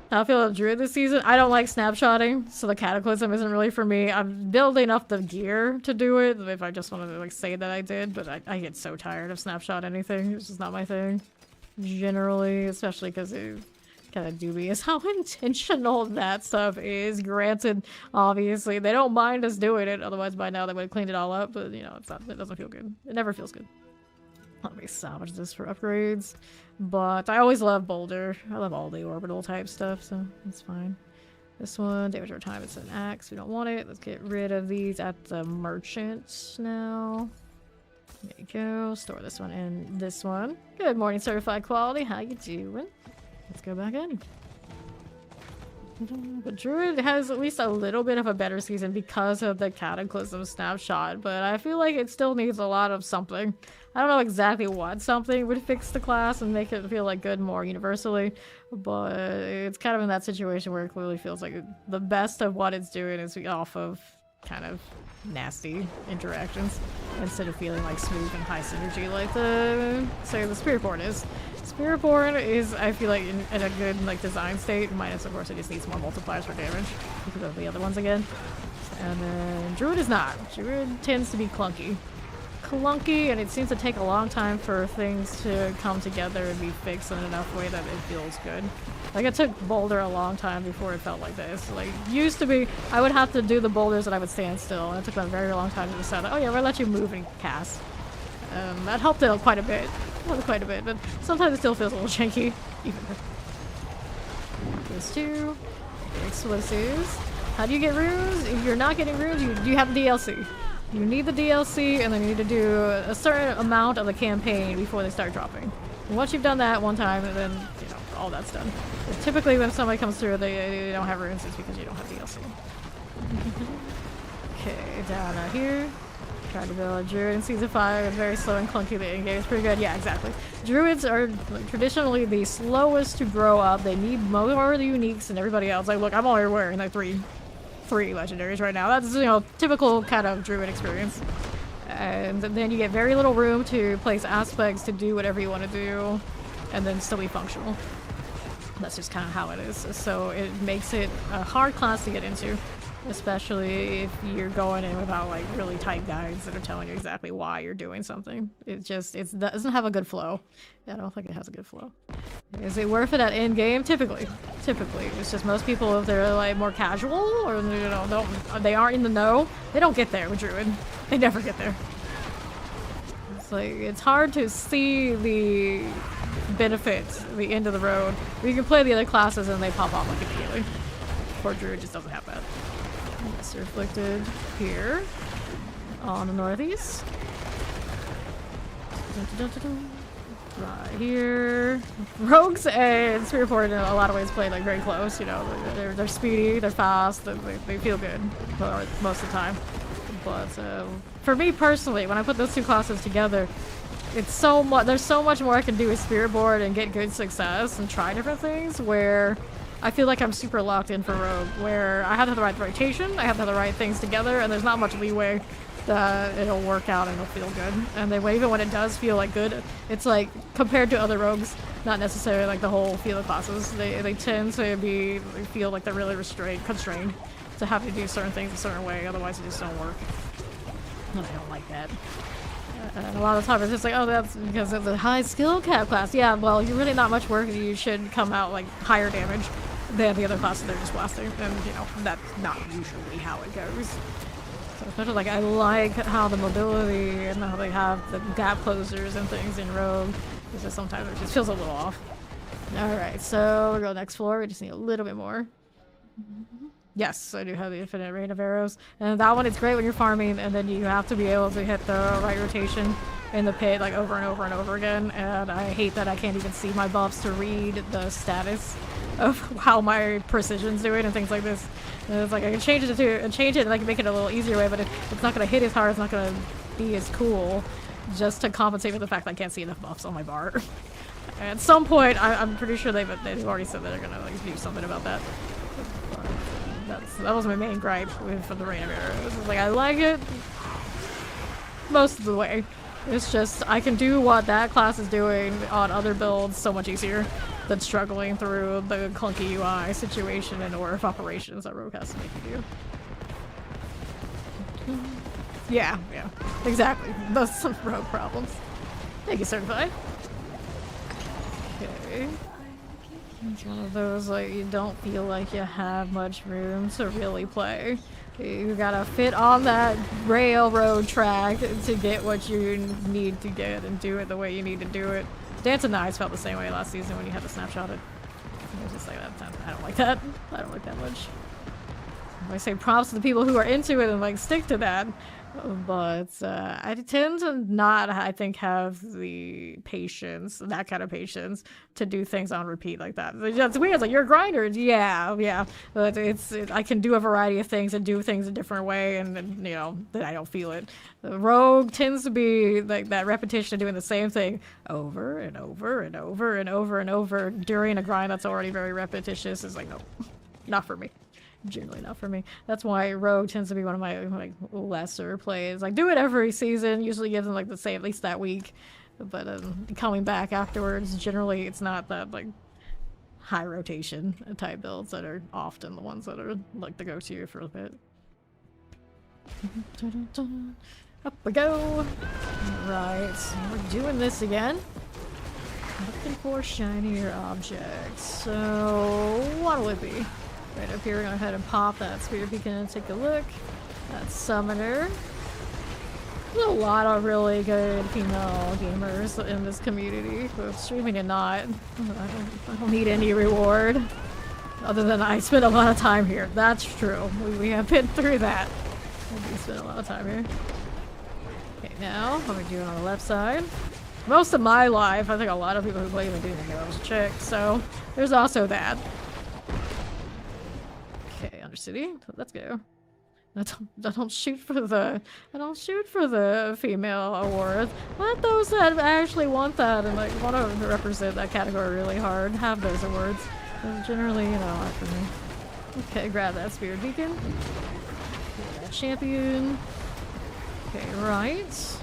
How I feel about Druid this season? I don't like snapshotting, so the cataclysm isn't really for me. I'm building up the gear to do it, if I just wanted to like say that I did, but I get so tired of snapshot anything. It's just not my thing. Generally, especially because it's kind of dubious how intentional that stuff is. Granted, obviously, they don't mind us doing it, otherwise by now they would have cleaned it all up, but you know, it's not, it doesn't feel good. It never feels good. Let me salvage this for upgrades. But I always love Boulder. I love all the orbital type stuff, so that's fine. This one, damage over time, it's an axe. We don't want it. Let's get rid of these at the merchant now. There you go. Store this one in this one. Good morning, certified quality. How you doing? Let's go back in. But Druid has at least a little bit of a better season because of the Cataclysm snapshot, but I feel like it still needs a lot of something. I don't know exactly what something would fix the class and make it feel like good more universally, but it's kind of in that situation where it clearly feels like the best of what it's doing is off of kind of nasty interactions instead of feeling like smooth and high synergy like the, say, the Spiritborn is. Spiritborn is, I feel like, in a good like design state, minus of course it just needs more multipliers for damage because of the other ones again. And then Druid is not. Druid tends to be clunky. And it seems to take a long time for things to come together and be fixed in enough way that it feels good. Like, it took Boulder a long time before it felt like this. Like, used to be, I would have to do the boulders and I would stand still, and it took them a very long time to decide, oh yeah, we'll let you move and cast. That helped it quite a bit. Not quite a bit, but sometimes it still feels a little janky. Even those two explosives. How do you get runes? If you're not getting runes, you have the DLC. You need the DLC, and then you need to do a certain amount of the campaign before they start dropping. And once you've done that one time, then, you know, all that's done. But typically when somebody comes through, they don't have runes, it's because you don't have DLC. Okay, down out here. Trying to build a druid in season 5. It's very slow and clunky. The in-game is pretty good. Yeah, exactly. Druids are like, traditionally the slowest to grow up. They need more of the uniques than everybody else. Like, look, I'm only wearing like three legendaries right now. That's, you know, typical kind of druid experience. And then you get very little room to place aspects to do whatever you want to do, and then still be functional. That's just kind of how it is. So it makes it a hard class to get into, especially if you're going in without like really tight guides that are telling you exactly why you're doing something. It doesn't have a good flow. I don't think it has a good flow. Is it worth it at end game? Typically. It's just most people, if they're like more casual or, you know, they aren't in the know, they don't get there with Druid. They never get there. It's like, it's hard to see the benefits, the end of the road. You can play the other classes and they pop off like immediately. Poor Druid just doesn't have that. Lesser Afflicted here on the northeast. Right here. Rogues and Spiritborn in a lot of ways play like very close, you know. They're speedy, they're fast, they feel good most of the time. But for me personally, when I put those two classes together, it's so much. There's so much more I can do with Spiritborn and get good success and try different things. Where I feel like I'm super locked in for Rogue, where I have to have the right rotation, I have to have the right things together, and there's not much leeway that it'll work out and it'll feel good. And then even when it does feel like good, it's like compared to other rogues, not necessarily like the whole feel of classes. They tend to feel like they're really constrained to have to do certain things a certain way, otherwise it just don't work. And I don't like that. And a lot of the time it's just like, oh, that's because of the high skill cap class. Yeah, well, you're really not much work. You should come out like higher damage than the other classes they're just blasting. And, you know, that's not usually how it goes. So especially like I like how the mobility and how they have the gap closers and things in Rogue. It's just sometimes it just feels a little off. Alright, so we'll go next floor. We just need a little bit more. Yes, I do have the infinite rain of arrows. And that one is great when you're farming, and then you have to be able to hit the right rotation in the pit like over and over and over again. And I hate that I can't even see my buffs to read the status of how my precision's doing and things like this. And it's like I can change it and I can make it a little easier way, but it's not gonna hit as hard, it's not gonna be as cool, just to compensate for the fact that I can't see enough buffs on my bar. At some point, I'm pretty sure they've already said that they're gonna like do something about that. That was my main gripe for the Rain of Arrows. It's like, I like it most of the way. It's just, I can do what that class is doing on other builds so much easier than struggling through the clunky UI situation and or operations that Rogue has to make you do. Yeah, exactly. Those are some Rogue problems. Thank you, Certified. Okay. It's one of those, like, you don't feel like you have much room to really play. You gotta fit on that railroad track to get what you need to get and do it the way you need to do it. Dance and Knives felt the same way last season when you had to snapshot it. I was just like, I don't like that. I don't like that much. I say props to the people who are into it and like stick to that. But I tend to not, I think, have the patience, that kind of patience, to do things on repeat like that. It's weird. It's like, you're a grinder. Yeah. But I can do a variety of things and do things a different way, and then, you know, then I don't feel it. The rogue tends to be like that repetition of doing the same thing over and over and over and over and over during a grind that's already very repetitious. Is like, no, not for me. Generally not for me. That's why Rogue tends to be one of my like lesser plays. Like, do it every season, usually gives them like the same, at least that week. But coming back afterwards, generally it's not that like high rotation type builds that are often the ones that are like the go-to for a bit. Up we go! Alright, we're doing this again. Looking for shinier objects. So, what'll it be? Right up here, we're gonna go ahead and pop that spear beacon and take a look. That summoner. There's a lot of really good female gamers in this community, both streaming and not. I don't need any reward. Other than I spend a lot of time here. That's true. We have been through that. We spend a lot of time here. Okay, now, what are we doing on the left side? Most of my life, I think a lot of people who play even do think I was a chick, so there's also that. Okay, Undercity, let's go. I don't shoot for the female awards. Let those that actually want that and like want to represent that category really hard have those awards. They're generally, you know, not for me. Okay, grab that spirit beacon. Get that champion. Okay, right.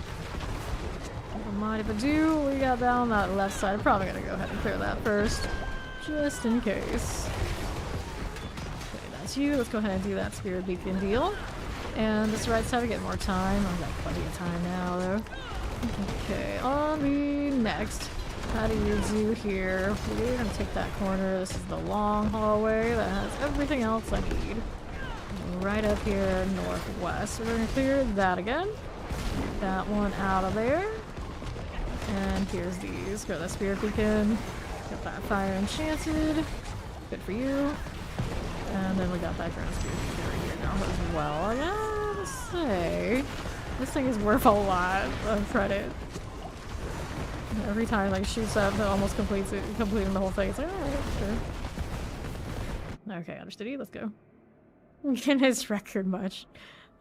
Don't mind if I do. We got down that left side. I'm probably gonna go ahead and clear that first, just in case. You. Let's go ahead and do that spirit beacon deal. And this right side, we get more time. I've got plenty of time now, though. Okay, on the next. How do you do here? We're gonna take that corner. This is the long hallway that has everything else I need. Right up here, northwest. We're gonna clear that again. Get that one out of there. And here's these. Go to that spirit beacon. Get that fire enchanted. Good for you. And then we got that ground spear right here now as well. I gotta say, this thing is worth a lot of credit. Every time like shoots up, it almost completes it, completing the whole thing. It's like, alright, sure. Okay, understood. Let's go. In his record much.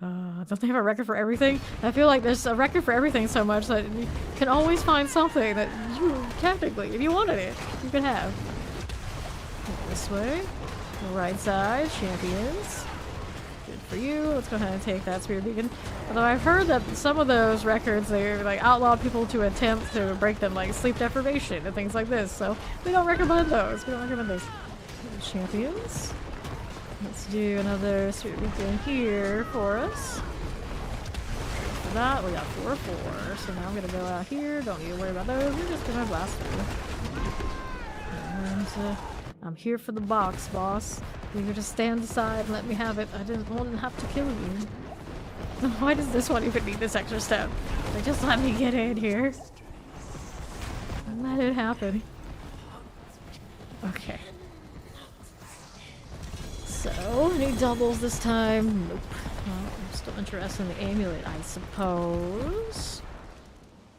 Don't they have a record for everything? I feel like there's a record for everything so much that you can always find something that you, technically, if you wanted it, you could have. This way. Right side, champions. Good for you. Let's go ahead and take that spirit beacon. Although I've heard that some of those records, they like outlaw people to attempt to break them, like sleep deprivation and things like this. So we don't recommend those. We don't recommend those. Champions. Let's do another spirit beacon here for us. For that, we got 4/4. So now I'm gonna go out here. Don't need to worry about those. We're just gonna blast them. And I'm here for the box, boss. You could just stand aside and let me have it. I didn't want to have to kill you. Why does this one even need this extra step? They just let me get in here. And let it happen. Okay. So, any doubles this time? Nope. Well, I'm still interested in the amulet, I suppose.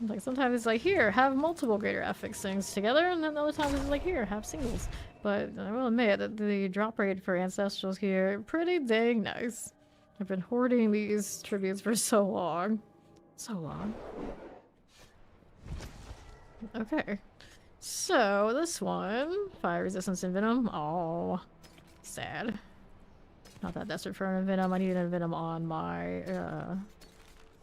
Like, sometimes it's like, here, have multiple greater affix things together, and then other times it's like, here, have singles. But I will admit that the drop rate for Ancestrals here, pretty dang nice. I've been hoarding these tributes for so long. So long. Okay. So, this one, fire resistance and venom. Oh, sad. Not that desperate for an venom. I need an venom on my,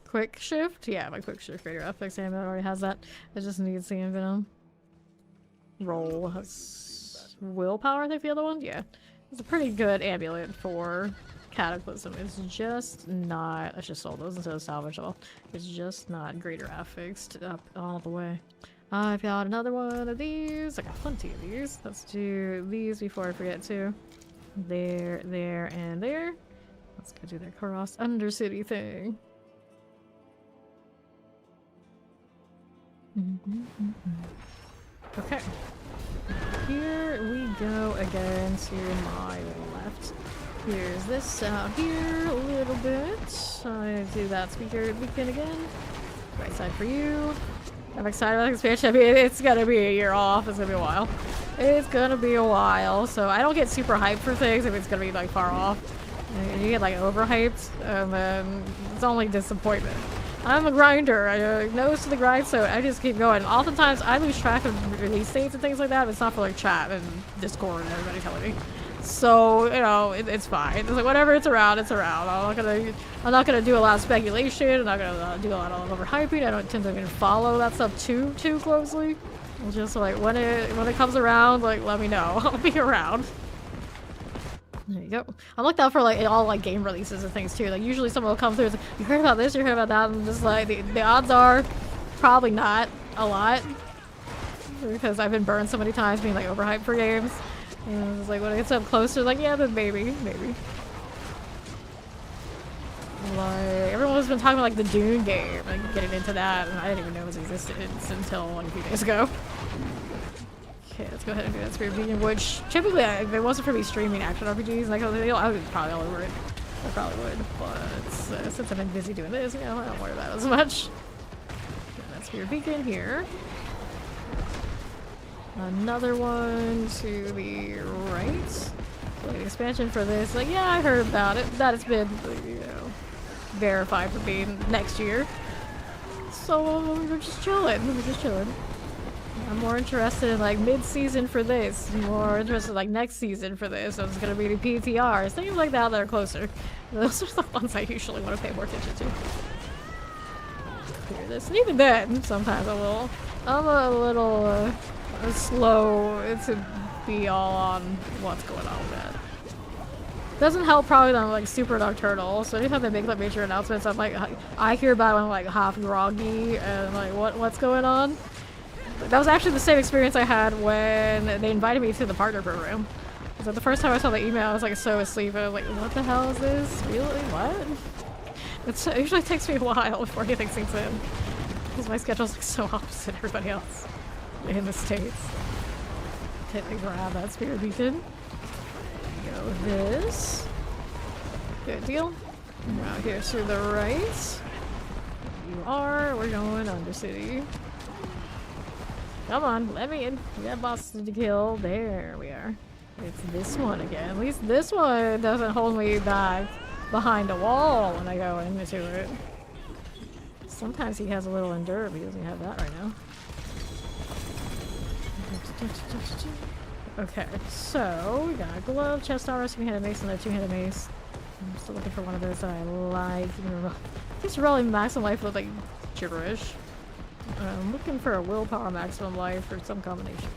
quick shift. Yeah, my quick shift greater affix amulet already has that. I just need the venom. Roll. Willpower, I think the other one? Yeah. It's a pretty good amulet for cataclysm. It's just not... I should sold those instead of salvageable. It's just not greater affixed up all the way. I've got another one of these. I got plenty of these. Let's do these before I forget to. There, there, and there. Let's go do the cross undercity thing. Okay. Here we go again to my left. Here's this out here a little bit. I do that speaker beacon again. Right side for you. I'm excited about the expansion. I mean, it's gonna be a year off. It's gonna be a while. It's gonna be a while. So I don't get super hyped for things if it's gonna be like far off. And you get like overhyped, and then it's only disappointment. I'm a grinder. I nose to the grind, so I just keep going. Oftentimes I lose track of release dates and things like that. But it's not for like chat and Discord and everybody telling me. So, you know, it's fine. It's like whatever, it's around, it's around. I'm not gonna do a lot of speculation. I'm not gonna do a lot of overhyping. I don't tend to even follow that stuff too closely. It's just like when it comes around, like let me know. I'll be around. There you go. I'm looked out for like all like game releases and things too. Like usually someone will come through and say, you heard about this, you heard about that, and just like the odds are probably not a lot. Because I've been burned so many times being like overhyped for games. And it's like when it gets up closer, like yeah, then maybe. Like everyone's been talking about like the Dune game, like getting into that, and I didn't even know it existed until like a few days ago. Okay, let's go ahead and do that Spirit Beacon, which typically if it wasn't for me streaming action RPGs, like I would probably all over it. I probably would, but since I've been busy doing this, you know, I don't worry about it as much. Okay, that's Spirit Beacon here. Another one to the right. Like an expansion for this. Like, yeah, I heard about it. That it's been, you know, verified for being next year. So we're just chilling. I'm more interested in like mid-season for this. More interested in like next season for this. So it's gonna be the PTRs, things like that that are closer. Those are the ones I usually want to pay more attention to. Hear this, and even then, sometimes I'm a little slow to be all on what's going on with that. Doesn't help probably that I'm like super nocturnal, so anytime they make like major announcements, I'm like I hear about it when I'm like half groggy and like what's going on. That was actually the same experience I had when they invited me to the partner program. It was like the first time I saw the email, I was like so asleep. I was like, what the hell is this? Really? What? It usually takes me a while before anything sinks in. Because my schedule's like so opposite everybody else in the States. Okay, they grab that Spirit Beacon. Go this. Good deal. Out here to the right. You are. We're going Undercity. Come on, let me in. We got bosses to kill. There we are. It's this one again. At least this one doesn't hold me back behind a wall when I go into it. Sometimes he has a little endure, but he doesn't have that right now. Okay, so we got a glove, chest armor, two-handed mace, and a two-handed mace. I'm still looking for one of those that I like. This rolling maximum life look like gibberish. I'm looking for a willpower maximum life or some combination.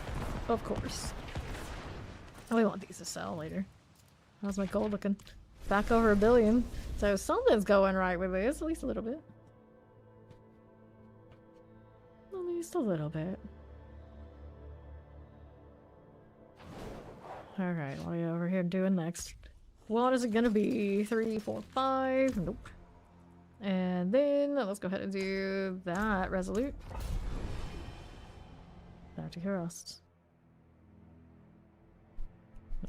Of course. Oh, we want these to sell later. How's my gold looking? Back over 1 billion. So something's going right with this, at least a little bit. At least a little bit. Alright, what are you over here doing next? What is it gonna be? 3, 4, 5? Nope. And then let's go ahead and do that resolute. Back to Heroes.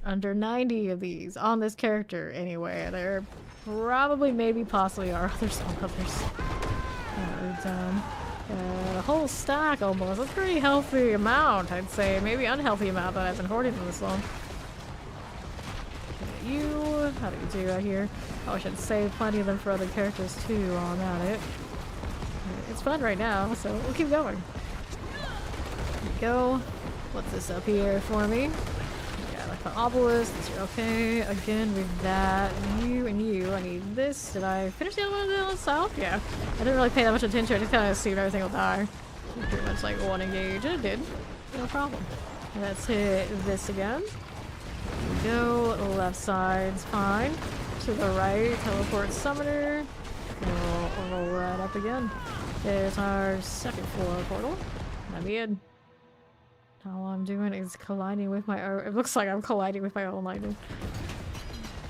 Under 90 of these on this character anyway. There probably, maybe, possibly are others on others. We're done. A whole stack almost. A pretty healthy amount, I'd say. Maybe unhealthy amount that I've been hoarding for this long. You, how do you do out here? Oh, I should save plenty of them for other characters too while I'm at it. It's fun right now, so we'll keep going. There we go. What's this up here for me? Yeah, like the obelisk. These are okay. Again with that. You and you. I need this. Did I finish the other one down south? Yeah. I didn't really pay that much attention. I just kind of assumed everything will die. Pretty much like one engage. And it did. No problem. Let's hit this again. Go left side's fine. To the right, teleport summoner. We'll roll right up again. There's our second floor portal. Let me in. All I'm doing is colliding with my own. It looks like I'm colliding with my own lightning.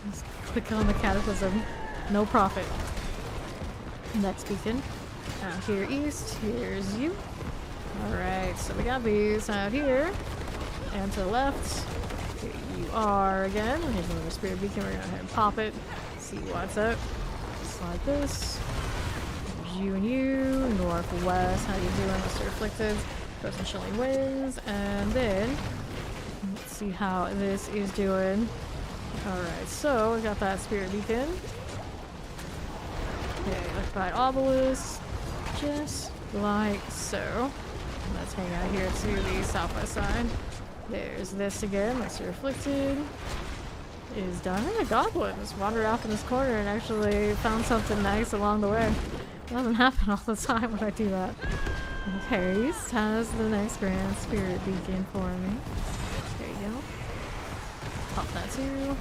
Just click on the cataclysm. No profit. Next beacon. Out here east. Here's you. Alright, so we got these out here. And to the left. you are again. Here's another spirit beacon. We're gonna go ahead and pop it. See what's up. Just like this. There's you and you. Northwest. How you doing, Mr. Afflicted? Throw some chilling winds. And then let's see how this is doing. Alright, so we got that spirit beacon. Okay, electrified obelisk. Just like so. Let's hang out here to the southwest side. There's this again. Mr. Afflicted is done. And a goblin just wandered off in this corner and actually found something nice along the way. It doesn't happen all the time when I do that. Okay, Haste has the next grand spirit beacon for me. There you go. Pop that too.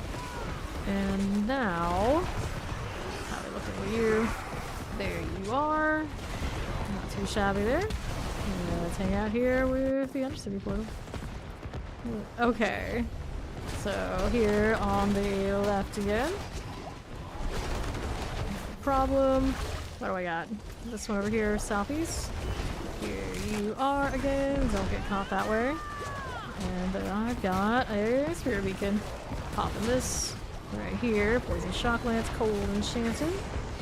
And now, how are we looking with you? There you are. Not too shabby there. Let's hang out here with the Undercity portal. Okay. So here on the left again. Problem. What do I got? This one over here, southeast. Here you are again. Don't get caught that way. And then I've got a spirit beacon. Popping this right here. Poison shock lance, cold enchanted.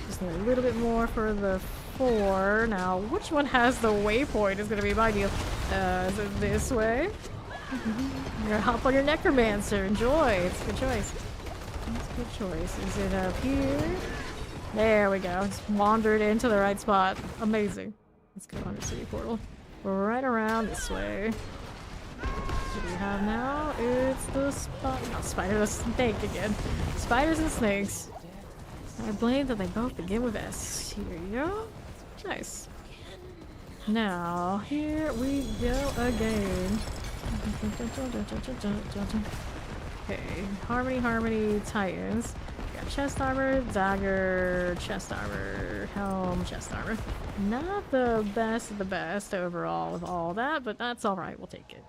Just need a little bit more for the 4. Now, which one has the waypoint is going to be my deal. Is it this way? You're gonna hop on your necromancer. Enjoy. It's a good choice. It's a good choice. Is it up here? There we go. It's wandered into the right spot. Amazing. Let's go on the city portal. Right around this way. What do we have now? It's the not spider, the snake again. Spiders and snakes. I blame that they both begin with S. Here you go. Nice. Now, here we go again. Okay, Harmony, Titans. We got chest armor, dagger, chest armor, helm, chest armor. Not the best of the best overall with all that, but that's alright, we'll take it.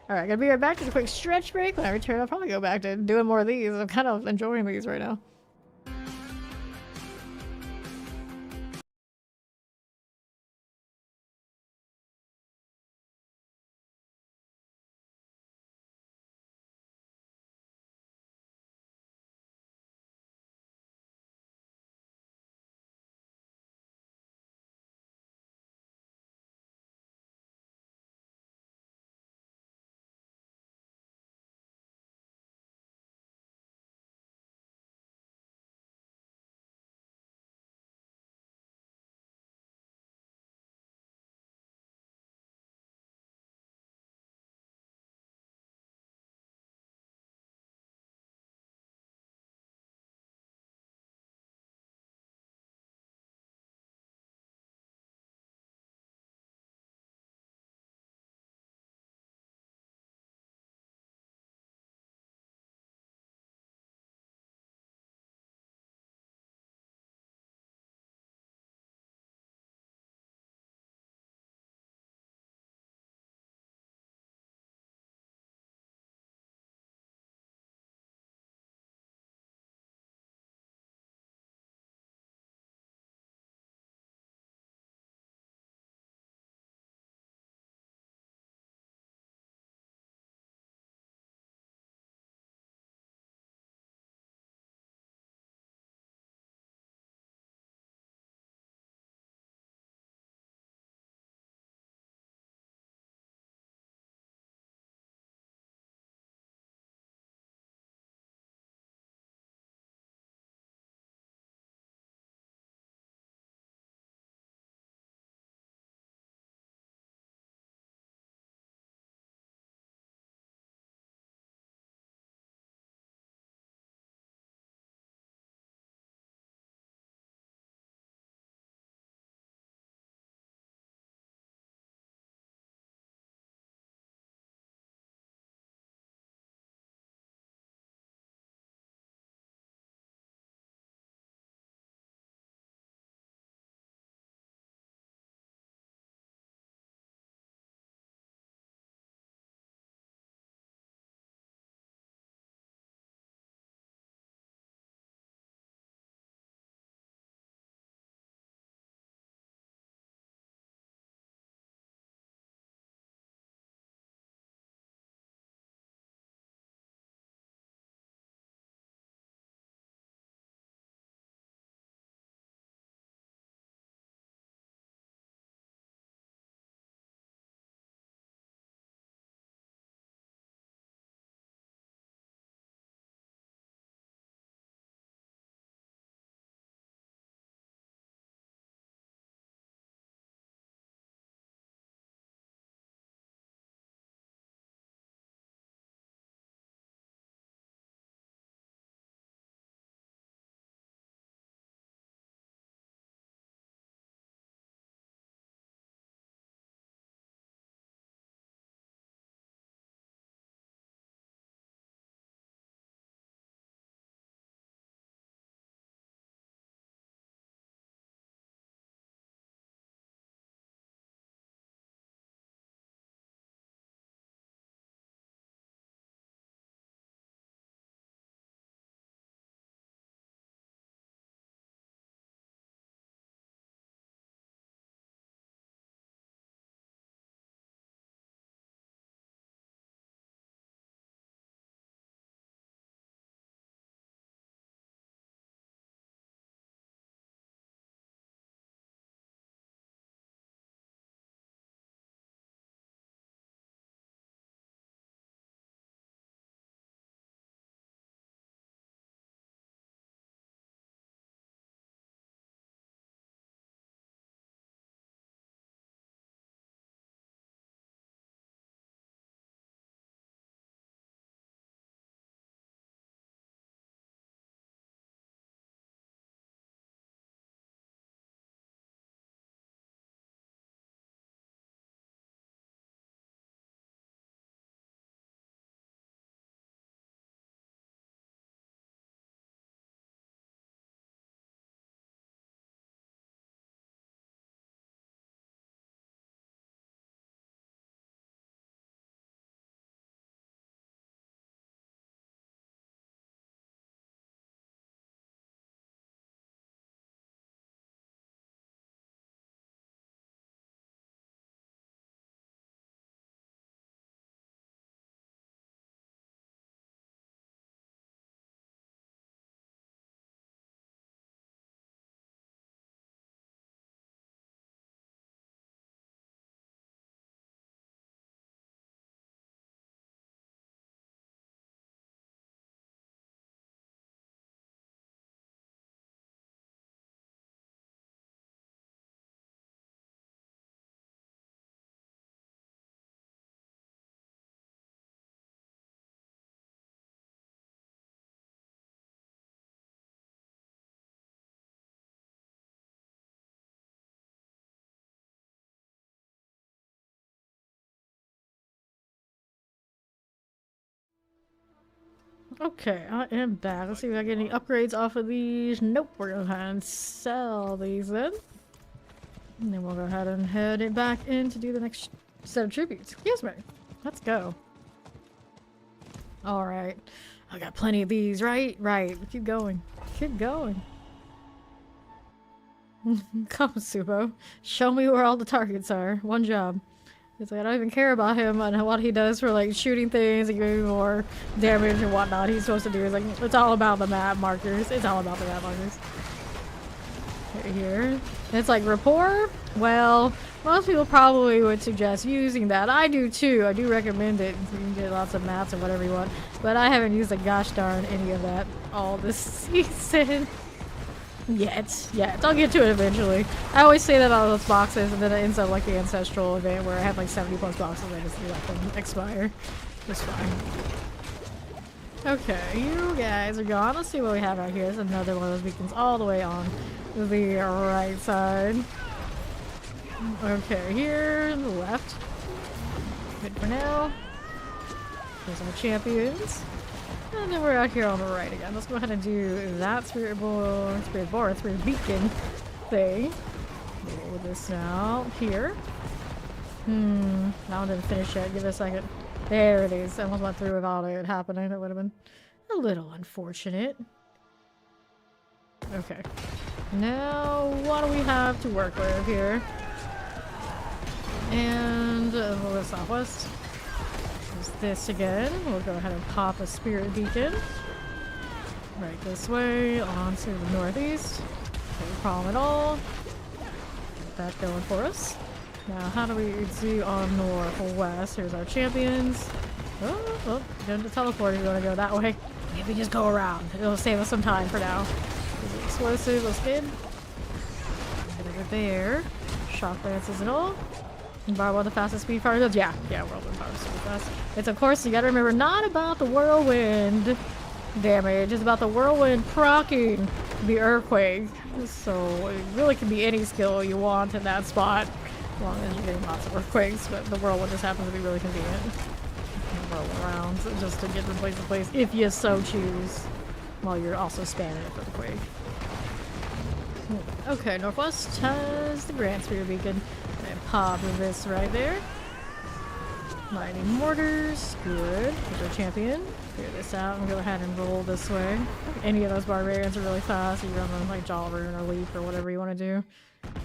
Alright, gonna be right back to a quick stretch break. When I return, I'll probably go back to doing more of these. I'm kind of enjoying these right now. Okay, I am back. Let's see if I get any upgrades off of these. Nope, we're gonna go ahead and sell these then. And then we'll go ahead and head it back in to do the next set of tributes. Excuse me. Let's go. Alright. I got plenty of these, right? Right. Keep going. Keep going. Come, Subo. Show me where all the targets are. One job. It's like, I don't even care about him and what he does for like shooting things and giving more damage and whatnot. He's supposed to do is like, it's all about the map markers. It's all about the map markers. Right here. And it's like rapport. Well, most people probably would suggest using that. I do too. I do recommend it. You can get lots of mats and whatever you want. But I haven't used a gosh darn any of that all this season. Yet. I'll get to it eventually. I always say that about those boxes, and then it ends up like the Ancestral event where I have like 70 plus boxes and I just let them expire. It's fine. Okay, you guys are gone. Let's see what we have out here. There's another one of those beacons all the way on the right side. Okay, here on the left. Good for now. There's our champions. And then we're out here on the right again. Let's go ahead and do that spirit beacon thing. Roll this now. Here. That one didn't finish yet. Give it a second. There it is. I almost went through without it happening. That would have been a little unfortunate. Okay. Now, what do we have to work with here? And we'll go southwest. There's this again. We'll go ahead and pop a spirit beacon. Right this way, on to the northeast. No problem at all. Get that going for us. Now, how do we do on northwest? Here's our champions. Oh, going to teleport if you want to go that way. Maybe just go around. It'll save us some time for now. Explosive, let's get over there. Shock lances and all. Bar one of the fastest speed fire goes. Yeah, whirlwind power super fast. It's of course you gotta remember not about the whirlwind damage, it's about the whirlwind proccing the earthquake. So it really can be any skill you want in that spot, as long as you're getting lots of earthquakes, but the whirlwind just happens to be really convenient. You can roll around just to get from place to place if you so choose, while you're also spamming it for the quake. Okay, northwest has the Grand Spear Beacon. And pop this right there. Mighty Mortars, good. Here's our champion. Clear this out and go ahead and roll this way. Any of those barbarians are really fast. You run them like Jaw Rune or Leap or whatever you want to do.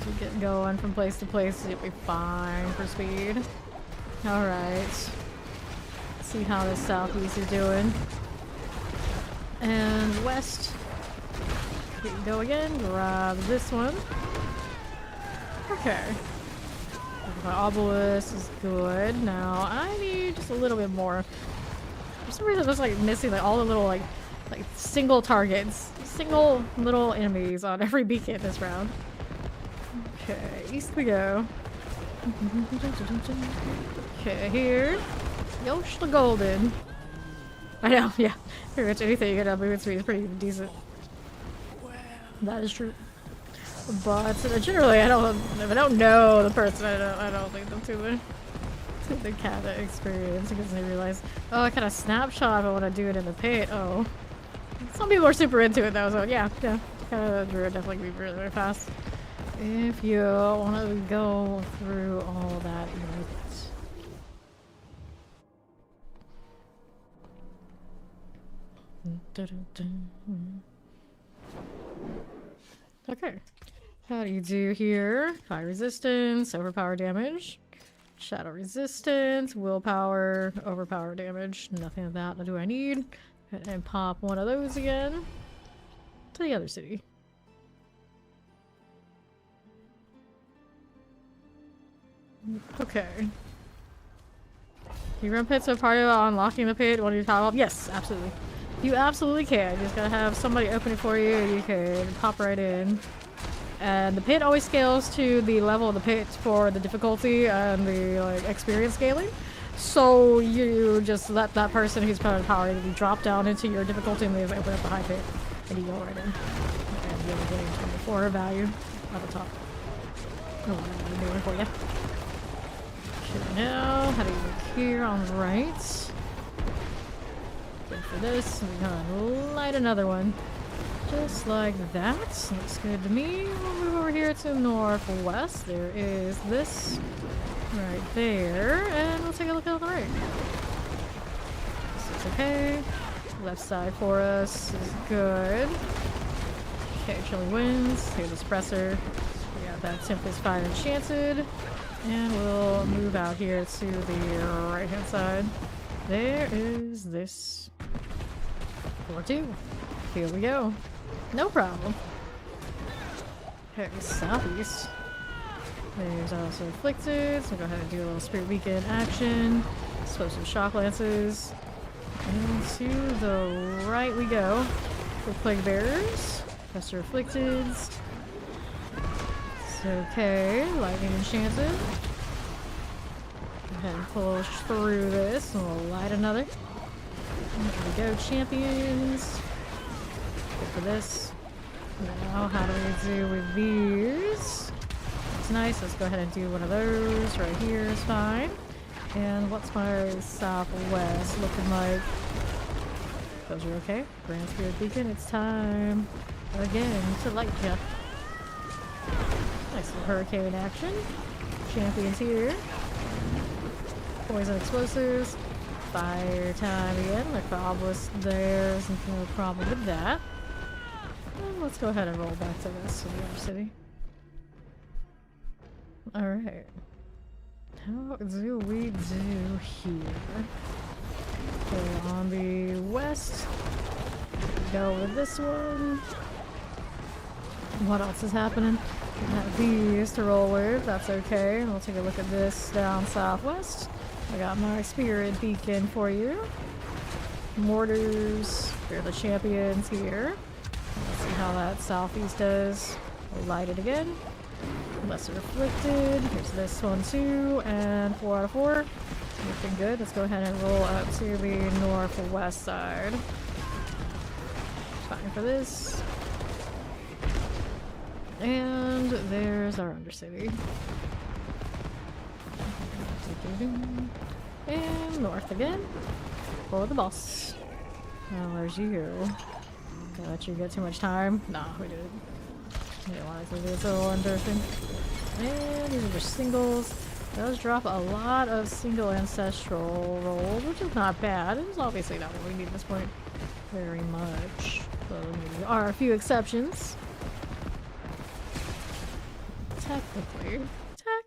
So get going from place to place, you'll be fine for speed. Alright. See how this southeast is doing. And west. Here you go again. Grab this one. Okay. My obelisk is good. Now I need just a little bit more. For some reason, I'm just like missing like all the little like single targets, single little enemies on every beacon this round. Okay, east we go. Okay, here. Yosh the golden. I know, yeah. Pretty much anything you get up movement speed is pretty decent. That is true. But generally, if I don't know the person, I don't lead them to the Cata experience because they realize, oh, I kind of snapshot if I want to do it in the pit. Oh, some people are super into it though, so yeah, Cata Druid definitely can be really, really fast if you want to go through all that. Okay. How do you do here? Fire resistance, overpower damage, shadow resistance, willpower, overpower damage. Nothing of that. What do I need? And pop one of those again to the other city. Okay. Can you run pits of part of unlocking the pit? What do you talk about? Yes, absolutely. You absolutely can. You just gotta have somebody open it for you. You can pop right in. And the pit always scales to the level of the pit for the difficulty and the like experience scaling. So you just let that person who's part of the power drop down into your difficulty and they open up the high pit and you go right in. And you're getting 24 value at the top. Oh, I'm doing it for you. Okay, now how do you look here on the right? Good for this. We're gonna light another one. Just like that. Looks good to me. We'll move over here to northwest. There is this right there. And we'll take a look on the right. This is okay. Left side for us is good. Okay, Chillin wins. Here's the suppressor. We got that Tempest Fire enchanted. And we'll move out here to the right hand side. There is this 4-2. Here we go. No problem. Okay, southeast. There's also afflicted, so go ahead and do a little spirit weekend action. Explosive shock lances. And to the right we go. For plague bearers. Lesser afflicteds. It's okay. Lightning enchanted. Go ahead and push through this and we'll light another. There we go, champions. Good for this. Now, how do we do with these? It's nice. Let's go ahead and do one of those. Right here is fine. And what's my southwest looking like? Those are okay. Grand Spirit Beacon, it's time again to light ya. Nice little hurricane action. Champions here. Poison explosives. Fire time again. Like the obelisk there. Isn't no problem with that. And let's go ahead and roll back to this in the other city. Alright. How do we do here? Okay, on the west. Go with this one. What else is happening? We have these to roll with. That's okay. And we'll take a look at this down southwest. I got my spirit beacon for you. Mortars. They're the champions here. Let's see how that southeast does. We'll light it again. Lesser afflicted. Here's this one too. And 4 out of 4. Looking good. Let's go ahead and roll up to the northwest side. Fine for this. And there's our undercity. And north again for the boss. Oh, there's you. Did I let you get too much time? No, we didn't. We didn't want to do this little under thing. And these are just singles. Does drop a lot of single ancestral rolls, which is not bad. It's obviously not what we need at this point very much. So there are a few exceptions.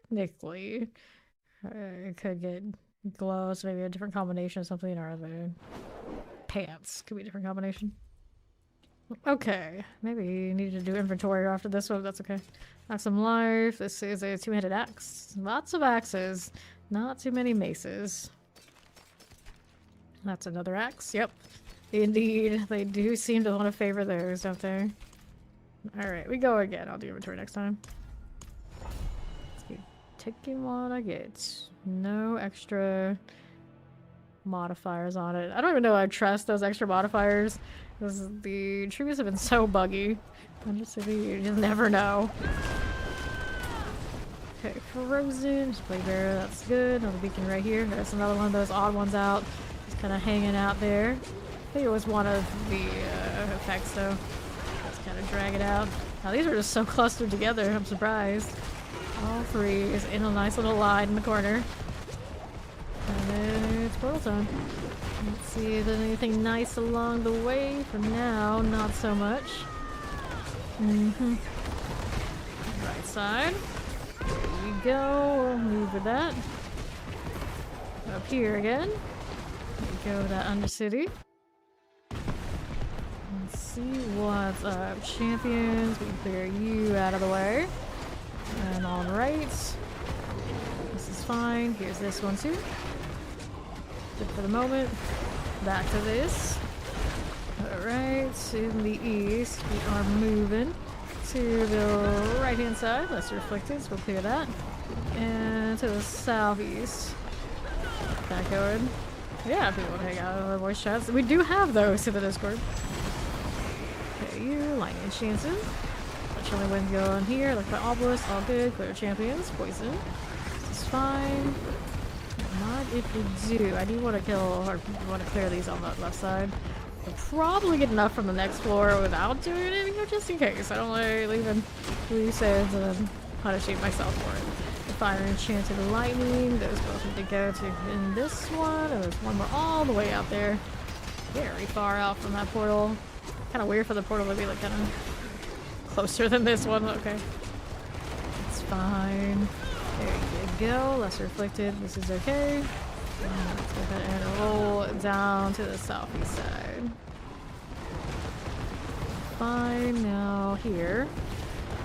Technically, it could get gloves, maybe a different combination of something, or the pants could be a different combination. Okay, maybe you need to do inventory after this one, that's okay. Have some life. This is a two-handed axe. Lots of axes, not too many maces. That's another axe, yep. Indeed, they do seem to want to favor those, don't they? Alright, we go again. I'll do inventory next time. Taking what I get. No extra modifiers on it. I don't even know I trust those extra modifiers because the trees have been so buggy. You just never know. Okay, frozen. Plague bearer, that's good. Another beacon right here. There's another one of those odd ones out. Just kind of hanging out there. I think it was one of the effects though. Just kind of drag it out. Now these are just so clustered together. I'm surprised. All three is in a nice little line in the corner. And then it's portal time. Let's see if there's anything nice along the way. For now, not so much. Right side. There we go. We'll move with that. Up here again. There we go, that Undercity. Let's see what's up. Champions, we clear you out of the way. And on right. This is fine. Here's this one too. Good for the moment. Back to this. Alright, in the east, we are moving to the right hand side. Lesser afflicted, we'll clear that. And to the southeast. Back going. Yeah, people hang out in the voice chats. We do have those to the Discord. Okay, you, lightning enchanted. Chillin wind going here, like the obelisk, all good. Clear champions, poison. This is fine. Not if we do. I do want to kill or want to clear these on the left side. I'll probably get enough from the next floor without doing it, you know, just in case. I don't like leaving loose ends and then punishing myself for it. The fire enchanted lightning. Those both need to go to in this one, and there's one more all the way out there. Very far out from that portal. Kind of weird for the portal to be like kind of closer than this one. Okay. It's fine. There you go. Lesser afflicted. This is okay. Let's go ahead and roll down to the southeast side. Fine. Now here.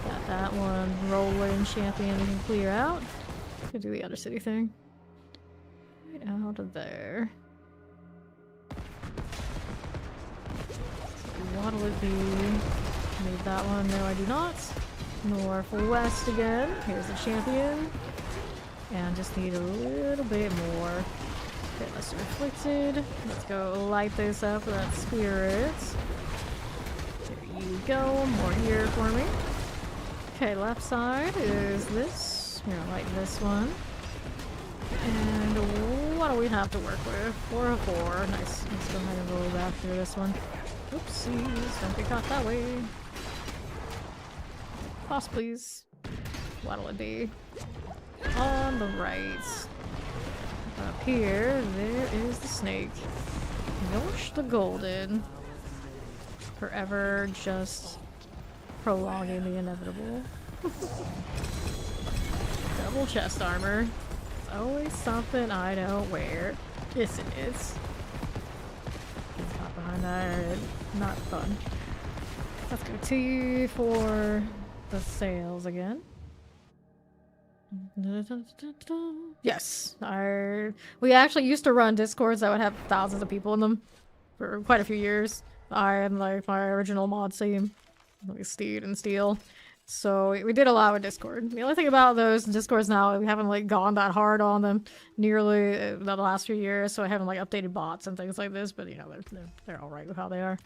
Got that one rolling champion we can clear out. Could do the other city thing. Right out of there. What'll it be? Need that one. No, I do not. Northwest again. Here's the champion. And just need a little bit more. Okay, lesser afflicted. Let's go light this up with that spirit. There you go. More here for me. Okay, left side is this. We're gonna light this one. And what do we have to work with? 404. Nice. Let's go ahead and roll back through this one. Oopsies. Don't get caught that way. Pause, please. What'll it be? On the right. Up here, there is the snake. Yosh the golden. Forever just prolonging the inevitable. Double chest armor. It's always something I don't wear. Yes, it is. It's not behind that. Not fun. Let's go T for the sales again. Yes, we actually used to run Discords that would have thousands of people in them for quite a few years. I and like my original mod team, like Steed and Steel. So we did a lot with Discord. The only thing about those Discords now, we haven't like gone that hard on them nearly the last few years. So I haven't like updated bots and things like this. But you know they're all right with how they are.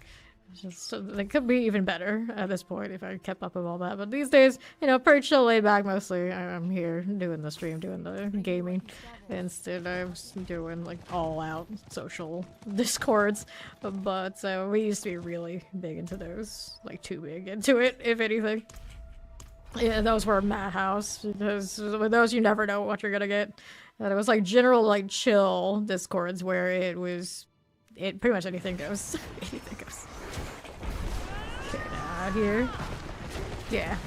Just, they could be even better at this point if I kept up with all that. But these days, you know, pretty chill, laid back mostly. I'm here doing the stream, doing the gaming, instead of doing like all-out social discords. But we used to be really big into those, like too big into it, if anything. Yeah, those were madhouse, because with those you never know what you're gonna get. And it was like general, like chill discords where it pretty much anything goes. Anything goes. Out here. Yeah.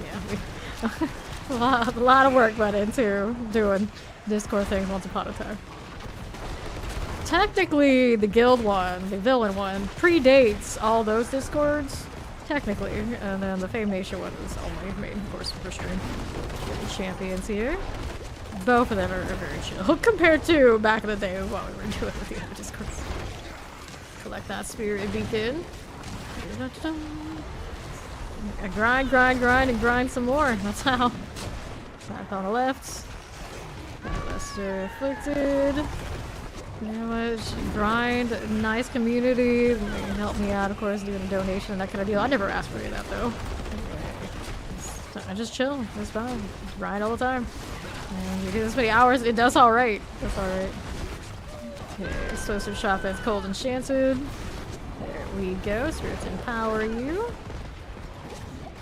A lot of work went into doing Discord things once upon a time. Technically, the guild one, the villain one, predates all those Discords. Technically. And then the Fame Nation one is only made, of course, for stream. The champions here. Both of them are very chill compared to back in the day of what we were doing with the other Discords. Collect that spirit beacon. I grind, and grind some more. That's how. Back on the left. Lesser afflicted. You know what? Grind. Nice community. They can help me out, of course, doing a donation and that kind of deal. I never asked for any of that, though. I just chill. It's fine. Just grind all the time. And you do this many hours, it does alright. That's alright. Okay, explosive shot that's cold enchanted. There we go. Spirits empower you.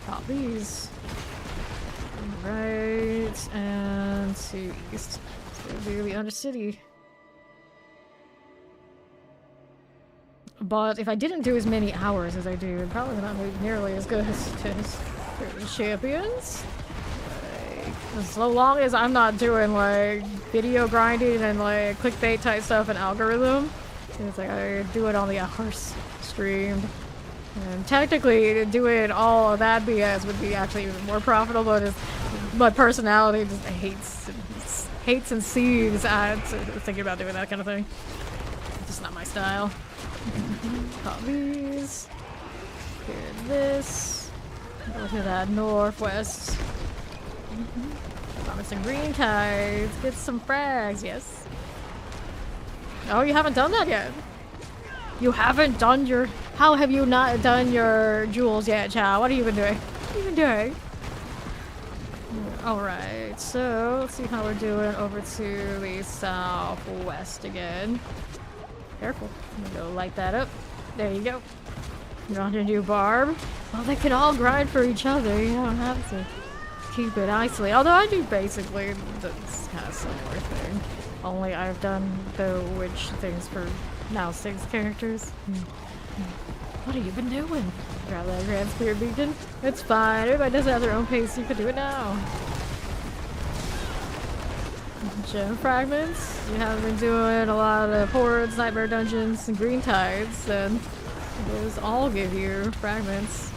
Pop these. Right, and to east. So do the Undercity. But if I didn't do as many hours as I do, it'd probably not be nearly as good as the champions. Like, so long as I'm not doing like video grinding and like clickbait type stuff and algorithm, it's like I do it on the hours streamed. And technically, doing all of that BS would be actually even more profitable, but my personality just hates and sees ads thinking about doing that kind of thing. It's just not my style. Pop these. Clear this. Go to that northwest. Promise some green tides. Get some frags, yes. Oh, you haven't done that yet. You haven't done your... How have you not done your jewels yet, Chow? What have you been doing? What have you been doing? Alright, so let's see how we're doing over to the southwest again. Careful. I'm gonna go light that up. There you go. You want to do barb? Well, they can all grind for each other. You don't have to keep it isolated. Although I do basically this kind of similar thing. Only I've done the witch things for now 6 characters. What have you been doing? Grab that Grand Spirit Beacon. It's fine. Everybody does it at their own pace. You can do it now. Gem fragments. You have been doing a lot of hordes, nightmare dungeons, and green tides, and those all give you fragments.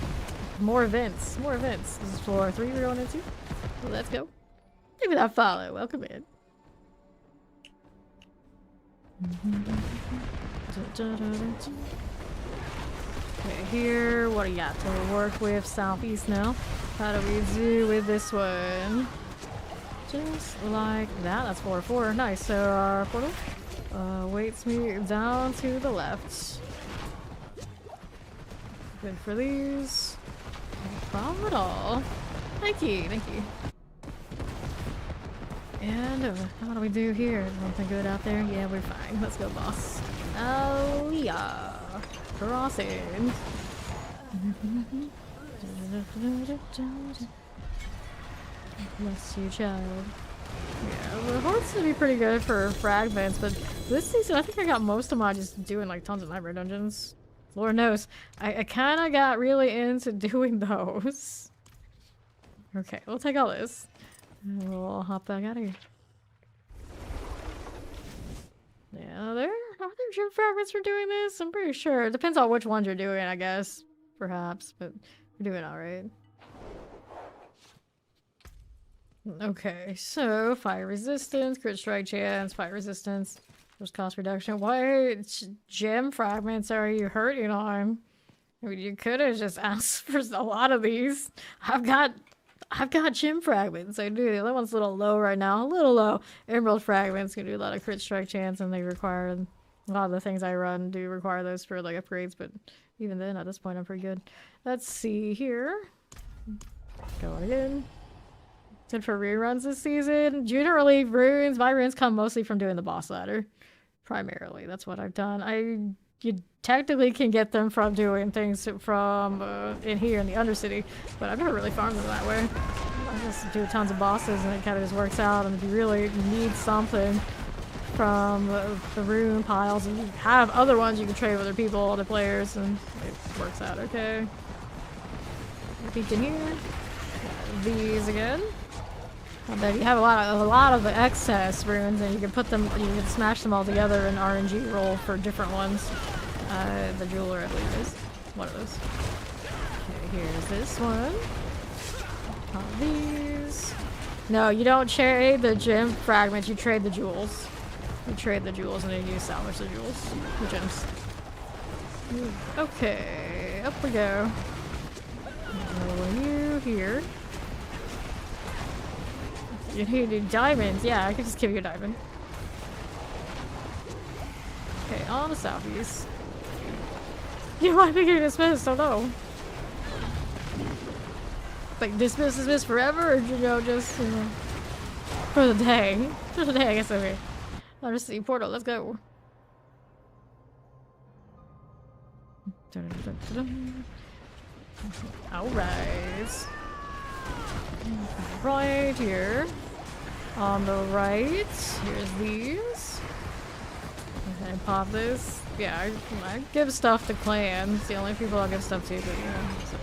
More events. More events. This is floor 3 we're going into. So let's go. Give me that follow. Welcome in. Okay, here, what do you got to work with southeast now? How do we do with this one? Just like that. That's 4-4. Nice. So our portal waits me down to the left. Good for these. No problem at all. Thank you. Thank you. And how do we do here? Anything good out there? Yeah, we're fine. Let's go, boss. Oh, yeah. Crossing. Bless you, child. Yeah, the hordes would be pretty good for fragments, but this season I think I got most of mine just doing like tons of nightmare dungeons. Lord knows. I kind of got really into doing those. Okay, we'll take all this. And we'll hop back out of here. Yeah, are there gem fragments for doing this? I'm pretty sure. It depends on which ones you're doing, I guess. Perhaps, but we're doing alright. Okay, so fire resistance, crit strike chance, fire resistance, there's cost reduction. What gem fragments are you hurting on? I mean, you could have just asked for a lot of these. I've got gem fragments. I do. The other one's a little low right now. A little low. Emerald fragments can do a lot of crit strike chance, and they require a lot of the things I run do require those for like upgrades. But even then, at this point, I'm pretty good. Let's see here. Going again. Good for reruns this season. Generally, my runes come mostly from doing the boss ladder. Primarily, that's what I've done. You technically can get them from doing things from in here in the Undercity, but I've never really farmed them that way. I just do tons of bosses and it kind of just works out, and if you really need something from the rune piles, and you have other ones you can trade with other people, other players, and it works out okay. Peek in here. These again. And then you have a lot of excess runes, and you can put them, you can smash them all together and RNG roll for different ones. The jeweler, I believe, is one of those. Okay, here's this one. All these. No, you don't trade the gem fragments. You trade the jewels. You trade the jewels, and then you salvage the jewels, the gems. Okay, up we go. Another one you here. You need diamonds. Yeah, I could just give you a diamond. Okay, on the southeast. You might be getting dismissed, oh no. Like, dismiss forever, or, you know, just, you know, for the day. For the day, I guess, okay. Undercity portal, let's go. Alright. Right here. On the right, here's these. Okay, pop this. Yeah, I give stuff to clans. The only people I'll give stuff to, but yeah, so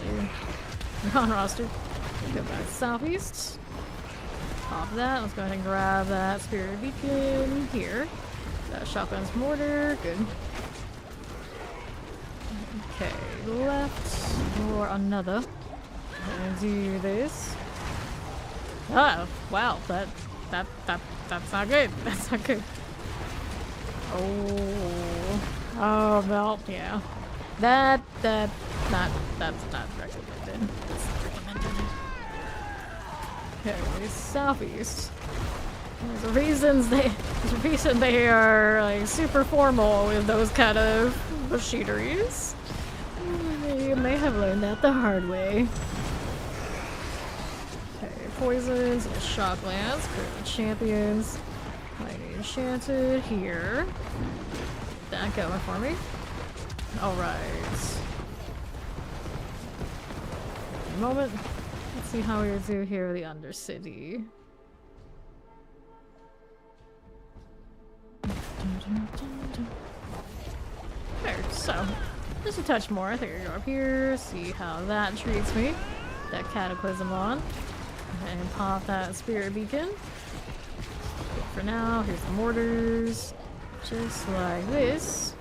you're on roster. Go back southeast. Pop that. Let's go ahead and grab that spirit beacon here. That shotgun's mortar. Good. Okay, left or another. Gonna do this. Oh, wow, that's not good. That's not good. Oh, well, yeah. That's not recommended. That's not recommended. Okay, southeast. There's a reason they are like super formal with those kind of machineries. You may have learned that the hard way. Okay, poisons, little shock lance, critical champions. Mighty enchanted here. Get that going for me. Alright. A moment. Let's see how we do here with the Undercity. There, so just a touch more. I think I go up here, see how that treats me. That cataclysm on. And pop that spirit beacon. For now, here's the mortars. Just like this.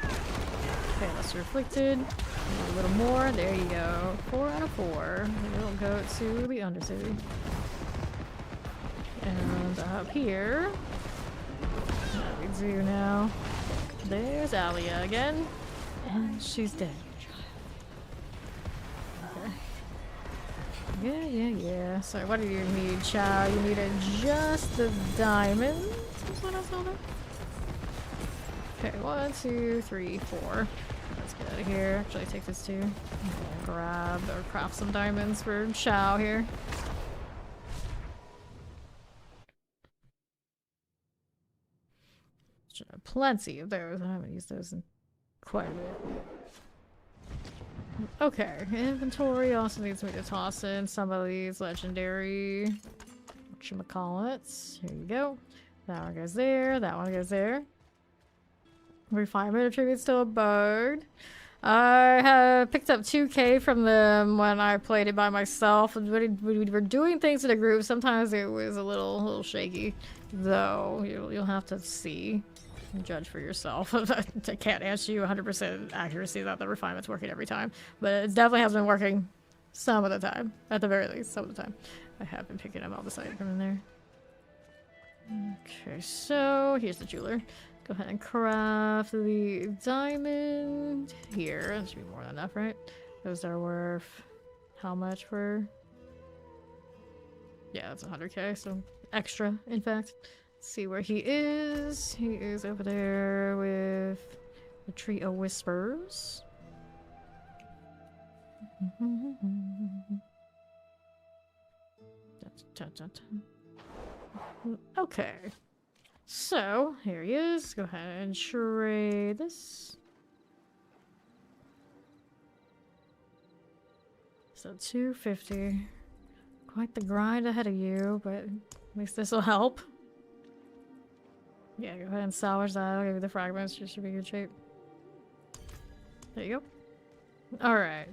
Okay, that's reflected. A little more. There you go. 4 out of 4. We'll go to the Undercity. And up here. What we do now. There's Alia again. And she's dead. Okay. Yeah. So what do you need, child? You need just the diamond. Is what I told her. Okay, 1, 2, 3, 4. Let's get out of here. Actually, take this too. Grab or craft some diamonds for Chow here. Should have plenty of those. I haven't used those in quite a bit. Okay, inventory also needs me to toss in some of these legendary whatchamacallits. Here you go. That one goes there, that one goes there. Refinement attributes to a bard. I have picked up 2k from them when I played it by myself. When we were doing things in a group, sometimes it was a little shaky. Though, you'll have to see. Judge for yourself. I can't answer you 100% accuracy that the refinement's working every time, but it definitely has been working some of the time. At the very least, some of the time. I have been picking up all the items in there. Okay, so here's the jeweler. Go ahead and craft the diamond here. That should be more than enough, right? Those are worth how much for? Yeah, that's 100k, so extra, in fact. See where he is. He is over there with the Tree of Whispers. Okay. So, here he is. Go ahead and trade this. So, 250. Quite the grind ahead of you, but at least this will help. Yeah, go ahead and salvage that. I'll give you the fragments. You should be in good shape. There you go. Alright.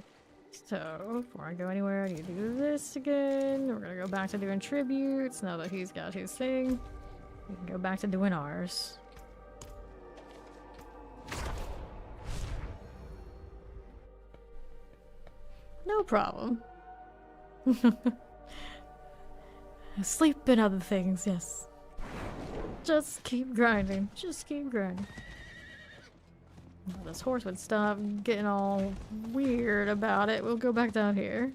So, before I go anywhere, I need to do this again. We're gonna go back to doing tributes now that he's got his thing. We can go back to doing ours. No problem. Sleep and other things, yes. Just keep grinding. Just keep grinding. Well, this horse would stop getting all weird about it. We'll go back down here.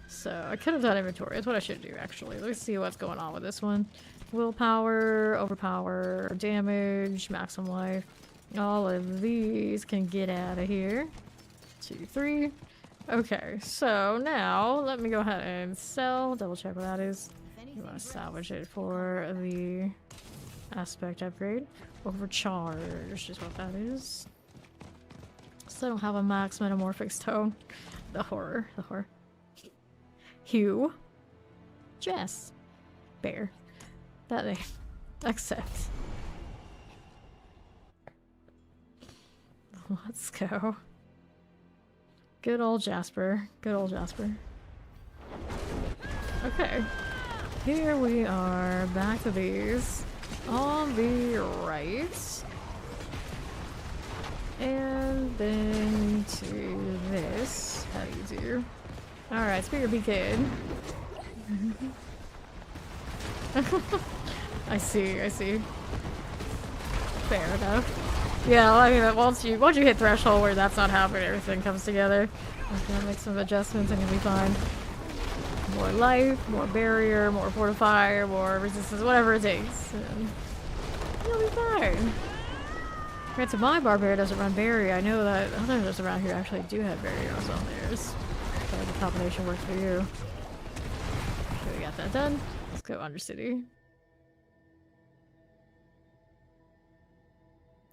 So, I could have done inventory. That's what I should do, actually. Let's see what's going on with this one. Willpower, overpower, damage, maximum life. All of these can get out of here. 2, 3. Okay, so now let me go ahead and sell. Double check what that is. You want to salvage it for the aspect upgrade. Overcharge is what that is. So I don't have a max metamorphic stone. The horror. The horror. Hugh. Jess. Bear. That they accept. Let's go. Good old Jasper. Good old Jasper. Okay. Here we are. Back to these. On the right. And then to this. How do you do? Alright, Spear Beacon. I see, I see. Fair enough. Yeah, I mean, once you hit threshold where that's not happening, everything comes together. I'm gonna make some adjustments and you'll be fine. More life, more barrier, more fortifier, more resistance, whatever it takes. And you'll be fine. Granted, my barbarian doesn't run barrier. I know that others around here actually do have barriers on theirs. So the combination works for you. Show we got that done. Let's go Undercity.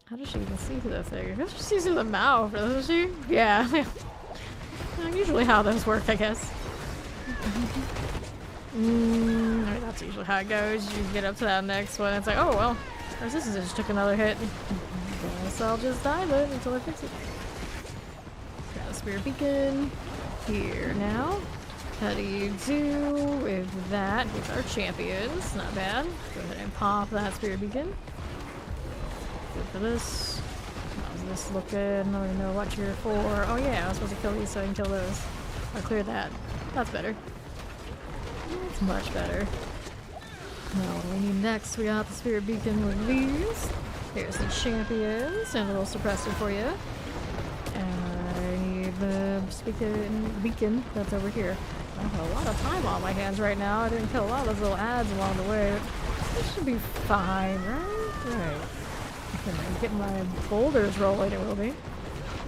How does she even see through that thing? I guess she sees through the mouth, doesn't she? Yeah. Usually how those work, I guess. I mean, that's usually how it goes. You get up to that next one, it's like, oh well, resistance just took another hit. Guess I'll just die then until I fix it. Got a Spirit Beacon here now. How do you do with that? With our champions, not bad. Go ahead and pop that Spirit Beacon. Good for this. How's this looking? I don't even know what you're for. Oh yeah, I was supposed to kill these so I can kill those. I'll clear that. That's better. That's much better. Now what do we need next? We got the Spirit Beacon with these. Here's the champions and a little suppressor for you. And I need the beacon that's over here. I have a lot of time on my hands right now. I didn't kill a lot of those little ads along the way. This should be fine, right? Right. Get my boulders rolling, it will be.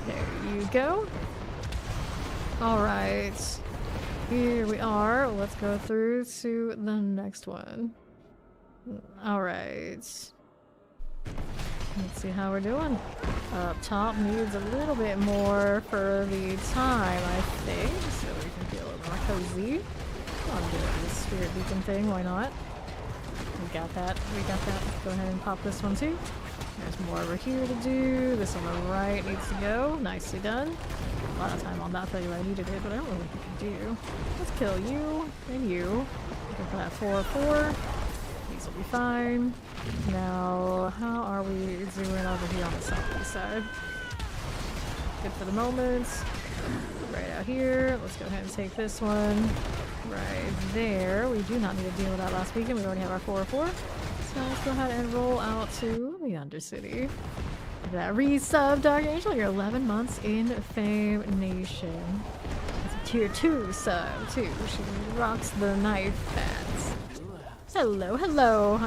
There you go. Alright. Here we are. Let's go through to the next one. Alright. Let's see how we're doing. Up top needs a little bit more for the time, I think. So we can feel a little more cozy. I'm doing this Spirit Beacon thing, why not? We got that. We got that. Let's go ahead and pop this one too. There's more over here to do. This on the right needs to go. Nicely done. A lot of time on that thing I needed it, but I don't know what you can do. Let's kill you and you. Go for that 4/4. These will be fine. Now, how are we doing over here on the southeast side? Good for the moment. Right out here. Let's go ahead and take this one. Right there. We do not need to deal with that last weekend. We already have our 4/4. So let's go ahead and roll out to the Undercity. That resub, Dark Angel. You're 11 months in Fame Nation. It's a tier 2 sub, too. She rocks the knife bats. Hello, hello.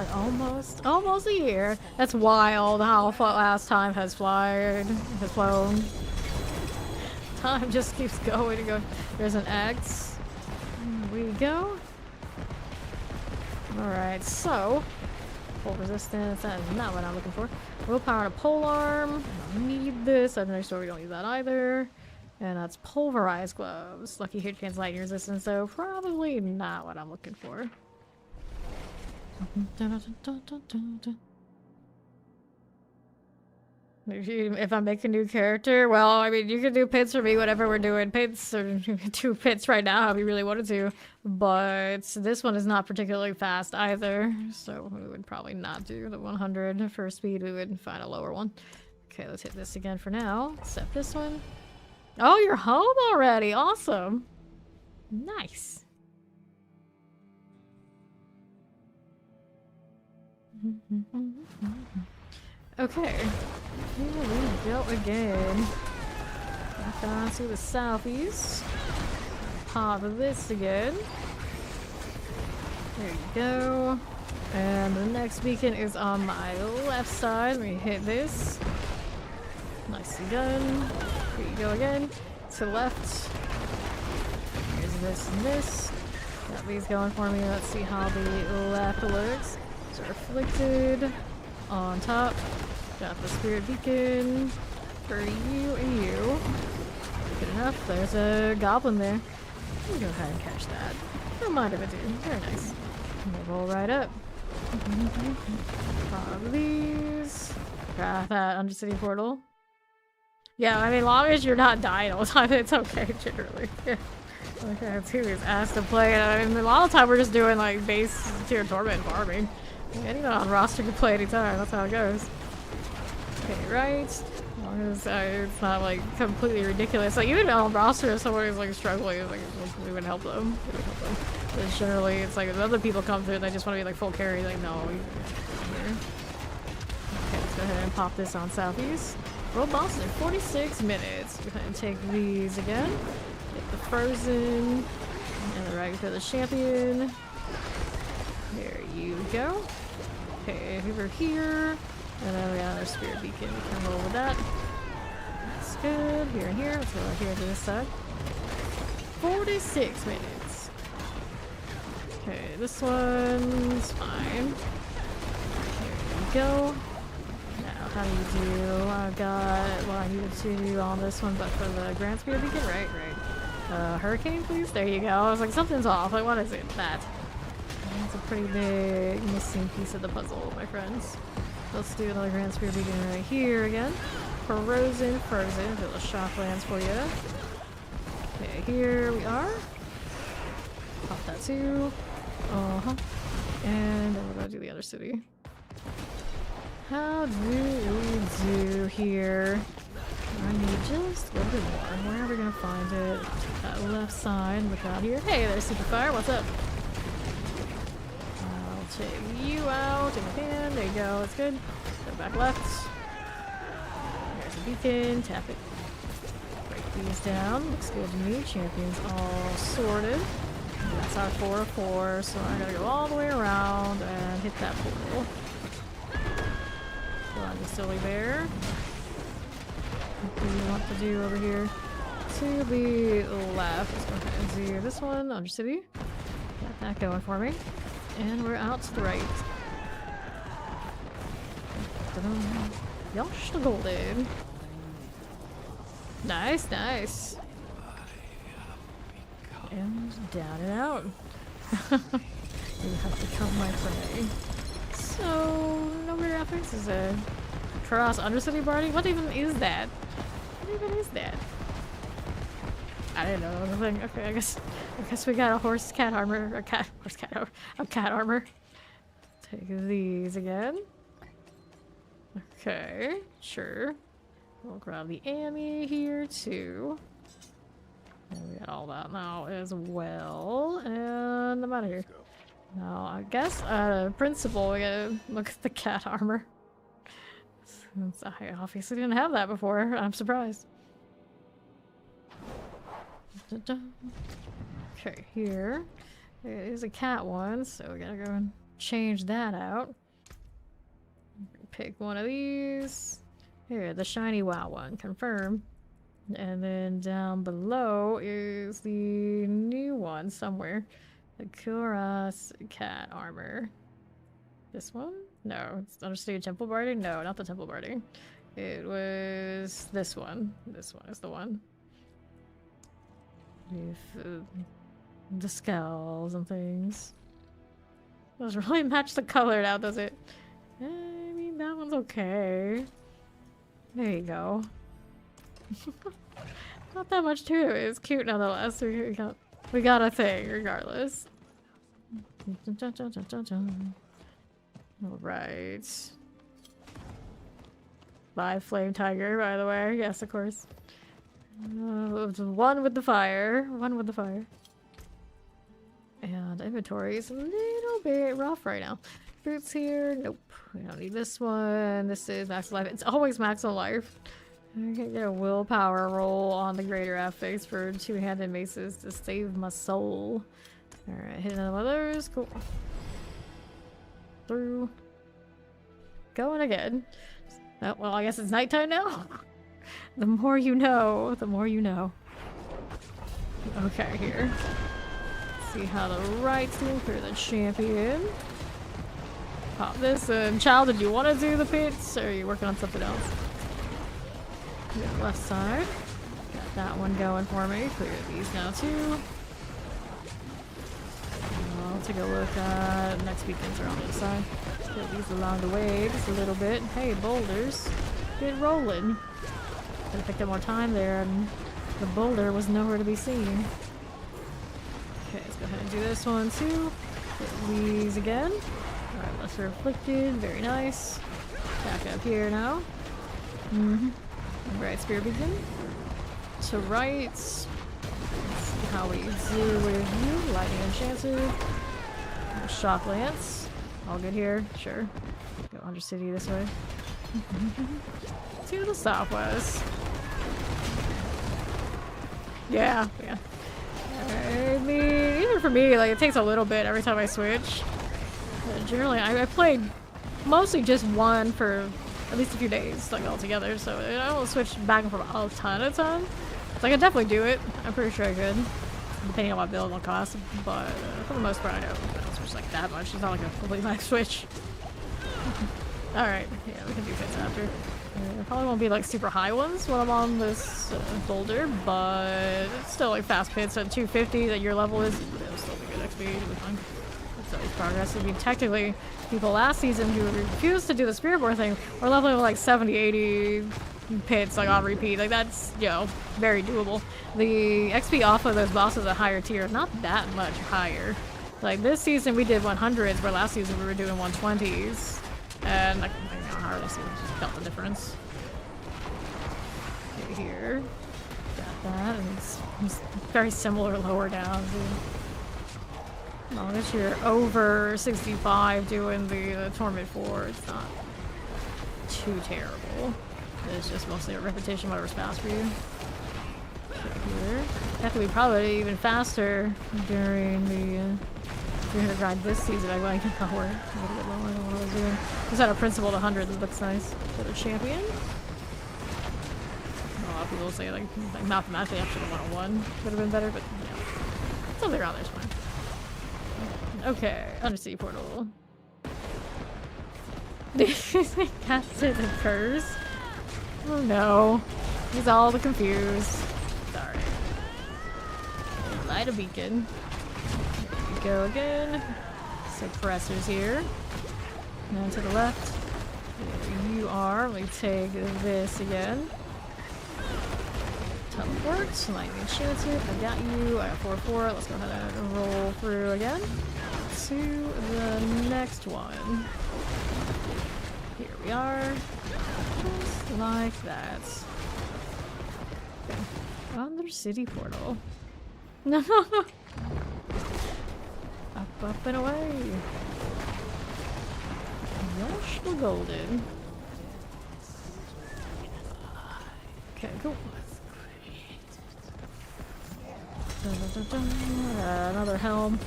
Almost a year. That's wild how fast time has flown. Time just keeps going and going. There's an X. There we go. Alright, so full resistance, that is not what I'm looking for. Willpower to polearm. I don't need this. I'm not sure we don't need that either. And that's pulverized gloves. Lucky hit chance lightning resistance, so probably not what I'm looking for. If I make a new character, well, I mean, you can do pits for me, whatever we're doing pits, or you can do pits right now if you really wanted to, but this one is not particularly fast either, so we would probably not do the 100 for speed. We would find a lower one. Okay, let's hit this again for now. Except this one. Oh, you're home already. Awesome. Nice. Okay, here we go again. Back on to the southeast. Pop this again. There you go. And the next beacon is on my left side. We hit this. Nicely done. Here you go again. To the left. Here's this and this. Got these going for me. Let's see how the left looks. So afflicted. On top. Got the Spirit Beacon for you and you. Good enough. There's a goblin there. We'll go ahead and catch that. Don't mind if I do. Very nice. And we'll roll right up. Pop these. Got that Undercity portal. Yeah, I mean, as long as you're not dying all the time, it's okay, generally. Yeah. Okay, that's who is asked to play. I mean, a lot of the time we're just doing like base tier torment farming. Anyone on roster can play anytime. That's how it goes. Okay, right. As long as it's not like completely ridiculous. Like even on roster, if someone is like struggling, like we would help them. We would help them. But generally, it's like if other people come through and they just want to be like full carry. Like no, we here. Okay, let's go ahead and pop this on southeast. World boss in 46 minutes. Go ahead and take these again. Get the frozen and the right for the champion. There you go. Okay, over here. And then we got our Spirit Beacon. We can roll with that. That's good. Here and here. Let's go right here to this side. 46 minutes. Okay, this one's fine. Here we go. Now, how do you do? I've got what I needed to do on this one, but for the Grand Spear Beacon, right? Hurricane, please? There you go. I was like, something's off. Like, what is it? That. That's a pretty big missing piece of the puzzle, my friends. Let's do another Grand Spear Beacon right here again. Frozen. Do the shock lands for you. Okay, here we are. Pop that too. And then we're gonna do the other city. How do we do here? I need just a little bit more. Where are we gonna find it? That left side. Look out here. Hey there, Superfire. What's up? I'll take you out if I can. There you go. It's good. Go back left. There's a beacon. Tap it. Break these down. Looks good to me. Champions all sorted. And that's our 4 of 4. So I gotta go all the way around and hit that portal. So I'm just silly bear. What do you want to do over here? To the left. Let's go ahead and do this one. Undercity. Got that going for me. And we're out to the right. Yosh the golden. Nice, nice. And down and out. You have become my prey. So, no more graphics. Is a cross undercity party? What even is that? What even is that? I don't know. Nothing. Okay, I guess we got a horse cat armor. A cat armor. Take these again. Okay, sure. We'll grab the Amy here too. And we got all that now as well. And I'm out of here. Now, I guess principle, we gotta look at the cat armor. Since I obviously didn't have that before, I'm surprised. Okay, here is a cat one, so we gotta go and change that out. Pick one of these. Here, the shiny WoW one, confirm. And then down below is the new one somewhere. The Kuras cat armor. This one? No, it's Understate Temple Barding? No, not the Temple Barding. It was this one. This one is the one. With the skulls and things. Doesn't really match the color now, does it? I mean, that one's okay. There you go. Not that much to it. It's cute nonetheless. We got a thing regardless. Alright. Live Flame Tiger, by the way. Yes, of course. One with the fire. One with the fire. And inventory is a little bit rough right now. Boots here. Nope. We don't need this one. This is max life. It's always max on life. I can get a willpower roll on the greater affix for two-handed maces to save my soul. Alright, hit another one of those. Cool. Through. Going again. Oh, well, I guess it's nighttime now. The more you know, the more you know. Okay, here. See how the right's doing for the champion. Pop this. Child, did you want to do the pits, or are you working on something else? Left side. Got that one going for me. Clear these now too. I'll take a look at next beacons are on the other side. Get these along the way just a little bit. Hey, boulders. Get rolling. Could have picked up more time there, and the boulder was nowhere to be seen. Okay, let's go ahead and do this one too. Get these again. Alright, lesser afflicted. Very nice. Back up here now. Right, spear beacon. To right. Let's see how we do with you. Lightning enchanted. Shock lance. All good here. Sure. Go under city this way. To the southwest. Yeah. I mean, even for me, like, it takes a little bit every time I switch. But generally, I played mostly just one for at least a few days, like, all together, so I don't switch back and forth a ton of time. So I could definitely do it. I'm pretty sure I could. depending on what build will cost, but for the most part I don't switch like that much. It's not like a complete life switch. Alright, yeah, we can do pits after. Probably won't be like super high ones when I'm on this boulder, but it's still like fast pits at 250 that your level is. It'll still be good XP, it'll be fine. It's always progress. I mean, technically, people last season who refused to do the Spirit Board thing were leveling like 70, 80 pits like on repeat. Like that's, you know, very doable. The XP off of those bosses at higher tier, not that much higher. Like this season we did 100s, where last season we were doing 120s. And like, you know, hardly felt the difference. Maybe here. Got that. And it's very similar lower down. As long as you're over 65 doing the Torment 4, it's not too terrible. It's just mostly a repetition, whatever's fast for you. Here. Have to be probably even faster during the 300 grind this season. I like an hour, a little bit lower than what I was doing. Just had a principle to 100 that looks nice for the champion. A lot of people say like mathematically after the 101 would have been better, but yeah, something around there's fine. Okay, undersea portal. Casted the curse. Oh no, he's all confused. Sorry. Light a beacon. There we go again. Suppressors here. Now to the left. There you are. Let me take this again. Teleport. Lightning shields here. I got you. I got 4-4. Let's go ahead and roll through again. To the next one. Here we are. Just like that. Okay. Undercity portal. No. Up and away. Rush the golden. Okay, cool. Another helm.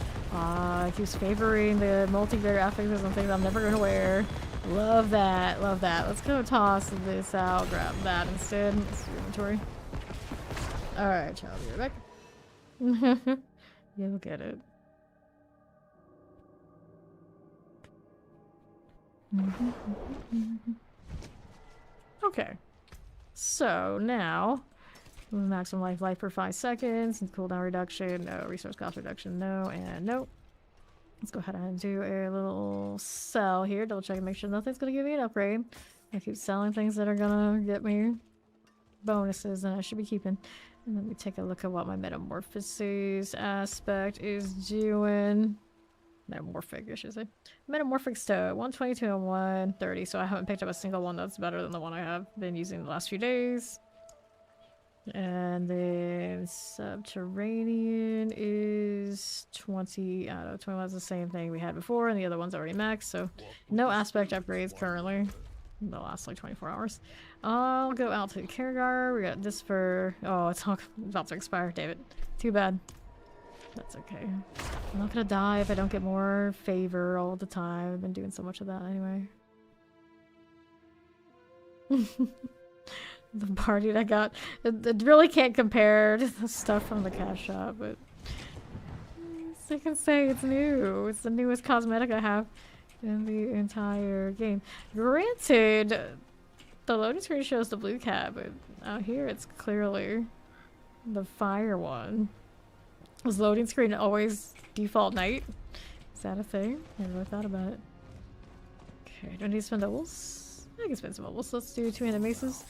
Keeps favoring the multi-greater affixism thing that I'm never gonna wear. Love that, love that. Let's go toss this out, grab that instead. Let's do inventory. Alright, child, you're back. You'll get it. Okay. So now maximum life for 5 seconds, and cooldown reduction, no, resource cost reduction, no, and no. Let's go ahead and do a little sell here, double check and make sure nothing's gonna give me an upgrade. I keep selling things that are gonna get me bonuses and I should be keeping. And let me take a look at what my metamorphosis aspect is doing. Metamorphic, I should say. Metamorphic stone, 122 and 130, so I haven't picked up a single one that's better than the one I have been using the last few days. And then subterranean is 20 out of 21 is the same thing we had before, and the other one's already maxed, so no aspect upgrades currently. The last like 24 hours. I'll go out to Kergar. We got this for oh, it's all about to expire, David. Too bad. That's okay. I'm not gonna die if I don't get more favor all the time. I've been doing so much of that anyway. The party that I got, it really can't compare to the stuff from the cash shop, but I can say it's new. It's the newest cosmetic I have in the entire game. Granted, the loading screen shows the blue cat, but out here it's clearly the fire one. Was loading screen always default night? Is that a thing? I never thought about it. Okay, do I need to spend doubles? I can spend some doubles. Let's do 2-handed maces.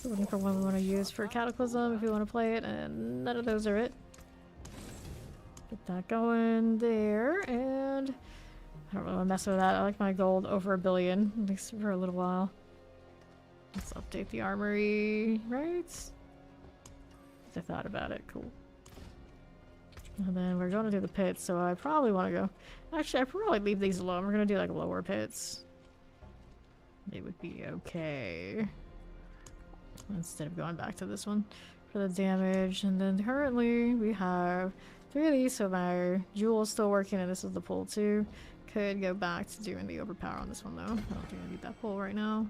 So looking for one we want to use for cataclysm if we want to play it, and none of those are it. Get that going there, and I don't really want to mess with that. I like my gold over 1 billion, at least for a little while. Let's update the armory, right? I thought about it. Cool. And then we're going to do the pits, so I probably want to go... Actually, I probably leave these alone. We're going to do like lower pits. It would be okay. Instead of going back to this one for the damage. And then currently we have 3 of these, so my jewel's still working, and this is the pull too. Could go back to doing the overpower on this one though. I don't think I need that pull right now.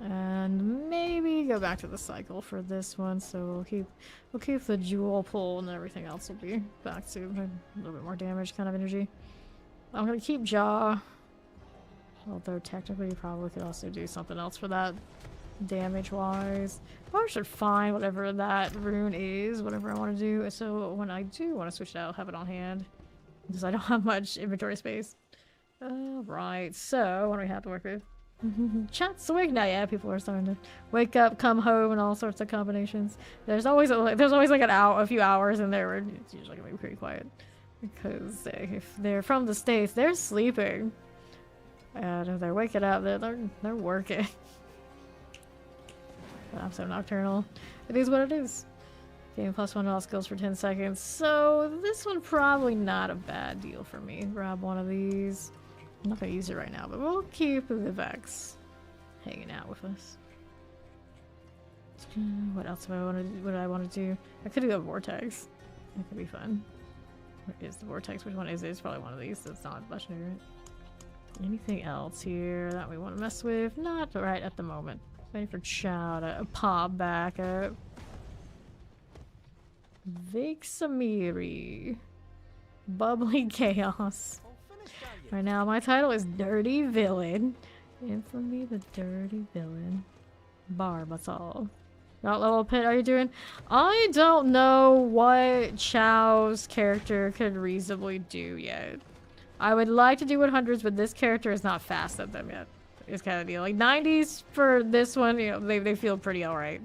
And maybe go back to the cycle for this one, so we'll keep the jewel pull and everything else will be back to a little bit more damage kind of energy. I'm gonna keep Jaw. Although technically you probably could also do something else for that damage wise. Probably should find whatever that rune is, whatever I want to do. So when I do want to switch it out, I'll have it on hand. Because I don't have much inventory space. Right, so what do we have to work with? Chat's awake now. Yeah, people are starting to wake up, come home, and all sorts of combinations. There's always like a few hours in there where it's usually gonna be pretty quiet because if they're from the States, they're sleeping, and if they're waking up, they're working. I'm so nocturnal. It is what it is. Gain +1 all skills for 10 seconds. So this one probably not a bad deal for me. Grab one of these. I'm not gonna use it right now, but we'll keep the Vex hanging out with us. What else do I want to do? What do I want to do? I could do a vortex. That could be fun. Where is the vortex? Which one is it? It's probably one of these. That's not legendary. Right? Anything else here that we want to mess with? Not right at the moment. Waiting for Chow to pop back up. Vixamiri. Bubbly Chaos. Right now, my title is Dirty Villain. Infamy the Dirty Villain. Barb, that's all. What level pit are you doing? I don't know what Chow's character could reasonably do yet. I would like to do 100s, but this character is not fast at them yet. It's kind of deal. Like 90s for this one, you know, they feel pretty alright.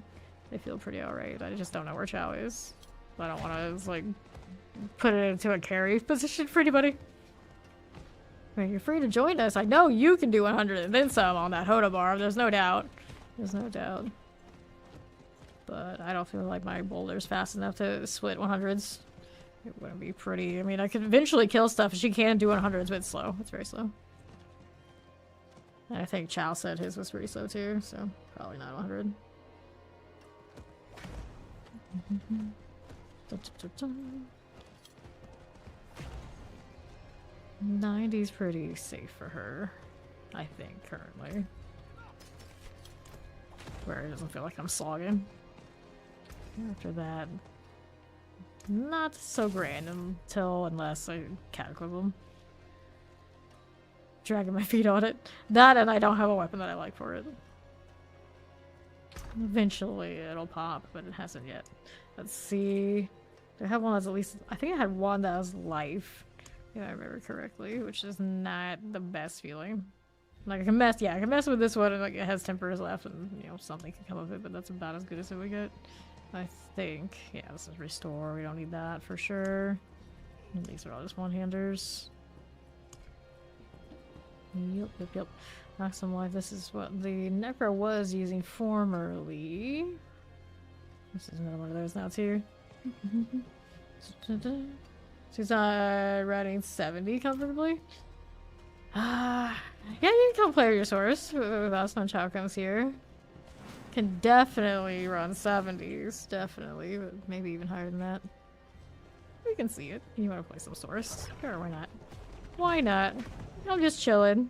They feel pretty alright. I just don't know where Chow is. I don't want to like put it into a carry position for anybody. I mean, you're free to join us. I know you can do 100 and then some on that Hoda bar. There's no doubt. There's no doubt. But I don't feel like my boulder's fast enough to split 100s. It wouldn't be pretty. I mean, I could eventually kill stuff. She can do 100s, but it's slow. It's very slow. And I think Chow said his was pretty slow too, so probably not 100. 90's pretty safe for her, I think, currently. Where it doesn't feel like I'm slogging. After that, not so grand unless I cataclysm. Dragging my feet on it. That and I don't have a weapon that I like for it. Eventually it'll pop, but it hasn't yet. Let's see. Do I have one that's at least... I think I had one that was life. If I remember correctly, which is not the best feeling. Like I can mess with this one and like it has tempers left and you know something can come of it, but that's about as good as it we get. I think. Yeah, this is restore. We don't need that for sure. And these are all just one-handers. Yep. Maximum life. This is what the Necro was using formerly. This is another one of those now too. She's riding 70 comfortably. Yeah, you can come play with your source with us when Chow comes here. Can definitely run 70s, definitely, but maybe even higher than that. We can see it. You want to play some source? Sure, why not? Why not? I'm just chilling.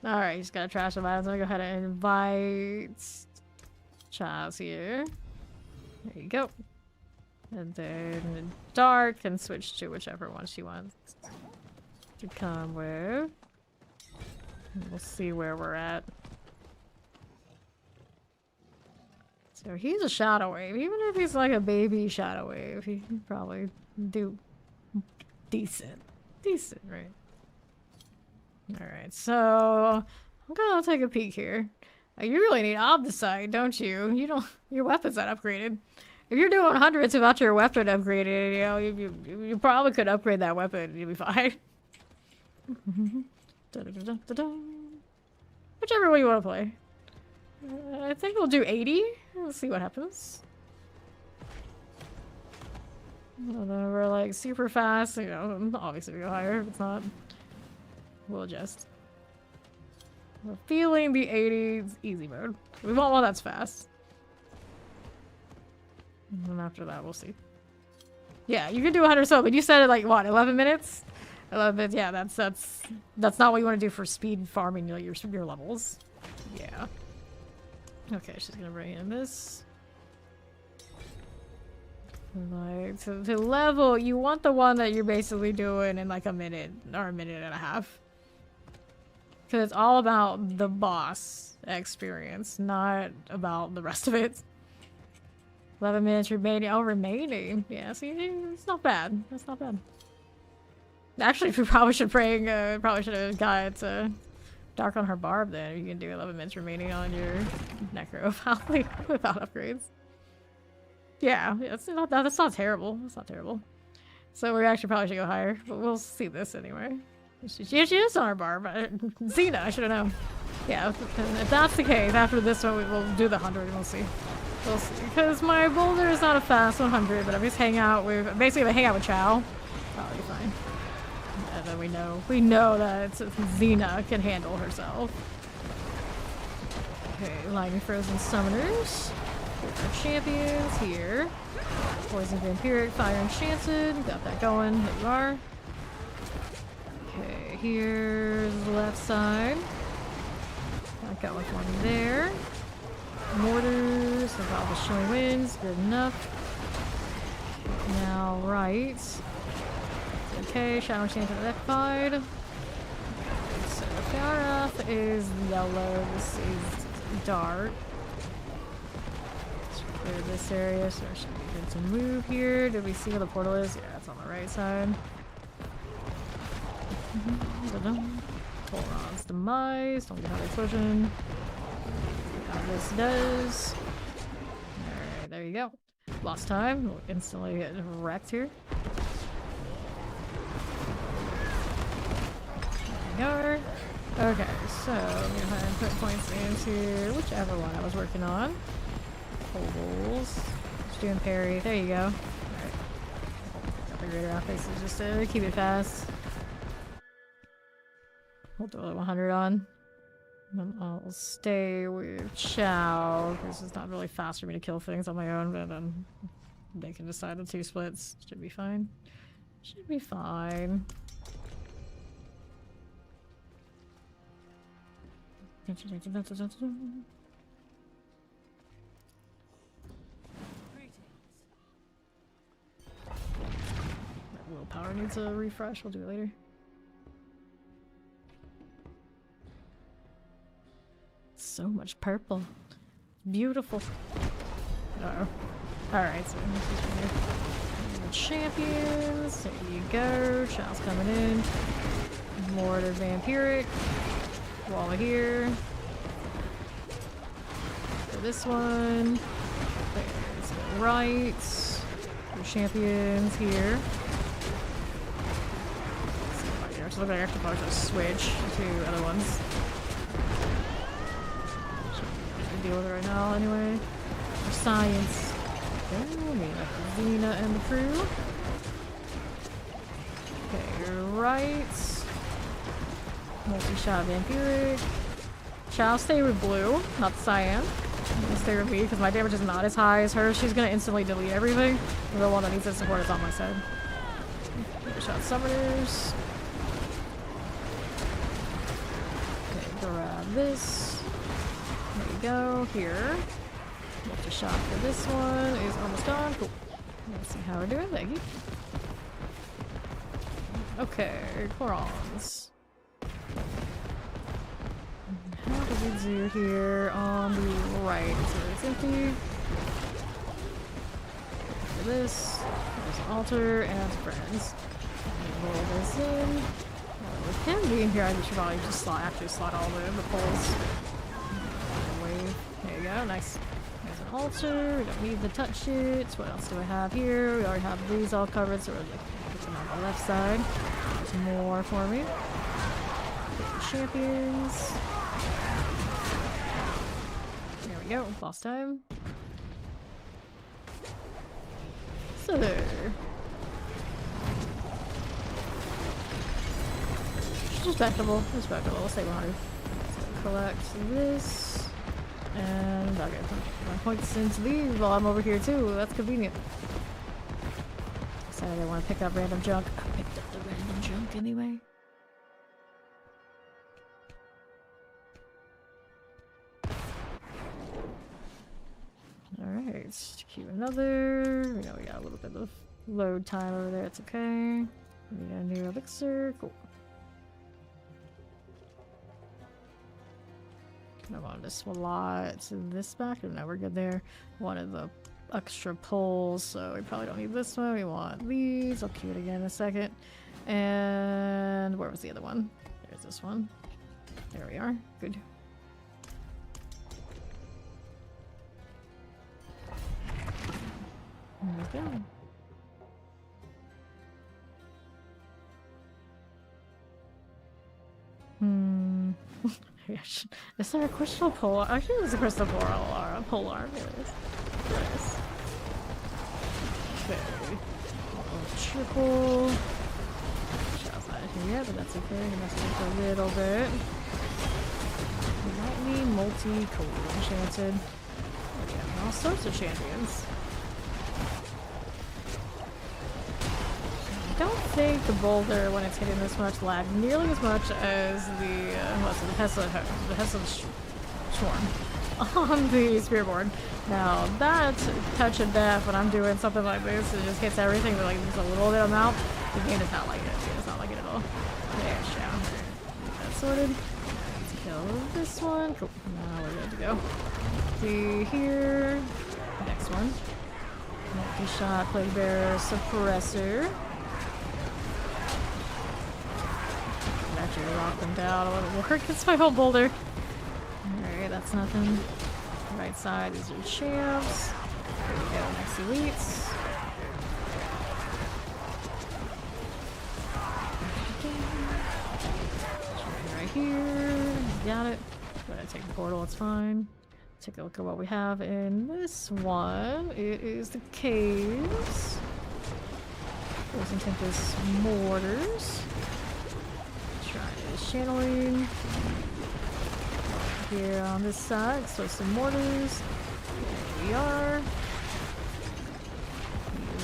Alright, you just gotta trash the items. I'm gonna go ahead and invite Chaz here. There you go. And then Dark can switch to whichever one she wants to come with. And we'll see where we're at. So he's a Shadow Wave. Even if he's like a baby Shadow Wave, he can probably do decent. Decent, right? Alright, so I'm gonna take a peek here. You really need Obdicite, don't you? You don't. Your weapon's not upgraded. If you're doing hundreds without your weapon upgraded, you know, you probably could upgrade that weapon. You'll be fine. Whichever way you want to play. I think we'll do 80. Let's see what happens. And then we're like super fast, you know, obviously we go higher if it's not. We'll adjust. We're feeling the 80s easy mode. We want one that's fast. And then after that, we'll see. Yeah, you can do 100 so, but you said it like, what, 11 minutes? 11 minutes, yeah, that's not what you want to do for speed farming your levels. Yeah. Okay, she's gonna bring in this. Like, to level, you want the one that you're basically doing in like a minute or a minute and a half. Because it's all about the boss experience, not about the rest of it. 11 minutes remaining. Oh, remaining. Yeah, see, it's not bad. That's not bad. Actually, we probably should probably should have got Dark on her barb then. You can do 11 minutes remaining on your necro without upgrades. Yeah, that's not terrible. That's not terrible. So we actually probably should go higher, but we'll see this anyway. She is on her barb. Xena, I should have known. Yeah, if that's the case, after this one we'll do the 100 and we'll see. We'll see. Because my Boulder is not a fast 100, but I'm just hanging out with, basically if I hang out with Chow, that'll be fine. And then we know that Xena can handle herself. Okay, lightning frozen summoners. Our champions here. Poison vampiric, fire enchanted. Got that going. There you are. Okay, here's the left side. I got one for me there. Mortars, I've got all the showing winds. Good enough. Now, right. Okay, shadow enchanted on that side. So Farah is yellow. This is dark. Clear this area, so there should be good to move here. Did we see where the portal is? Yeah, it's on the right side. Toron's demise. Don't get out of explosion. How this does. Alright, there you go. Lost time. We'll instantly get wrecked here. There we go. Okay, so I'm gonna go ahead and put points into whichever one I was working on. Holes. Just doing parry. There you go. Alright. Got the greater outfits just to keep it fast. We'll throw the 100 on. And I'll stay with Chow, because it's not really fast for me to kill things on my own, but then they can decide on 2 splits. Should be fine. Should be fine. Willpower needs a refresh. We'll do it later. So much purple. Beautiful. Uh-oh. Alright, so champions. There you go. Child's coming in. Mortar vampiric. Wall here. For this one. There's the right. Your champions here. So look like I have to probably just switch to other ones. Deal with it right now anyway. For science. Oh, me like Xena and the crew. Okay, you're right. Multi-shot vampiric. Shall stay with blue, not cyan. I'll stay with me because my damage is not as high as hers. She's gonna instantly delete everything. The one that needs to support is on my side. Shot summoners. Okay, grab this. There you go, here. Multi shot for this one is almost done. Cool. Let's see how we're doing. Thank you. Okay, Corons. How do we do here on the right? So it's empty. For this, there's an altar and friends. Roll this in. With him being here, I should probably just slot all the poles. There you go, nice. There's an altar, we don't need to touch it. What else do I have here? We already have these all covered, so we're looking on the left side. There's more for me. Champions. There we go, boss time. So there. Respectable, respectable. Let's take 100. So collect this. And I'll get my points into leave while I'm over here too. That's convenient. Decided I didn't want to pick up random junk. I picked up the random junk anyway. Alright, keep another. We know we got a little bit of load time over there, it's okay. We got a new elixir, cool. I wanted to slot this back. No, we're good there. Wanted the extra poles, so we probably don't need this one. We want these. I'll cue it again in a second. And where was the other one? There's this one. There we are. Good. There we go. Is there a crystal pole? Actually, there's a crystal pole arm. There it is. There it is. Okay. Triple. Shell's not here yet, but that's okay. We're gonna take a little bit. We might need multi-cold enchanted. We have all sorts of champions. I don't think the boulder, when it's hitting this much, lag nearly as much as the pestilent swarm on the spearboard. Now that touch of death, when I'm doing something like this, it just hits everything, but like just a little bit amount. The game does not like it. It does not like it at all. There's down. Get that sorted. Let's kill this one. Cool. Now we're good to go. See here. Next one. Multi-shot, plague bearer, suppressor. Actually lock them down a little more against my whole boulder. Alright, that's nothing. Right side, these are champs. There we go, next elites. Right here. Got it. Go ahead and take the portal, it's fine. Take a look at what we have in this one. It is the caves. Frozen Tempest mortars. Channeling here on this side, so some mortars. There we are.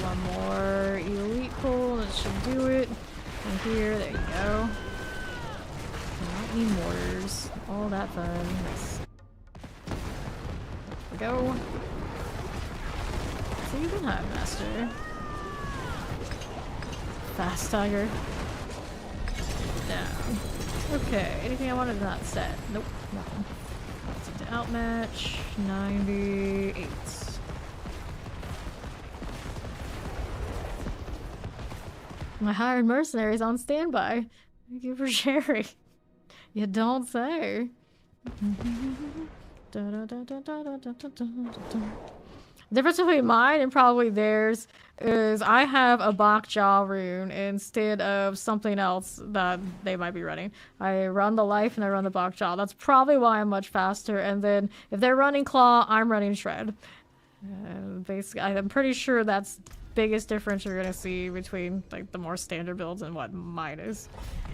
One more elite pull, that should do it. And here, there you go. Not need mortars. All that fun. Nice. There we go. So you can have master. Fast tiger. Down. Okay, anything I wanted not set? Nope, nothing. Set to outmatch 98. My hired mercenaries on standby. Thank you for sharing. You don't say. The difference between mine and probably theirs is I have a Bokjaw rune instead of something else that they might be running. I run the life and I run the Bokjaw. That's probably why I'm much faster. And then if they're running Claw, I'm running Shred. Basically, I'm pretty sure that's the biggest difference you're gonna see between like the more standard builds and what mine is.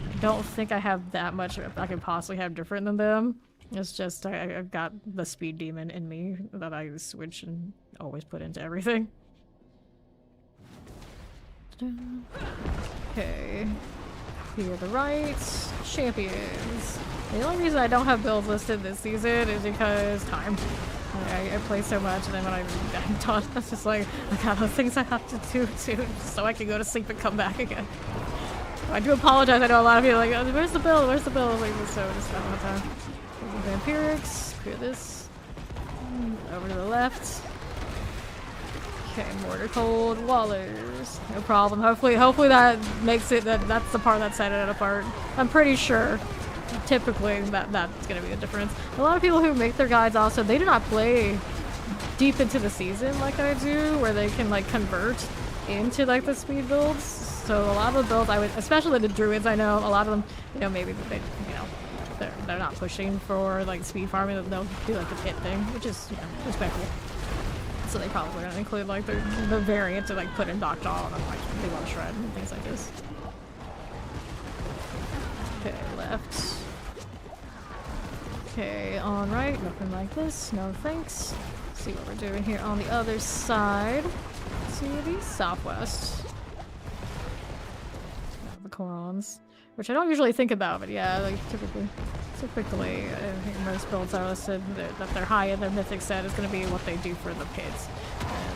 I don't think I have that much I can possibly have different than them. It's just I've got the speed demon in me that I switch and always put into everything. Okay. Here are the rights. Champions. The only reason I don't have builds listed this season is because time. I play so much, and then when I'm done, it's just like, I got other things I have to do too, so I can go to sleep and come back again. I do apologize. I know a lot of you are like, oh, where's the build? Where's the build? Like, so just not enough time. Vampirics, clear this. Over to the left. Okay, mortar cold, wallers. No problem. Hopefully that makes it that's the part that set it apart. I'm pretty sure. Typically that's gonna be a difference. A lot of people who make their guides also, they do not play deep into the season like I do, where they can like convert into like the speed builds. So a lot of the builds I would, especially the druids, I know a lot of them, you know, maybe they, you know, they're not pushing for like speed farming. They'll do like the pit thing, which is, you know, respectful. So they probably don't include like the variant to like put in Bokjaw and then like they want to shred and things like this. Okay, left. Okay, on right, nothing like this. No thanks. Let's see what we're doing here on the other side. See the southwest. The Korons. Which I don't usually think about, but yeah, like typically. Typically, I think most builds are listed that they're high in their mythic set is going to be what they do for the pits.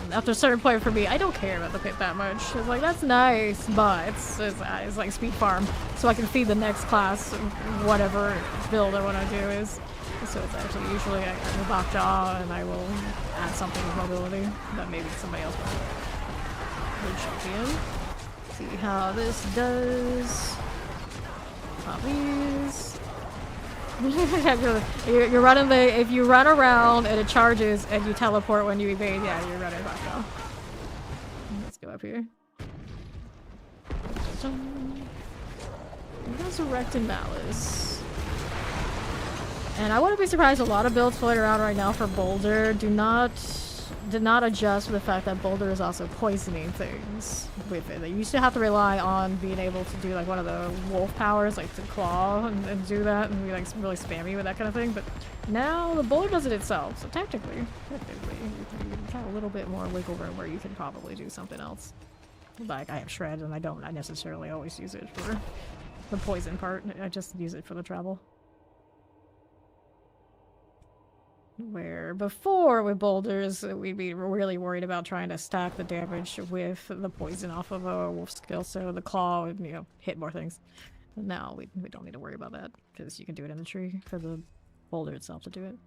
And after a certain point for me, I don't care about the pit that much. It's like, that's nice, but it's like speed farm. So I can feed the next class whatever build I want to do is. So it's actually usually I move lockjaw and I will add something with mobility that maybe somebody else will. Good champion. See how this does. Pop these. You're running the. If you run around and it charges and you teleport when you evade, yeah, you're running back now. Let's go up here. Resurrected Malice. And I wouldn't be surprised, a lot of builds floating around right now for Boulder did not adjust for the fact that Boulder is also poisoning things with it. They used to have to rely on being able to do like one of the wolf powers, like to claw and do that and be like really spammy with that kind of thing, but now the Boulder does it itself, so technically you have a little bit more wiggle room where you can probably do something else. Like I have Shred and I necessarily always use it for the poison part, I just use it for the travel. Where before with boulders, we'd be really worried about trying to stack the damage with the poison off of a wolf skill, so the claw would, hit more things. But now we don't need to worry about that, because you can do it in the tree for the boulder itself to do it.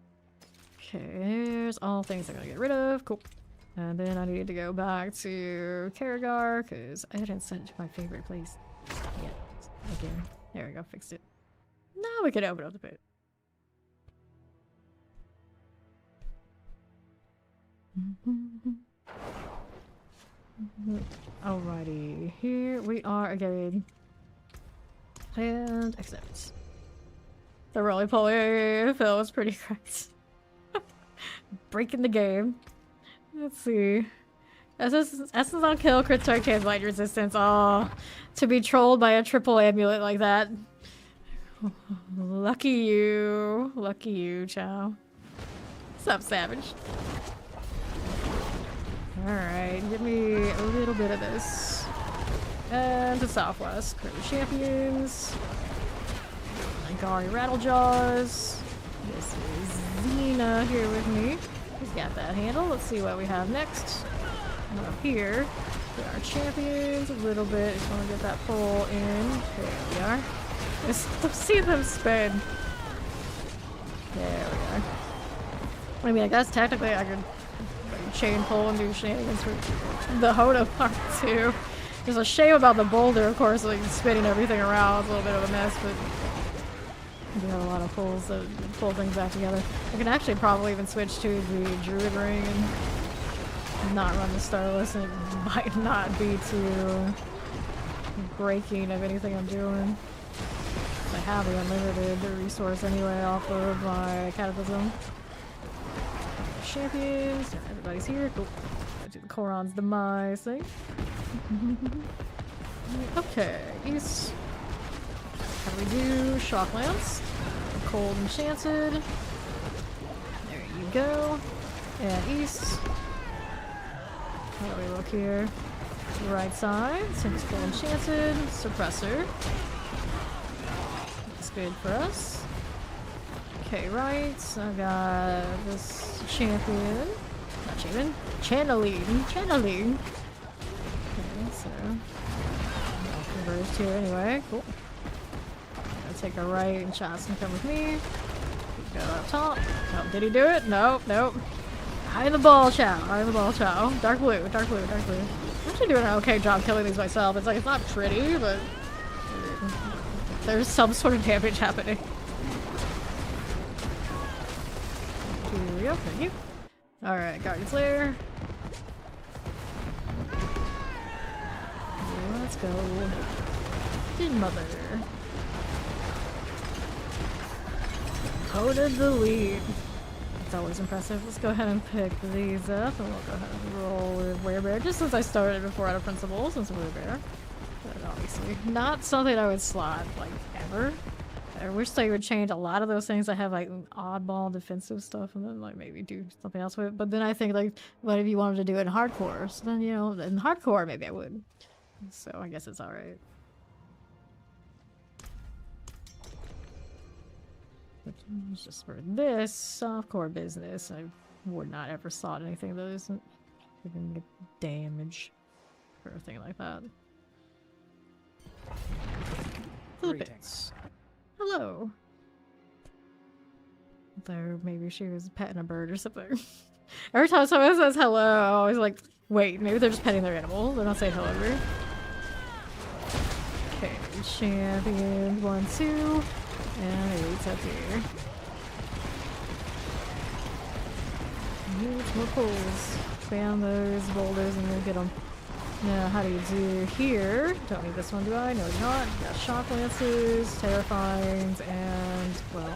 Okay, here's all things I'm gonna get rid of. Cool. And then I need to go back to Karagar, because I didn't set it to my favorite place yet. Again. There we go, fixed it. Now we can open up the pit. Alrighty, here we are again. And accept. The roly-poly feels pretty correct. Breaking the game. Let's see. Essence on kill, crit strike, chance light resistance. Oh, to be trolled by a triple amulet like that. Lucky you. Lucky you, Chow. What's up, Savage? Alright, give me a little bit of this. And to Southwest, Crew Champions. Gari Rattlejaws. This is Xena here with me. He's got that handle. Let's see what we have next. Up here, get our champions a little bit. Just want to get that pull in. There we are. Let's see them spin. There we are. I mean, I guess technically I could chain pull and do shenanigans for the Hoda part too. There's a shame about the boulder, of course, like spinning everything around. It's a little bit of a mess, but we have a lot of pulls that pull things back together. I can actually probably even switch to the Druid Ring and not run the Starless, and it might not be too breaking of anything I'm doing. I have the unlimited resource anyway off of my cataclysm. Champions, everybody's here. Cool. Do the Koron's demise thing. Okay, east. How do we do? Shocklands. Cold Enchanted. There you go. And east. How do we look here? Right side. Since Cold Enchanted. Suppressor. That's good for us. Okay, right. I got this champion. Not champion. Channeling. Okay, so I'll converge here anyway. Cool. I'll take a right and shots can come with me. Go up top. Oh, did he do it? Nope. Eye in the ball, Chow. Dark blue. I'm actually doing an okay job killing these myself. It's like, it's not pretty, but there's some sort of damage happening. Here we go, thank you. Alright, Guardian Slayer. Let's go. Good mother. Coded the lead. It's always impressive. Let's go ahead and pick these up, and we'll go ahead and roll with Werebear, just since I started before out of Principle, since Werebear. But obviously, not something I would slot, like, ever. I wish they would change a lot of those things. I have, like, oddball defensive stuff, and then, like, maybe do something else with it. But then I think, like, what if you wanted to do it in hardcore? So then, in hardcore, maybe I would. So I guess it's alright. It's just for this softcore business. I would not ever thought anything that isn't gonna get damage or a thing like that. Philippines. Hello. Though maybe she was petting a bird or something. Every time someone says hello, I always like, wait, maybe they're just petting their animal. They're not saying hello to me. Okay, champion 1, 2, and 8 up here. Use more pulls. Spam those boulders and we'll get them. Now, how do you do here? Don't need this one, do I? No, I do not. Got shock lances, terrifyings, and, well,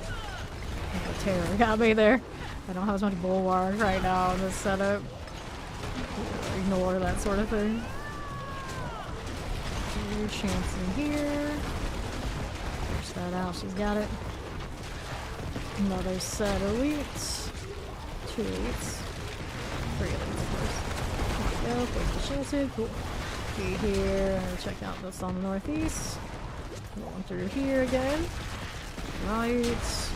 the terror got me there. I don't have as much bulwark right now in this setup. Ignore that sort of thing. Chance in here. Push that out, she's got it. Another set of elites. 2 elites. 3 elites, of course. There we go, place the chances, cool. Be here, check out this on the northeast. Going through here again. Right.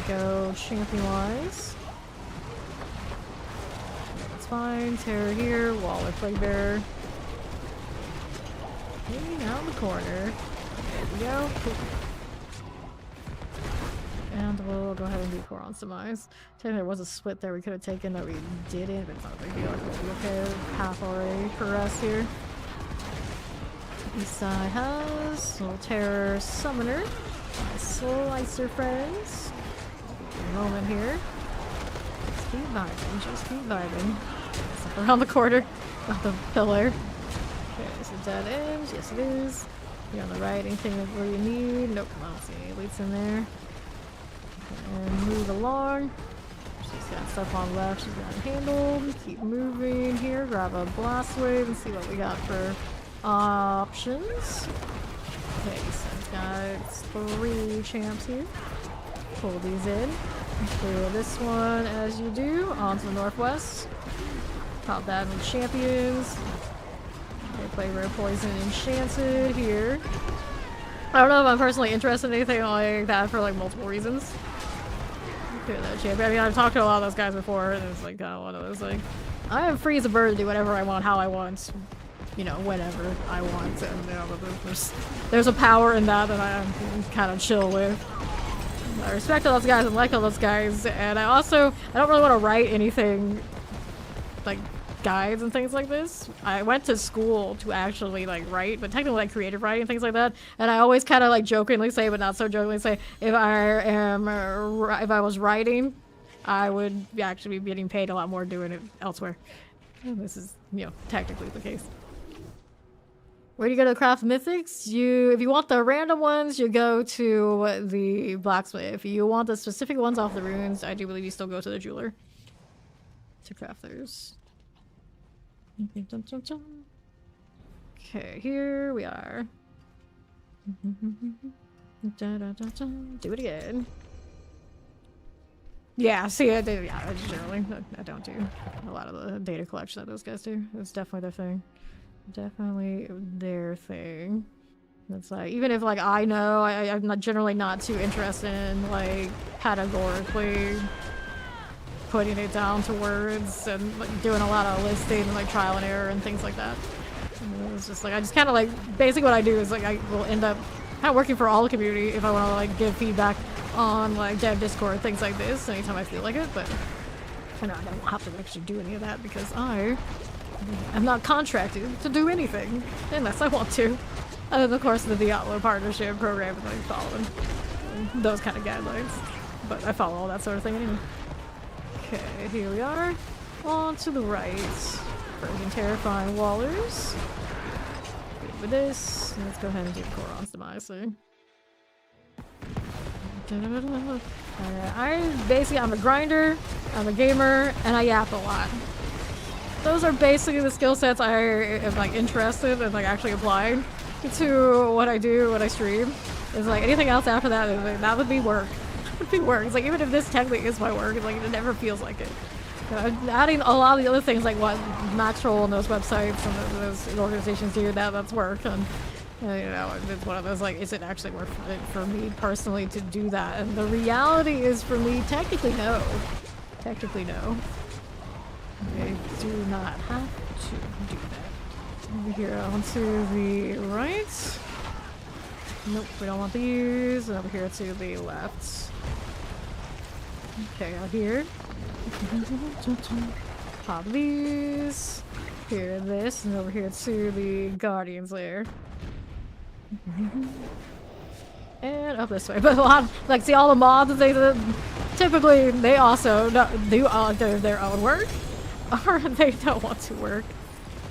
Go champion-wise. That's fine. Terror here, Waller Plague Bearer. Hanging out in the corner. There we go. Cool. And we'll go ahead and do Coron's Demise. Technically there was a split there we could have taken that we didn't, but it's not a big deal. We'll be okay. Half already for us here. East side has little Terror Summoner. My Slicer friends. A moment here. Just keep vibing, just keep vibing. Step around the corner of the pillar. Okay, is it dead end? Yes it is. You're on the right, anything where you need? Nope, I don't see any elites in there. And move along. She's got stuff on left, she's got it handled. Keep moving here, grab a blast wave and see what we got for options. Okay, so we've got 3 champs here. Pull these in. Clear this one as you do. On to the northwest. Pop that with champions. Okay, play Rare Poison Enchanted here. I don't know if I'm personally interested in anything like that for like multiple reasons. Clear that champion. I mean, I've talked to a lot of those guys before, and it's like kind of one of those like, I am free as a bird to do whatever I want, how I want, you know, whenever I want. And you know, there's a power in that I'm kind of chill with. I respect all those guys and like all those guys, and I don't really want to write anything like guides and things like this. I went to school to actually like write, but technically like creative writing and things like that. And I always kind of like jokingly say, but not so jokingly say, if I was writing, I would actually be getting paid a lot more doing it elsewhere. And this is, you know, technically the case. Where do you go to craft mythics? If you want the random ones, you go to the blacksmith. If you want the specific ones off the runes, I do believe you still go to the jeweler to craft those. Okay, here we are. Do it again. Yeah, see, I don't do a lot of the data collection that those guys do. It's definitely their thing. Definitely their thing. It's like, even if like I know, I'm not generally not too interested in like categorically putting it down to words and like, doing a lot of listing and like trial and error and things like that. And it's just like, I just kind of like, basically what I do is like I will end up kind of working for all the community if I want to like give feedback on like dev Discord, things like this, anytime I feel like it, but I know I don't have to actually do any of that because I'm not contracted to do anything unless I want to. And then of course the Diablo partnership program and like following those kind of guidelines. But I follow all that sort of thing anyway. Okay, here we are. On to the right. Freaking terrifying wallers. Good with this. Let's go ahead and do Coron's Demise thing. I'm a grinder, I'm a gamer, and I yap a lot. Those are basically the skill sets I am like interested in like actually applying to what I do when I stream. It's like anything else after that, like, that would be work. That would be work. It's like even if this technically is my work, it's like it never feels like it. Adding a lot of the other things like what Natural and those websites and those organizations do, that's work. And You know, it's one of those, like, is it actually worth it for me personally to do that? And the reality is, for me, technically no. Technically no. I do not have to do that. Over here onto the right. Nope, we don't want these. And over here to the left. Okay, out here. Pop these. Here, this, and over here to the Guardian's lair. And up this way. But a lot, like, see all the mods, typically they also do their own work, or they don't want to work.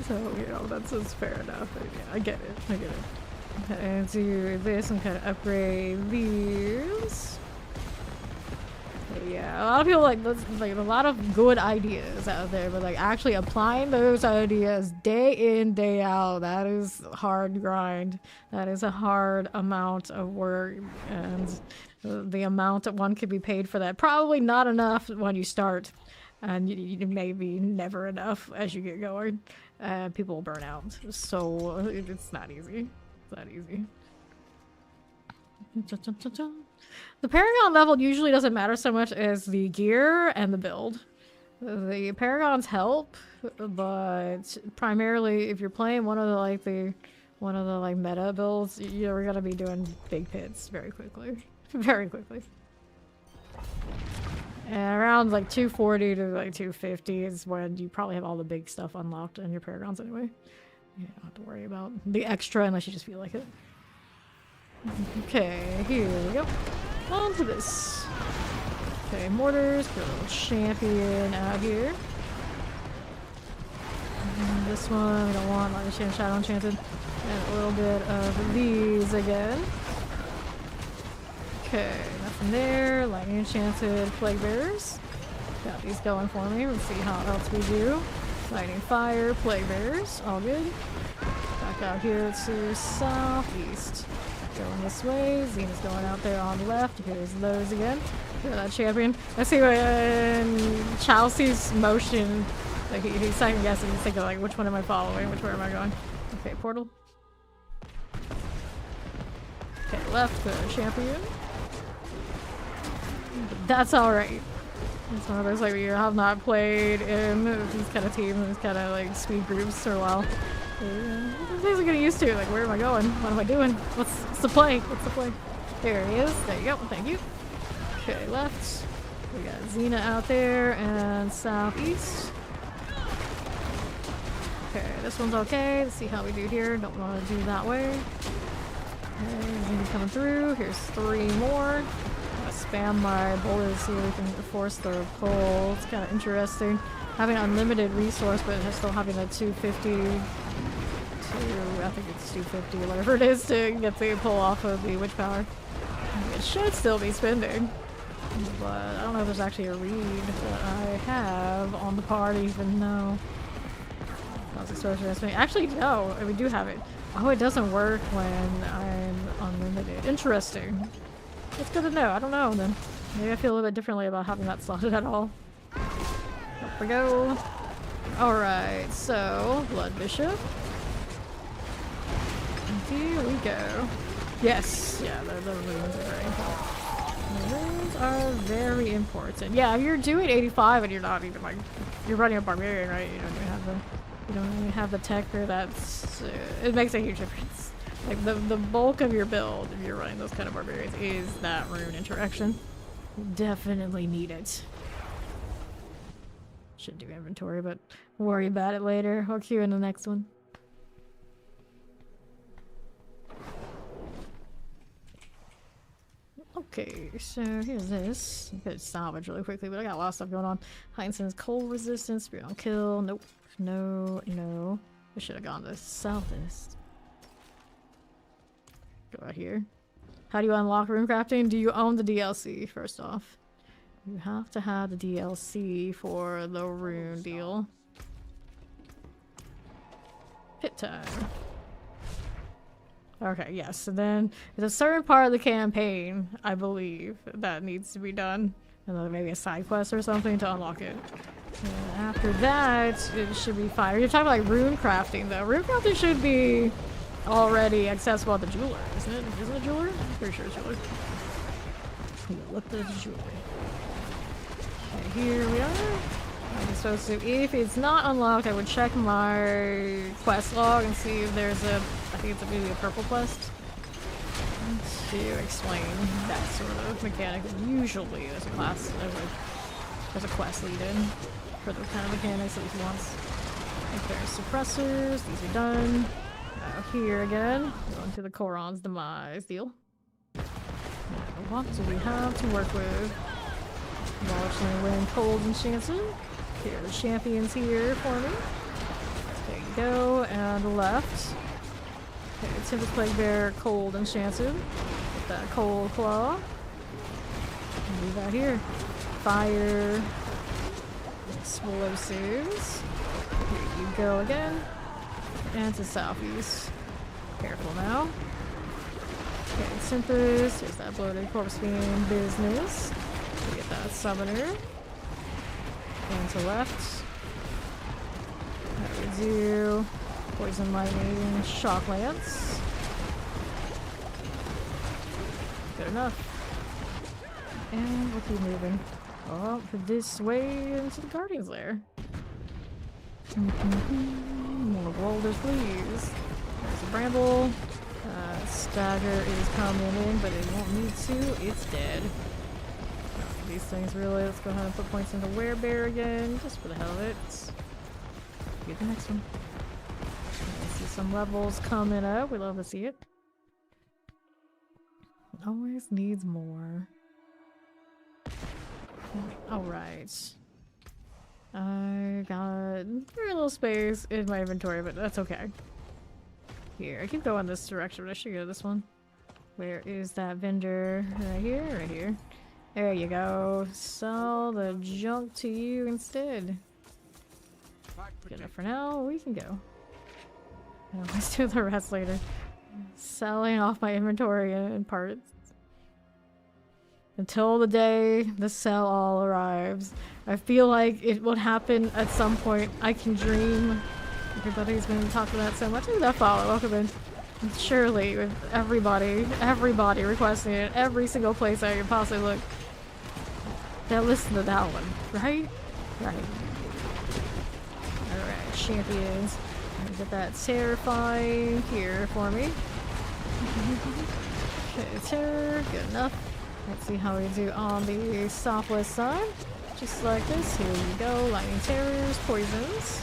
So, you know, that's fair enough. Yeah, I get it. I get it. And do this and kind of upgrade these. Yeah, a lot of people like a lot of good ideas out there, but like actually applying those ideas day in, day out, that is hard grind. That is a hard amount of work, and the amount that one could be paid for that, probably not enough when you start, and you maybe never enough as you get going. People will burn out, so it's not easy. It's not easy. The Paragon level usually doesn't matter so much as the gear and the build. The Paragons help, but primarily if you're playing one of the meta builds, you're gonna be doing big pits very quickly. Very quickly. And around like 240 to like 250 is when you probably have all the big stuff unlocked in your Paragons anyway. You don't have to worry about the extra unless you just feel like it. Okay, here we go. On to this. Okay, mortars, got a little champion out here. And this one we don't want, lightning champ, shadow enchanted. And a little bit of these again. Okay, nothing there. Lightning enchanted plague bearers. Got these going for me. Let's see how else we do. Lightning fire, plague bearers, all good. Back out here to southeast. Going this way. Xena's going out there on the left. Here's those again. Here's that champion. I see Chelsea's motion. Like he's second guessing. He's thinking like, which one am I following? Which way am I going? Okay, portal. Okay, left champion. That's all right. It's one of those like you have not played in these kind of teams, these kind of like speed groups for a while. Things are getting used to. Like, where am I going? What am I doing? What's the play? What's the play? There he is. There you go. Thank you. Okay, left. We got Xena out there and southeast. Okay, this one's okay. Let's see how we do here. Don't want to do that way. Okay, Xena coming through. Here's 3 more. I'm gonna spam my bullets so we can force the pull. It's kind of interesting. Having unlimited resource, but still having a 250. I think it's 250 or whatever it is to get the pull off of the witch power. It should still be spending, but I don't know if there's actually a read that I have on the part even though. Actually, no, we do have it. Oh, it doesn't work when I'm unlimited. Interesting. It's good to know. I don't know then. Maybe I feel a little bit differently about having that slotted at all. Up we go. Alright, so Blood Bishop. Here we go. Yes, yeah, the runes are very important. The runes are very important. Yeah, if you're doing 85 and you're not even like you're running a barbarian, right? You don't even have the tech or that's it makes a huge difference. Like the bulk of your build, if you're running those kind of barbarians, is that rune interaction. You definitely need it. Should do inventory, but worry about it later. I'll queue in the next one. Okay, so here's this. I could salvage really quickly, but I got a lot of stuff going on. Heinzen's cold resistance, spirit on kill. Nope. No, no. I should have gone to southeast. Go out here. How do you unlock rune crafting? Do you own the DLC, first off? You have to have the DLC for the rune deal. Pit time. Okay, yes, so then there's a certain part of the campaign, I believe, that needs to be done. And then maybe a side quest or something to unlock it. And after that, it should be fine. You're talking about like rune crafting though. Rune crafting should be already accessible at the jeweler, isn't it? Isn't it a jeweler? I'm pretty sure it's jeweler. Look at the jeweler. Okay, here we are. I'm supposed to, if it's not unlocked, I would check my quest log and see if there's a, I think it's maybe a purple quest to explain that sort of mechanic. Usually there's a class, there's a quest lead in for the kind of mechanics that he wants. Okay, suppressors, these are done. Here again, going to the Koron's demise deal. What do we have to work with? Largely win cold and Shanson. Here are the champions here for me. There you go, and left. Okay, Tempest Plague Bear, cold and Shanson. Get that cold claw. Leave that here. Fire. Explosives. Here you go again. And to southeast. Careful now. Okay, Tempest. Here's that bloated corpse fiend business. We get that summoner. And to left. That we do. Poison lightning, shock lance. Good enough. And we'll keep moving. Oh, this way into the Guardian's Lair. More boulders, please. There's a bramble. Stagger is coming in, but it won't need to. It's dead. These things really. Let's go ahead and put points into Werebear again, just for the hell of it. Get the next one. I see some levels coming up. We love to see it. Always needs more. Alright. I got very little space in my inventory, but that's okay. Here, I keep going this direction, but I should go this one. Where is that vendor? Right here? Right here. There you go. Sell the junk to you instead. Good enough for now. We can go. Let's do the rest later. Selling off my inventory and parts. Until the day the sell all arrives. I feel like it would happen at some point. I can dream. Everybody's been talking about that so much. Look at that follow. Welcome in. Surely, with everybody requesting it, every single place I can possibly look. They'll listen to that one, right? Right. Alright, champions. Get that terrifying here for me. Okay, terror, good enough. Let's see how we do on the southwest side. Just like this. Here you go. Lightning terrors, poisons.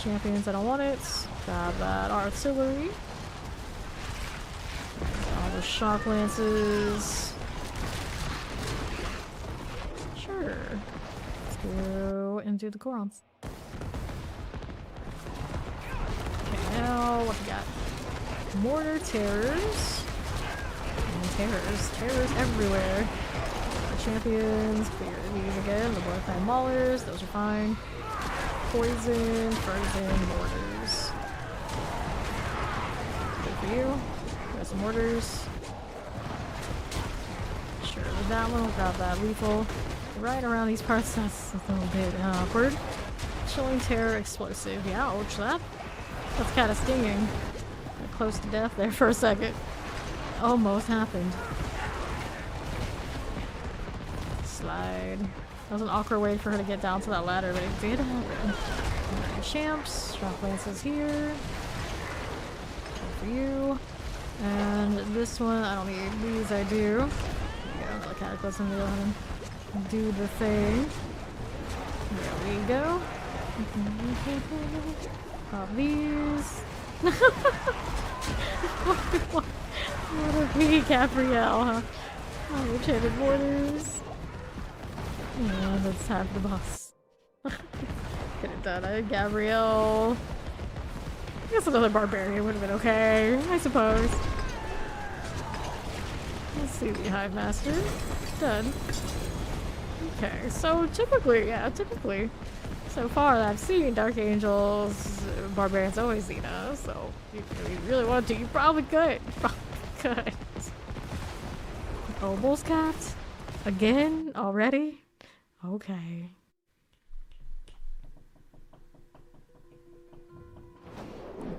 Champions, I don't want it. Grab that artillery. All the shock lances. Sure. Let's go and do the Korons. Okay, now what we got? Mortar terrors. And terrors everywhere. The champions, clear these again. The Bloodtime Maulers, those are fine. Poison, frozen, mortars. Good for you. Got some mortars. Sure, with that one, we'll grab that lethal. Right around these parts, that's a little bit awkward. Chilling terror, explosive. Yeah, ouch, that's kind of stinging. Got close to death there for a second. Almost happened. Slide. That was an awkward way for her to get down to that ladder, but it did happen. Right, champs, shock lances here. Good for you. And this one, I don't need these, I do. There we go, the cataclysm, go ahead and do the thing. There we go. Pop these. What a me, Gabrielle, huh? Oh, enchanted mortars. Yeah, let's have the boss. Get it done. Gabrielle. I guess another barbarian would have been okay, I suppose. Let's see the Hive Master. Done. Okay, so typically, so far that I've seen Dark Angels, barbarians always Xena, so if you really want to, you probably could. Good. Almost capped? Again? Already? Okay.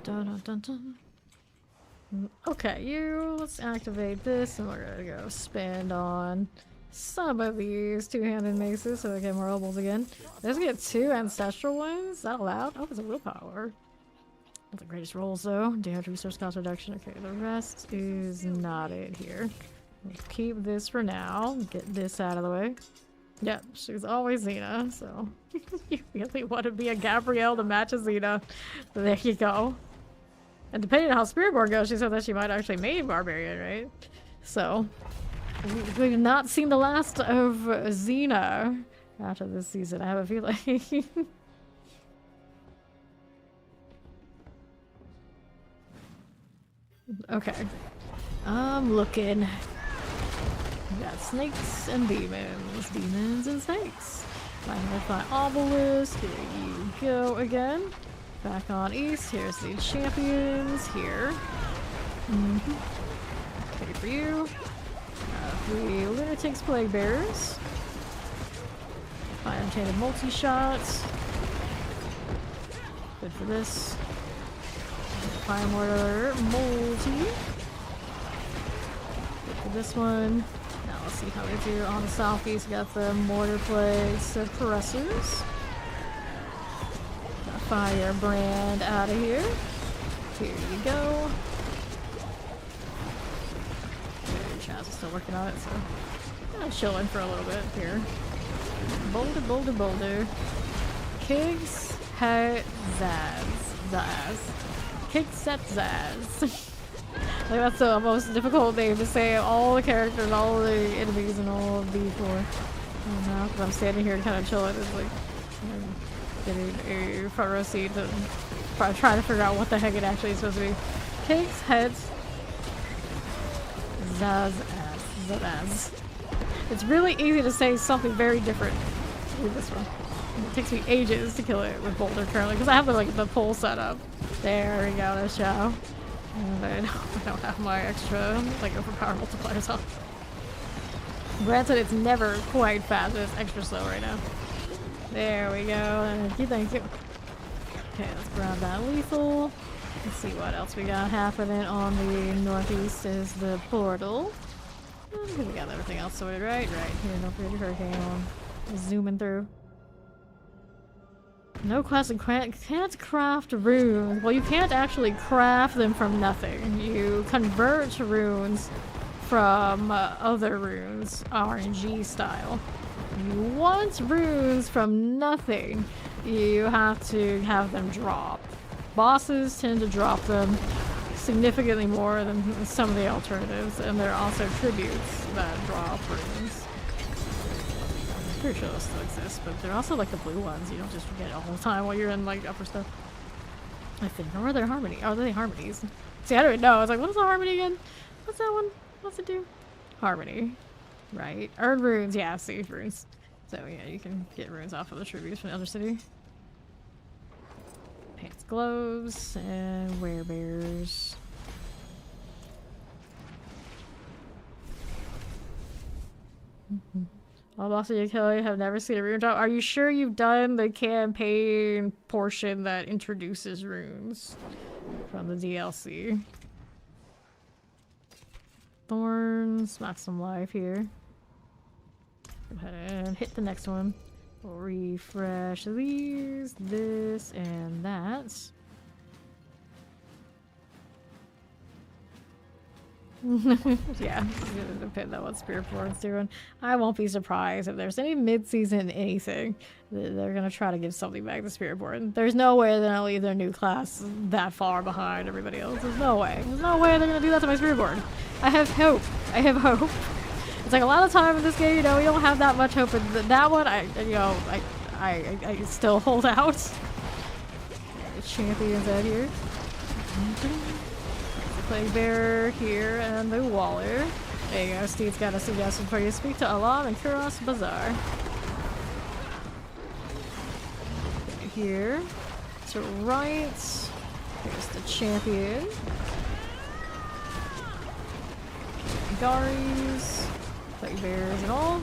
Dun, dun, dun, dun. Okay, let's activate this and we're gonna go spend on some of these two-handed maces so we get more robles again. Let's get 2 ancestral ones. Is that allowed? Oh, it's a willpower. Not the greatest rolls though. Damage resource cost reduction. Okay, the rest is not it here. Let's keep this for now. Get this out of the way. Yep, she's always Xena, so you really want to be a Gabrielle to match a Xena. There you go. And depending on how Spiritborn goes, she said that she might actually main Barbarian, right? So, we've not seen the last of Xena after this season, I have a feeling. Okay. I'm looking. We got snakes and demons. Demons and snakes. Magnify obelisk. Here you go again. Back on east. Here's the champions. Here. Okay, for you. The lunatics plague bearers. Fire enchanted multi-shots. Good for this. Fire mortar multi. Good for this one. Now let's see how we do on the southeast. We got the mortar plague suppressors. Got firebrand out of here. Here you go. Chaz is still working on it, so I'm chilling for a little bit here. Boulder, boulder, boulder. Kigs, hat, zaz. Zaz. Kigs, set, zaz. Like, that's the most difficult name to say of all the characters, all the enemies, and all of these four. And now, because I'm standing here kind of chilling, it's like I'm getting a front row seat to try to figure out what the heck it actually is supposed to be. Kigs, heads, zaz, ass, zaz. It's really easy to say something very different with this one. It takes me ages to kill it with Boulder currently because I have the pole set up. There we go, let's show. And I don't have my extra overpower multipliers on. Granted, it's never quite fast, but it's extra slow right now. There we go. Thank you, thank you. Okay, let's grab that lethal. Let's see what else we got happening on the northeast is the portal. We got everything else sorted, right? Right here, no pretty hurricane on. Zooming through. No quest and can't craft runes. Well, you can't actually craft them from nothing. You convert runes from other runes, RNG style. You want runes from nothing, you have to have them drop. Bosses tend to drop them significantly more than some of the alternatives, and there are also tributes that drop runes. I'm pretty sure those still exist, but they're also like the blue ones. You don't just forget all the time while you're in like upper stuff. I think. Or are they harmony? Are they harmonies? See, I don't even know. I was like, what is the harmony again? What's that one? What's it do? Harmony. Right. Earn runes. Yeah, see, runes. So yeah, you can get runes off of the tributes from the other city. Pants, gloves, and werebears. All bosses you kill, you have never seen a rune drop. Are you sure you've done the campaign portion that introduces runes from the DLC? Thorns, max some life here. Go ahead and hit the next one. We'll refresh these, this, and that. Yeah, depending on what Spiritborn's doing. I won't be surprised if there's any mid-season anything. They're gonna try to give something back to Spiritborn. There's no way they're gonna leave their new class that far behind everybody else. There's no way. There's no way they're gonna do that to my Spiritborn. I have hope. I have hope. It's like a lot of time in this game, you know, we don't have that much hope. In that one, I still hold out. The champions out here. The plague bearer here and the waller. There you go. Steve's got a suggestion for you. Speak to Alam and Kuros Bazaar. Here to right. Here's the champion. Garis. Plague bearers and all.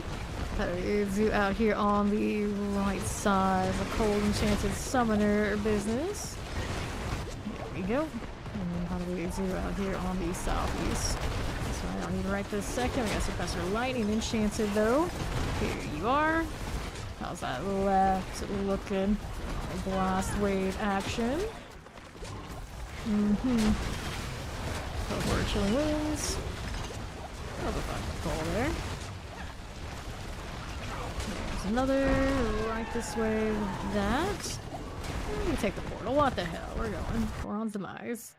That is you out here on the right side of the cold enchanted summoner business. we go. And then how do we zero out here on the southeast? So I don't need to write this second. We got Suppressor Lightning enchanted though. Here you are. How's that left looking? Blast wave action. Go for Chillin Winds. Oh, the fucking goal there. There's another right this way with that. Let me take the portal. What the hell? We're going. Goron's demise.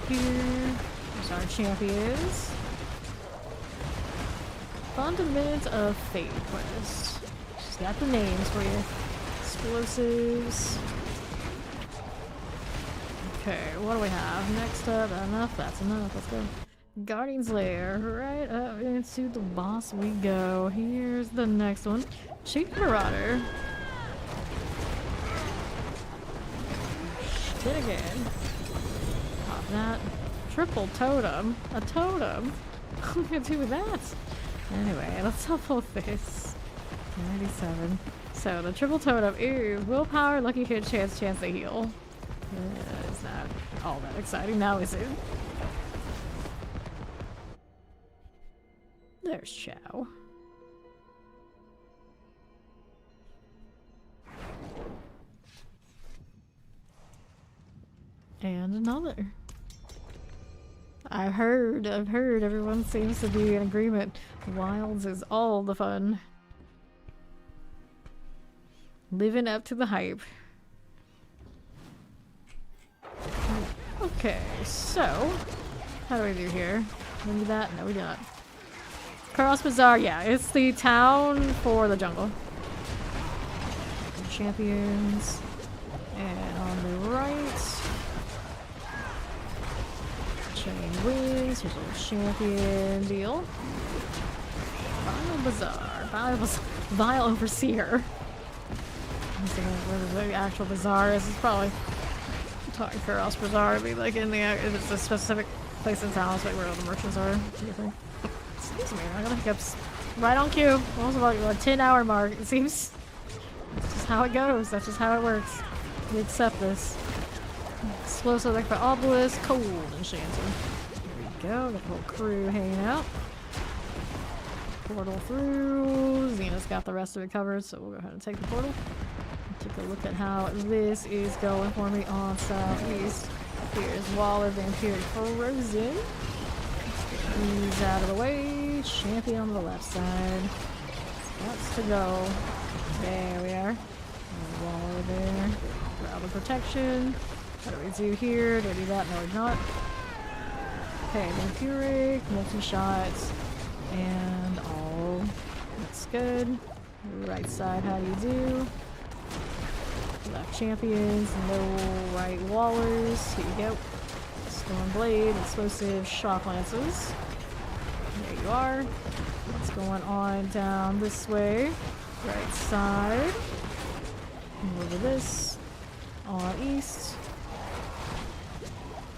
Here. There's our champions. Fundament of Fate quest. She's got the names for you. Explosives. Okay, what do we have? Next up, enough, that's enough, let's go. Guardian's Lair, right up into the boss we go. Here's the next one. Chief Marauder. Shit again. Pop that. Triple totem. A totem? What am I gonna do with that? Anyway, let's level this. 97. So the triple totem is willpower, lucky hit, chance to heal. It's not all that exciting now, is it? There's Chow. And another. I've heard everyone seems to be in agreement. Wilds is all the fun. Living up to the hype. Okay, so how do we do here? We do that? No, we do not. Cross Bazaar, yeah, it's the town for the jungle. Champions. And on the right, Chain Wings, here's a little champion deal. Vile Bazaar, Vile Overseer. I'm thinking where the actual bazaar is. It's probably talking Karos Bazaar. It'd be like in the, if it's a specific place in town, it's like where all the merchants are. Excuse me, I gotta hiccups. Right on cue. Almost about a 10-hour mark, it seems. That's just how it goes. That's just how it works. We accept this. Explosive like for Obelisk, cold enchanted. Here we go. Got the whole crew hanging out. Portal through. Xena's got the rest of it covered, so we'll go ahead and take the portal. Take a look at how this is going for me on southeast. Here's Waller, Vampiric Frozen. He's out of the way. Champion on the left side. That's to go. There we are. Waller there. Grab the protection. What do we do here? Do we do that? No, we're not. Okay, Vampiric, multi-shots, and all. That's good. Right side, how do you do? Left champions, no right wallers. Here you go. Storm Blade, explosive shock lances. There you are. What's going on down this way? Right side. Over this. On east.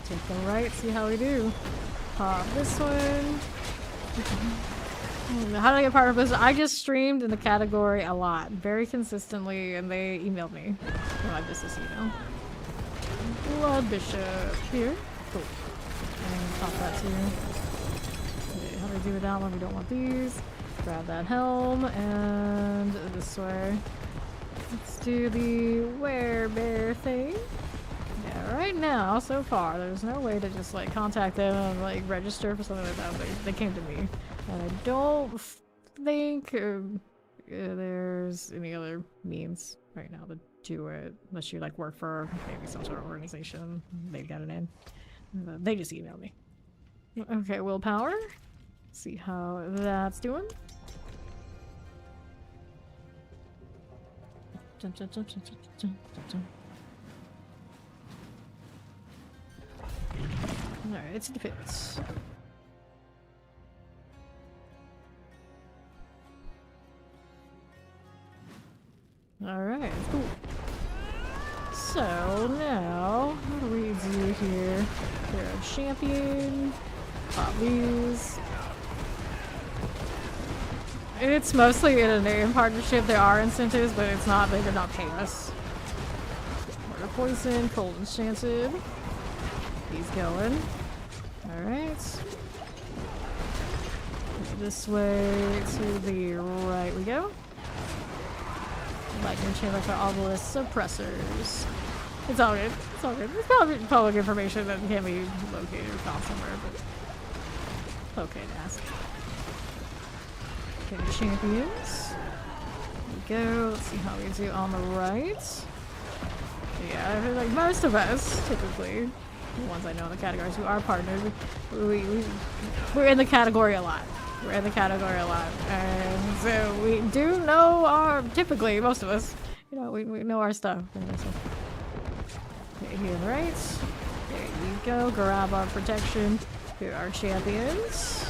Take the right, see how we do. Pop this one. How did I get part of this? I just streamed in the category a lot, very consistently, and they emailed me. Oh, I missed this email. Blood Bishop here. Cool. And pop that too. Okay, how do we do with that one? We don't want these. Grab that helm, and this way. Let's do the werebear thing. Yeah, right now, so far, there's no way to just like contact them and like register for something like that. They came to me. And I don't think there's any other means right now to do it, unless you like work for maybe some sort of organization. They've got it in. They just emailed me. Okay, willpower. See how that's doing. Alright, it's defense. Alright, cool. So now, what do we do here? Pair of champion, pop these. It's mostly in a name partnership. There are incentives, but it's not. They're not paying us. Water poison, cold enchanted. He's going. All right. This way to the right we go. Lightning chamber for obelisk suppressors. It's all good. It's all good. It's probably public information that can't be located or found somewhere, but okay to ask. Okay, champions. Here we go. Let's see how we do on the right. Yeah, I feel like most of us, typically, the ones I know in the categories who are partnered, we're in the category a lot. We're in the category a lot. And so we do know our, typically, most of us, you know, we know our stuff. Okay, here, right. There you go. Grab our protection. Here are champions.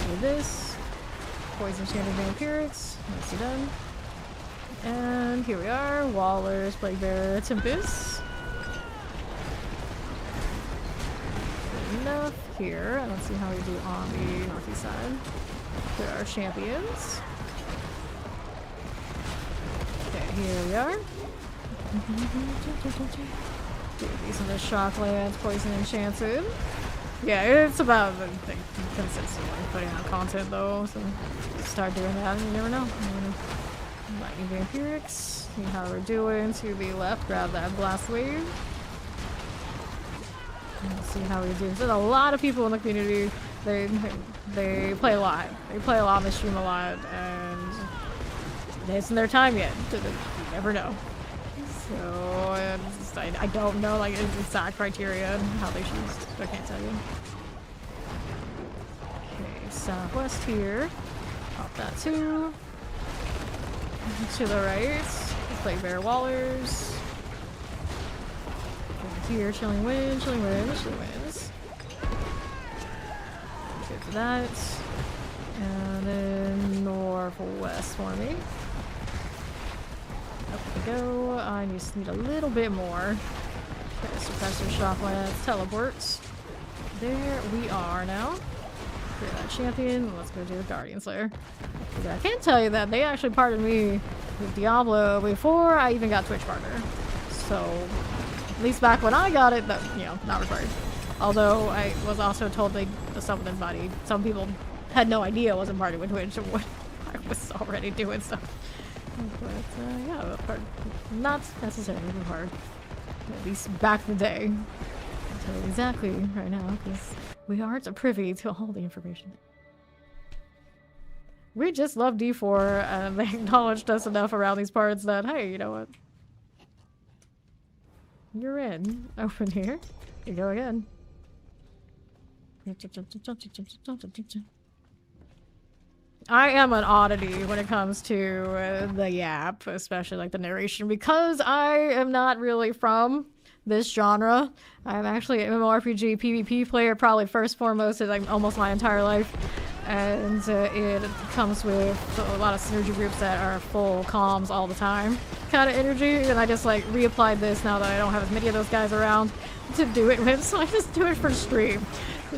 Do this. Poison Chanted Vampirics. Nicely done. And here we are. Wallers, Plaguebearer, Tempest. Good enough here. And let's see how we do on the northeast side. Here are champions. Okay, here we are. These are the Shocklands, Poison Enchanted. Yeah, it's about the consistently putting out content though, so start doing that and you never know. Lightning Vampirics. See how we're doing. To the left, grab that blast wave. Let's see how we do. There's a lot of people in the community. They play a lot. They play a lot on the stream a lot, and it isn't their time yet. You never know. So I don't know like exact criteria and how they choose. So I can't tell you. Okay, southwest here. Pop that too. To the right, Plaguebearer Wallers. Over here, Chilling Winds, Chilling Winds, Chilling Winds. Good for that. And then northwest for me. Up we go. I just need a little bit more. Okay, Suppressor, Shocklands, Teleports. There we are now. Clear that champion. Let's go do the Guardian Slayer. I can't tell you that they actually partnered me with Diablo before I even got Twitch partner. So, at least back when I got it, that, you know, not required. Although I was also told the stuff with body. Some people had no idea I wasn't partnered with Twitch or what I was already doing stuff. But yeah, not necessarily hard. At least back in the day. I'll tell you exactly right now because we aren't privy to all the information. We just love D4 and they acknowledged us enough around these parts that, hey, you know what? You're in. Open here. You go again. I am an oddity when it comes to the Yap, especially like the narration, because I am not really from this genre. I'm actually an MMORPG PvP player, probably first foremost, like almost my entire life. And it comes with a lot of synergy groups that are full comms all the time kind of energy, and I just like reapplied this now that I don't have as many of those guys around to do it with, so I just do it for stream.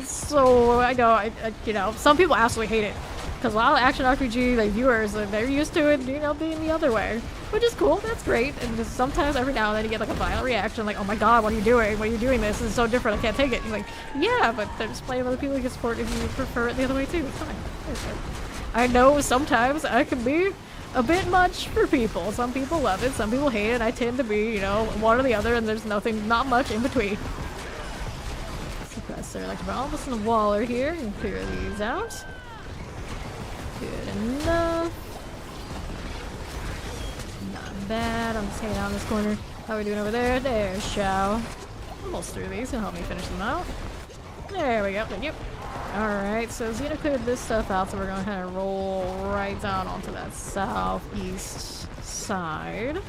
So I know, you know, some people absolutely hate it because a lot of action RPG like viewers, they're used to it, you know, being the other way, which is cool. That's great. And just sometimes every now and then you get like a violent reaction, like, oh my god, what are you doing? Why are you doing this? This is so different. I can't take it. You're like, yeah, but there's plenty of other people you can support if you prefer it the other way too. It's fine. It's fine. I know sometimes I can be a bit much for people. Some people love it, some people hate it. I tend to be, you know, one or the other, and there's not much in between. Suppressor, Electroball, and a Waller here. You can clear these out. Good enough. Not bad. I'm just hanging out in this corner. How are we doing over there? There's Shao. Almost through these. Gonna help me finish them out. There we go. Thank you. Alright, so Xena cleared this stuff out, so we're gonna kind of roll right down onto that southeast side.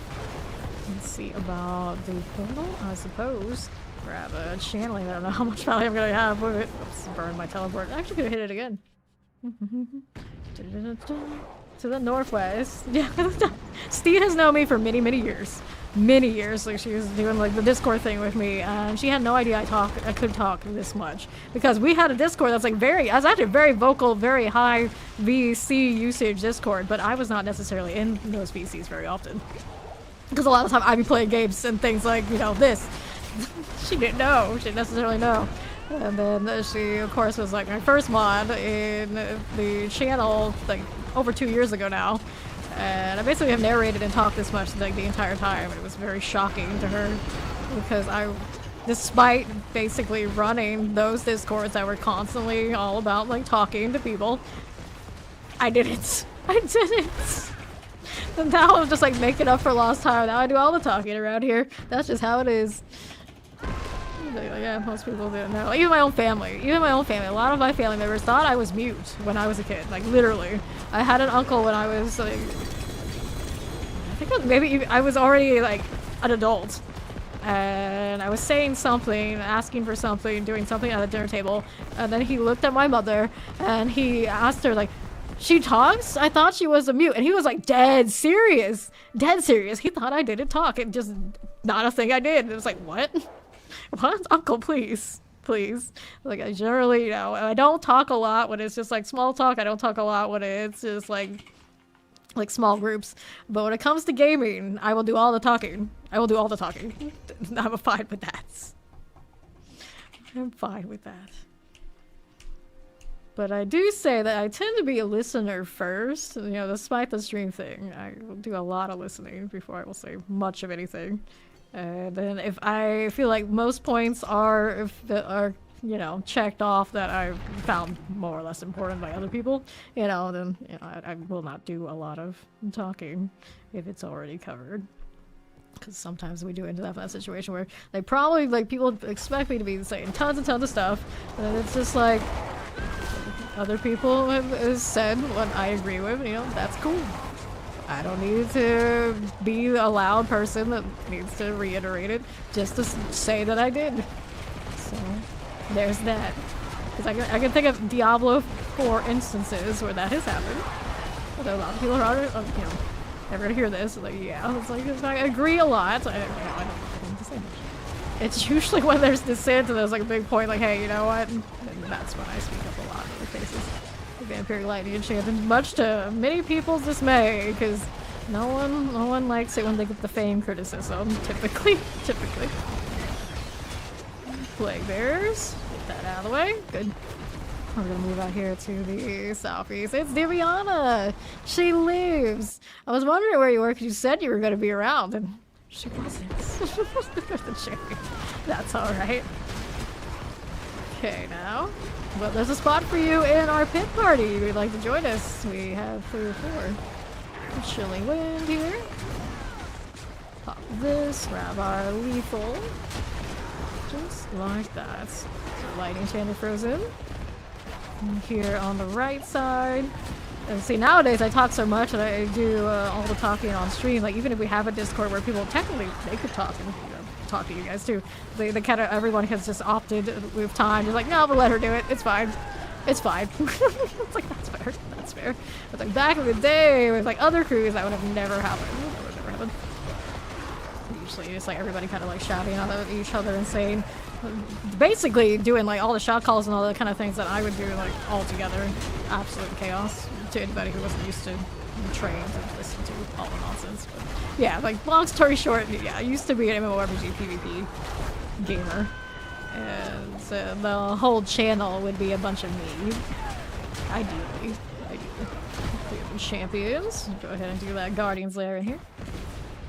Let's see about the portal, I suppose. Grab a channeling. I don't know how much value I'm gonna have with it. Oops, burn my teleport. I actually could have hit it again. To the northwest. Yeah, Steve has known me for many, many years. Many years. Like, she was doing like the Discord thing with me, and she had no idea I could talk this much. Because we had a Discord that's like I was actually very vocal, very high VC usage Discord, but I was not necessarily in those VCs very often. Because a lot of the time I'd be playing games and things like, you know, this. She didn't know. She didn't necessarily know. And then she, of course, was like my first mod in the channel, like, over 2 years ago now. And I basically have narrated and talked this much, like, the entire time. It was very shocking to her because despite basically running those Discords that were constantly all about, like, talking to people, I didn't. I didn't. And now I'm just, like, making up for lost time. Now I do all the talking around here. That's just how it is. Yeah, most people didn't know. Even my own family. A lot of my family members thought I was mute when I was a kid. Like, literally. I had an uncle when I was, like... I think maybe I was already, like, an adult. And I was saying something, asking for something, doing something at the dinner table. And then he looked at my mother, and he asked her, like, she talks? I thought she was a mute. And he was, like, dead serious. Dead serious. He thought I didn't talk. It just... not a thing I did. It was like, what? What? Uncle, please. Please. Like, I generally, you know, I don't talk a lot when it's just, like, small talk. I don't talk a lot when it's just, like small groups. But when it comes to gaming, I will do all the talking. I'm fine with that. I'm fine with that. But I do say that I tend to be a listener first. You know, despite the stream thing, I will do a lot of listening before I will say much of anything. And then if I feel like most points are you know, checked off that I've found more or less important by other people, you know, then you know, I will not do a lot of talking if it's already covered. Because sometimes we do end up in that situation where they probably, like, people expect me to be saying tons and tons of stuff, and it's just like other people have said what I agree with, you know, that's cool. I don't need to be a loud person that needs to reiterate it just to say that I did. So, there's that. Because I can think of Diablo 4 instances where that has happened. But a lot of people are, you know, never gonna hear this. Like, yeah, it's like, I agree a lot. I don't need to say much. It's usually when there's dissent and there's like a big point, like, hey, you know what? And that's when I speak up a lot in their faces. Vampiric Lightning Enchantment, much to many people's dismay, because no one likes it when they get the fame criticism, typically. Plague Bears, get that out of the way, good. We're gonna move out here to the southeast. It's Diviana! She lives! I was wondering where you were, because you said you were gonna be around, and she wasn't. That's alright. Okay, now. Well, there's a spot for you in our pit party. If you'd like to join us, we have 3 or 4. Chilling wind here. Pop this, grab our lethal. Just like that. So lightning chamber frozen. And here on the right side. And see, nowadays I talk so much that I do all the talking on stream. Like, even if we have a Discord where people technically, they could talk and, you know, talk to you guys too. They kind of, everyone has just opted with time. You're like, no, but let her do it. It's fine. It's fine. It's like, that's fair. But like back in the day with like other crews, that would have never happened. That would never happen. Usually it's like everybody kind of like shouting at each other and saying, basically doing like all the shot calls and all the kind of things that I would do like all together. Absolute chaos to anybody who wasn't used to trained to listen to all the nonsense. But yeah, like long story short, yeah, I used to be an MMORPG PvP gamer, and the whole channel would be a bunch of me. Ideally. Champions. Go ahead and do that Guardian's Lair in here.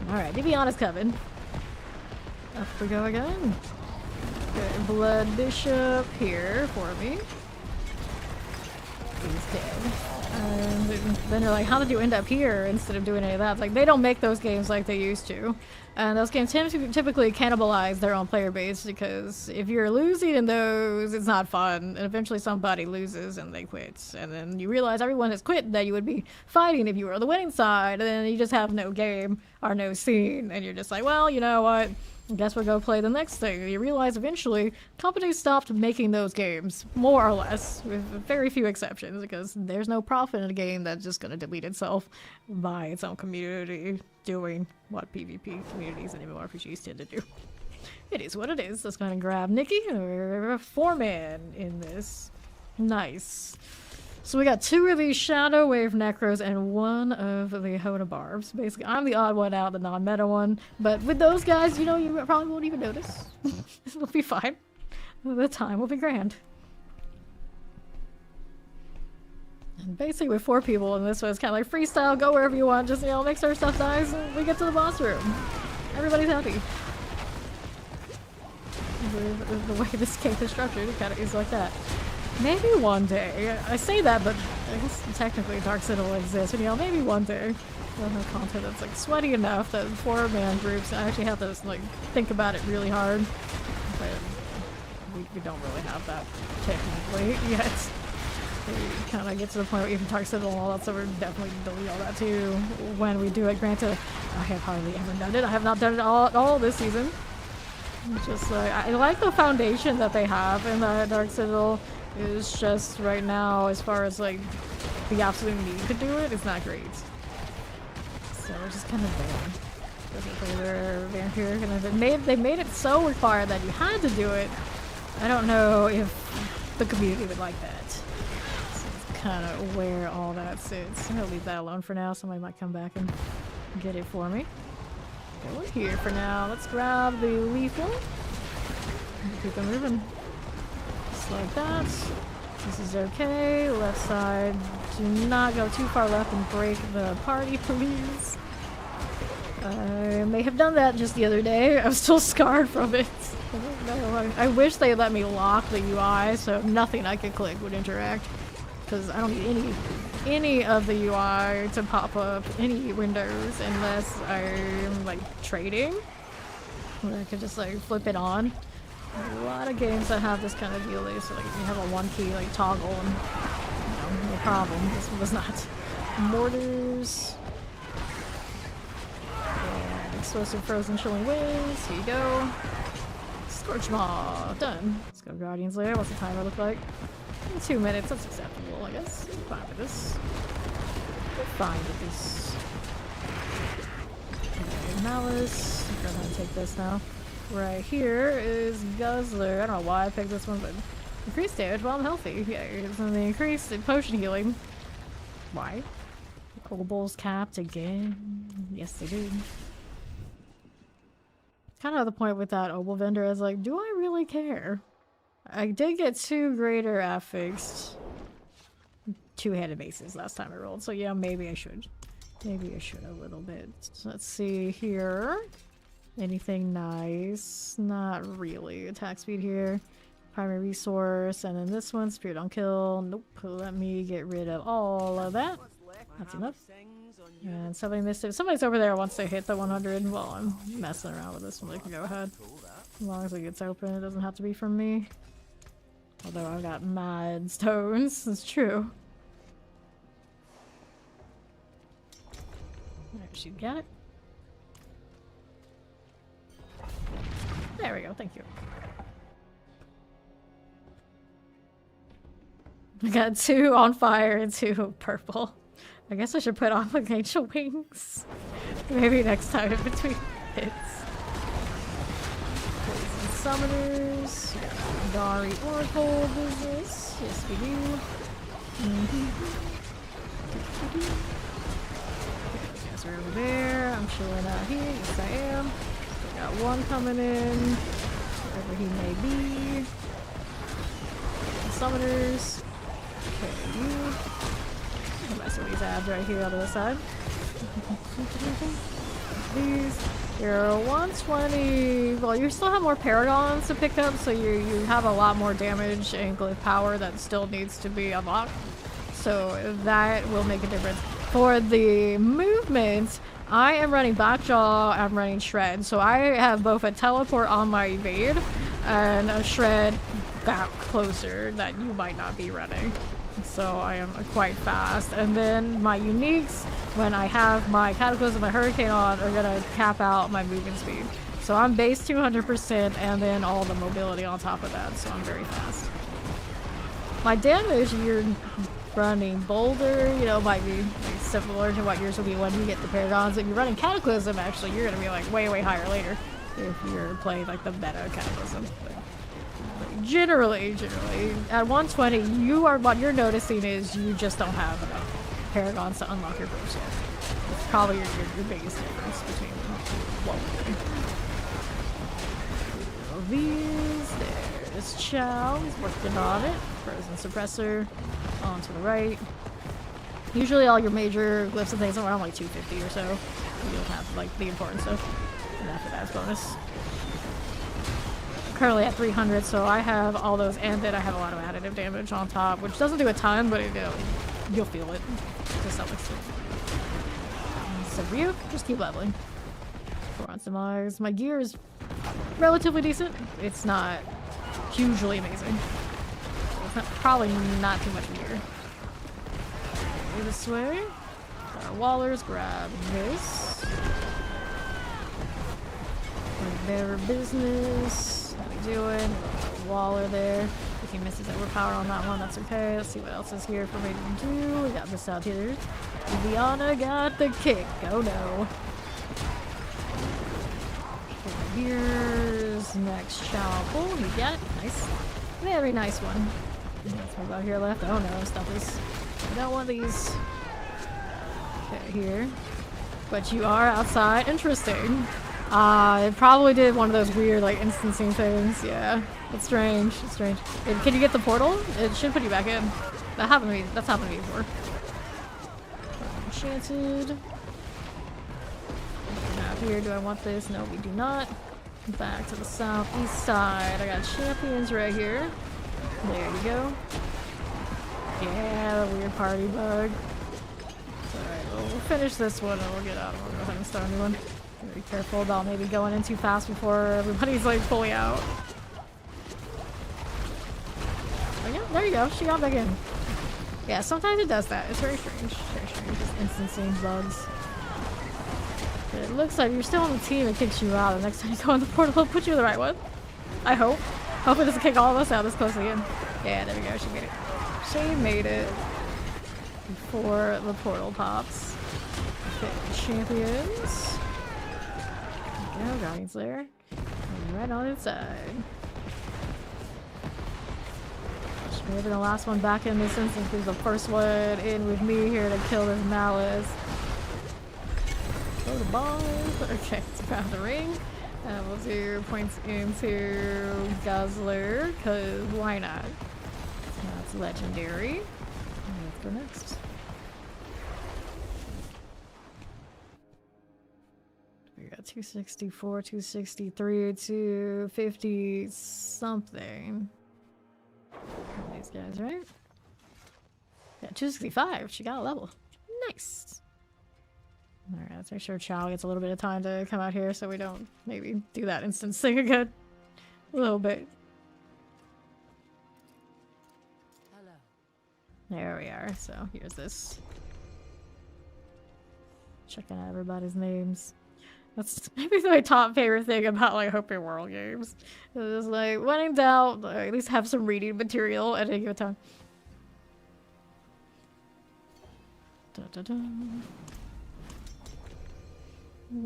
Alright, Diviana's coming. Up we go again. Okay, Blood Bishop here for me. He's dead. And then they're like, how did you end up here instead of doing any of that? It's like, they don't make those games like they used to. And those games typically cannibalize their own player base, because if you're losing in those, it's not fun. And eventually somebody loses and they quit. And then you realize everyone has quit that you would be fighting if you were on the winning side. And then you just have no game or no scene. And you're just like, well, you know what? Guess we'll go play the next thing. You realize eventually companies stopped making those games, more or less, with very few exceptions, because there's no profit in a game that's just gonna delete itself by its own community doing what PvP communities and MMORPGs tend to do. It is what it is. Let's go ahead and grab Nikki. We're a 4-man in this. Nice. So we got 2 of these Shadow Wave Necros and 1 of the Horde Barbs. Basically, I'm the odd one out, the non-meta one. But with those guys, you know, you probably won't even notice. It'll be fine. The time will be grand. And basically with 4 people in this one, it's kind of like freestyle, go wherever you want, just, you know, make sure stuff dies, and we get to the boss room. Everybody's happy. The way this game is structured, it kind of is like that. Maybe one day. I say that, but I guess technically Dark Citadel exists. But, you know, maybe one day we'll have content that's like sweaty enough that 4-man groups actually have to like think about it really hard. But we don't really have that technically yet. We kind of get to the point where even Dark Citadel and all that, so we're definitely delete all that too when we do it. Granted, I have hardly ever done it. I have not done it all this season. Just like I like the foundation that they have in the Dark Citadel. Is just right now, as far as like the absolute need to do it, it's not great. So we're just kind of there. Basically, they're here, and they made it so required that you had to do it. I don't know if the community would like that. So it's kind of where all that sits. I'm gonna leave that alone for now. Somebody might come back and get it for me. Go in here for now. Let's grab the lethal. Keep it moving. Like that. This is okay. Left side. Do not go too far left and break the party, please. I may have done that just the other day. I'm still scarred from it. I wish they let me lock the UI so nothing I could click would interact. Because I don't need any of the UI to pop up any windows unless I'm like trading. Where I could just like flip it on. A lot of games that have this kind of deal, so like you have a 1-key like toggle and you know, no problem. This one does not. Mortars. And explosive frozen chilling winds. Here you go. Scorch Maw. Done. Let's go Guardians later. What's the timer look like? 2 minutes. That's acceptable, I guess. We're fine with this. We're fine with this. Okay, Malice. I'm gonna take this now. Right here is Guzzler. I don't know why I picked this one, but increased damage while I'm healthy. Yeah, it's the increased potion healing. Why? Obols capped again. Yes, they do. Kind of at the point with that Obol vendor is like, do I really care? I did get 2 greater affixed 2-handed bases last time I rolled, so yeah, maybe I should. Maybe I should a little bit. So let's see here. Anything nice? Not really. Attack speed here. Primary resource. And then this one, Spirit on Kill. Nope. Let me get rid of all of that. That's enough. And somebody missed it. Somebody's over there wants to hit the 100. Well, I'm messing around with this one. They can go ahead. As long as it gets open, it doesn't have to be from me. Although I've got mad stones. It's true. There, she got it. There we go, thank you. I got 2 on fire and 2 purple. I guess I should put on like angel wings. Maybe next time in between hits. Poison summoners. Dari Oracle business. Yes, we do. You guys are over there. I'm chilling out here. Yes, I am. Got 1 coming in, wherever he may be. Summoners. Okay, you. I'm messing with these abs right here on the other side. These. You're 120. Well, you still have more paragons to pick up, so you have a lot more damage and glyph power that still needs to be unlocked. So that will make a difference. For the movement, I am running Backjaw, I'm running Shred, so I have both a teleport on my evade and a Shred back closer that you might not be running. So I am quite fast. And then my uniques, when I have my Cataclysm and my Hurricane on, are gonna cap out my movement speed. So I'm base 200% and then all the mobility on top of that, so I'm very fast. My damage, you're running Boulder, you know, might be like, similar to what yours will be when you get the Paragons. If you're running Cataclysm, actually, you're gonna be like way, way higher later if you're playing like the meta Cataclysm. But generally, at 120, what you're noticing is you just don't have enough Paragons to unlock your burst yet. It's probably your biggest difference between what we do. These, there's Chow, he's working on it. Frozen suppressor, on to the right. Usually all your major glyphs and things are around like 250 or so. You don't have like the important stuff. And after that is bonus. I'm currently at 300, so I have all those, and then I have a lot of additive damage on top, which doesn't do a ton, but you'll feel it to some extent. So Ryuk, just keep leveling. Bronze Demise. My gear is relatively decent. It's not hugely amazing. Probably not too much gear. This way. Our Wallers, grab this. Their business. How we doing? Waller there. If he misses overpower on that one, that's okay. Let's see what else is here for me to do. We got this out here. Viana got the kick. Oh no. Here's next Chapel. You got it. Nice. Very nice one. Let's move out here left. Oh no, stop this. I don't want these. Okay, here. But you are outside. Interesting. It probably did one of those weird, like, instancing things. Yeah. It's strange. It's strange. Can you get the portal? It should put you back in. That's happened to me before. Enchanted. Now here, do I want this? No, we do not. Back to the southeast side. I got champions right here. There you go. Yeah, the weird party bug. Alright, well, we'll finish this one and we'll get out and we'll go ahead and start a new one. Be careful about maybe going in too fast before everybody's like fully out. Oh yeah, there you go. She got back in. Yeah, sometimes it does that. It's very strange. Very strange. Just instancing bugs. But it looks like you're still on the team. It kicks you out. The next time you go in the portal, it'll put you in the right one. I hope. Hope it doesn't kick all of us out this close again. Yeah, there we go. She made it. She made it before the portal pops. Okay, champions. There we go, Guardian's there. And right on its side. Maybe the last one back in this instance is the first one in with me here to kill this malice. Throw the balls. Okay, let's grab the ring. And we'll do points into Guzzler, because why not? That's legendary. Let's go next. We got 264, 263, 250 something. These guys, right? Yeah, 265. She got a level. Nice. Alright, let's make sure Chow gets a little bit of time to come out here so we don't maybe do that instance thing again. A little bit. Hello. There we are. So here's this. Checking out everybody's names. That's maybe my top favorite thing about like open world games. It's just like when in doubt, at least have some reading material at any given time.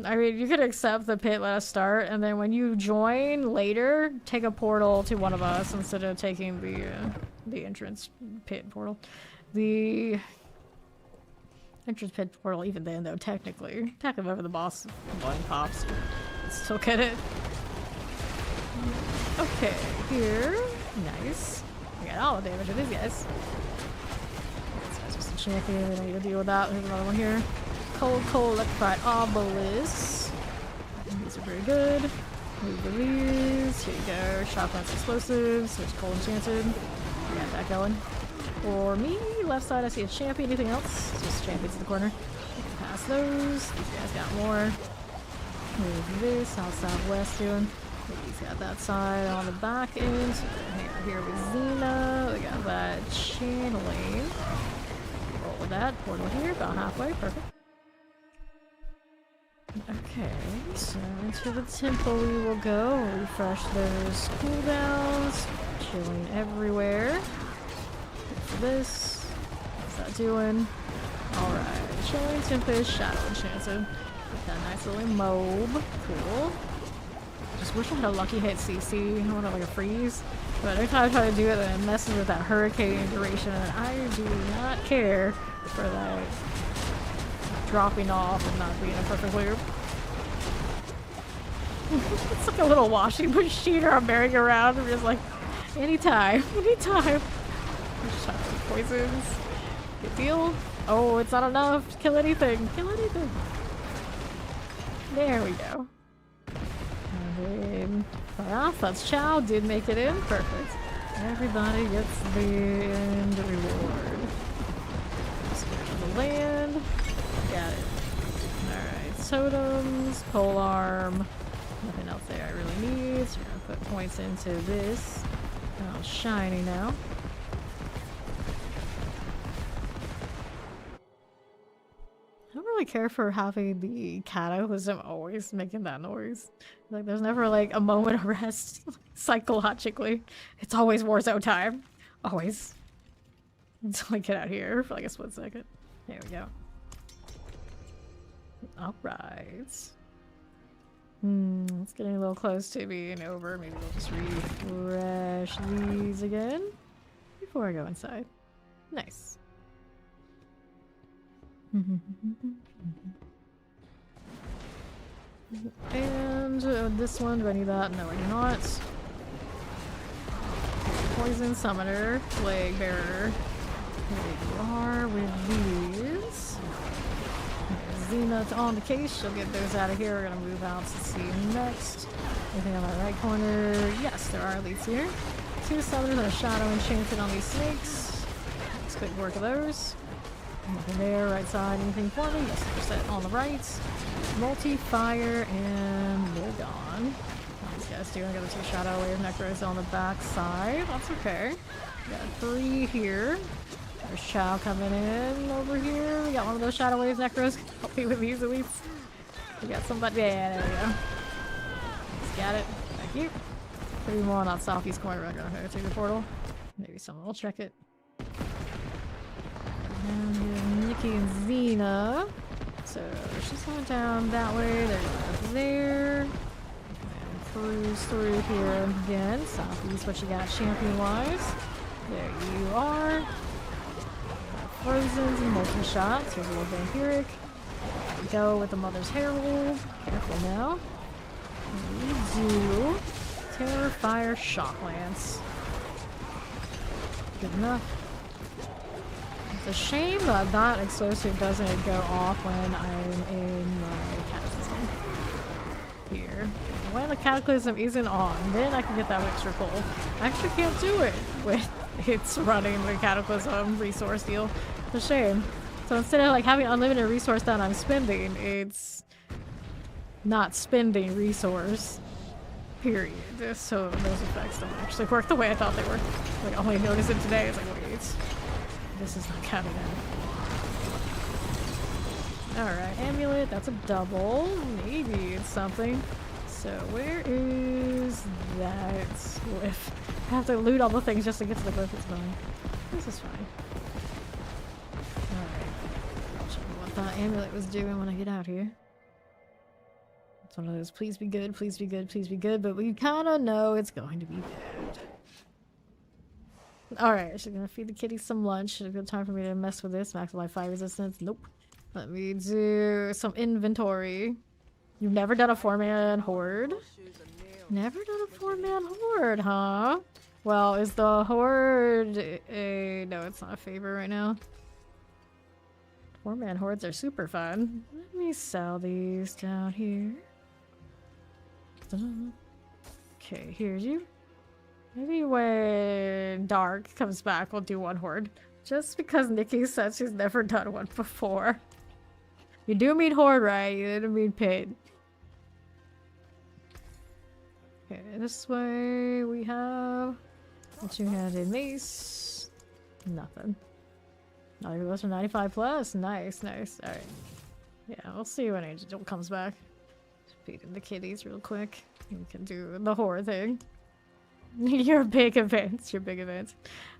I mean, you could accept the pit, let us start, and then when you join later, take a portal to one of us instead of taking the entrance pit portal. The entrance pit portal, even then, though, technically whenever the boss one pops, you still get it. Okay, here. Nice. We got all the damage of these guys. This guy's just a champion, we don't need to deal with that. There's another one here. Cold electrified obelisk. These are very good. Move the leaves. Here you go. Shotguns explosives. Switch cold enchanted. We got that going. For me, left side I see a champion. Anything else? Just champions in the corner. We can pass those. These guys got more. Move this. Southwest doing. He's got that side on the back end. So hang out here with Xena. We got that channeling. Roll with that. Portal here. About halfway. Perfect. Okay, so into the temple we will go. Refresh those cooldowns. Chilling everywhere. What's this? What's that doing? Alright, chilling tempest, shadow enchanted. Get that nice little mob. Cool. Just wish I had a lucky hit CC. I wanted like a freeze. But every time I try to do it, then it messes with that hurricane duration, and I do not care for that dropping off and not being a perfect loop. It's like a little washing machine or I'm bearing around. I'm just like, anytime, anytime. Just trying to poisons. Good deal. Oh, it's not enough. Kill anything. Kill anything. There we go. And then, that's Chow. Did make it in. Perfect. Everybody gets the end reward. Let's go to the land. Got it. Alright. Totems. Polearm. Nothing else there I really need. So we're gonna put points into this. Oh, shiny now. I don't really care for having the cataclysm always making that noise. Like, there's never like a moment of rest psychologically. It's always Warzone time. Always. Until I get out here for like a split second. There we go. Alright. It's getting a little close to being over. Maybe we'll just refresh these again before I go inside. Nice. And this one, do I need that? No, I do not. Poison Summoner, Plague Bearer. Here you are with these. Zenith on the case, she'll get those out of here. We're gonna move out to see next. Anything on my right corner? Yes, there are elites here. 2 summoners and a shadow enchanted on these snakes. Let's quick work of those. Nothing there, right side, anything for me? Yes, they're set on the right. Multi-fire, and they're gone. These guys do. I got the 2 shadow wave necros on the back side. That's okay. Got 3 here. There's Chow coming in over here. We got one of those shadow wave necros. Help me with these elites. We got somebody. Yeah, there we go. Just got it. Thank you. 3 more on that southeast corner. I'm gonna go through the portal. Maybe someone will check it. And Nikki and Xena. So she's going down that way. They're going there. And cruise through here again. Southeast, what you got champion-wise? There you are. Frozen's and multi-shots. Here's a little vampiric. Go with the Mother's Herald. Careful now. We do Terror Fire Shock Lance. Good enough. It's a shame that that explosive doesn't go off when I'm in my cataclysm. Here. When the cataclysm isn't on, then I can get that extra pull. I actually can't do it with it's running the cataclysm resource deal. It's a shame. So instead of like having unlimited resource that I'm spending, it's not spending resource. Period. So those effects don't actually work the way I thought they were. Like, I only noticed it today. It's like, wait, this is not counting out. Alright, amulet, that's a double. Maybe it's something. So where is that glyph? I have to loot all the things just to get to the glyph. It's fine. This is fine. Alright. I'll show you what that amulet was doing when I get out here. It's one of those please be good, please be good, please be good, but we kinda know it's going to be bad. Alright, she's gonna feed the kitty some lunch. It's a good time for me to mess with this. Max life fire resistance. Nope. Let me do some inventory. You've never done a 4-man horde? Never done a 4-man horde, huh? Well, is the horde a... No, it's not a favor right now. 4-man hordes are super fun. Let me sell these down here. Okay, here's you. Maybe when Dark comes back, we'll do 1 horde. Just because Nikki said she's never done one before. You do mean horde, right? You didn't mean pit. Okay, this way we have a 2-handed mace. Nothing. Not even close to 95 plus. Nice, nice. Alright. Yeah, we'll see when Angel comes back. Feeding the kitties real quick. You can do the horde thing. Your big events. Your big events.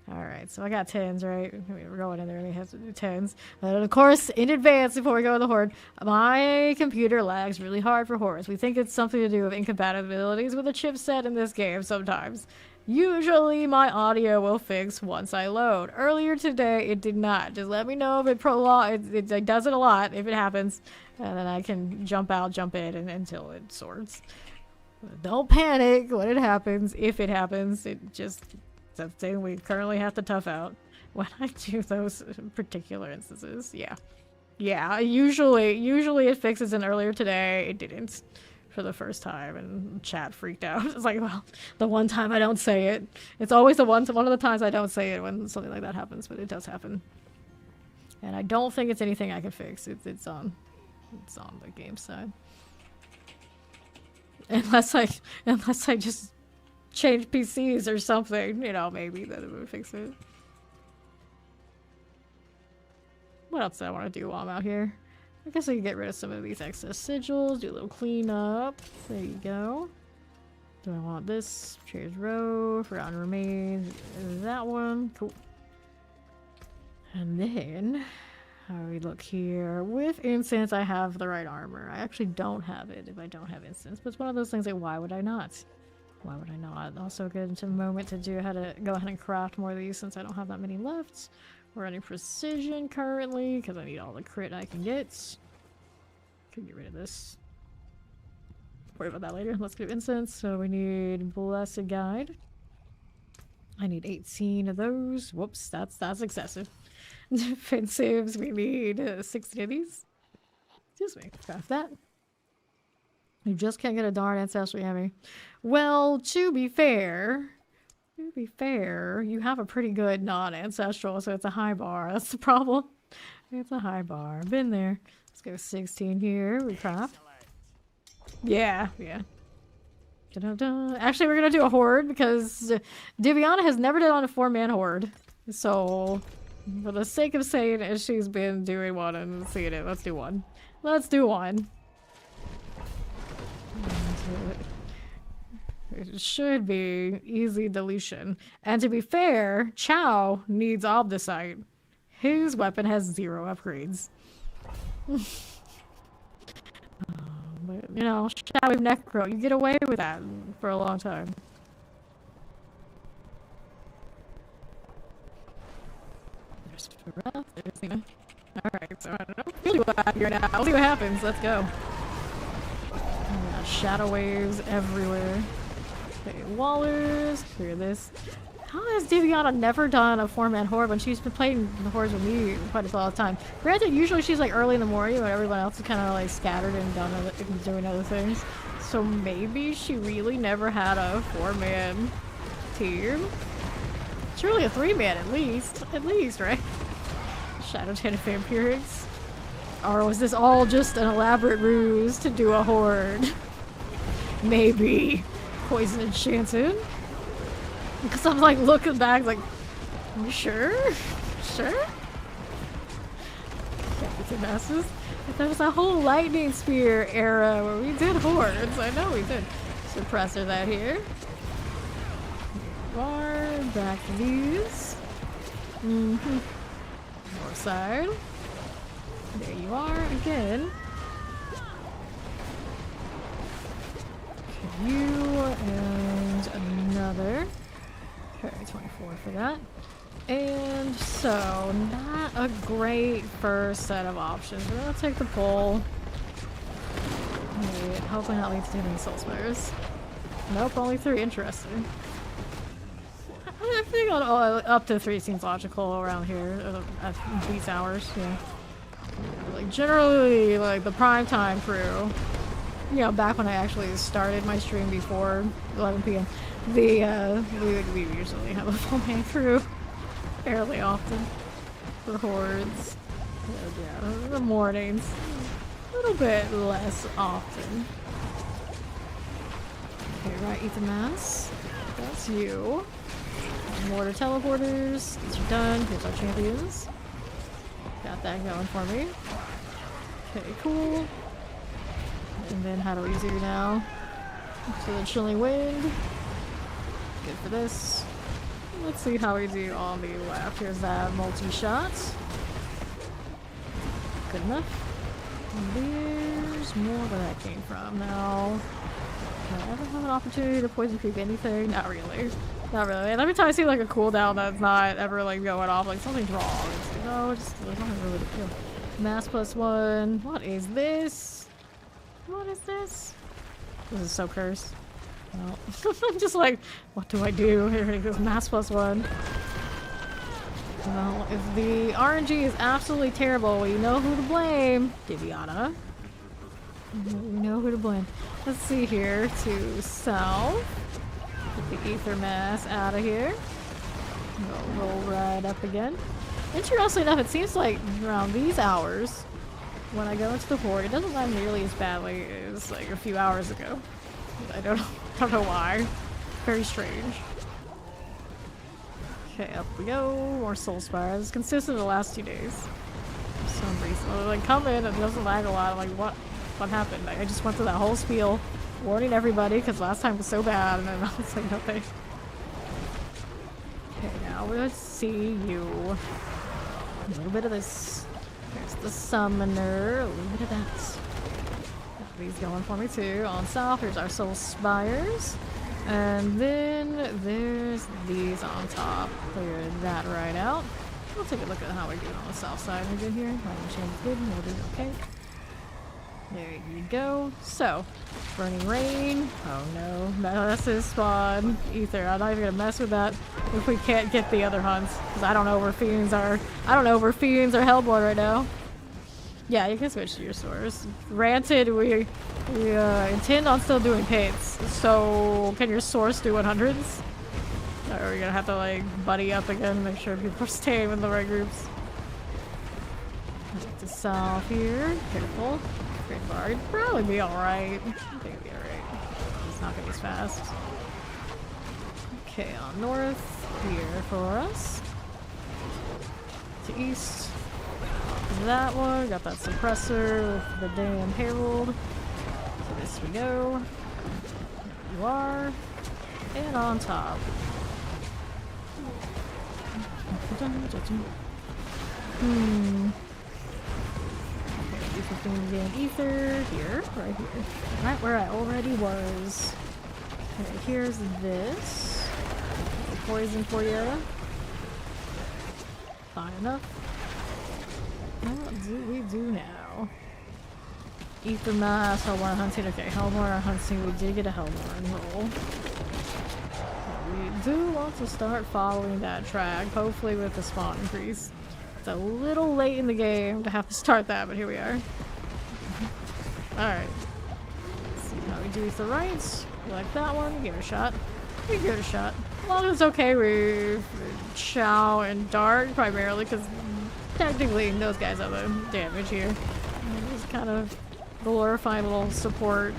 Alright, so I got 10s, right? We're going in there and we have to do 10s. And of course, in advance, before we go to the horde, my computer lags really hard for hordes. We think it's something to do with incompatibilities with the chipset in this game sometimes. Usually my audio will fix once I load. Earlier today, it did not. Just let me know if it does it a lot, if it happens. And then I can jump out, jump in, and until it sorts. Don't panic when it happens. If it happens, it's something we currently have to tough out when I do those particular instances. Yeah. Yeah, usually it fixes, and earlier today, it didn't. For the first time, and chat freaked out. It's like, well, the one time I don't say it. It's always one of the times I don't say it when something like that happens, but it does happen. And I don't think it's anything I can fix. It's on the game side. Unless I just change PCs or something, you know, maybe that it would fix it. What else do I want to do while I'm out here? I guess I can get rid of some of these excess sigils, do a little cleanup. There you go. Do I want this? Cheers row, forgotten remains. That one. Cool. And then, how do we look here? With incense, I have the right armor. I actually don't have it if I don't have incense. But it's one of those things like, why would I not? Why would I not? Also good into a moment to do how to go ahead and craft more of these since I don't have that many left. We're running precision currently because I need all the crit I can get. Can get rid of this. Worry about that later. Let's do incense. So we need blessed guide. I need 18 of those. Whoops, that's excessive. Defensives, we need 60 of these. Excuse me, craft that. You just can't get a darn ancestral hammer. Well, to be fair, you have a pretty good non-ancestral, so it's a high bar. That's the problem. It's a high bar. Been there. Let's go 16 here. We craft. Yeah. Da-da-da. Actually, we're gonna do a horde because Diviana has never done a 4-man horde. So, for the sake of saying it, she's been doing one and seeing it. Let's do one. Let's do one. It should be easy deletion. And to be fair, Chow needs Obdicite. His weapon has 0 upgrades. But, you know, Chow with Necro, you get away with that for a long time. There's Farah, there's Nina. Alright, so I don't know really what I have here now. I'll see what happens. Let's go. Shadow waves everywhere. Okay, Wallers, clear this. How has Diviana never done a 4-man horde when she's been playing the hordes with me quite a lot of time? Granted, usually she's like early in the morning when everyone else is kind of like scattered and doing other things. So maybe she really never had a 4-man team. Surely a 3-man at least, right? Shadow Tana Vampirics. Or was this all just an elaborate ruse to do a horde? Maybe. Poison Enchanted? Because I'm like looking back like, you sure? Sure? Captain Masses. There was a whole lightning spear era where we did hordes. I know we did. Suppressor that here. Bar, back to these. North side. There you are again. Okay, you and another. Okay, 24 for that. And so, not a great first set of options. We're gonna take the pull. Wait, hopefully not lead to too many soul spires. Nope, only 3. Interesting. I think up to 3 seems logical around here at these hours. Yeah. Like generally, like the prime time crew. You know, back when I actually started my stream before 11 p.m. We usually have a full main crew fairly often for hordes. Yeah, the mornings a little bit less often. Okay, right, eat the mass. That's you. Mortar teleporters. These are done. Here's our champions. Got that going for me. Okay, cool. And And then how do we do now? To the chilling wind. Good for this. Let's see how we do on the left. Here's that multi-shot. Good enough. And there's more where that came from. Now, do I ever have an opportunity to poison creep anything? Not really. Not really. And every time I see like a cooldown that's not ever like going off, like something's wrong. It's like, no, just there's nothing really to feel. Mass +1. What is this? What is this? This is so cursed. Well, I'm just like, what do I do? Here it goes, mass +1. Well, if the RNG is absolutely terrible, well, you know who to blame. Diviana. You know who to blame. Let's see here. To south. Get the ether mass out of here. Go roll right up again. Interestingly enough, it seems like around these hours, when I go into the horde, it doesn't land nearly as badly as like a few hours ago. I don't know why. Very strange. Okay, up we go. More soul spires. It's consistent the last 2 days. For some reason. I like come in and it doesn't lag a lot. I'm like, what happened? Like, I just went through that whole spiel warning everybody because last time was so bad and then I was like, no thanks. Okay, now let's see you. A little bit of this. There's the summoner. A little bit of that. Got these going for me too. On south, here's our soul spires. And then there's these on top. Clear that right out. We'll take a look at how we do on the south side. We're good here. Lighting chain is good. We'll do okay. There you go. So, burning rain. Oh no, that's his spawn. Ether. I'm not even gonna mess with that if we can't get the other hunts, because I don't know where fiends are. I don't know where fiends are hellborn right now. Yeah, you can switch to your source. Granted, we intend on still doing paints. So, can your source do 100s? Or are we gonna have to like buddy up again and make sure people are staying in the right groups? To south here. Careful. Great bar. It'd probably be alright. I think it'd be alright. It's not gonna be as fast. Okay, on north here for us. To east. That one, got that suppressor with the damn herald. So this we go. There you are. And on top. Okay, ether thing again. Ether here, right here. Right where I already was. Okay, here's this. Poison for you. Fine enough. What do we do now? Ether mass, Hellborn hunting. Okay, Hellborn hunting. We did get a Hellborn roll. We do want to start following that track, hopefully with the spawn increase. It's a little late in the game to have to start that, but here we are. Alright. Let's see how we do with the rights. We like that one. Give it a shot. We give it a shot. As long as it's okay with Chow and Dark, primarily, because technically those guys have the damage here. It's kind of glorifying little support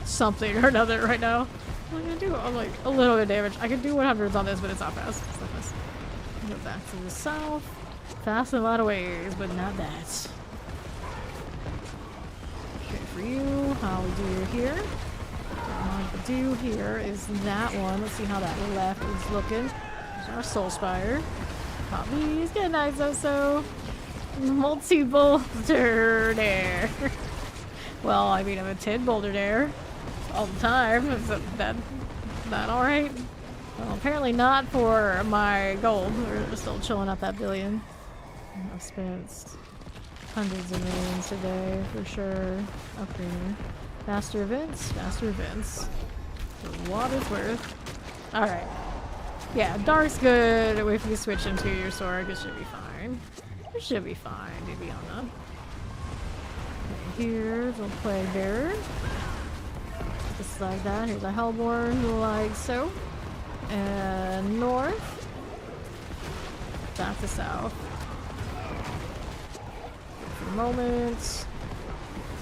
something or another right now. I'm gonna do like a little bit of damage. I can do 100s on this, but it's not fast. It's not fast. Go back to the south. Fast in a lot of ways, but not that. Okay, for you, how we do here. What we do here is that one. Let's see how that left is looking. There's our soul spire. Pop these. Get a nice also. Multi-boulder dare. Well, I mean, I'm a 10 boulder dare all the time. Is that alright? Well, apparently not for my gold. We're still chilling at that billion. I've spent hundreds of millions today for sure. Upgrading. Faster events, faster events. For what it's worth. Alright. Yeah, Dark's good. If you switch into your sword, it should be fine. It should be fine, Diviana. Okay, here's a plague bearer. Just like that. Here's a Hellborn, like so. And north. Back to south. For the moment.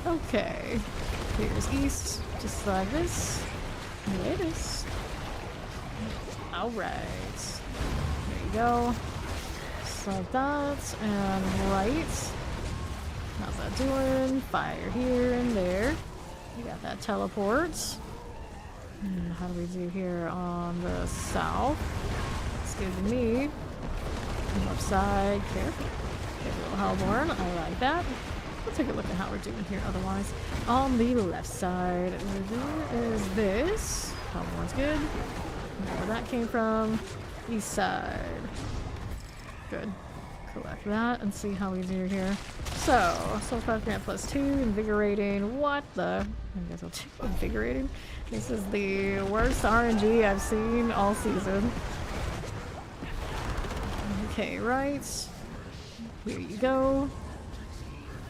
Okay. Here's east. Just like this. There it is. Alright. There you go. Just like that. And right. How's that doing? Fire here and there. We got that teleports. How do we do here on the south? It's good to me. Left side, careful. Okay, little Hellborn, I like that. Let's take a look at how we're doing here otherwise. On the left side, there is this. Hellborn's good. Where that came from. East side. Good. Collect that and see how we do here. So, Soul Spark Grant +2, Invigorating. What the? I guess I'll take Invigorating. This is the worst RNG I've seen all season. Okay, right. Here you go.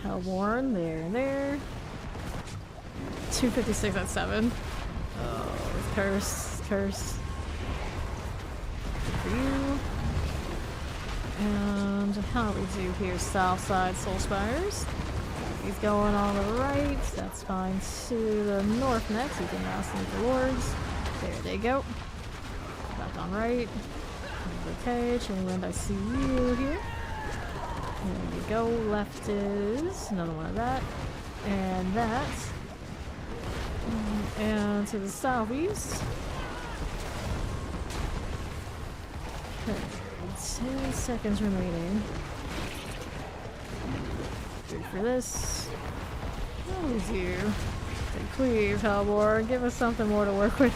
Hellborn, there and there. 256 at 7. Oh, curse, curse. Good for you. And how do we do here? South side Soul Spires. He's going on the right. That's fine. To the north next. You can now sneak the Lords. There they go. Back on right. Okay, Chillin, I see you here. There you go. Left is another one of that. And that. And to the southeast. Okay. 10 seconds remaining. Good for this. What do we do? Please, Hellborn, give us something more to work with.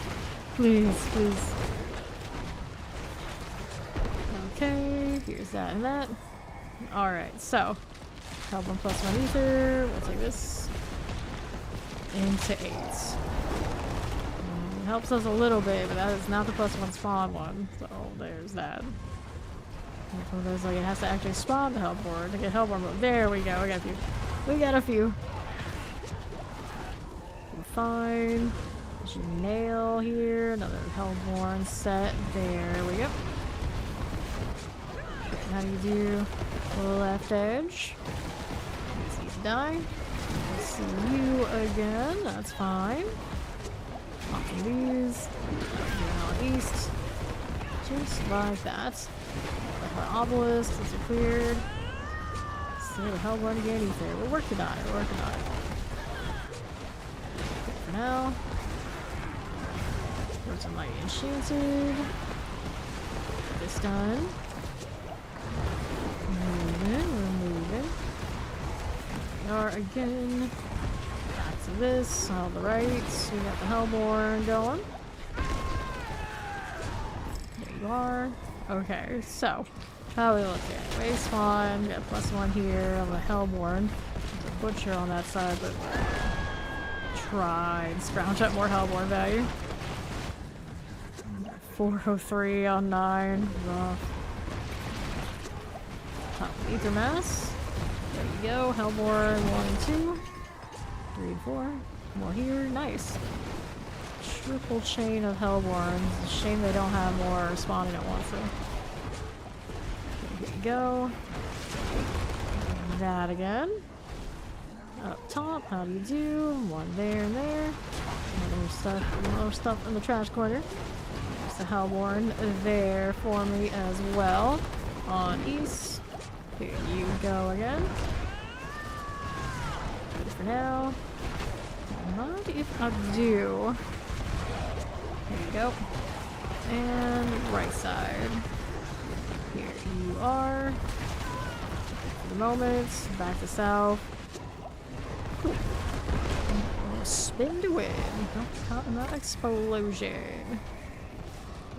Please, please. Okay, here's that and that. Alright, so. Hellborn +1 ether. We'll take this. Into 8. Helps us a little bit, but that is not the +1 spawn one. So, there's that. It's one of those, like, it has to actually spawn the Hellborn to get Hellborn mode. There we go, we got a few. We got a few. We're fine. There's your nail here. Another Hellborn set. There we go. Okay, how do you do left edge? Easy to die. Let's see you again. That's fine. Popping these. Now east. Just like that. Our obelisks is cleared. See the Hellborn again ether. We're working on it, we're working on it. Good for now. Where's my enchanted? This done. Moving, we're moving. Here we are again. Back to this, on the right. We got the Hellborn going. There you are. Okay, so how we look at base one, got +1 here on the Hellborn. There's a butcher on that side, but try and scrounge up more Hellborn value. 403 on 9. Rough. Top Ether Mass. There you go. Hellborn 1 and 2. 3 and 4. More here. Nice. Triple chain of Hellborns. It's a shame they don't have more spawning at once. So. Here you go. That again. Up top, how do you do? One there and there. More stuff in the trash corner. There's the Hellborn there for me as well. On east. Here you go again. Good for now. What if I do? There you go. And right side. Here you are. For the moment, back to south. Cool. Spin to win. Not explosion.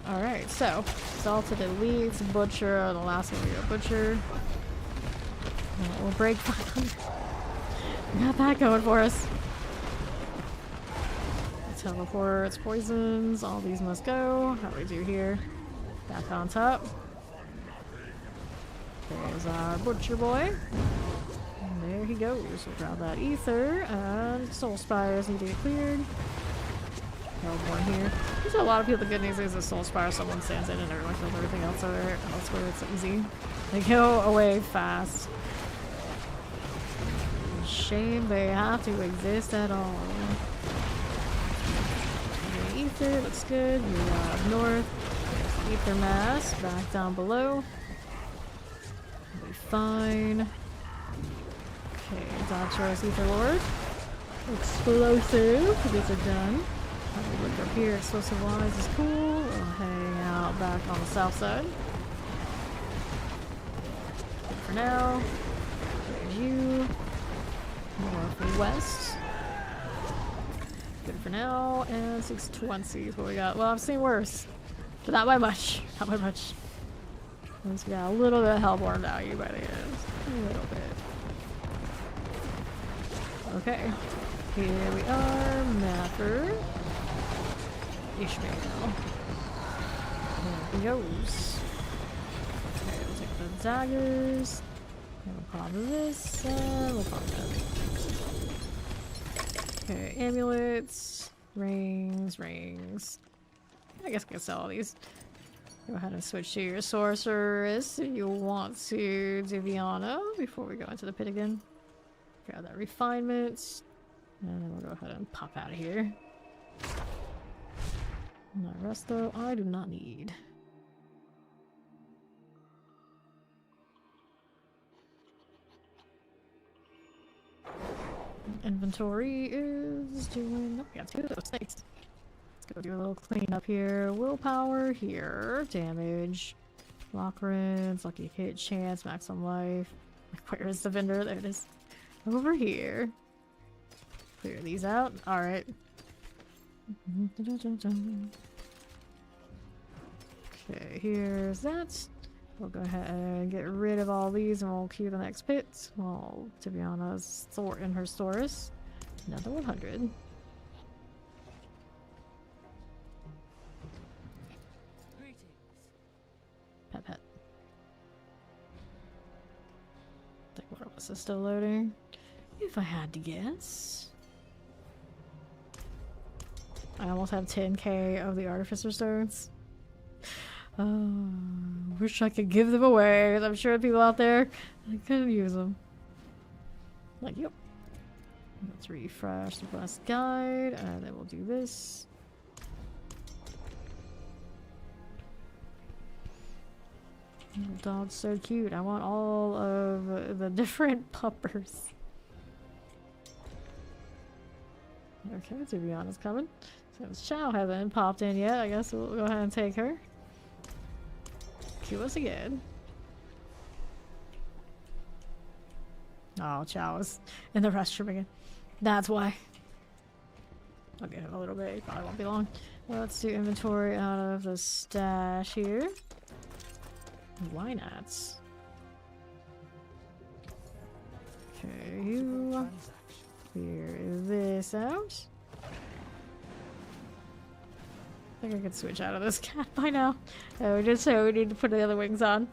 Alright, so salted elites, butcher, the last one we got butcher. We'll break 500. We got that going for us. Teleports, poisons, all these must go. How do we do here? Back on top. There's our butcher boy. And there he goes. We'll grab that ether and soul spires need to get cleared. Hellborn here. There's a lot of people. The good news is the soul spire someone stands in and everyone kills everything else elsewhere. It's easy. They go away fast. Shame they have to exist at all. Ether looks good. We are up north. There's ether mass back down below. We'll be fine. Okay, dodge Rose Ether Lord. Explosive. These are done. Have a look up here. Explosive wise is cool. We'll hang out back on the south side. Good for now. There's you. Northwest. Good for now. And 620 is what we got. Well, I've seen worse. But not by much. Not by much. At least we got a little bit of Hellborn value by the end. A little bit. Okay. Here we are. Mapper. Ishmael. There he goes. Okay, we'll take the daggers. And we'll pop this. We'll pop that. Okay, amulets. Rings. I guess I can sell all these. Go ahead and switch to your sorceress if you want to Diviana before we go into the pit again. Grab that refinement. And then we'll go ahead and pop out of here. And the rest though, I do not need. Inventory is doing... Nope, we got 2 of those things. Let's go do a little cleanup here. Willpower here. Damage. Lock rinse. Lucky hit chance. Maximum life. Where is the vendor? There it is. Over here. Clear these out. Alright. Okay, here's that. We'll go ahead and get rid of all these and we'll queue the next pit. Well, to be honest, sort in her stores. Another 100. Greetings. Pet. Think what else is still loading? If I had to guess. I almost have 10k of the Artificer Stones. Wish I could give them away. I'm sure people out there couldn't use them. Like, yep. Let's refresh the blast guide, and then we'll do this. Oh, dog's so cute. I want all of the different puppers. Okay, to be honest, coming. Since Chow hasn't popped in yet, I guess we'll go ahead and take her. Cue us again. Oh, Chow is in the restroom again. That's why. I'll get him a little bit. He probably won't be long. Well, let's do inventory out of the stash here. Why not? Okay, you clear this out. I think I could switch out of this cat by now. Oh, just so we need to put the other wings on.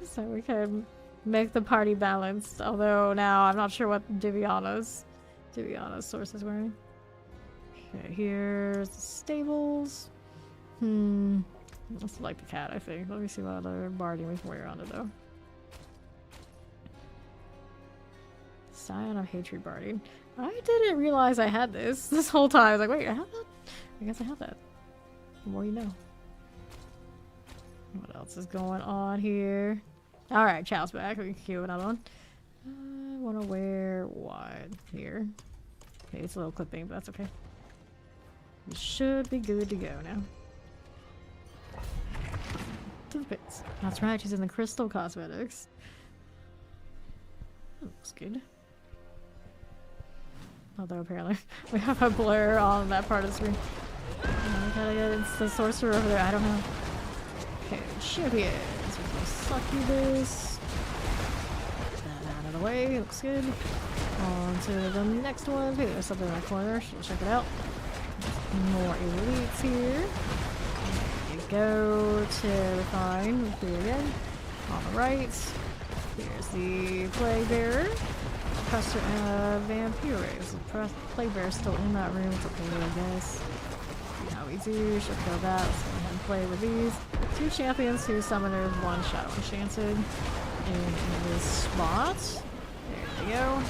So we can make the party balanced. Although now I'm not sure what Diviana's source is wearing. Okay, here's the stables. Let's like the cat, I think. Let me see what other barding we can wear on it though. Scion of Hatred barding. I didn't realize I had this whole time. I was like, wait, I have that? I guess I have that. The more you know. What else is going on here? Alright, Chow's back. We can queue another one. I want to wear what here? Okay, it's a little clipping, but that's okay. We should be good to go now. To the pits. That's right, she's in the crystal cosmetics. That looks good. Although apparently we have a blur on that part of the screen. We gotta get into the sorcerer over there. I don't know. Okay, champions. We're gonna succubus. Put that out of the way. Looks good. On to the next one. Hey, there's something in that corner. Should check it out. More elites here. There you go. Terrifying. Here again. On the right. Here's the plague bearer. Oppressor and vampire. Is the plague bearer still in that room? It's okay, I guess. How we do, should kill that. Let's go ahead and play with these. 2 champions, 2 summoners, 1 shadow enchanted in this spot. There we go.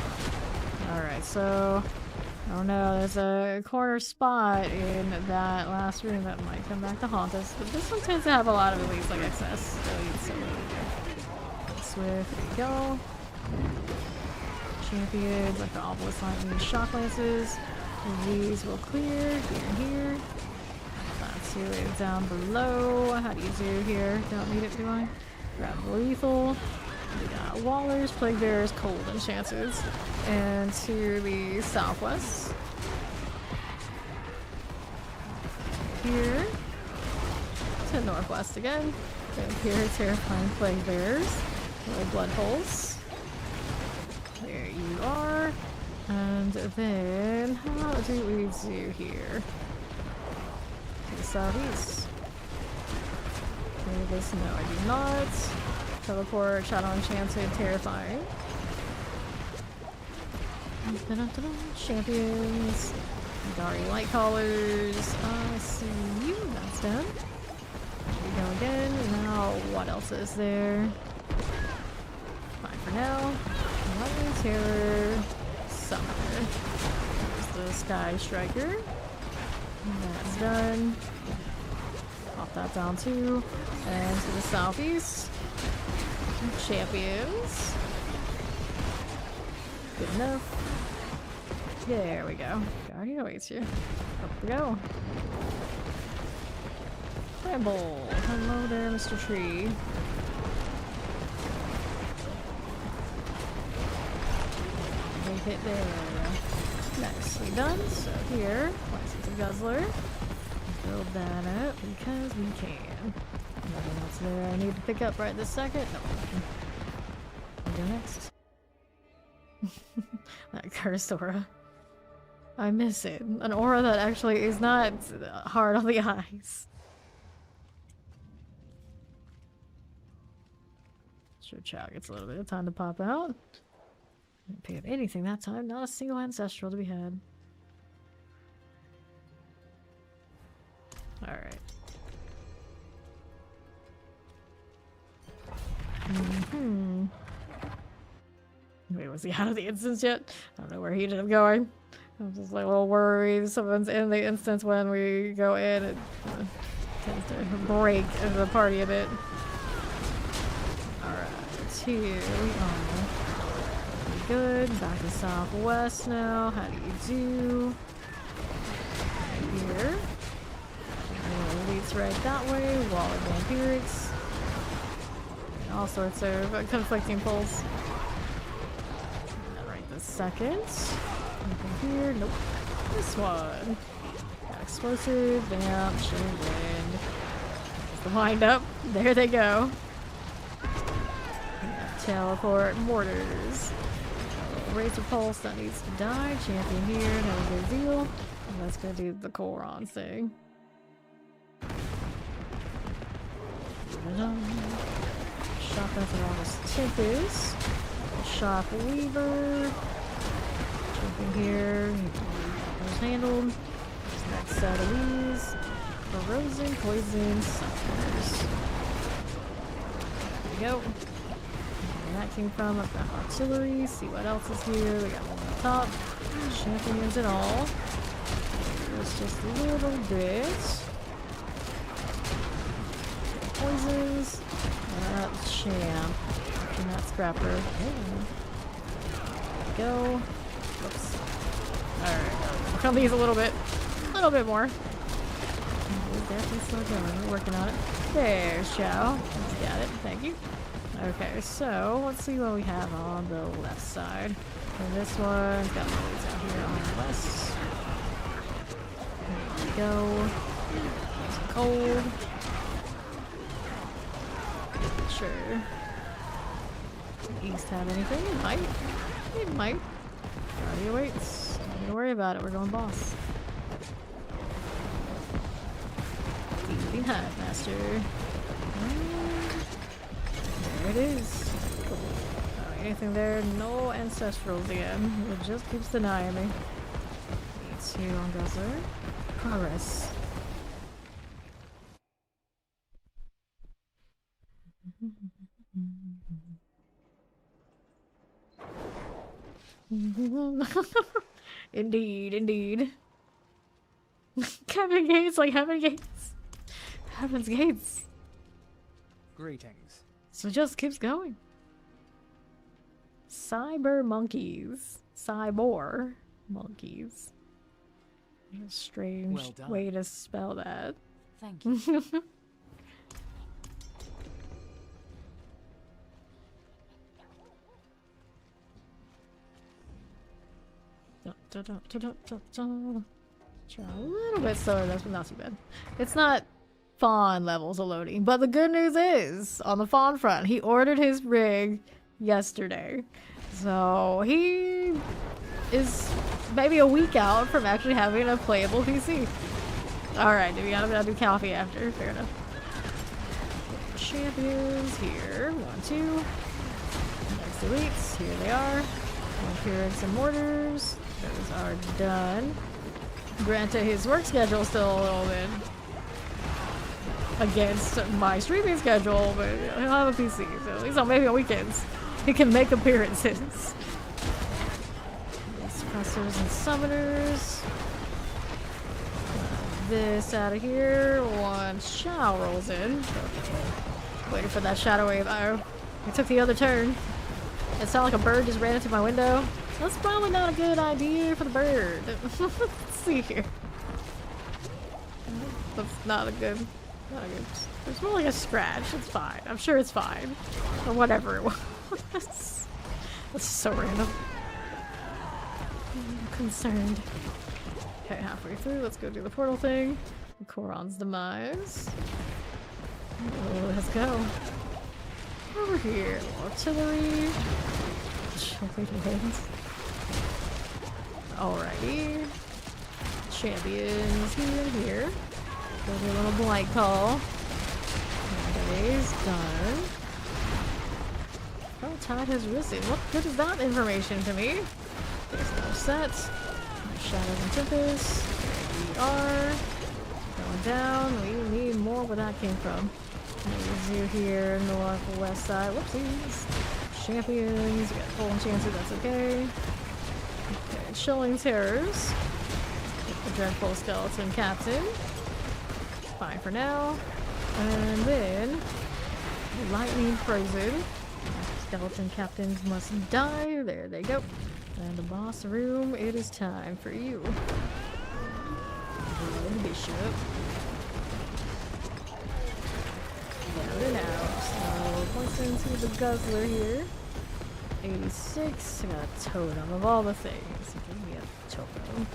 Alright, so oh no, there's a corner spot in that last room that might come back to haunt us. But this one tends to have a lot of elites, like excess elites. So Swift, there you go. champions, like the obelisk lightning shock lances. These will clear here and here. That's who is down below. How do you do here? Don't need it, do I? Grab lethal. We got Wallers, Plague Bearers, Cold Enchances. And to the southwest. Here. To northwest again. And here, Terrifying Plague Bearers. Blood Pulse. There you are. And then, how do we do here? To the southeast. This, no, I do not. Teleport, Shadow Enchanted, Terrifying. Champions. Dari Light Callers. I see you. That's done. Here we go again. Now, what else is there? Fine for now. Lightning Terror. Summoner. There's the Sky Striker. That's done. Pop that down too. And to the southeast. Champions. Good enough. There we go. Guardian awaits you. Up we go. Bramble. Hello there, Mr. Tree. Big hit there. Nicely done. So here, License of Guzzler. Build that up because we can. Nothing else there I need to pick up right this second. No. We'll go next. That cursed aura. I miss it. An aura that actually is not hard on the eyes. Sure, Chow gets a little bit of time to pop out. Didn't pick up anything that time. Not a single ancestral to be had. Alright. Wait, was he out of the instance yet? I don't know where he ended up going. I'm just like a little worried. Someone's in the instance when we go in. It tends to break the party a bit. Alright, here we are. Good. Back to southwest now. How do you do? Right here. Leads right that way. Wall of vampirics. All sorts of conflicting pulls. Not right this second. Anything here? Nope. This one. Got explosive, vamp, chilling wind. The wind up. There they go. Teleport, mortars. Razor pulse that needs to die. Champion here. No big deal. And that's gonna do the Koron thing. Shotguns are almost tickers. Shock Weaver. Jumping here. Those handled. Next set of these. Corrosion, poison, suckers. There we go. Where that came from. I've got artillery. See what else is here. We got one on the top. Champions and all. There's just a little bit. Poisons. Champ. Watching that scrapper. Yeah. Go. Whoops. Alright. Work on these a little bit. A little bit more. We're definitely still going. We're working on it. There's Chow. Got it. Thank you. Okay, so let's see what we have on the left side. And this one's got loads out here on the west. There we go. Some cold. Sure. East have anything? It might. It might. Already awaits. Don't need to worry about it. We're going boss. Easy hide, master. There it is. Cool. Anything there? No ancestrals again. It just keeps denying me. Need to on Guzzler. Progress. Indeed, indeed. Kevin Gates, like Heaven Gates. Heaven's Gates. Greetings. So it just keeps going. Cyber monkeys. Cyborg monkeys. What a strange Well done. way to spell that. Thank you. Try a little bit slower, that's not too bad. It's not fawn levels of loading, but the good news is, on the fawn front, he ordered his rig yesterday. So he is maybe a week out from actually having a playable PC. Alright, we gotta do coffee after, fair enough. Champions here, 1, 2. Next elites, here they are. Empirics and mortars, those are done. Granted, his work schedule is still a little bit against my streaming schedule, but he'll have a PC, so at least on maybe on weekends he can make appearances. Suppressors and summoners. This out of here. One shadow rolls in. Waiting for that shadow wave. Oh, I took the other turn. It sounded like a bird just ran into my window. That's probably not a good idea for the bird. Let's see here. That's not a good. It's more like a scratch. It's fine. I'm sure it's fine. Or whatever it was. That's so random. I'm concerned. Okay, halfway through. Let's go do the portal thing. Koron's demise. Oh, let's go. Over here. Artillery. Alrighty. Champions here and here. Go do a little blight call. That is done. Helltide has risen. What good is that information to me? There's no set. Shadows and Tempest. There we are. Going down. We need more where that came from. There's you here, northwest side. Whoopsies. Champions. We got full enchanted, that's okay. Okay, Chillin terrors. The dreadful skeleton captain. Fine for now. And then lightning frozen. Skeleton captains must die. There they go. And the boss room, it is time for you. Bishop. Load it out. So points into the guzzler here. 86. I got a totem of all the things. Give me a totem.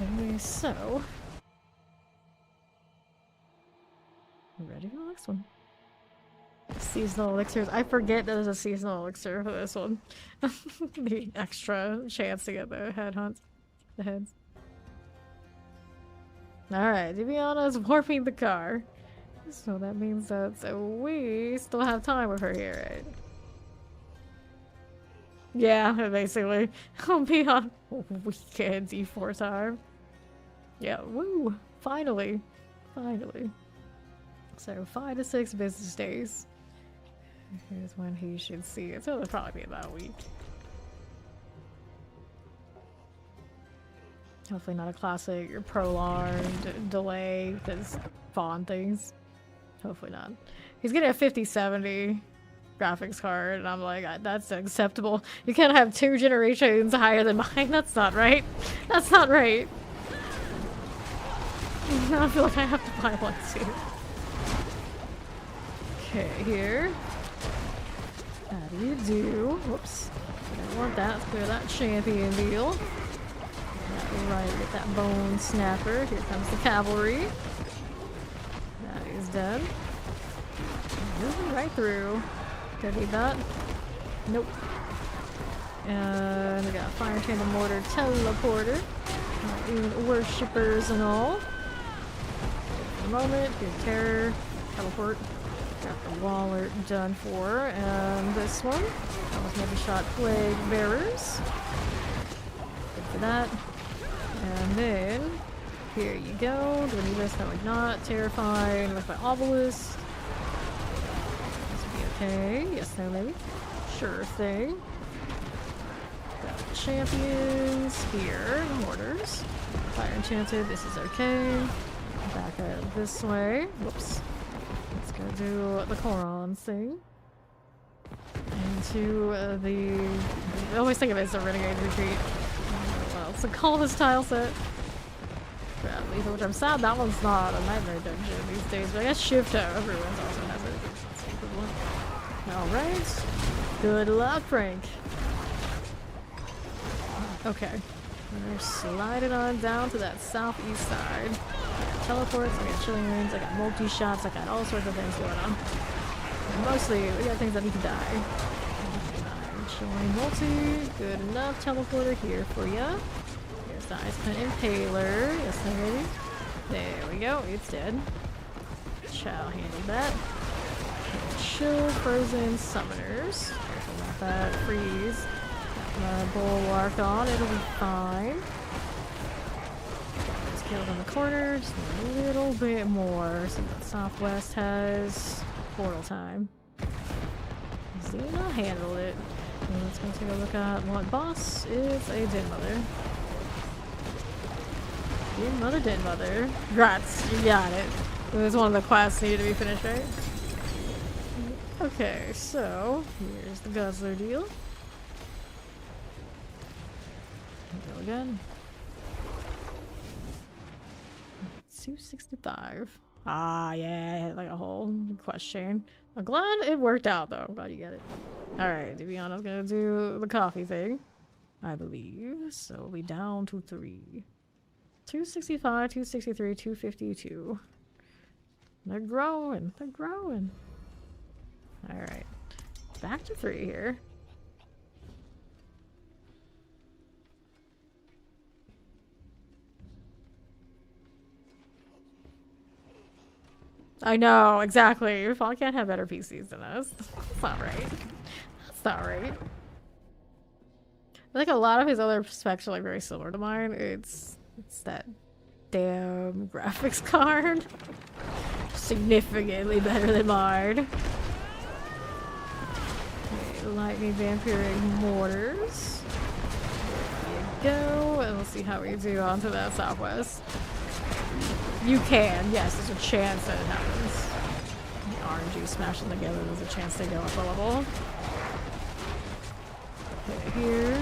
Okay, so we're ready for the next one. Seasonal elixirs. I forget that there's a seasonal elixir for this one. The extra chance to get the headhunt. The heads. Alright, Diablo's warping the car. So that means that we still have time with her here, right? Yeah, basically. I'll be on weekend E4 time. Yeah, woo! Finally. Finally. So 5 to 6 business days. Here's when he should see it. So it'll probably be about a week. Hopefully not a classic or prolonged delay because fawn things. Hopefully not. He's getting a 5070 graphics card and I'm like, that's acceptable. You can't have 2 generations higher than mine. That's not right. That's not right. I feel like I have to buy one too. Okay, here. How do you do? Whoops. I don't want that. Let's clear that champion deal. Right, get that bone snapper. Here comes the cavalry. That is done. Moving right through. Gonna need that. Nope. And we got fire tandem mortar teleporter. Even worshippers and all. For the moment, good terror. Teleport. Got the waller done for. And this one. That was maybe shot plague bearers. Good for that. And then, here you go. Do I need this? No, I'm not. Terrifying with my obelisk. This would be okay. Yes, no, maybe. Sure thing. Got champions here. Mortars. Fire enchanted. This is okay. Back out this way. Whoops. Let's go do the Koron thing. to the... I always think of it as a renegade retreat. What else to call this tile set? Yeah, lethal, which I'm sad that one's not a nightmare dungeon these days, but I guess Shift everyone's also has it. It's the equivalent. Alright. Good luck, Frank. Okay. We're sliding on down to that southeast side. I got teleports, I got chilling rings, I got multi-shots, I got all sorts of things going on. And mostly, we got things that need to die. Chilling multi, good enough. Teleporter here for ya. Here's the Ice Plant Impaler. Yes, already. There we go, it's dead. Shall handle that. Chill Frozen Summoners. Careful about that freeze. Bulwark on, it'll be fine. Just killed in the corner, just a little bit more. So the southwest has portal time. Xena handled it. And let's go take a look at what boss is a Den Mother. Den Mother. Grats, you got it. It was one of the quests needed to be finished, right? Okay, so here's the Guzzler deal. Go again. 265. Ah, yeah, I hit like a whole quest chain. I'm glad it worked out though. I'm glad you get it. Alright, Deviana's gonna do the coffee thing, I believe. So we'll be down to 3. 265, 263, 252. They're growing. They're growing. Alright. Back to 3 here. I know, exactly. Fall can't have better PCs than us. That's not right. That's not right. I think a lot of his other specs are like very similar to mine. It's that damn graphics card. Significantly better than mine. Okay, lightning vampiric mortars. There you go. And we'll see how we do onto that southwest. You can, yes, there's a chance that it happens. The RNG smash them together, there's a chance they go up a level. Okay, here.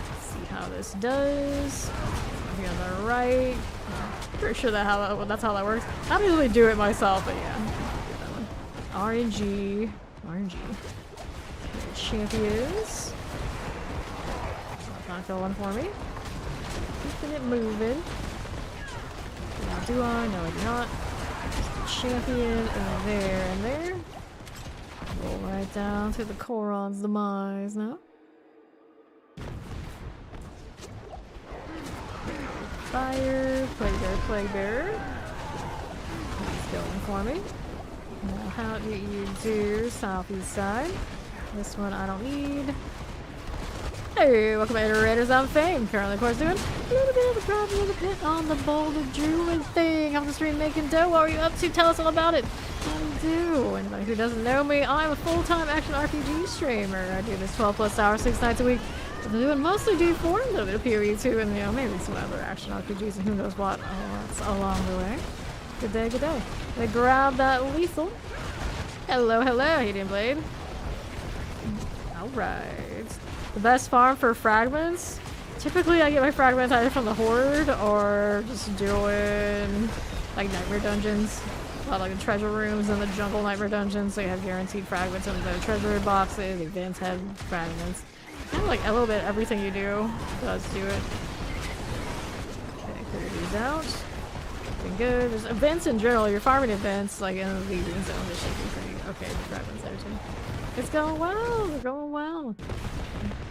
Let's see how this does. Here on the right. Pretty sure that's how that works. I don't usually do it myself, but yeah. RNG. RNG. Okay, champions. That's not going for me. Keeping it moving. Now do I? No, I do not. Just the champion and there. Roll right down to the Koron's demise now. Fire, Plague Bearer. He's going for me. Now how do you do southeast side? This one I don't need. Hey, welcome back to Raiders on Fame. Currently, of course, doing a little bit of a problem with a bit on the Boulder Druid thing. I'm the stream making dough. What are you up to? Tell us all about it. I do. Anybody who doesn't know me, I'm a full-time action RPG streamer. I do this 12+ hours, 6 nights a week. I'm doing mostly D4, a little bit of PoE too, and maybe some other action RPGs and who knows what else along the way. Good day, good day. They grab that lethal. Hello, hello, Helium Blade. Alright. The best farm for fragments? Typically I get my fragments either from the horde or just doing like nightmare dungeons. A lot like the treasure rooms and the jungle nightmare dungeons, so you have guaranteed fragments in the treasure boxes, events have fragments. Kind of like a little bit everything you do does do it. Okay, clear these out. Looking good. There's events in general, you're farming events like in the leaving zone, this should be pretty okay. The fragments there too. It's going well, they're going well.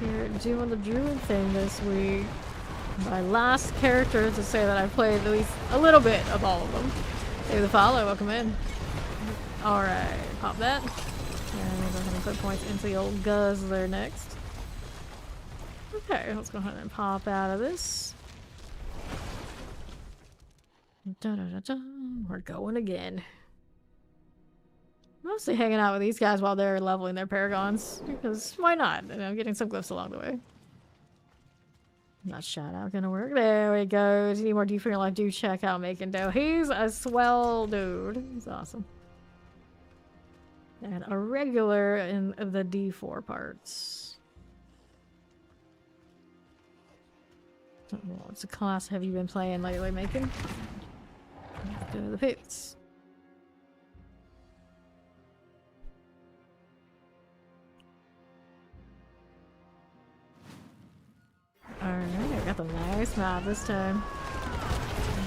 Here doing the druid thing this week. My last character to say that I've played at least a little bit of all of them. Hey, the follow, welcome in. Alright, pop that. And we're going to put points into the old guzzler next. Okay, let's go ahead and pop out of this. We're going again. Mostly hanging out with these guys while they're leveling their paragons, because why not? You know, getting some glyphs along the way. Not shout out gonna work. There we go. If you need more D for your life, do check out Making Dough. He's a swell dude. He's awesome. And a regular in the D4 parts. What's a class have you been playing lately, Macon? Go to the pits. Alright, I got the nice map this time.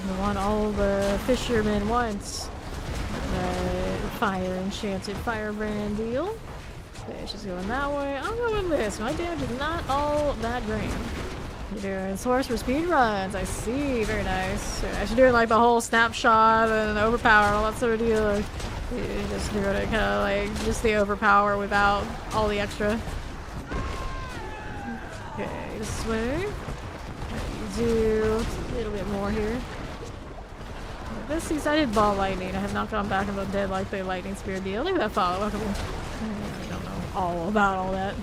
The one all the fishermen want. Fire enchanted firebrand deal. Okay, she's going that way. I'm going this. My damage is not all that great. You're doing source for speed runs. I see. Very nice. You're actually doing like the whole snapshot and overpower and all that sort of deal. You're just doing it kind of like just the overpower without all the extra. Okay, this way. You do a little bit more here. This season I did ball lightning. I have not gone back and did like the lightning spear deal. Look at that follow. I don't know all about all that.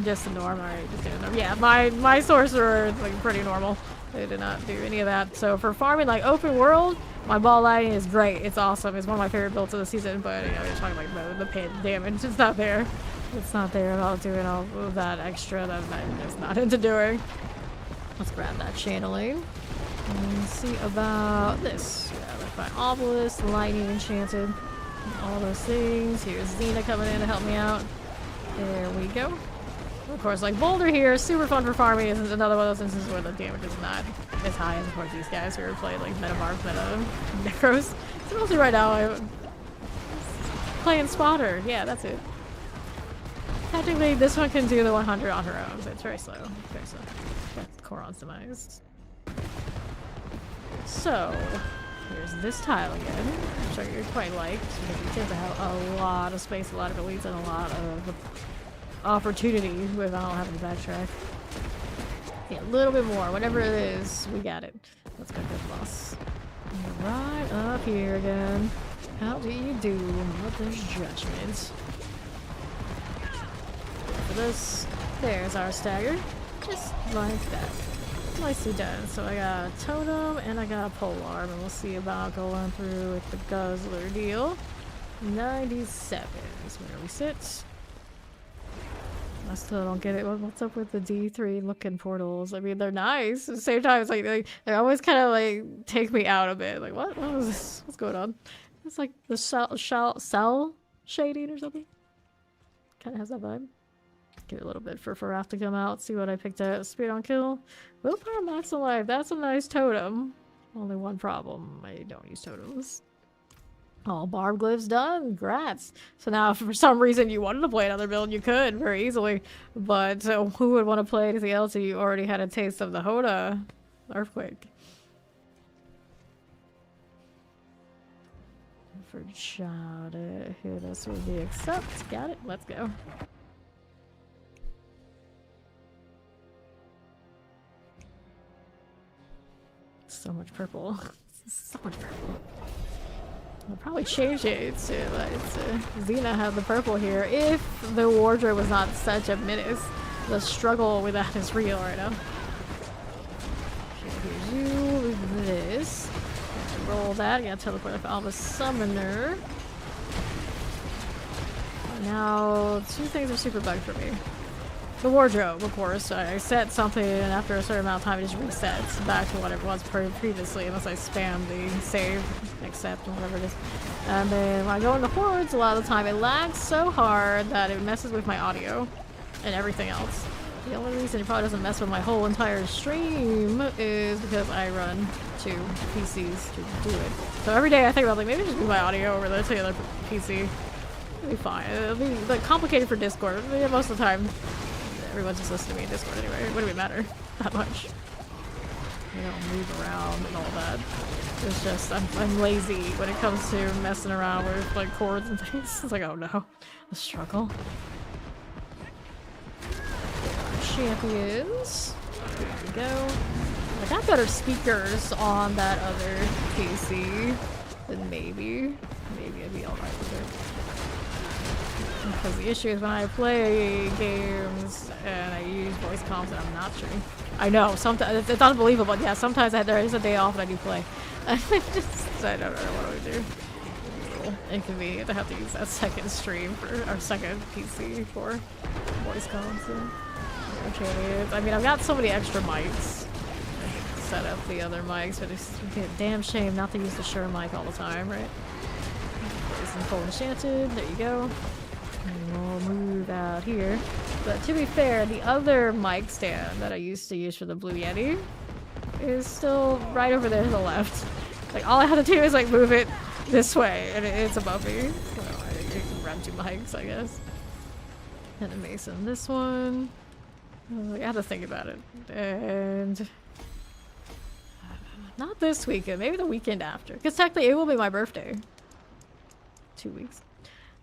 Just the norm. Alright, just doing them. Yeah, my sorcerer is like pretty normal. They did not do any of that. So for farming like open world, my ball lightning is great. It's awesome. It's one of my favorite builds of the season. But you know, you're talking like the pit damage. It's not there. It's not there about doing all of that extra that I'm just not into doing. Let's grab that channeling. And see about this. Yeah, like my obelisk, lightning enchanted, all those things. Here's Xena coming in to help me out. There we go. Of course, like Boulder here, super fun for farming. Is another one of those instances where the damage is not as high as of course these guys who are playing like Metamark, Meta Necros. So mostly right now I'm playing Spotter. Yeah, that's it. Technically, this one can do the 100 on her own, but it's very slow. Very slow. Got Coron's demise. So, here's this tile again, which I quite liked, because you tend to have a lot of space, a lot of elites, and a lot of opportunity without having to backtrack. Yeah, a little bit more. Whatever it is, we got it. Let's go get the boss. Right up here again. How do you do Mother's Judgment? For this, there's our stagger. Just like that. Nicely done. So I got a totem and I got a polearm, and we'll see about going through with the guzzler deal. 97 is where we sit. I still don't get it. What's up with the D3 looking portals? I mean, they're nice. At the same time, it's like they always kind of like take me out a bit. Like, what is this? What's going on? It's like the cell shading or something. Kind of has that vibe. Give it a little bit for Raph to come out, see what I picked up. Speed on kill. Willpower max of life. That's a nice totem. Only one problem. I don't use totems. All barb glyphs done. Grats. So now if for some reason you wanted to play another build, you could very easily. But who would want to play anything else if you already had a taste of the Hoda Earthquake? For child hit us with the accept. Got it. Let's go. So much purple. So much purple. I'll probably change it to Xena have the purple here if the wardrobe was not such a menace. The struggle with that is real right now. Here's you with this. Roll that. Gotta teleport up Alva Summoner. Now, two things are super bugged for me. The wardrobe, of course. I set something and after a certain amount of time it just resets back to what it was previously unless I spam the save, accept, or whatever it is. And then when I go into hordes, a lot of the time it lags so hard that it messes with my audio and everything else. The only reason it probably doesn't mess with my whole entire stream is because I run two PCs to do it. So every day I think about like maybe just move my audio over to the other PC. It'll be fine. It'll be like complicated for Discord. I mean, most of the time everyone's just listening to me in Discord anyway. It wouldn't matter that much. You don't move around and all that. It's just I'm lazy when it comes to messing around with like chords and things. It's like, oh no, the struggle. Champions. There we go. I got better speakers on that other PC. Then maybe I'd be alright with it. Because the issue is when I play games and I use voice comms and I'm not streaming. I know, sometimes it's unbelievable. Yeah, sometimes there is a day off and I do play. I don't know what do we do. little inconvenient to have to use that second stream for our second PC for voice calls. So. Okay, I mean, I've got so many extra mics. I can set up the other mics, but it's a damn shame not to use the Shure mic all the time, right? Some full enchanted. There you go. And we'll move out here. But to be fair, the other mic stand that I used to use for the Blue Yeti is still right over there to the left. Like, all I have to do is, like, move it this way, and it's above me. So I can run two mics, I guess. And a Mason this one. I have to think about it. And... not this weekend, maybe the weekend after. Because technically, it will be my birthday. 2 weeks.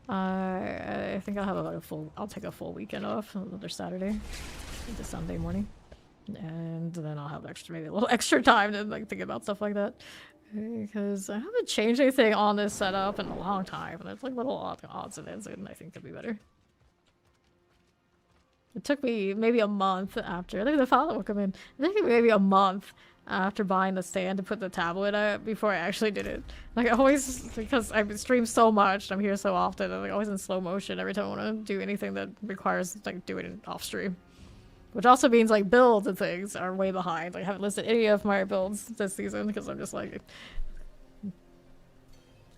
I think I'll have like I'll take a full weekend off, another Saturday into Sunday morning. And then I'll have maybe a little extra time to like think about stuff like that. Because I haven't changed anything on this setup in a long time. And there's like little odds and ends, and I think could be better. It took me maybe a month after. I think the father will come in. I think maybe a month after buying the stand to put the tablet up before I actually did it. Like, I always, because I stream so much, I'm here so often, I'm like always in slow motion every time I want to do anything that requires like doing it off stream. Which also means like builds and things are way behind. Like, I haven't listed any of my builds this season because I'm just like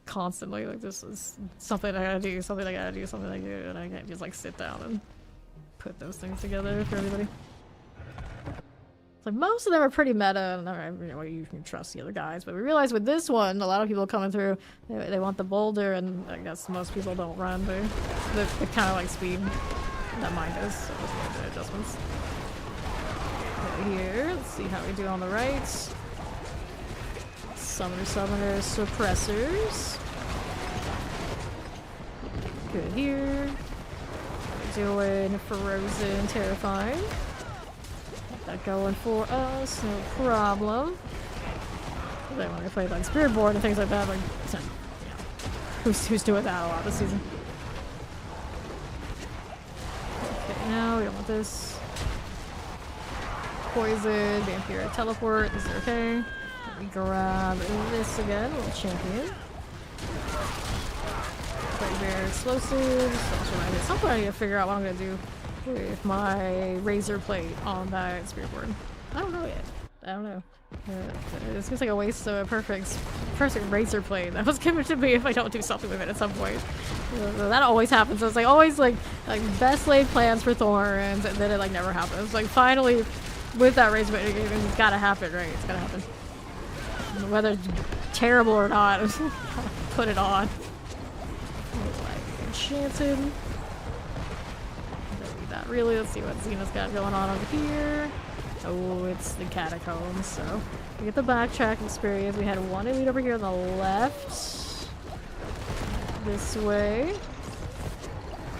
constantly like, this is something I gotta do, something I gotta do, something I do, and I can't just like sit down and put those things together for everybody. Like, most of them are pretty meta, and you know, you can trust the other guys, but we realize with this one, a lot of people coming through, they want the boulder, and I guess most people don't run the kind of like speed that mine does, so let's make the adjustments. Over here, let's see how we do on the right. Summoners, suppressors. Good here. Doing frozen, terrifying. That going for us, no problem. Then when I played like Spirit Board and things like that, like, yeah. Who's doing that a lot this season? Okay, now we don't want this. Poison, vampire, teleport. This is okay. Let me grab this again, little champion. Very explosives. At some point I need to figure out what I'm gonna do with my razor plate on that spirit board. I don't know yet. I don't know. It seems like a waste of a perfect razor plate that was given to me if I don't do something with it at some point. That always happens. So it's like always like best laid plans for Thorns, and then it like never happens. Like finally, with that razor plate, it's gotta happen, right? It's gotta happen. Whether it's terrible or not, put it on. Enchanted. Not really. Let's see what Xena's got going on over here. Oh, it's the catacombs. So we get the backtrack experience. We had one elite over here on the left. This way.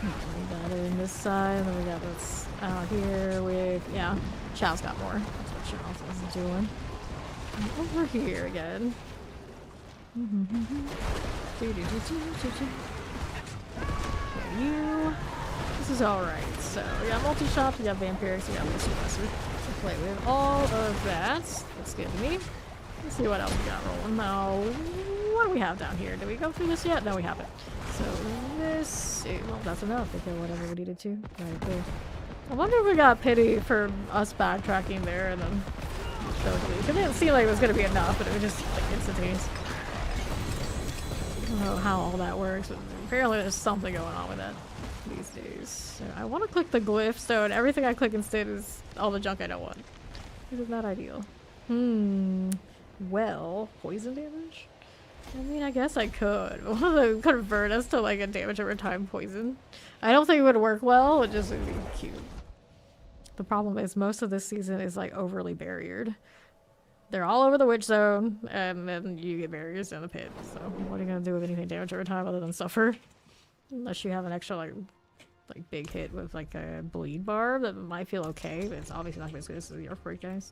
We got it in this side. And then we got this out here with, yeah, Chow's got more. That's what Chow is doing. And over here again. You. This is alright. So we got multi-shot, we got vampirics, we got this suppressor to play with. All of that. That's good to me. Let's see what else we got rolling. Now, what do we have down here? Did we go through this yet? No, we haven't. So this, well, that's enough. We did whatever we needed to. Right there. I wonder if we got pity for us backtracking there and then showed it. It didn't seem like it was going to be enough, but it was just like instantaneous. I don't know how all that works, but apparently there's something going on with that these days. So I want to click the glyph, so and everything I click instead is all the junk I don't want. Isn't that ideal? Well, poison damage? I mean, I guess I could. Convert us to like a damage over time poison. I don't think it would work well, it just would be cute. The problem is most of this season is like overly barriered. They're all over the witch zone, and then you get barriers in the pit. So what are you gonna do with anything damage over time other than suffer? Unless you have an extra like big hit with like a bleed bar that might feel okay, but it's obviously not gonna be as good as the Earthbreak guys.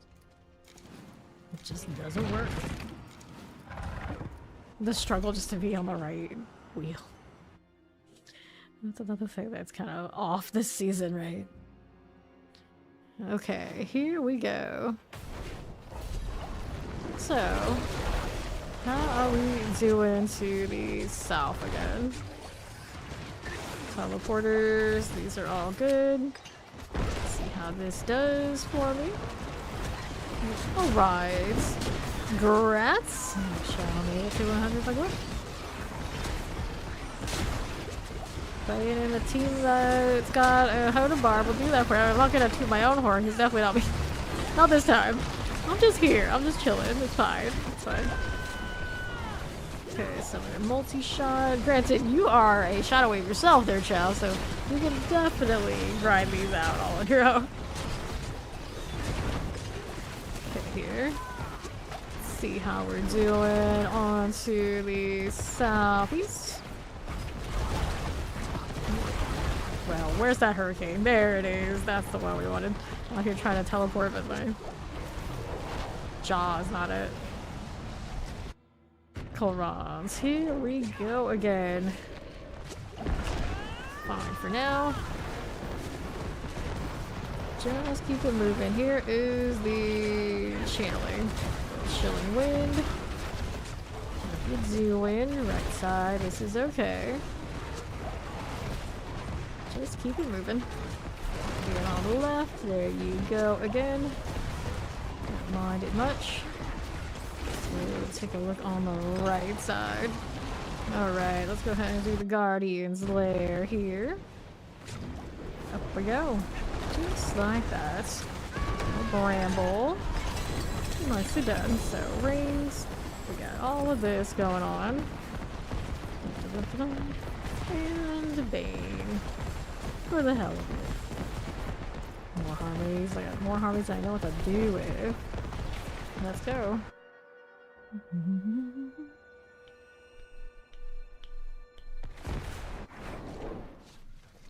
It just doesn't work. The struggle just to be on the right wheel. That's another thing that's kind of off this season, right? Okay, here we go. So, How are we doing to the south again? Teleporters, these are all good. Let's see how this does for me. Alright. Grats. Shall made it to 100 like what? Playing in a team that's got a horde bar will do that for I'm not gonna toot my own horn. He's definitely not me. Not this time. I'm just here. I'm just chilling. It's fine. It's fine. Okay, so a multi-shot. Granted, you are a shadow wave yourself there, Chow, so you can definitely grind these out all on your own. Okay, here. Let's see how we're doing on to the southeast. Well, where's that hurricane? There it is. That's the one we wanted. I'm out here trying to teleport, but my jaw is not it. Corons. Here we go again. Fine for now. Just keep it moving. Here is the channeling. Chilling wind. What you doing? Right side. This is okay. Just keep it moving. Here on the left. There you go again. Don't mind it much. We'll take a look on the right side. Alright, let's go ahead and do the Guardian's Lair here. Up we go. Just like that. No bramble. Nicely done. So, rings. We got all of this going on. And Bane. For the hell of it. More harmonies. I got more harmonies I know what to do with. Let's go.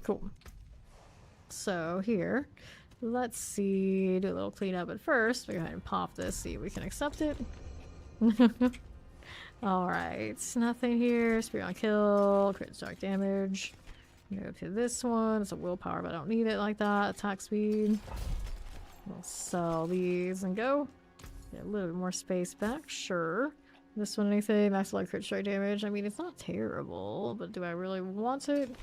Cool. So here, let's see, do a little cleanup at first. We go ahead and pop this, see if we can accept it. Alright, nothing here. Spear on kill, crit dark damage. Go to this one. It's a willpower, but I don't need it like that. Attack speed. We'll sell these and go. Get a little bit more space back, sure. This one, anything? Max like crit strike damage. I mean, it's not terrible, but do I really want it?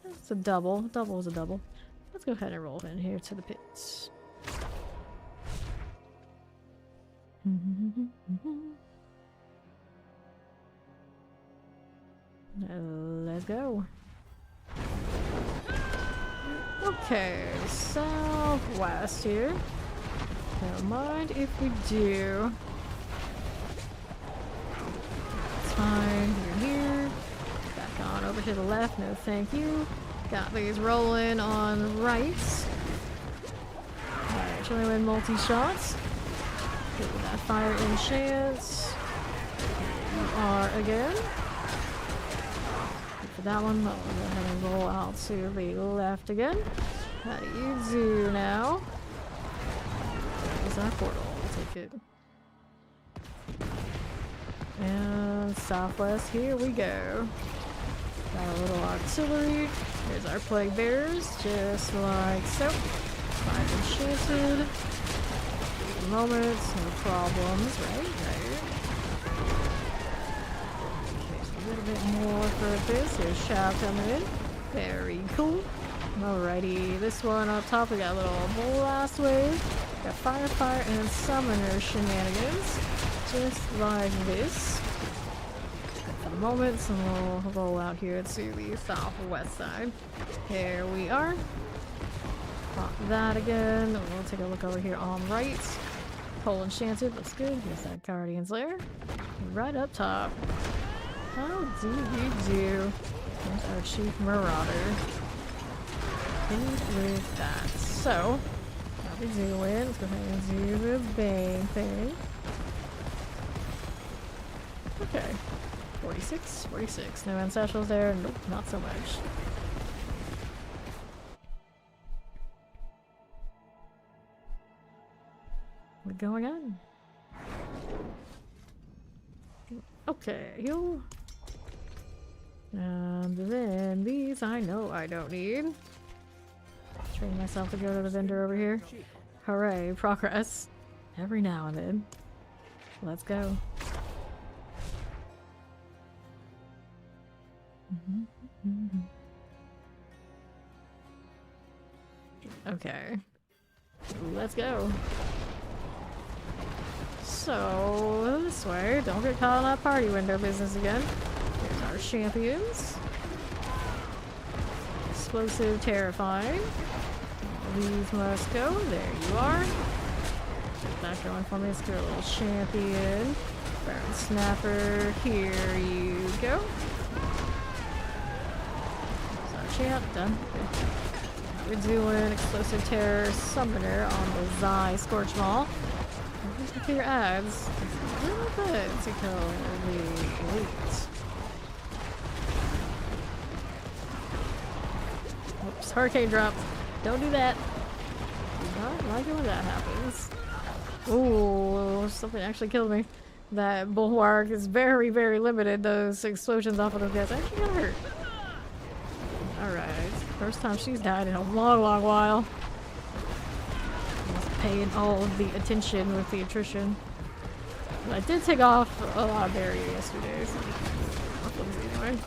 It's a double. Double is a double. Let's go ahead and roll in here to the pits. Let's go. Okay, southwest here. Don't mind if we do. It's fine. You're here. Back on over to the left. No, thank you. Got these rolling on right. Alright, showing with multi-shots. Get that fire enchant. Here you are again. For that one, I'll go ahead and roll out to the left again. How do you do now? There's our portal. We'll take it. And southwest, here we go. Got a little artillery. Here's our plague bearers, just like so. Five enchanted. Moments, no problems, right? A little bit more for this. Here's Shao coming in. Very cool. Alrighty, this one up top, we got a little blast wave. Got fire, and summoner shenanigans. Just like this. For the moment, so we'll roll out here to the southwest side. Here we are. Pop that again. We'll take a look over here on right. Pole enchanted, looks good. Here's that Guardian's Lair. Right up top. How do you do? There's our chief marauder. Good with that. So, how we doing? Let's go ahead and do the bang thing. Okay. 46, 46. No ancestors there. Nope, not so much. What's going on? Okay, you. And then these I know I don't need. Train myself to go to the vendor over here. Hooray, progress. Every now and then. Let's go. Okay. Let's go. So, this way. Don't get caught on that party window business again. Here's our champions. Explosive, terrifying. These must go. There you are. Get that going for me. Let's do a little champion. Baron Snapper. Here you go. There's our champ. Done. We're doing Explosive Terror Summoner on the Zai Scorch Maul. Look at your ads. A little bit to kill the elite. Oops, hurricane drop. Don't do that. Do not like it when that happens. Ooh, something actually killed me. That bulwark is very, very limited. Those explosions off of those guys actually got hurt. Alright. First time she's died in a long, long while. Paying all of the attention with the attrition. But I did take off a lot of barrier yesterday, so anyway.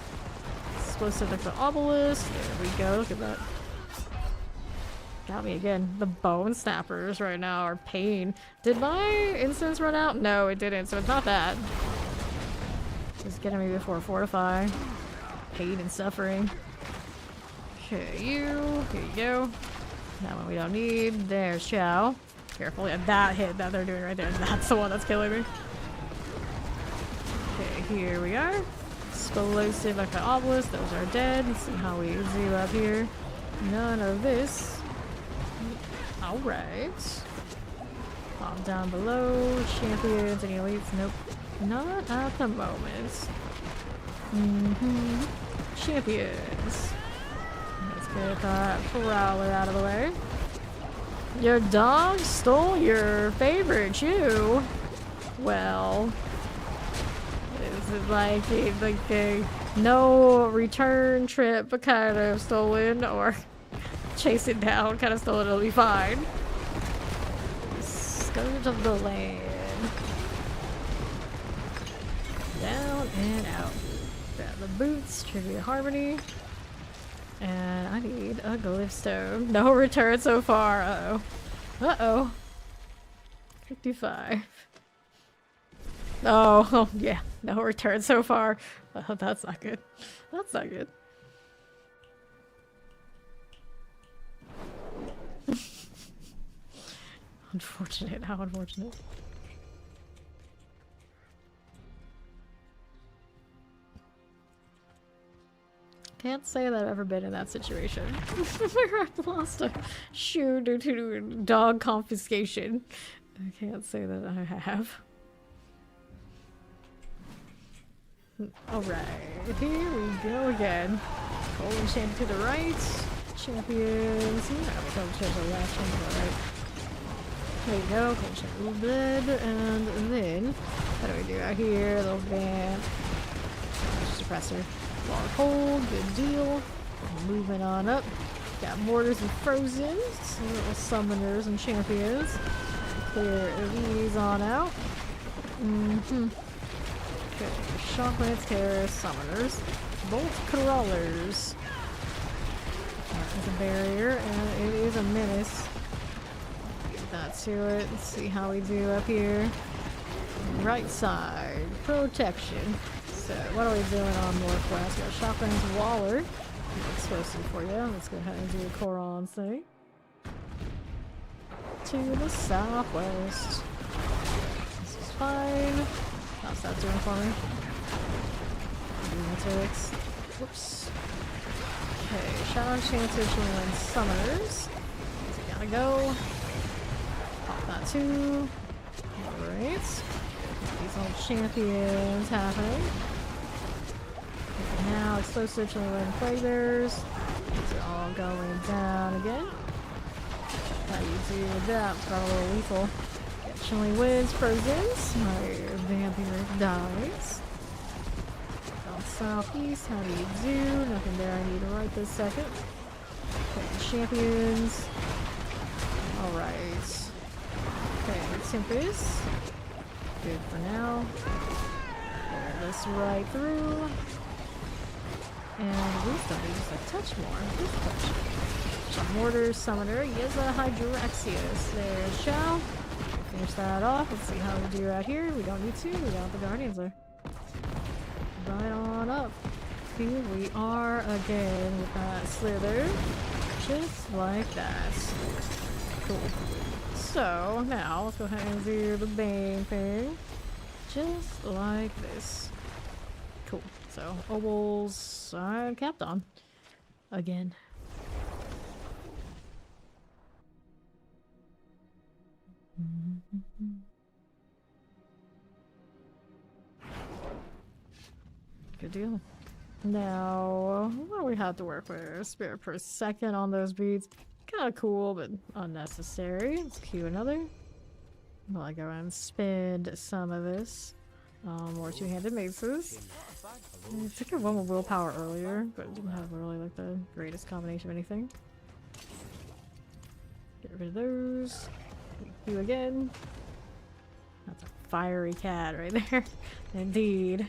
Explosive like the obelisk. There we go. Look at that. Got me again. The bone snappers right now are pain. Did my instance run out? No, it didn't, so it's not that. Just getting me before fortify. Pain and suffering. Okay, here you go. That one we don't need. There's Chow. Careful, yeah, that hit that they're doing right there. That's the one that's killing me. Okay, here we are. Explosive like the obelisk. Those are dead. Let's see how we do up here. None of this. Alright. Pop down below. Champions and elites. Nope. Not at the moment. Champions. Let's get that Prowler out of the way. Your dog stole your favorite shoe? Well, is it like a no return trip kind of stolen, or chase it down kind of stolen? It'll be fine. Scourge of the land. Down and out. Grab the boots, trivia harmony. And I need a glyph stone. No return so far. Uh-oh. Uh-oh. 55. Oh, yeah. No return so far. Oh, that's not good. That's not good. Unfortunate. How unfortunate. Can't say that I've ever been in that situation where I've lost a shoe due to dog confiscation. I can't say that I have. Alright, here we go again. Gold enchanted to the right. Champions. The last champion, right? There you go. Gold enchanted blood. And then, what do we do out here? A little vamp. Suppressor. Long hold, good deal. Moving on up. Got mortars and frozen. So little summoners and champions. Clear these on out. Okay, shocklance, terrorists, summoners. Bolt crawlers. That is a barrier, and it is a menace. Get that to it. Let's see how we do up here. Right side, protection. So, what are we doing on Northwest? We got Shotgun's Waller. Explosive for you. Let's go ahead and do a Koron thing. To the southwest. This is fine. How's that doing for me? Lunatics. Whoops. Okay, Shadow Chancer, Chillin, Summoners. So, gotta go. Pop that too. Alright. These old champions happening. Now, Explosive, Chillin, Plague Bearers. These are all going down again. How you do with that? Got a little lethal. Get Chilling Winds, Frozen's. My vampire dies. Down southeast, how do you do? Nothing there I need right this second. Okay, champions. Alright. Okay, Tempest. Good for now. Pull this right through. And wisdom is just a touch more. Just a touch. So mortar summoner, Yeza Hydraxius. There, shall. Finish that off. Let's see how we do out here. We don't need to. We got the guardians there. Right on up. Here we are again with that slither. Just like that. Cool. So, now let's go ahead and do the bane thing. Just like this. Cool. So, Obol's capped on. Again. Good deal. Now, what do we have to work with? Spirit per second on those beads. Kind of cool, but unnecessary. Let's queue another. Well, I go and spend some of this. More two-handed maces. I took a one with willpower earlier, but it didn't have really like the greatest combination of anything. Get rid of those. Queue again. That's a fiery cat right there. Indeed.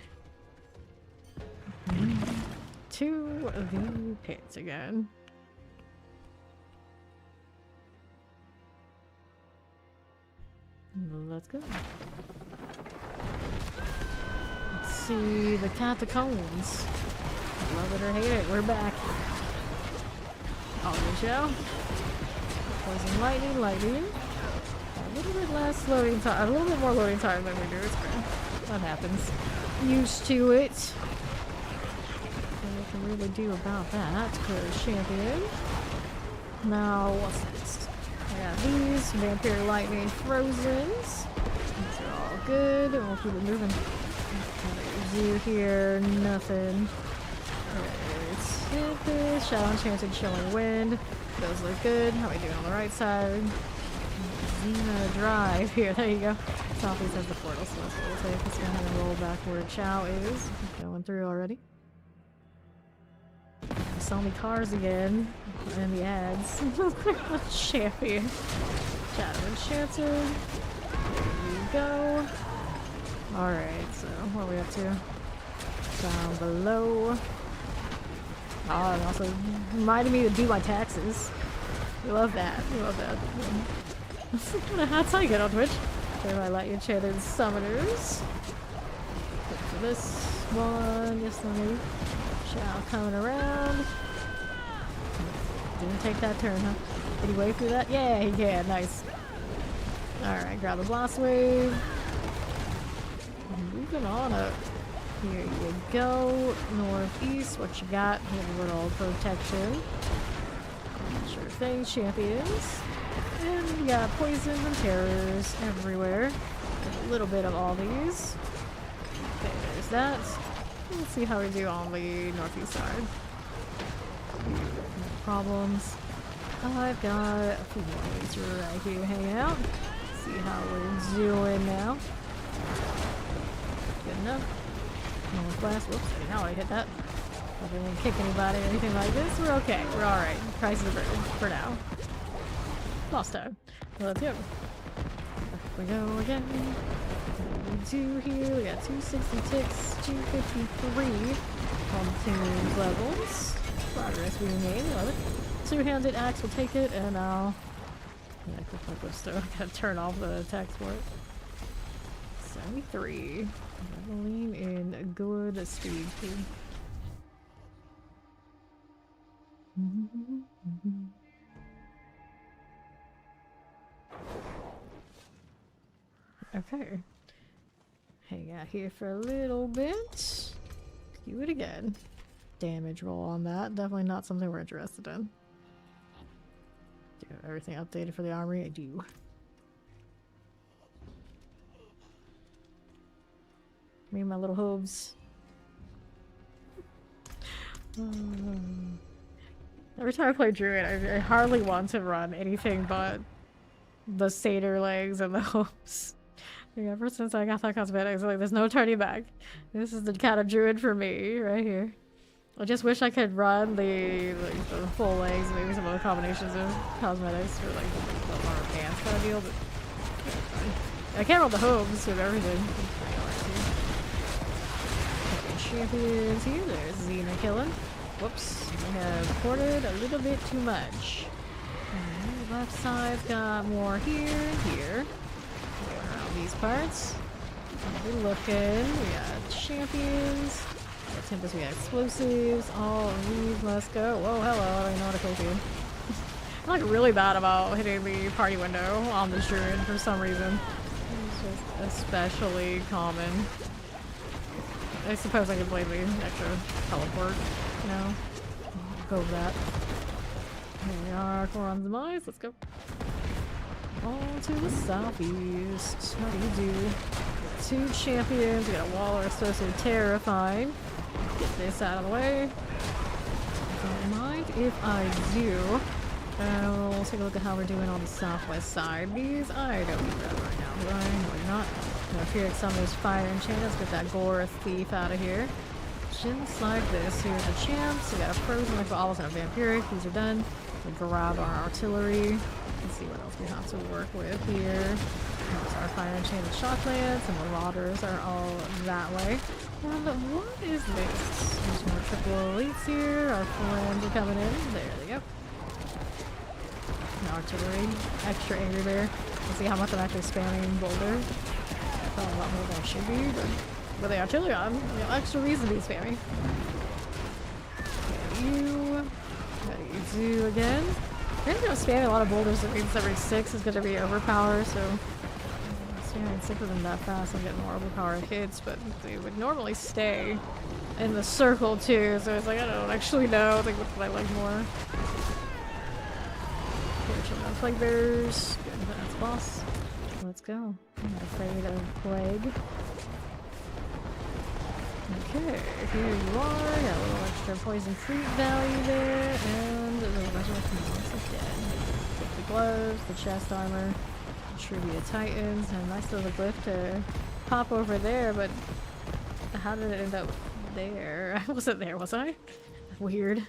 To the pits again. Let's go. Let's see the catacombs. Love it or hate it, we're back. On the show. Poison lightning, lightning. A little bit less loading time, a little bit more loading time than we do. It's great. That happens. Used to it. What we can really do about that, because champion. Now, what's next? I got these, Vampire Lightning Frozens. These are all good. We'll keep it moving. Do here, nothing. Let's hit this. Shadow Enchanted Chilling Wind. Those look good. How are we doing on the right side? Xena Drive. Here, there you go. Southeast has the portal, so that's what we'll take. Let's go ahead and roll back where Chow is. Going through already. Sell me cars again. And the ads. Champion. Shadow Enchanted. There you go. Alright, so what are we up to? Down below. Oh, and also reminded me to do my taxes. We love that. We love that. What a hot I get on Twitch. There my light enchanted summoners. Look for this one. Yes, let me. Shao coming around. Didn't take that turn, huh? Did he wave through that? Yeah, he can. Nice. Alright, grab the Blast Wave. Moving on up. Here you go. Northeast. What you got? A little protection. Sure thing. Champions. And we got poisons and terrors everywhere. A little bit of all these. Okay, there's that. Let's see how we do on the northeast side. No problems. I've got a few more ways right here hanging out. See how we're doing now. Good enough. Northwest. Whoops, now I hit that. Hope I didn't kick anybody or anything like this. We're okay. We're alright. Price is averted for now. Lost time. Let's go. Here we go again. What do we do here? We got 260 ticks, 253 on team's levels. Progress being made. Love it. Two-handed axe will take it, and I'll. Yeah, I could fuck with stuff. Gotta turn off the attacks for it. 73. Lean in good speed too. Okay. Hang out here for a little bit. Do it again. Damage roll on that. Definitely not something we're interested in. Do you have everything updated for the armory? I do. Me and my little hooves. Every time I play Druid, I hardly want to run anything but the satyr legs and the hooves. Like, ever since I got that cosmetic, like, there's no turning back. This is the kind of Druid for me, right here. I just wish I could run the full legs, maybe some other combinations of cosmetics for like the armor pants kind of deal, but I can't run the hooves with everything. Champions here. There's Xena killing. Whoops. We have hoarded a little bit too much. And the left side's got more here. Going around these parts. We're looking. We got champions. We got tempest, we got explosives. All of these must go. Whoa, hello. I don't even know what to click here. I'm like really bad about hitting the party window on this druid for some reason. It's just especially common. I suppose I could blame the extra teleport, you know? Go with that. Here we are, Koron's demise, let's go. On to the southeast. How do you do? 2 champions, we got a wall are so terrifying. Get this out of the way. Don't mind if I do. We'll take a look at how we're doing on the southwest side. These, I don't need that right now, do I? No, you're not. Now, if you're at some of those fire enchantments, get that gore thief out of here. Just like this. Here's the champs. We got a frozen, like all and a vampiric. These are done. We grab our artillery. Let's see what else we have to work with here. There's our fire enchanted shocklands, and marauders are all that way. And what is this? There's more triple elites here. Our friends are coming in. There they go. Artillery, extra angry bear. Let's see how much I'm actually spamming Boulder. Probably a lot more than I should be, but with the artillery on, you know, extra reason to be spammy. Okay, you. What do you do again? I think I'm spamming a lot of boulders. That means every 6 is going to be overpower, so spamming 6 of them that fast, I'm getting more overpower hits, but they would normally stay in the circle too, so it's like, I don't actually know. Like, what do I like more? Plague bears. Good, that's boss. Let's go. I'm not afraid of plague. Okay, here you are. Got a little extra poison fruit value there, and the resurrection monster dead. Take the gloves, the chest armor, the trivia titans, and a nice little glyph to pop over there. But how did it end up there? I wasn't there, was I? Weird.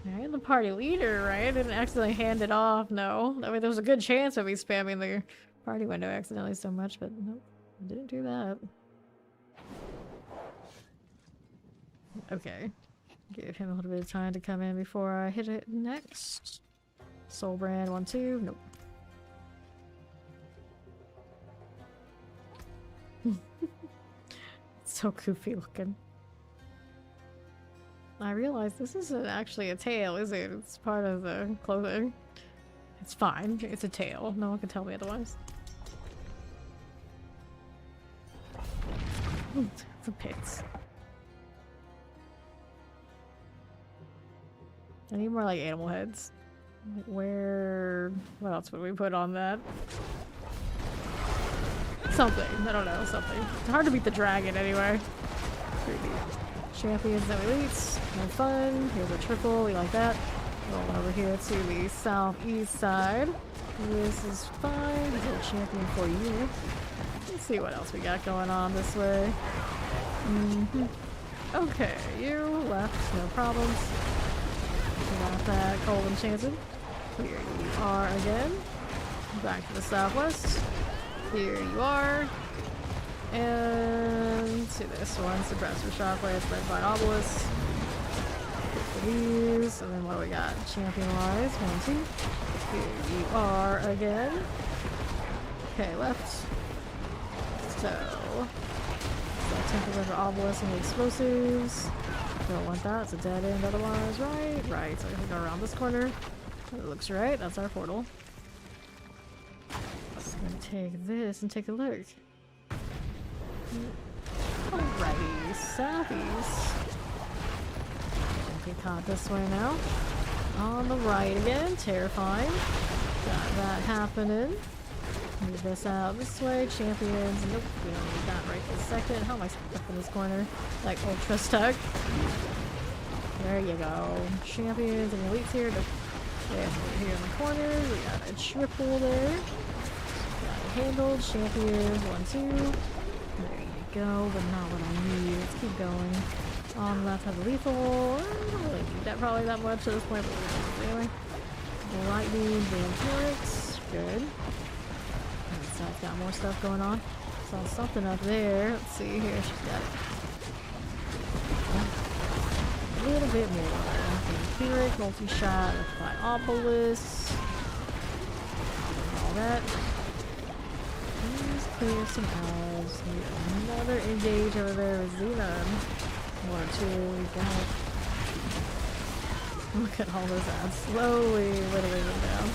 I had the party leader, right? I didn't accidentally hand it off, no. I mean, there was a good chance of me spamming the party window accidentally so much, but nope, I didn't do that. Okay. Give him a little bit of time to come in before I hit it next. Soul brand 1-2, nope. So goofy looking. I realize this isn't actually a tail, is it? It's part of the clothing. It's fine. It's a tail. No one can tell me otherwise. It's a pits. I need more like animal heads. Like where... What else would we put on that? Something. I don't know. Something. It's hard to beat the dragon anyway. Creepy. Champions and elites. No fun. Here's a triple. We like that. Rolling over here to the southeast side. This is fine. There's a champion for you. Let's see what else we got going on this way. Okay, you left. No problems. Got that cold enchanted. Here you are again. Back to the southwest. Here you are. And to this one, suppressor shockwave, red by obelisk. For these, and then what do we got? Champion wise, 1, 2. Here you are again. Okay, left. So, temperature obelisk and the explosives. Don't want that, it's a dead end otherwise, right? Right, so I can go around this corner. It looks right, that's our portal. Just gonna take this and take a look. Alrighty, southeast. Okay, caught this way now. On the right again, terrifying. Got that happening. Move this out this way. Champions. Nope, we don't need that right this second. How am I stuck in this corner? Like ultra stuck. There you go. Champions and elites here. Nope. Yeah, here in the corner. We got a triple there. Got it handled. Champions. 1, 2. There you go, but not what I need. Let's keep going. On the left have lethal. I don't really need that probably that much at this point, but we're gonna do it anyway. Lightning, vampirics. Good. So I've got more stuff going on. Saw something up there. Let's see here. She's got it. little bit more. Empiric, multi-shot, apply obelisk. All that. Please clear some elves. Need another engage over there with Xenon. 1 or 2, we got. Look at all those ads slowly whittling them down.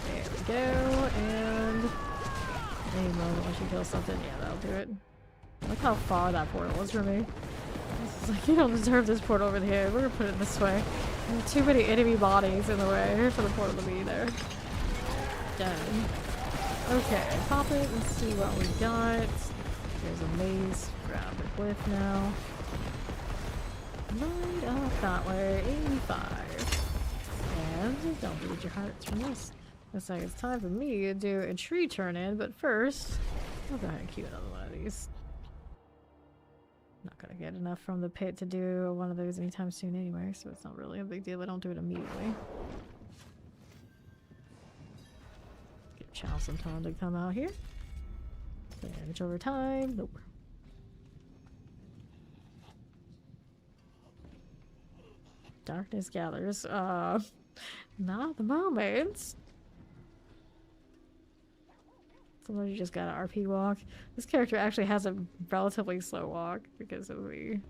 There we go, and any moment when she kills something, yeah, that'll do it. Look how far that portal was from me. It's like, you don't deserve this portal over here. We're gonna put it this way. There are too many enemy bodies in the way for the portal to be there. Done. Okay, pop it and see what we got. There's a maze. Grab the glyph now. Right up that way. 85. And don't lose your hearts from this. Looks like it's time for me to do a tree turn in, but first, I'll go ahead and queue another one of these. Not gonna get enough from the pit to do one of those anytime soon anyway, so it's not really a big deal. I don't do it immediately. Give Chow some time to come out here. Damage over time. Nope. Darkness gathers. Not at the moment. Somebody just got an RP walk. This character actually has a relatively slow walk because of the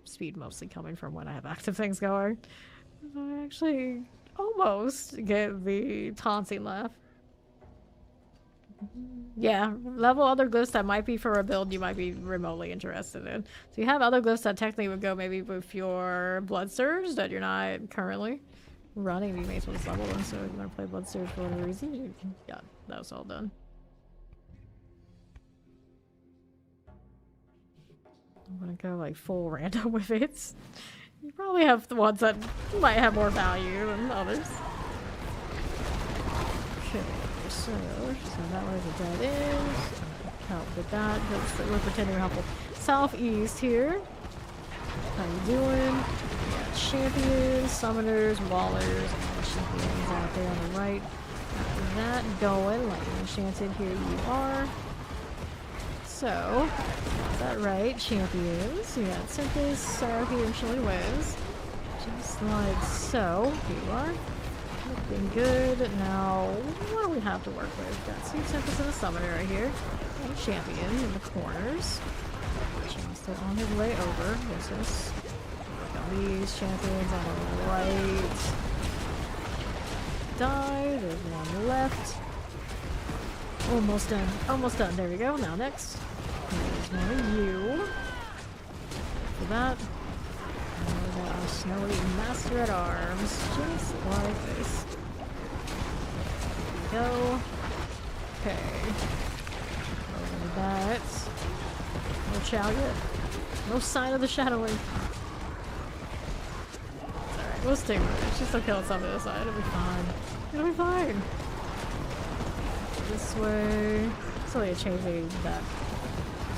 speed mostly coming from when I have active things going. So I actually almost get the taunting laugh. Yeah, level other glyphs that might be for a build you might be remotely interested in. So you have other glyphs that technically would go maybe with your Blood Surge that you're not currently running. You may as well just level them, so if you want to play Blood Surge for whatever reason, you can, yeah, that was all done. I'm gonna go like full random with it. You probably have the ones that might have more value than others. Okay, so that was a dead end. Help with that because we're pretending we're helpful. Southeast here. How you doing? We got champions, summoners, wallers, and the champions out there on the right. Got that going. Lightning enchanted, here you are. So, is that right? Champions. We got Tempest out here and Chillin wins. Just like so. Here you are. Looking good. Now, what do we have to work with? Got two Tempest and a Summoner right here. And a Champion in the corners. Chancellor on his way over. There's us. Work on these champions on the right. Die. There's one left. Almost done. Almost done. There we go. Now next. There's one of you. For that. And we got our snowy master at arms. Just like this. There we go. Okay. Over that. No chow yet. No sign of the shadowing. Alright, we'll stick with it. She's still killing something on the other side. It'll be fine. It'll be fine. This way. It's only a changing that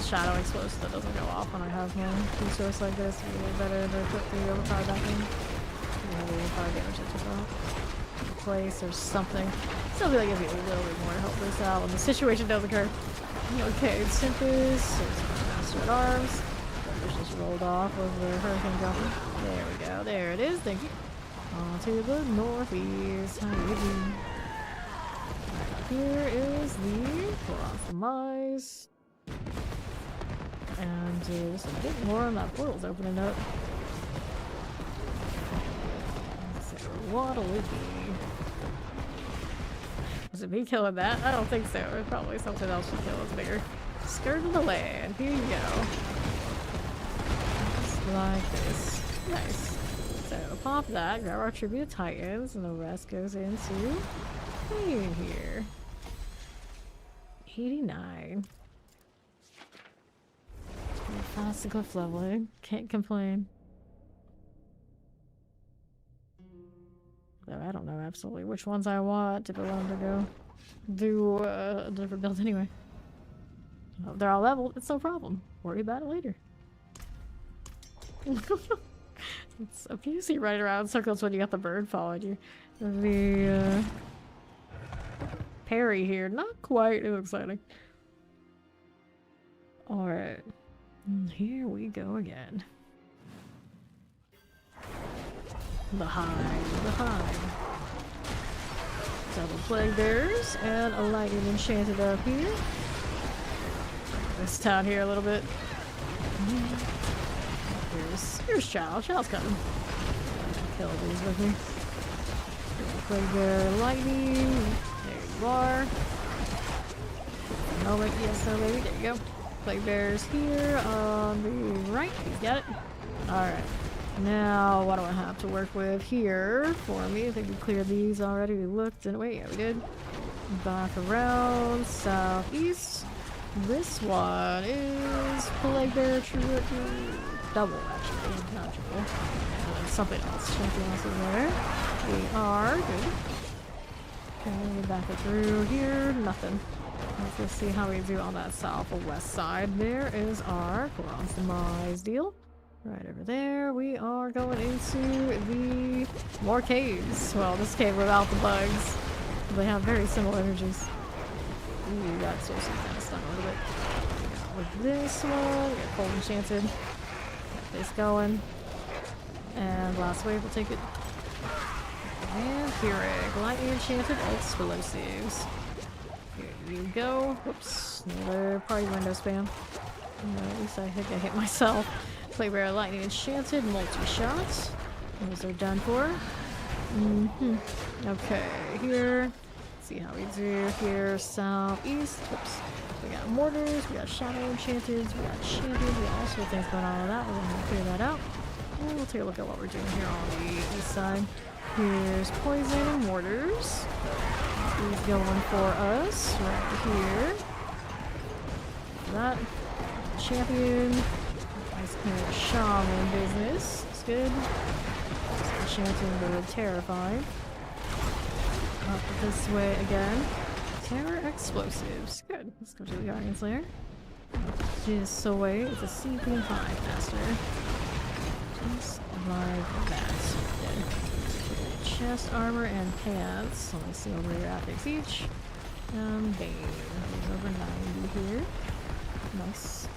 shadow explosive that doesn't go off when I have one resource like this. It'd be a little better to put the overpower back in. Maybe overpower damage it took off. Place or something. Still feel like it'd be a little bit more to help this out when the situation does occur. Okay, Tempest. There's Master at Arms. It's just rolled off with the hurricane dropping. There we go. There it is. Thank you. On to the northeast. How you doing? Here is the Philosophize. And just a bit more on that portal's opening up. So what'll it be? Was it me killing that? I don't think so. It's probably something else should kill us bigger. Skirt of the land. Here you go. Just like this. Nice. So pop that, grab our tribute of titans, and the rest goes into in here. 89. Fast to cliff leveling. Can't complain. Though I don't know absolutely which ones I want if I want them to go do a different build anyway. If they're all leveled, it's no problem. Worry about it later. It's abusing right around circles when you got the bird following you. The parry here, not quite as exciting. Alright. Here we go again. The hide, the hide. Double plague bears and a lightning enchanted up here. This town here a little bit. Here's Child. Child's coming. Kill these with me. Plague bear lightning. There you are. No, wait, yes, no, baby. There you go. Plague bears here on the right. He's got it. Alright. Now, what do I have to work with here for me? I think we cleared these already. We looked and wait, yeah, we did. Back around southeast. This one is Plague Bear Druid. Double, actually, not triple. And then something else. Something else in there. We are good. Okay, back it through here. Nothing. Let's see how we do on that southwest side. There is our Quran's Demise deal. Right over there, we are going into the more caves. Well, this cave without the bugs. They have very similar energies. Ooh, that's also kind of stung a little bit. With this one, we got Cold Enchanted. Got this going. And last wave, we'll take it. And Keurig, Lightning Enchanted Explosives. Here you go. Whoops, another party window spam. At least I think I hit myself. Plague Bear Lightning Enchanted, multi-shots. Those are done for. Okay, here. Let's see how we do here. Southeast. Oops. We got mortars, we got shadow enchanteds, we got champions, we got all sorts of things going on with that. We're gonna clear that out. And we'll take a look at what we're doing here on the east side. Here's poison and mortars. He's going for us right here. That champion. Nice kind of shaman business. It's good. Just enchanting the terrifying. Up this way again. Terror explosives. Good. Let's go to the Guardian Slayer. This away. It's a seeping hive master. Just like that. Good. Chest armor and pants. Let me see over your ethics each. Bane. He's over 90 here. Nice.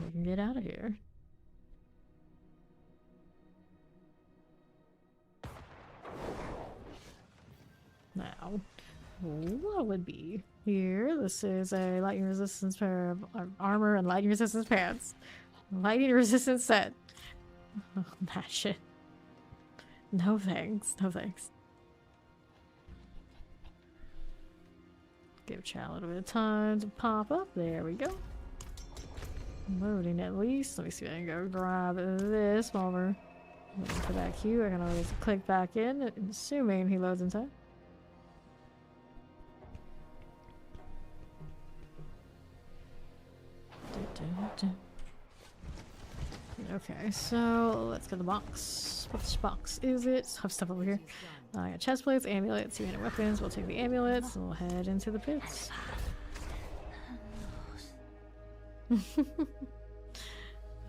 We can get out of here. Now, what would be here? This is a lightning resistance pair of armor and lightning resistance pants. Lightning resistance set. Oh, that shit. No thanks. No thanks. Give Chad a little bit of time to pop up. There we go. Loading at least. Let me see if I can go grab this while we're waiting for that queue. I can always click back in, assuming he loads in time. Okay, so let's get the box. Which box is it? I have stuff over here. I got chest plates, amulets, 2 handed weapons. We'll take the amulets and we'll head into the pits.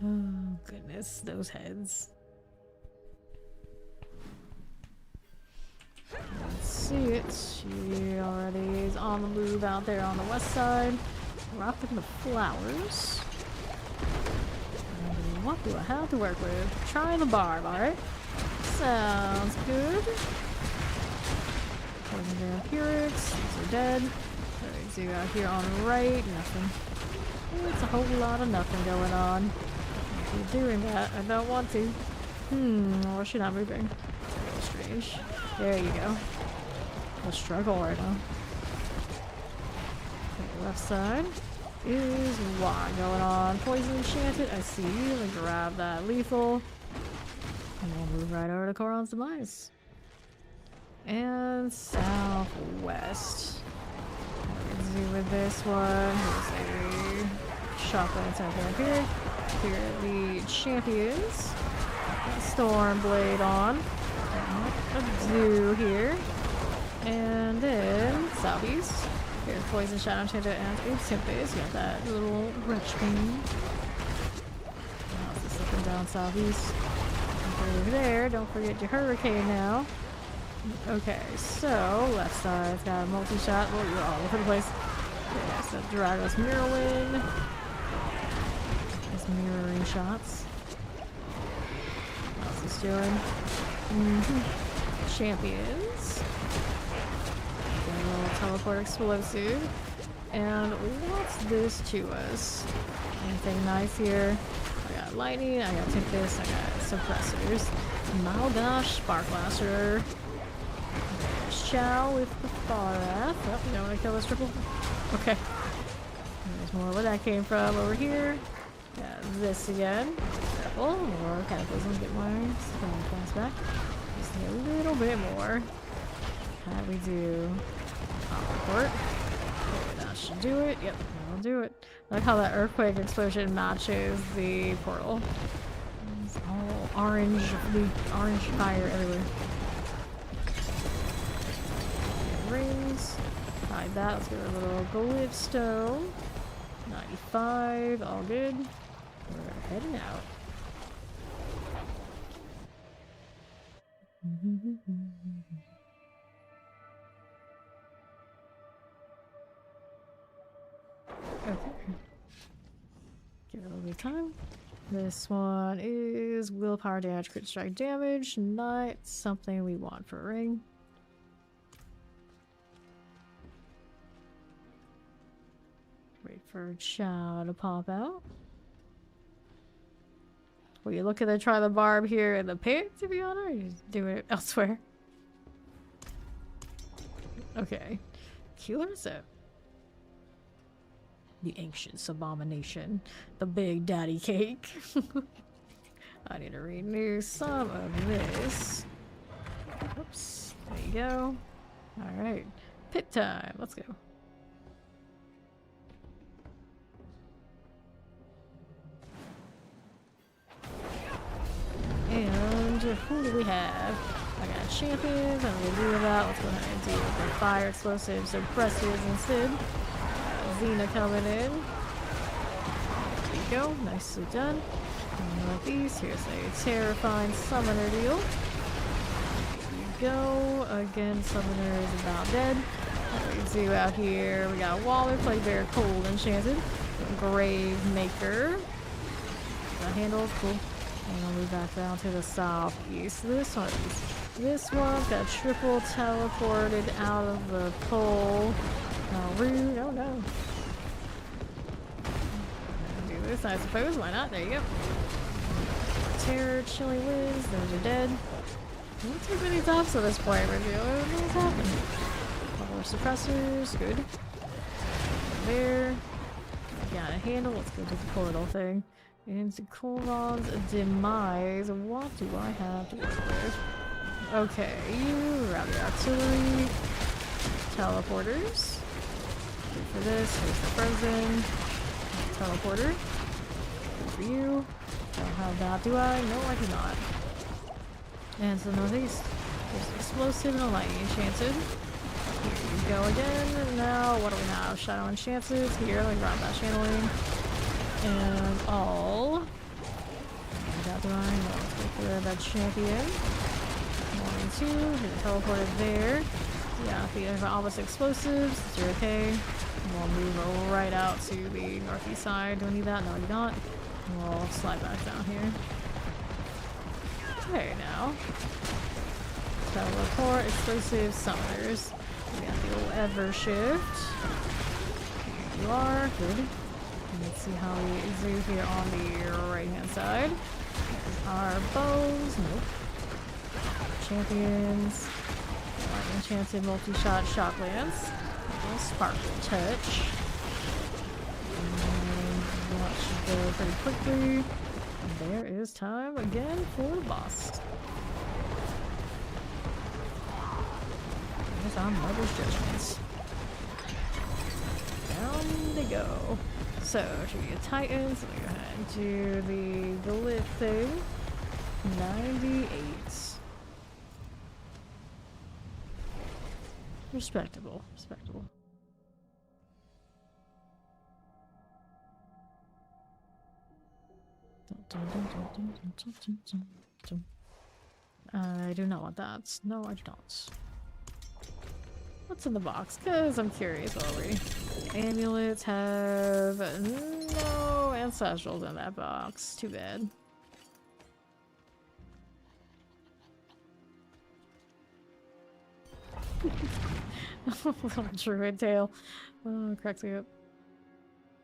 Oh goodness, those heads. Let's see it. She already is on the move out there on the west side. Rocking the flowers. And what do I have to work with? Try the barb, alright? Sounds good. Poison vampirics, these are dead. What do we do out here on the right? Nothing. It's a whole lot of nothing going on. I keep doing that. I don't want to. Or is she not moving? It's a little strange. There you go. A struggle right now. Okay, left side is what going on? Poison enchanted. I see you. Let me grab that lethal. And we'll move right over to Koron's Demise. And southwest. What do we do with this one? Here's a shotgun attack vampire. Here are the champions. Storm blade on. A do here. And then southeast. Here's poison, shadow enchanted, and a tempest. You got that little wretch beam. How's this looking down southeast? Over there. Don't forget your hurricane now. Okay, so left side's got a multi-shot. Oh, you're all over the place. Okay, so Drago's mirror wing. Mirroring shots. he's doing. Champions. Got a little teleport explosive. And what's this to us? Anything nice here? I got lightning, I got tempest, I got suppressors. Malgosh, spark blaster. Chow with the Farath. Oh, you don't want to kill this triple? Okay. There's more where that came from over here. Got this again. Triple. More cataclysm. Get more. Pass back. Just need a little bit more. How do we do? Teleport. Okay, that should do it. Yep, that'll do it. I like how that earthquake explosion matches the portal. It's all orange, orange fire everywhere. Rings. Hide that. Let's get a little gold stone. 95. All good. We're heading out. Okay. Give it a little bit of time. This one is willpower damage, crit strike damage. Not something we want for a ring. Wait for Chow to pop out. Were you looking to try the barb here in the pit, to be honest, or are you just doing it elsewhere? Okay. Where's it? The ancient abomination. The big daddy cake. I need to renew some of this. Oops. There you go. Alright. Pit time. Let's go. And who do we have? I got champions. I'm gonna do that. Let's go ahead and deal with the fire explosives, suppressors instead. Xena coming in. There you go. Nicely done. Northeast. Here's a terrifying summoner deal. There you go. Again, summoner is about dead. What do we do out here? We got Waller, Plaguebear, Cold Enchanted, Grave Maker. That handles cool. And I'll move back down to the southeast. This one's got triple teleported out of the pole. Oh, rude. Oh no. Do this, I suppose. Why not? There you go. Terror, chilly winds. Those are dead. Not too many tops at this point. We're dealing with what's happening. More suppressors. Good. There. Got a handle. Let's go to the portal thing. Into Colron's demise. What do I have to work with? Okay, you grab the artillery. Teleporters. Good for this. Here's the frozen. Teleporter. Good for you. Don't have that, do I? No, I do not. And to the northeast. There's an explosive and a lightning enchanted. Here you go again. Now, what do we have? Shadow enchanted. Here, let me grab that channeling. And all. That do I? No, let's go for that champion. 1 and 2. Get teleported there. Yeah, if all this explosives, it's okay. We'll move right out to the northeast side. Do I need that? No, I do not. We'll slide back down here. Okay, now. Teleport, explosive summoners. We got the old Ever Shift. Here you are. Good. Let's see how we do here on the right hand side. There's our bows. Nope. Champions. Enchanted multi-shot shock lance. Sparkle touch. And that should go pretty quickly. And there is time again for the boss. There's our Mother's Judgments. Down they go. So, should we get Titans? Let me go ahead and do the glyph thing. 98. Respectable. Respectable. I do not want that. No, I do not. What's in the box? Because I'm curious already. Amulets have no ancestrals in that box. Too bad. Little druid tail. Oh, cracks me up.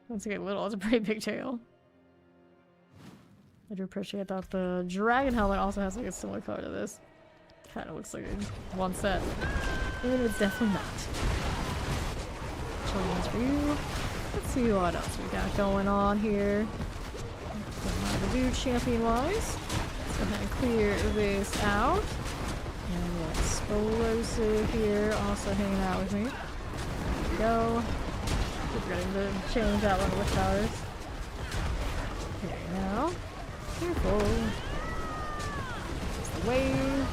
Once you get little, it's a pretty big tail. I do appreciate that the dragon helmet also has like a similar color to this. Kinda looks like one set. And it's definitely not. Chillin for you. Let's see what else we got going on here. What to do champion wise. Let's go ahead and clear this out. And the explosive here also hanging out with me. There we go. Keep forgetting to change out one of the towers. Okay, now. Careful. It's the wave.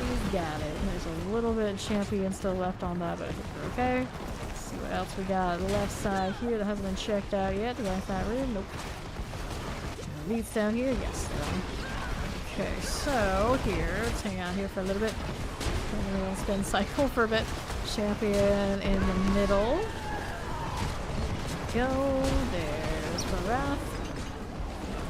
He's got it. There's a little bit of champion still left on that, but I think we're okay. Let's see what else we got on the left side here that hasn't been checked out yet. The right side room? Nope. Leads down here? Yes. Okay, so here, let's hang out here for a little bit. We'll spin cycle for a bit. Champion in the middle. There we go. There's the wrath.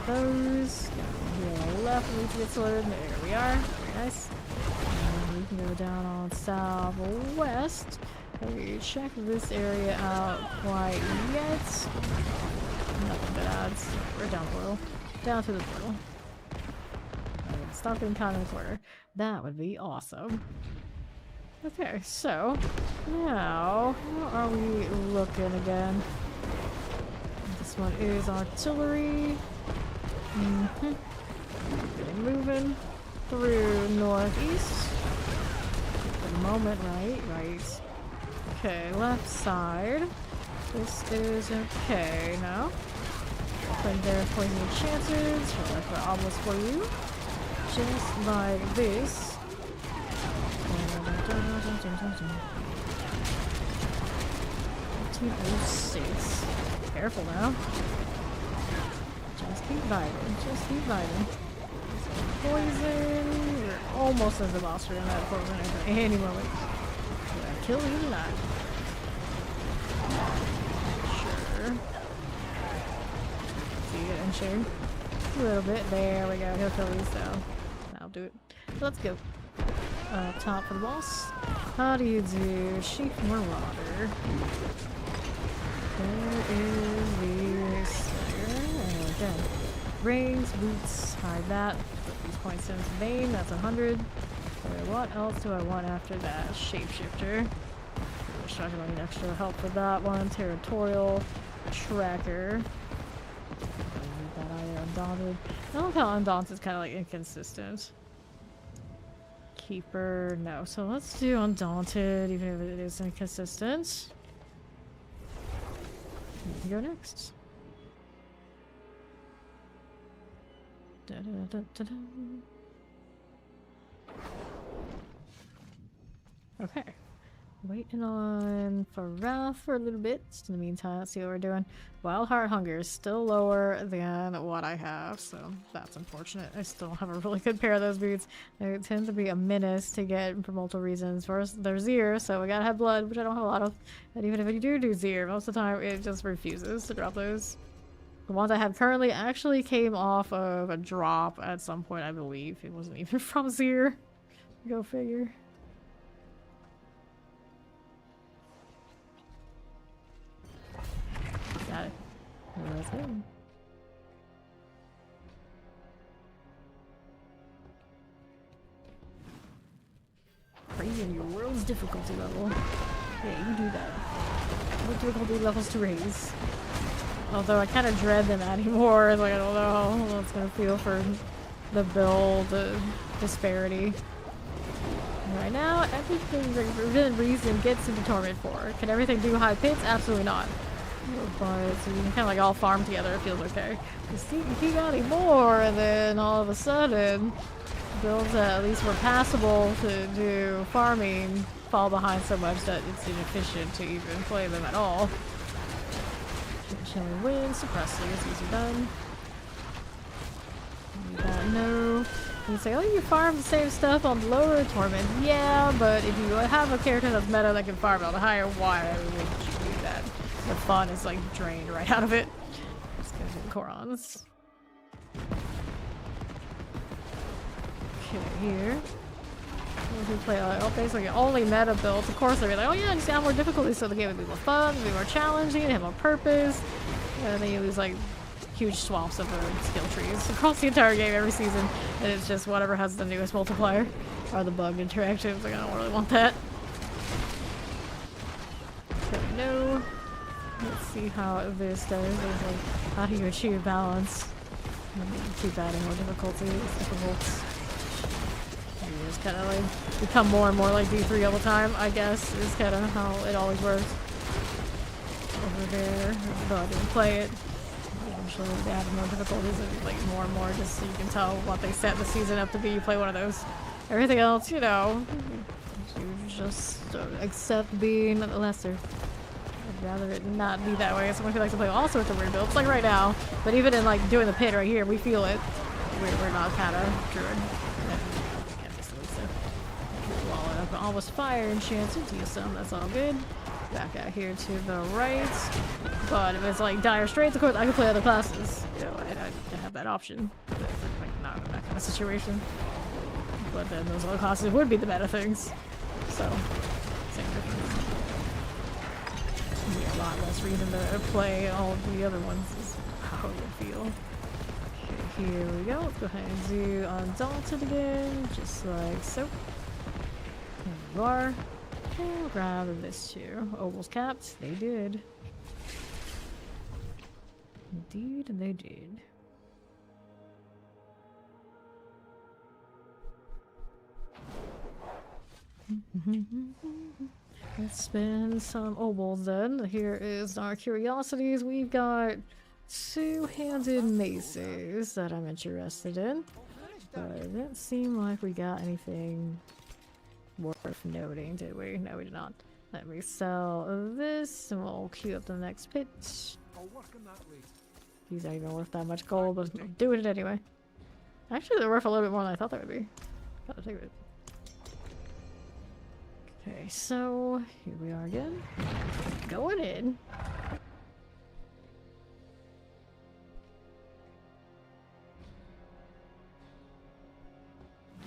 Those. Here on the left, we need to get sorted. There we are. Very nice. And we can go down on southwest. We check this area out quite yet. Nothing but odds. We're down portal. Down to the portal. Stop being caught in the corner. That would be awesome. Okay, so now how are we looking again? This one is artillery. Moving through northeast. For the moment, right. Okay, left side. This is okay now. Put there poison your chances. For obelisk for you. Just like this. 206. Careful now. Just keep vibing. Poison. We're almost at the boss room at poison at any moment. Did I kill you or not? Sure. See it unshared? A little bit. There we go. He'll kill these though. I'll do it. Let's go. Top for the boss. How do you do? Sheep Marauder. There is the Slayer. Okay. Rings, boots, hide that. Put these points into Vein. That's 100. Okay, what else do I want after that? Shapeshifter. Wish I could need extra help with that one. Territorial. Tracker. That either Undaunted. I love how Undaunted is kind of like inconsistent. Keeper, no. So let's do Undaunted, even if it is inconsistent. We can go next. Da, da, da, da, da. Okay. Waiting on for Wrath for a little bit. Just in the meantime, let's see what we're doing. Wild Heart Hunger is still lower than what I have, so that's unfortunate. I still have a really good pair of those boots. They tend to be a menace to get for multiple reasons. First, they're Zir, so we gotta have blood, which I don't have a lot of. And even if you do Zir, most of the time it just refuses to drop those. The ones I have currently actually came off of a drop at some point, I believe. It wasn't even from Zir. Go figure. Got it. Let's go. Raising your world's difficulty level. Yeah, you do that. What difficulty levels to raise? Although I kind of dread them anymore. Like, I don't know how it's gonna feel for the build disparity. Right now, everything within reason gets into Torment 4. Can everything do high pits? Absolutely not. But so you can kind of like all farm together, it feels okay. You see, you keep adding more, and then all of a sudden, builds that at least were passable to do farming fall behind so much that it's inefficient to even play them at all. Chillin win, suppress these, these are done. You got no. You say, oh, you farm the same stuff on lower torment. Yeah, but if you have a character that's meta that can farm on the higher, why would you do that? The fun is like drained right out of it. Let's go to the Korans. Okay, here. If we play basically only meta builds, of course they'll be like, oh yeah, just add more difficulty so the game would be more fun, be more challenging, have more purpose. And then you lose like huge swaths of skill trees across the entire game every season, and it's just whatever has the newest multiplier or the bugged interactions. Like I don't really want that. So no. Let's see how this goes. It's like, how do you achieve balance? Keep adding more difficulty. It's difficult. You just kind of like become more and more like D3 all the time, I guess, is kind of how it always works. Over there, though I didn't play it. Eventually they added more difficulties and like more and more just so you can tell what they set the season up to be. You play one of those. Everything else, you know, you just accept being lesser. I'd rather it not be that way. Someone who likes to play all sorts of weird builds, like right now. But even in like doing the pit right here, we feel it. We're not Cata Druid. Wall it up, almost fire enchanted. Do some, that's all good. Back out here to the right. But if it's like dire straits, of course I can play other classes. You know, I have that option. But it's like not in that kind of situation. But then those other classes would be the better things. So, same difference. Yeah, a lot less reason to play all of the other ones is how it would feel. Okay, here we go. Let's go ahead and do Undaunted again, just like so. There you are. We'll grab this too. Ogles capped. They did. Indeed, they did. Let's spin some obols then. Here is our curiosities. We've got two-handed maces that I'm interested in. But it didn't seem like we got anything worth noting, did we? No, we did not. Let me sell this and we'll queue up the next pitch. These aren't even worth that much gold, but I'm doing it anyway. Actually, they're worth a little bit more than I thought they would be. Gotta take it. Okay, so here we are again. Going in.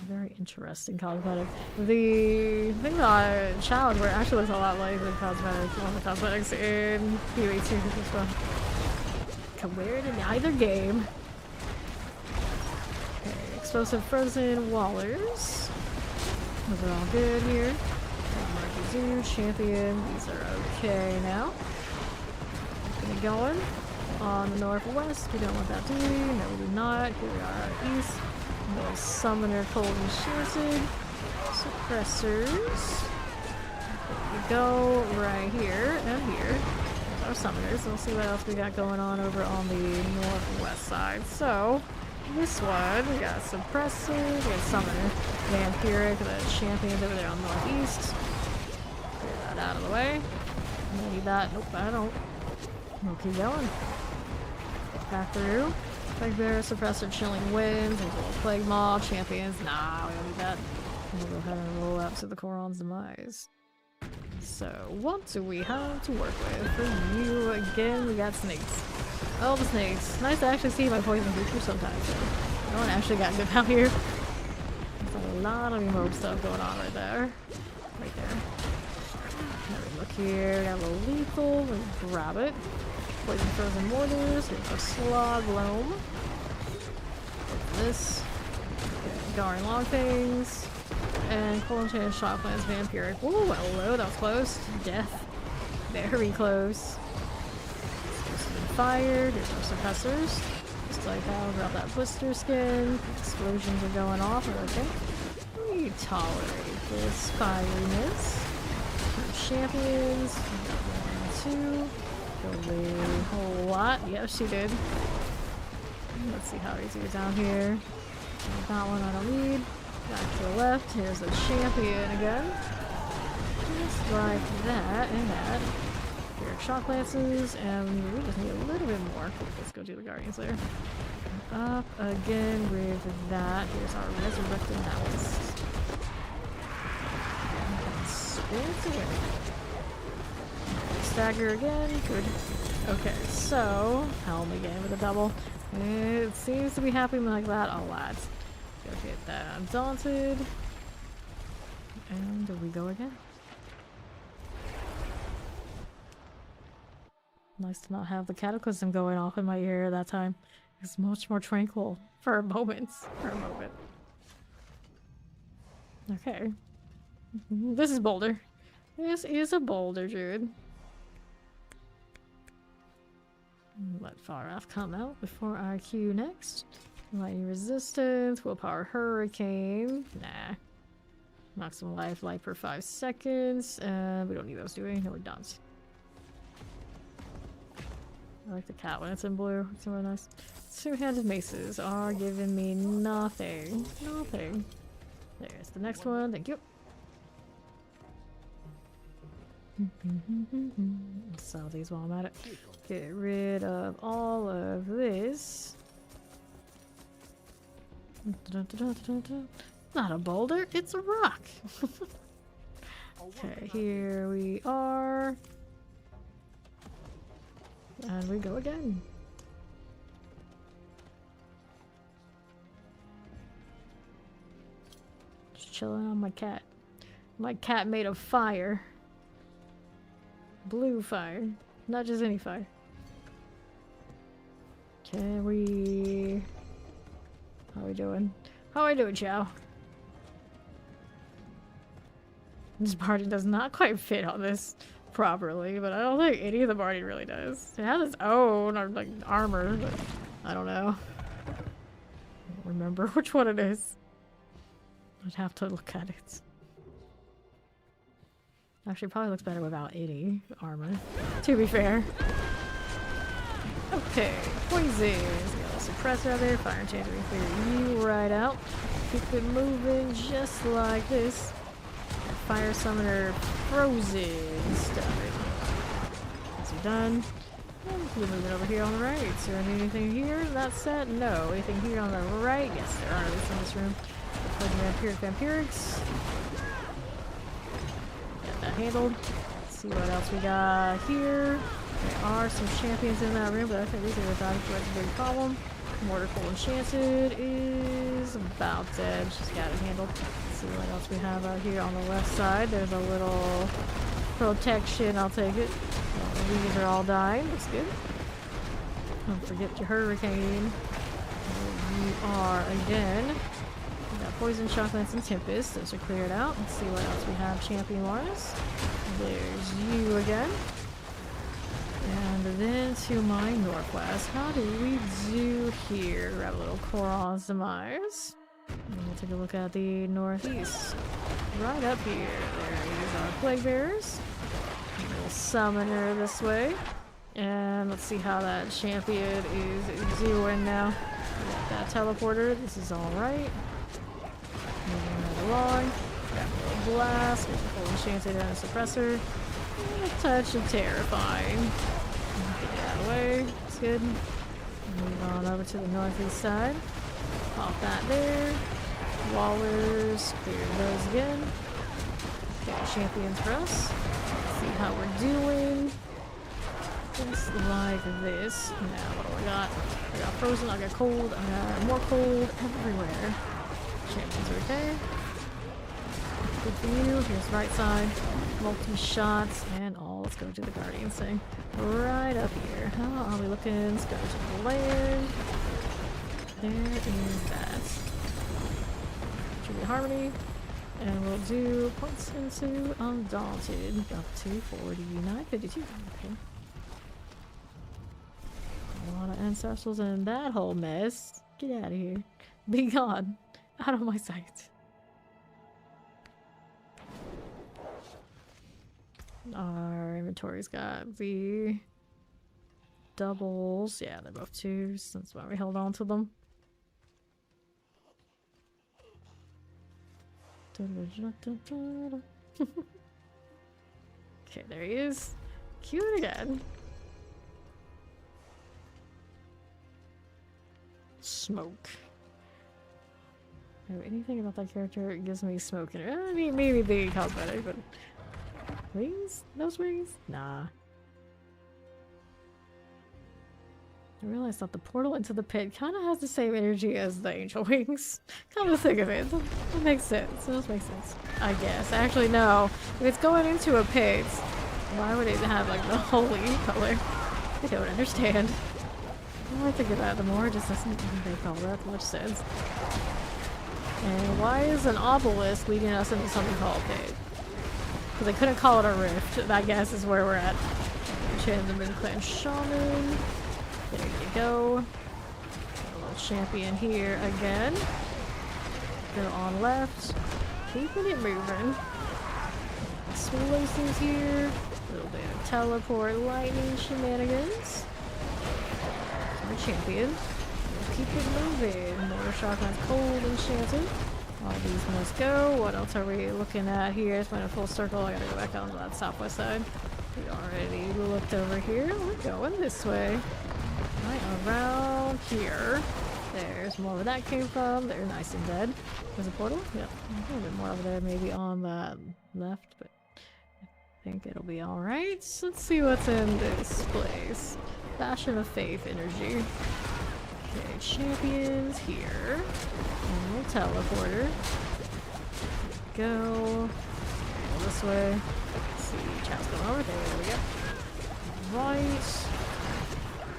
Very interesting cosmetic. The thing that I challenge where it actually looks a lot like the cosmetics, one of the cosmetics in PvE 2 as well. Can wear it in either game. Okay, explosive frozen wallers. Those are all good here. Zoo, champion, these are okay now. Keep it going. On the northwest, we don't want that to be. No, we do not. Here we are east. No summoner, cold and shielded. Suppressors. There we go, right here and here. There's our summoners. We'll see what else we got going on over on the northwest side. So, this one, we got suppressor, we got summoner, vampiric, the champions over there on the northeast. Clear that out of the way. I need that. Nope, I don't. We'll keep going. Back through. Bugbear, suppressor, chilling winds, there's a little plague mob, champions. Nah, we don't need that. We'll go ahead and roll up to the Koron's demise. So, what do we have to work with? For you, again, we got snakes. Oh, the snakes. Nice to actually see my poison creature sometimes. No one actually got good out here. There's a lot of emote stuff going on right there. Right there. Now we look here, we got a little lethal, we grab it. Poison frozen mortars, here's our slog loam. This. Garring log things. And cold chain shot plants vampiric. Ooh, hello, that was close. Death. Very close. Fire, here's our suppressors. Just like that, grab that blister skin. Explosions are going off, okay. We tolerate this firiness. Champions. 1, 2. A whole lot. Yes, she did. Let's see how easy it's down here. That one I don't need. Back to the left. Here's the champion again. Just like that and that. Here, shock lances, and we just need a little bit more. Let's go do the guardians there. Up again with that. Here's our resurrected malice. Spirits away. Stagger again. Good. Okay, so helm again with a double. It seems to be happening like that a lot. Go get that Undaunted. And we go again. Nice to not have the cataclysm going off in my ear that time. It's much more tranquil for a moment. Okay. This is Boulder. This is a Boulder Druid. Let Far Off come out before I queue next. Lightning resistance, willpower hurricane. Nah. Maximum life per 5 seconds. We don't need those, do we? No, we don't. I like the cat when it's in blue. It's really nice. Two-handed maces are giving me nothing. Nothing. There's the next one. Thank you. Sell these while I'm at it. Get rid of all of this. Not a boulder, it's a rock. Okay, here we are. And we go again. Just chilling on my cat. My cat made of fire. Blue fire. Not just any fire. Can we... How are we doing? How are we doing, Chow? This party does not quite fit on this properly, but I don't think any of the party really does. It has its own like armor, but I don't know. I don't remember which one it is. I'd have to look at it. Actually, it probably looks better without any armor, to be fair. Okay, poison. We got a suppressor there. Fire enchanter, clear you right out. Keep it moving just like this. Fire summoner frozen. Stop it. Once you're done, we're moving over here on the right. Is there anything here? That set? No. Anything here on the right? Yes, there are, at least in this room. Vampirics. Got that handled. Let's see what else we got here. There are some champions in that room, but I think these are the dying for a big problem. Mortal Enchanted is about dead. She's got it handled. Let's see what else we have out here on the left side. There's a little protection. I'll take it. These are all dying. Looks good. Don't forget your hurricane. There you are again. We got Poison, Shocklands, and Tempest. Those are cleared out. Let's see what else we have champion-wise. There's you again. And then to my northwest. How do we do here? Grab a little Koral's Demise. And we'll take a look at the northeast. Right up here. There is our Plague Bearers. A little summoner this way. And let's see how that champion is doing now. We got that teleporter. This is alright. Moving right along. Got a little blast. There's a full enchanted and a suppressor. And a touch of terrifying. Get it out of the way. It's good. Move on over to the northeast side. Pop that there. Wallers. Clear those again. Okay, champions for us. See how we're doing. Just like this. Now, what do I got? I got frozen, I got cold, I got more cold everywhere. Champions are okay. Good for you. Here's right side. Multi shots and all. Let's go to the Guardian thing. Right up here. How are we looking? Let's go to the land. There is that. Tribute Harmony. And we'll do points into Undaunted up to 49.52. Okay. A lot of ancestrals in that whole mess. Get out of here. Be gone. Out of my sight. Our inventory's got the doubles. Yeah, they're both twos. That's why we held on to them. Okay, there he is. Cue it again. Smoke. Oh, anything about that character gives me smoke in it. I mean, maybe the cosmetic, but wings? Those wings? Nah. I realized that the portal into the pit kind of has the same energy as the angel wings. Come to think of it, that makes sense. It does make sense. I guess. Actually, no. If it's going into a pit, why would it have like the holy color? I don't understand. The more I think about it, the more it just doesn't make all that much sense. And why is an obelisk leading us into something called pit? Because they couldn't call it a rift. That, I guess, is where we're at. Change the Moon Clan Shaman. There you go. A little champion here again. Go on left. Keeping it moving. Explosives here. A little bit of teleport lightning shenanigans. Our champion. Keep it moving. Mortar Shotgun's cold enchanted. All these must go. What else are we looking at here? It's been a full circle. I gotta go back onto that southwest side. We already looked over here. We're going this way. Right around here. There's more where that came from. They're nice and dead. There's a portal? Yep. A little bit more over there, maybe on the left, but I think it'll be alright. Let's see what's in this place. Bastion of Faith energy. Okay, champions here. And we'll teleporter. Go. Go this way. Let's see, chat's going over. There we go. Right.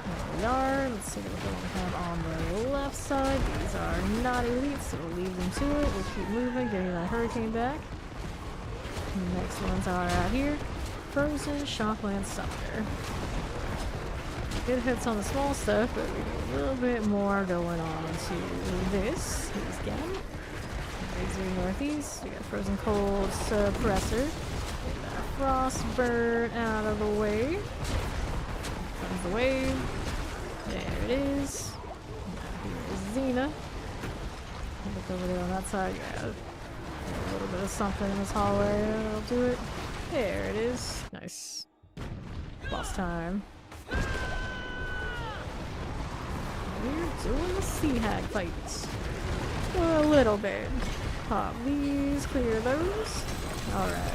There we are. Let's see what we have on the left side. These are not elite, so we'll leave them to it. We'll keep moving, getting that hurricane back. The next ones are out here. Frozen Shockland Summoner. Good hits on the small stuff, but we need a little bit more going on to this. Here's again. Razor northeast. We got Frozen Cold Suppressor. Get that Frost Burn out of the way. Comes the wave. There it is. Now here is Xena. Look over there on that side. Yeah. A little bit of something in this hallway. That'll do it. There it is. Nice. Boss time. We're doing the sea hag fights. A little bit. Pop these, clear those. Alright.